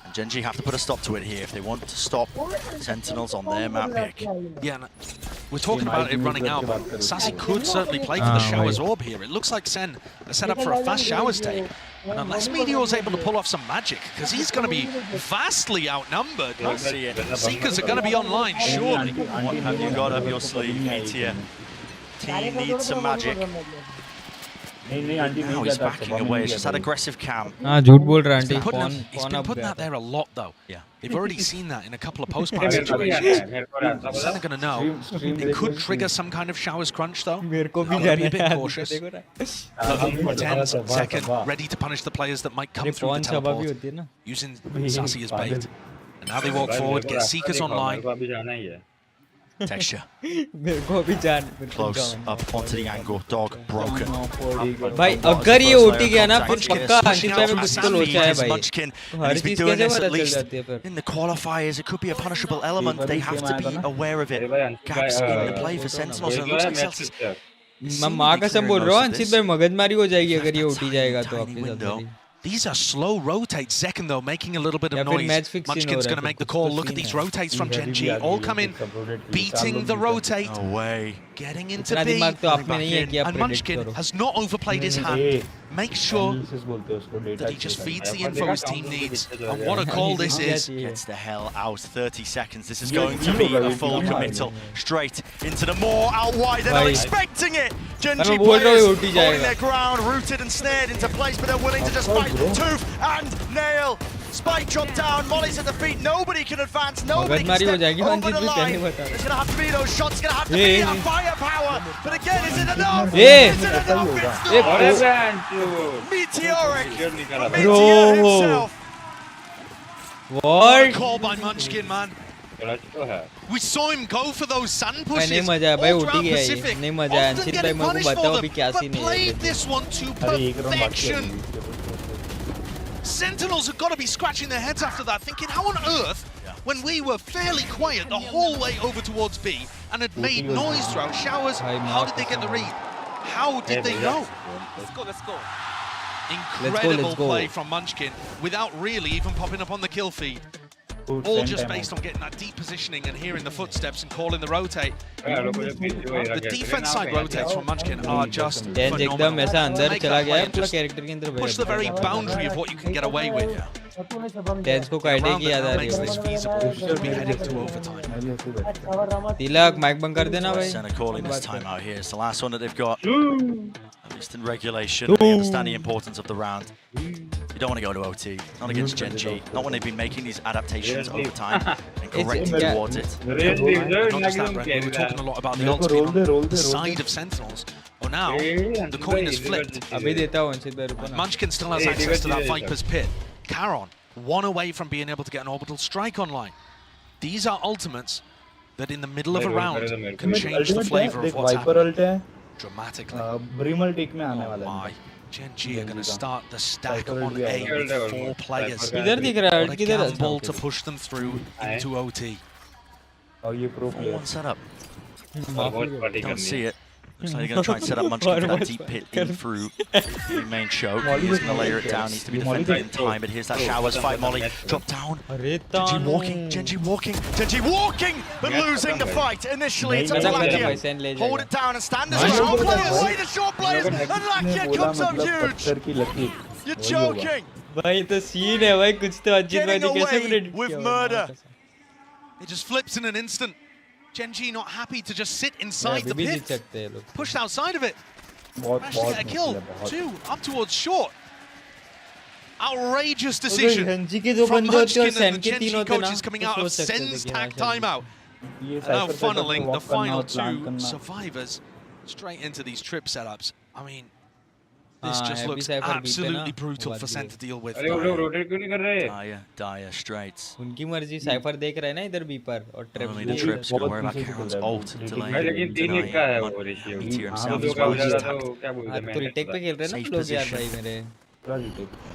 S4: And Gen.G have to put a stop to it here if they want to stop Sentinels on their map pick.
S10: Yeah. we're talking about it running out, but Sassy could certainly play for the Showers Orb here. It looks like Sen is set up for a fast Showers take. And unless Meteor's able to pull off some magic, because he's going to be vastly outnumbered, Seekers are going to be online, surely.
S4: What have you got up your sleeve, Meteor? Team needs some magic. Now he's backing away. He's just had aggressive cam.
S5: झूठ बोल रहा है
S10: He's
S5: aunty
S10: been putting that there a lot, though.
S4: Yeah.
S10: They've already seen that in a couple of post-part situations. Sen are going to know. It could trigger some kind of Showers crunch, though. Be a bit cautious. 10 seconds, ready to punish the players that might come through the teleport, using Sassy as bait. And now they walk forward, get Seekers online.
S4: Texture.
S5: Close
S4: up onto the angle. Dog broken.
S5: भाई अगर ये OT गया ना फिर पक्का अंतिम time में पिस्तौल हो जाए भाई
S4: Munchkin,
S5: तो
S4: and
S5: हर
S4: he's been
S5: चीज
S4: doing
S5: कैसे
S4: this at
S5: पता चल
S4: least
S5: जाती है फिर
S4: in the qualifiers. It could be a punishable element. They have to be aware of it. Gaps in the play for Sentinels. And it looks like Celtics.
S5: मैं माँ कसम बोल रहा हूँ अंशित भाई मगजमारी हो जाएगी अगर ये OT जाएगा तो आपके साथ
S10: These are slow rotates. Second, though, making a little bit of noise. Munchkin's going to make the call. Look at these rotates from Gen G. All come in, beating the rotate.
S4: No way.
S10: Getting into B. And Munchkin has not overplayed his hand. Make sure that he just feeds the info his team needs. And what a call this is.
S4: Gets the hell out. 30 seconds. This is going to be a full committal. Straight into the more out wide. They're not expecting it. Gen G players holding their ground, rooted and snared into place, but they're willing to just fight tooth and nail. Spike dropped down, Molly's at the feet, nobody can advance, nobody can step over the line. There's going to have to be those shots, going to have to be that firepower. But again, is it enough? Is it enough? It's not. Meteoric. Meteor himself.
S10: What a call by Munchkin, man. We saw him go for those sun pushes all throughout Pacific. Often getting punished for them, but played this one to perfection. Sentinels have got to be scratching their heads after that, thinking, how on earth, when we were fairly quiet the whole way over towards B and had made noise throughout Showers, how did they get the read? How did they know?
S2: Let's go, let's go.
S10: Incredible play from Munchkin without really even popping up on the kill feed. All just based on getting that deep positioning and hearing the footsteps and calling the rotate. The defense side rotates from Munchkin are just phenomenal. Push the very boundary of what you can get away with.
S5: Dance को काटने की याद आ रही है. तिलक mic बंद कर देना भाई.
S4: Center calling this time out here. It's the last one that they've got. At least in regulation. They understand the importance of the round. You don't want to go to OT. Not against Gen G. Not when they've been making these adaptations over time and correcting towards it.
S10: Not just that, Brent. We were talking a lot about the ultimate on the side of Sentinels. Oh, now the coin is flipped. Munchkin still has access to that Viper's Pit. Caron, one away from being able to get an orbital strike online. These are ultimates that in the middle of a round can change the flavor of what's happening dramatically. Oh my. Gen G are going to start the stack on A with 4 players. What a gamble to push them through into OT.
S4: 4-1 setup. Don't see it. Looks like they're going to try and set up Munchkin for that deep pit in through the main choke. He's going to layer it down. Needs to be defended in time. But here's that Showers fight. Molly drop down. Gen G walking. Gen G walking. Gen G walking, but losing the fight. Initially, it's up to Lakia. Hold it down and stand as short players. See the short players. And Lakia comes up huge. You're joking.
S5: भाई तो scene है भाई कुछ तो अजीब भाई ने कैसे predict
S10: with murder. It just flips in an instant. Gen G not happy to just sit inside the pit. Pushed outside of it. Managed to get a kill. 2 up towards short. Outrageous decision from Munchkin and the Gen G coaches coming out of Sen's tag timeout. And now funneling the final 2 survivors straight into these trip setups. I mean, this just looks absolutely brutal for Sen to deal with.
S4: Dire straights.
S5: उनकी मर्जी cipher देख रहे हैं ना इधर B पर और trip.
S4: Only the trips going to worry about Caron's ult delaying. Meteor himself as well.
S5: तो रिटेक पे खेल रहे हैं ना लोग यार भाई मेरे.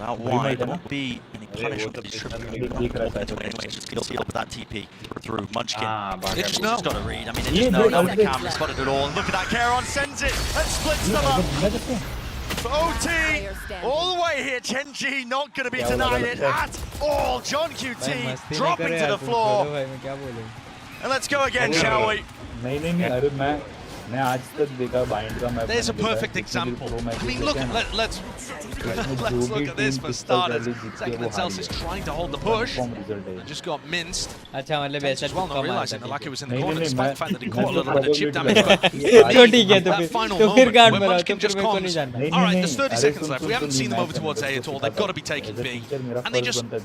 S4: Out wide, there won't be any punishment for these trips. With that TP through Munchkin.
S10: They just know.
S4: Got to read. I mean, they just know that the camera spotted it all. And look at that, Caron sends it and splits them up. OT all the way here. Gen G not going to be denied it at all. John QT dropping to the floor. And let's go again, shall we?
S10: There's a perfect example. I mean, look, let's look at this for starters. Second and Celsius trying to hold the push and just got minced. As well, not realizing that Laka was in the corner, despite the fact that he caught a little bit of chip damage. But that final moment where Munchkin just comms. All right, there's 30 seconds left. We haven't seen them over towards A at all. They've got to be taking B, and they just went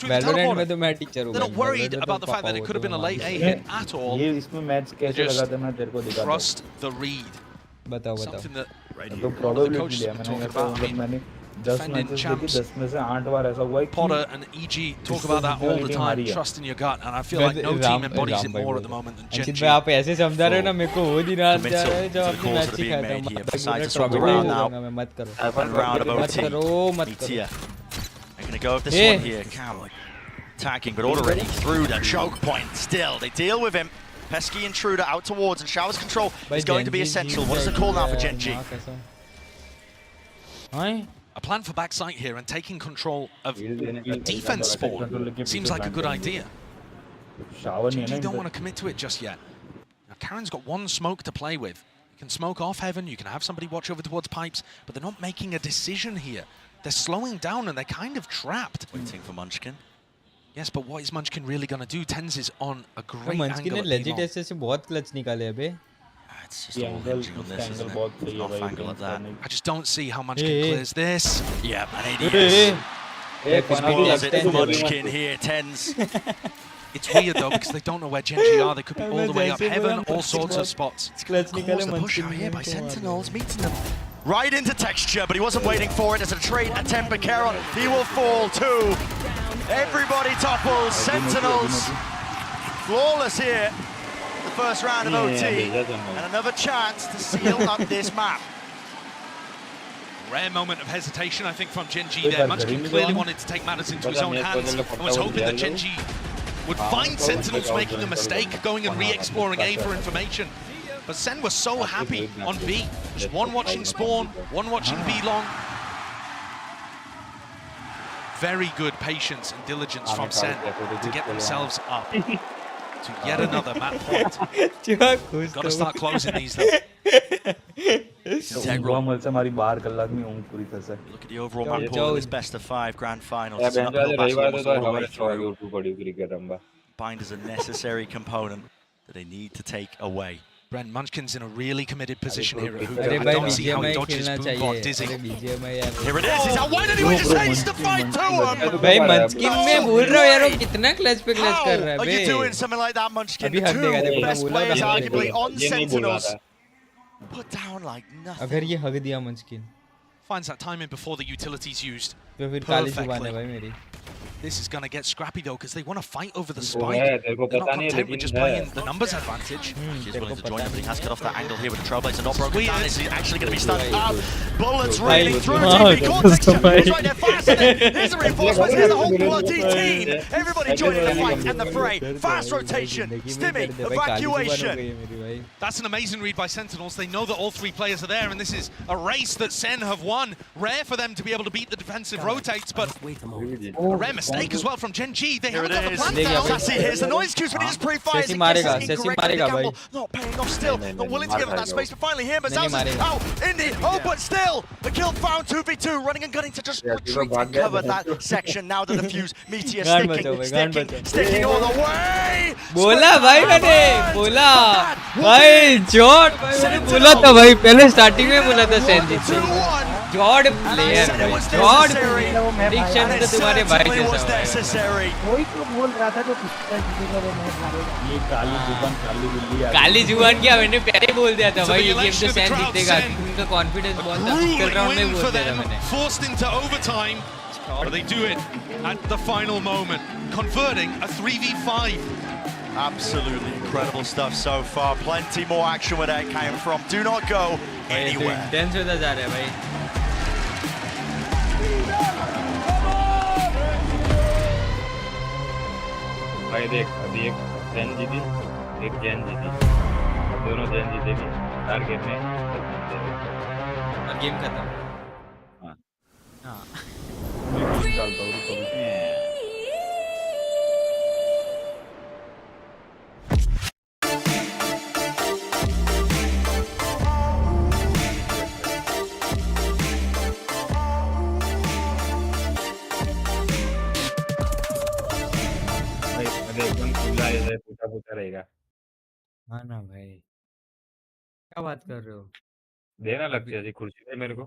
S10: through the teleporter. They're not worried about the fact that it could have been a late A hit at all. They just trust the read. Something that one of the coaches have been talking about. I mean, defending champs, Potter and EG talk about that all the time, trust in your gut, and I feel like no team embodies it more at the moment than Gen G.
S5: आप ऐसे समझा रहे हो ना मेरे को हो नहीं रहा
S4: जब अपनी मैच ही खाता हूं मत करो They're going to go with this one here. Cam attacking, but already through the choke point. Still, they deal with him. Pesky intruder out towards, and Shower's control is going to be essential. What is the call now for Gen G?
S10: A plan for backside here and taking control of a defense spawn seems like a good idea. Gen G don't want to commit to it just yet. Now Karen's got one smoke to play with. You can smoke off heaven, you can have somebody watch over towards pipes, but they're not making a decision here. They're slowing down and they're kind of trapped.
S4: Waiting for Munchkin.
S10: Yes, but what is Munchkin really going to do? Tens is on a great
S5: Munchkin
S10: angle.
S5: ने legit ऐसे से बहुत clutch निकाले अबे.
S4: It's just all hinging on this, isn't it? Off angle at that.
S10: I just don't see how Munchkin clears this.
S4: Yeah, and it is. Munchkin here, Tens.
S10: It's weird though because they don't know where Gen G are. They could be all the way up heaven, all sorts of spots.
S4: Of course, the push out here by Sentinels, meeting them right into texture, but he wasn't waiting for it. As a trade attempt by Caron, he will fall too. Everybody topples. Sentinels flawless here. The first round of OT, and another chance to seal up this map.
S10: Rare moment of hesitation, I think, from Gen G there. Munchkin clearly wanted to take matters into his own hands and was hoping that Gen G would find Sentinels making a mistake, going and re-exploring A for information. But Sen was so happy on B. Just one watching spawn, one watching B long. Very good patience and diligence from Sen to get themselves up to yet another map point. Got to start closing these though.
S4: Look at the overall map pool of this best of 5 grand finals. It's an uphill battle almost all the way through. Bind is a necessary component that they need to take away.
S10: Brent, Munchkin's in a really committed position here at Hookah. I don't see how he dodges Boombot Dizzy.
S4: Here it is. He's out. Why did he just haste to fight to him?
S5: भाई Munchkin मैं बोल रहा हूँ यार वो कितना clutch पे clutch कर रहा है
S4: बे? Are you doing something like that, Munchkin? The two best players arguably on Sentinels. Put down like nothing.
S5: अगर ये हग दिया Munchkin.
S10: Finds that timing before the utility's used.
S5: तो फिर काली जुबान है भाई मेरी.
S10: This is going to get scrappy though, because they want to fight over the spike. They're not content with just playing the numbers advantage.
S4: He's willing to join him, but he has cut off that angle here with the Trailblazer not broken down. Is he actually going to be stunned up? Bullets raining through TP Cortex. He's right there fast. Here's the reinforcements. Here's the whole bloody team. Everybody joining the fight and the fray. Fast rotation. Stimmy. Evacuation.
S10: That's an amazing read by Sentinels. They know that all 3 players are there, and this is a race that Sen have won. Rare for them to be able to beat the defensive rotates, but a rare mistake as well from Gen G. They haven't got the plan down.
S4: Sassy, here's the noise cues, but he just pre-fires and guesses incorrectly. The gamble not paying off still. Not willing to give up that space, but finally here, Mazow's out in the... Oh, but still, the kill found 2v2, running and gunning to just retreat and cover that section. Now the defuse, Meteor sticking all the way.
S5: बोला भाई मैंने बोला भाई जॉर्ड मैंने बोला था भाई पहले स्टार्टिंग में बोला था सेंजी जॉर्ड प्लेयर जॉर्ड प्रेडिक्शन तो तुम्हारे भाई जैसा
S20: वही तो बोल रहा था जो पिछले जीतेगा वो मैच हारेगा ये
S5: काली जुबान क्या मैंने पहले बोल दिया था भाई ये गेम तो सेंज जीतेगा उनका कॉन्फिडेंस बहुत था पिछले राउंड में बोल दिया था मैंने
S10: forced into overtime but they do it at the final moment converting a 3v5.
S4: Absolutely incredible stuff so far. Plenty more action where that came from. Do not go anywhere.
S5: Intense होता जा रहा है भाई.
S11: भाई देख अभी एक जेन जीती एक जेन जीती दोनों जेन जीतेगी टारगेट में
S5: और गेम खत्म.
S11: हाँ मैं चलता हूँ एकदम खुला है, पूछा पूछा रहेगा।
S5: हाँ ना भाई, क्या बात कर रहे हो?
S11: देना लक्ष्य जी, कुर्सी दे मेरे को।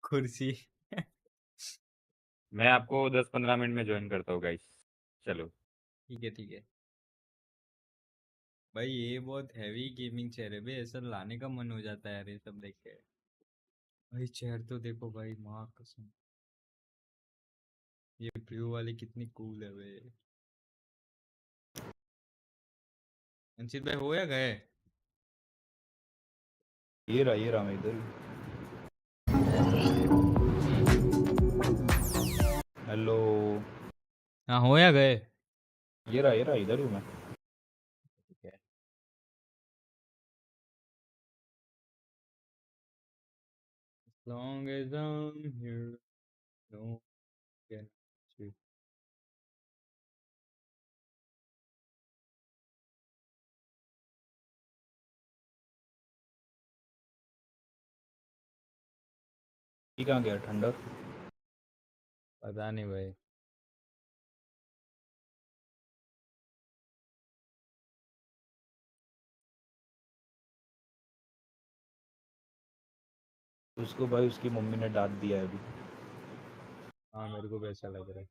S5: कुर्सी
S11: मैं आपको 10-15 मिनट में ज्वाइन करता हूँ गाइस। चलो
S5: ठीक है ठीक है भाई, ये बहुत हैवी गेमिंग चेयर है भाई, ऐसा लाने का मन हो जाता है यार ये सब देख के। भाई चेयर तो देखो भाई, माँ कसम, ये ब्लू वाली कितनी कूल है भाई। अंशित भाई हो या गए?
S2: ये रहा मैं इधर। हेलो।
S5: हाँ हो या गए?
S2: ये रहा इधर हूँ मैं।
S5: As long as I'm here, no can see.
S2: ये कहाँ गया ठंडा?
S5: पता नहीं भाई।
S2: उसको भाई उसकी मम्मी ने डांट दिया है अभी।
S5: हाँ मेरे को भी ऐसा लग रहा है।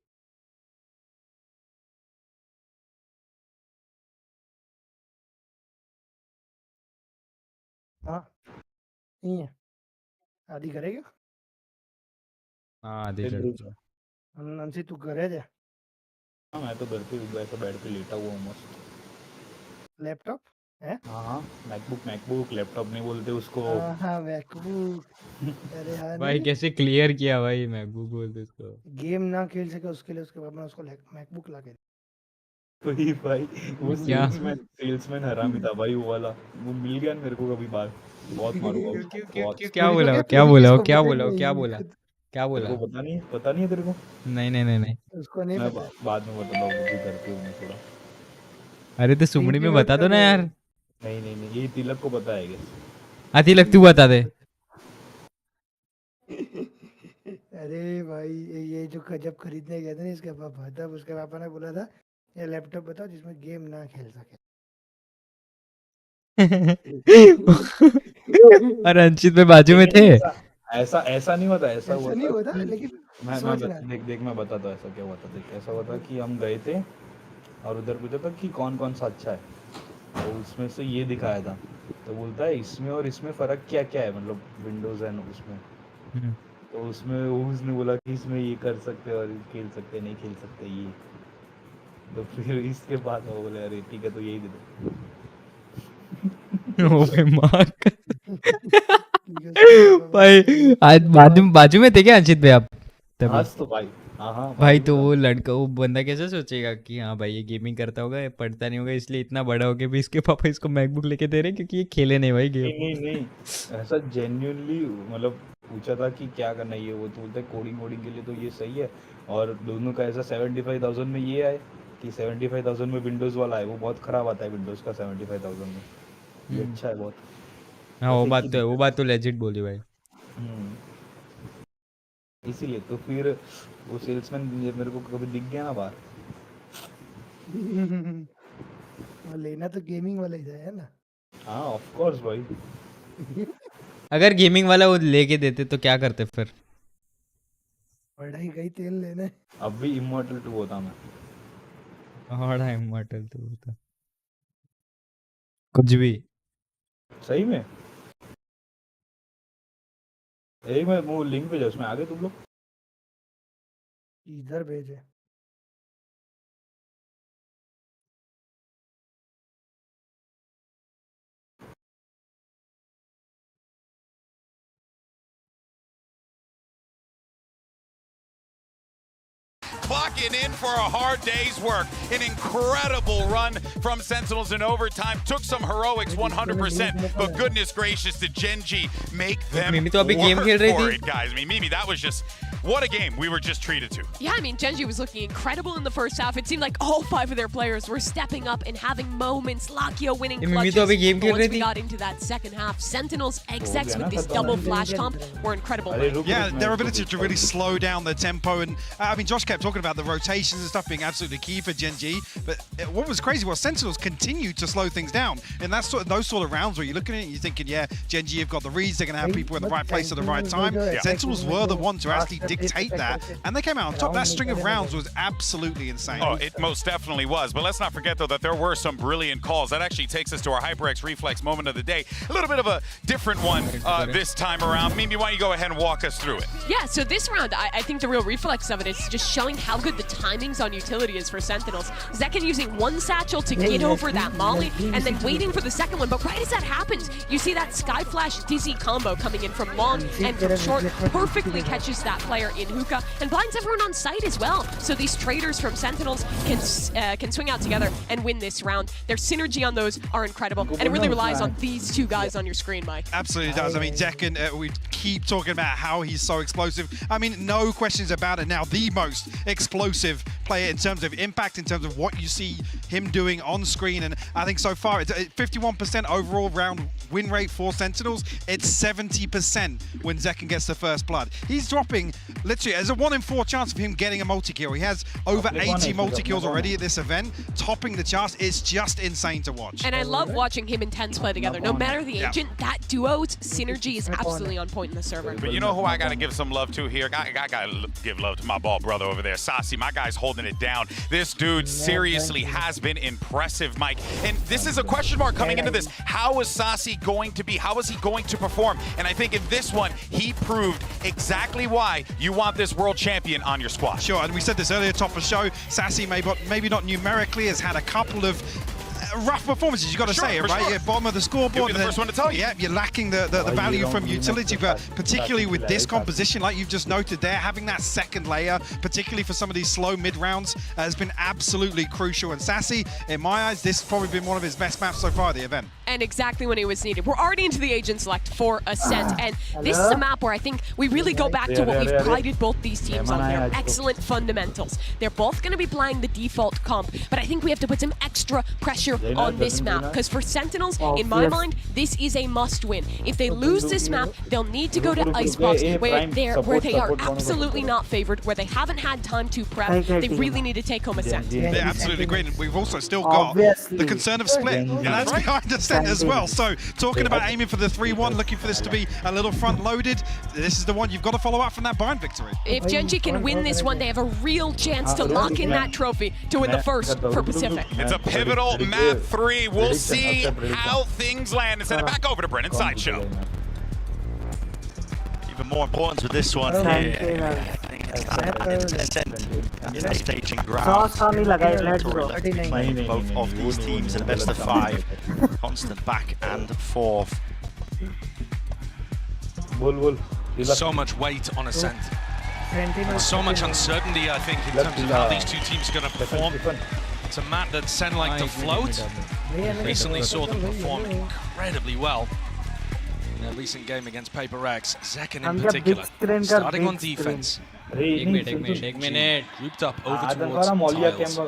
S20: हाँ नहीं है, आदि करेगा।
S5: हाँ आदि कर।
S20: अंशी तू करे जा।
S2: हाँ मैं तो घर पे ऐसा बेड पे लेटा हुआ हूँ मस्त।
S20: लैपटॉप है?
S2: हाँ मैकबुक लैपटॉप नहीं बोलते उसको।
S20: हाँ मैकबुक। अरे हाँ
S5: भाई कैसे क्लियर किया भाई, मैकबुक बोलते उसको।
S20: गेम ना खेल सके उसके लिए उसके पापा ने उसको मैकबुक ला के
S2: वही भाई, वो सेल्समैन हरामी था भाई वो वाला। वो मिल गया मेरे को कभी बात, बहुत मारूंगा।
S5: क्या बोला क्या बोला क्या बोला क्या बोला क्या बोला?
S2: तेरे को पता नहीं है तेरे को?
S5: नहीं
S20: उसको नहीं
S2: मैं
S20: पता।
S2: बाद में बताता हूँ, मुझे करते हूँ थोड़ा।
S5: अरे तो सुमड़ी में बता दो ना यार।
S2: नहीं ये तिलक को पता है क्या?
S5: हाँ तिलक तू बता दे।
S20: अरे भाई ये जो जब खरीदने गए थे ना इसके पापा, तब उसके पापा ने बोला था ये लैपटॉप बताओ जिसमें गेम ना खेल सके।
S5: और अंशित में बाजू में थे।
S2: ऐसा नहीं होता, ऐसा हुआ
S20: नहीं होता लेकिन
S2: देख मैं बताता हूँ ऐसा क्या हुआ था। देख ऐसा हुआ था कि हम गए थे और उधर पूछा था कि कौन सा अच्छा है, तो उसमें से ये दिखाया था। तो बोलता है इसमें और इसमें फ़र्क क्या है, मतलब विंडोज़ एंड उसमें। तो उसमें उसने बोला कि इसमें ये कर सकते और खेल सकते नहीं खेल सकते ये। तो फिर इसके बाद वो बोले अरे ठीक है तो यही दे दो।
S5: ओए माँ भाई आज बाजू में थे क्या अंशित भाई आप तभी?
S2: तो भाई हाँ
S5: भाई तो वो लड़का वो बंदा कैसे सोचेगा कि हाँ भाई ये गेमिंग करता होगा, ये पढ़ता नहीं होगा, इसलिए इतना बड़ा हो के भी इसके पापा इसको मैकबुक लेके दे रहे हैं क्योंकि ये खेले नहीं भाई गेम।
S2: नहीं ऐसा जेन्युइनली मतलब पूछा था कि क्या करना है ये, वो तो बोलता है कोडिंग के लिए तो ये सही है। और दोनों का ऐसा 75,000 में ये है कि 75,000 में विंडोज़ वाला है, वो बहुत ख़राब आता है विंडोज़ का 75,000 में। ये अच्छा है बहुत।
S5: हाँ वो बात तो लेजिट बोली भाई।
S2: इसीलिए तो फिर वो सेल्समैन मेरे को कभी दिख गया ना बाहर।
S20: वो लेना तो गेमिंग वाला ही है ना।
S2: हाँ ऑफ कोर्स भाई।
S5: अगर गेमिंग वाला वो लेके देते तो क्या करते फिर?
S20: पढ़ाई गई तेल लेने।
S2: अब भी इमॉर्टल 2 होता मैं।
S5: बड़ा इमॉर्टल 2 होता कुछ भी
S2: सही में। एक मैं वो लिंक भेजा उसमें आगे तुम लोग
S20: इधर भेजे।
S3: Clocking in for a hard day's work. An incredible run from Sentinels in overtime. Took some heroics 100%, but goodness gracious, did Genji make them work for it, guys. I mean, Mimi, that was just what a game we were just treated to.
S6: Yeah, I mean, Gen.G was looking incredible in the first half. It seemed like all 5 of their players were stepping up and having moments. Lakio winning clutches. But once we got into that second half, Sentinels execs with this double flash comp were incredible.
S22: Yeah, their ability to really slow down the tempo. And I mean, Josh kept talking about the rotations and stuff being absolutely key for Gen.G. But what was crazy was Sentinels continued to slow things down. And that's those sort of rounds where you're looking at it and you're thinking, yeah, Gen.G have got the reads, they're going to have people in the right place at the right time. Yeah. Sentinels were the one to actually dictate that. And they came out on top. That string of rounds was absolutely insane.
S3: Oh, it most definitely was. But let's not forget, though, that there were some brilliant calls. That actually takes us to our HyperX Reflex moment of the day. A little bit of a different one this time around. Mimi, why don't you go ahead and walk us through it?
S6: Yeah, so this round, I think the real reflex of it is just showing how good the timings on utility is for Sentinels. Zekken using one satchel to get over that molly and then waiting for the second one. But right as that happens, you see that Sky Flash Dizzy combo coming in from long and from short, perfectly catches that player in hookah and blinds everyone on site as well. So these traders from Sentinels can swing out together and win this round. Their synergy on those are incredible, and it really relies on these two guys on your screen, Mike.
S22: Absolutely does. I mean, Zekken, we keep talking about how he's so explosive. I mean, no questions about it now. The most explosive player in terms of impact, in terms of what you see him doing on screen. And I think so far, it's 51% overall round win rate for Sentinels. It's 70% when Zekken gets the first blood. He's dropping, literally, there's a 1 in 4 chance of him getting a multi-kill. He has over 80 multi-kills already at this event, topping the charts. It's just insane to watch.
S6: And I love watching him and Tense play together. No matter the agent, that duo's synergy is absolutely on point in the server.
S3: But you know who I got to give some love to here? I got to give love to my ball brother over there, Sassy. My guy's holding it down. This dude seriously has been impressive, Mike. And this is a question mark coming into this. How is Sassy going to be? How is he going to perform? And I think in this one, he proved exactly why you want this world champion on your squad.
S22: Sure, and we said this earlier, top of the show, Sassy maybe not numerically has had a couple of rough performances, you got to say it, right?
S3: Sure.
S22: You're bottom of the scoreboard.
S3: You'll be the first one to tell you.
S22: Yeah, you're lacking the value from utility, but particularly with this composition, like you've just noted there, having that second layer, particularly for some of these slow mid rounds, has been absolutely crucial. And Sassy, in my eyes, this has probably been one of his best maps so far at the event.
S6: And exactly when it was needed. We're already into the agent select for Ascent, and this is a map where I think we really go back to what we've prided both these teams on here. Excellent fundamentals. They're both going to be playing the default comp, but I think we have to put some extra pressure on this map, because for Sentinels, in my mind, this is a must-win. If they lose this map, they'll need to go to Icebox, where they are absolutely not favored, where they haven't had time to prep. They really need to take home Ascent.
S22: They're absolutely great, and we've also still got the concern of split, and that's behind Ascent as well. So talking about aiming for the 3-1, looking for this to be a little front-loaded, this is the one you've got to follow up from that bind victory.
S6: If Gen.G can win this one, they have a real chance to lock in that trophy to win the first for Pacific.
S3: It's a pivotal map 3. We'll see how things land and send it back over to Brennan Sideshow.
S4: Even more important with this one here. In the staging ground. Playing both of these teams in a best of 5. Constant back and forth.
S10: So much weight on Ascent. So much uncertainty, I think, in terms of how these two teams are going to perform. It's a map that Sen like to float. Recently saw them perform incredibly well in a recent game against PaperX. Zekken in particular, starting on defense.
S2: एक
S10: minute. Grouped up over towards tiles.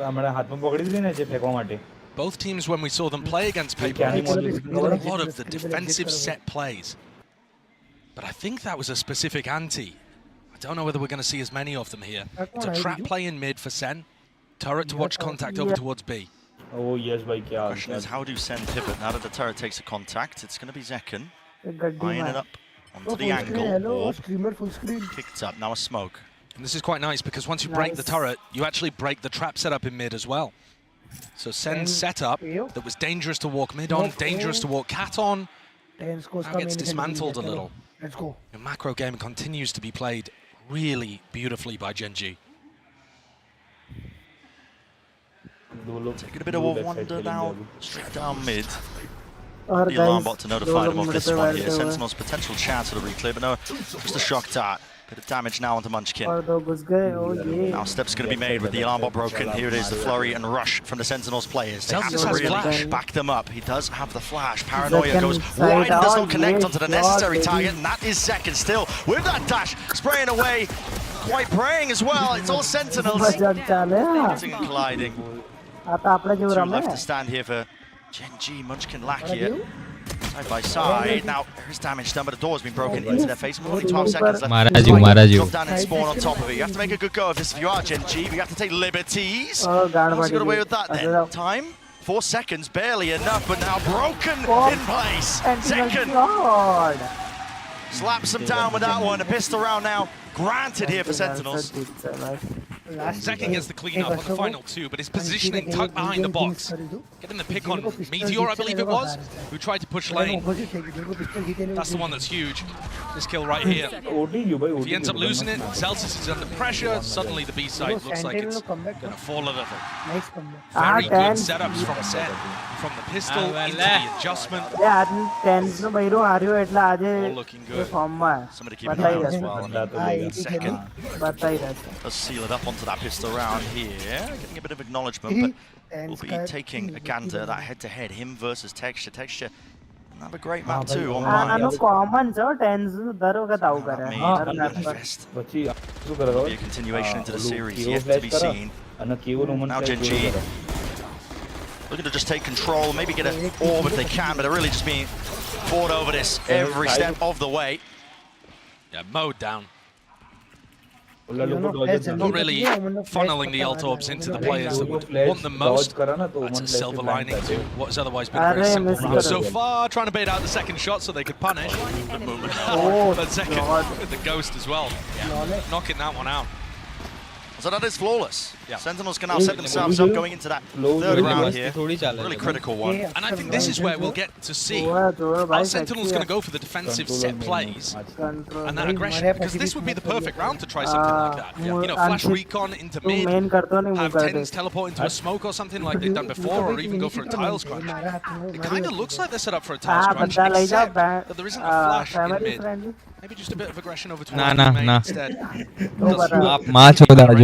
S10: Both teams, when we saw them play against PaperX, did a lot of the defensive set plays. But I think that was a specific ante. I don't know whether we're going to see as many of them here. It's a trap play in mid for Sen. Turret to watch contact over towards B.
S2: Oh yes, bhai, kya
S4: question is, how do Sen pivot now that the turret takes a contact? It's going to be Zekken eyeing it up onto the angle. Kicked up, now a smoke.
S10: And this is quite nice because once you break the turret, you actually break the trap setup in mid as well. So Sen's setup that was dangerous to walk mid on, dangerous to walk cat on, now gets dismantled a little. The macro game continues to be played really beautifully by Gen.G.
S4: Taking a bit of a wander now, straight down mid. The alarm bot to notify them of this one here. Sentinel's potential chance of the reclear, but no, just a shock dart. Bit of damage now onto Munchkin. Now steps going to be made with the alarm bot broken. Here it is, the flurry and rush from the Sentinels players. They have to really back them up. He does have the flash. Paranoia goes wide and does not connect onto the necessary target, and that is Zekken still with that dash, spraying away. quite praying as well. It's all Sentinels. Gliding and gliding. Two left to stand here for Gen G, Munchkin, Lakia. Side by side. Now, there's damage done, but the door has been broken into their face. Only 12 seconds left. Drop down and spawn on top of it. You have to make a good go of this if you are Gen G. You have to take liberties. Also got away with that then. Time? 4 seconds, barely enough, but now broken in place. Second. Slaps them down with that one. A pistol round now granted here for Sentinels.
S10: Second gets the clean up on the final two, but his positioning tucked behind the box. Getting the pick on Meteor, I believe it was, who tried to push lane. That's the one that's huge. This kill right here. If he ends up losing it, Celsius is under pressure. Suddenly the B side looks like it's going to fall a little. Very good setups from Sen. From the pistol into the adjustment. All looking good.
S4: Somebody keep an eye on as well. Second. Let's seal it up onto that pistol round here. Getting a bit of acknowledgement, but we'll be taking a gander that head-to-head. Him versus Texture. Texture have a great map too on mine. Be a continuation into the series, yet to be seen. Now Gen G looking to just take control, maybe get an orb if they can, but they're really just being fought over this every step of the way.
S10: Yeah, mowed down. Not really funneling the ult orbs into the players that would want them most. That's a silver lining to what has otherwise been a very simple round so far. Trying to bait out the second shot so they could punish. But second with the ghost as well. Yeah. Knocking that one out.
S4: So that is flawless. Yeah. Sentinels can now set themselves up going into that third round here. Really critical one.
S10: And I think this is where we'll get to see how Sentinels going to go for the defensive set plays and that aggression. Because this would be the perfect round to try something like that. You know, flash recon into mid, have TENS teleport into a smoke or something like they've done before, or even go for a tiles crunch. It kind of looks like they're set up for a tiles crunch, except that there isn't a flash in mid. Maybe just a bit of aggression over towards the main instead.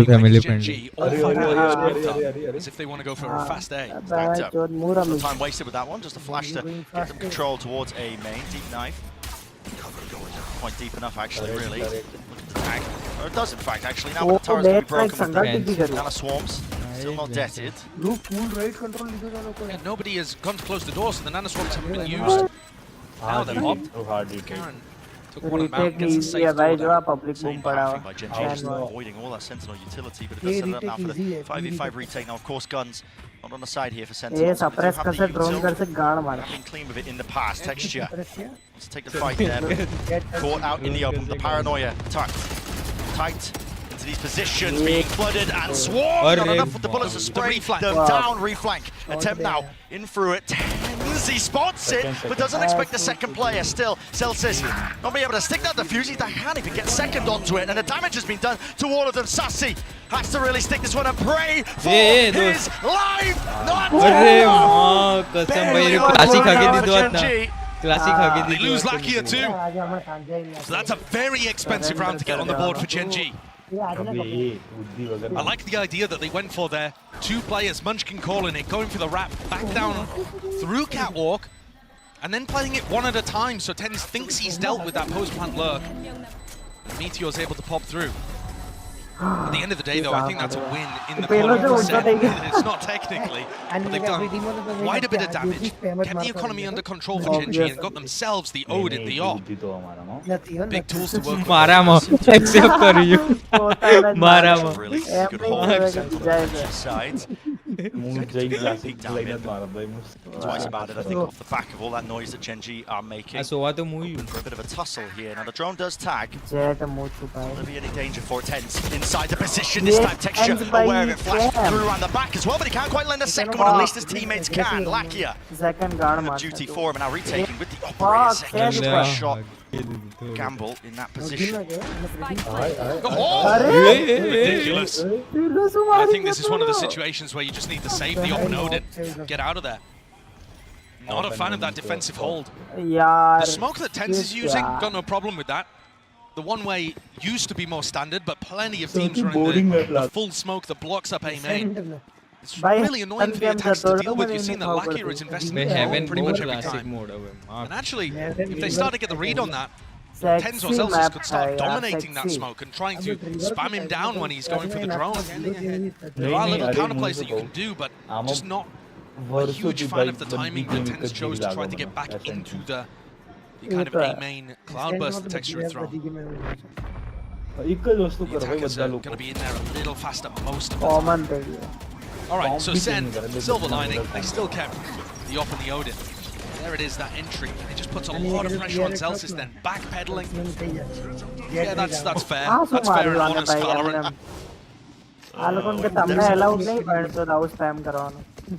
S5: Family friendly.
S10: As if they want to go for a fast A.
S4: No time wasted with that one, just a flash to get them control towards a main. Deep knife. Quite deep enough actually, really. Look at the tag. Or it does in fact actually, now with the turret's going to be broken with the Nana Swarms. Still not deaded.
S10: Yeah, nobody has gone to close the door, so the Nana Swarms haven't been used. Now they're popped. Karen took one of them out, gets a safe door down.
S4: Same by Gen G, just avoiding all that Sentinel utility, but it does set it up now for the 5v5 retake. Now of course guns not on the side here for Sentinels. Have been clean with it in the past. Texture. Let's take the fight there. Caught out in the open. The paranoia. Tight into these positions, being flooded and swarmed. Not enough with the bullets to spray them down. Reflank. Attempt now. In through it. He spots it, but doesn't expect the second player. Still, Celsius not be able to stick that defuse. He can't even get second onto it, and the damage has been done to all of them. Sassy has to really stick this one and pray for his life. Not
S10: They lose Lakia too. So that's a very expensive round to get on the board for Gen G. I like the idea that they went for there. 2 players, Munchkin calling it, going for the wrap, back down through Catwalk, and then playing it one at a time, so TENS thinks he's dealt with that post-plant lurk. Meteor's able to pop through. At the end of the day, though, I think that's a win in the corner set. It's not technically, but they've done quite a bit of damage, kept the economy under control for Gen G, and got themselves the ode in the op. Big tools to work with. Really good hold of sides. Twice about it, I think, off the back of all that noise that Gen G are making. For a bit of a tussle here. Now the drone does tag. Will there be any danger for TENS inside the position? This time Texture aware of it, flashed through around the back as well, but he can't quite lend a second one, at least his teammates can. Lakia, duty for him, and now retaking with the operator. Second shot. Gamble in that position. Ridiculous. I think this is one of the situations where you just need to save the op node and get out of there. Not a fan of that defensive hold. The smoke that TENS is using, got no problem with that. The one-way used to be more standard, but plenty of teams are in the full smoke that blocks up A main. It's really annoying for the attacks to deal with. You've seen that Lakia is investing in pretty much every time. And actually, if they start to get the read on that,
S3: Tens or Celsius could start dominating that smoke and trying to spam him down when he's going for the drone. There are little counterplays that you can do, but just not a huge fan of the timing that Tens chose to try to get back into the kind of A-main cloudburst that Texture had thrown. The attackers are going to be in there a little faster most of the time. Alright, so Sen, silver lining, they still kept the Op and the Odin. There it is, that entry. It just puts a lot of pressure on Celsius, then backpedaling. Yeah, that's fair. That's fair and honest, Valorant.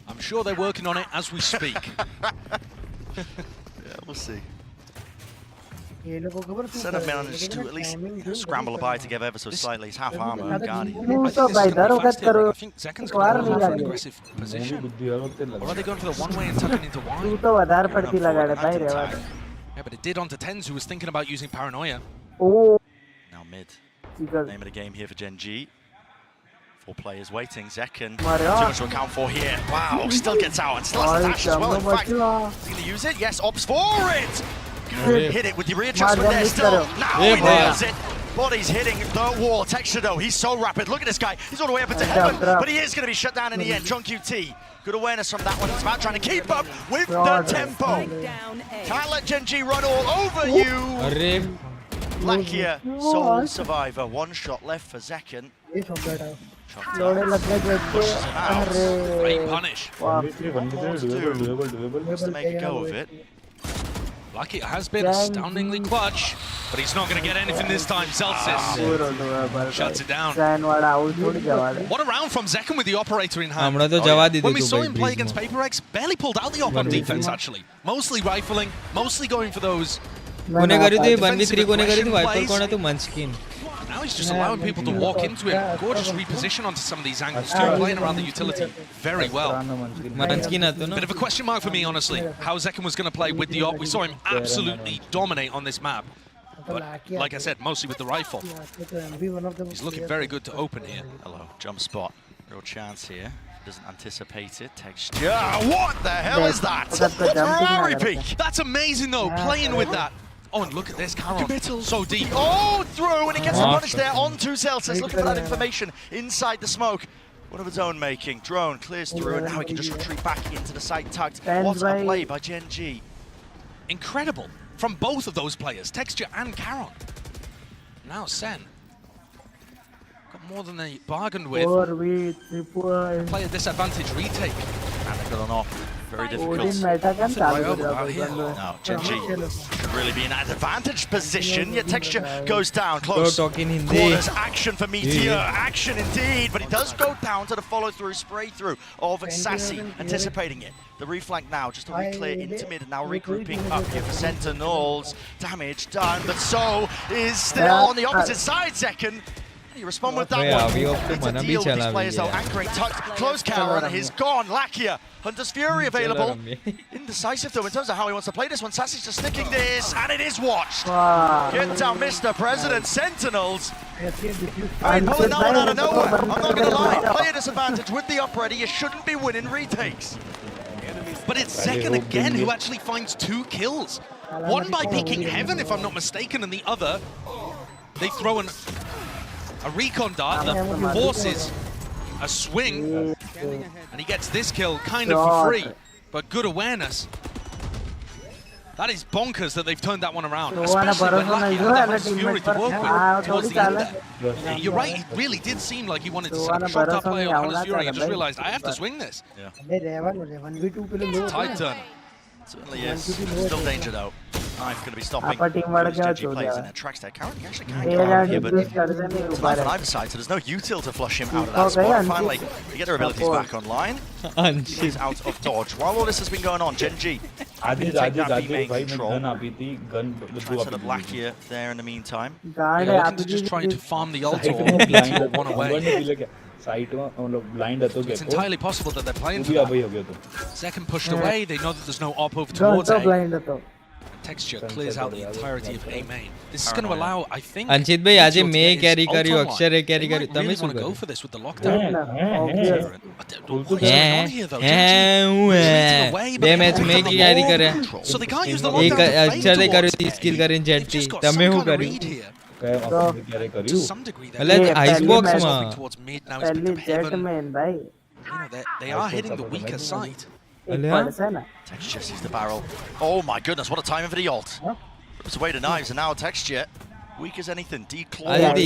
S3: I'm sure they're working on it as we speak.
S4: Yeah, we'll see. Sen have managed to at least scramble a bite together ever so slightly. He's half armor and Guardian.
S3: I think Zeken's going to go for an aggressive position. Or are they going for the one-way and tucking into wide? Yeah, but it did onto Tens, who was thinking about using Paranoia.
S4: Now mid. Name of the game here for Gen G. 4 players waiting. Zeken, too much to account for here. Wow, still gets out and still has a dash as well. In fact, is he going to use it? Yes, opts for it! Hit it with the readjustment there still. Now he nails it. Body's hitting the wall. Texture though, he's so rapid. Look at this guy. He's all the way up into heaven, but he is going to be shut down in the end. Thankyou. Good awareness from that one. It's about trying to keep up with the tempo. Can't let Gen G run all over you. Lakia, sole survivor. 1 shot left for Zeken.
S3: Great punish.
S4: Wants to make a go of it.
S3: Lucky has been astoundingly clutch, but he's not going to get anything this time. Celsius shuts it down. What a round from Zeken with the operator in hand. When we saw him play against PaperX, barely pulled out the op on defense actually. Mostly rifling, mostly going for those. Now he's just allowing people to walk into him. Gorgeous reposition onto some of these angles too, playing around the utility very well. Bit of a question mark for me, honestly, how Zeken was going to play with the op. We saw him absolutely dominate on this map. But like I said, mostly with the rifle. He's looking very good to open here.
S4: Hello, jump spot. Real chance here. Doesn't anticipate it. Texture. What the hell is that? Ferrari peak.
S3: That's amazing though, playing with that. Oh, and look at this, Caron. So deep. Oh, through, and he gets the punish there onto Celsius, looking for that information inside the smoke. One of his own making. Drone clears through, and now he can just retreat back into the site tucked. What a play by Gen G. Incredible from both of those players, Texture and Caron. Now Sen. Got more than they bargained with. Player disadvantage retake.
S4: And they've gone off. Very difficult. Now, Gen G should really be in an advantage position, yet Texture goes down. Close quarters action for Meteor. Action indeed, but he does go down to the follow-through, spray-through of Sassy, anticipating it. The reflank now, just a re-clear into mid, and now regrouping up here for Sentinels. Damage done, but so is still on the opposite side, Zeken. You respond with that one. Need to deal with these players though. Anchoring tucked, close counter, and he's gone. Lakia, Hunter's Fury available. Indecisive though in terms of how he wants to play this one. Sassy's just sticking this, and it is watched. Get down, Mr. President. Sentinels. I'm pulling that one out of nowhere. I'm not going to lie. Player disadvantage with the operator. You shouldn't be winning retakes.
S3: But it's Zeken again who actually finds 2 kills. One by peeking heaven, if I'm not mistaken, and the other, they throw a recon dart that forces a swing, and he gets this kill kind of for free, but good awareness. That is bonkers that they've turned that one around, especially when Lucky had that much fury to work with towards the end there. You're right, it really did seem like he wanted to set up shot that play on Hunter's Fury and just realized, I have to swing this. Tight turn.
S4: Certainly is. Still danger though. Knife going to be stopping those Gen G players in their tracks there. Currently he actually can't get out here, but it's knife on either side, so there's no util to flush him out of that spot. Finally, they get their abilities back online. He's out of dodge. While all this has been going on, Gen G take that B-main control. Trying to set up Lakia there in the meantime.
S3: Looking to just try to farm the ult or BT one away. It's entirely possible that they're playing for that. Zeken pushed away, they know that there's no op over towards A.
S10: Texture clears out the entirety of A main. This is going to allow, I think,
S5: Anchit bhai aje me carry karyu Akshay carry karyu tame
S10: really
S5: શું
S10: want to
S5: કરો
S10: go for this with the lockdown.
S5: બે match મે carry કરે
S10: So they can't use the
S5: એક
S10: lockdown to fade
S5: અક્ષરે
S10: towards
S5: કર્યું
S10: mid.
S5: Skill કરીને jet
S10: They've just got
S5: તમે
S10: some
S5: શું
S10: kind of
S5: કર્યું
S10: read here.
S2: કર્યું
S10: To some degree, they're
S5: એટલે આઈસ બોક્સ
S10: moving
S5: માં
S10: towards mid now. It's picked up heaven. You know, they are hitting the weaker side.
S4: Texture sees the barrel. Oh my goodness, what a timing for the ult. Rips away the knives, and now Texture, weak as anything, declawed.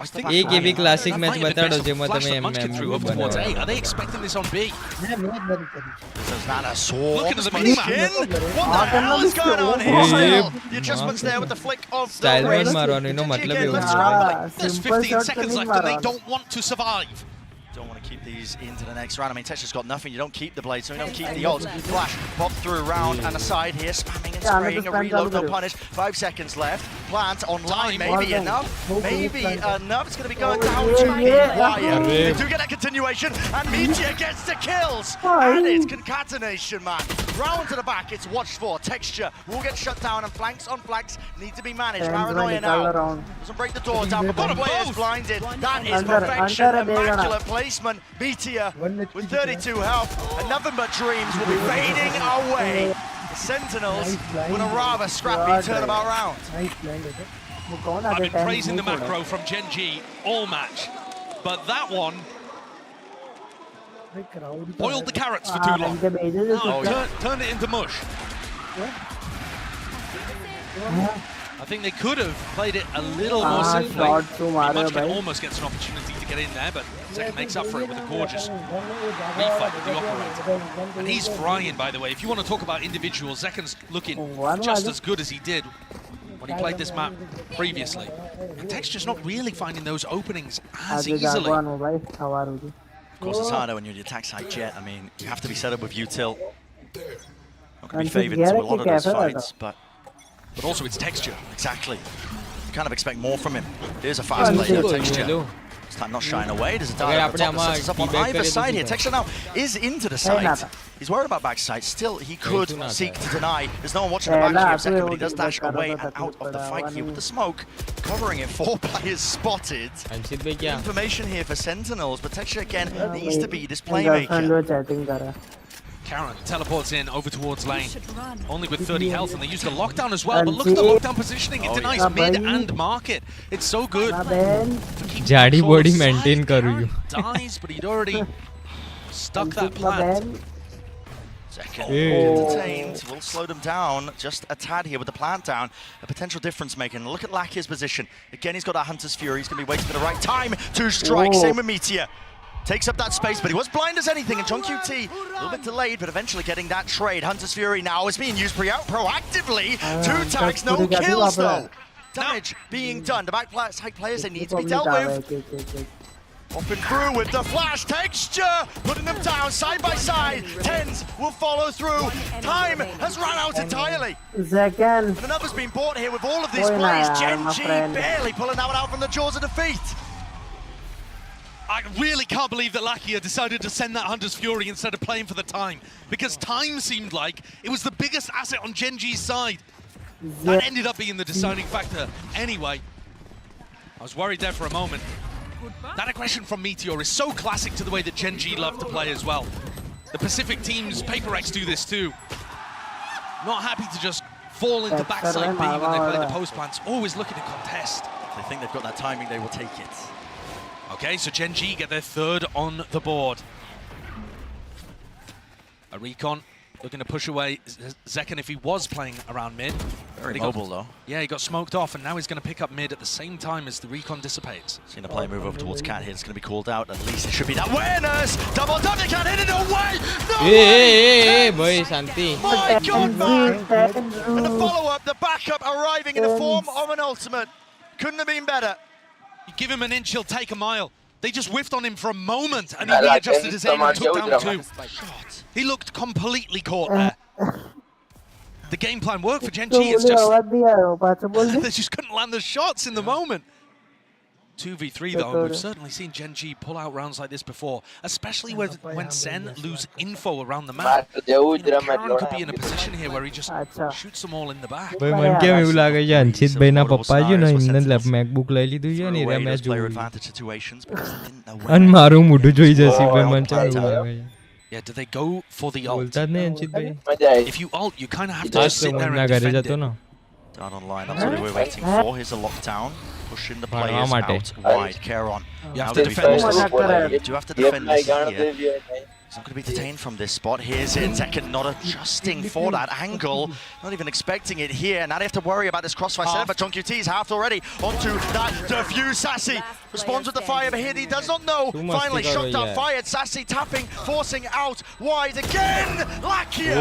S10: I think
S5: એક એવી classic match બતાડો જેમાં તમે
S10: Munch get through over towards A. Are they expecting this on B?
S4: There's Nana sword.
S10: Look at the mini-map.
S4: What the hell is going on here? Still, the adjustments there with the flick of the
S5: style match
S4: wrist.
S5: મારવાનો એનો મતલબ
S4: Again,
S5: એવો
S4: left
S5: છે
S4: to right.
S10: There's 15 seconds left and they don't want to survive.
S4: Don't want to keep these into the next round. I mean, Texture's got nothing. You don't keep the blade, so you don't keep the ult. Flash, pop through round and aside here, spamming and spraying. A reload, no punish. 5 seconds left. Plant online, maybe enough. Maybe enough. It's going to be going down to the wire. They do get a continuation, and Meteor gets the kills. And it's concatenation, man. Round to the back, it's watched for. Texture will get shut down, and flanks on flanks need to be managed. Paranoia now. Doesn't break the door down, but both players blinded. That is perfection. Immaculate placement. Meteor with 32 health, and nothing but dreams will be fading away. The Sentinels with a rather scrappy turnabout round.
S10: I've been praising the macro from Gen G all match, but that one boiled the carrots for too long. Turned it into mush. I think they could have played it a little more simply. Munch almost gets an opportunity to get in there, but Zeka makes up for it with a gorgeous refight with the operator. And he's frying, by the way. If you want to talk about individuals, Zekan's looking just as good as he did when he played this map previously. And Texture's not really finding those openings as easily.
S4: Of course, it's harder when you're the attack side jet. I mean, you have to be set up with util. Not going to be favoured to a lot of those fights, but
S10: also it's Texture.
S4: Exactly. You kind of expect more from him. Here's a fast play, no Texture. This time not shying away. There's a dive at the top that sets us up on either side here. Texture now is into the site. He's worried about backside. Still, he could seek to deny. There's no one watching the back here of Zeka, but he does dash away and out of the fight here with the smoke. Covering it, 4 players spotted. Information here for Sentinels, but Texture again needs to be this playmaker.
S10: Karen teleports in over towards lane, only with 30 health, and they use the lockdown as well, but look at the lockdown positioning, it denies mid and market. It's so good.
S5: જાડી body maintain કરું છું.
S10: Dies, but he'd already stuck that plant.
S4: Second, entertained, will slow them down just a tad here with the plant down. A potential difference making. Look at Lakier's position. Again, he's got that Hunter's Fury. He's going to be waiting for the right time to strike. Same with Meteor. Takes up that space, but he was blind as anything, and John QT, a little bit delayed, but eventually getting that trade. Hunter's Fury now is being used proactively. 2 tags, no kills though. Damage being done. The backside players, they need to be dealt with. Popping through with the flash. Texture, putting them down side by side. Tens will follow through. Time has run out entirely. And another's been bought here with all of these plays. Gen G barely pulling that one out from the jaws of defeat.
S10: I really can't believe that Lakia decided to send that Hunter's Fury instead of playing for the time, because time seemed like it was the biggest asset on Gen G's side. That ended up being the deciding factor anyway. I was worried there for a moment. That aggression from Meteor is so classic to the way that Gen G love to play as well. The Pacific teams, Paper X, do this too. Not happy to just fall into backside B when they play the post plants, always looking to contest.
S4: If they think they've got that timing, they will take it.
S10: Okay, so Gen G get their 3rd on the board. A recon looking to push away Zekan if he was playing around mid.
S4: Very mobile though.
S10: Yeah, he got smoked off, and now he's going to pick up mid at the same time as the recon dissipates.
S4: Seen a play move over towards Cat here. It's going to be called out. At least it should be that awareness. Double tap, they can't hit it away. No
S5: Hey, boy, Shanti.
S4: My God, man. And the follow-up, the backup arriving in the form of an ultimate. Couldn't have been better.
S10: You give him an inch, he'll take a mile. They just whiffed on him for a moment, and he readjusted his aim and took down 2. He looked completely caught there. The game plan worked for Gen G, it's just... they just couldn't land the shots in the moment. 2v3 though, we've certainly seen Gen G pull out rounds like this before, especially when Sen lose info around the map. Karen could be in a position here where he just shoots them all in the back.
S5: ભાઈ મન કેમ એવું લાગે છે અંશિત ભાઈના પપ્પા છે ને એમને મેકબુક લઈ લીધું છે ને એ મેચ જોયું અને મારું મોઢું જોઈ જશે ભાઈ મન કેમ એવું લાગે છે.
S10: Yeah, do they go for the ult?
S5: બોલતા જ નહીં અંશિત ભાઈ.
S10: If you ult, you kind of have to just sit there and defend it.
S4: Down online, that's what we're waiting for. Here's a lockdown, pushing the players out wide. Karen,
S10: you have to defend this.
S4: Do you have to defend this here? He's not going to be detained from this spot. Here's it. Tekken not adjusting for that angle. Not even expecting it here. Now they have to worry about this crossfire setup, but Thankyou T is halved already. Onto that defuse. Sassy responds with the fire, but here he does not know. Finally, shot down, fired. Sassy tapping, forcing out wide again. Lakia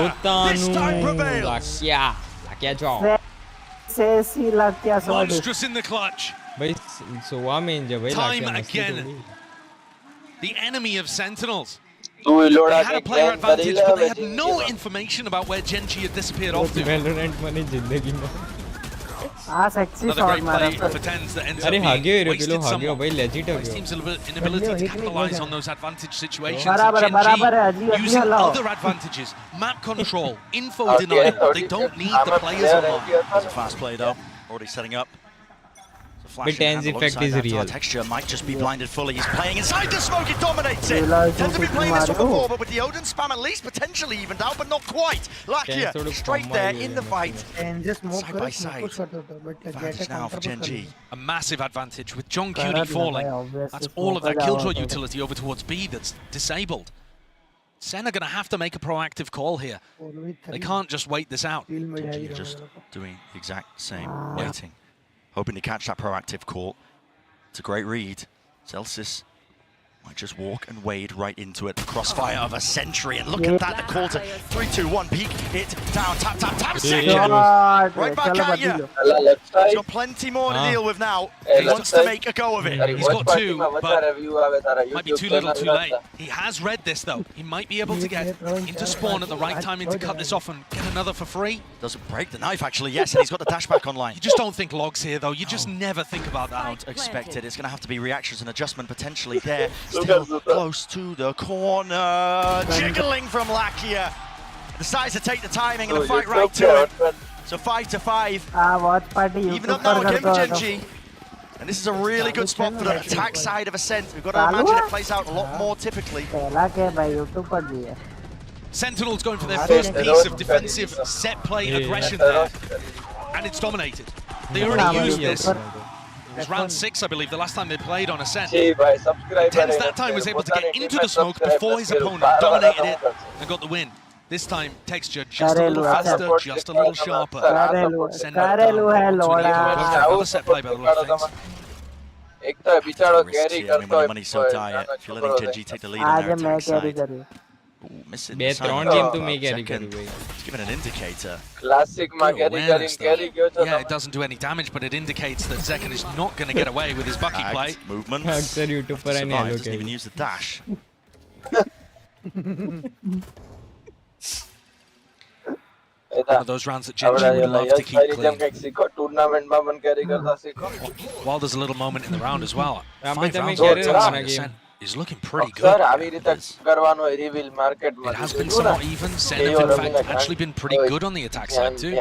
S4: this time prevails.
S5: Lakia draw.
S10: Monstrous in the clutch. Time again. The enemy of Sentinels. They had a player advantage, but they had no information about where Gen G had disappeared off to. Another great play for Tens that ends up being wasted somewhat. His team's inability to capitalize on those advantage situations. Gen G using other advantages, map control, info denial. They don't need the players along.
S4: It's a fast play though, already setting up.
S5: But Ten's effect is real.
S4: Texture might just be blinded fully. He's playing inside the smoke. He dominates it. Tends to be playing this one before, but with the Odin spam at least potentially evened out, but not quite. Lakia straight there in the fight. Side by side. Advantage now for Gen G.
S10: A massive advantage with John Cutie falling. That's all of their Killjoy utility over towards B that's disabled. Sen are going to have to make a proactive call here. They can't just wait this out.
S4: Gen G just doing the exact same, waiting. Hoping to catch that proactive call. It's a great read. Celsius might just walk and wade right into it. The crossfire of a century. And look at that, the call to 3, 2, 1. Peek it down. Tap, tap, tap. Second. Right back at you. He's got plenty more to deal with now. He wants to make a go of it.
S10: He's got two, but might be too little too late. He has read this, though. He might be able to get into spawn at the right timing to cut this off and get another for free.
S4: Doesn't break the knife, actually. Yes, and he's got the dash back online.
S10: You just don't think logs here, though. You just never think about that.
S4: Don't expect it. It's going to have to be reactions and adjustment potentially there. Still close to the corner. Jiggling from Lakia. Decides to take the timing and the fight right to it. So 5-5. Even up now again for Gen G. And this is a really good spot for the attack side of Ascent. We've got to imagine it plays out a lot more typically.
S10: Sentinels going for their first piece of defensive set play aggression there. And it's dominated. They already used this. It was round 6, I believe, the last time they played on Ascent. Tens that time was able to get into the smoke before his opponent, dominated it, and got the win. This time, Texture just a little faster, just a little sharper. Send it down to another set play by the looks of things.
S4: Money's so tight. If you're letting Gen G take the lead on their attack side. Ooh, missing the sign of second. It's given an indicator.
S10: Yeah, it doesn't do any damage, but it indicates that Zekken is not going to get away with his bucky play.
S4: Movement. Doesn't even use the dash.
S10: One of those rounds that Gen G would love to keep clean. While there's a little moment in the round as well. 5 rounds on Ascent is looking pretty good. It has been somewhat even. Sen have in fact actually been pretty good on the attack side too.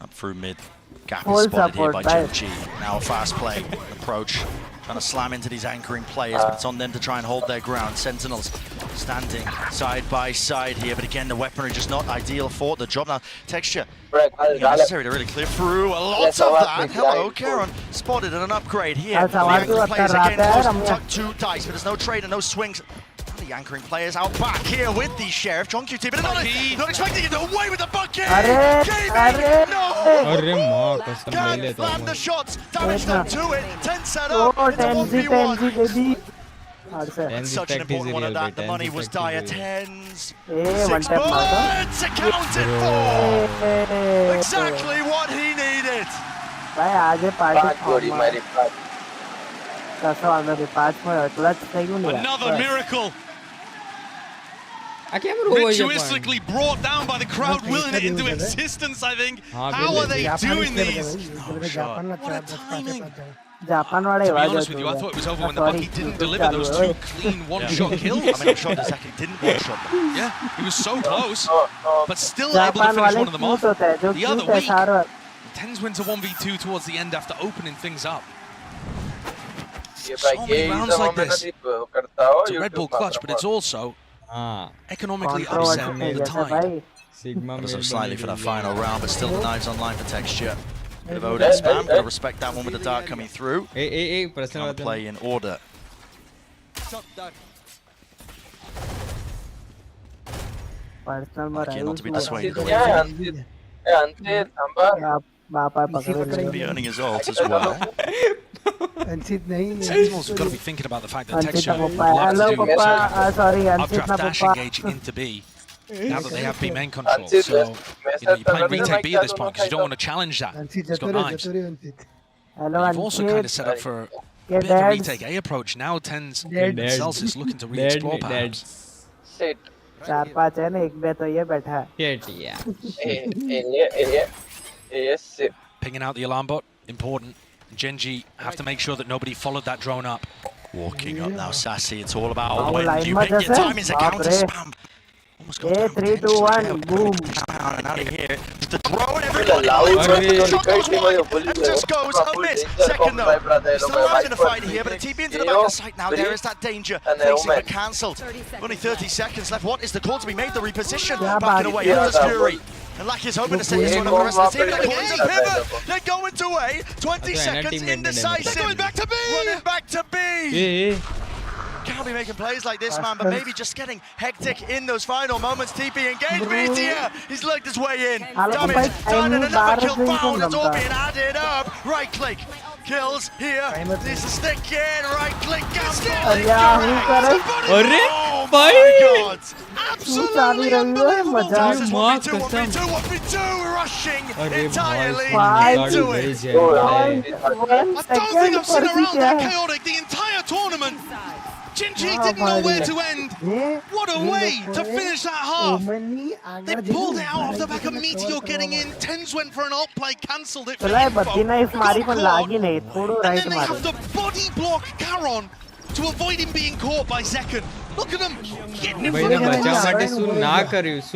S4: Up through mid. Gap is spotted here by Gen G. Now a fast play approach. Trying to slam into these anchoring players, but it's on them to try and hold their ground. Sentinels standing side by side here, but again, the weaponry just not ideal for the job. Now, Texture, necessary to really clear through a lot of that. Hello, Karen, spotted and an upgrade here. The anchoring players again, close tuck 2 dice, but there's no trade and no swings. The anchoring players out back here with the Sheriff. John QT, but not expecting it away with the bucket! Gaming! No! Can't land the shots! Damage done to it! 10 set up! It's a 1v1! Such an important one at that. The money was dire. Tens. 6 bullets accounted for! Exactly what he needed! Another miracle! Ritualistically brought down by the crowd, willing it into existence, I think. How are they doing these? What a timing!
S10: To be honest with you, I thought it was over when the Bucky didn't deliver those two clean one-shot kills.
S4: I mean, I'm sure the second didn't one-shot them.
S10: Yeah, he was so close, but still able to finish one of them off. The other week, Tens went to 1v2 towards the end after opening things up. So many rounds like this. It's a Red Bull clutch, but it's also economically upset all the time.
S4: So slightly for that final round, but still the knives online for Texture. Bit of Odin spam, gotta respect that one with the dart coming through. Gotta play in order. Okay, not to be dissuaded. He's gonna be earning his ult as well.
S10: Sentinels have got to be thinking about the fact that Texture would love to do updraft dash engaging into B. Now that they have B main control, so you're playing retake B at this point because you don't want to challenge that. He's got knives. You've also kind of set up for a bit of a retake A approach. Now Tens and Celsius looking to re-explore perhaps. Pinging out the alarm bot, important. Genji have to make sure that nobody followed that drone up.
S4: Walking up now, Sassy. It's all about when you pick your time. It's a counter spam. Almost got down. 3, 2, 1, boom. And out of here. The drone, everybody. And just goes a miss. Second though. Still alive in the fight here, but a TP into the back of sight now. There is that danger. Facing for cancelled. Only 30 seconds left. What is the call to be made? The reposition. Backing away. Endless Fury. And Lucky is hoping to set this one up for the rest of the team. They're going to pivot. They're going to A. 20 seconds indecisive.
S10: They're going back to B.
S4: Running back to B. Can't be making plays like this, man, but maybe just getting hectic in those final moments. TP engaged, Meteor, he's lugged his way in. Damage done, and another kill found. It's all being added up. Right click, kills here. Needs to stick in. Right click, Gamble. Oh my God! Absolutely unbelievable. This is 1v2, rushing entirely into it.
S10: I don't think I've seen a round that chaotic the entire tournament. Genji didn't know where to end. What a way to finish that half. They pulled it out off the back of Meteor getting in. Tens went for an ult play, cancelled it for info. And then they have the body block Caron to avoid him being caught by Zekken. Look at him getting in front of the Ludicrous.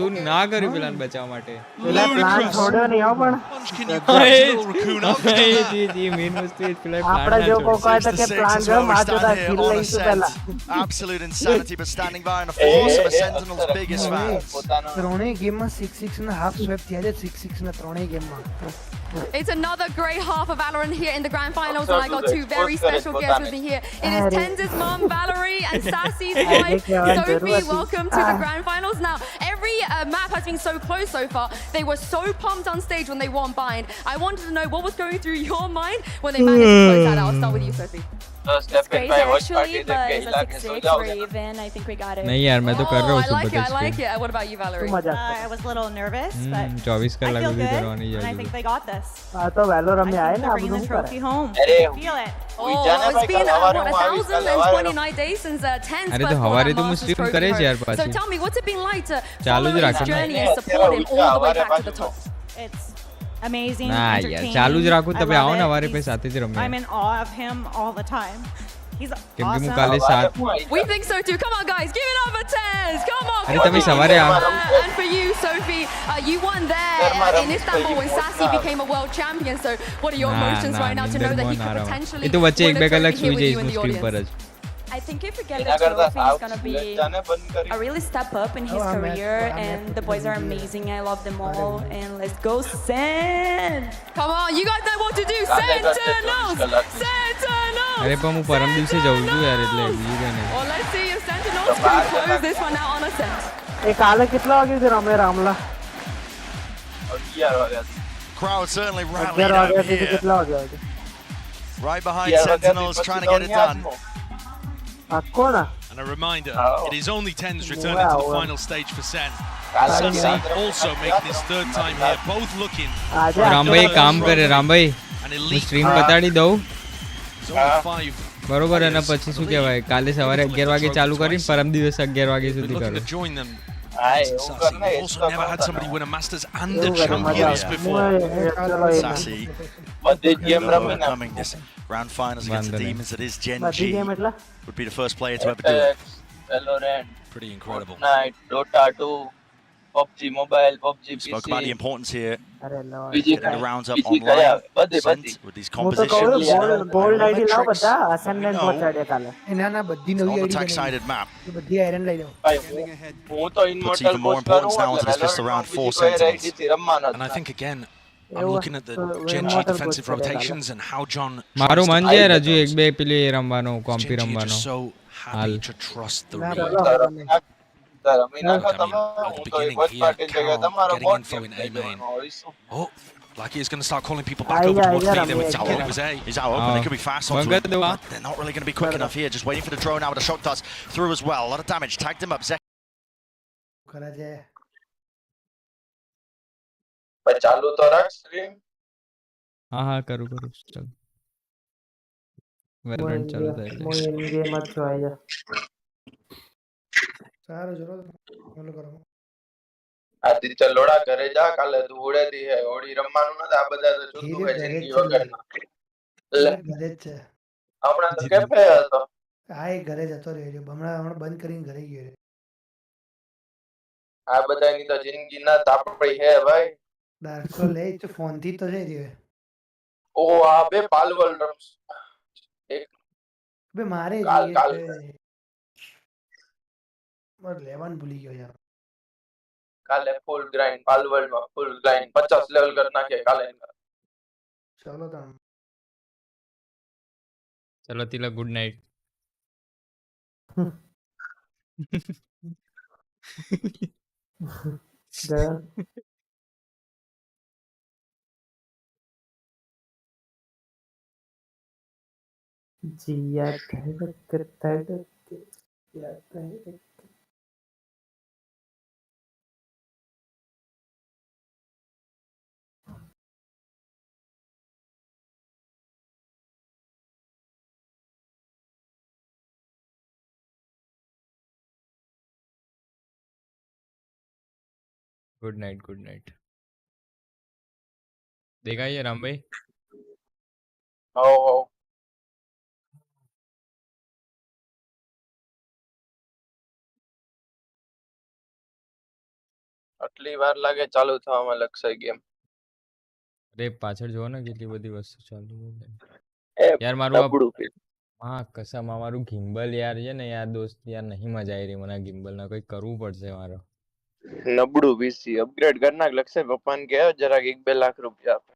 S10: Punch, can you grab little raccoon up?
S4: Absolute insanity, but standing by on the force of a Sentinel's biggest fans.
S16: It's another great half of Valorant here in the grand finals, and I got two very special guests with me here. It is Tens' mom, Valerie, and Sassy's wife, Sophie. Welcome to the grand finals. Now, every map has been so close so far. They were so pumped on stage when they won Bind. I wanted to know what was going through your mind when they managed to close that out. I'll start with you, Sophie.
S7: It's crazy actually, but it's a 6-6 Raven. I think we got it.
S5: नहीं यार मैं तो कर रहा हूँ
S16: I like it. What about you, Valerie?
S7: I was a little nervous, but
S5: 24
S7: I feel good, and I think they got this. I think they're bringing the trophy home. I feel it.
S16: Oh, it's been 1,029 days since Tens first won that Masters Trophy home. So tell me, what's it been like to follow his journey and support him all the way back to the top?
S7: It's amazing,
S5: यार चालू ज रखो तबे आओ ना हमारे पे साथ ही रहो
S7: I'm in awe of him all the time. He's
S5: awesome.
S16: We think so too. Come on, guys, give it up for Tens. Come on.
S5: अरे तभी सवारे आ.
S16: And for you, Sophie, you won there in Istanbul when Sassy became a world champion. So, what are your emotions right now to know that he could potentially
S5: win a trophy here with you in the audience?
S7: I think if we get the trophy, it's going to be a really step up in his career, and the boys are amazing. I love them all, and let's go Sen!
S16: Come on, you guys know what to do. Sentinels! Sentinels!
S5: अरे पर मैं परम दिल से जाऊँगी यार इतने ये कहने.
S16: Well, let's see if Sentinels can close this one out on a set.
S20: एक आले कितना आगे से रामे रामला.
S4: Crowd certainly rallied over here. Right behind Sentinels, trying to get it done.
S10: And a reminder, it is only Tens returning to the final stage for Sen. Sassy also making his third time here, both looking.
S5: Ram भाई काम करे राम भाई. मैं stream Patadi दो. बरोबर है ना 25 क्या भाई काले सवारे 11 वागे चालू करी परम दिवस 11 वागे સુધી करो.
S10: Also never had somebody win a Masters and a Champions before.
S4: Sassy overcoming this Grand finals against the demons that is Gen
S13: Badi
S4: G.
S13: game etla?
S4: Would be the first player to ever do it.
S14: Valorant,
S10: Pretty incredible.
S14: Fortnite, Dota 2, PUBG Mobile, PUBG
S4: We spoke
S14: PC.
S4: about the importance here.
S13: Are lord.
S4: Getting the rounds up
S14: PC
S4: online.
S14: kaya, badi.
S4: Sent with these
S13: હું તો કહું
S4: compositions.
S13: Gold ID લાવ
S4: Metrics.
S13: બધા assignment પહોંચાડે કાલે.
S20: ના બધી
S4: On
S20: નવી
S4: the
S20: આઈડી
S4: tax-sided map.
S20: બધી આયરન લઈ જાઓ.
S14: હું તો
S4: Puts
S14: Immortal
S4: even more
S14: post કરું
S4: importance now onto this list around 4
S14: બીજી કોઈ
S4: sentinels.
S14: ID થી રમવાનો
S10: And I think again, I'm
S13: એવું
S10: looking at the Gen G
S13: Immortal
S10: defensive
S13: post કરે
S10: rotations and how John
S5: મારું
S10: tries to
S5: મન છે
S10: play
S5: હજુ
S10: those.
S5: એક બે પેલી રમવાનો કોમ્પી
S10: Gen G are
S5: રમવાનો
S10: just so happy to trust the read.
S14: રમી નાખો તમે
S10: At the
S14: હું તો
S10: beginning
S14: Watchparty
S10: here,
S14: જગ્યાએ
S10: Carol
S14: તમારો
S10: getting
S14: bot
S10: info in A
S14: game
S10: main.
S14: હોઈશું.
S10: Oh, like he's going to start calling people back over towards B. They were telling it was A.
S4: He's out open. They could be fast onto
S5: Mangad
S4: him,
S5: dua.
S4: but they're not really going to be quick enough here. Just waiting for the drone now with the shock darts through as well. A lot of damage. Tagged him up. Zek
S20: કરા છે
S14: ભાઈ ચાલુ તો રાખ stream.
S5: હા હા કરું ચાલ વેલરન્ટ ચાલુ થાય એટલે.
S13: હું એની ગેમ જ છું આયા.
S20: સારું ચલો ફોલો કરો
S14: આદિત્ય લોડા ઘરે જા કાલે ધૂળેથી હે હોળી રમવાનું નથી આ બધા તો છૂટું હે જિંદગી વગરના.
S20: ઘરે જ છે
S14: હમણાં તો કેફે હતો.
S20: હા એ ઘરે જતો રહ્યો હમણાં બંધ કરીને ઘરે ગયો રે.
S14: આ બધાની તો જિંદગી ના તાપડી હે ભાઈ.
S20: દાખલો લે તો ફોન થી તો જઈ રહ્યો
S14: ઓ આ બે પાલવલ રમ્સ. એક
S20: બે મારે
S14: કાલ
S20: લેવાનું ભૂલી ગયો યાર.
S14: કાલે ફૂલ ગ્રાઇન્ડ પાલવલ માં ફૂલ ગ્રાઇન્ડ 50 લેવલ કરી નાખે કાલે.
S20: ચલો તમે
S5: ચલો તિલક ગુડ નાઇટ.
S13: जिया धड़क धड़क जिया धड़क.
S5: Good night. देखा ये राम भाई?
S14: हो આટલી વાર લાગે ચાલુ થવામાં લક્ષય ગેમ.
S5: અરે પાછળ જો ને કેટલી બધી વસ્તુ ચાલુ છે
S14: યાર
S5: મારું
S14: નબળું
S5: હા કસમ મારું ગિમ્બલ યાર છે ને યાર દોસ્ત યાર નહીં મજા આવી રહી મને ગિમ્બલ ના કોઈ કરવું પડશે મારો.
S14: નબળું પીસી અપગ્રેડ કરી નાખ લક્ષય પપ્પાને કહે જરાક 1-2 લાખ રૂપિયા